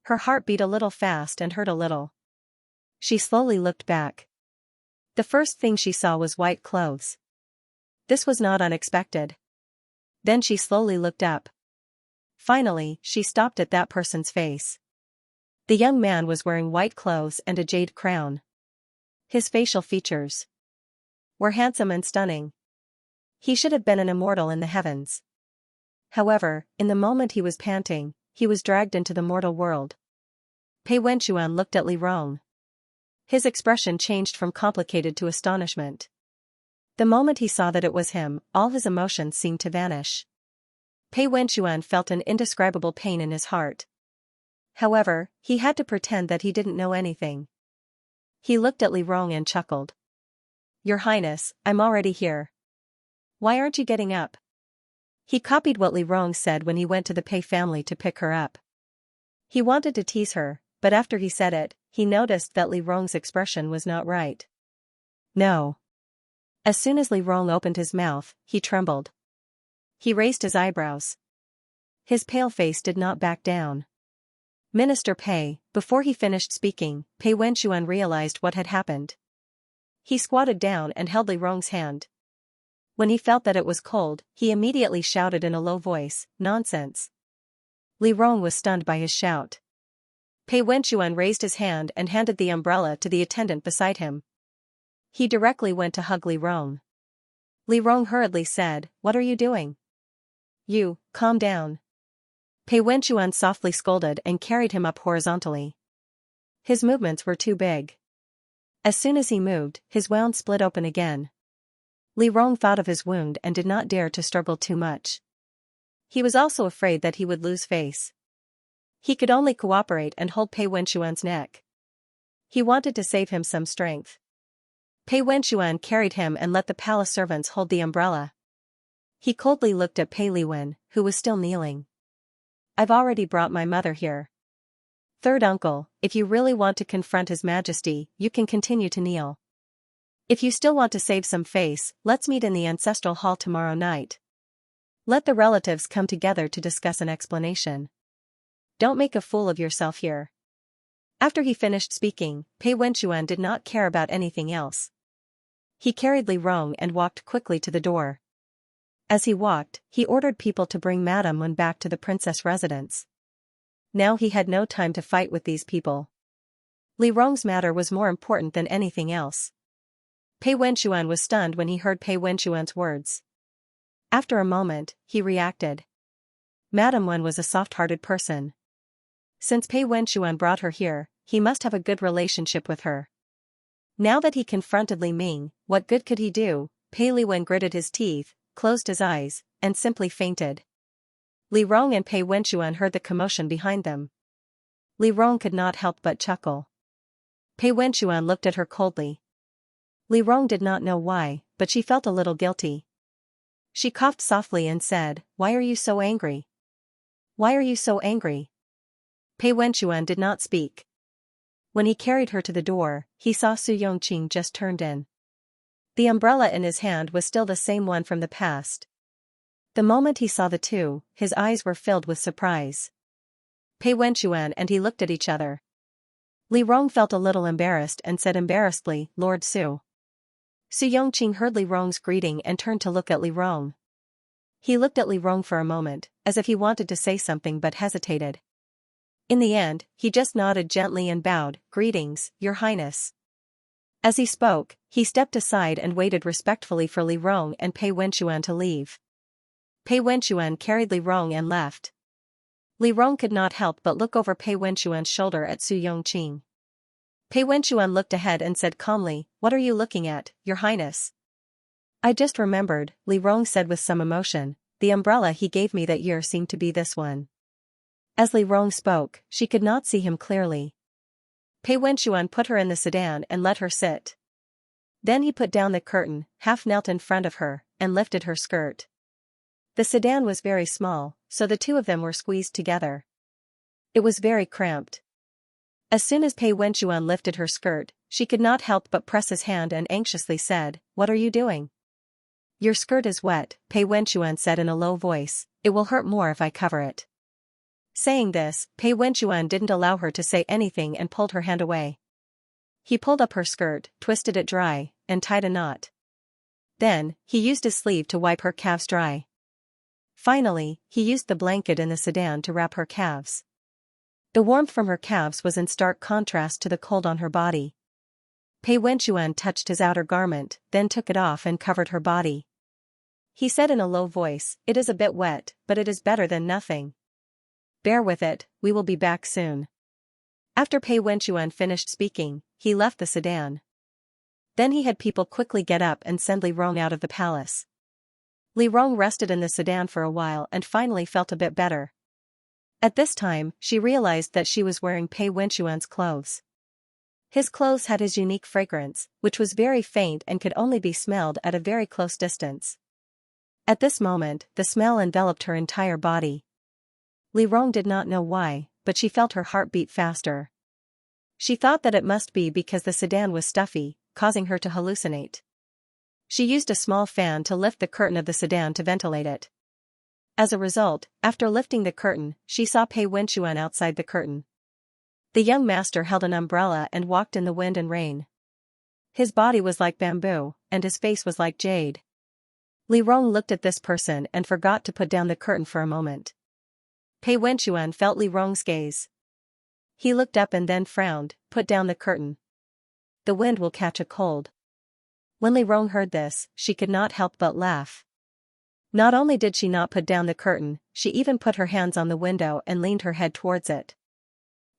Her heart beat a little fast and hurt a little. She slowly looked back. The first thing she saw was white clothes. This was not unexpected. Then she slowly looked up. Finally, she stopped at that person's face. The young man was wearing white clothes and a jade crown. His facial features were handsome and stunning. He should have been an immortal in the heavens. However, in the moment he was panting, he was dragged into the mortal world. Pei Wenchuan looked at Li Rong. His expression changed from complicated to astonishment. The moment he saw that it was him, all his emotions seemed to vanish. Pei Wenchuan felt an indescribable pain in his heart. However, he had to pretend that he didn't know anything. He looked at Li Rong and chuckled. "Your Highness, I'm already here. Why aren't you getting up?" He copied what Li Rong said when he went to the Pei family to pick her up. He wanted to tease her, but after he said it, he noticed that Li Rong's expression was not right. "No." As soon as Li Rong opened his mouth, he trembled. He raised his eyebrows. His pale face did not back down. "Minister Pei," before he finished speaking, Pei Wenchuan realized what had happened. He squatted down and held Li Rong's hand. When he felt that it was cold, he immediately shouted in a low voice, "Nonsense." Li Rong was stunned by his shout. Pei Wenchuan raised his hand and handed the umbrella to the attendant beside him. He directly went to hug Li Rong. Li Rong hurriedly said, "What are you doing?" "You, calm down." Pei Wenchuan softly scolded and carried him up horizontally. His movements were too big. As soon as he moved, his wound split open again. Li Rong thought of his wound and did not dare to struggle too much. He was also afraid that he would lose face. He could only cooperate and hold Pei Wenchuan's neck. He wanted to save him some strength. Pei Wenchuan carried him and let the palace servants hold the umbrella. He coldly looked at Pei Liwen, who was still kneeling. "I've already brought my mother here. Third uncle, if you really want to confront His Majesty, you can continue to kneel. If you still want to save some face, let's meet in the ancestral hall tomorrow night. Let the relatives come together to discuss an explanation. Don't make a fool of yourself here." After he finished speaking, Pei Wenchuan did not care about anything else. He carried Li Rong and walked quickly to the door. As he walked, he ordered people to bring Madame Wen back to the princess residence. Now he had no time to fight with these people. Li Rong's matter was more important than anything else. Pei Wenchuan was stunned when he heard Pei Wenchuan's words. After a moment, he reacted. Madame Wen was a soft-hearted person. Since Pei Wenchuan brought her here, he must have a good relationship with her. Now that he confronted Li Ming, what good could he do? Pei Liwen gritted his teeth, closed his eyes, and simply fainted. Li Rong and Pei Wenchuan heard the commotion behind them. Li Rong could not help but chuckle. Pei Wenchuan looked at her coldly. Li Rong did not know why, but she felt a little guilty. She coughed softly and said, "Why are you so angry? Why are you so angry?" Pei Wenchuan did not speak. When he carried her to the door, he saw Su Yongqing just turned in. The umbrella in his hand was still the same one from the past. The moment he saw the two, his eyes were filled with surprise. Pei Wenchuan and he looked at each other. Li Rong felt a little embarrassed and said embarrassedly, "Lord Su." Su Yongqing heard Li Rong's greeting and turned to look at Li Rong. He looked at Li Rong for a moment, as if he wanted to say something but hesitated. In the end, he just nodded gently and bowed, "Greetings, Your Highness." As he spoke, he stepped aside and waited respectfully for Li Rong and Pei Wenchuan to leave. Pei Wenchuan carried Li Rong and left. Li Rong could not help but look over Pei Wenchuan's shoulder at Su Yongqing. Pei Wenchuan looked ahead and said calmly, "What are you looking at, Your Highness?" "I just remembered," Li Rong said with some emotion, "the umbrella he gave me that year seemed to be this one." As Li Rong spoke, she could not see him clearly. Pei Wenchuan put her in the sedan and let her sit. Then he put down the curtain, half knelt in front of her, and lifted her skirt. The sedan was very small, so the two of them were squeezed together. It was very cramped. As soon as Pei Wenchuan lifted her skirt, she could not help but press his hand and anxiously said, "What are you doing?" "Your skirt is wet," Pei Wenchuan said in a low voice, "it will hurt more if I cover it." Saying this, Pei Wenchuan didn't allow her to say anything and pulled her hand away. He pulled up her skirt, twisted it dry, and tied a knot. Then, he used his sleeve to wipe her calves dry. Finally, he used the blanket in the sedan to wrap her calves. The warmth from her calves was in stark contrast to the cold on her body. Pei Wenchuan touched his outer garment, then took it off and covered her body. He said in a low voice, "It is a bit wet, but it is better than nothing. Bear with it, we will be back soon." After Pei Wenchuan finished speaking, he left the sedan. Then he had people quickly get up and send Li Rong out of the palace. Li Rong rested in the sedan for a while and finally felt a bit better. At this time, she realized that she was wearing Pei Wenchuan's clothes. His clothes had his unique fragrance, which was very faint and could only be smelled at a very close distance. At this moment, the smell enveloped her entire body. Li Rong did not know why, but she felt her heart beat faster. She thought that it must be because the sedan was stuffy, causing her to hallucinate. She used a small fan to lift the curtain of the sedan to ventilate it. As a result, after lifting the curtain, she saw Pei Wenchuan outside the curtain. The young master held an umbrella and walked in the wind and rain. His body was like bamboo, and his face was like jade. Li Rong looked at this person and forgot to put down the curtain for a moment. Pei Wenchuan felt Li Rong's gaze. He looked up and then frowned, "Put down the curtain. The wind will catch a cold." When Li Rong heard this, she could not help but laugh. Not only did she not put down the curtain, she even put her hands on the window and leaned her head towards it.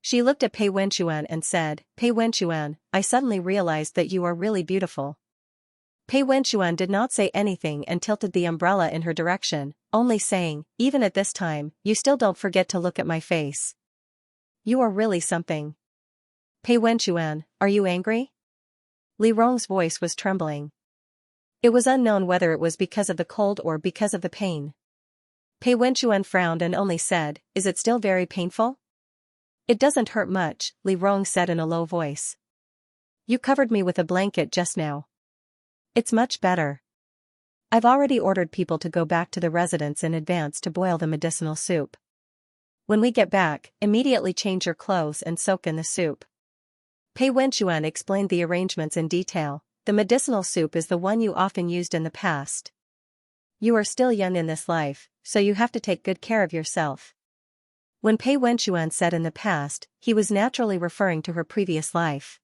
She looked at Pei Wenchuan and said, "Pei Wenchuan, I suddenly realized that you are really beautiful." Pei Wenchuan did not say anything and tilted the umbrella in her direction, only saying, "Even at this time, you still don't forget to look at my face. You are really something." "Pei Wenchuan, are you angry?" Li Rong's voice was trembling. It was unknown whether it was because of the cold or because of the pain. Pei Wenchuan frowned and only said, "Is it still very painful?" "It doesn't hurt much," Li Rong said in a low voice. "You covered me with a blanket just now. It's much better. I've already ordered people to go back to the residence in advance to boil the medicinal soup. When we get back, immediately change your clothes and soak in the soup." Pei Wenchuan explained the arrangements in detail. "The medicinal soup is the one you often used in the past. You are still young in this life, so you have to take good care of yourself." When Pei Wenchuan said in the past, he was naturally referring to her previous life.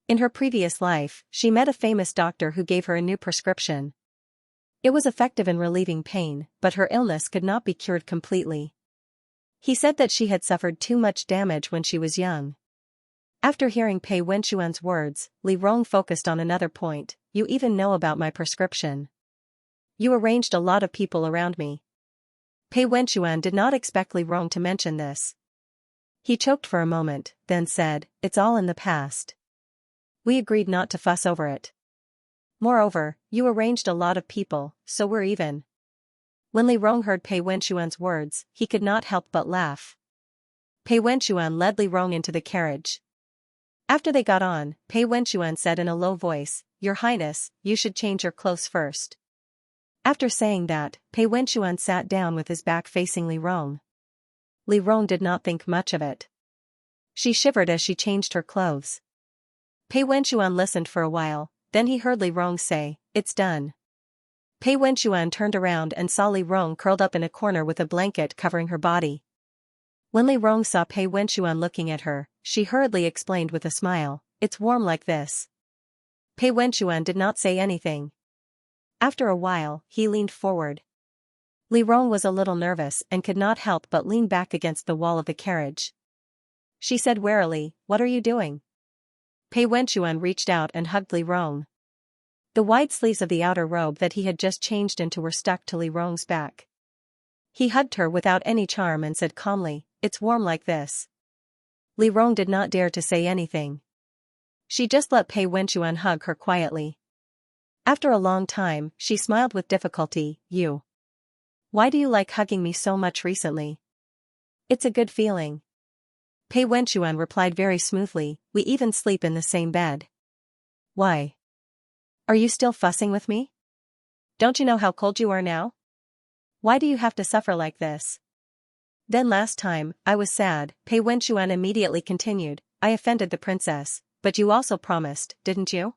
In her previous life, she met a famous doctor who gave her a new prescription. It was effective in relieving pain, but her illness could not be cured completely. He said that she had suffered too much damage when she was young. After hearing Pei Wenchuan's words, Li Rong focused on another point. "You even know about my prescription. You arranged a lot of people around me." Pei Wenchuan did not expect Li Rong to mention this. He choked for a moment, then said, "It's all in the past. We agreed not to fuss over it. Moreover, you arranged a lot of people, so we're even." When Li Rong heard Pei Wenchuan's words, he could not help but laugh. Pei Wenchuan led Li Rong into the carriage. After they got on, Pei Wenchuan said in a low voice, "Your Highness, you should change your clothes first." After saying that, Pei Wenchuan sat down with his back facing Li Rong. Li Rong did not think much of it. She shivered as she changed her clothes. Pei Wenchuan listened for a while, then he heard Li Rong say, "It's done." Pei Wenchuan turned around and saw Li Rong curled up in a corner with a blanket covering her body. When Li Rong saw Pei Wenchuan looking at her, she hurriedly explained with a smile, "It's warm like this." Pei Wenchuan did not say anything. After a while, he leaned forward. Li Rong was a little nervous and could not help but lean back against the wall of the carriage. She said warily, "What are you doing?" Pei Wenchuan reached out and hugged Li Rong. The wide sleeves of the outer robe that he had just changed into were stuck to Li Rong's back. He hugged her without any charm and said calmly, "It's warm like this." Li Rong did not dare to say anything. She just let Pei Wenchuan hug her quietly. After a long time, she smiled with difficulty, "You Why do you like hugging me so much recently? It's a good feeling. Pei Wenchuan replied very smoothly, we even sleep in the same bed. Why? Are you still fussing with me? Don't you know how cold you are now? Why do you have to suffer like this? Then last time, I was sad, Pei Wenchuan immediately continued, I offended the princess, but you also promised, didn't you?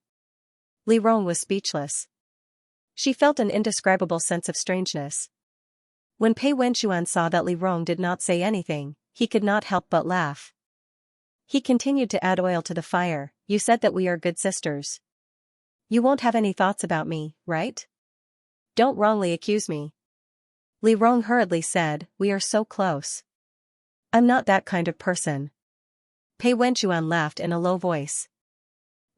Li Rong was speechless. She felt an indescribable sense of strangeness. When Pei Wenchuan saw that Li Rong did not say anything, he could not help but laugh. He continued to add oil to the fire, you said that we are good sisters. You won't have any thoughts about me, right? Don't wrongly accuse me. Li Rong hurriedly said, we are so close. I'm not that kind of person. Pei Wenchuan laughed in a low voice.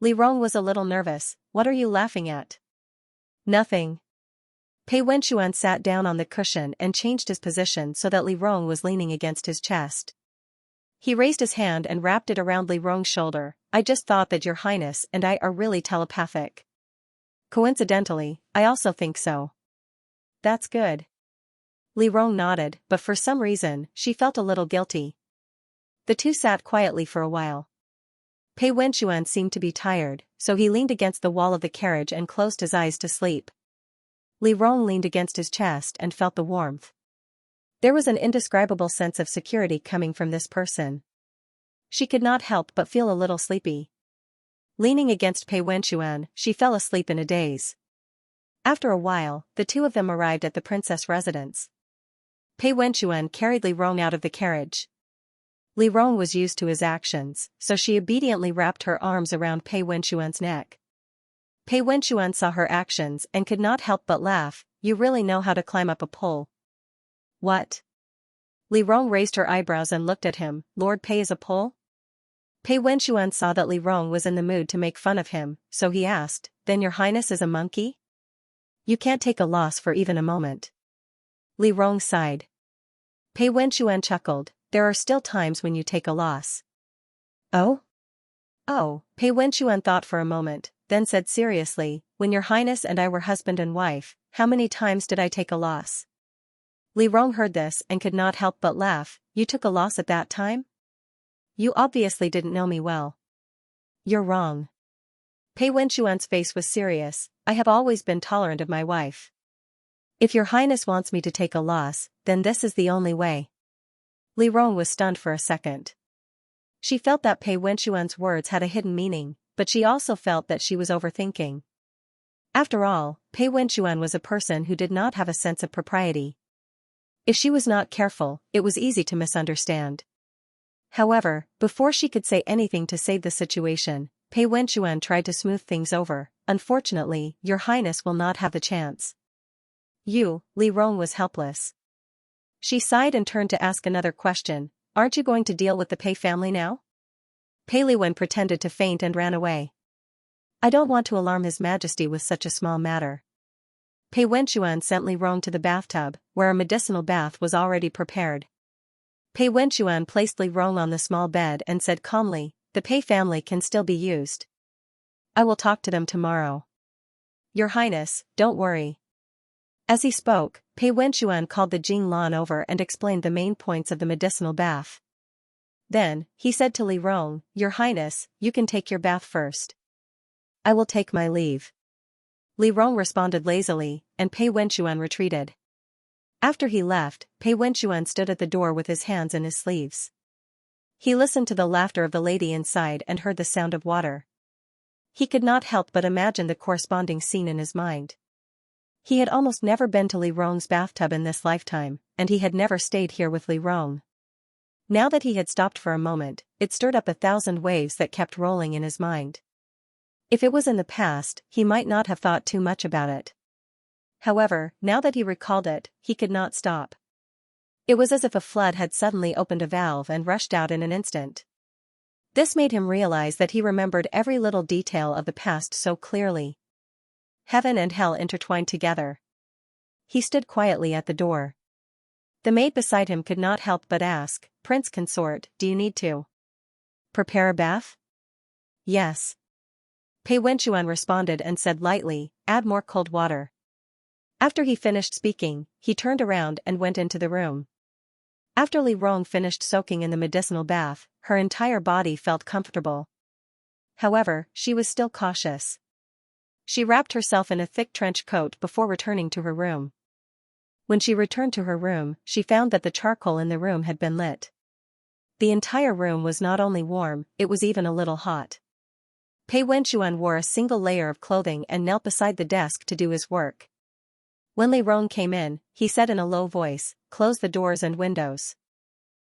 Li Rong was a little nervous, what are you laughing at? Nothing. Pei Wenchuan sat down on the cushion and changed his position so that Li Rong was leaning against his chest. He raised his hand and wrapped it around Li Rong's shoulder, I just thought that your highness and I are really telepathic. Coincidentally, I also think so. That's good. Li Rong nodded, but for some reason, she felt a little guilty. The two sat quietly for a while. Pei Wenchuan seemed to be tired, so he leaned against the wall of the carriage and closed his eyes to sleep. Li Rong leaned against his chest and felt the warmth. There was an indescribable sense of security coming from this person. She could not help but feel a little sleepy. Leaning against Pei Wenchuan, she fell asleep in a daze. After a while, the two of them arrived at the princess residence. Pei Wenchuan carried Li Rong out of the carriage. Li Rong was used to his actions, so she obediently wrapped her arms around Pei Wenchuan's neck. Pei Wenchuan saw her actions and could not help but laugh, you really know how to climb up a pole. What? Li Rong raised her eyebrows and looked at him, Lord Pei is a pole? Pei Wenchuan saw that Li Rong was in the mood to make fun of him, so he asked, then your highness is a monkey? You can't take a loss for even a moment. Li Rong sighed. Pei Wenchuan chuckled, there are still times when you take a loss. Oh? Oh, Pei Wenchuan thought for a moment, then said seriously, when your highness and I were husband and wife, how many times did I take a loss? Li Rong heard this and could not help but laugh, you took a loss at that time? You obviously didn't know me well. You're wrong. Pei Wenchuan's face was serious, I have always been tolerant of my wife. If your highness wants me to take a loss, then this is the only way. Li Rong was stunned for a second. She felt that Pei Wenchuan's words had a hidden meaning, but she also felt that she was overthinking. After all, Pei Wenchuan was a person who did not have a sense of propriety. If she was not careful, it was easy to misunderstand. However, before she could say anything to save the situation, Pei Wenchuan tried to smooth things over, unfortunately, your highness will not have the chance. Li Rong was helpless. She sighed and turned to ask another question, aren't you going to deal with the Pei family now? Pei Liwen pretended to faint and ran away. I don't want to alarm His Majesty with such a small matter. Pei Wenchuan sent Li Rong to the bathtub, where a medicinal bath was already prepared. Pei Wenchuan placed Li Rong on the small bed and said calmly, the Pei family can still be used. I will talk to them tomorrow. Your Highness, don't worry. As he spoke, Pei Wenchuan called the Jing Lan over and explained the main points of the medicinal bath. Then, he said to Li Rong, Your Highness, you can take your bath first. I will take my leave. Li Rong responded lazily, and Pei Wenchuan retreated. After he left, Pei Wenchuan stood at the door with his hands in his sleeves. He listened to the laughter of the lady inside and heard the sound of water. He could not help but imagine the corresponding scene in his mind. He had almost never been to Li Rong's bathtub in this lifetime, and he had never stayed here with Li Rong. Now that he had stopped for a moment, it stirred up 1,000 waves that kept rolling in his mind. If it was in the past, he might not have thought too much about it. However, now that he recalled it, he could not stop. It was as if a flood had suddenly opened a valve and rushed out in an instant. This made him realize that he remembered every little detail of the past so clearly. Heaven and hell intertwined together. He stood quietly at the door. The maid beside him could not help but ask, Prince Consort, do you need to prepare a bath? Yes. Pei Wenchuan responded and said lightly, add more cold water. After he finished speaking, he turned around and went into the room. After Li Rong finished soaking in the medicinal bath, her entire body felt comfortable. However, she was still cautious. She wrapped herself in a thick trench coat before returning to her room. When she returned to her room, she found that the charcoal in the room had been lit. The entire room was not only warm, it was even a little hot. Pei Wenxuan wore a single layer of clothing and knelt beside the desk to do his work. When Li Rong came in, he said in a low voice, "Close the doors and windows.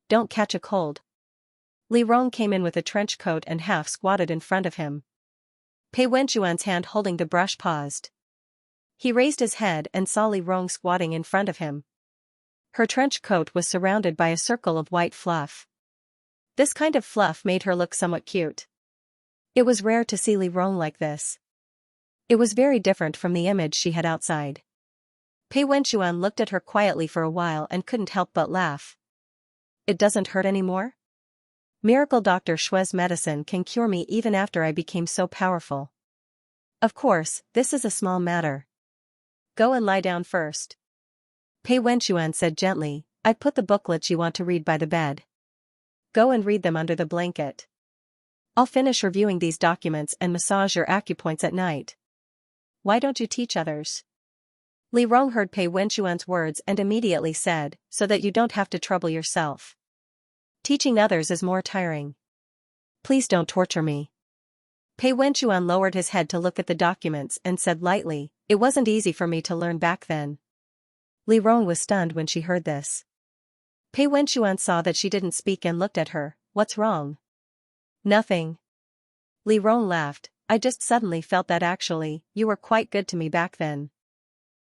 Don't catch a cold." Li Rong came in with a trench coat and half squatted in front of him. Pei Wenxuan's hand holding the brush paused. He raised his head and saw Li Rong squatting in front of him. Her trench coat was surrounded by a circle of white fluff. This kind of fluff made her look somewhat cute. It was rare to see Li Rong like this. It was very different from the image she had outside. Pei Wenxuan looked at her quietly for a while and couldn't help but laugh. "It doesn't hurt anymore? Miracle Dr. Shui's medicine can cure me even after I became so powerful. Of course, this is a small matter. Go and lie down first." Pei Wenxuan said gently, "I put the booklets you want to read by the bed. Go and read them under the blanket. I'll finish reviewing these documents and massage your acupoints at night. Why don't you teach others?" Li Rong heard Pei Wenxuan's words and immediately said, "So that you don't have to trouble yourself. Teaching others is more tiring. Please don't torture me." Pei Wenxuan lowered his head to look at the documents and said lightly, "It wasn't easy for me to learn back then." Li Rong was stunned when she heard this. Pei Wenxuan saw that she didn't speak and looked at her. "What's wrong?" "Nothing." Li Rong laughed. "I just suddenly felt that actually, you were quite good to me back then."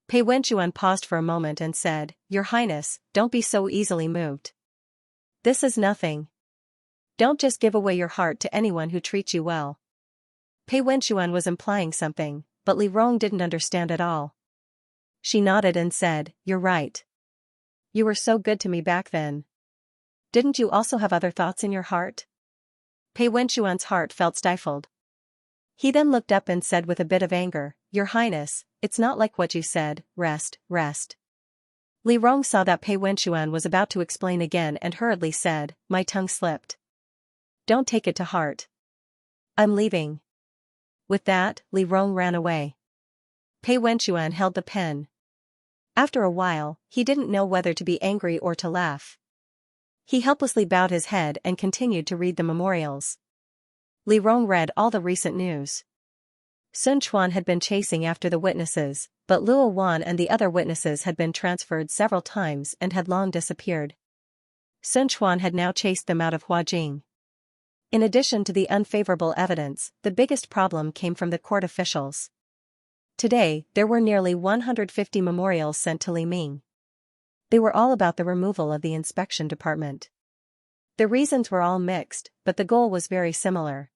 Pei Wenxuan paused for a moment and said, "Your Highness, don't be so easily moved. This is nothing. Don't just give away your heart to anyone who treats you well." Pei Wenxuan was implying something, but Li Rong didn't understand at all. She nodded and said, "You're right. You were so good to me back then. Didn't you also have other thoughts in your heart?" Pei Wenxuan's heart felt stifled. He then looked up and said with a bit of anger, "Your Highness, it's not like what you said, rest, rest." Li Rong saw that Pei Wenxuan was about to explain again and hurriedly said, "My tongue slipped. Don't take it to heart. I'm leaving." With that, Li Rong ran away. Pei Wenxuan held the pen. After a while, he didn't know whether to be angry or to laugh. He helplessly bowed his head and continued to read the memorials. Li Rong read all the recent news. Sun Quan had been chasing after the witnesses, but Luo Wan and the other witnesses had been transferred several times and had long disappeared. Sun Quan had now chased them out of Huajing. In addition to the unfavorable evidence, the biggest problem came from the court officials. Today, there were nearly 150 memorials sent to Li Ming. They were all about the removal of the inspection department. The reasons were all mixed, but the goal was very similar.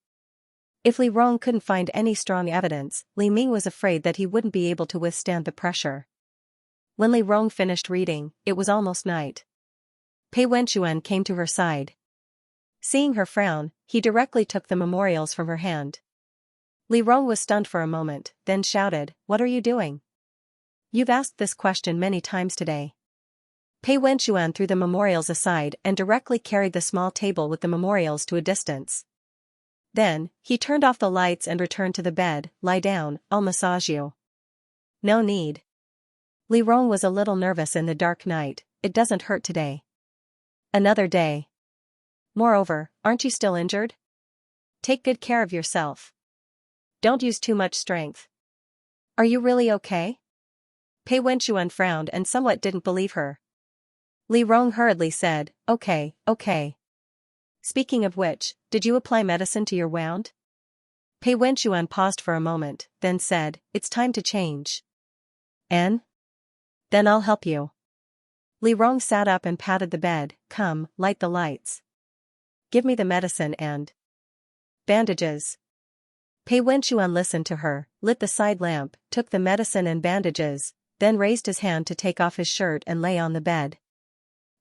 If Li Rong couldn't find any strong evidence, Li Ming was afraid that he wouldn't be able to withstand the pressure. When Li Rong finished reading, it was almost night. Pei Wenxuan came to her side. Seeing her frown, he directly took the memorials from her hand. Li Rong was stunned for a moment, then shouted, "What are you doing? You've asked this question many times today." Pei Wenxuan threw the memorials aside and directly carried the small table with the memorials to a distance. Then, he turned off the lights and returned to the bed. "Lie down, I'll massage you." "No need." Li Rong was a little nervous in the dark night. "It doesn't hurt today." "Another day. Moreover, aren't you still injured? Take good care of yourself. Don't use too much strength." "Are you really okay?" Pei Wenxuan frowned and somewhat didn't believe her. Li Rong hurriedly said, "Okay, okay. Speaking of which, did you apply medicine to your wound?" Pei Wenxuan paused for a moment, then said, "It's time to change." "And? Then I'll help you." Li Rong sat up and patted the bed. "Come, light the lights. Give me the medicine and bandages." Pei Wenxuan listened to her, lit the side lamp, took the medicine and bandages, then raised his hand to take off his shirt and lay on the bed.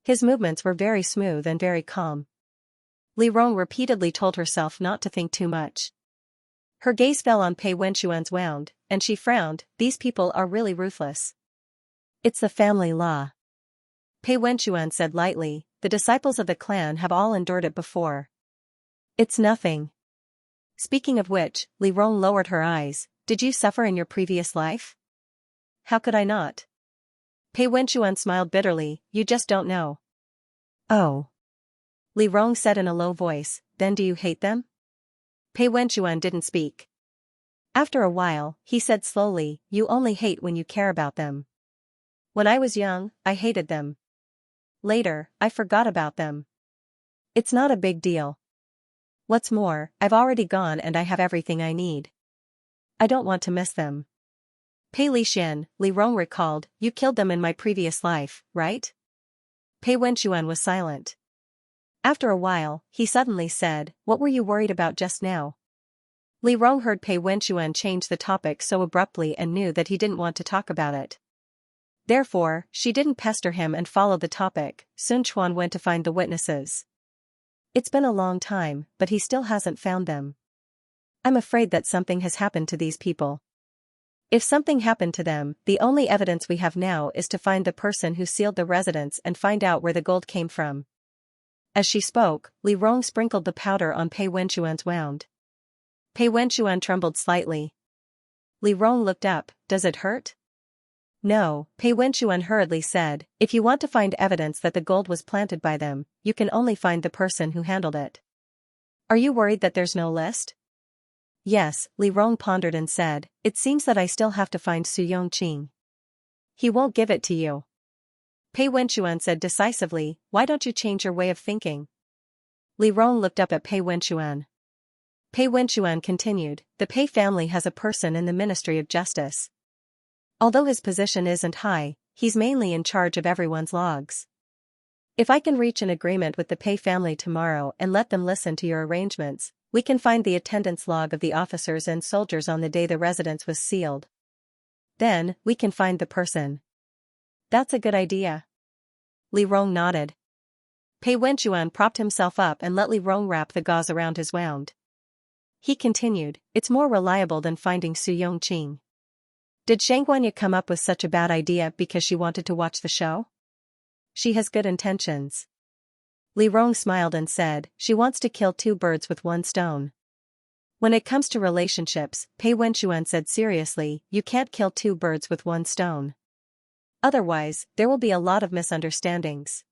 His movements were very smooth and very calm. Li Rong repeatedly told herself not to think too much. Her gaze fell on Pei Wenxuan's wound, and she frowned. These people are really ruthless. It's the family law. Pei Wenchuan said lightly, the disciples of the clan have all endured it before. It's nothing. Speaking of which, Li Rong lowered her eyes, did you suffer in your previous life? How could I not? Pei Wenchuan smiled bitterly, you just don't know. Oh. Li Rong said in a low voice, then do you hate them? Pei Wenchuan didn't speak. After a while, he said slowly, you only hate when you care about them. When I was young, I hated them. Later, I forgot about them. It's not a big deal. What's more, I've already gone and I have everything I need. I don't want to miss them. Pei Lixian, Li Rong recalled, you killed them in my previous life, right? Pei Wenchuan was silent. After a while, he suddenly said, what were you worried about just now? Li Rong heard Pei Wenchuan change the topic so abruptly and knew that he didn't want to talk about it. Therefore, she didn't pester him and followed the topic. Sun Quan went to find the witnesses. It's been a long time, but he still hasn't found them. I'm afraid that something has happened to these people. If something happened to them, the only evidence we have now is to find the person who sealed the residence and find out where the gold came from. As she spoke, Li Rong sprinkled the powder on Pei Wenchuan's wound. Pei Wenchuan trembled slightly. Li Rong looked up, does it hurt? No, Pei Wenchuan hurriedly said, if you want to find evidence that the gold was planted by them, you can only find the person who handled it. Are you worried that there's no list? Yes, Li Rong pondered and said, it seems that I still have to find Su Yongqing. He won't give it to you. Pei Wenchuan said decisively, why don't you change your way of thinking? Li Rong looked up at Pei Wenchuan. Pei Wenchuan continued, the Pei family has a person in the Ministry of Justice. Although his position isn't high, he's mainly in charge of everyone's logs. If I can reach an agreement with the Pei family tomorrow and let them listen to your arrangements, we can find the attendance log of the officers and soldiers on the day the residence was sealed. Then, we can find the person. That's a good idea. Li Rong nodded. Pei Wenchuan propped himself up and let Li Rong wrap the gauze around his wound. He continued, it's more reliable than finding Su Yongqing. Did Xianxia come up with such a bad idea because she wanted to watch the show? She has good intentions. Li Rong smiled and said, she wants to kill two birds with one stone. When it comes to relationships, Pei Wenchuan said seriously, you can't kill two birds with one stone. Otherwise, there will be a lot of misunderstandings.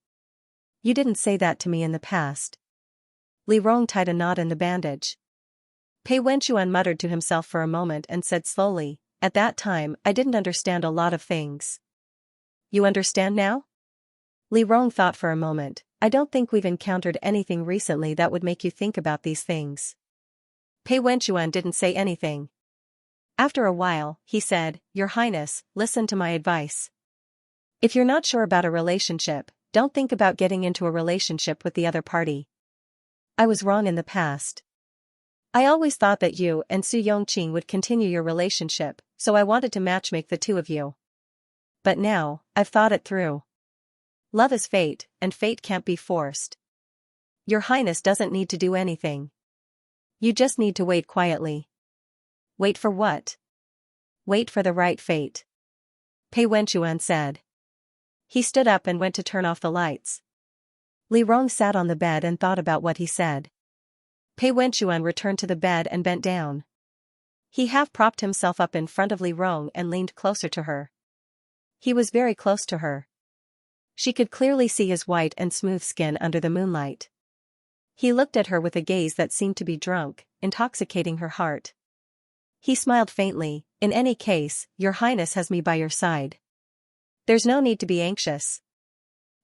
You didn't say that to me in the past. Li Rong tied a knot in the bandage. Pei Wenchuan muttered to himself for a moment and said slowly, at that time, I didn't understand a lot of things. You understand now? Li Rong thought for a moment, I don't think we've encountered anything recently that would make you think about these things. Pei Wenchuan didn't say anything. After a while, he said, Your Highness, listen to my advice. If you're not sure about a relationship, don't think about getting into a relationship with the other party. I was wrong in the past. I always thought that you and Su Yongqing would continue your relationship, so I wanted to matchmake the two of you. But now, I've thought it through. Love is fate, and fate can't be forced. Your Highness doesn't need to do anything. You just need to wait quietly. Wait for what? Wait for the right fate. Pei Wenchuan said. He stood up and went to turn off the lights. Li Rong sat on the bed and thought about what he said. Pei Wenchuan returned to the bed and bent down. He half-propped himself up in front of Li Rong and leaned closer to her. He was very close to her. She could clearly see his white and smooth skin under the moonlight. He looked at her with a gaze that seemed to be drunk, intoxicating her heart. He smiled faintly, in any case, Your Highness has me by your side. There's no need to be anxious.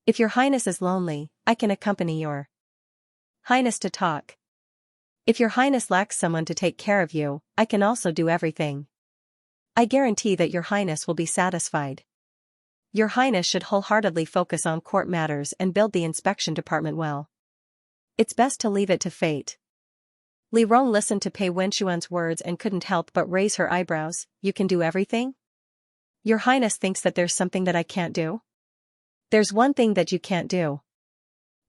If Your Highness is lonely, I can accompany Your Highness to talk. If Your Highness lacks someone to take care of you, I can also do everything. I guarantee that Your Highness will be satisfied. Your Highness should wholeheartedly focus on court matters and build the inspection department well. It's best to leave it to fate. Li Rong listened to Pei Wenchuan's words and couldn't help but raise her eyebrows. You can do everything? Your Highness thinks that there's something that I can't do? There's one thing that you can't do.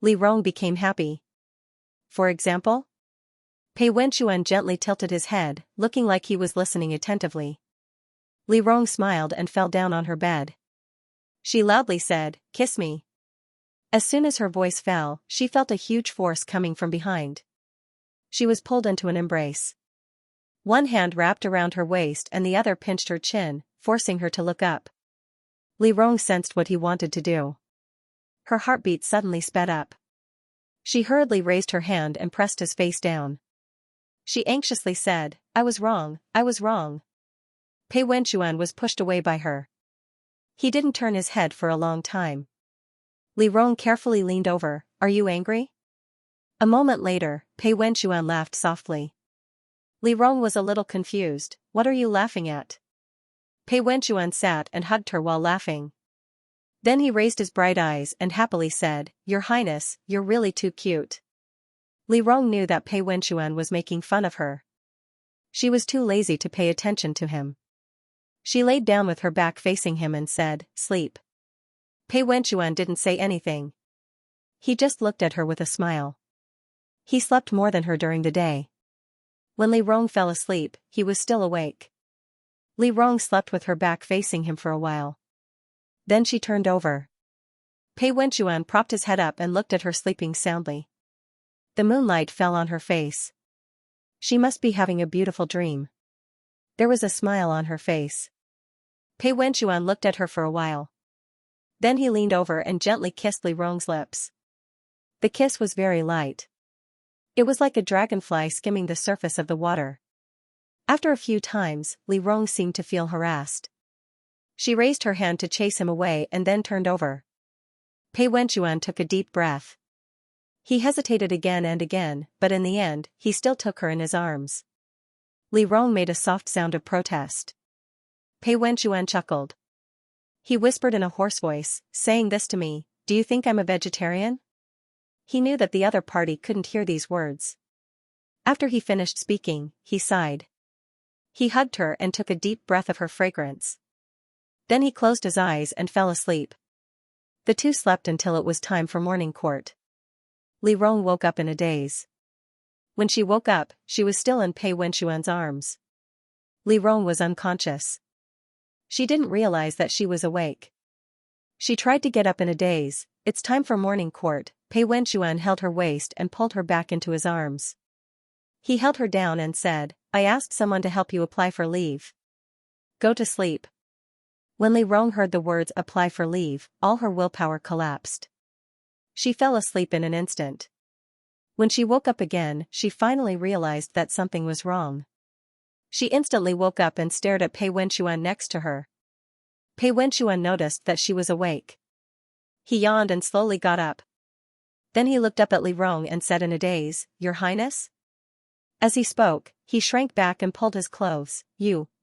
Li Rong became happy. For example? Pei Wenchuan gently tilted his head, looking like he was listening attentively. Li Rong smiled and fell down on her bed. She loudly said, "Kiss me." As soon as her voice fell, she felt a huge force coming from behind. She was pulled into an embrace. One hand wrapped around her waist and the other pinched her chin, forcing her to look up. Li Rong sensed what he wanted to do. Her heartbeat suddenly sped up. She hurriedly raised her hand and pressed his face down. She anxiously said, "I was wrong, I was wrong." Pei Wenchuan was pushed away by her. He didn't turn his head for a long time. Li Rong carefully leaned over, "Are you angry?" A moment later, Pei Wenchuan laughed softly. Li Rong was a little confused. "What are you laughing at?" Pei Wenchuan sat and hugged her while laughing. Then he raised his bright eyes and happily said, "Your Highness, you're really too cute." Li Rong knew that Pei Wenchuan was making fun of her. She was too lazy to pay attention to him. She laid down with her back facing him and said, "Sleep." Pei Wenchuan didn't say anything. He just looked at her with a smile. He slept more than her during the day. When Li Rong fell asleep, he was still awake. Li Rong slept with her back facing him for a while. Then she turned over. Pei Wenchuan propped his head up and looked at her sleeping soundly. The moonlight fell on her face. She must be having a beautiful dream. There was a smile on her face. Pei Wenchuan looked at her for a while. Then he leaned over and gently kissed Li Rong's lips. The kiss was very light. It was like a dragonfly skimming the surface of the water. After a few times, Li Rong seemed to feel harassed. She raised her hand to chase him away and then turned over. Pei Wenchuan took a deep breath. He hesitated again and again, but in the end, he still took her in his arms. Li Rong made a soft sound of protest. Pei Wenchuan chuckled. He whispered in a hoarse voice, "Saying this to me, do you think I'm a vegetarian?" He knew that the other party couldn't hear these words. After he finished speaking, he sighed. He hugged her and took a deep breath of her fragrance. Then he closed his eyes and fell asleep. The two slept until it was time for morning court. Li Rong woke up in a daze. When she woke up, she was still in Pei Wenchuan's arms. Li Rong was unconscious. She didn't realize that she was awake. She tried to get up in a daze. "It's time for morning court." Pei Wenchuan held her waist and pulled her back into his arms. He held her down and said, "I asked someone to help you apply for leave. Go to sleep." When Li Rong heard the words "apply for leave," all her willpower collapsed. She fell asleep in an instant. When she woke up again, she finally realized that something was wrong. She instantly woke up and stared at Pei Wenchuan next to her. Pei Wenchuan noticed that she was awake. He yawned and slowly got up. Then he looked up at Li Rong and said in a daze, "Your Highness?" As he spoke, he shrank back and pulled his clothes.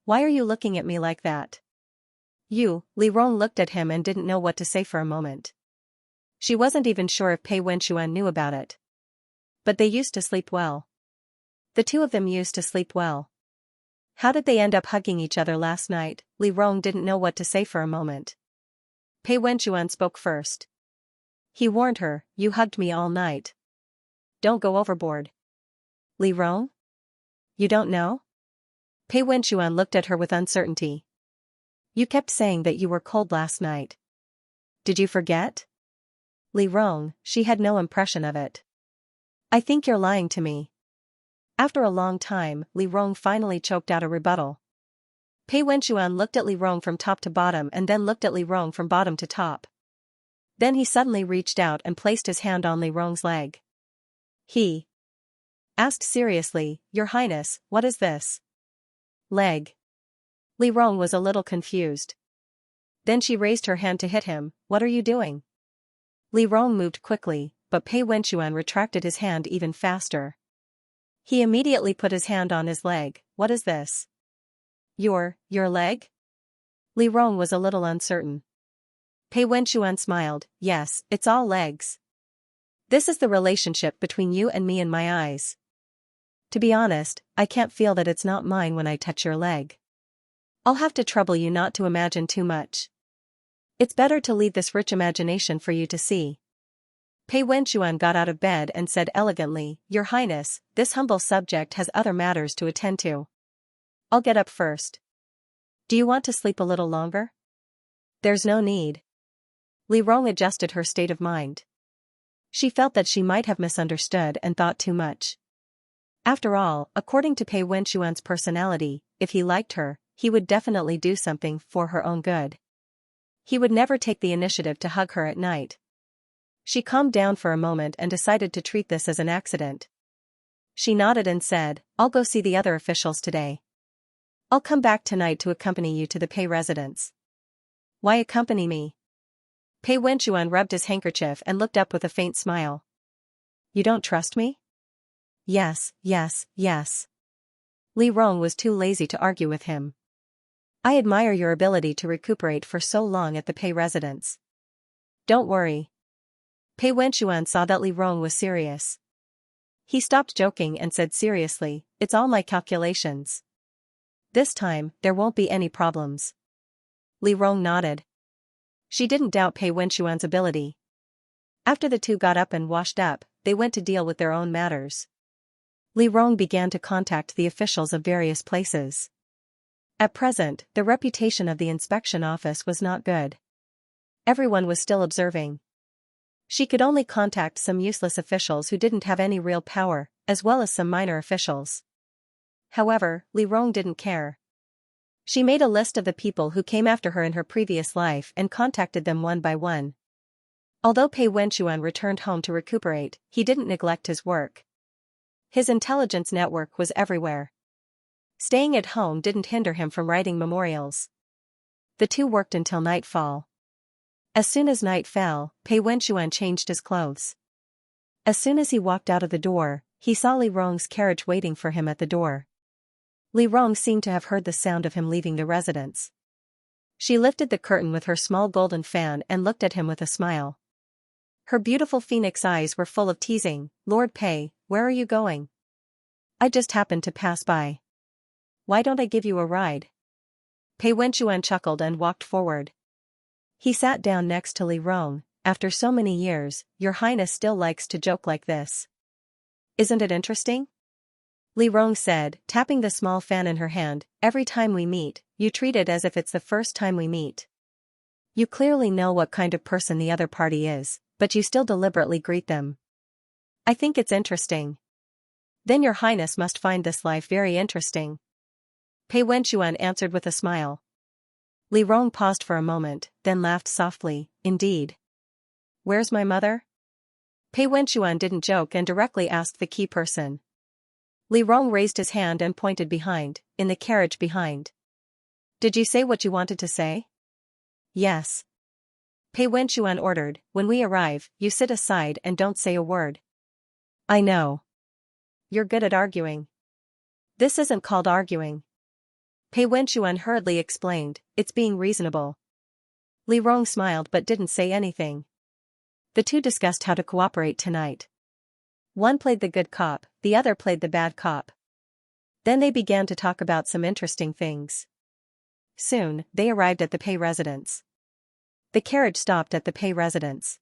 Why are you looking at me like that?" Li Rong looked at him and didn't know what to say for a moment. She wasn't even sure if Pei Wenchuan knew about it. But they used to sleep well. The two of them used to sleep well. How did they end up hugging each other last night? Li Rong didn't know what to say for a moment. Pei Wenchuan spoke first. He warned her, "You hugged me all night. Don't go overboard." "Li Rong? You don't know?" Pei Wenchuan looked at her with uncertainty. "You kept saying that you were cold last night. Did you forget?" Li Rong, she had no impression of it. "I think you're lying to me." After a long time, Li Rong finally choked out a rebuttal. Pei Wenchuan looked at Li Rong from top to bottom and then looked at Li Rong from bottom to top. Then he suddenly reached out and placed his hand on Li Rong's leg. He asked seriously, "Your Highness, what is this?" "Leg." Li Rong was a little confused. Then she raised her hand to hit him. "What are you doing?" Li Rong moved quickly, but Pei Wenchuan retracted his hand even faster. He immediately put his hand on his leg. "What is this?" Your leg?" Li Rong was a little uncertain. Pei Wenchuan smiled. "Yes, it's all legs. This is the relationship between you and me in my eyes. To be honest, I can't feel that it's not mine when I touch your leg. I'll have to trouble you not to imagine too much. It's better to leave this rich imagination for you to see." Pei Wenchuan got out of bed and said elegantly, "Your Highness, this humble subject has other matters to attend to. I'll get up first. Do you want to sleep a little longer?" "There's no need. Li Rong adjusted her state of mind. She felt that she might have misunderstood and thought too much. After all, according to Pei Wenxuan's personality, if he liked her, he would definitely do something for her own good. He would never take the initiative to hug her at night. She calmed down for a moment and decided to treat this as an accident. She nodded and said, "I'll go see the other officials today. I'll come back tonight to accompany you to the Pei residence." "Why accompany me?" Pei Wenxuan rubbed his handkerchief and looked up with a faint smile. "You don't trust me?" "Yes, yes, yes." Li Rong was too lazy to argue with him. "I admire your ability to recuperate for so long at the Pei residence. Don't worry." Pei Wenxuan saw that Li Rong was serious. He stopped joking and said seriously, "It's all my calculations. This time, there won't be any problems." Li Rong nodded. She didn't doubt Pei Wenxuan's ability. After the two got up and washed up, they went to deal with their own matters. Li Rong began to contact the officials of various places. At present, the reputation of the inspection office was not good. Everyone was still observing. She could only contact some useless officials who didn't have any real power, as well as some minor officials. However, Li Rong didn't care. She made a list of the people who came after her in her previous life and contacted them one by one. Although Pei Wenxuan returned home to recuperate, he didn't neglect his work. His intelligence network was everywhere. Staying at home didn't hinder him from writing memorials. The two worked until nightfall. As soon as night fell, Pei Wenxuan changed his clothes. As soon as he walked out of the door, he saw Li Rong's carriage waiting for him at the door. Li Rong seemed to have heard the sound of him leaving the residence. She lifted the curtain with her small golden fan and looked at him with a smile. Her beautiful phoenix eyes were full of teasing. "Lord Pei, where are you going?" "I just happened to pass by. Why don't I give you a ride?" Pei Wenxuan chuckled and walked forward. He sat down next to Li Rong. "After so many years, Your Highness still likes to joke like this. Isn't it interesting?" Li Rong said, tapping the small fan in her hand. "Every time we meet, you treat it as if it's the first time we meet. You clearly know what kind of person the other party is, but you still deliberately greet them. I think it's interesting." "Then Your Highness must find this life very interesting." Pei Wenxuan answered with a smile. Li Rong paused for a moment, then laughed softly. "Indeed. Where's my mother?" Pei Wenxuan didn't joke and directly asked the key person. Li Rong raised his hand and pointed behind, in the carriage behind. "Did you say what you wanted to say?" "Yes." Pei Wenxuan ordered, "When we arrive, you sit aside and don't say a word." "I know. You're good at arguing." "This isn't called arguing." Pei Wenxuan hurriedly explained, "It's being reasonable." Li Rong smiled but didn't say anything. The two discussed how to cooperate tonight. One played the good cop, the other played the bad cop. Then they began to talk about some interesting things. Soon, they arrived at the Pei residence. The carriage stopped at the Pei residence.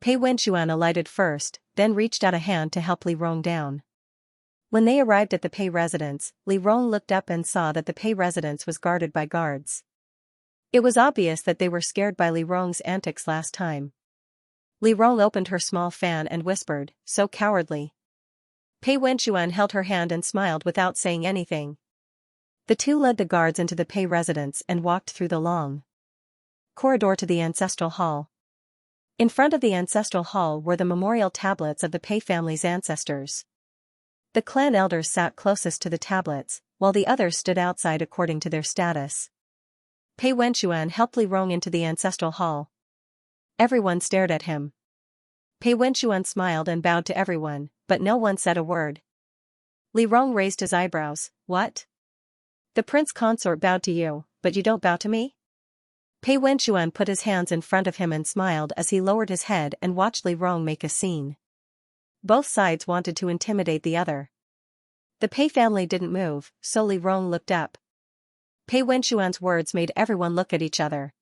Pei Wenxuan alighted first, then reached out a hand to help Li Rong down. When they arrived at the Pei residence, Li Rong looked up and saw that the Pei residence was guarded by guards. It was obvious that they were scared by Li Rong's antics last time. Li Rong opened her small fan and whispered, "So cowardly." Pei Wenxuan held her hand and smiled without saying anything. The two led the guards into the Pei residence and walked through the long corridor to the ancestral hall. In front of the ancestral hall were the memorial tablets of the Pei family's ancestors. The clan elders sat closest to the tablets, while the others stood outside according to their status. Pei Wenxuan helped Li Rong into the ancestral hall. Everyone stared at him. Pei Wenxuan smiled and bowed to everyone, but no one said a word. Li Rong raised his eyebrows. "What? The prince consort bowed to you, but you don't bow to me?" Pei Wenxuan put his hands in front of him and smiled as he lowered his head and watched Li Rong make a scene. Both sides wanted to intimidate the other. The Pei family didn't move, so Li Rong looked up. Pei Wenxuan's words made everyone look at each other.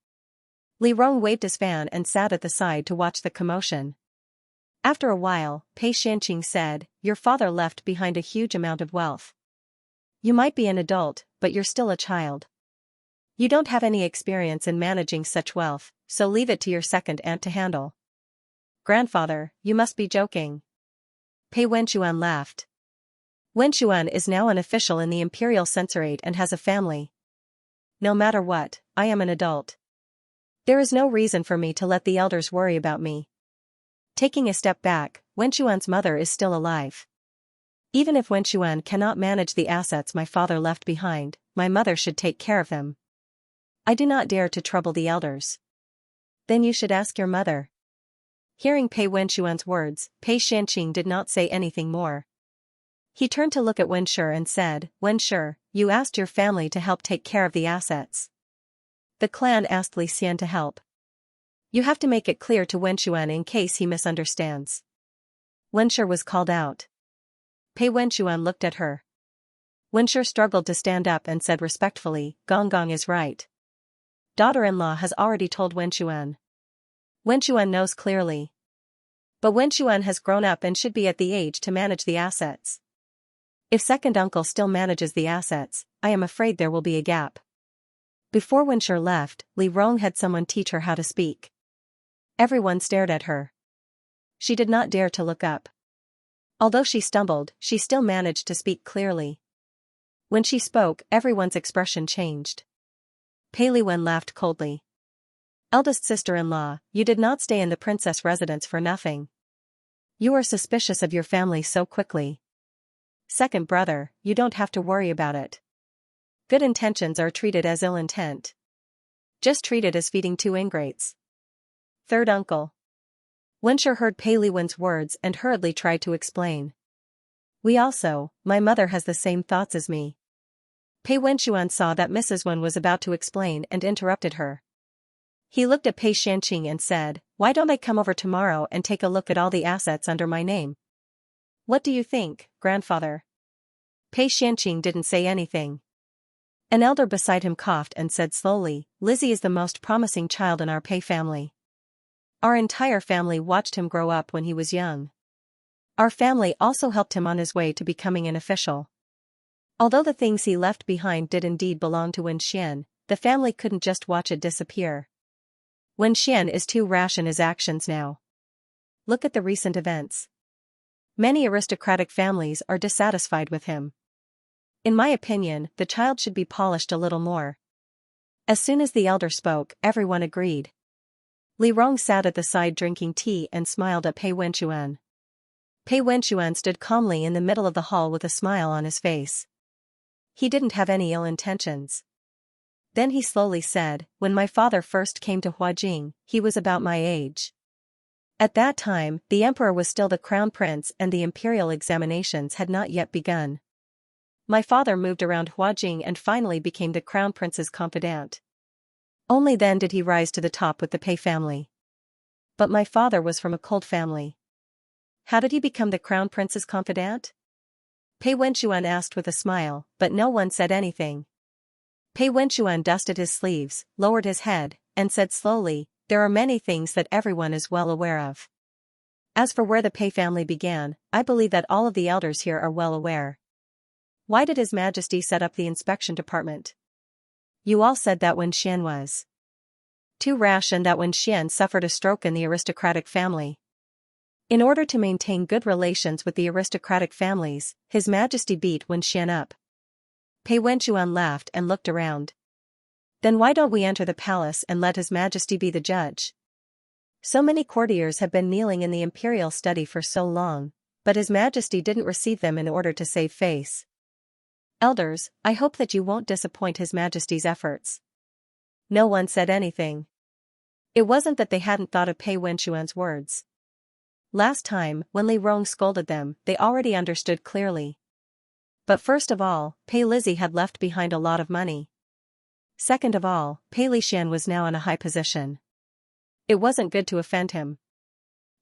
Li Rong waved his fan and sat at the side to watch the commotion. After a while, Pei Xianxia said, "Your father left behind a huge amount of wealth. You might be an adult, but you're still a child. You don't have any experience in managing such wealth, so leave it to your second aunt to handle. Grandfather, you must be joking. Pei Wenchuan laughed. Wenchuan is now an official in the imperial censorate and has a family. No matter what, I am an adult. There is no reason for me to let the elders worry about me. Taking a step back, Wenchuan's mother is still alive. Even if Wenchuan cannot manage the assets my father left behind, my mother should take care of him. I do not dare to trouble the elders. Then you should ask your mother. Hearing Pei Wenchuan's words, Pei Xianxia did not say anything more. He turned to look at Wenshi and said, Wenshi, you asked your family to help take care of the assets. The clan asked Li Xian to help. You have to make it clear to Wenchuan in case he misunderstands. Wenshi was called out. Pei Wenchuan looked at her. Wenshi struggled to stand up and said respectfully, Gong Gong is right. Daughter-in-law has already told Wenchuan. Wenchuan knows clearly. But Wenchuan has grown up and should be at the age to manage the assets. If second uncle still manages the assets, I am afraid there will be a gap. Before Wenshi left, Li Rong had someone teach her how to speak. Everyone stared at her. She did not dare to look up. Although she stumbled, she still managed to speak clearly. When she spoke, everyone's expression changed. Pei Liwen laughed coldly. Eldest sister-in-law, you did not stay in the princess residence for nothing. You are suspicious of your family so quickly. Second brother, you don't have to worry about it. Good intentions are treated as ill intent. Just treat it as feeding two ingrates. Third uncle. Wenshi heard Pei Liwen's words and hurriedly tried to explain. My mother has the same thoughts as me. Pei Wenchuan saw that Mrs. Wen was about to explain and interrupted her. He looked at Pei Xianxia and said, Why don't I come over tomorrow and take a look at all the assets under my name? What do you think, grandfather? Pei Xianxia didn't say anything. An elder beside him coughed and said slowly, Lizzie is the most promising child in our Pei family. Our entire family watched him grow up when he was young. Our family also helped him on his way to becoming an official. Although the things he left behind did indeed belong to Wen Xian, the family couldn't just watch it disappear. Wen Xian is too rash in his actions now. Look at the recent events. Many aristocratic families are dissatisfied with him. In my opinion, the child should be polished a little more. As soon as the elder spoke, everyone agreed. Li Rong sat at the side drinking tea and smiled at Pei Wenchuan. Pei Wenchuan stood calmly in the middle of the hall with a smile on his face. He didn't have any ill intentions. Then he slowly said, When my father first came to Huajing, he was about my age. At that time, the emperor was still the crown prince and the imperial examinations had not yet begun. My father moved around Huajing and finally became the crown prince's confidant. Only then did he rise to the top with the Pei family. But my father was from a cold family. How did he become the crown prince's confidant? Pei Wenchuan asked with a smile, but no one said anything. Pei Wenchuan dusted his sleeves, lowered his head, and said slowly, There are many things that everyone is well aware of. As for where the Pei family began, I believe that all of the elders here are well aware. Why did His Majesty set up the inspection department? You all said that Wen Xian was too rash and that Wen Xian suffered a stroke in the aristocratic family. In order to maintain good relations with the aristocratic families, His Majesty beat Wen Xian up. Pei Wenchuan laughed and looked around. Then why don't we enter the palace and let His Majesty be the judge? So many courtiers have been kneeling in the imperial study for so long, but His Majesty didn't receive them in order to save face. Elders, I hope that you won't disappoint His Majesty's efforts. No one said anything. It wasn't that they hadn't thought of Pei Wenchuan's words. Last time, when Li Rong scolded them, they already understood clearly. But first of all, Pei Lizzie had left behind a lot of money. Second of all, Pei Lixian was now in a high position. It wasn't good to offend him.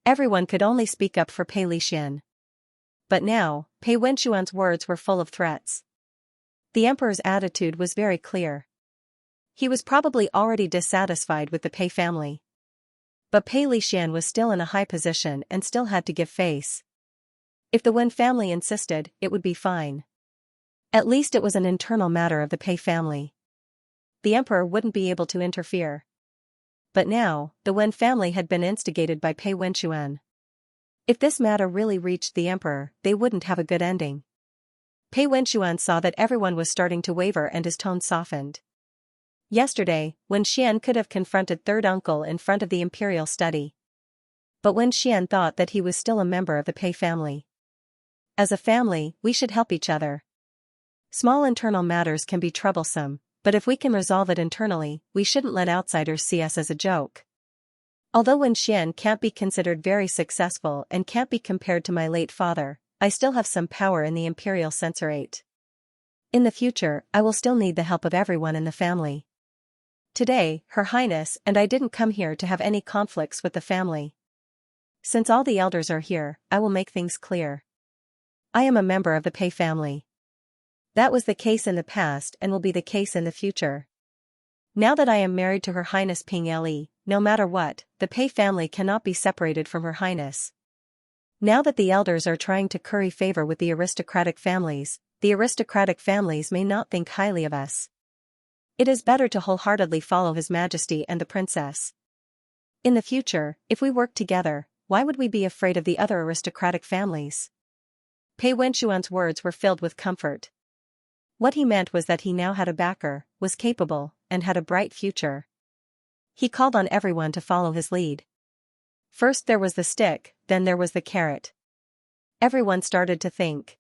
Everyone could only speak up for Pei Lixian. But now, Pei Wenchuan's words were full of threats. The emperor's attitude was very clear. He was probably already dissatisfied with the Pei family. But Pei Lixian was still in a high position and still had to give face. If the Wen family insisted, it would be fine. At least it was an internal matter of the Pei family. the emperor wouldn't be able to interfere. But now, the Wen family had been instigated by Pei Wenxuan. If this matter really reached the emperor, they wouldn't have a good ending. Pei Wenxuan saw that everyone was starting to waver and his tone softened. Yesterday, Wen Xian could have confronted third uncle in front of the imperial study. But Wen Xian thought that he was still a member of the Pei family. As a family, we should help each other. Small internal matters can be troublesome, but if we can resolve it internally, we shouldn't let outsiders see us as a joke. Although Wen Xian can't be considered very successful and can't be compared to my late father, I still have some power in the imperial censorate. In the future, I will still need the help of everyone in the family. Today, Her Highness and I didn't come here to have any conflicts with the family. Since all the elders are here, I will make things clear. I am a member of the Pei family. That was the case in the past and will be the case in the future. Now that I am married to Her Highness Ping Li, no matter what, the Pei family cannot be separated from Her Highness. Now that the elders are trying to curry favor with the aristocratic families may not think highly of us. It is better to wholeheartedly follow His Majesty and the princess. In the future, if we work together, why would we be afraid of the other aristocratic families? Pei Wenxuan's words were filled with comfort. What he meant was that he now had a backer, was capable, and had a bright future. He called on everyone to follow his lead. First there was the stick, then there was the carrot. Everyone started to think.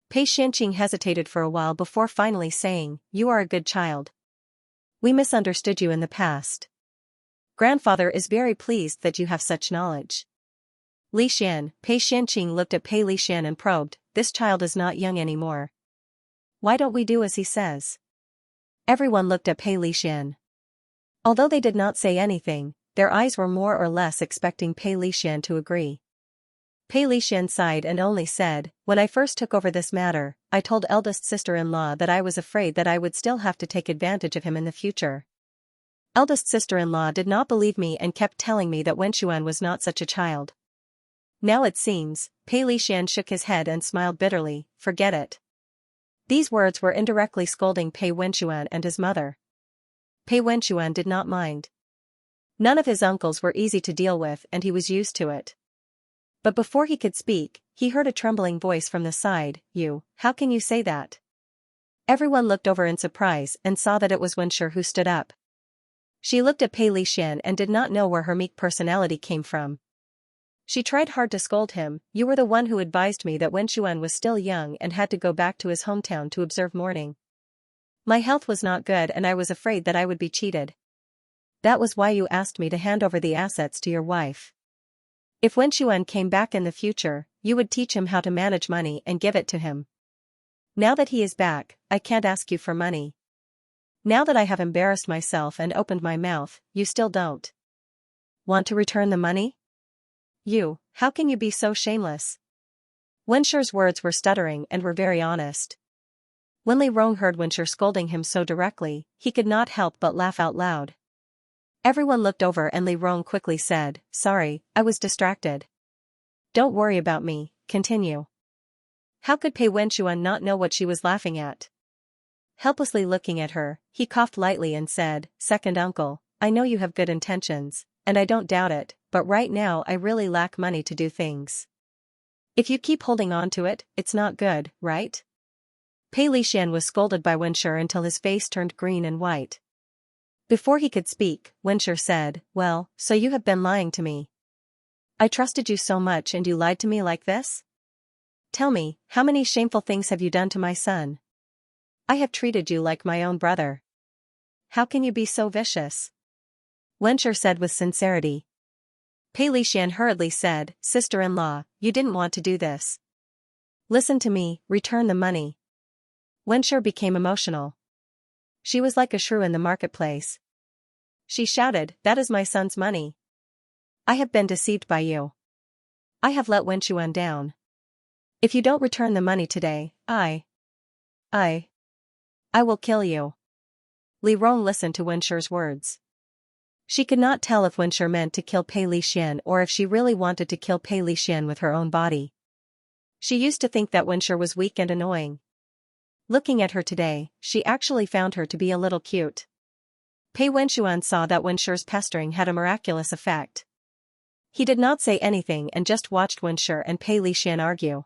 Pei Xianqing hesitated for a while before finally saying, "You are a good child. We misunderstood you in the past. Grandfather is very pleased that you have such knowledge." Li Xian, Pei Xianqing looked at Pei Li Xian and probed, "This child is not young anymore. Why don't we do as he says?" Everyone looked at Pei Li Xian. Although they did not say anything, their eyes were more or less expecting Pei Li Xian to agree. Pei Li Xian sighed and only said, "When I first took over this matter, I told eldest sister-in-law that I was afraid that I would still have to take advantage of him in the future. Eldest sister-in-law did not believe me and kept telling me that Wenxuan was not such a child. Now it seems," Pei Li Xian shook his head and smiled bitterly, "forget it." These words were indirectly scolding Pei Wenxuan and his mother. Pei Wenxuan did not mind. None of his uncles were easy to deal with and he was used to it. But before he could speak, he heard a trembling voice from the side, how can you say that?" Everyone looked over in surprise and saw that it was Wenxuan who stood up. She looked at Pei Li Xian and did not know where her meek personality came from. She tried hard to scold him, "You were the one who advised me that Wenxuan was still young and had to go back to his hometown to observe mourning. My health was not good and I was afraid that I would be cheated. That was why you asked me to hand over the assets to your wife. If Wenxuan came back in the future, you would teach him how to manage money and give it to him. Now that he is back, I can't ask you for money. Now that I have embarrassed myself and opened my mouth, you still don't want to return the money? How can you be so shameless?" Wenxuan's words were stuttering and were very honest. When Li Rong heard Wenxuan scolding him so directly, he could not help but laugh out loud. Everyone looked over and Li Rong quickly said, "Sorry, I was distracted. Don't worry about me, continue." How could Pei Wenxuan not know what she was laughing at? Helplessly looking at her, he coughed lightly and said, "Second uncle, I know you have good intentions, and I don't doubt it, but right now I really lack money to do things. If you keep holding on to it, it's not good, right?" Pei Li Xian was scolded by Wenxuan until his face turned green and white. Before he could speak, Wenxuan said, "Well, so you have been lying to me. I trusted you so much and you lied to me like this? Tell me, how many shameful things have you done to my son? I have treated you like my own brother. How can you be so vicious?" Wenxuan said with sincerity. Pei Li Xian hurriedly said, "Sister-in-law, you didn't want to do this. Listen to me, return the money." Wenxuan became emotional. She was like a shrew in the marketplace. She shouted, "That is my son's money. I have been deceived by you. I have let Wenxuan down. If you don't return the money today, I will kill you." Li Rong listened to Wenxuan's words. She could not tell if Wenxuan meant to kill Pei Li Xian or if she really wanted to kill Pei Li Xian with her own body. She used to think that Wenxuan was weak and annoying. Looking at her today, she actually found her to be a little cute. Pei Wenxuan saw that Wenshur's pestering had a miraculous effect. He did not say anything and just watched Wenshur and Pei Lixian argue.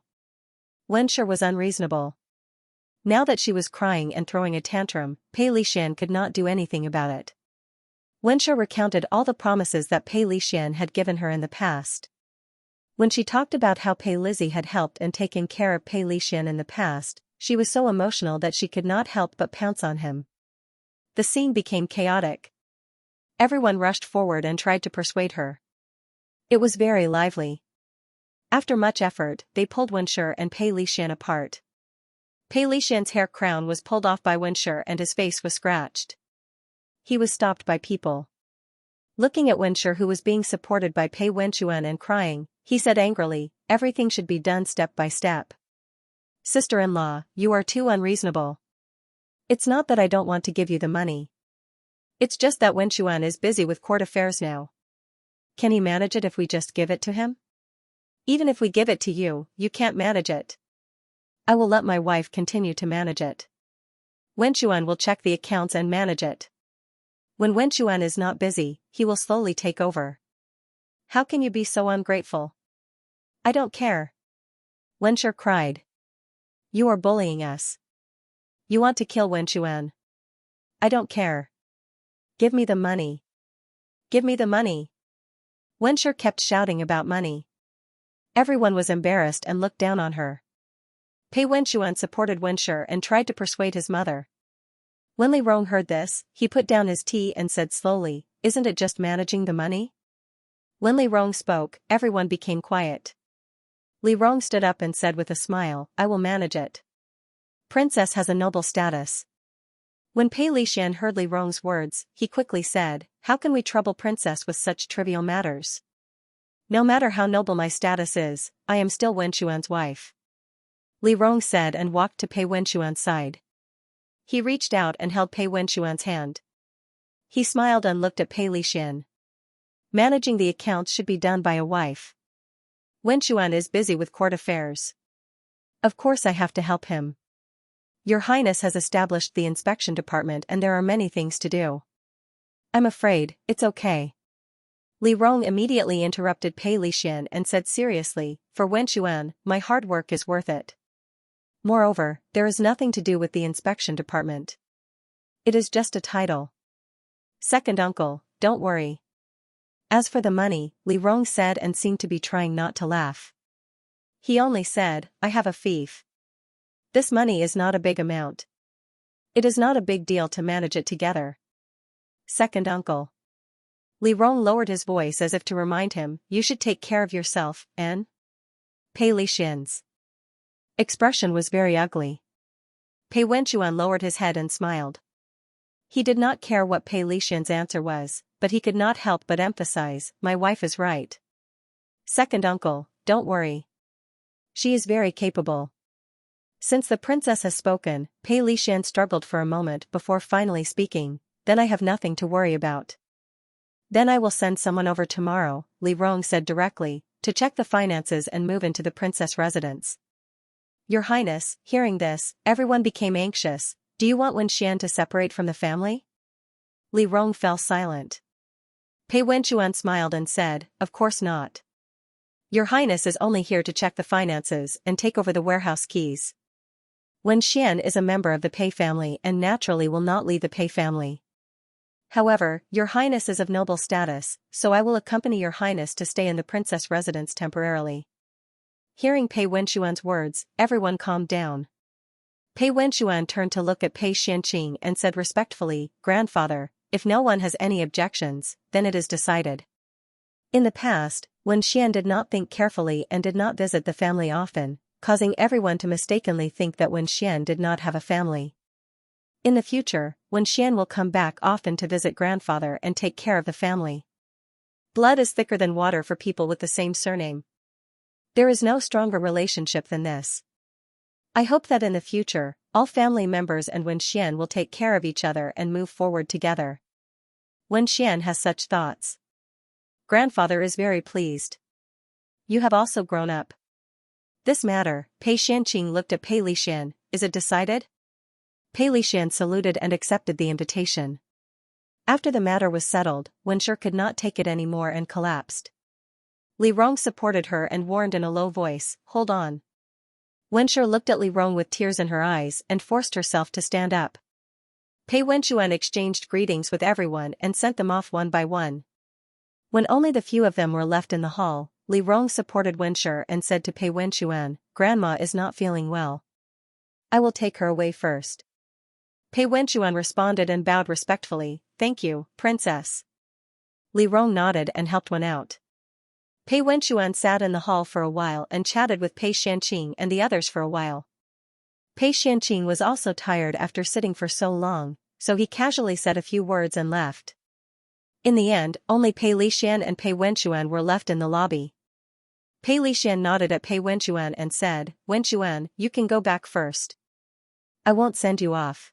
Wenshur was unreasonable. Now that she was crying and throwing a tantrum, Pei Lixian could not do anything about it. Wenshur recounted all the promises that Pei Lixian had given her in the past. When she talked about how Pei Lizzie had helped and taken care of Pei Lixian in the past, she was so emotional that she could not help but pounce on him. The scene became chaotic. Everyone rushed forward and tried to persuade her. It was very lively. After much effort, they pulled Wenshur and Pei Lixian apart. Pei Lixian's hair crown was pulled off by Wenshur and his face was scratched. He was stopped by people. Looking at Wenshur, who was being supported by Pei Wenxuan and crying, he said angrily, "Everything should be done step by step. Sister-in-law, you are too unreasonable. It's not that I don't want to give you the money. It's just that Wenxuan is busy with court affairs now. Can he manage it if we just give it to him? Even if we give it to you, you can't manage it. I will let my wife continue to manage it. Wenxuan will check the accounts and manage it. When Wenxuan is not busy, he will slowly take over. How can you be so ungrateful? I don't care." Wenshur cried. "You are bullying us. You want to kill Wenxuan. I don't care. Give me the money. Give me the money." Wenshur kept shouting about money. Everyone was embarrassed and looked down on her. Pei Wenxuan supported Wenshur and tried to persuade his mother. When Li Rong heard this, he put down his tea and said slowly, "Isn't it just managing the money?" When Li Rong spoke, everyone became quiet. Li Rong stood up and said with a smile, "I will manage it. Princess has a noble status." When Pei Lixian heard Li Rong's words, he quickly said, "How can we trouble Princess with such trivial matters? No matter how noble my status is, I am still Wenxuan's wife." Li Rong said and walked to Pei Wenxuan's side. He reached out and held Pei Wenxuan's hand. He smiled and looked at Pei Lixian. Managing the accounts should be done by a wife. Wenxuan is busy with court affairs. Of course I have to help him. Your Highness has established the inspection department and there are many things to do. I'm afraid, it's okay. Li Rong immediately interrupted Pei Lixian and said seriously, "For Wenxuan, my hard work is worth it. Moreover, there is nothing to do with the inspection department. It is just a title. Second uncle, don't worry." As for the money, Li Rong said and seemed to be trying not to laugh. He only said, "I have a fief. This money is not a big amount. It is not a big deal to manage it together. Second uncle." Li Rong lowered his voice as if to remind him, "You should take care of yourself, en?" Pei Lixian's expression was very ugly. Pei Wenxuan lowered his head and smiled. He did not care what Pei Lixian's answer was, but he could not help but emphasize, "My wife is right. Second uncle, don't worry. She is very capable." Since the princess has spoken, Pei Lixian struggled for a moment before finally speaking, "Then I have nothing to worry about." "Then I will send someone over tomorrow," Li Rong said directly, "to check the finances and move into the princess residence." Your Highness, hearing this, everyone became anxious. "Do you want Wenxian to separate from the family?" Li Rong fell silent. Pei Wenxuan smiled and said, "Of course not. Your Highness is only here to check the finances and take over the warehouse keys. Wenxian is a member of the Pei family and naturally will not leave the Pei family. However, Your Highness is of noble status, so I will accompany Your Highness to stay in the princess residence temporarily." Hearing Pei Wenxuan's words, everyone calmed down. Pei Wenxuan turned to look at Pei Xianqing and said respectfully, "Grandfather, if no one has any objections, then it is decided." In the past, Wenxian did not think carefully and did not visit the family often, causing everyone to mistakenly think that Wenxian did not have a family. In the future, Wenxian will come back often to visit grandfather and take care of the family. Blood is thicker than water for people with the same surname. There is no stronger relationship than this. I hope that in the future, all family members and Wenxian will take care of each other and move forward together. Wenxian has such thoughts. Grandfather is very pleased. You have also grown up. This matter, Pei Xianqing looked at Pei Lixian, "Is it decided?" Pei Lixian saluted and accepted the invitation. After the matter was settled, Wenxue could not take it anymore and collapsed. Li Rong supported her and warned in a low voice, "Hold on." Wenxue looked at Li Rong with tears in her eyes and forced herself to stand up. Pei Wenxuan exchanged greetings with everyone and sent them off one by one. When only the few of them were left in the hall, Li Rong supported Wenxue and said to Pei Wenxuan, "Grandma is not feeling well. I will take her away first." Pei Wenxuan responded and bowed respectfully, "Thank you, princess." Li Rong nodded and helped one out. Pei Wenxuan sat in the hall for a while and chatted with Pei Xianxia and the others for a while. Pei Xianxia was also tired after sitting for so long, so he casually said a few words and left. In the end, only Pei Lixian and Pei Wenxuan were left in the lobby. Pei Lixian nodded at Pei Wenxuan and said, "Wenxuan, you can go back first. I won't send you off."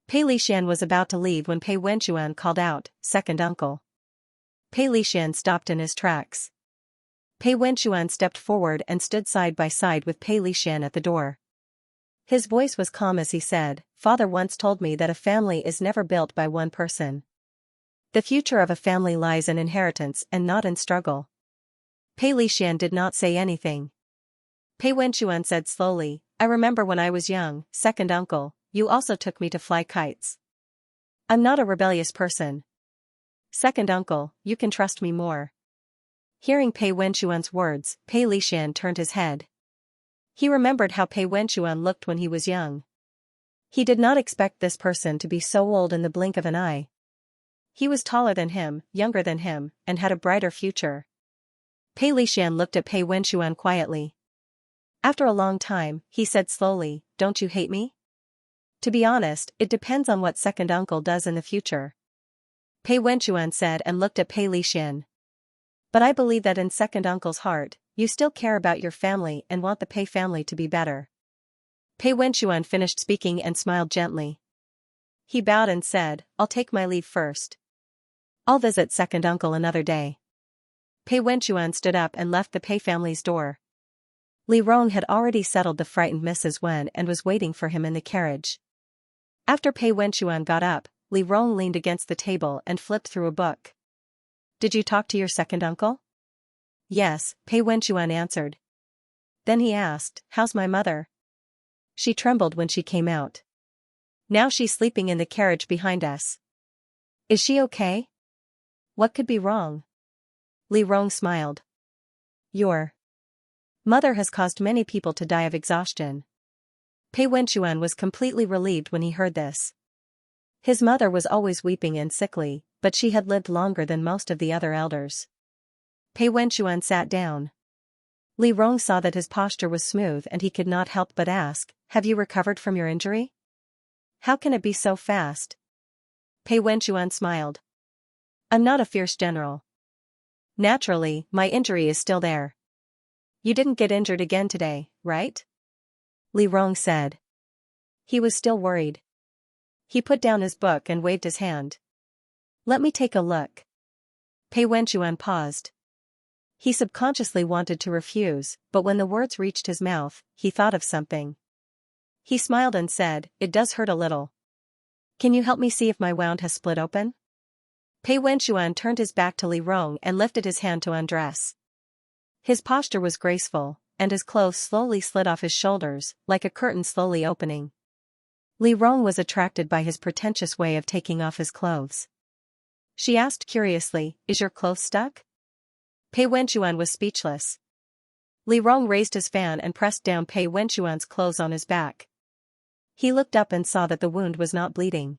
Pei Lixian was about to leave when Pei Wenxuan called out, "Second uncle." Pei Lixian stopped in his tracks. Pei Wenxuan stepped forward and stood side by side with Pei Lixian at the door. His voice was calm as he said, "Father once told me that a family is never built by one person. The future of a family lies in inheritance and not in struggle." Pei Lixian did not say anything. Pei Wenxuan said slowly, "I remember when I was young, second uncle, you also took me to fly kites. I'm not a rebellious person. Second uncle, you can trust me more." Hearing Pei Wenxuan's words, Pei Lixian turned his head. He remembered how Pei Wenxuan looked when he was young. He did not expect this person to be so old in the blink of an eye. He was taller than him, younger than him, and had a brighter future. Pei Lixian looked at Pei Wenxuan quietly. After a long time, he said slowly, "Don't you hate me?" "To be honest, it depends on what second uncle does in the future," Pei Wenxuan said and looked at Pei Lixian. "But I believe that in second uncle's heart, you still care about your family and want the Pei family to be better." Pei Wenxuan finished speaking and smiled gently. He bowed and said, "I'll take my leave first. I'll visit second uncle another day." Pei Wenxuan stood up and left the Pei family's door. Li Rong had already settled the frightened Mrs. Wen and was waiting for him in the carriage. After Pei Wenxuan got up, Li Rong leaned against the table and flipped through a book. "Did you talk to your second uncle?" "Yes," Pei Wenxuan answered. Then he asked, "How's my mother?" "She trembled when she came out. Now she's sleeping in the carriage behind us." "Is she okay?" "What could be wrong?" Li Rong smiled. "Your mother has caused many people to die of exhaustion." Pei Wenxuan was completely relieved when he heard this. His mother was always weeping and sickly, but she had lived longer than most of the other elders. Pei Wenxuan sat down. Li Rong saw that his posture was smooth and he could not help but ask, "Have you recovered from your injury? How can it be so fast?" Pei Wenxuan smiled. "I'm not a fierce general. Naturally, my injury is still there." "You didn't get injured again today, right?" Li Rong said. He was still worried. He put down his book and waved his hand. "Let me take a look." Pei Wenxuan paused. He subconsciously wanted to refuse, but when the words reached his mouth, he thought of something. He smiled and said, "It does hurt a little. Can you help me see if my wound has split open?" Pei Wenxuan turned his back to Li Rong and lifted his hand to undress. His posture was graceful, and his clothes slowly slid off his shoulders, like a curtain slowly opening. Li Rong was attracted by his pretentious way of taking off his clothes. She asked curiously, "Is your clothes stuck?" Pei Wenxuan was speechless. Li Rong raised his fan and pressed down Pei Wenxuan's clothes on his back. He looked up and saw that the wound was not bleeding.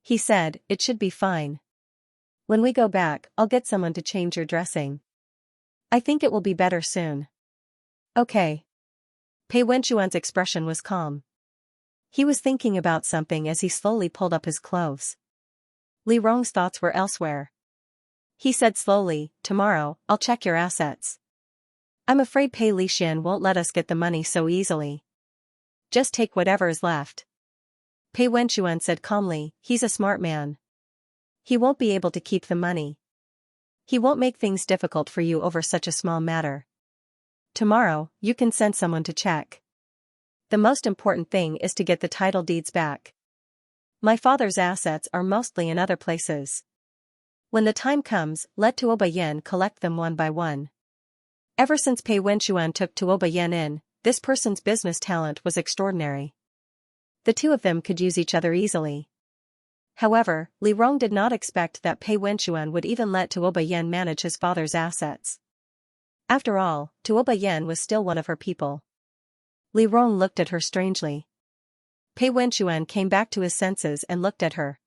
He said, "It should be fine. When we go back, I'll get someone to change your dressing. I think it will be better soon." "Okay." Pei Wenxuan's expression was calm. He was thinking about something as he slowly pulled up his clothes. Li Rong's thoughts were elsewhere. He said slowly, "Tomorrow, I'll check your assets. I'm afraid Pei Lixian won't let us get the money so easily. Just take whatever is left." Pei Wenxuan said calmly, "He's a smart man. He won't be able to keep the money. He won't make things difficult for you over such a small matter. Tomorrow, you can send someone to check. The most important thing is to get the title deeds back." My father's assets are mostly in other places. When the time comes, let Tuoba Yin collect them one by one. Ever since Pei Wenxuan took Tuoba Yin in, this person's business talent was extraordinary. The two of them could use each other easily. However, Li Rong did not expect that Pei Wenxuan would even let Tuoba Yin manage his father's assets. After all, Tuoba Yin was still one of her people. Li Rong looked at her strangely. Pei Wenxuan came back to his senses and looked at her.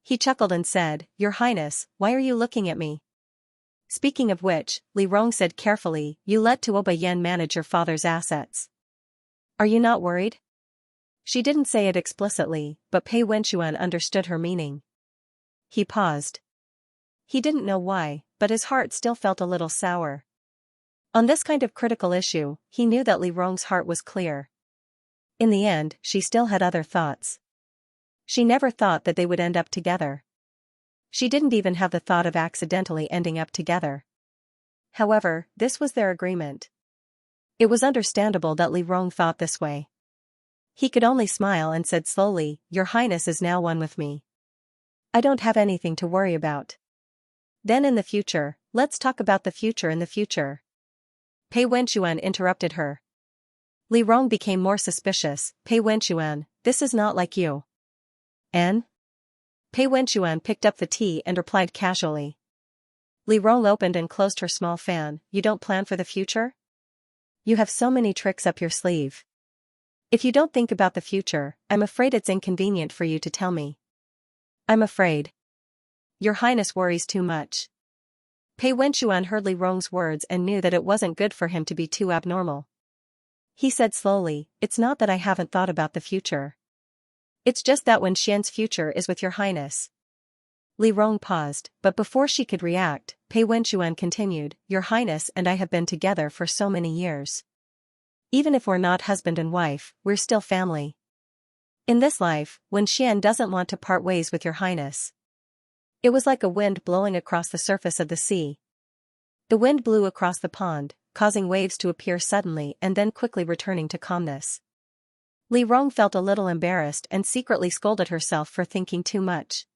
He chuckled and said, "Your Highness, why are you looking at me?" Speaking of which, Li Rong said carefully, "You let Tuoba Yin manage your father's assets. Are you not worried?" She didn't say it explicitly, but Pei Wenxuan understood her meaning. He paused. He didn't know why, but his heart still felt a little sour. On this kind of critical issue, he knew that Li Rong's heart was clear. In the end, she still had other thoughts. She never thought that they would end up together. She didn't even have the thought of accidentally ending up together. However, this was their agreement. It was understandable that Li Rong thought this way. He could only smile and said slowly, "Your Highness is now one with me. I don't have anything to worry about. Then in the future, let's talk about the future in the future." Pei Wenxuan interrupted her. Li Rong became more suspicious. "Pei Wenxuan, this is not like you." "And?" Pei Wenxuan picked up the tea and replied casually. Li Rong opened and closed her small fan. "You don't plan for the future? You have so many tricks up your sleeve. If you don't think about the future, I'm afraid it's inconvenient for you to tell me." "I'm afraid Your Highness worries too much." Pei Wenxuan heard Li Rong's words and knew that it wasn't good for him to be too abnormal. He said slowly, "It's not that I haven't thought about the future. It's just that when Xian's future is with Your Highness." Li Rong paused, but before she could react, Pei Wenxuan continued, "Your Highness and I have been together for so many years. Even if we're not husband and wife, we're still family. In this life, when Xian doesn't want to part ways with Your Highness." It was like a wind blowing across the surface of the sea. The wind blew across the pond, causing waves to appear suddenly and then quickly returning to calmness. Li Rong felt a little embarrassed and secretly scolded herself for thinking too much.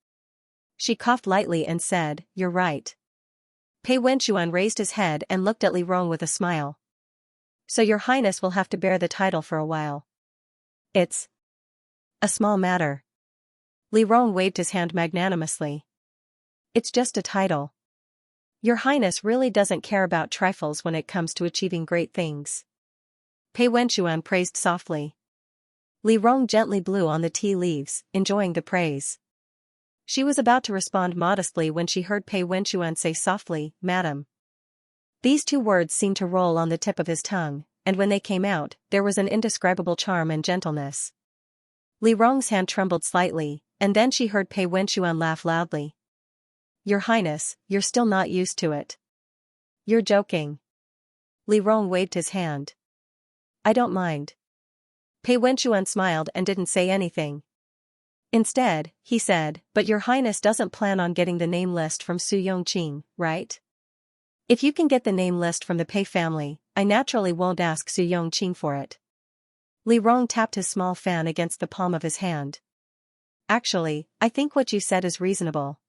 She coughed lightly and said, "You're right." Pei Wenxuan raised his head and looked at Li Rong with a smile. "So Your Highness will have to bear the title for a while." "It's a small matter." Li Rong waved his hand magnanimously. "It's just a title. Your Highness really doesn't care about trifles when it comes to achieving great things." Pei Wenxuan praised softly. Li Rong gently blew on the tea leaves, enjoying the praise. She was about to respond modestly when she heard Pei Wenxuan say softly, "Madam." These two words seemed to roll on the tip of his tongue, and when they came out, there was an indescribable charm and gentleness. Li Rong's hand trembled slightly, and then she heard Pei Wenxuan laugh loudly. "Your Highness, you're still not used to it. You're joking." Li Rong waved his hand. "I don't mind." Pei Wenxuan smiled and didn't say anything. Instead, he said, "But Your Highness doesn't plan on getting the name list from Su Yongqing, right? If you can get the name list from the Pei family, I naturally won't ask Su Yongqing for it." Li Rong tapped his small fan against the palm of his hand. "Actually, I think what you said is reasonable.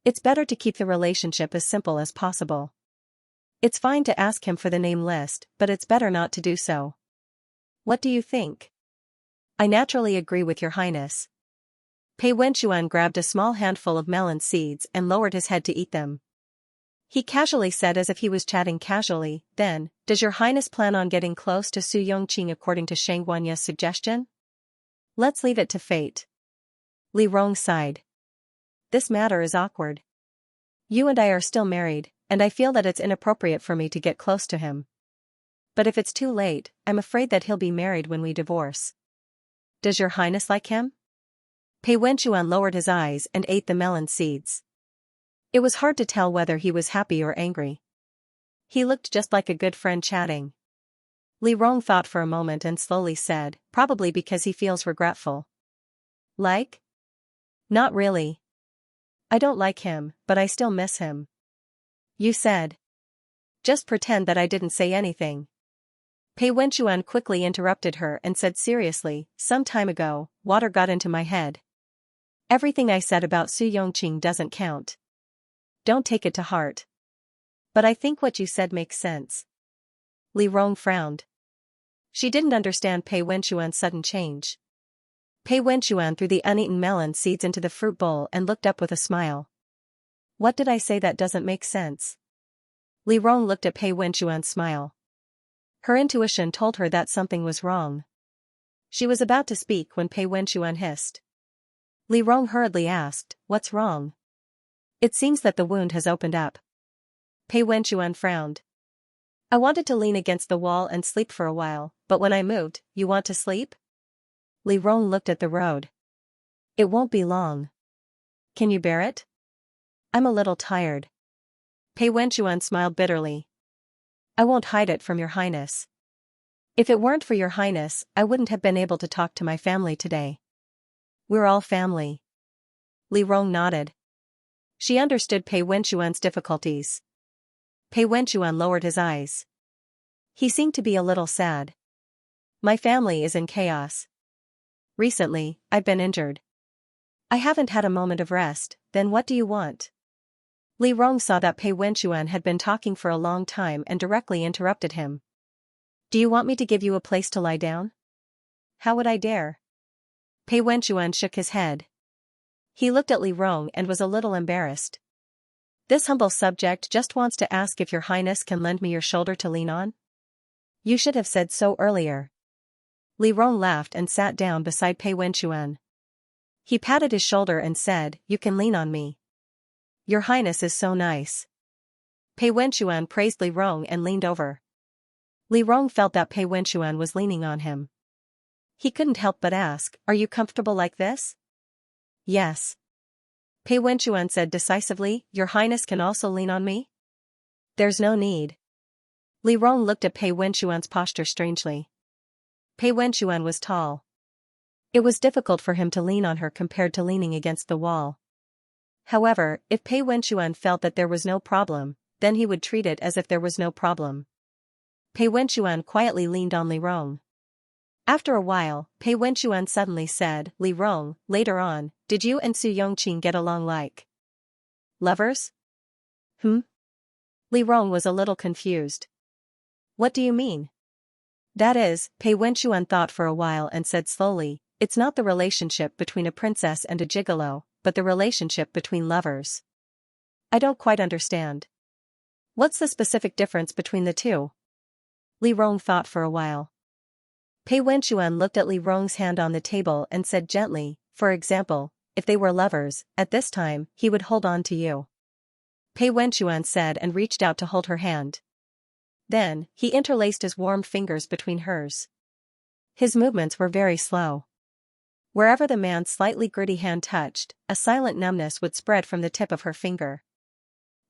It's better to keep the relationship as simple as possible. It's fine to ask him for the name list, but it's better not to do so. What do you think?" "I naturally agree with Your Highness." Pei Wenxuan grabbed a small handful of melon seeds and lowered his head to eat them. He casually said as if he was chatting casually, "Then, does Your Highness plan on getting close to Su Yongqing according to Shang Wanya's suggestion? Let's leave it to fate." Li Rong sighed. "This matter is awkward. You and I are still married, and I feel that it's inappropriate for me to get close to him. But if it's too late, I'm afraid that he'll be married when we divorce. Does Your Highness like him?" Pei Wenxuan lowered his eyes and ate the melon seeds. It was hard to tell whether he was happy or angry. He looked just like a good friend chatting. Li Rong thought for a moment and slowly said, "Probably because he feels regretful." "Like?" "Not really. I don't like him, but I still miss him." "You said." "Just pretend that I didn't say anything." Pei Wenxuan quickly interrupted her and said seriously, "Some time ago, water got into my head. Everything I said about Su Yongqing doesn't count. Don't take it to heart. But I think what you said makes sense. Li Rong frowned. She didn't understand Pei Wenxuan's sudden change. Pei Wenxuan threw the uneaten melon seeds into the fruit bowl and looked up with a smile. What did I say that doesn't make sense? Li Rong looked at Pei Wenxuan's smile. Her intuition told her that something was wrong. She was about to speak when Pei Wenxuan hissed. Li Rong hurriedly asked, "What's wrong?" "It seems that the wound has opened up." Pei Wenxuan frowned. "I wanted to lean against the wall and sleep for a while, but when I moved, you want to sleep?" Li Rong looked at the road. "It won't be long. Can you bear it?" "I'm a little tired." Pei Wenxuan smiled bitterly. "I won't hide it from your highness. If it weren't for your highness, I wouldn't have been able to talk to my family today." "We're all family." Li Rong nodded. She understood Pei Wenxuan's difficulties. Pei Wenxuan lowered his eyes. He seemed to be a little sad. "My family is in chaos. Recently, I've been injured. I haven't had a moment of rest. Then what do you want?" Li Rong saw that Pei Wenxuan had been talking for a long time and directly interrupted him. "Do you want me to give you a place to lie down?" "How would I dare?" Pei Wenxuan shook his head. He looked at Li Rong and was a little embarrassed. "This humble subject just wants to ask if your highness can lend me your shoulder to lean on?" "You should have said so earlier." Li Rong laughed and sat down beside Pei Wenxuan. He patted his shoulder and said, "You can lean on me. Your highness is so nice." Pei Wenxuan praised Li Rong and leaned over. Li Rong felt that Pei Wenxuan was leaning on him. He couldn't help but ask, "Are you comfortable like this?" "Yes." Pei Wenxuan said decisively, "Your highness can also lean on me?" "There's no need." Li Rong looked at Pei Wenxuan's posture strangely. Pei Wenxuan was tall. It was difficult for him to lean on her compared to leaning against the wall. However, if Pei Wenxuan felt that there was no problem, then he would treat it as if there was no problem. Pei Wenxuan quietly leaned on Li Rong. After a while, Pei Wenxuan suddenly said, "Li Rong, later on, did you and Su Yongqing get along like lovers?" Li Rong was a little confused. "What do you mean?" "That is," Pei Wenxuan thought for a while and said slowly, "it's not the relationship between a princess and a gigolo, but the relationship between lovers." "I don't quite understand. What's the specific difference between the two?" Li Rong thought for a while. Pei Wenxuan looked at Li Rong's hand on the table and said gently, "For example, if they were lovers, at this time, he would hold on to you." Pei Wenxuan said and reached out to hold her hand. Then, he interlaced his warm fingers between hers. His movements were very slow. Wherever the man's slightly gritty hand touched, a silent numbness would spread from the tip of her finger.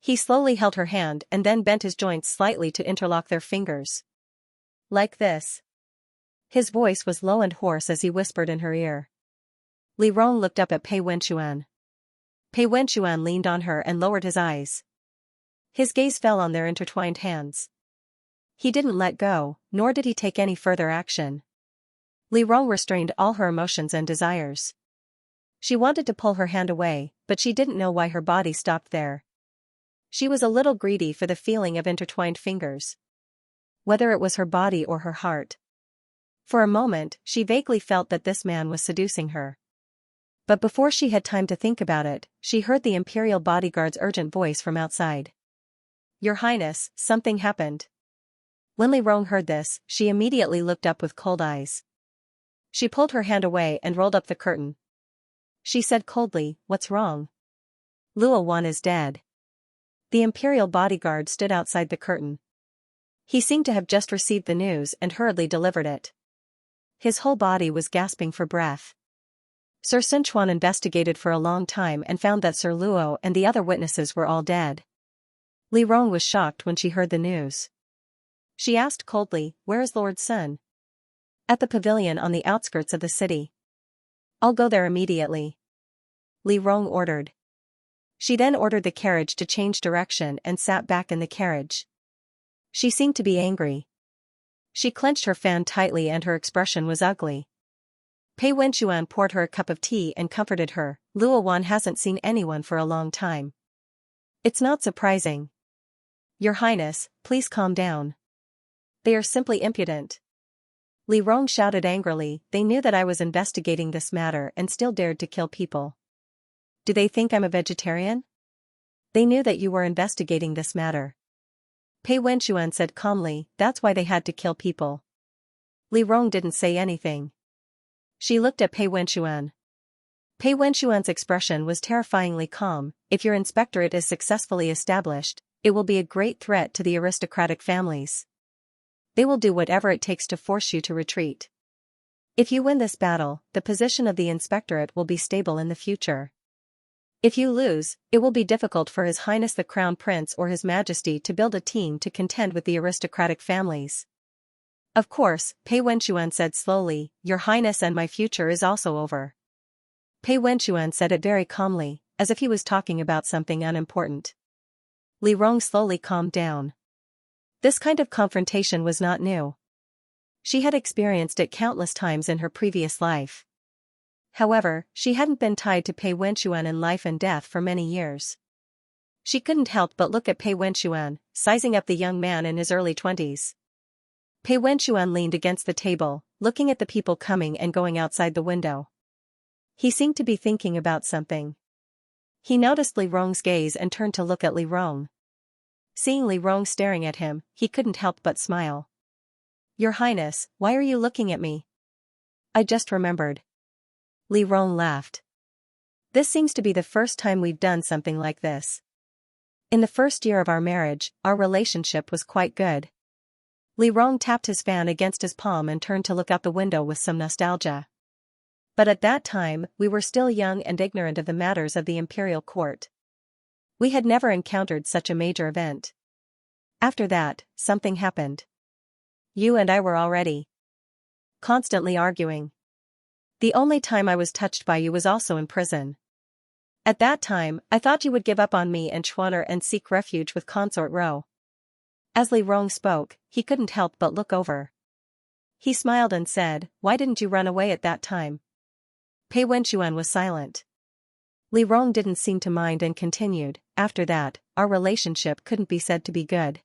He slowly held her hand and then bent his joints slightly to interlock their fingers. "Like this." His voice was low and hoarse as he whispered in her ear. Li Rong looked up at Pei Wenxuan. Pei Wenxuan leaned on her and lowered his eyes. His gaze fell on their intertwined hands. He didn't let go, nor did he take any further action. Li Rong restrained all her emotions and desires. She wanted to pull her hand away, but she didn't know why her body stopped there. She was a little greedy for the feeling of intertwined fingers. Whether it was her body or her heart. For a moment, she vaguely felt that this man was seducing her. But before she had time to think about it, she heard the imperial bodyguard's urgent voice from outside. "Your Highness, something happened." When Li Rong heard this, she immediately looked up with cold eyes. She pulled her hand away and rolled up the curtain. She said coldly, "What's wrong?" "Luo Wan is dead." The imperial bodyguard stood outside the curtain. He seemed to have just received the news and hurriedly delivered it. His whole body was gasping for breath. Sir Sinchuan investigated for a long time and found that Sir Luo and the other witnesses were all dead. Li Rong was shocked when she heard the news. She asked coldly, "Where is Lord Sun?" "At the pavilion on the outskirts of the city." "I'll go there immediately," Li Rong ordered. She then ordered the carriage to change direction and sat back in the carriage. She seemed to be angry. She clenched her fan tightly and her expression was ugly. Pei Wenxuan poured her a cup of tea and comforted her. Luowan hasn't seen anyone for a long time. It's not surprising. Your Highness, please calm down. They are simply impudent. Li Rong shouted angrily. They knew that I was investigating this matter and still dared to kill people. Do they think I'm a vegetarian? They knew that you were investigating this matter. Pei Wenxuan said calmly, that's why they had to kill people. Li Rong didn't say anything. She looked at Pei Wenxuan. Pei Wenxuan's expression was terrifyingly calm. If your inspectorate is successfully established, it will be a great threat to the aristocratic families. They will do whatever it takes to force you to retreat. If you win this battle, the position of the inspectorate will be stable in the future. If you lose, it will be difficult for His Highness the Crown Prince or His Majesty to build a team to contend with the aristocratic families. Of course, Pei Wenxuan said slowly, Your Highness, and my future is also over. Pei Wenxuan said it very calmly, as if he was talking about something unimportant. Li Rong slowly calmed down. This kind of confrontation was not new. She had experienced it countless times in her previous life. However, she hadn't been tied to Pei Wenxuan in life and death for many years. She couldn't help but look at Pei Wenxuan, sizing up the young man in his early 20s. Pei Wenxuan leaned against the table, looking at the people coming and going outside the window. He seemed to be thinking about something. He noticed Li Rong's gaze and turned to look at Li Rong. Seeing Li Rong staring at him, he couldn't help but smile. Your Highness, why are you looking at me? I just remembered. Li Rong laughed. This seems to be the first time we've done something like this. In the first year of our marriage, our relationship was quite good. Li Rong tapped his fan against his palm and turned to look out the window with some nostalgia. But at that time, we were still young and ignorant of the matters of the imperial court. We had never encountered such a major event. After that, something happened. You and I were already constantly arguing. The only time I was touched by you was also in prison. At that time, I thought you would give up on me and Chuaner and seek refuge with Consort Ro. As Li Rong spoke, he couldn't help but look over. He smiled and said, Why didn't you run away at that time? Pei Wenxuan was silent. Li Rong didn't seem to mind and continued, After that, our relationship couldn't be said to be good.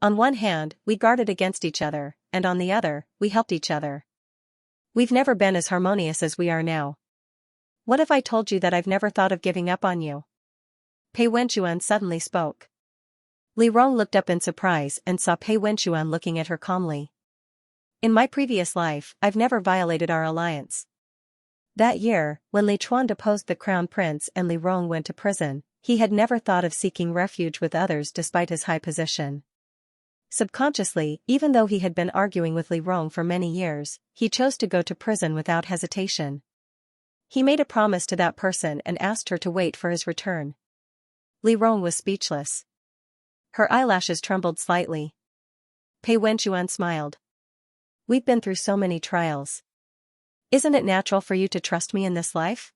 On one hand, we guarded against each other, and on the other, we helped each other. We've never been as harmonious as we are now. What if I told you that I've never thought of giving up on you? Pei Wenxuan suddenly spoke. Li Rong looked up in surprise and saw Pei Wenxuan looking at her calmly. In my previous life, I've never violated our alliance. That year, when Li Chuan deposed the crown prince and Li Rong went to prison, he had never thought of seeking refuge with others despite his high position. Subconsciously, even though he had been arguing with Li Rong for many years, he chose to go to prison without hesitation. He made a promise to that person and asked her to wait for his return. Li Rong was speechless. Her eyelashes trembled slightly. Pei Wenxuan smiled. We've been through so many trials. Isn't it natural for you to trust me in this life?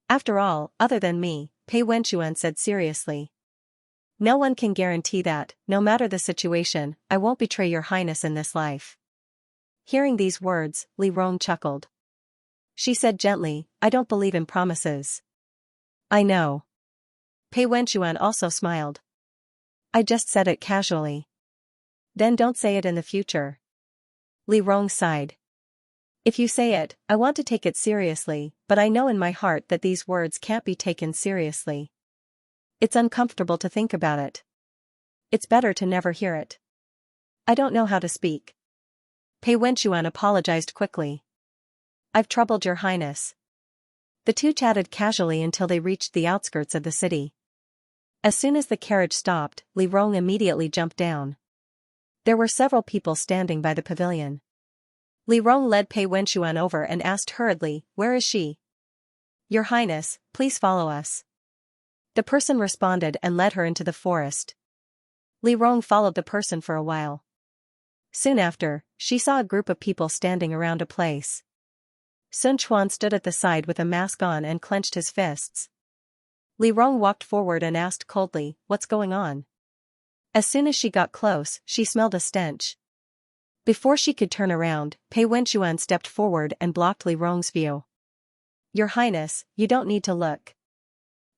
After all, other than me, Pei Wenxuan said seriously. No one can guarantee that, no matter the situation, I won't betray your highness in this life. Hearing these words, Li Rong chuckled. She said gently, I don't believe in promises. I know. Pei Wenxuan also smiled. I just said it casually. Then don't say it in the future. Li Rong sighed. If you say it, I want to take it seriously, but I know in my heart that these words can't be taken seriously. It's uncomfortable to think about it. It's better to never hear it. I don't know how to speak. Pei Wenxuan apologized quickly. I've troubled your highness. The two chatted casually until they reached the outskirts of the city. As soon as the carriage stopped, Li Rong immediately jumped down. There were several people standing by the pavilion. Li Rong led Pei Wenxuan over and asked hurriedly, Where is she? Your highness, please follow us. The person responded and led her into the forest. Li Rong followed the person for a while. Soon after, she saw a group of people standing around a place. Sun Quan stood at the side with a mask on and clenched his fists. Li Rong walked forward and asked coldly, What's going on? As soon as she got close, she smelled a stench. Before she could turn around, Pei Wenchuan stepped forward and blocked Li Rong's view. "Your Highness, you don't need to look.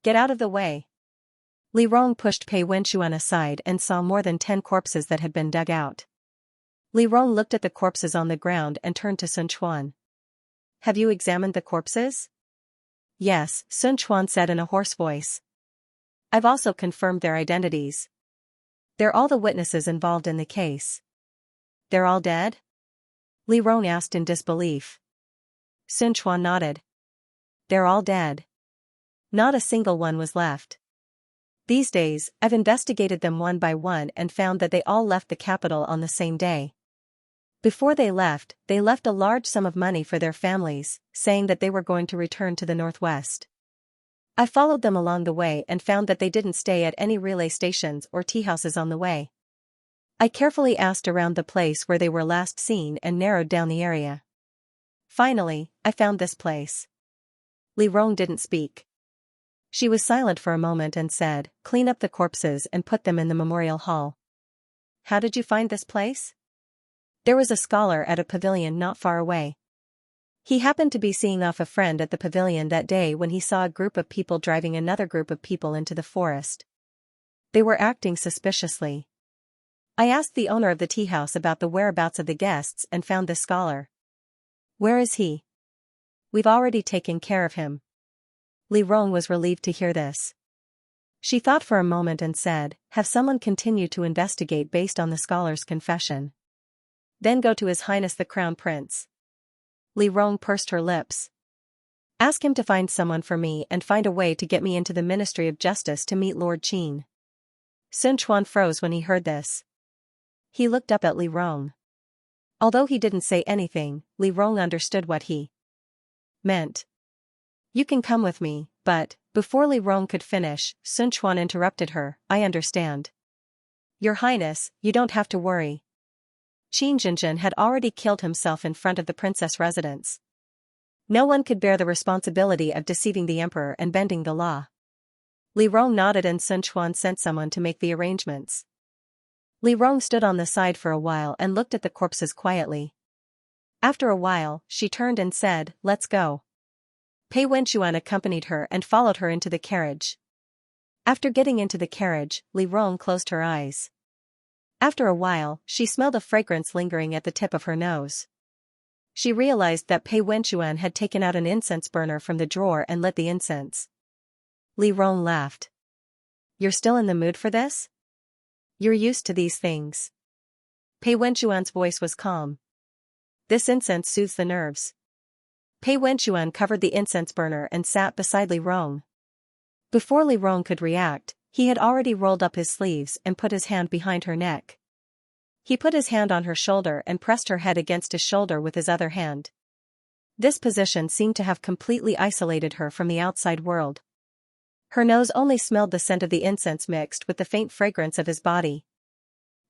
Get out of the way." Li Rong pushed Pei Wenchuan aside and saw more than 10 corpses that had been dug out. Li Rong looked at the corpses on the ground and turned to Sun Quan. "Have you examined the corpses?" "Yes," Sun Quan said in a hoarse voice. "I've also confirmed their identities. They're all the witnesses involved in the case." "They're all dead?" Li Rong asked in disbelief. Sun Quan nodded. "They're all dead. Not a single one was left. These days, I've investigated them one by one and found that they all left the capital on the same day. Before they left a large sum of money for their families, saying that they were going to return to the northwest. I followed them along the way and found that they didn't stay at any relay stations or tea houses on the way. I carefully asked around the place where they were last seen and narrowed down the area. Finally, I found this place." Li Rong didn't speak. She was silent for a moment and said, "Clean up the corpses and put them in the memorial hall." "How did you find this place?" "There was a scholar at a pavilion not far away. He happened to be seeing off a friend at the pavilion that day when he saw a group of people driving another group of people into the forest. They were acting suspiciously. I asked the owner of the tea house about the whereabouts of the guests and found the scholar." "Where is he?" "We've already taken care of him." Li Rong was relieved to hear this. She thought for a moment and said, "Have someone continue to investigate based on the scholar's confession. Then go to His Highness the Crown Prince." Li Rong pursed her lips. "Ask him to find someone for me and find a way to get me into the Ministry of Justice to meet Lord Qin." Sun Quan froze when he heard this. He looked up at Li Rong. Although he didn't say anything, Li Rong understood what he meant. "You can come with me, but," before Li Rong could finish, Sun Quan interrupted her, "I understand. Your Highness, you don't have to worry." Qin Zhenjin had already killed himself in front of the princess residence. No one could bear the responsibility of deceiving the emperor and bending the law. Li Rong nodded and Sun Quan sent someone to make the arrangements. Li Rong stood on the side for a while and looked at the corpses quietly. After a while, she turned and said, "Let's go." Pei Wenchuan accompanied her and followed her into the carriage. After getting into the carriage, Li Rong closed her eyes. After a while, she smelled a fragrance lingering at the tip of her nose. She realized that Pei Wenchuan had taken out an incense burner from the drawer and lit the incense. Li Rong laughed. "You're still in the mood for this? You're used to these things." Pei Wenchuan's voice was calm. "This incense soothes the nerves." Pei Wenchuan covered the incense burner and sat beside Li Rong. Before Li Rong could react, he had already rolled up his sleeves and put his hand behind her neck. He put his hand on her shoulder and pressed her head against his shoulder with his other hand. This position seemed to have completely isolated her from the outside world. Her nose only smelled the scent of the incense mixed with the faint fragrance of his body.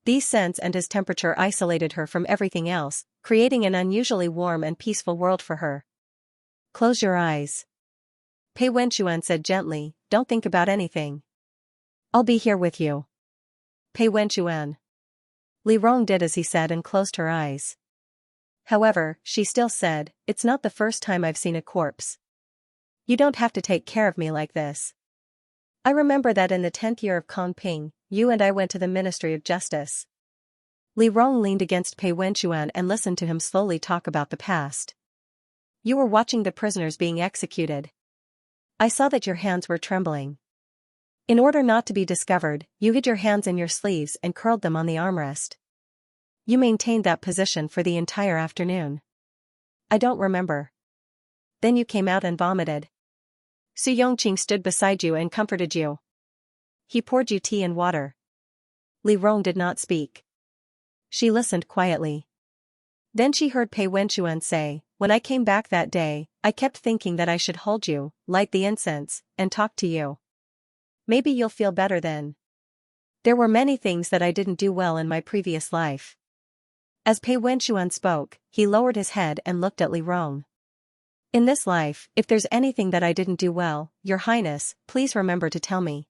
These scents and his temperature isolated her from everything else, creating an unusually warm and peaceful world for her. "Close your eyes," Pei Wenchuan said gently, "don't think about anything. I'll be here with you." "Pei Wenchuan." Li Rong did as he said and closed her eyes. However, she still said, "It's not the first time I've seen a corpse. You don't have to take care of me like this. I remember that in the 10th year of Kongping, you and I went to the Ministry of Justice." Li Rong leaned against Pei Wenchuan and listened to him slowly talk about the past. "You were watching the prisoners being executed. I saw that your hands were trembling. In order not to be discovered, you hid your hands in your sleeves and curled them on the armrest. You maintained that position for the entire afternoon." "I don't remember." "Then you came out and vomited. Su Yongqing stood beside you and comforted you. He poured you tea and water." Li Rong did not speak. She listened quietly. Then she heard Pei Wenchuan say, "When I came back that day, I kept thinking that I should hold you, light the incense, and talk to you. Maybe you'll feel better then. There were many things that I didn't do well in my previous life." As Pei Wenchuan spoke, he lowered his head and looked at Li Rong. "In this life, if there's anything that I didn't do well, Your Highness, please remember to tell me."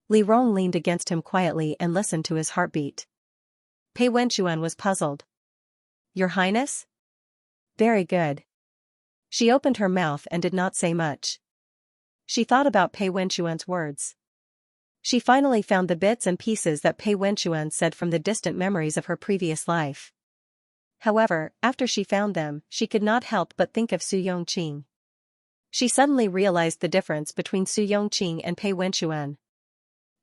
Li Rong leaned against him quietly and listened to his heartbeat. Pei Wenchuan was puzzled. Your Highness? Very good. She opened her mouth and did not say much. She thought about Pei Wenchuan's words. She finally found the bits and pieces that Pei Wenchuan said from the distant memories of her previous life. However, after she found them, she could not help but think of Su Yongqing. She suddenly realized the difference between Su Yongqing and Pei Wenchuan.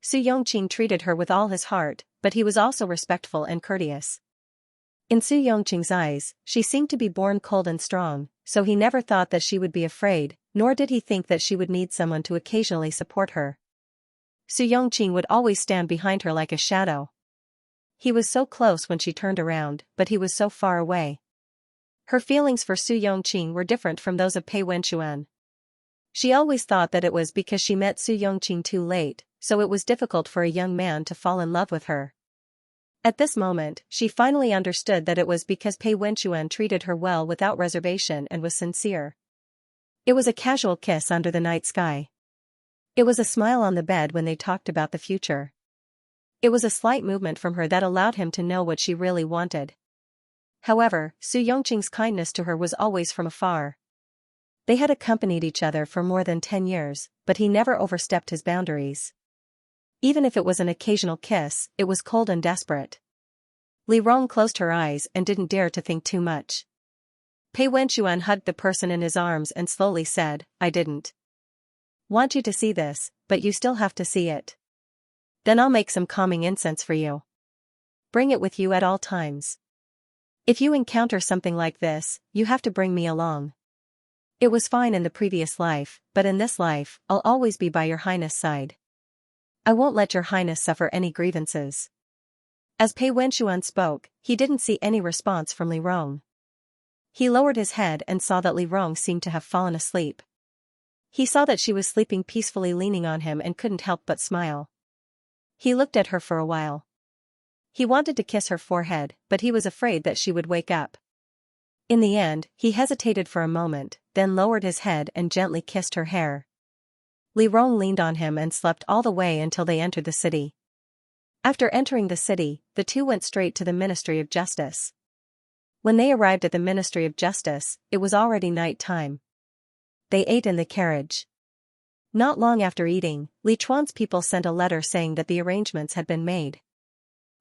Su Yongqing treated her with all his heart, but he was also respectful and courteous. In Su Yongqing's eyes, she seemed to be born cold and strong, so he never thought that she would be afraid, nor did he think that she would need someone to occasionally support her. Su Yongqing would always stand behind her like a shadow. He was so close when she turned around, but he was so far away. Her feelings for Su Yongqing were different from those of Pei Wenchuan. She always thought that it was because she met Su Yongqing too late, so it was difficult for a young man to fall in love with her. At this moment, she finally understood that it was because Pei Wenchuan treated her well without reservation and was sincere. It was a casual kiss under the night sky. It was a smile on the bed when they talked about the future. It was a slight movement from her that allowed him to know what she really wanted. However, Su Yongqing's kindness to her was always from afar. They had accompanied each other for more than 10 years, but he never overstepped his boundaries. Even if it was an occasional kiss, it was cold and desperate. Li Rong closed her eyes and didn't dare to think too much. Pei Wenchuan hugged the person in his arms and slowly said, I didn't want you to see this, but you still have to see it. Then I'll make some calming incense for you. Bring it with you at all times. If you encounter something like this, you have to bring me along. It was fine in the previous life, but in this life, I'll always be by your Highness' side. I won't let your Highness suffer any grievances. As Pei Wenchuan spoke, he didn't see any response from Li Rong. He lowered his head and saw that Li Rong seemed to have fallen asleep. He saw that she was sleeping peacefully leaning on him and couldn't help but smile. He looked at her for a while. He wanted to kiss her forehead, but he was afraid that she would wake up. In the end, he hesitated for a moment, then lowered his head and gently kissed her hair. Li Rong leaned on him and slept all the way until they entered the city. After entering the city, the two went straight to the Ministry of Justice. When they arrived at the Ministry of Justice, it was already night time. They ate in the carriage. Not long after eating, Li Chuan's people sent a letter saying that the arrangements had been made.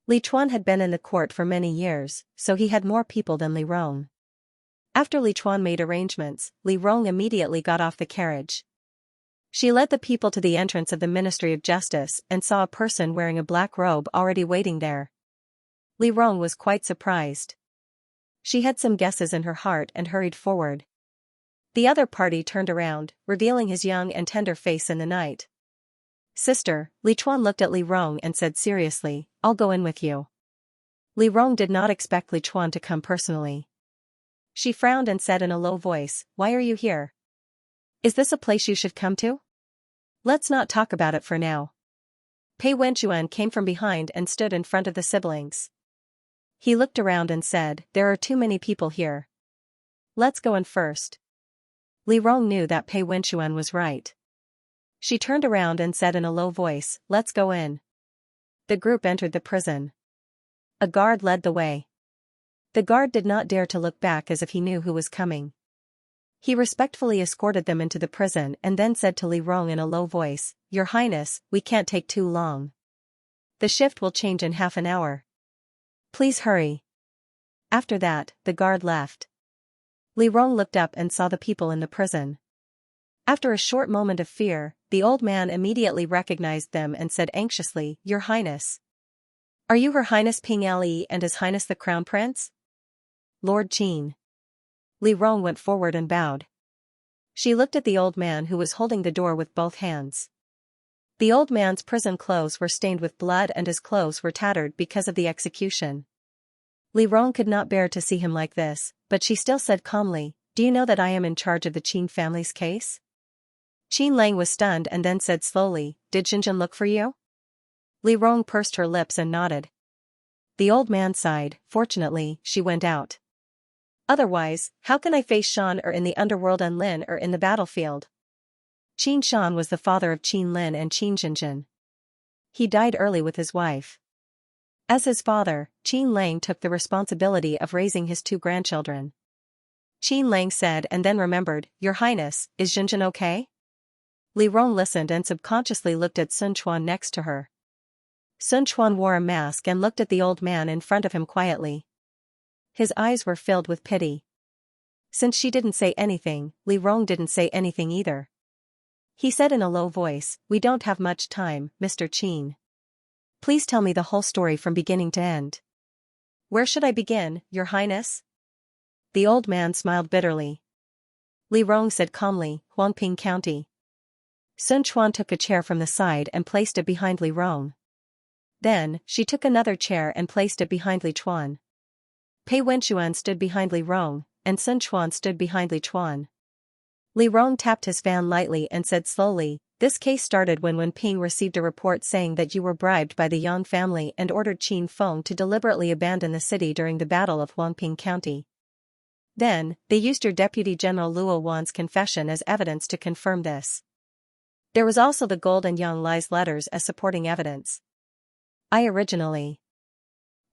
Li Chuan had been in the court for many years, so he had more people than Li Rong. After Li Chuan made arrangements, Li Rong immediately got off the carriage. She led the people to the entrance of the Ministry of Justice and saw a person wearing a black robe already waiting there. Li Rong was quite surprised. She had some guesses in her heart and hurried forward. The other party turned around, revealing his young and tender face in the night. Sister, Li Chuan looked at Li Rong and said seriously, I'll go in with you. Li Rong did not expect Li Chuan to come personally. She frowned and said in a low voice, Why are you here? Is this a place you should come to? Let's not talk about it for now. Pei Wenchuan came from behind and stood in front of the siblings. He looked around and said, There are too many people here. Let's go in first. Li Rong knew that Pei Wenchuan was right. She turned around and said in a low voice, Let's go in. The group entered the prison. A guard led the way. The guard did not dare to look back as if he knew who was coming. He respectfully escorted them into the prison and then said to Li Rong in a low voice, Your Highness, we can't take too long. The shift will change in half an hour. Please hurry. After that, the guard left. Li Rong looked up and saw the people in the prison. After a short moment of fear, the old man immediately recognized them and said anxiously, Your Highness. Are you Her Highness Ping Le and His Highness the Crown Prince? Lord Qin. Li Rong went forward and bowed. She looked at the old man who was holding the door with both hands. The old man's prison clothes were stained with blood and his clothes were tattered because of the execution. Li Rong could not bear to see him like this, but she still said calmly, Do you know that I am in charge of the Qin family's case? Qin Lang was stunned and then said slowly, Did Xinjun look for you? Li Rong pursed her lips and nodded. The old man sighed, Fortunately, she went out. Otherwise, how can I face Shan in the underworld and Lin in the battlefield? Qin Shan was the father of Qin Lin and Qin Xinjun. He died early with his wife. As his father, Qin Lang took the responsibility of raising his 2 grandchildren. Qin Lang said and then remembered, Your Highness, is Xianxia okay? Li Rong listened and subconsciously looked at Sun Quan next to her. Sun Quan wore a mask and looked at the old man in front of him quietly. His eyes were filled with pity. Since she didn't say anything, Li Rong didn't say anything either. He said in a low voice, We don't have much time, Mr. Qin. Please tell me the whole story from beginning to end. Where should I begin, Your Highness? The old man smiled bitterly. Li Rong said calmly, Huangping County. Sun Quan took a chair from the side and placed it behind Li Rong. Then, she took another chair and placed it behind Li Chuan. Pei Wenxuan stood behind Li Rong, and Sun Quan stood behind Li Chuan. Li Rong tapped his fan lightly and said slowly, This case started when Wen Ping received a report saying that you were bribed by the Yang family and ordered Qin Feng to deliberately abandon the city during the Battle of Huangping County. Then, they used your Deputy General Luo Wan's confession as evidence to confirm this. There was also the gold and Yang Lai's letters as supporting evidence. I originally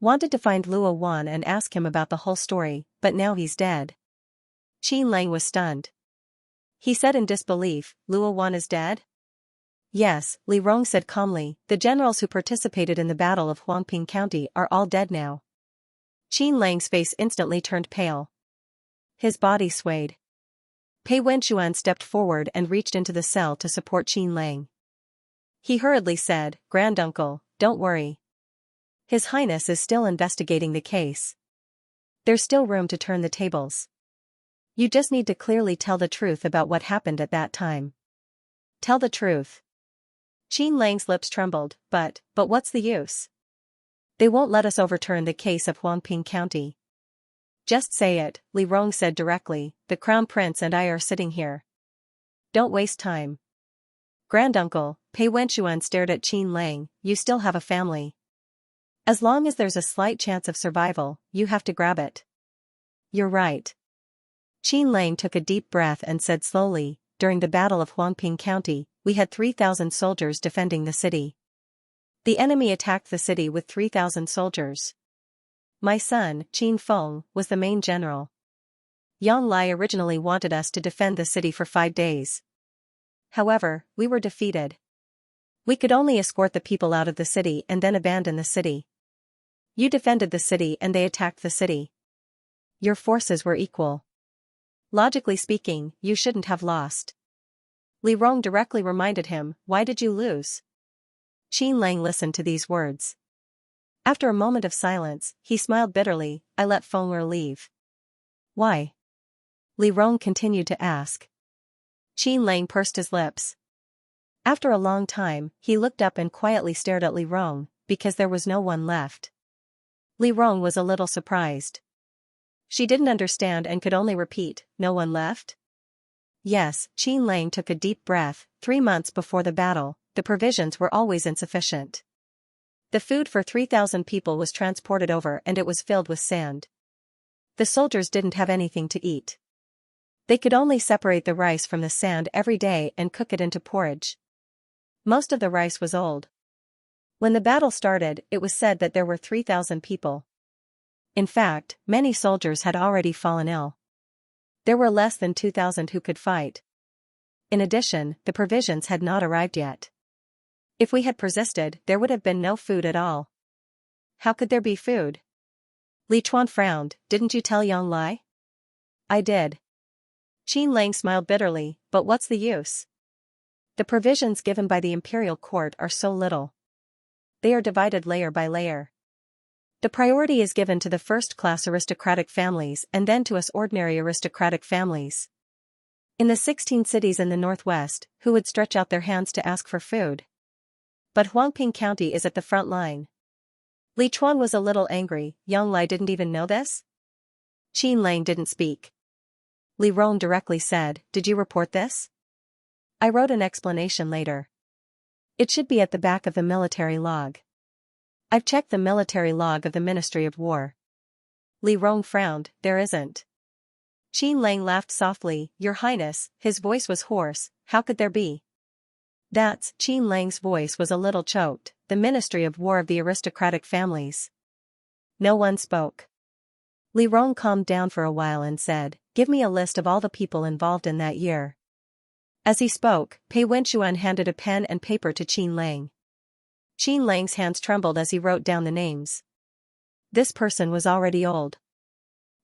wanted to find Luo Wan and ask him about the whole story, but now he's dead. Qin Lang was stunned. He said in disbelief, Luo Wan is dead? Yes, Li Rong said calmly, the generals who participated in the Battle of Huangping County are all dead now. Qin Lang's face instantly turned pale. His body swayed. Pei Wenxuan stepped forward and reached into the cell to support Qin Lang. He hurriedly said, Granduncle, don't worry. His Highness is still investigating the case. There's still room to turn the tables. You just need to clearly tell the truth about what happened at that time. Tell the truth. Qin Lang's lips trembled, but what's the use? They won't let us overturn the case of Huangping County. Just say it, Li Rong said directly, the Crown Prince and I are sitting here. Don't waste time. Granduncle, Pei Wenxuan stared at Qin Lang, you still have a family. As long as there's a slight chance of survival, you have to grab it. You're right. Qin Lang took a deep breath and said slowly, during the Battle of Huangping County, we had 3,000 soldiers defending the city. The enemy attacked the city with 3,000 soldiers. My son, Qin Feng, was the main general. Yang Lai originally wanted us to defend the city for 5 days. However, we were defeated. We could only escort the people out of the city and then abandon the city. You defended the city and they attacked the city. Your forces were equal. Logically speaking, you shouldn't have lost. Li Rong directly reminded him, why did you lose? Qin Lang listened to these words. After a moment of silence, he smiled bitterly, I let Feng'er leave. Why? Li Rong continued to ask. Qin Lang pursed his lips. After a long time, he looked up and quietly stared at Li Rong, because there was no one left. Li Rong was a little surprised. She didn't understand and could only repeat, no one left? Yes, Qin Lang took a deep breath, 3 months before the battle, the provisions were always insufficient. The food for 3,000 people was transported over and it was filled with sand. The soldiers didn't have anything to eat. They could only separate the rice from the sand every day and cook it into porridge. Most of the rice was old. When the battle started, it was said that there were 3,000 people. In fact, many soldiers had already fallen ill. There were less than 2,000 who could fight. In addition, the provisions had not arrived yet. If we had persisted, there would have been no food at all. How could there be food? Li Chuan frowned, didn't you tell Yang Lai? I did. Qin Lang smiled bitterly, but what's the use? The provisions given by the imperial court are so little. They are divided layer by layer. The priority is given to the first-class aristocratic families and then to us ordinary aristocratic families. In the 16 cities in the northwest, who would stretch out their hands to ask for food? But Huangping County is at the front line. Li Chuan was a little angry, Yang Lai didn't even know this? Qin Lang didn't speak. Li Rong directly said, did you report this? I wrote an explanation later. It should be at the back of the military log. I've checked the military log of the Ministry of War. Li Rong frowned, there isn't. Qin Lang laughed softly, Your Highness, his voice was hoarse, how could there be? Qin Lang's voice was a little choked, the Ministry of War of the aristocratic families. No one spoke. Li Rong calmed down for a while and said, "Give me a list of all the people involved in that year." As he spoke, Pei Wenchuan handed a pen and paper to Qin Lang. Qin Lang's hands trembled as he wrote down the names. This person was already old.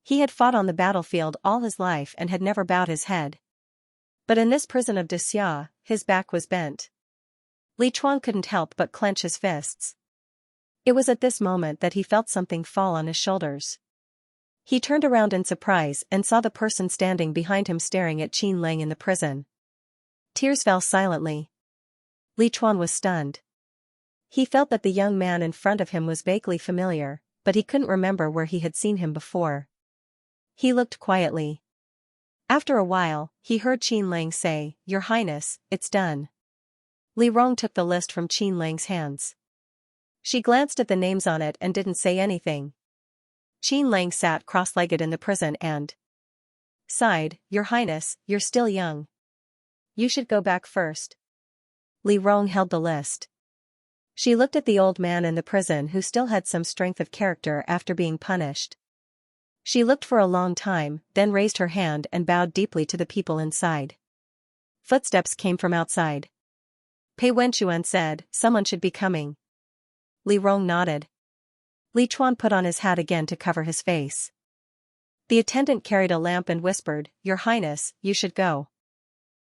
He had fought on the battlefield all his life and had never bowed his head. But in this prison of Xianxia, his back was bent. Li Chuan couldn't help but clench his fists. It was at this moment that he felt something fall on his shoulders. He turned around in surprise and saw the person standing behind him staring at Qin Lang in the prison. Tears fell silently. Li Chuan was stunned. He felt that the young man in front of him was vaguely familiar, but he couldn't remember where he had seen him before. He looked quietly. After a while, he heard Qin Lang say, "Your Highness, it's done." Li Rong took the list from Qin Lang's hands. She glanced at the names on it and didn't say anything. Qin Lang sat cross-legged in the prison and sighed, "Your Highness, you're still young. You should go back first." Li Rong held the list. She looked at the old man in the prison who still had some strength of character after being punished. She looked for a long time, then raised her hand and bowed deeply to the people inside. Footsteps came from outside. Pei Wenchuan said, "Someone should be coming." Li Rong nodded. Li Chuan put on his hat again to cover his face. The attendant carried a lamp and whispered, "Your Highness, you should go."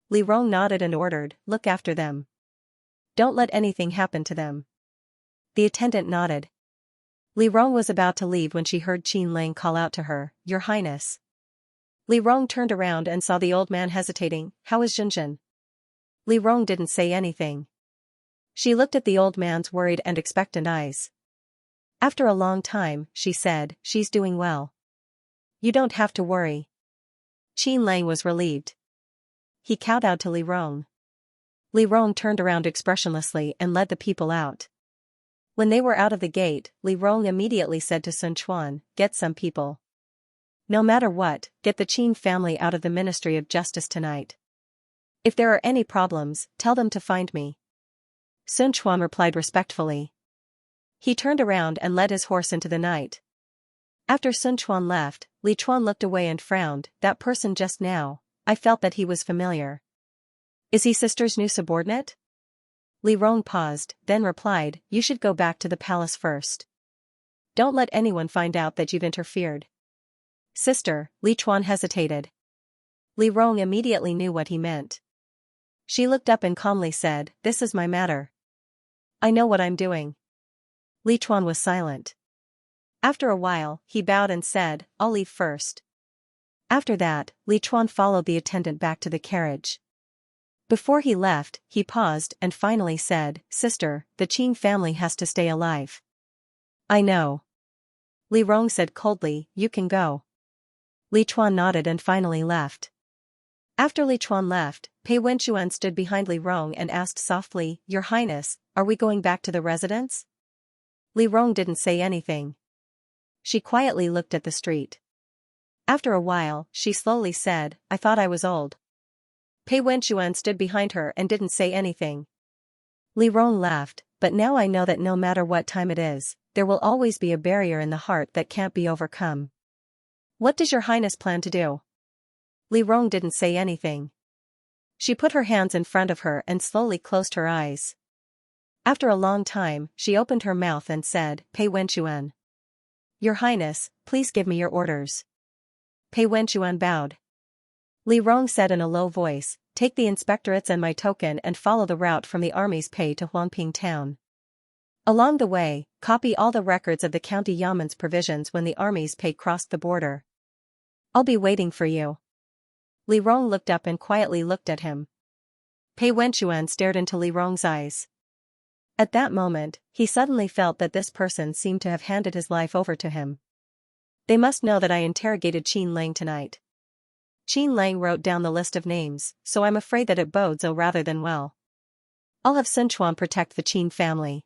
Li Rong nodded and ordered, "Look after them. Don't let anything happen to them." The attendant nodded. Li Rong was about to leave when she heard Qin Lang call out to her, "Your Highness." Li Rong turned around and saw the old man hesitating. "How is Zhenzhen?" Li Rong didn't say anything. She looked at the old man's worried and expectant eyes. After a long time, she said, "She's doing well. You don't have to worry." Qin Lang was relieved. He kowtowed to Li Rong. Li Rong turned around expressionlessly and led the people out. When they were out of the gate, Li Rong immediately said to Sun Quan, "Get some people. No matter what, get the Qin family out of the Ministry of Justice tonight. If there are any problems, tell them to find me." Sun Quan replied respectfully. He turned around and led his horse into the night. After Sun Quan left, Li Chuan looked away and frowned. "That person just now, I felt that he was familiar. Is he sister's new subordinate?" Li Rong paused, then replied, "You should go back to the palace first. Don't let anyone find out that you've interfered." "Sister," Li Chuan hesitated. Li Rong immediately knew what he meant. She looked up and calmly said, "This is my matter. I know what I'm doing." Li Chuan was silent. After a while, he bowed and said, "I'll leave first." After that, Li Chuan followed the attendant back to the carriage. Before he left, he paused and finally said, "Sister, the Qin family has to stay alive." "I know." Li Rong said coldly, "You can go." Li Chuan nodded and finally left. After Li Chuan left, Pei Wenchuan stood behind Li Rong and asked softly, "Your Highness, are we going back to the residence?" Li Rong didn't say anything. She quietly looked at the street. After a while, she slowly said, "I thought I was old." Pei Wenchuan stood behind her and didn't say anything. Li Rong laughed, "But now I know that no matter what time it is, there will always be a barrier in the heart that can't be overcome. What does your Highness plan to do?" Li Rong didn't say anything. She put her hands in front of her and slowly closed her eyes. After a long time, she opened her mouth and said, "Pei Wenchuan. Your Highness, please give me your orders." Pei Wenchuan bowed. Li Rong said in a low voice, "Take the inspectorates and my token and follow the route from the army's pay to Huangping town. Along the way, copy all the records of the county yamen's provisions when the army's pay crossed the border. I'll be waiting for you." Li Rong looked up and quietly looked at him. Pei Wenchuan stared into Li Rong's eyes. At that moment, he suddenly felt that this person seemed to have handed his life over to him. "They must know that I interrogated Qin Lang tonight. Qin Lang wrote down the list of names, so I'm afraid that it bodes ill rather than well. I'll have Sun Quan protect the Qin family.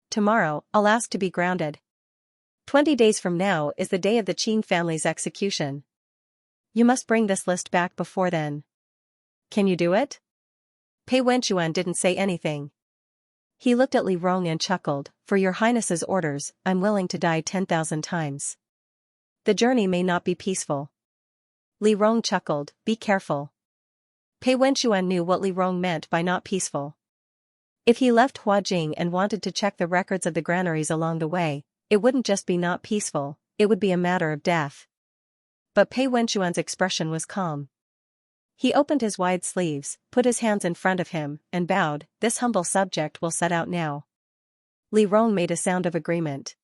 Tomorrow, I'll ask to be grounded. 20 days from now is the day of the Qin family's execution. You must bring this list back before then. Can you do it?" Pei Wenchuan didn't say anything. He looked at Li Rong and chuckled, "For your highness's orders, I'm willing to die 10,000 times. The journey may not be peaceful." Li Rong chuckled, "Be careful." Pei Wenxuan knew what Li Rong meant by not peaceful. If he left Huajing and wanted to check the records of the granaries along the way, it wouldn't just be not peaceful, it would be a matter of death. But Pei Wenxuan's expression was calm. He opened his wide sleeves, put his hands in front of him, and bowed. "This humble subject will set out now." Li Rong made a sound of agreement.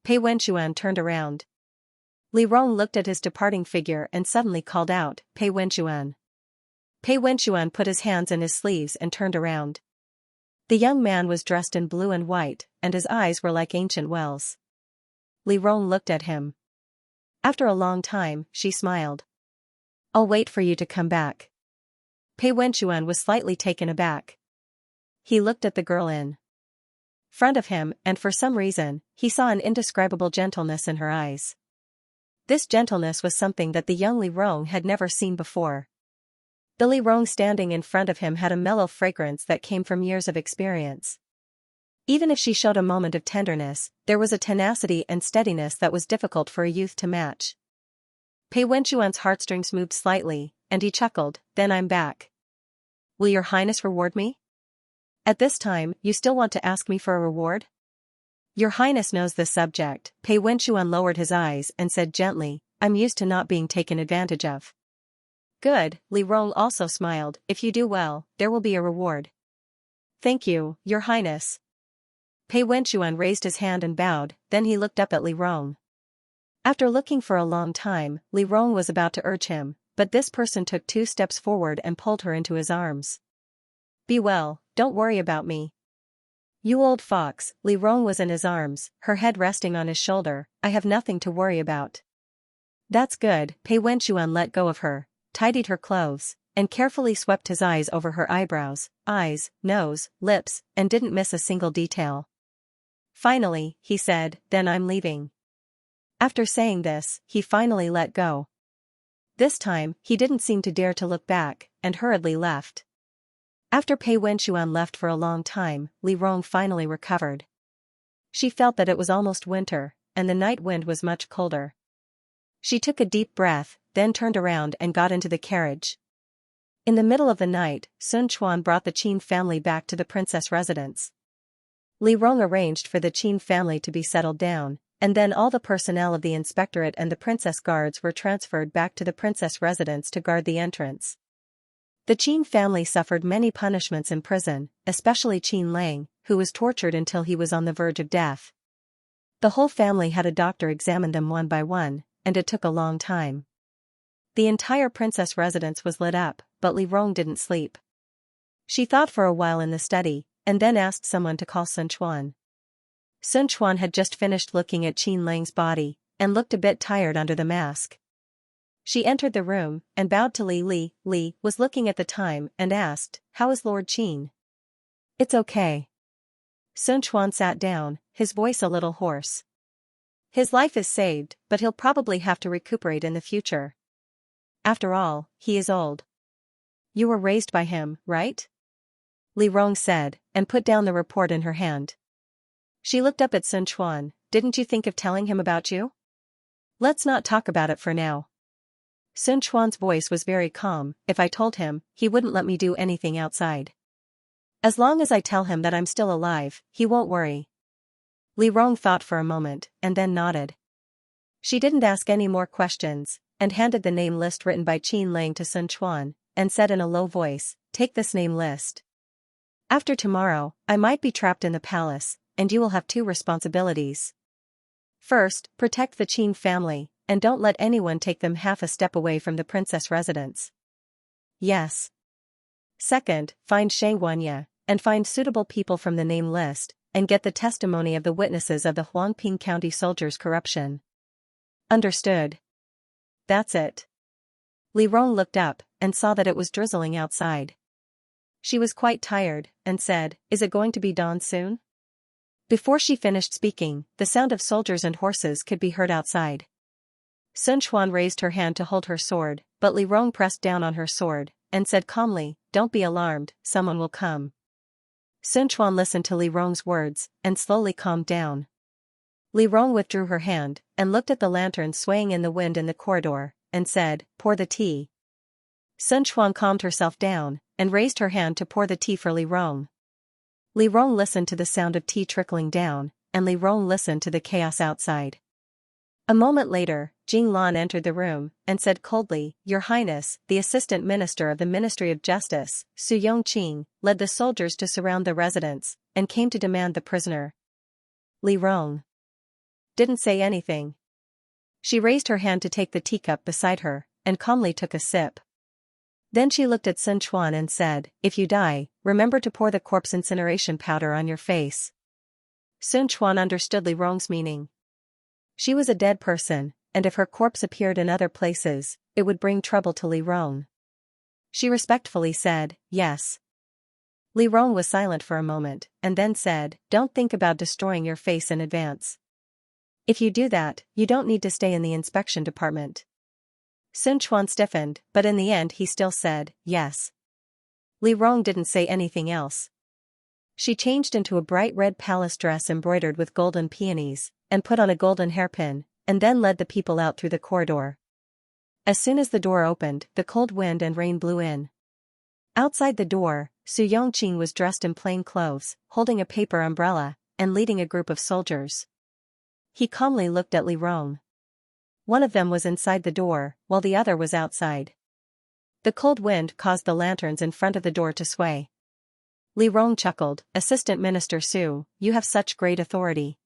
Pei Wenxuan turned around. Li Rong looked at his departing figure and suddenly called out, "Pei Wenxuan." Pei Wenxuan put his hands in his sleeves and turned around. The young man was dressed in blue and white, and his eyes were like ancient wells. Li Rong looked at him. After a long time, she smiled. "I'll wait for you to come back." Pei Wenxuan was slightly taken aback. He looked at the girl in front of him, and for some reason, he saw an indescribable gentleness in her eyes. This gentleness was something that the young Li Rong had never seen before. The Li Rong standing in front of him had a mellow fragrance that came from years of experience. Even if she showed a moment of tenderness, there was a tenacity and steadiness that was difficult for a youth to match. Pei Wenxuan's heartstrings moved slightly, and he chuckled, "Then I'm back. Will your highness reward me? At this time, you still want to ask me for a reward?" "Your highness knows this subject." Pei Wenxuan lowered his eyes and said gently, "I'm used to not being taken advantage of." "Good," Li Rong also smiled, "if you do well, there will be a reward." "Thank you, your highness." Pei Wenxuan raised his hand and bowed, then he looked up at Li Rong. After looking for a long time, Li Rong was about to urge him, but this person took 2 steps forward and pulled her into his arms. "Be well, don't worry about me." "You old fox," Li Rong was in his arms, her head resting on his shoulder, "I have nothing to worry about." "That's good." Pei Wenxuan let go of her, tidied her clothes, and carefully swept his eyes over her eyebrows, eyes, nose, lips, and didn't miss a single detail. Finally, he said, "Then I'm leaving." After saying this, he finally let go. This time, he didn't seem to dare to look back, and hurriedly left. After Pei Wenxuan left for a long time, Li Rong finally recovered. She felt that it was almost winter, and the night wind was much colder. She took a deep breath, then turned around and got into the carriage. In the middle of the night, Sun Quan brought the Qin family back to the princess residence. Li Rong arranged for the Qin family to be settled down, and then all the personnel of the inspectorate and the princess guards were transferred back to the princess residence to guard the entrance. The Qin family suffered many punishments in prison, especially Qin Lang, who was tortured until he was on the verge of death. The whole family had a doctor examine them one by one, and it took a long time. The entire princess residence was lit up, but Li Rong didn't sleep. She thought for a while in the study, and then asked someone to call Sun Quan. Sun Quan had just finished looking at Qin Lang's body, and looked a bit tired under the mask. She entered the room, and bowed to Li. Li was looking at the time and asked, "How is Lord Qin?" "It's okay." Sun Quan sat down, his voice a little hoarse. "His life is saved, but he'll probably have to recuperate in the future. After all, he is old." "You were raised by him, right?" Li Rong said, and put down the report in her hand. She looked up at Sun Quan. "Didn't you think of telling him about you?" "Let's not talk about it for now." Sun Quan's voice was very calm. "If I told him, he wouldn't let me do anything outside. As long as I tell him that I'm still alive, he won't worry." Li Rong thought for a moment, and then nodded. She didn't ask any more questions, and handed the name list written by Qin Lang to Sun Quan, and said in a low voice, "Take this name list. After tomorrow, I might be trapped in the palace, and you will have 2 responsibilities. First, protect the Qin family, and don't let anyone take them half a step away from the princess residence." "Yes." "Second, find Xianxia, and find suitable people from the name list, and get the testimony of the witnesses of the Huangping County soldiers' corruption." "Understood." "That's it." Li Rong looked up, and saw that it was drizzling outside. She was quite tired, and said, "Is it going to be dawn soon?" Before she finished speaking, the sound of soldiers and horses could be heard outside. Sun Quan raised her hand to hold her sword, but Li Rong pressed down on her sword, and said calmly, "Don't be alarmed, someone will come." Sun Quan listened to Li Rong's words, and slowly calmed down. Li Rong withdrew her hand, and looked at the lantern swaying in the wind in the corridor, and said, "Pour the tea." Sun Quan calmed herself down, and raised her hand to pour the tea for Li Rong. Li Rong listened to the sound of tea trickling down, and Li Rong listened to the chaos outside. A moment later, Jing Lan entered the room, and said coldly, "Your Highness, the Assistant Minister of the Ministry of Justice, Su Yongqing, led the soldiers to surround the residence, and came to demand the prisoner." Li Rong didn't say anything. She raised her hand to take the teacup beside her, and calmly took a sip. Then she looked at Sun Quan and said, "If you die, remember to pour the corpse incineration powder on your face." Sun Quan understood Li Rong's meaning. She was a dead person, and if her corpse appeared in other places, it would bring trouble to Li Rong. She respectfully said, "Yes." Li Rong was silent for a moment, and then said, "Don't think about destroying your face in advance. If you do that, you don't need to stay in the inspection department." Sun Quan stiffened, but in the end he still said, "Yes." Li Rong didn't say anything else. She changed into a bright red palace dress embroidered with golden peonies, and put on a golden hairpin, and then led the people out through the corridor. As soon as the door opened, the cold wind and rain blew in. Outside the door, Su Yongqing was dressed in plain clothes, holding a paper umbrella, and leading a group of soldiers. He calmly looked at Li Rong. One of them was inside the door, while the other was outside. The cold wind caused the lanterns in front of the door to sway. Li Rong chuckled, "Assistant Minister Su, you have such great authority.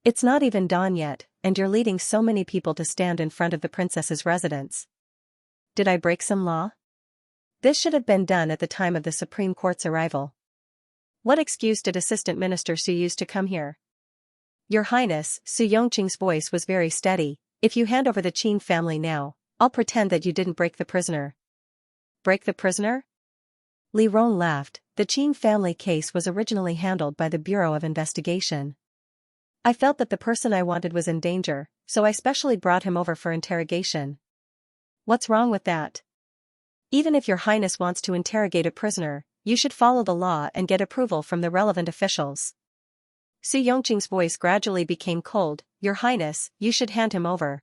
It's not even dawn yet, and you're leading so many people to stand in front of the princess's residence. Did I break some law? This should have been done at the time of the Supreme Court's arrival. What excuse did Assistant Minister Su use to come here?" "Your Highness," Su Yongqing's voice was very steady, "if you hand over the Qin family now, I'll pretend that you didn't break the prisoner." "Break the prisoner?" Li Rong laughed. "The Qin family case was originally handled by the Bureau of Investigation. I felt that the person I wanted was in danger, so I specially brought him over for interrogation." "What's wrong with that? Even if your Highness wants to interrogate a prisoner, you should follow the law and get approval from the relevant officials." Su Yongqing's voice gradually became cold. "Your Highness, you should hand him over."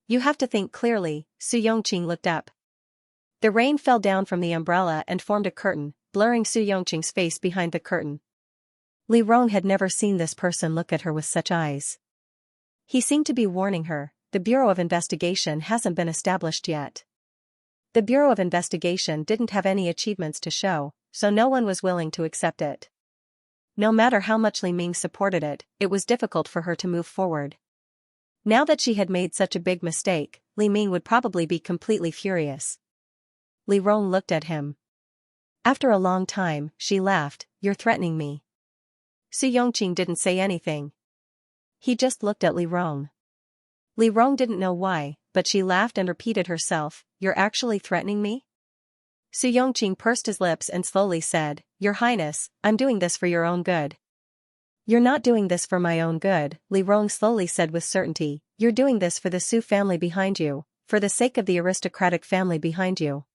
"You have to think clearly." Su Yongqing looked up. The rain fell down from the umbrella and formed a curtain, blurring Su Yongqing's face behind the curtain. Li Rong had never seen this person look at her with such eyes. He seemed to be warning her, "The Bureau of Investigation hasn't been established yet." The Bureau of Investigation didn't have any achievements to show, so no one was willing to accept it. No matter how much Li Ming supported it, it was difficult for her to move forward. Now that she had made such a big mistake, Li Ming would probably be completely furious. Li Rong looked at him. After a long time, she laughed, "You're threatening me." Su Yongqing didn't say anything. He just looked at Li Rong. Li Rong didn't know why, but she laughed and repeated herself, "You're actually threatening me?" Su Yongqing pursed his lips and slowly said, "Your Highness, I'm doing this for your own good." "You're not doing this for my own good," Li Rong slowly said with certainty, "you're doing this for the Su family behind you, for the sake of the aristocratic family behind you."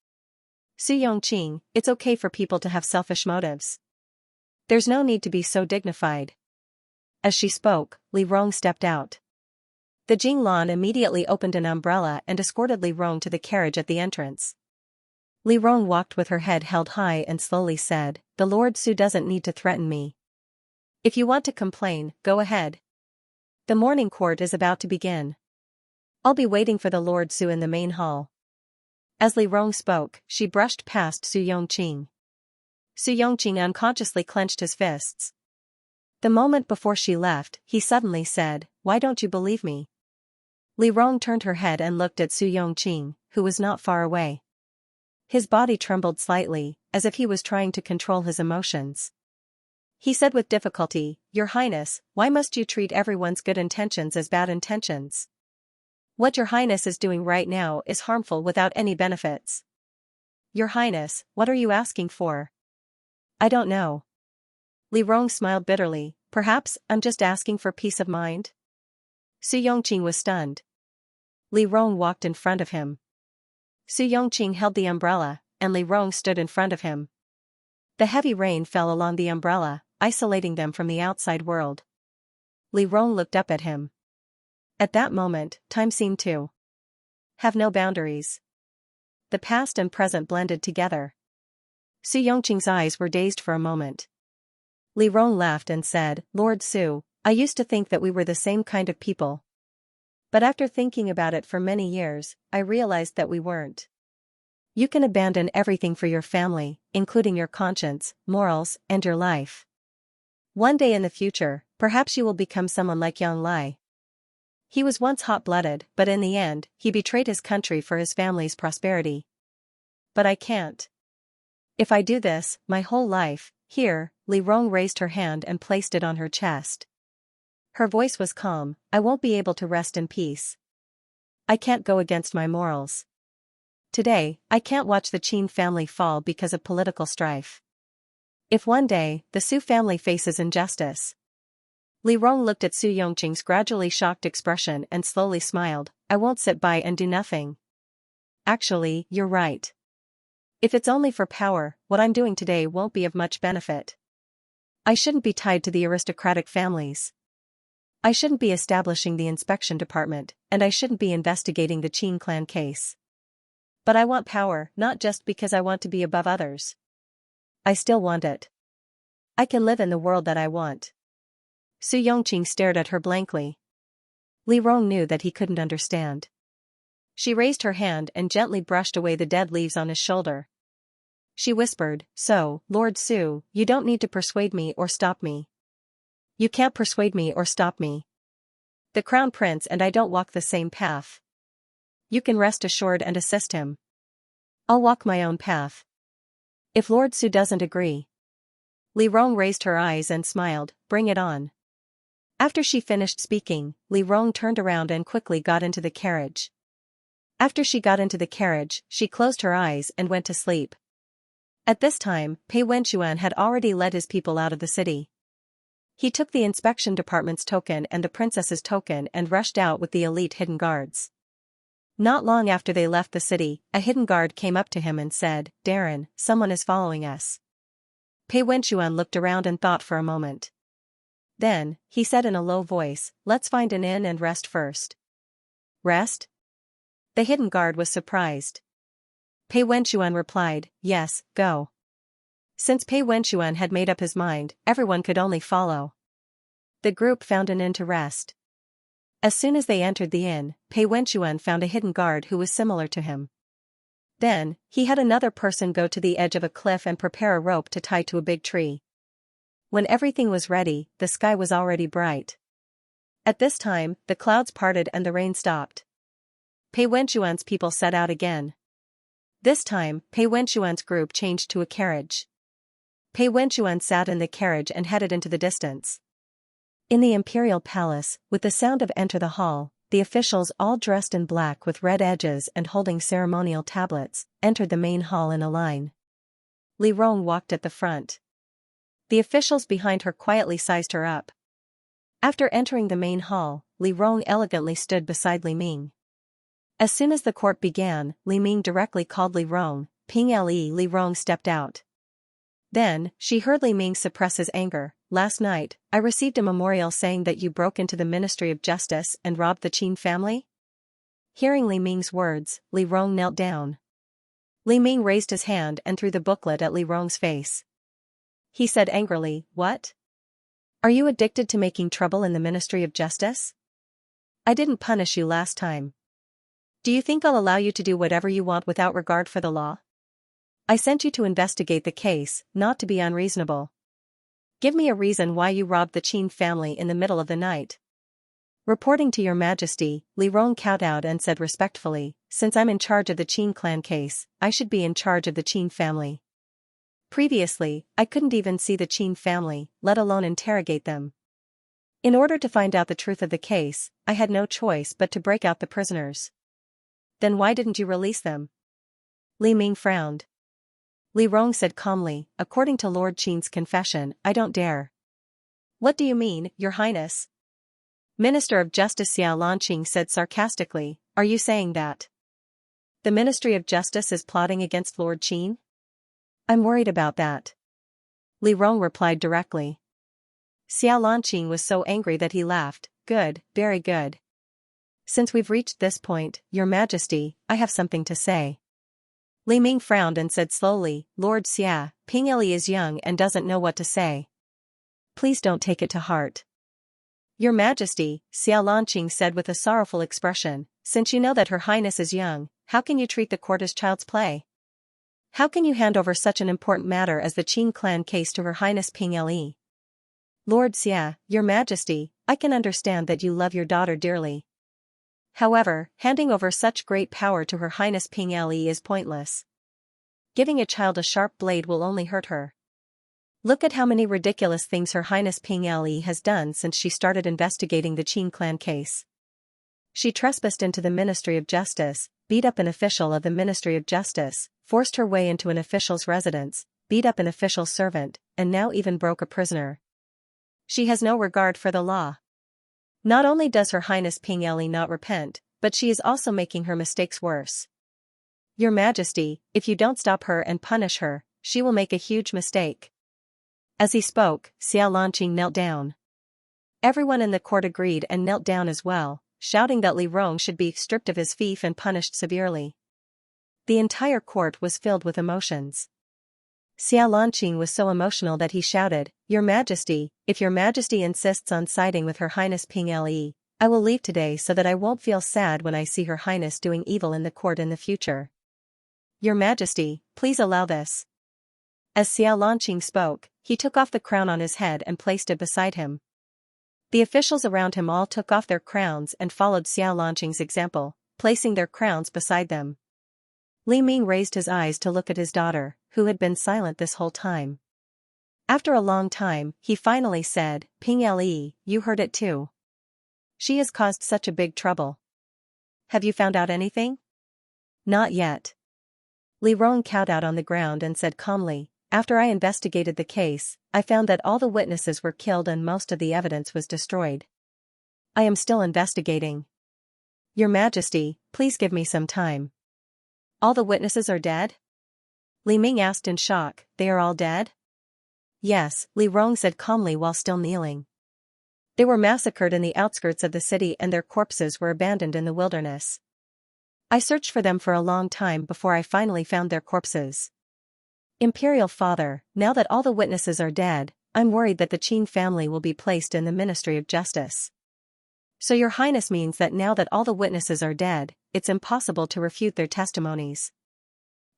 "Su Yongqing, it's okay for people to have selfish motives. There's no need to be so dignified." As she spoke, Li Rong stepped out. The Jing Lan immediately opened an umbrella and escorted Li Rong to the carriage at the entrance. Li Rong walked with her head held high and slowly said, "The Lord Su doesn't need to threaten me. If you want to complain, go ahead. The morning court is about to begin. I'll be waiting for the Lord Su in the main hall." As Li Rong spoke, she brushed past Su Yongqing. Su Yongqing unconsciously clenched his fists. The moment before she left, he suddenly said, "Why don't you believe me?" Li Rong turned her head and looked at Su Yongqing, who was not far away. His body trembled slightly, as if he was trying to control his emotions. He said with difficulty, "Your Highness, why must you treat everyone's good intentions as bad intentions? What your Highness is doing right now is harmful without any benefits." "Your Highness, what are you asking for?" "I don't know." Li Rong smiled bitterly, "Perhaps I'm just asking for peace of mind?" Su Yongqing was stunned. Li Rong walked in front of him. Su Yongqing held the umbrella, and Li Rong stood in front of him. The heavy rain fell along the umbrella, isolating them from the outside world. Li Rong looked up at him. At that moment, time seemed to have no boundaries. The past and present blended together. Su Yongqing's eyes were dazed for a moment. Li Rong laughed and said, "Lord Su, I used to think that we were the same kind of people. But after thinking about it for many years, I realized that we weren't. You can abandon everything for your family, including your conscience, morals, and your life. One day in the future, perhaps you will become someone like Yang Lai. He was once hot-blooded, but in the end, he betrayed his country for his family's prosperity. But I can't. If I do this, my whole life," here, Li Rong raised her hand and placed it on her chest. Her voice was calm, "I won't be able to rest in peace. I can't go against my morals. Today, I can't watch the Qin family fall because of political strife. If one day, the Su family faces injustice." Li Rong looked at Su Yongqing's gradually shocked expression and slowly smiled. "I won't sit by and do nothing. Actually, you're right. If it's only for power, what I'm doing today won't be of much benefit. I shouldn't be tied to the aristocratic families. I shouldn't be establishing the inspection department, and I shouldn't be investigating the Qin clan case. But I want power, not just because I want to be above others. I still want it. I can live in the world that I want." Su Yongqing stared at her blankly. Li Rong knew that he couldn't understand. She raised her hand and gently brushed away the dead leaves on his shoulder. She whispered, "So, Lord Su, you don't need to persuade me or stop me. You can't persuade me or stop me. The Crown Prince and I don't walk the same path. You can rest assured and assist him. I'll walk my own path. If Lord Su doesn't agree." Li Rong raised her eyes and smiled, "Bring it on." After she finished speaking, Li Rong turned around and quickly got into the carriage. After she got into the carriage, she closed her eyes and went to sleep. At this time, Pei Wenchuan had already led his people out of the city. He took the inspection department's token and the princess's token and rushed out with the elite hidden guards. Not long after they left the city, a hidden guard came up to him and said, "Darren, someone is following us." Pei Wenchuan looked around and thought for a moment. Then, he said in a low voice, "Let's find an inn and rest first." "Rest?" The hidden guard was surprised. Pei Wenchuan replied, "Yes, go." Since Pei Wenchuan had made up his mind, everyone could only follow. The group found an inn to rest. As soon as they entered the inn, Pei Wenchuan found a hidden guard who was similar to him. Then, he had another person go to the edge of a cliff and prepare a rope to tie to a big tree. When everything was ready, the sky was already bright. At this time, the clouds parted and the rain stopped. Pei Wenchuan's people set out again. This time, Pei Wenchuan's group changed to a carriage. Pei Wenchuan sat in the carriage and headed into the distance. In the imperial palace, with the sound of "Enter the hall," the officials all dressed in black with red edges and holding ceremonial tablets, entered the main hall in a line. Li Rong walked at the front. The officials behind her quietly sized her up. After entering the main hall, Li Rong elegantly stood beside Li Ming. As soon as the court began, Li Ming directly called Li Rong, "Ping Le." Li Rong stepped out. Then, she heard Li Ming suppress his anger. "Last night, I received a memorial saying that you broke into the Ministry of Justice and robbed the Qin family?" Hearing Li Ming's words, Li Rong knelt down. Li Ming raised his hand and threw the booklet at Li Rong's face. He said angrily, "What? Are you addicted to making trouble in the Ministry of Justice? I didn't punish you last time. Do you think I'll allow you to do whatever you want without regard for the law? I sent you to investigate the case, not to be unreasonable. Give me a reason why you robbed the Qin family in the middle of the night." "Reporting to your majesty," Li Rong kowtowed and said respectfully, "Since I'm in charge of the Qin clan case, I should be in charge of the Qin family. Previously, I couldn't even see the Qin family, let alone interrogate them. In order to find out the truth of the case, I had no choice but to break out the prisoners." "Then why didn't you release them?" Li Ming frowned. Li Rong said calmly, "According to Lord Qin's confession, I don't dare." "What do you mean, Your Highness?" Minister of Justice Xiao Lanqing said sarcastically, "Are you saying that the Ministry of Justice is plotting against Lord Qin?" "I'm worried about that." Li Rong replied directly. Xiao Lanqing was so angry that he laughed. Good, very good. Since we've reached this point, Your Majesty, I have something to say. Li Ming frowned and said slowly, Lord Xia, Ping Li is young and doesn't know what to say. Please don't take it to heart. Your Majesty, Xiao Lanqing said with a sorrowful expression, since you know that Her Highness is young, how can you treat the court as child's play? How can you hand over such an important matter as the Qing clan case to Her Highness Ping Li? Lord Xia, Your Majesty, I can understand that you love your daughter dearly. However, handing over such great power to Her Highness Ping Li is pointless. Giving a child a sharp blade will only hurt her. Look at how many ridiculous things Her Highness Ping Li has done since she started investigating the Qing clan case. She trespassed into the Ministry of Justice, beat up an official of the Ministry of Justice, forced her way into an official's residence, beat up an official's servant, and now even broke a prisoner. She has no regard for the law. Not only does Her Highness Ping Li not repent, but she is also making her mistakes worse. Your Majesty, if you don't stop her and punish her, she will make a huge mistake. As he spoke, Xiao Lanqing knelt down. Everyone in the court agreed and knelt down as well, shouting that Li Rong should be stripped of his fief and punished severely. The entire court was filled with emotions. Xiao Lanqing was so emotional that he shouted, Your Majesty, if Your Majesty insists on siding with Her Highness Ping Li, I will leave today so that I won't feel sad when I see Her Highness doing evil in the court in the future. Your Majesty, please allow this. As Xiao Lanqing spoke, he took off the crown on his head and placed it beside him. The officials around him all took off their crowns and followed Xiao Lanqing's example, placing their crowns beside them. Li Ming raised his eyes to look at his daughter, who had been silent this whole time. After a long time, he finally said, Ping Li, you heard it too. She has caused such a big trouble. Have you found out anything? Not yet. Li Rong cowed out on the ground and said calmly, After I investigated the case, I found that all the witnesses were killed and most of the evidence was destroyed. I am still investigating. Your Majesty, please give me some time. All the witnesses are dead? Li Ming asked in shock, They are all dead? Yes, Li Rong said calmly while still kneeling. They were massacred in the outskirts of the city and their corpses were abandoned in the wilderness. I searched for them for a long time before I finally found their corpses. Imperial Father, now that all the witnesses are dead, I'm worried that the Qing family will be placed in the Ministry of Justice. So Your Highness means that now that all the witnesses are dead, it's impossible to refute their testimonies.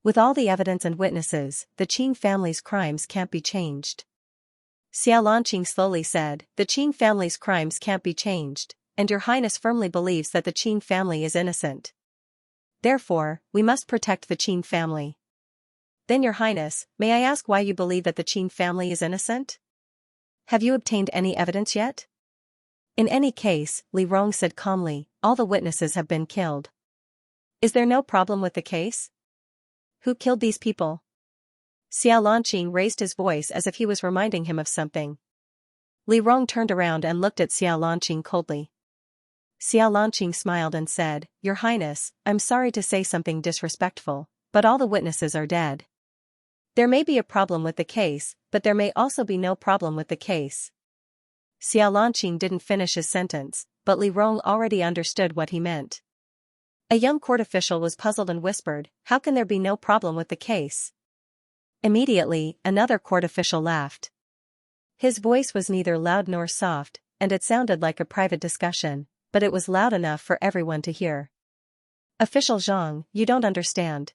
With all the evidence and witnesses, the Qing family's crimes can't be changed. Xiao Lanqing slowly said, The Qing family's crimes can't be changed, and Your Highness firmly believes that the Qing family is innocent. Therefore, we must protect the Qing family. Then Your Highness, may I ask why you believe that the Qing family is innocent? Have you obtained any evidence yet? In any case, Li Rong said calmly, all the witnesses have been killed. Is there no problem with the case? Who killed these people? Xiao Lanqing raised his voice as if he was reminding him of something. Li Rong turned around and looked at Xiao Lanqing coldly. Xiao Lanqing smiled and said, Your Highness, I'm sorry to say something disrespectful, but all the witnesses are dead. There may be a problem with the case, but there may also be no problem with the case. Xiao Lanqing didn't finish his sentence, but Li Rong already understood what he meant. A young court official was puzzled and whispered, How can there be no problem with the case? Immediately, another court official laughed. His voice was neither loud nor soft, and it sounded like a private discussion, but it was loud enough for everyone to hear. Official Zhang, you don't understand.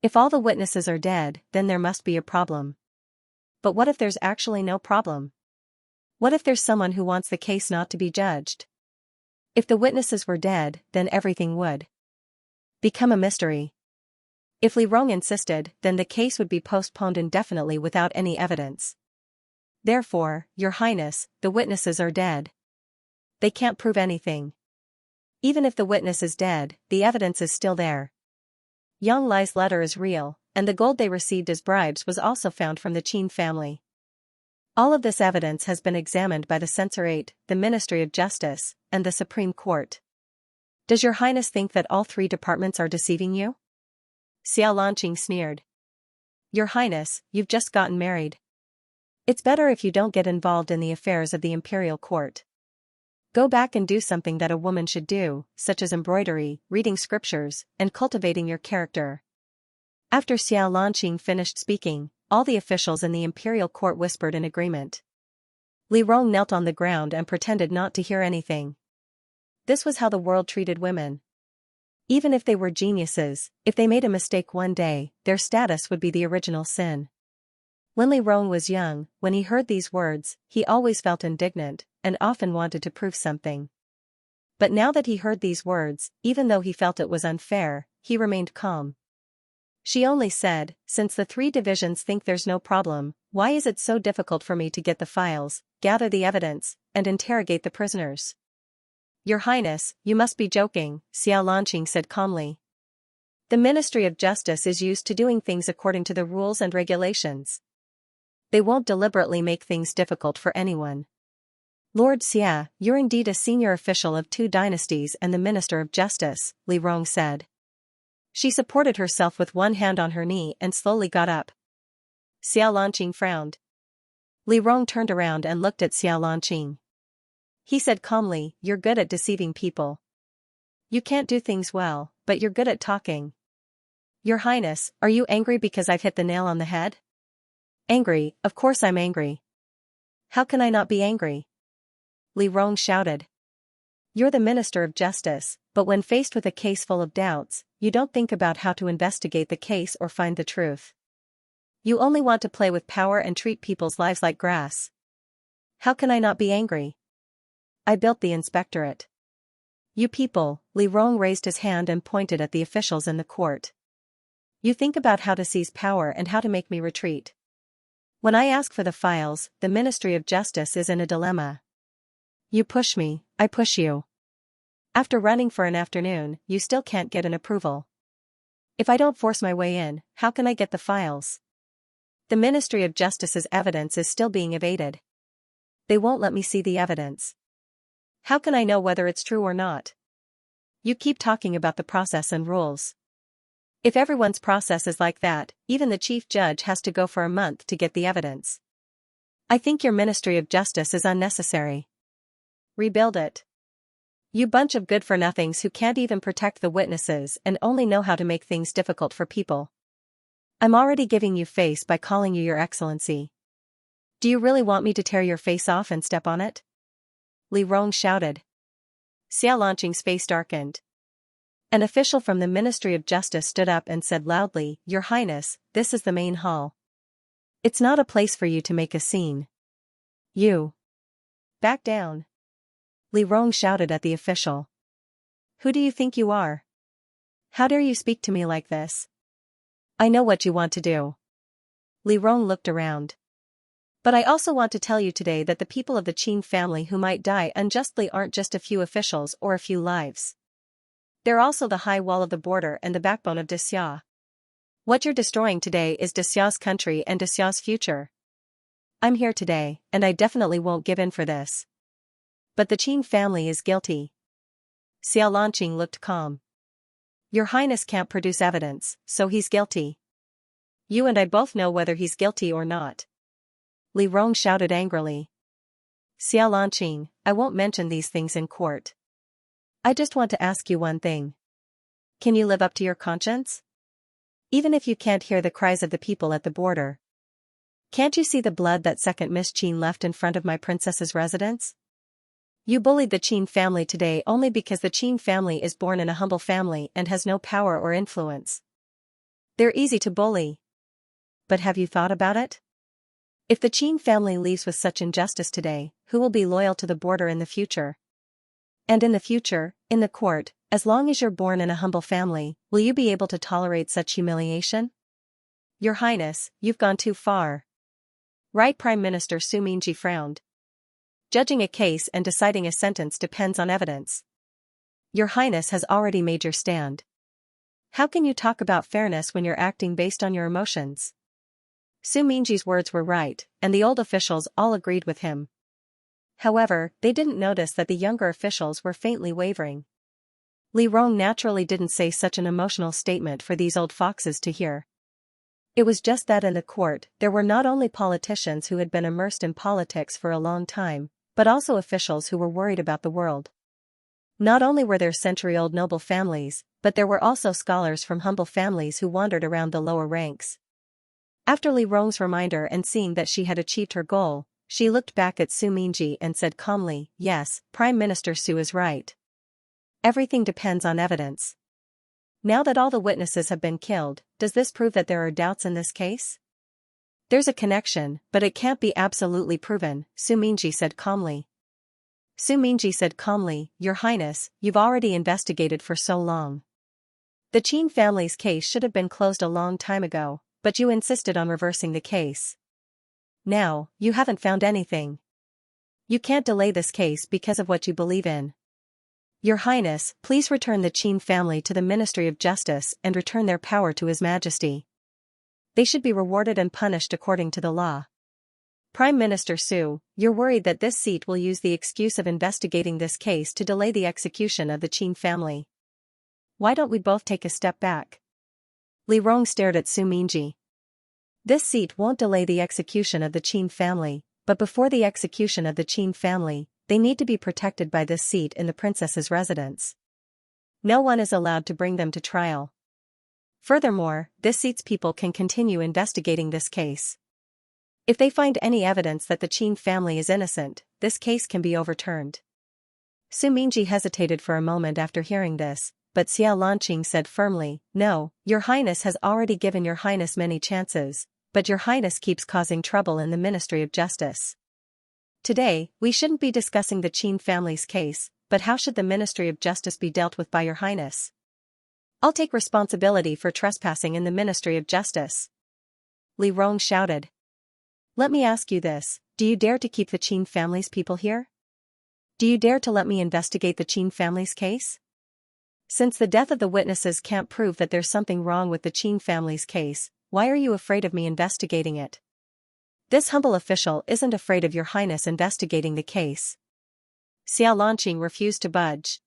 If all the witnesses are dead, then there must be a problem. But what if there's actually no problem? What if there's someone who wants the case not to be judged? If the witnesses were dead, then everything would become a mystery. If Li Rong insisted, then the case would be postponed indefinitely without any evidence. Therefore, Your Highness, the witnesses are dead. They can't prove anything. Even if the witness is dead, the evidence is still there. Yang Lai's letter is real, and the gold they received as bribes was also found from the Qin family. All of this evidence has been examined by the Censorate, the Ministry of Justice, and the Supreme Court. Does Your Highness think that all three departments are deceiving you? Xiao Lanqing sneered. Your Highness, you've just gotten married. It's better if you don't get involved in the affairs of the imperial court. Go back and do something that a woman should do, such as embroidery, reading scriptures, and cultivating your character. After Xianxia finished speaking, all the officials in the imperial court whispered in agreement. Li Rong knelt on the ground and pretended not to hear anything. This was how the world treated women. Even if they were geniuses, if they made a mistake one day, their status would be the original sin. When Li Rong was young, when he heard these words, he always felt indignant, and often wanted to prove something. But now that he heard these words, even though he felt it was unfair, he remained calm. She only said, since the 3 divisions think there's no problem, why is it so difficult for me to get the files, gather the evidence, and interrogate the prisoners? Your Highness, you must be joking, Xianxia said calmly. The Ministry of Justice is used to doing things according to the rules and regulations. They won't deliberately make things difficult for anyone. Lord Xia, you're indeed a senior official of 2 dynasties and the Minister of Justice, Li Rong said. She supported herself with one hand on her knee and slowly got up. Xianxia frowned. Li Rong turned around and looked at Xianxia. He said calmly, you're good at deceiving people. You can't do things well, but you're good at talking. Your Highness, are you angry because I've hit the nail on the head? Angry, of course I'm angry. How can I not be angry? Li Rong shouted. You're the Minister of Justice, but when faced with a case full of doubts, you don't think about how to investigate the case or find the truth. You only want to play with power and treat people's lives like grass. How can I not be angry? I built the inspectorate. You people, Li Rong raised his hand and pointed at the officials in the court. You think about how to seize power and how to make me retreat. When I ask for the files, the Ministry of Justice is in a dilemma. You push me, I push you. After running for an afternoon, you still can't get an approval. If I don't force my way in, how can I get the files? The Ministry of Justice's evidence is still being evaded. They won't let me see the evidence. How can I know whether it's true or not? You keep talking about the process and rules. If everyone's process is like that, even the chief judge has to go for a month to get the evidence. I think your Ministry of Justice is unnecessary. Rebuild it. You bunch of good-for-nothings who can't even protect the witnesses and only know how to make things difficult for people. I'm already giving you face by calling you Your Excellency. Do you really want me to tear your face off and step on it? Li Rong shouted. Xianxia's face darkened. An official from the Ministry of Justice stood up and said loudly, Your Highness, this is the main hall. It's not a place for you to make a scene. You. Back down. Li Rong shouted at the official. Who do you think you are? How dare you speak to me like this? I know what you want to do. Li Rong looked around. But I also want to tell you today that the people of the Qin family who might die unjustly aren't just a few officials or a few lives. They're also the high wall of the border and the backbone of Xia. What you're destroying today is Xia's country and Xia's future. I'm here today, and I definitely won't give in for this. But the Qin family is guilty. Xianxia looked calm. Your Highness can't produce evidence, so he's guilty. You and I both know whether he's guilty or not. Li Rong shouted angrily. Xianxia, I won't mention these things in court. I just want to ask you one thing. Can you live up to your conscience? Even if you can't hear the cries of the people at the border. Can't you see the blood that second Miss Qin left in front of my princess's residence? You bullied the Qin family today only because the Qin family is born in a humble family and has no power or influence. They're easy to bully. But have you thought about it? If the Qin family leaves with such injustice today, who will be loyal to the border in the future? And in the future, in the court, as long as you're born in a humble family, will you be able to tolerate such humiliation? Your Highness, you've gone too far. Right, Prime Minister Su Mingji frowned. Judging a case and deciding a sentence depends on evidence. Your Highness has already made your stand. How can you talk about fairness when you're acting based on your emotions? Su Mingji's words were right, and the old officials all agreed with him. However, they didn't notice that the younger officials were faintly wavering. Li Rong naturally didn't say such an emotional statement for these old foxes to hear. It was just that in the court, there were not only politicians who had been immersed in politics for a long time, but also officials who were worried about the world. Not only were there century-old noble families, but there were also scholars from humble families who wandered around the lower ranks. After Li Rong's reminder and seeing that she had achieved her goal, she looked back at Su Mingji and said calmly, "Yes, Prime Minister Su is right. Everything depends on evidence. Now that all the witnesses have been killed, does this prove that there are doubts in this case?" "There's a connection, but it can't be absolutely proven," Su Mingji said calmly. Su Mingji said calmly, "Your Highness, you've already investigated for so long. The Qin family's case should have been closed a long time ago, but you insisted on reversing the case. Now, you haven't found anything. You can't delay this case because of what you believe in. Your Highness, please return the Qin family to the Ministry of Justice and return their power to His Majesty. They should be rewarded and punished according to the law. Prime Minister Su, you're worried that this seat will use the excuse of investigating this case to delay the execution of the Qin family. Why don't we both take a step back?" Li Rong stared at Su Mingji. "This seat won't delay the execution of the Qin family, but before the execution of the Qin family, they need to be protected by this seat in the princess's residence. No one is allowed to bring them to trial. Furthermore, this seat's people can continue investigating this case. If they find any evidence that the Qin family is innocent, this case can be overturned." Su Mingji hesitated for a moment after hearing this, but Xianxia said firmly, "No, Your Highness has already given Your Highness many chances, but Your Highness keeps causing trouble in the Ministry of Justice. Today, we shouldn't be discussing the Qin family's case, but how should the Ministry of Justice be dealt with by Your Highness? I'll take responsibility for trespassing in the Ministry of Justice." Li Rong shouted. "Let me ask you this, do you dare to keep the Qin family's people here? Do you dare to let me investigate the Qin family's case? Since the death of the witnesses can't prove that there's something wrong with the Qin family's case, why are you afraid of me investigating it? This humble official isn't afraid of Your Highness investigating the case." Xianxia refused to budge.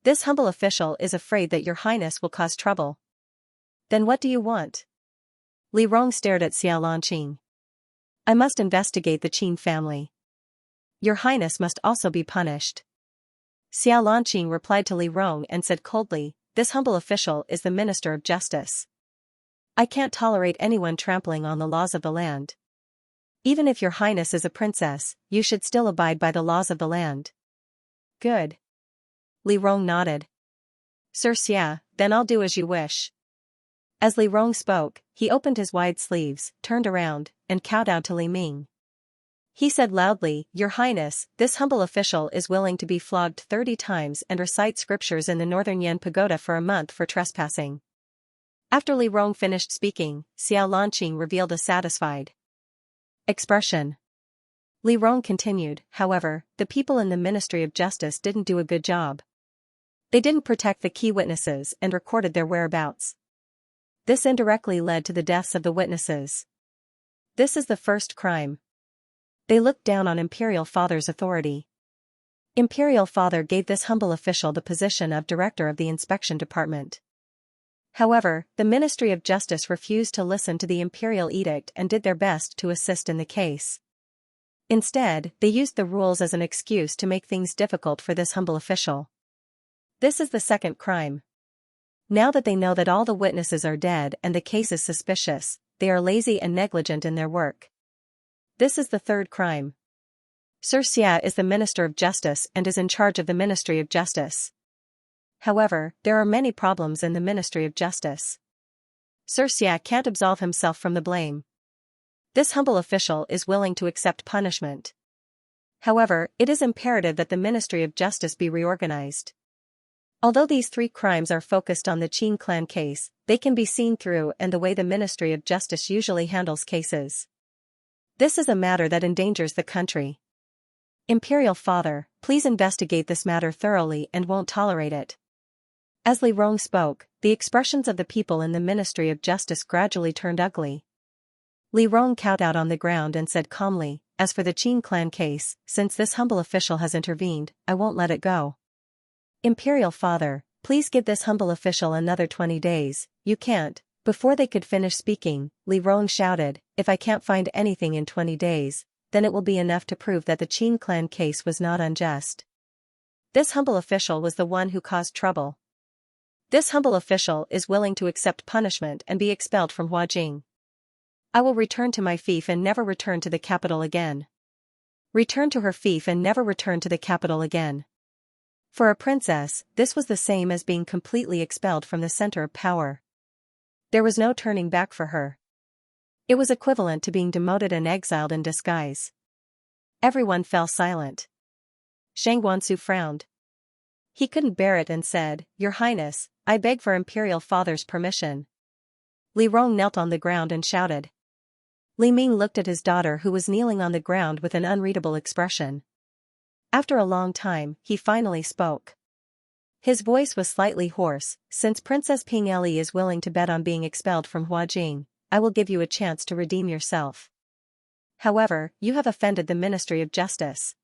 "This humble official is afraid that Your Highness will cause trouble. Then what do you want?" Li Rong stared at Xianxia. "I must investigate the Qin family. Your Highness must also be punished." Xianxia replied to Li Rong and said coldly, "This humble official is the Minister of Justice. I can't tolerate anyone trampling on the laws of the land. Even if Your Highness is a princess, you should still abide by the laws of the land." "Good." Li Rong nodded. "Xianxia, then I'll do as you wish." As Li Rong spoke, he opened his wide sleeves, turned around, and kowtowed to Li Ming. He said loudly, "Your Highness, this humble official is willing to be flogged 30 times and recite scriptures in the Northern Yan Pagoda for a month for trespassing." After Li Rong finished speaking, Xianxia revealed a satisfied expression. Li Rong continued, "However, the people in the Ministry of Justice didn't do a good job. They didn't protect the key witnesses and recorded their whereabouts. This indirectly led to the deaths of the witnesses. This is the first crime. They looked down on Imperial Father's authority. Imperial Father gave this humble official the position of Director of the Inspection Department. However, the Ministry of Justice refused to listen to the Imperial Edict and did their best to assist in the case. Instead, they used the rules as an excuse to make things difficult for this humble official. This is the second crime. Now that they know that all the witnesses are dead and the case is suspicious, they are lazy and negligent in their work. This is the third crime. Xianxia is the Minister of Justice and is in charge of the Ministry of Justice. However, there are many problems in the Ministry of Justice. Xianxia can't absolve himself from the blame. This humble official is willing to accept punishment. However, it is imperative that the Ministry of Justice be reorganized. Although these three crimes are focused on the Qin clan case, they can be seen through and the way the Ministry of Justice usually handles cases. This is a matter that endangers the country. Imperial Father, please investigate this matter thoroughly and won't tolerate it." As Li Rong spoke, the expressions of the people in the Ministry of Justice gradually turned ugly. Li Rong kowtowed on the ground and said calmly, "As for the Qin clan case, since this humble official has intervened, I won't let it go. Imperial Father, please give this humble official another 20 days, you can't, Before they could finish speaking, Li Rong shouted, "If I can't find anything in 20 days, then it will be enough to prove that the Qin clan case was not unjust. This humble official was the one who caused trouble. This humble official is willing to accept punishment and be expelled from Huajing. I will return to my fief and never return to the capital again. Return to her fief and never return to the capital again." For a princess, this was the same as being completely expelled from the center of power. There was no turning back for her. It was equivalent to being demoted and exiled in disguise. Everyone fell silent. Shang Guansu frowned. He couldn't bear it and said, "Your Highness, I beg for Imperial Father's permission." Li Rong knelt on the ground and shouted. Li Ming looked at his daughter who was kneeling on the ground with an unreadable expression. After a long time, he finally spoke. His voice was slightly hoarse. "Since Princess Ping Li is willing to bet on being expelled from Huajing, I will give you a chance to redeem yourself. However, you have offended the Ministry of Justice.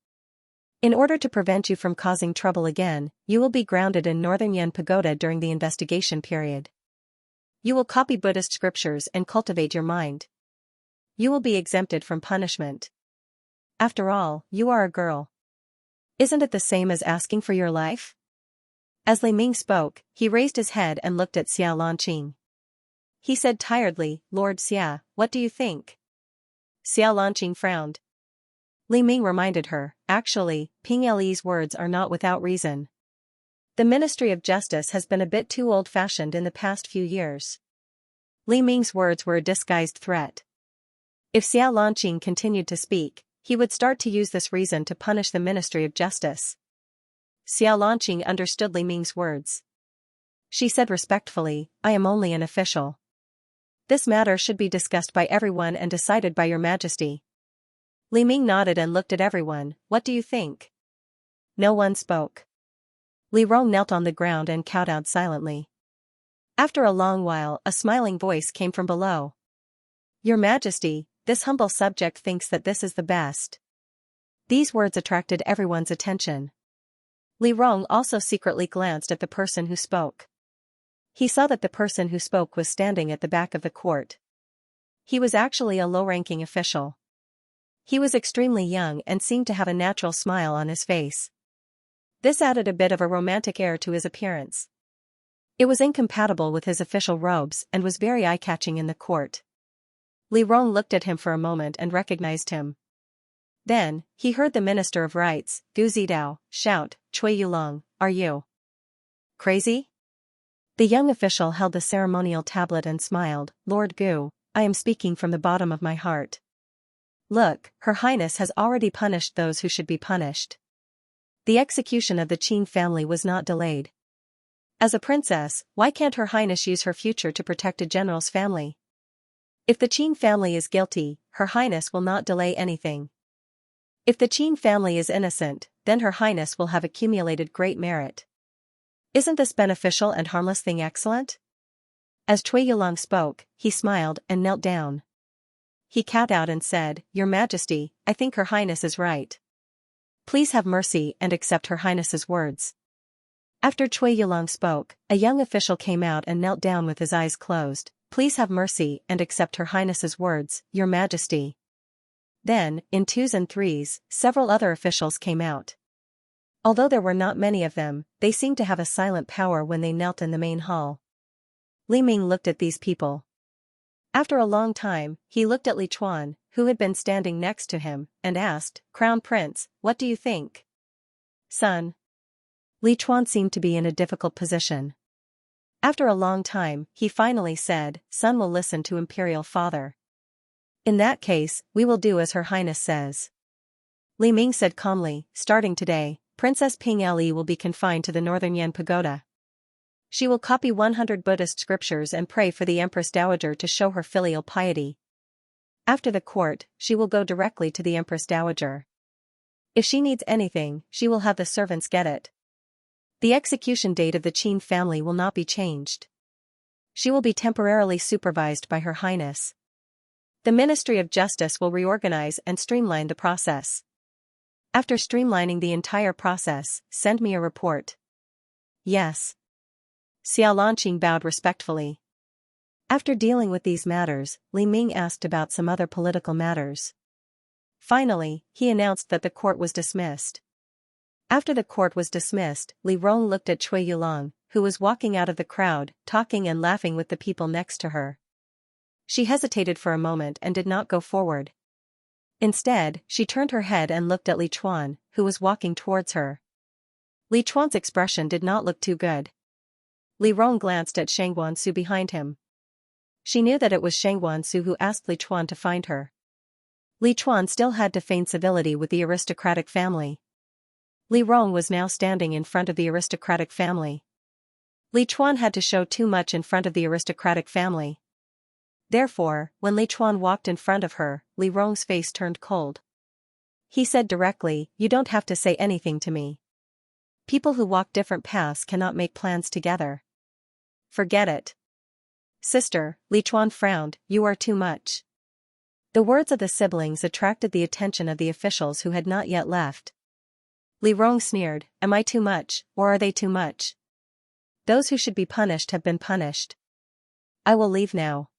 In order to prevent you from causing trouble again, you will be grounded in Northern Yan Pagoda during the investigation period. You will copy Buddhist scriptures and cultivate your mind. You will be exempted from punishment. After all, you are a girl. Isn't it the same as asking for your life?" As Li Ming spoke, he raised his head and looked at Xia Lanqing. He said tiredly, "Lord Xia, what do you think?" Xia Lanqing frowned. Li Ming reminded her, "Actually, Ping Li's words are not without reason. The Ministry of Justice has been a bit too old-fashioned in the past few years." Li Ming's words were a disguised threat. If Xia Lanqing continued to speak, he would start to use this reason to punish the Ministry of Justice. Xia Lanqing understood Li Ming's words. She said respectfully, "I am only an official. This matter should be discussed by everyone and decided by your majesty." Li Ming nodded and looked at everyone. "What do you think?" No one spoke. Li Rong knelt on the ground and kowtowed silently. After a long while, a smiling voice came from below. "Your Majesty, this humble subject thinks that this is the best." These words attracted everyone's attention. Li Rong also secretly glanced at the person who spoke. He saw that the person who spoke was standing at the back of the court. He was actually a low-ranking official. He was extremely young and seemed to have a natural smile on his face. This added a bit of a romantic air to his appearance. It was incompatible with his official robes and was very eye-catching in the court. Li Rong looked at him for a moment and recognized him. Then, he heard the Minister of Rights, Gu Zidao, shout, "Cui Yulong, are you crazy?" The young official held the ceremonial tablet and smiled, "Lord Gu, I am speaking from the bottom of my heart. Look, Her Highness has already punished those who should be punished. The execution of the Qin family was not delayed. As a princess, why can't Her Highness use her future to protect a general's family? If the Qin family is guilty, Her Highness will not delay anything. If the Qin family is innocent, then Her Highness will have accumulated great merit. Isn't this beneficial and harmless thing excellent?" As Cui Yulong spoke, he smiled and knelt down. He kowtowed and said, "Your Majesty, I think Her Highness is right. Please have mercy and accept Her Highness's words." After Cui Yulong spoke, a young official came out and knelt down with his eyes closed. "Please have mercy and accept Her Highness's words, Your Majesty." Then, in twos and threes, several other officials came out. Although there were not many of them, they seemed to have a silent power when they knelt in the main hall. Li Ming looked at these people. After a long time, he looked at Li Chuan, who had been standing next to him, and asked, "Crown Prince, what do you think?" "Son." Li Chuan seemed to be in a difficult position. After a long time, he finally said, "Son will listen to Imperial Father. In that case, we will do as Her Highness says." Li Ming said calmly, "Starting today, Princess Ping Li will be confined to the Northern Yan Pagoda. She will copy 100 Buddhist scriptures and pray for the Empress Dowager to show her filial piety. After the court, she will go directly to the Empress Dowager. If she needs anything, she will have the servants get it. The execution date of the Qin family will not be changed. She will be temporarily supervised by Her Highness. The Ministry of Justice will reorganize and streamline the process. After streamlining the entire process, send me a report." "Yes." Xia Lanqing bowed respectfully. After dealing with these matters, Li Ming asked about some other political matters. Finally, he announced that the court was dismissed. After the court was dismissed, Li Rong looked at Cui Yulong, who was walking out of the crowd, talking and laughing with the people next to her. She hesitated for a moment and did not go forward. Instead, she turned her head and looked at Li Chuan, who was walking towards her. Li Chuan's expression did not look too good. Li Rong glanced at Shang Guansu behind him. She knew that it was Shang Guansu who asked Li Chuan to find her. Li Chuan still had to feign civility with the aristocratic family. Li Rong was now standing in front of the aristocratic family. Li Chuan had to show too much in front of the aristocratic family. Therefore, when Li Chuan walked in front of her, Li Rong's face turned cold. He said directly, "You don't have to say anything to me. People who walk different paths cannot make plans together. Forget it." "Sister," Li Chuan frowned, "you are too much." The words of the siblings attracted the attention of the officials who had not yet left. Li Rong sneered, "Am I too much, or are they too much? Those who should be punished have been punished. I will leave now.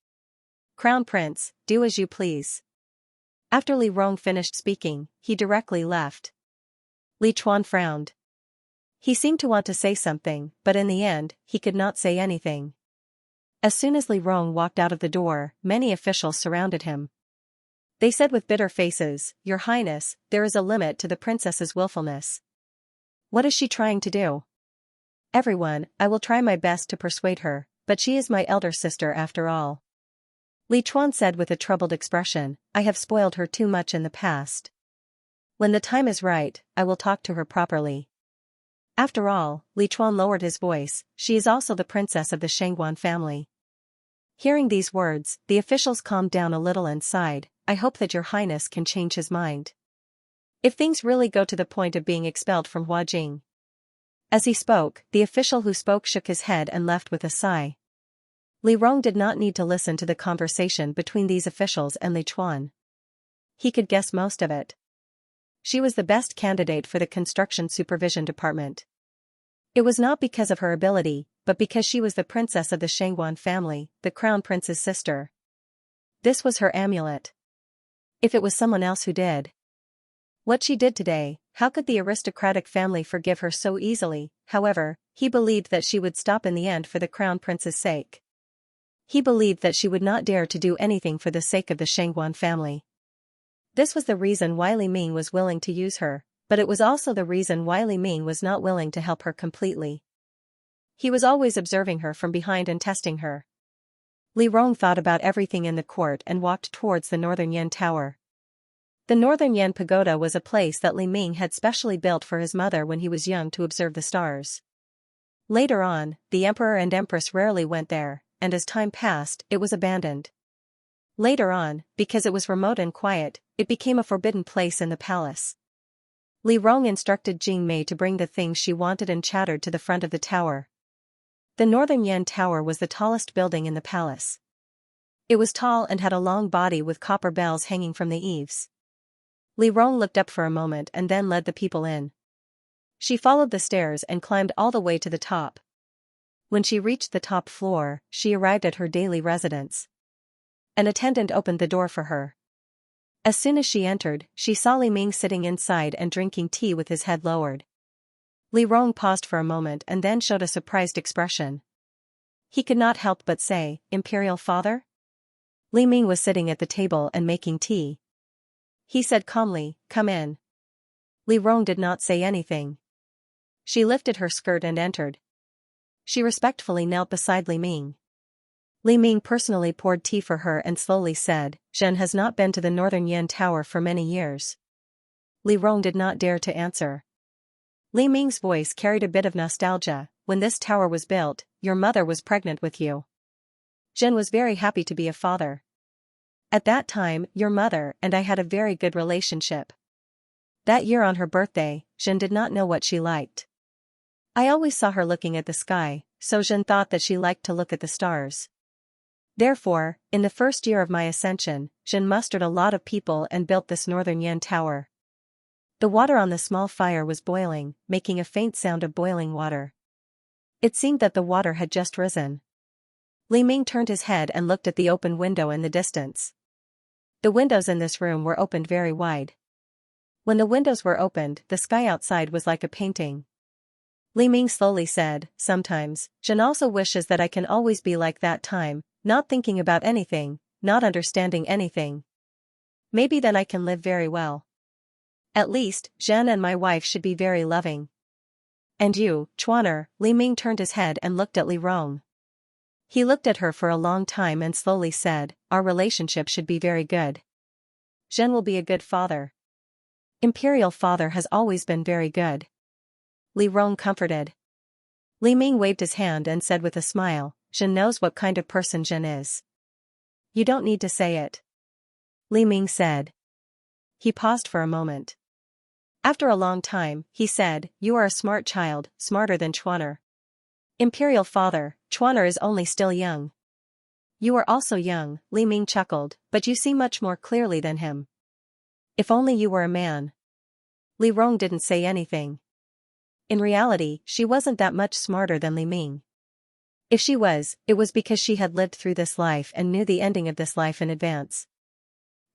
Crown Prince, do as you please." After Li Rong finished speaking, he directly left. Li Chuan frowned. He seemed to want to say something, but in the end, he could not say anything. As soon as Li Rong walked out of the door, many officials surrounded him. They said with bitter faces, "Your Highness, there is a limit to the princess's willfulness. What is she trying to do?" "Everyone, I will try my best to persuade her, but she is my elder sister after all." Li Chuan said with a troubled expression, "I have spoiled her too much in the past. When the time is right, I will talk to her properly." After all, Li Chuan lowered his voice, "She is also the princess of the Shangguan family." Hearing these words, the officials calmed down a little and sighed, "I hope that your highness can change his mind. If things really go to the point of being expelled from Huajing." As he spoke, the official who spoke shook his head and left with a sigh. Li Rong did not need to listen to the conversation between these officials and Li Chuan. He could guess most of it. She was the best candidate for the construction supervision department. It was not because of her ability, but because she was the princess of the Shangguan family, the crown prince's sister. This was her amulet. If it was someone else who did what she did today, how could the aristocratic family forgive her so easily? However, he believed that she would stop in the end for the crown prince's sake. He believed that she would not dare to do anything for the sake of the Shangguan family. This was the reason why Li Ming was willing to use her, but it was also the reason why Li Ming was not willing to help her completely. He was always observing her from behind and testing her. Li Rong thought about everything in the court and walked towards the Northern Yan Tower. The Northern Yan Pagoda was a place that Li Ming had specially built for his mother when he was young to observe the stars. Later on, the emperor and empress rarely went there, and as time passed, it was abandoned. Later on, because it was remote and quiet, it became a forbidden place in the palace. Li Rong instructed Jing Mei to bring the things she wanted and chattered to the front of the tower. The Northern Yan Tower was the tallest building in the palace. It was tall and had a long body with copper bells hanging from the eaves. Li Rong looked up for a moment and then led the people in. She followed the stairs and climbed all the way to the top. When she reached the top floor, she arrived at her daily residence. An attendant opened the door for her. As soon as she entered, she saw Li Ming sitting inside and drinking tea with his head lowered. Li Rong paused for a moment and then showed a surprised expression. He could not help but say, "Imperial father?" Li Ming was sitting at the table and making tea. He said calmly, "Come in." Li Rong did not say anything. She lifted her skirt and entered. She respectfully knelt beside Li Ming. Li Ming personally poured tea for her and slowly said, "Zhen has not been to the Northern Yan Tower for many years." Li Rong did not dare to answer. Li Ming's voice carried a bit of nostalgia. "When this tower was built, your mother was pregnant with you. Zhen was very happy to be a father. At that time, your mother and I had a very good relationship. That year on her birthday, Zhen did not know what she liked. I always saw her looking at the sky, so Zhen thought that she liked to look at the stars. Therefore, in the first year of my ascension, Zhen mustered a lot of people and built this Northern Yan Tower." The water on the small fire was boiling, making a faint sound of boiling water. It seemed that the water had just risen. Li Ming turned his head and looked at the open window in the distance. The windows in this room were opened very wide. When the windows were opened, the sky outside was like a painting. Li Ming slowly said, sometimes, Zhen also wishes that I can always be like that time, not thinking about anything, not understanding anything. Maybe then I can live very well. At least, Zhen and my wife should be very loving. And you, Chuaner? Li Ming turned his head and looked at Li Rong. He looked at her for a long time and slowly said, our relationship should be very good. Zhen will be a good father. Imperial father has always been very good. Li Rong comforted. Li Ming waved his hand and said with a smile, Zhen knows what kind of person Zhen is. You don't need to say it. Li Ming said. He paused for a moment. After a long time, he said, you are a smart child, smarter than Chuaner. Imperial father, Chuaner is only still young. You are also young, Li Ming chuckled, but you see much more clearly than him. If only you were a man. Li Rong didn't say anything. In reality, she wasn't that much smarter than Li Ming. If she was, it was because she had lived through this life and knew the ending of this life in advance.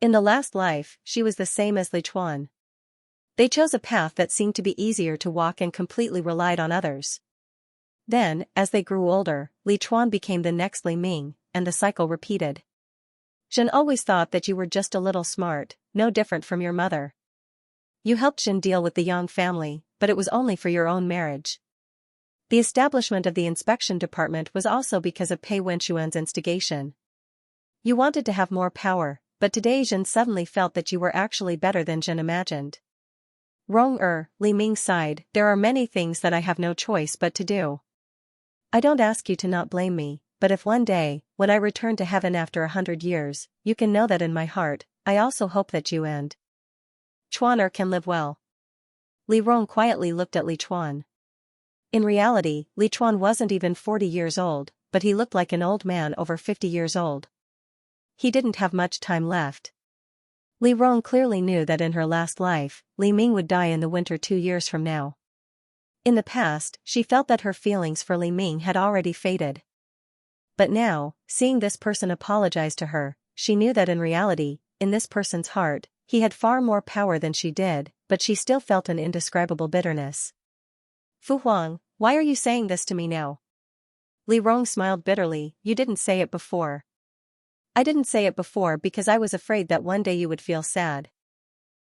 In the last life, she was the same as Li Chuan. They chose a path that seemed to be easier to walk and completely relied on others. Then, as they grew older, Li Chuan became the next Li Ming, and the cycle repeated. Zhen always thought that you were just a little smart, no different from your mother. You helped Zhen deal with the Yang family, but it was only for your own marriage. The establishment of the inspection department was also because of Pei Wenxuan's instigation. You wanted to have more power, but today Zhen suddenly felt that you were actually better than Zhen imagined. Li Ming sighed, there are many things that I have no choice but to do. I don't ask you to not blame me, but if one day, when I return to heaven after 100 years, you can know that in my heart, I also hope that you and Chuaner can live well. Li Rong quietly looked at Li Chuan. In reality, Li Chuan wasn't even 40 years old, but he looked like an old man over 50 years old. He didn't have much time left. Li Rong clearly knew that in her last life, Li Ming would die in the winter 2 years from now. In the past, she felt that her feelings for Li Ming had already faded. But now, seeing this person apologize to her, she knew that in reality, in this person's heart, he had far more power than she did, but she still felt an indescribable bitterness. Fu Huang, why are you saying this to me now? Li Rong smiled bitterly, you didn't say it before. I didn't say it before because I was afraid that one day you would feel sad.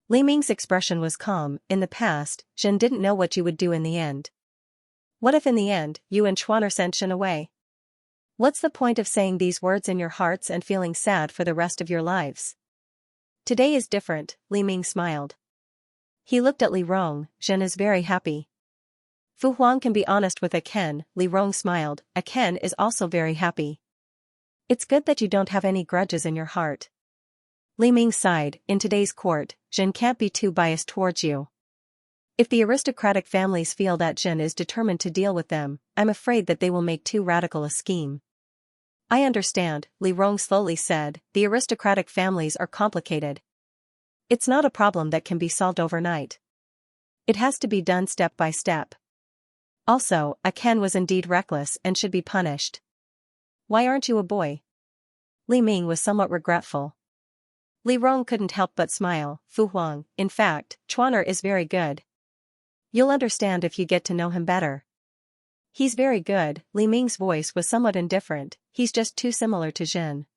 Li Ming's expression was calm. In the past, Zhen didn't know what you would do in the end. What if in the end, you and Chuaner sent Zhen away? What's the point of saying these words in your hearts and feeling sad for the rest of your lives? Today is different, Li Ming smiled. He looked at Li Rong, Zhen is very happy. Fu Huang can be honest with Aken, Li Rong smiled, Aken is also very happy. It's good that you don't have any grudges in your heart. Li Ming sighed, in today's court, Zhen can't be too biased towards you. If the aristocratic families feel that Zhen is determined to deal with them, I'm afraid that they will make too radical a scheme. I understand, Li Rong slowly said, the aristocratic families are complicated. It's not a problem that can be solved overnight. It has to be done step by step. Also, Aken was indeed reckless and should be punished. Why aren't you a boy? Li Ming was somewhat regretful. Li Rong couldn't help but smile, Fu Huang, in fact, Chuaner is very good. You'll understand if you get to know him better. He's very good, Li Ming's voice was somewhat indifferent, he's just too similar to Zhen.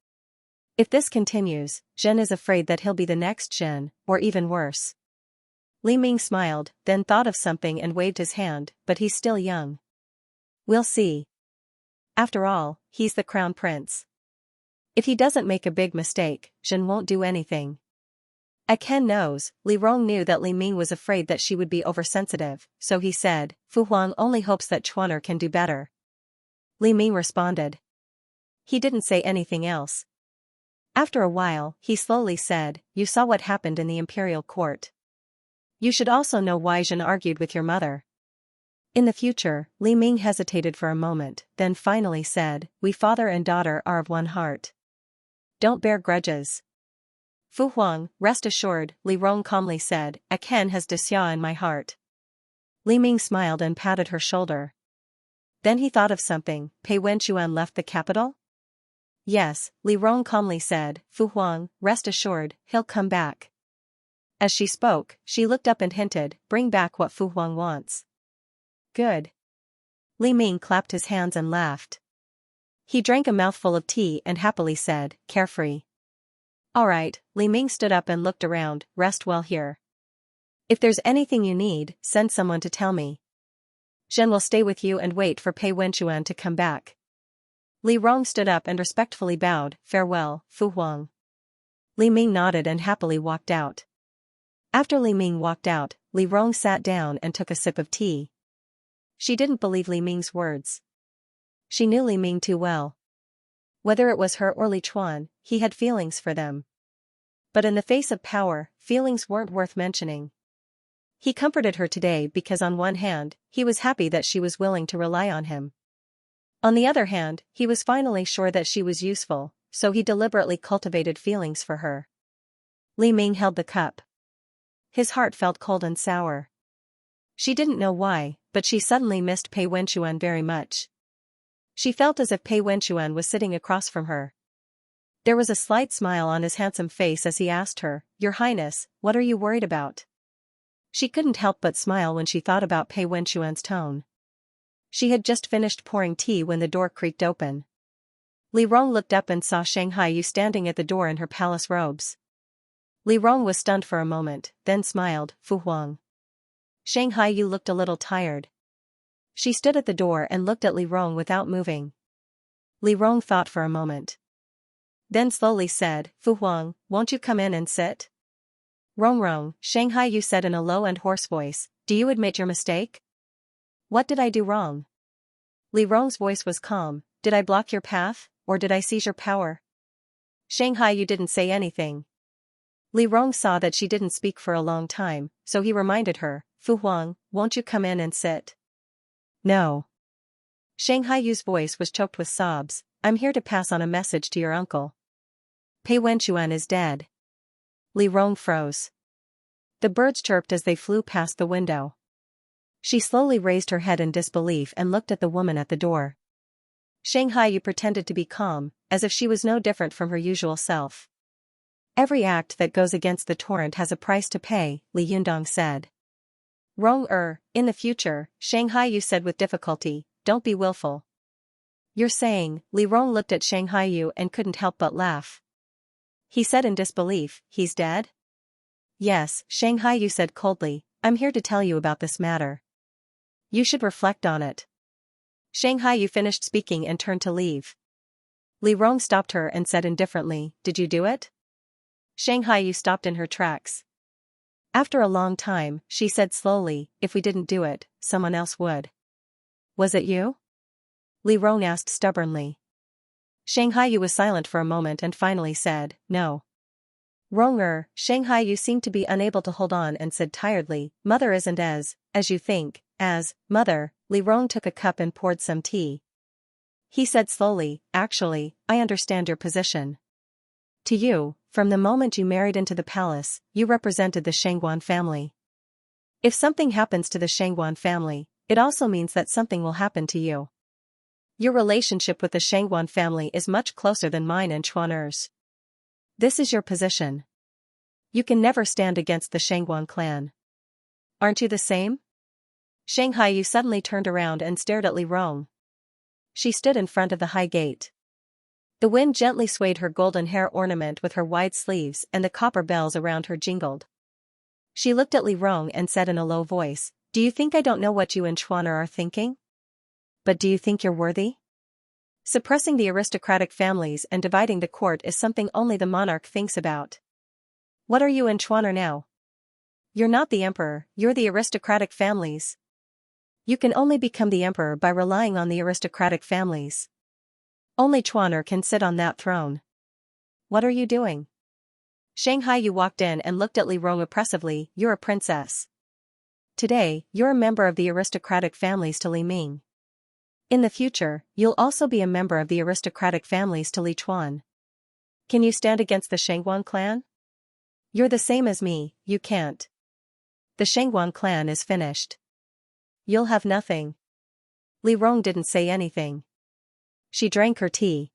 If this continues, Zhen is afraid that he'll be the next Zhen, or even worse. Li Ming smiled, then thought of something and waved his hand, but he's still young. We'll see. After all, he's the crown prince. If he doesn't make a big mistake, Zhen won't do anything. Aken knows, Li Rong knew that Li Ming was afraid that she would be oversensitive, so he said, Fu Huang only hopes that Chuaner can do better. Li Ming responded. He didn't say anything else. After a while, he slowly said, you saw what happened in the imperial court. You should also know why Zhen argued with your mother. In the future, Li Ming hesitated for a moment, then finally said, we father and daughter are of one heart. Don't bear grudges. Fu Huang, rest assured, Li Rong calmly said, Aken has Xia in my heart. Li Ming smiled and patted her shoulder. Then he thought of something, Pei Wenxuan left the capital? Yes, Li Rong calmly said, Fu Huang, rest assured, he'll come back. As she spoke, she looked up and hinted, bring back what Fu Huang wants. Good. Li Ming clapped his hands and laughed. He drank a mouthful of tea and happily said, carefree. All right, Li Ming stood up and looked around, rest well here. If there's anything you need, send someone to tell me. Zhen will stay with you and wait for Pei Wenchuan to come back. Li Rong stood up and respectfully bowed, farewell, Fu Huang. Li Ming nodded and happily walked out. After Li Ming walked out, Li Rong sat down and took a sip of tea. She didn't believe Li Ming's words. She knew Li Ming too well. Whether it was her or Li Chuan, he had feelings for them. But in the face of power, feelings weren't worth mentioning. He comforted her today because on one hand, he was happy that she was willing to rely on him. On the other hand, he was finally sure that she was useful, so he deliberately cultivated feelings for her. Li Ming held the cup. His heart felt cold and sour. She didn't know why, but she suddenly missed Pei Wenchuan very much. She felt as if Pei Wenchuan was sitting across from her. There was a slight smile on his handsome face as he asked her, Your Highness, what are you worried about? She couldn't help but smile when she thought about Pei Wenchuan's tone. She had just finished pouring tea when the door creaked open. Li Rong looked up and saw Xianxia standing at the door in her palace robes. Li Rong was stunned for a moment, then smiled, Fu Huang. Xianxia looked a little tired. She stood at the door and looked at Li Rong without moving. Li Rong thought for a moment. Then slowly said, Fu Huang, won't you come in and sit? Rong, Xianxia said in a low and hoarse voice, do you admit your mistake? What did I do wrong? Li Rong's voice was calm, did I block your path, or did I seize your power? Xianxia didn't say anything. Li Rong saw that she didn't speak for a long time, so he reminded her, Fu Huang, won't you come in and sit? No. Xiangxia's voice was choked with sobs, I'm here to pass on a message to your uncle. Pei Wenchuan is dead. Li Rong froze. The birds chirped as they flew past the window. She slowly raised her head in disbelief and looked at the woman at the door. Xianxia pretended to be calm, as if she was no different from her usual self. Every act that goes against the torrent has a price to pay, Li Yundong said. In the future, Xianxia said with difficulty, don't be willful. You're saying, Li Rong looked at Xianxia and couldn't help but laugh. He said in disbelief, he's dead? Yes, Xianxia said coldly, I'm here to tell you about this matter. You should reflect on it. Xianxia finished speaking and turned to leave. Li Rong stopped her and said indifferently, did you do it? Xianxia stopped in her tracks. After a long time, she said slowly, if we didn't do it, someone else would. Was it you? Li Rong asked stubbornly. Xianxia was silent for a moment and finally said, no. Xianxia seemed to be unable to hold on and said tiredly, Mother isn't as you think, Mother. Li Rong took a cup and poured some tea. He said slowly, actually, I understand your position. To you, from the moment you married into the palace, you represented the Shangguan family. If something happens to the Shangguan family, it also means that something will happen to you. Your relationship with the Shangguan family is much closer than mine and Chuaner's. This is your position. You can never stand against the Shangguan clan. Aren't you the same? Xianxia suddenly turned around and stared at Li Rong. She stood in front of the high gate. The wind gently swayed her golden hair ornament with her wide sleeves and the copper bells around her jingled. She looked at Li Rong and said in a low voice, do you think I don't know what you and Chuaner are thinking? But do you think you're worthy? Suppressing the aristocratic families and dividing the court is something only the monarch thinks about. What are you and Chuaner now? You're not the emperor, you're the aristocratic families. You can only become the emperor by relying on the aristocratic families. Only Chuaner can sit on that throne. What are you doing? Xianxia walked in and looked at Li Rong oppressively, you're a princess. Today, you're a member of the aristocratic families to Li Ming. In the future, you'll also be a member of the aristocratic families to Li Chuan. Can you stand against the Shangguan clan? You're the same as me, you can't. The Shangguan clan is finished. You'll have nothing. Li Rong didn't say anything. She drank her tea.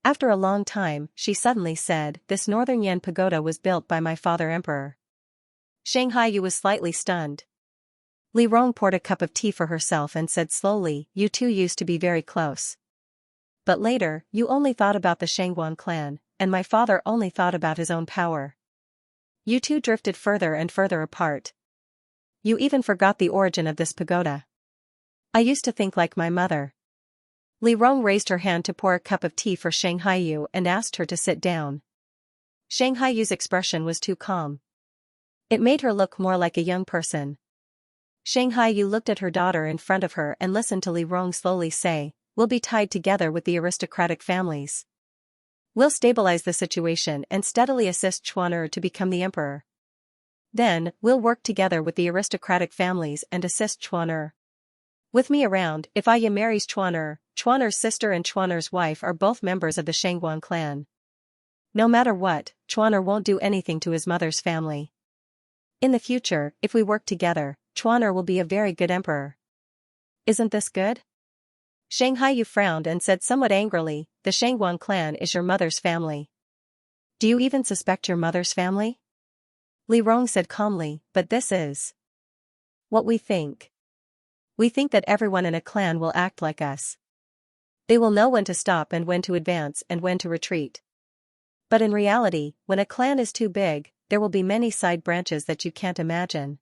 After a long time, she suddenly said, "This northern Yan pagoda was built by my father emperor." Xianxia was slightly stunned. Li Rong poured a cup of tea for herself and said slowly, "You two used to be very close. But later, you only thought about the Shangguan clan, and my father only thought about his own power. You two drifted further and further apart. You even forgot the origin of this pagoda. I used to think like my mother." Li Rong raised her hand to pour a cup of tea for Xianxia and asked her to sit down. Xianxia's expression was too calm. It made her look more like a young person. Xianxia looked at her daughter in front of her and listened to Li Rong slowly say, "We'll be tied together with the aristocratic families. We'll stabilize the situation and steadily assist Chuan to become the emperor. Then, we'll work together with the aristocratic families and assist Chuan. With me around, if Aya marries Chuan's sister and Chuan's wife are both members of the Shangguan clan. No matter what, Chuan won't do anything to his mother's family. In the future, if we work together, Chuan will be a very good emperor. Isn't this good?" Xianxia frowned and said somewhat angrily, "The Shangguan clan is your mother's family. Do you even suspect your mother's family?" Li Rong said calmly, "But this is what we think. We think that everyone in a clan will act like us. They will know when to stop and when to advance and when to retreat. But in reality, when a clan is too big, there will be many side branches that you can't imagine.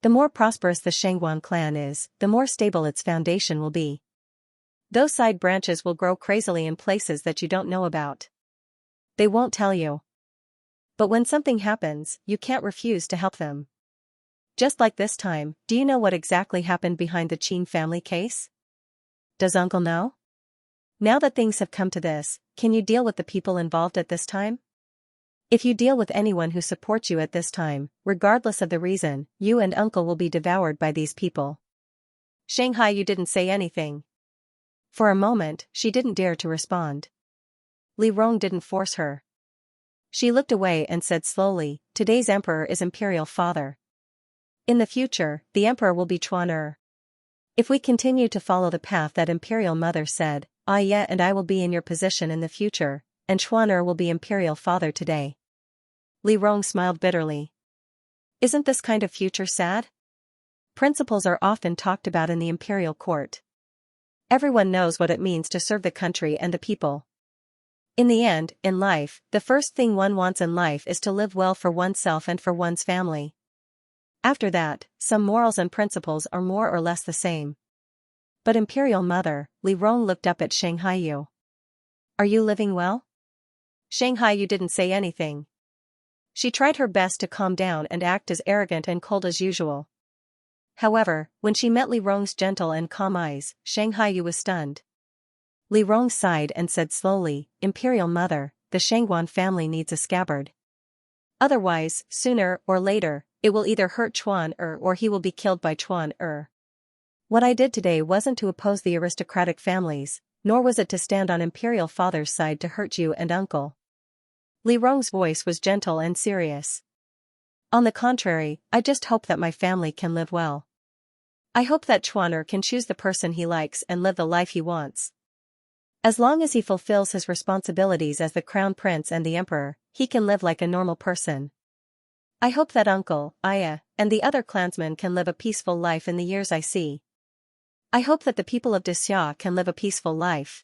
The more prosperous the Shangguan clan is, the more stable its foundation will be. Those side branches will grow crazily in places that you don't know about. They won't tell you. But when something happens, you can't refuse to help them. Just like this time, do you know what exactly happened behind the Qin family case? Does uncle know? Now that things have come to this, can you deal with the people involved at this time? If you deal with anyone who supports you at this time, regardless of the reason, you and uncle will be devoured by these people." Xianxia didn't say anything. For a moment, she didn't dare to respond. Li Rong didn't force her. She looked away and said slowly, "Today's emperor is imperial father. In the future, the emperor will be Chuan. If we continue to follow the path that imperial mother said, Aya and I will be in your position in the future, and Chuan will be imperial father today." Li Rong smiled bitterly. Isn't this kind of future sad? Principles are often talked about in the imperial court. Everyone knows what it means to serve the country and the people. In the end, in life, the first thing one wants in life is to live well for oneself and for one's family. After that, some morals and principles are more or less the same. But imperial mother, Li Rong looked up at Xianxia. "Are you living well?" Xianxia didn't say anything. She tried her best to calm down and act as arrogant and cold as usual. However, when she met Li Rong's gentle and calm eyes, Xianxia was stunned. Li Rong sighed and said slowly, "Imperial mother, the Shangguan family needs a scabbard. Otherwise, sooner or later, it will either hurt Chuan or he will be killed by Chuan. What I did today wasn't to oppose the aristocratic families, nor was it to stand on imperial father's side to hurt you and uncle." Li Rong's voice was gentle and serious. "On the contrary, I just hope that my family can live well. I hope that Chuan can choose the person he likes and live the life he wants. As long as he fulfills his responsibilities as the crown prince and the emperor, he can live like a normal person. I hope that uncle, Aya, and the other clansmen can live a peaceful life in the years I see. I hope that the people of Xianxia can live a peaceful life.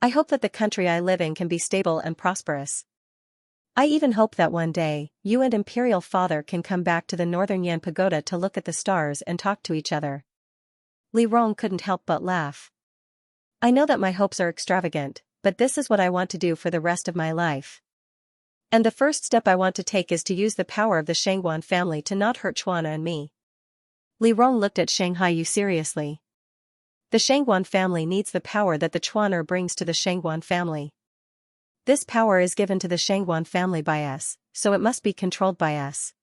I hope that the country I live in can be stable and prosperous. I even hope that one day, you and imperial father can come back to the northern Yan pagoda to look at the stars and talk to each other." Li Rong couldn't help but laugh. "I know that my hopes are extravagant, but this is what I want to do for the rest of my life. And the first step I want to take is to use the power of the Shangguan family to not hurt Chuan and me." Li Rong looked at Xianxia seriously. "The Shangguan family needs the power that the Chuan brings to the Shangguan family. This power is given to the Shangguan family by us, so it must be controlled by us.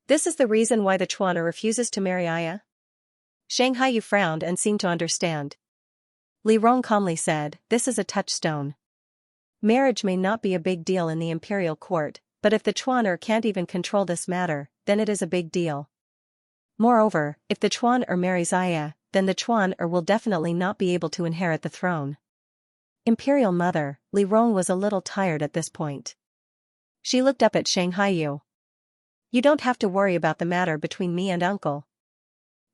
This is the reason why the Chuan refuses to marry Aya?" Xianxia frowned and seemed to understand. Li Rong calmly said, "This is a touchstone. Marriage may not be a big deal in the imperial court, but if the Chuan can't even control this matter, then it is a big deal. Moreover, if the Chuan marries Aya, then the Chuan will definitely not be able to inherit the throne. Imperial Mother, Li Rong was a little tired at this point. She looked up at Xianxia. You don't have to worry about the matter between me and Uncle.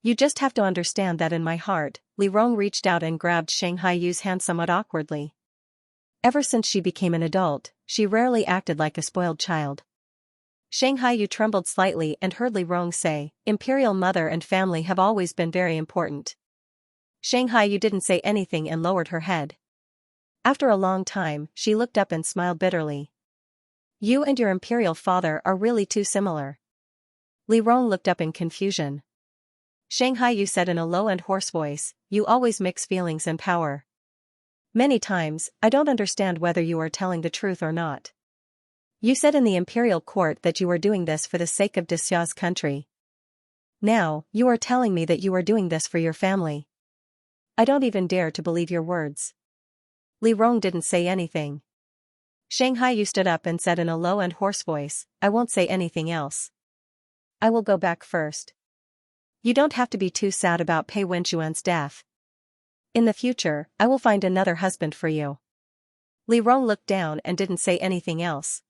You just have to understand that in my heart. Li Rong reached out and grabbed Xianxia's hand somewhat awkwardly. Ever since she became an adult, she rarely acted like a spoiled child. Xianxia trembled slightly and heard Li Rong say, Imperial Mother and family have always been very important. Xianxia didn't say anything and lowered her head. After a long time, she looked up and smiled bitterly. You and your imperial father are really too similar. Li Rong looked up in confusion. Xianxia said in a low and hoarse voice, you always mix feelings and power. Many times, I don't understand whether you are telling the truth or not. You said in the imperial court that you were doing this for the sake of Xia's country. Now, you are telling me that you are doing this for your family. I don't even dare to believe your words. Li Rong didn't say anything. Xianxia stood up and said in a low and hoarse voice, I won't say anything else. I will go back first. You don't have to be too sad about Pei Wenxuan's death. In the future, I will find another husband for you. Li Rong looked down and didn't say anything else.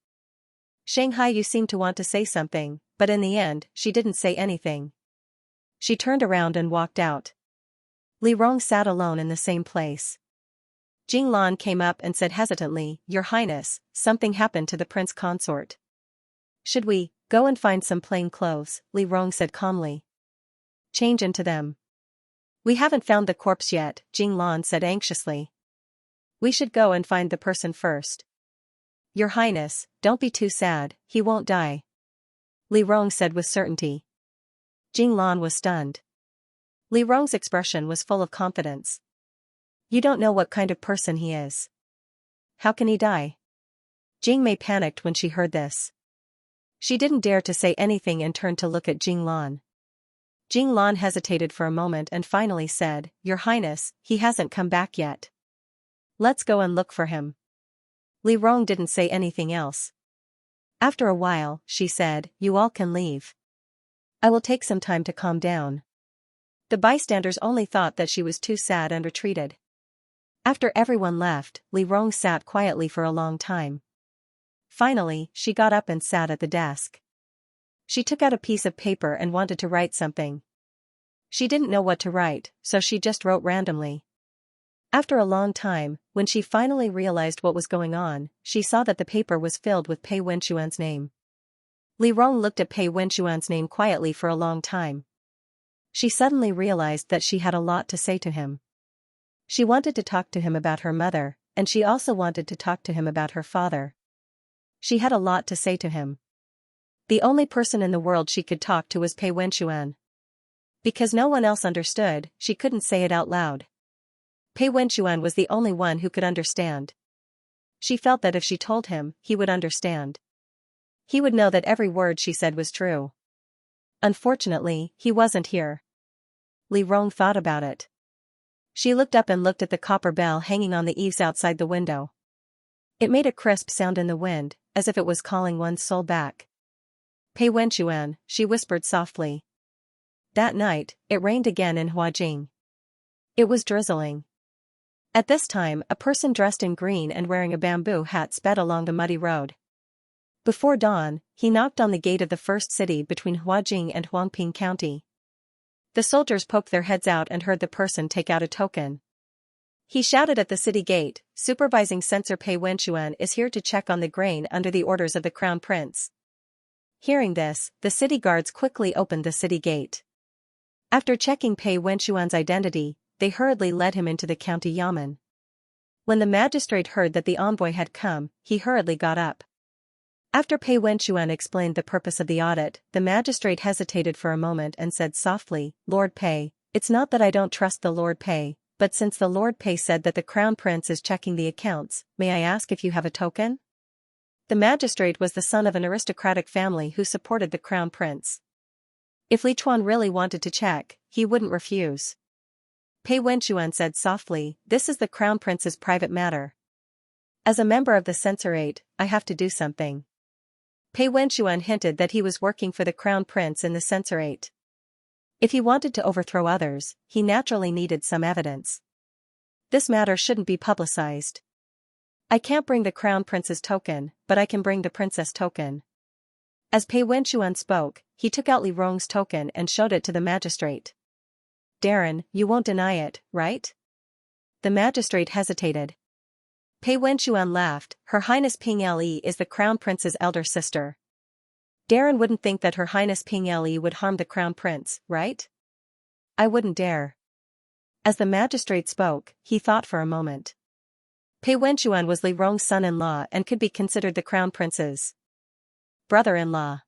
Xianxia seemed to want to say something, but in the end, she didn't say anything. She turned around and walked out. Li Rong sat alone in the same place. Jing Lan came up and said hesitantly, Your Highness, something happened to the prince consort. Should we go and find some plain clothes? Li Rong said calmly. Change into them. We haven't found the corpse yet, Jing Lan said anxiously. We should go and find the person first. Your Highness, don't be too sad, he won't die. Li Rong said with certainty. Jing Lan was stunned. Li Rong's expression was full of confidence. You don't know what kind of person he is. How can he die? Jing Mei panicked when she heard this. She didn't dare to say anything and turned to look at Jing Lan. Jing Lan hesitated for a moment and finally said, Your Highness, he hasn't come back yet. Let's go and look for him. Li Rong didn't say anything else. After a while, she said, You all can leave. I will take some time to calm down. The bystanders only thought that she was too sad and retreated. After everyone left, Li Rong sat quietly for a long time. Finally, she got up and sat at the desk. She took out a piece of paper and wanted to write something. She didn't know what to write, so she just wrote randomly. After a long time, when she finally realized what was going on, she saw that the paper was filled with Pei Wenxuan's name. Li Rong looked at Pei Wenxuan's name quietly for a long time. She suddenly realized that she had a lot to say to him. She wanted to talk to him about her mother, and she also wanted to talk to him about her father. She had a lot to say to him. The only person in the world she could talk to was Pei Wenxuan. Because no one else understood, she couldn't say it out loud. Pei Wenxuan was the only one who could understand. She felt that if she told him, he would understand. He would know that every word she said was true. Unfortunately, he wasn't here. Li Rong thought about it. She looked up and looked at the copper bell hanging on the eaves outside the window. It made a crisp sound in the wind, as if it was calling one's soul back. Pei Wenxuan, she whispered softly. That night, it rained again in Huajing. It was drizzling. At this time, a person dressed in green and wearing a bamboo hat sped along the muddy road. Before dawn, he knocked on the gate of the first city between Huajing and Huangping County. The soldiers poked their heads out and heard the person take out a token. He shouted at the city gate, Supervising Censor Pei Wenxuan is here to check on the grain under the orders of the Crown Prince. Hearing this, the city guards quickly opened the city gate. After checking Pei Wenxuan's identity, they hurriedly led him into the county yamen. When the magistrate heard that the envoy had come, he hurriedly got up. After Pei Wenxuan explained the purpose of the audit, the magistrate hesitated for a moment and said softly, Lord Pei, it's not that I don't trust the Lord Pei, but since the Lord Pei said that the Crown Prince is checking the accounts, may I ask if you have a token? The magistrate was the son of an aristocratic family who supported the Crown Prince. If Li Chuan really wanted to check, he wouldn't refuse. Pei Wenxuan said softly, This is the Crown Prince's private matter. As a member of the censorate, I have to do something. Pei Wenxuan hinted that he was working for the Crown Prince in the censorate. If he wanted to overthrow others, he naturally needed some evidence. This matter shouldn't be publicized. I can't bring the crown prince's token, but I can bring the princess token. As Pei Wenchuan spoke, he took out Li Rong's token and showed it to the magistrate. Darren, you won't deny it, right? The magistrate hesitated. Pei Wenchuan laughed. Her Highness Ping Le is the crown prince's elder sister. Darren wouldn't think that Her Highness Ping Le would harm the crown prince, right? I wouldn't dare. As the magistrate spoke, he thought for a moment. Pei Wenchuan was Li Rong's son-in-law and could be considered the crown prince's brother-in-law.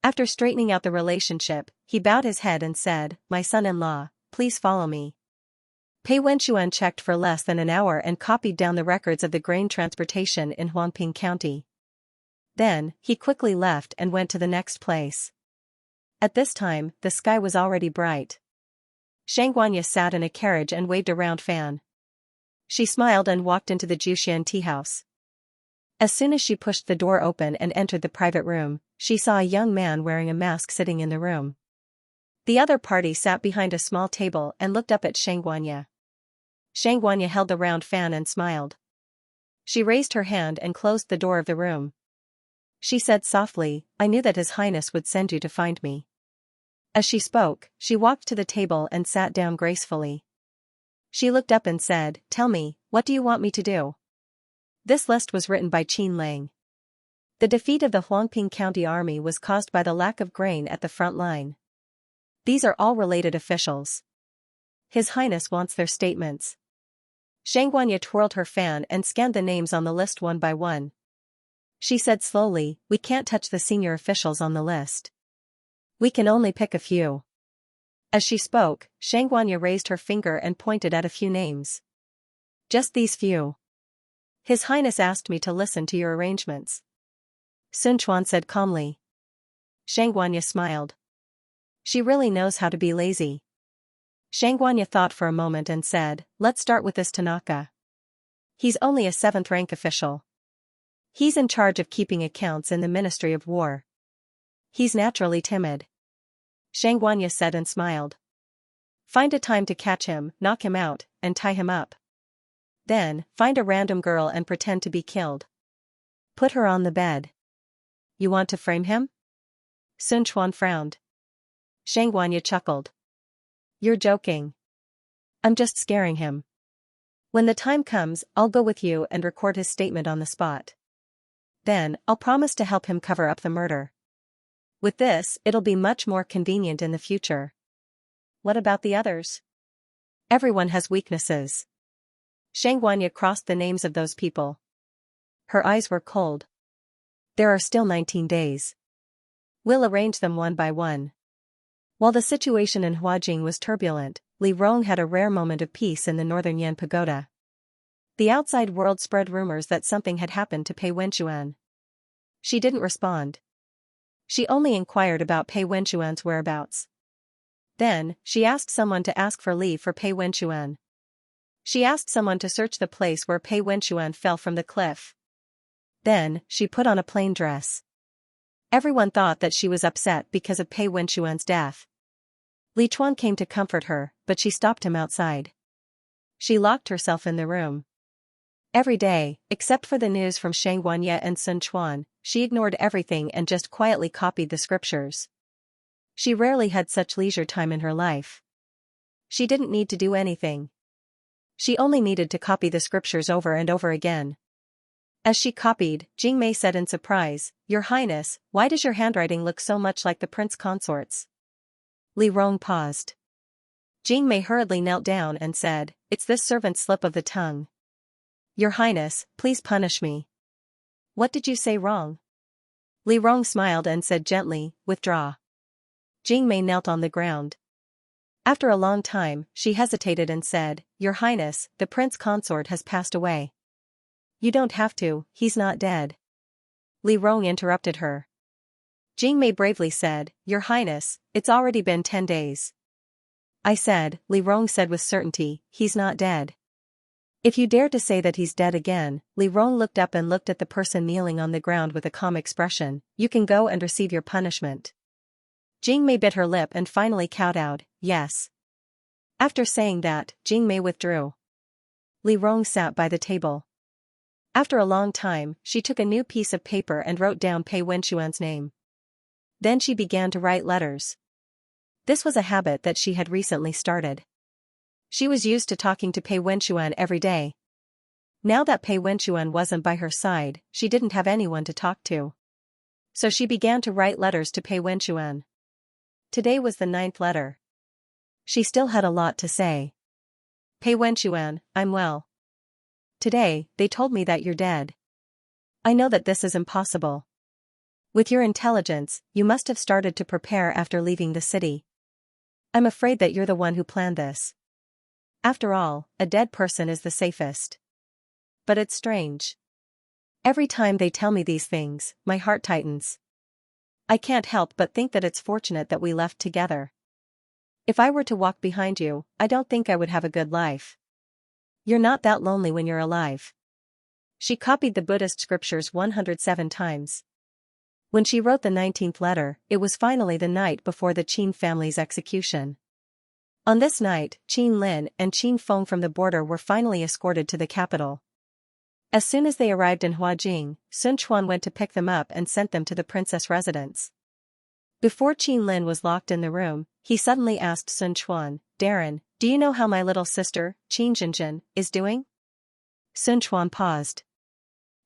After straightening out the relationship, he bowed his head and said, "My son-in-law, please follow me." Pei Wenchuan checked for less than an hour and copied down the records of the grain transportation in Huangping County. Then, he quickly left and went to the next place. At this time, the sky was already bright. Xianxia sat in a carriage and waved a round fan. She smiled and walked into the Juxian tea house. As soon as she pushed the door open and entered the private room, she saw a young man wearing a mask sitting in the room. The other party sat behind a small table and looked up at Xianxia. Xianxia held the round fan and smiled. She raised her hand and closed the door of the room. She said softly, "I knew that His Highness would send you to find me." As she spoke, she walked to the table and sat down gracefully. She looked up and said, "Tell me, what do you want me to do?" This list was written by Qin Lang. The defeat of the Huangping County army was caused by the lack of grain at the front line. These are all related officials. His Highness wants their statements. Xianxia twirled her fan and scanned the names on the list one by one. She said slowly, "We can't touch the senior officials on the list. We can only pick a few." As she spoke, Xianxia raised her finger and pointed at a few names. "Just these few. His Highness asked me to listen to your arrangements." Sun Quan said calmly. Xianxia smiled. She really knows how to be lazy. Xianxia thought for a moment and said, "Let's start with this Tanaka. He's only a 7th rank official. He's in charge of keeping accounts in the Ministry of War. He's naturally timid." Xianxia said and smiled. "Find a time to catch him, knock him out, and tie him up. Then, find a random girl and pretend to be killed. Put her on the bed. You want to frame him?" Sun Quan frowned. Xianxia chuckled. "You're joking. I'm just scaring him. When the time comes, I'll go with you and record his statement on the spot. Then, I'll promise to help him cover up the murder. With this, it'll be much more convenient in the future." "What about the others?" "Everyone has weaknesses." Xianxia crossed the names of those people. Her eyes were cold. "There are still 19 days. We'll arrange them one by one." While the situation in Huajing was turbulent, Li Rong had a rare moment of peace in the northern Yan Pagoda. The outside world spread rumors that something had happened to Pei Wenchuan. She didn't respond. She only inquired about Pei Wenchuan's whereabouts. Then, she asked someone to ask for leave for Pei Wenchuan. She asked someone to search the place where Pei Wenchuan fell from the cliff. Then, she put on a plain dress. Everyone thought that she was upset because of Pei Wenchuan's death. Li Chuan came to comfort her, but she stopped him outside. She locked herself in the room. Every day, except for the news from Xianxia and Sun Quan, she ignored everything and just quietly copied the scriptures. She rarely had such leisure time in her life. She didn't need to do anything. She only needed to copy the scriptures over and over again. As she copied, Jingmei said in surprise, "Your Highness, why does your handwriting look so much like the prince consort's?" Li Rong paused. Jingmei hurriedly knelt down and said, "It's this servant's slip of the tongue. Your Highness, please punish me." "What did you say wrong?" Li Rong smiled and said gently, "Withdraw." Jingmei knelt on the ground. After a long time, she hesitated and said, "Your Highness, the prince consort has passed away." "You don't have to, he's not dead." Li Rong interrupted her. Jingmei bravely said, "Your Highness, it's already been 10 days. "I said," Li Rong said with certainty, "he's not dead." "If you dare to say that he's dead again," Li Rong looked up and looked at the person kneeling on the ground with a calm expression, "you can go and receive your punishment." Jingmei bit her lip and finally kowtowed, "Yes." After saying that, Jingmei withdrew. Li Rong sat by the table. After a long time, she took a new piece of paper and wrote down Pei Wenxuan's name. Then she began to write letters. This was a habit that she had recently started. She was used to talking to Pei Wenxuan every day. Now that Pei Wenxuan wasn't by her side, she didn't have anyone to talk to. So she began to write letters to Pei Wenxuan. Today was the 9th letter. She still had a lot to say. Pei Wenxuan, I'm well. Today, they told me that you're dead. I know that this is impossible. With your intelligence, you must have started to prepare after leaving the city. I'm afraid that you're the one who planned this. After all, a dead person is the safest. But it's strange. Every time they tell me these things, my heart tightens. I can't help but think that it's fortunate that we left together. If I were to walk behind you, I don't think I would have a good life. You're not that lonely when you're alive. She copied the Buddhist scriptures 107 times. When she wrote the 19th letter, it was finally the night before the Qin family's execution. On this night, Qin Lin and Qin Feng from the border were finally escorted to the capital. As soon as they arrived in Huajing, Sun Quan went to pick them up and sent them to the princess residence. Before Qin Lin was locked in the room, he suddenly asked Sun Quan, Darren, do you know how my little sister, Qin Zhenjin, is doing? Sun Quan paused.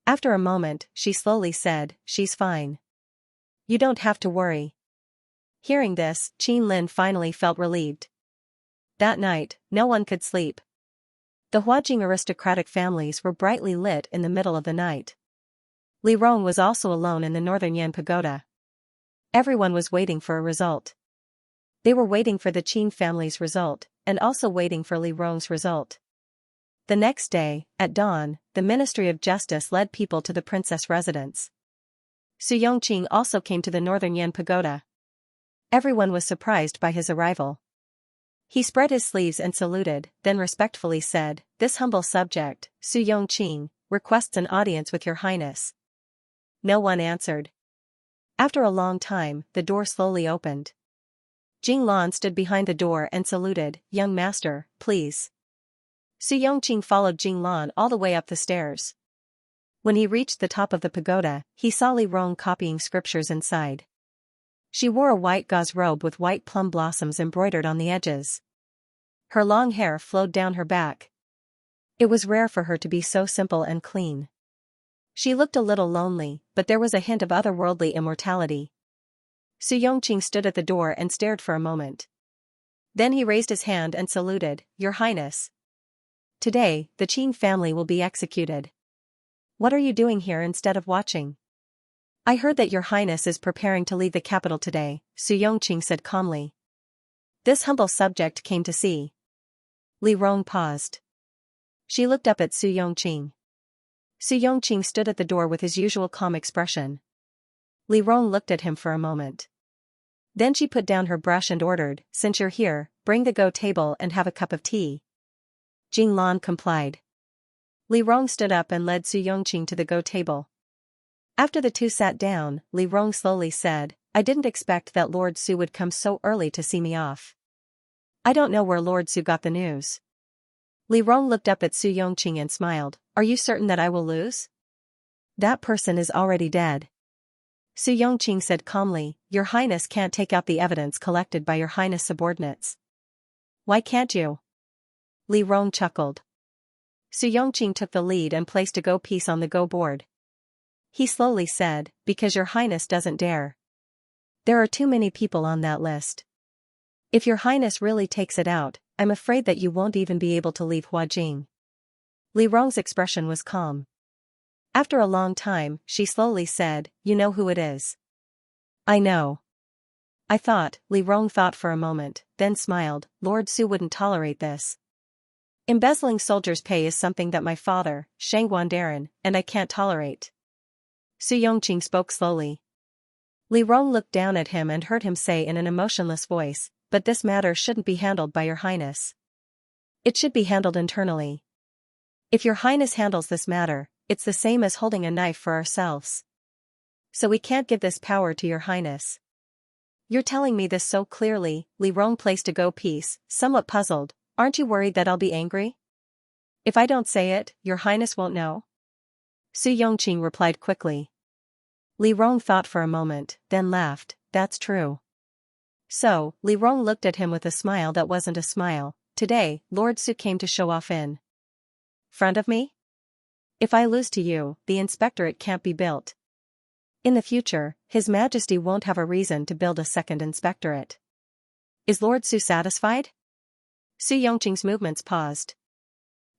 After a moment, she slowly said, she's fine. You don't have to worry. Hearing this, Qin Lin finally felt relieved. That night, no one could sleep. The Huajing aristocratic families were brightly lit in the middle of the night. Li Rong was also alone in the northern Yan pagoda. Everyone was waiting for a result. They were waiting for the Qin family's result, and also waiting for Li Rong's result. The next day, at dawn, the Ministry of Justice led people to the princess residence. Su Yongqing also came to the northern Yan pagoda. Everyone was surprised by his arrival. He spread his sleeves and saluted, then respectfully said, This humble subject, Su Yongqing, requests an audience with your highness. No one answered. After a long time, the door slowly opened. Jing Lan stood behind the door and saluted, Young master, please. Su Yongqing followed Jing Lan all the way up the stairs. When he reached the top of the pagoda, he saw Li Rong copying scriptures inside. She wore a white gauze robe with white plum blossoms embroidered on the edges. Her long hair flowed down her back. It was rare for her to be so simple and clean. She looked a little lonely, but there was a hint of otherworldly immortality. Su Yongqing stood at the door and stared for a moment. Then he raised his hand and saluted, Your Highness. Today, the Qin family will be executed. What are you doing here instead of watching? I heard that Your Highness is preparing to leave the capital today, Su Yongqing said calmly. This humble subject came to see. Li Rong paused. She looked up at Su Yongqing. Su Yongqing stood at the door with his usual calm expression. Li Rong looked at him for a moment. Then she put down her brush and ordered, Since you're here, bring the go table and have a cup of tea. Jing Lan complied. Li Rong stood up and led Su Yongqing to the go table. After the two sat down, Li Rong slowly said, I didn't expect that Lord Su would come so early to see me off. I don't know where Lord Su got the news. Li Rong looked up at Su Yongqing and smiled, Are you certain that I will lose? That person is already dead. Su Yongqing said calmly, Your Highness can't take out the evidence collected by Your Highness subordinates. Why can't you? Li Rong chuckled. Su Yongqing took the lead and placed a go piece on the go board. He slowly said, Because Your Highness doesn't dare. There are too many people on that list. If Your Highness really takes it out, I'm afraid that you won't even be able to leave Huajing. Li Rong's expression was calm. After a long time, she slowly said, You know who it is. I know. I thought, Li Rong thought for a moment, then smiled, Lord Su wouldn't tolerate this. Embezzling soldiers' pay is something that my father, Shangguan Darren, and I can't tolerate. Su Yongqing spoke slowly. Li Rong looked down at him and heard him say in an emotionless voice, But this matter shouldn't be handled by Your Highness. It should be handled internally. If Your Highness handles this matter, it's the same as holding a knife for ourselves. So we can't give this power to Your Highness. You're telling me this so clearly, Li Rong placed a go piece, somewhat puzzled, Aren't you worried that I'll be angry? If I don't say it, Your Highness won't know? Su Yongqing replied quickly. Li Rong thought for a moment, then laughed, that's true. So, Li Rong looked at him with a smile that wasn't a smile. Today, Lord Su came to show off in front of me? If I lose to you, the inspectorate can't be built. In the future, His Majesty won't have a reason to build a second inspectorate. Is Lord Su satisfied? Su Yongqing's movements paused.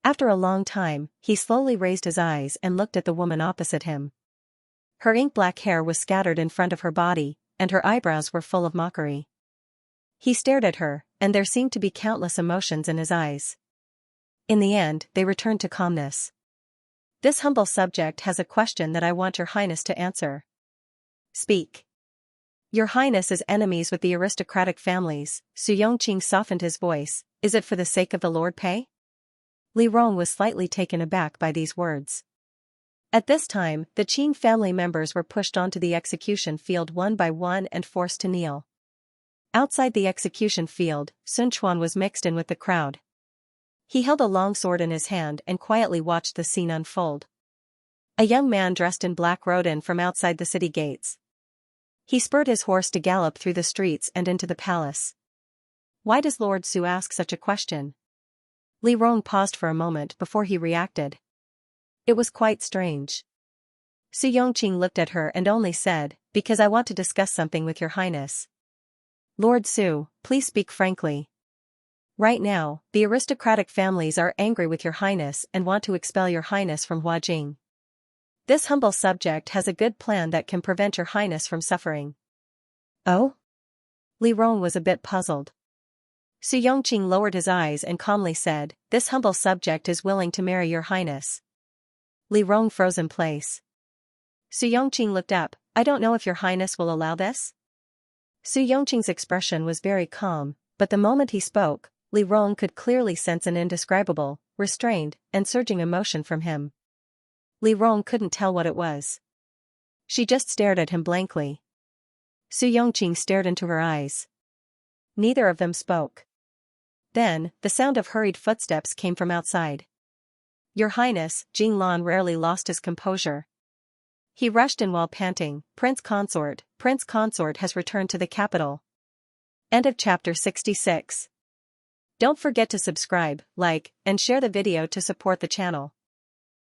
After a long time, he slowly raised his eyes and looked at the woman opposite him. Her ink-black hair was scattered in front of her body, and her eyebrows were full of mockery. He stared at her, and there seemed to be countless emotions in his eyes. In the end, they returned to calmness. This humble subject has a question that I want Your Highness to answer. Speak. Your Highness is enemies with the aristocratic families. Su Yongqing softened his voice. Is it for the sake of the Lord Pei? Li Rong was slightly taken aback by these words. At this time, the Qing family members were pushed onto the execution field one by one and forced to kneel. Outside the execution field, Sun Quan was mixed in with the crowd. He held a long sword in his hand and quietly watched the scene unfold. A young man dressed in black rode in from outside the city gates. He spurred his horse to gallop through the streets and into the palace. Why does Lord Su ask such a question? Li Rong paused for a moment before he reacted. It was quite strange. Su Yongqing looked at her and only said, because I want to discuss something with Your Highness. Lord Su, please speak frankly. Right now, the aristocratic families are angry with Your Highness and want to expel Your Highness from Huajing. This humble subject has a good plan that can prevent Your Highness from suffering. Oh? Li Rong was a bit puzzled. Su Yongqing lowered his eyes and calmly said, this humble subject is willing to marry Your Highness. Li Rong froze in place. Su Yongqing looked up, I don't know if Your Highness will allow this? Su Yongqing's expression was very calm, but the moment he spoke, Li Rong could clearly sense an indescribable, restrained, and surging emotion from him. Li Rong couldn't tell what it was. She just stared at him blankly. Su Yongqing stared into her eyes. Neither of them spoke. Then, the sound of hurried footsteps came from outside. Your Highness, Jing Lan rarely lost his composure. He rushed in while panting, Prince Consort has returned to the capital. End of chapter 66. Don't forget to subscribe, like, and share the video to support the channel.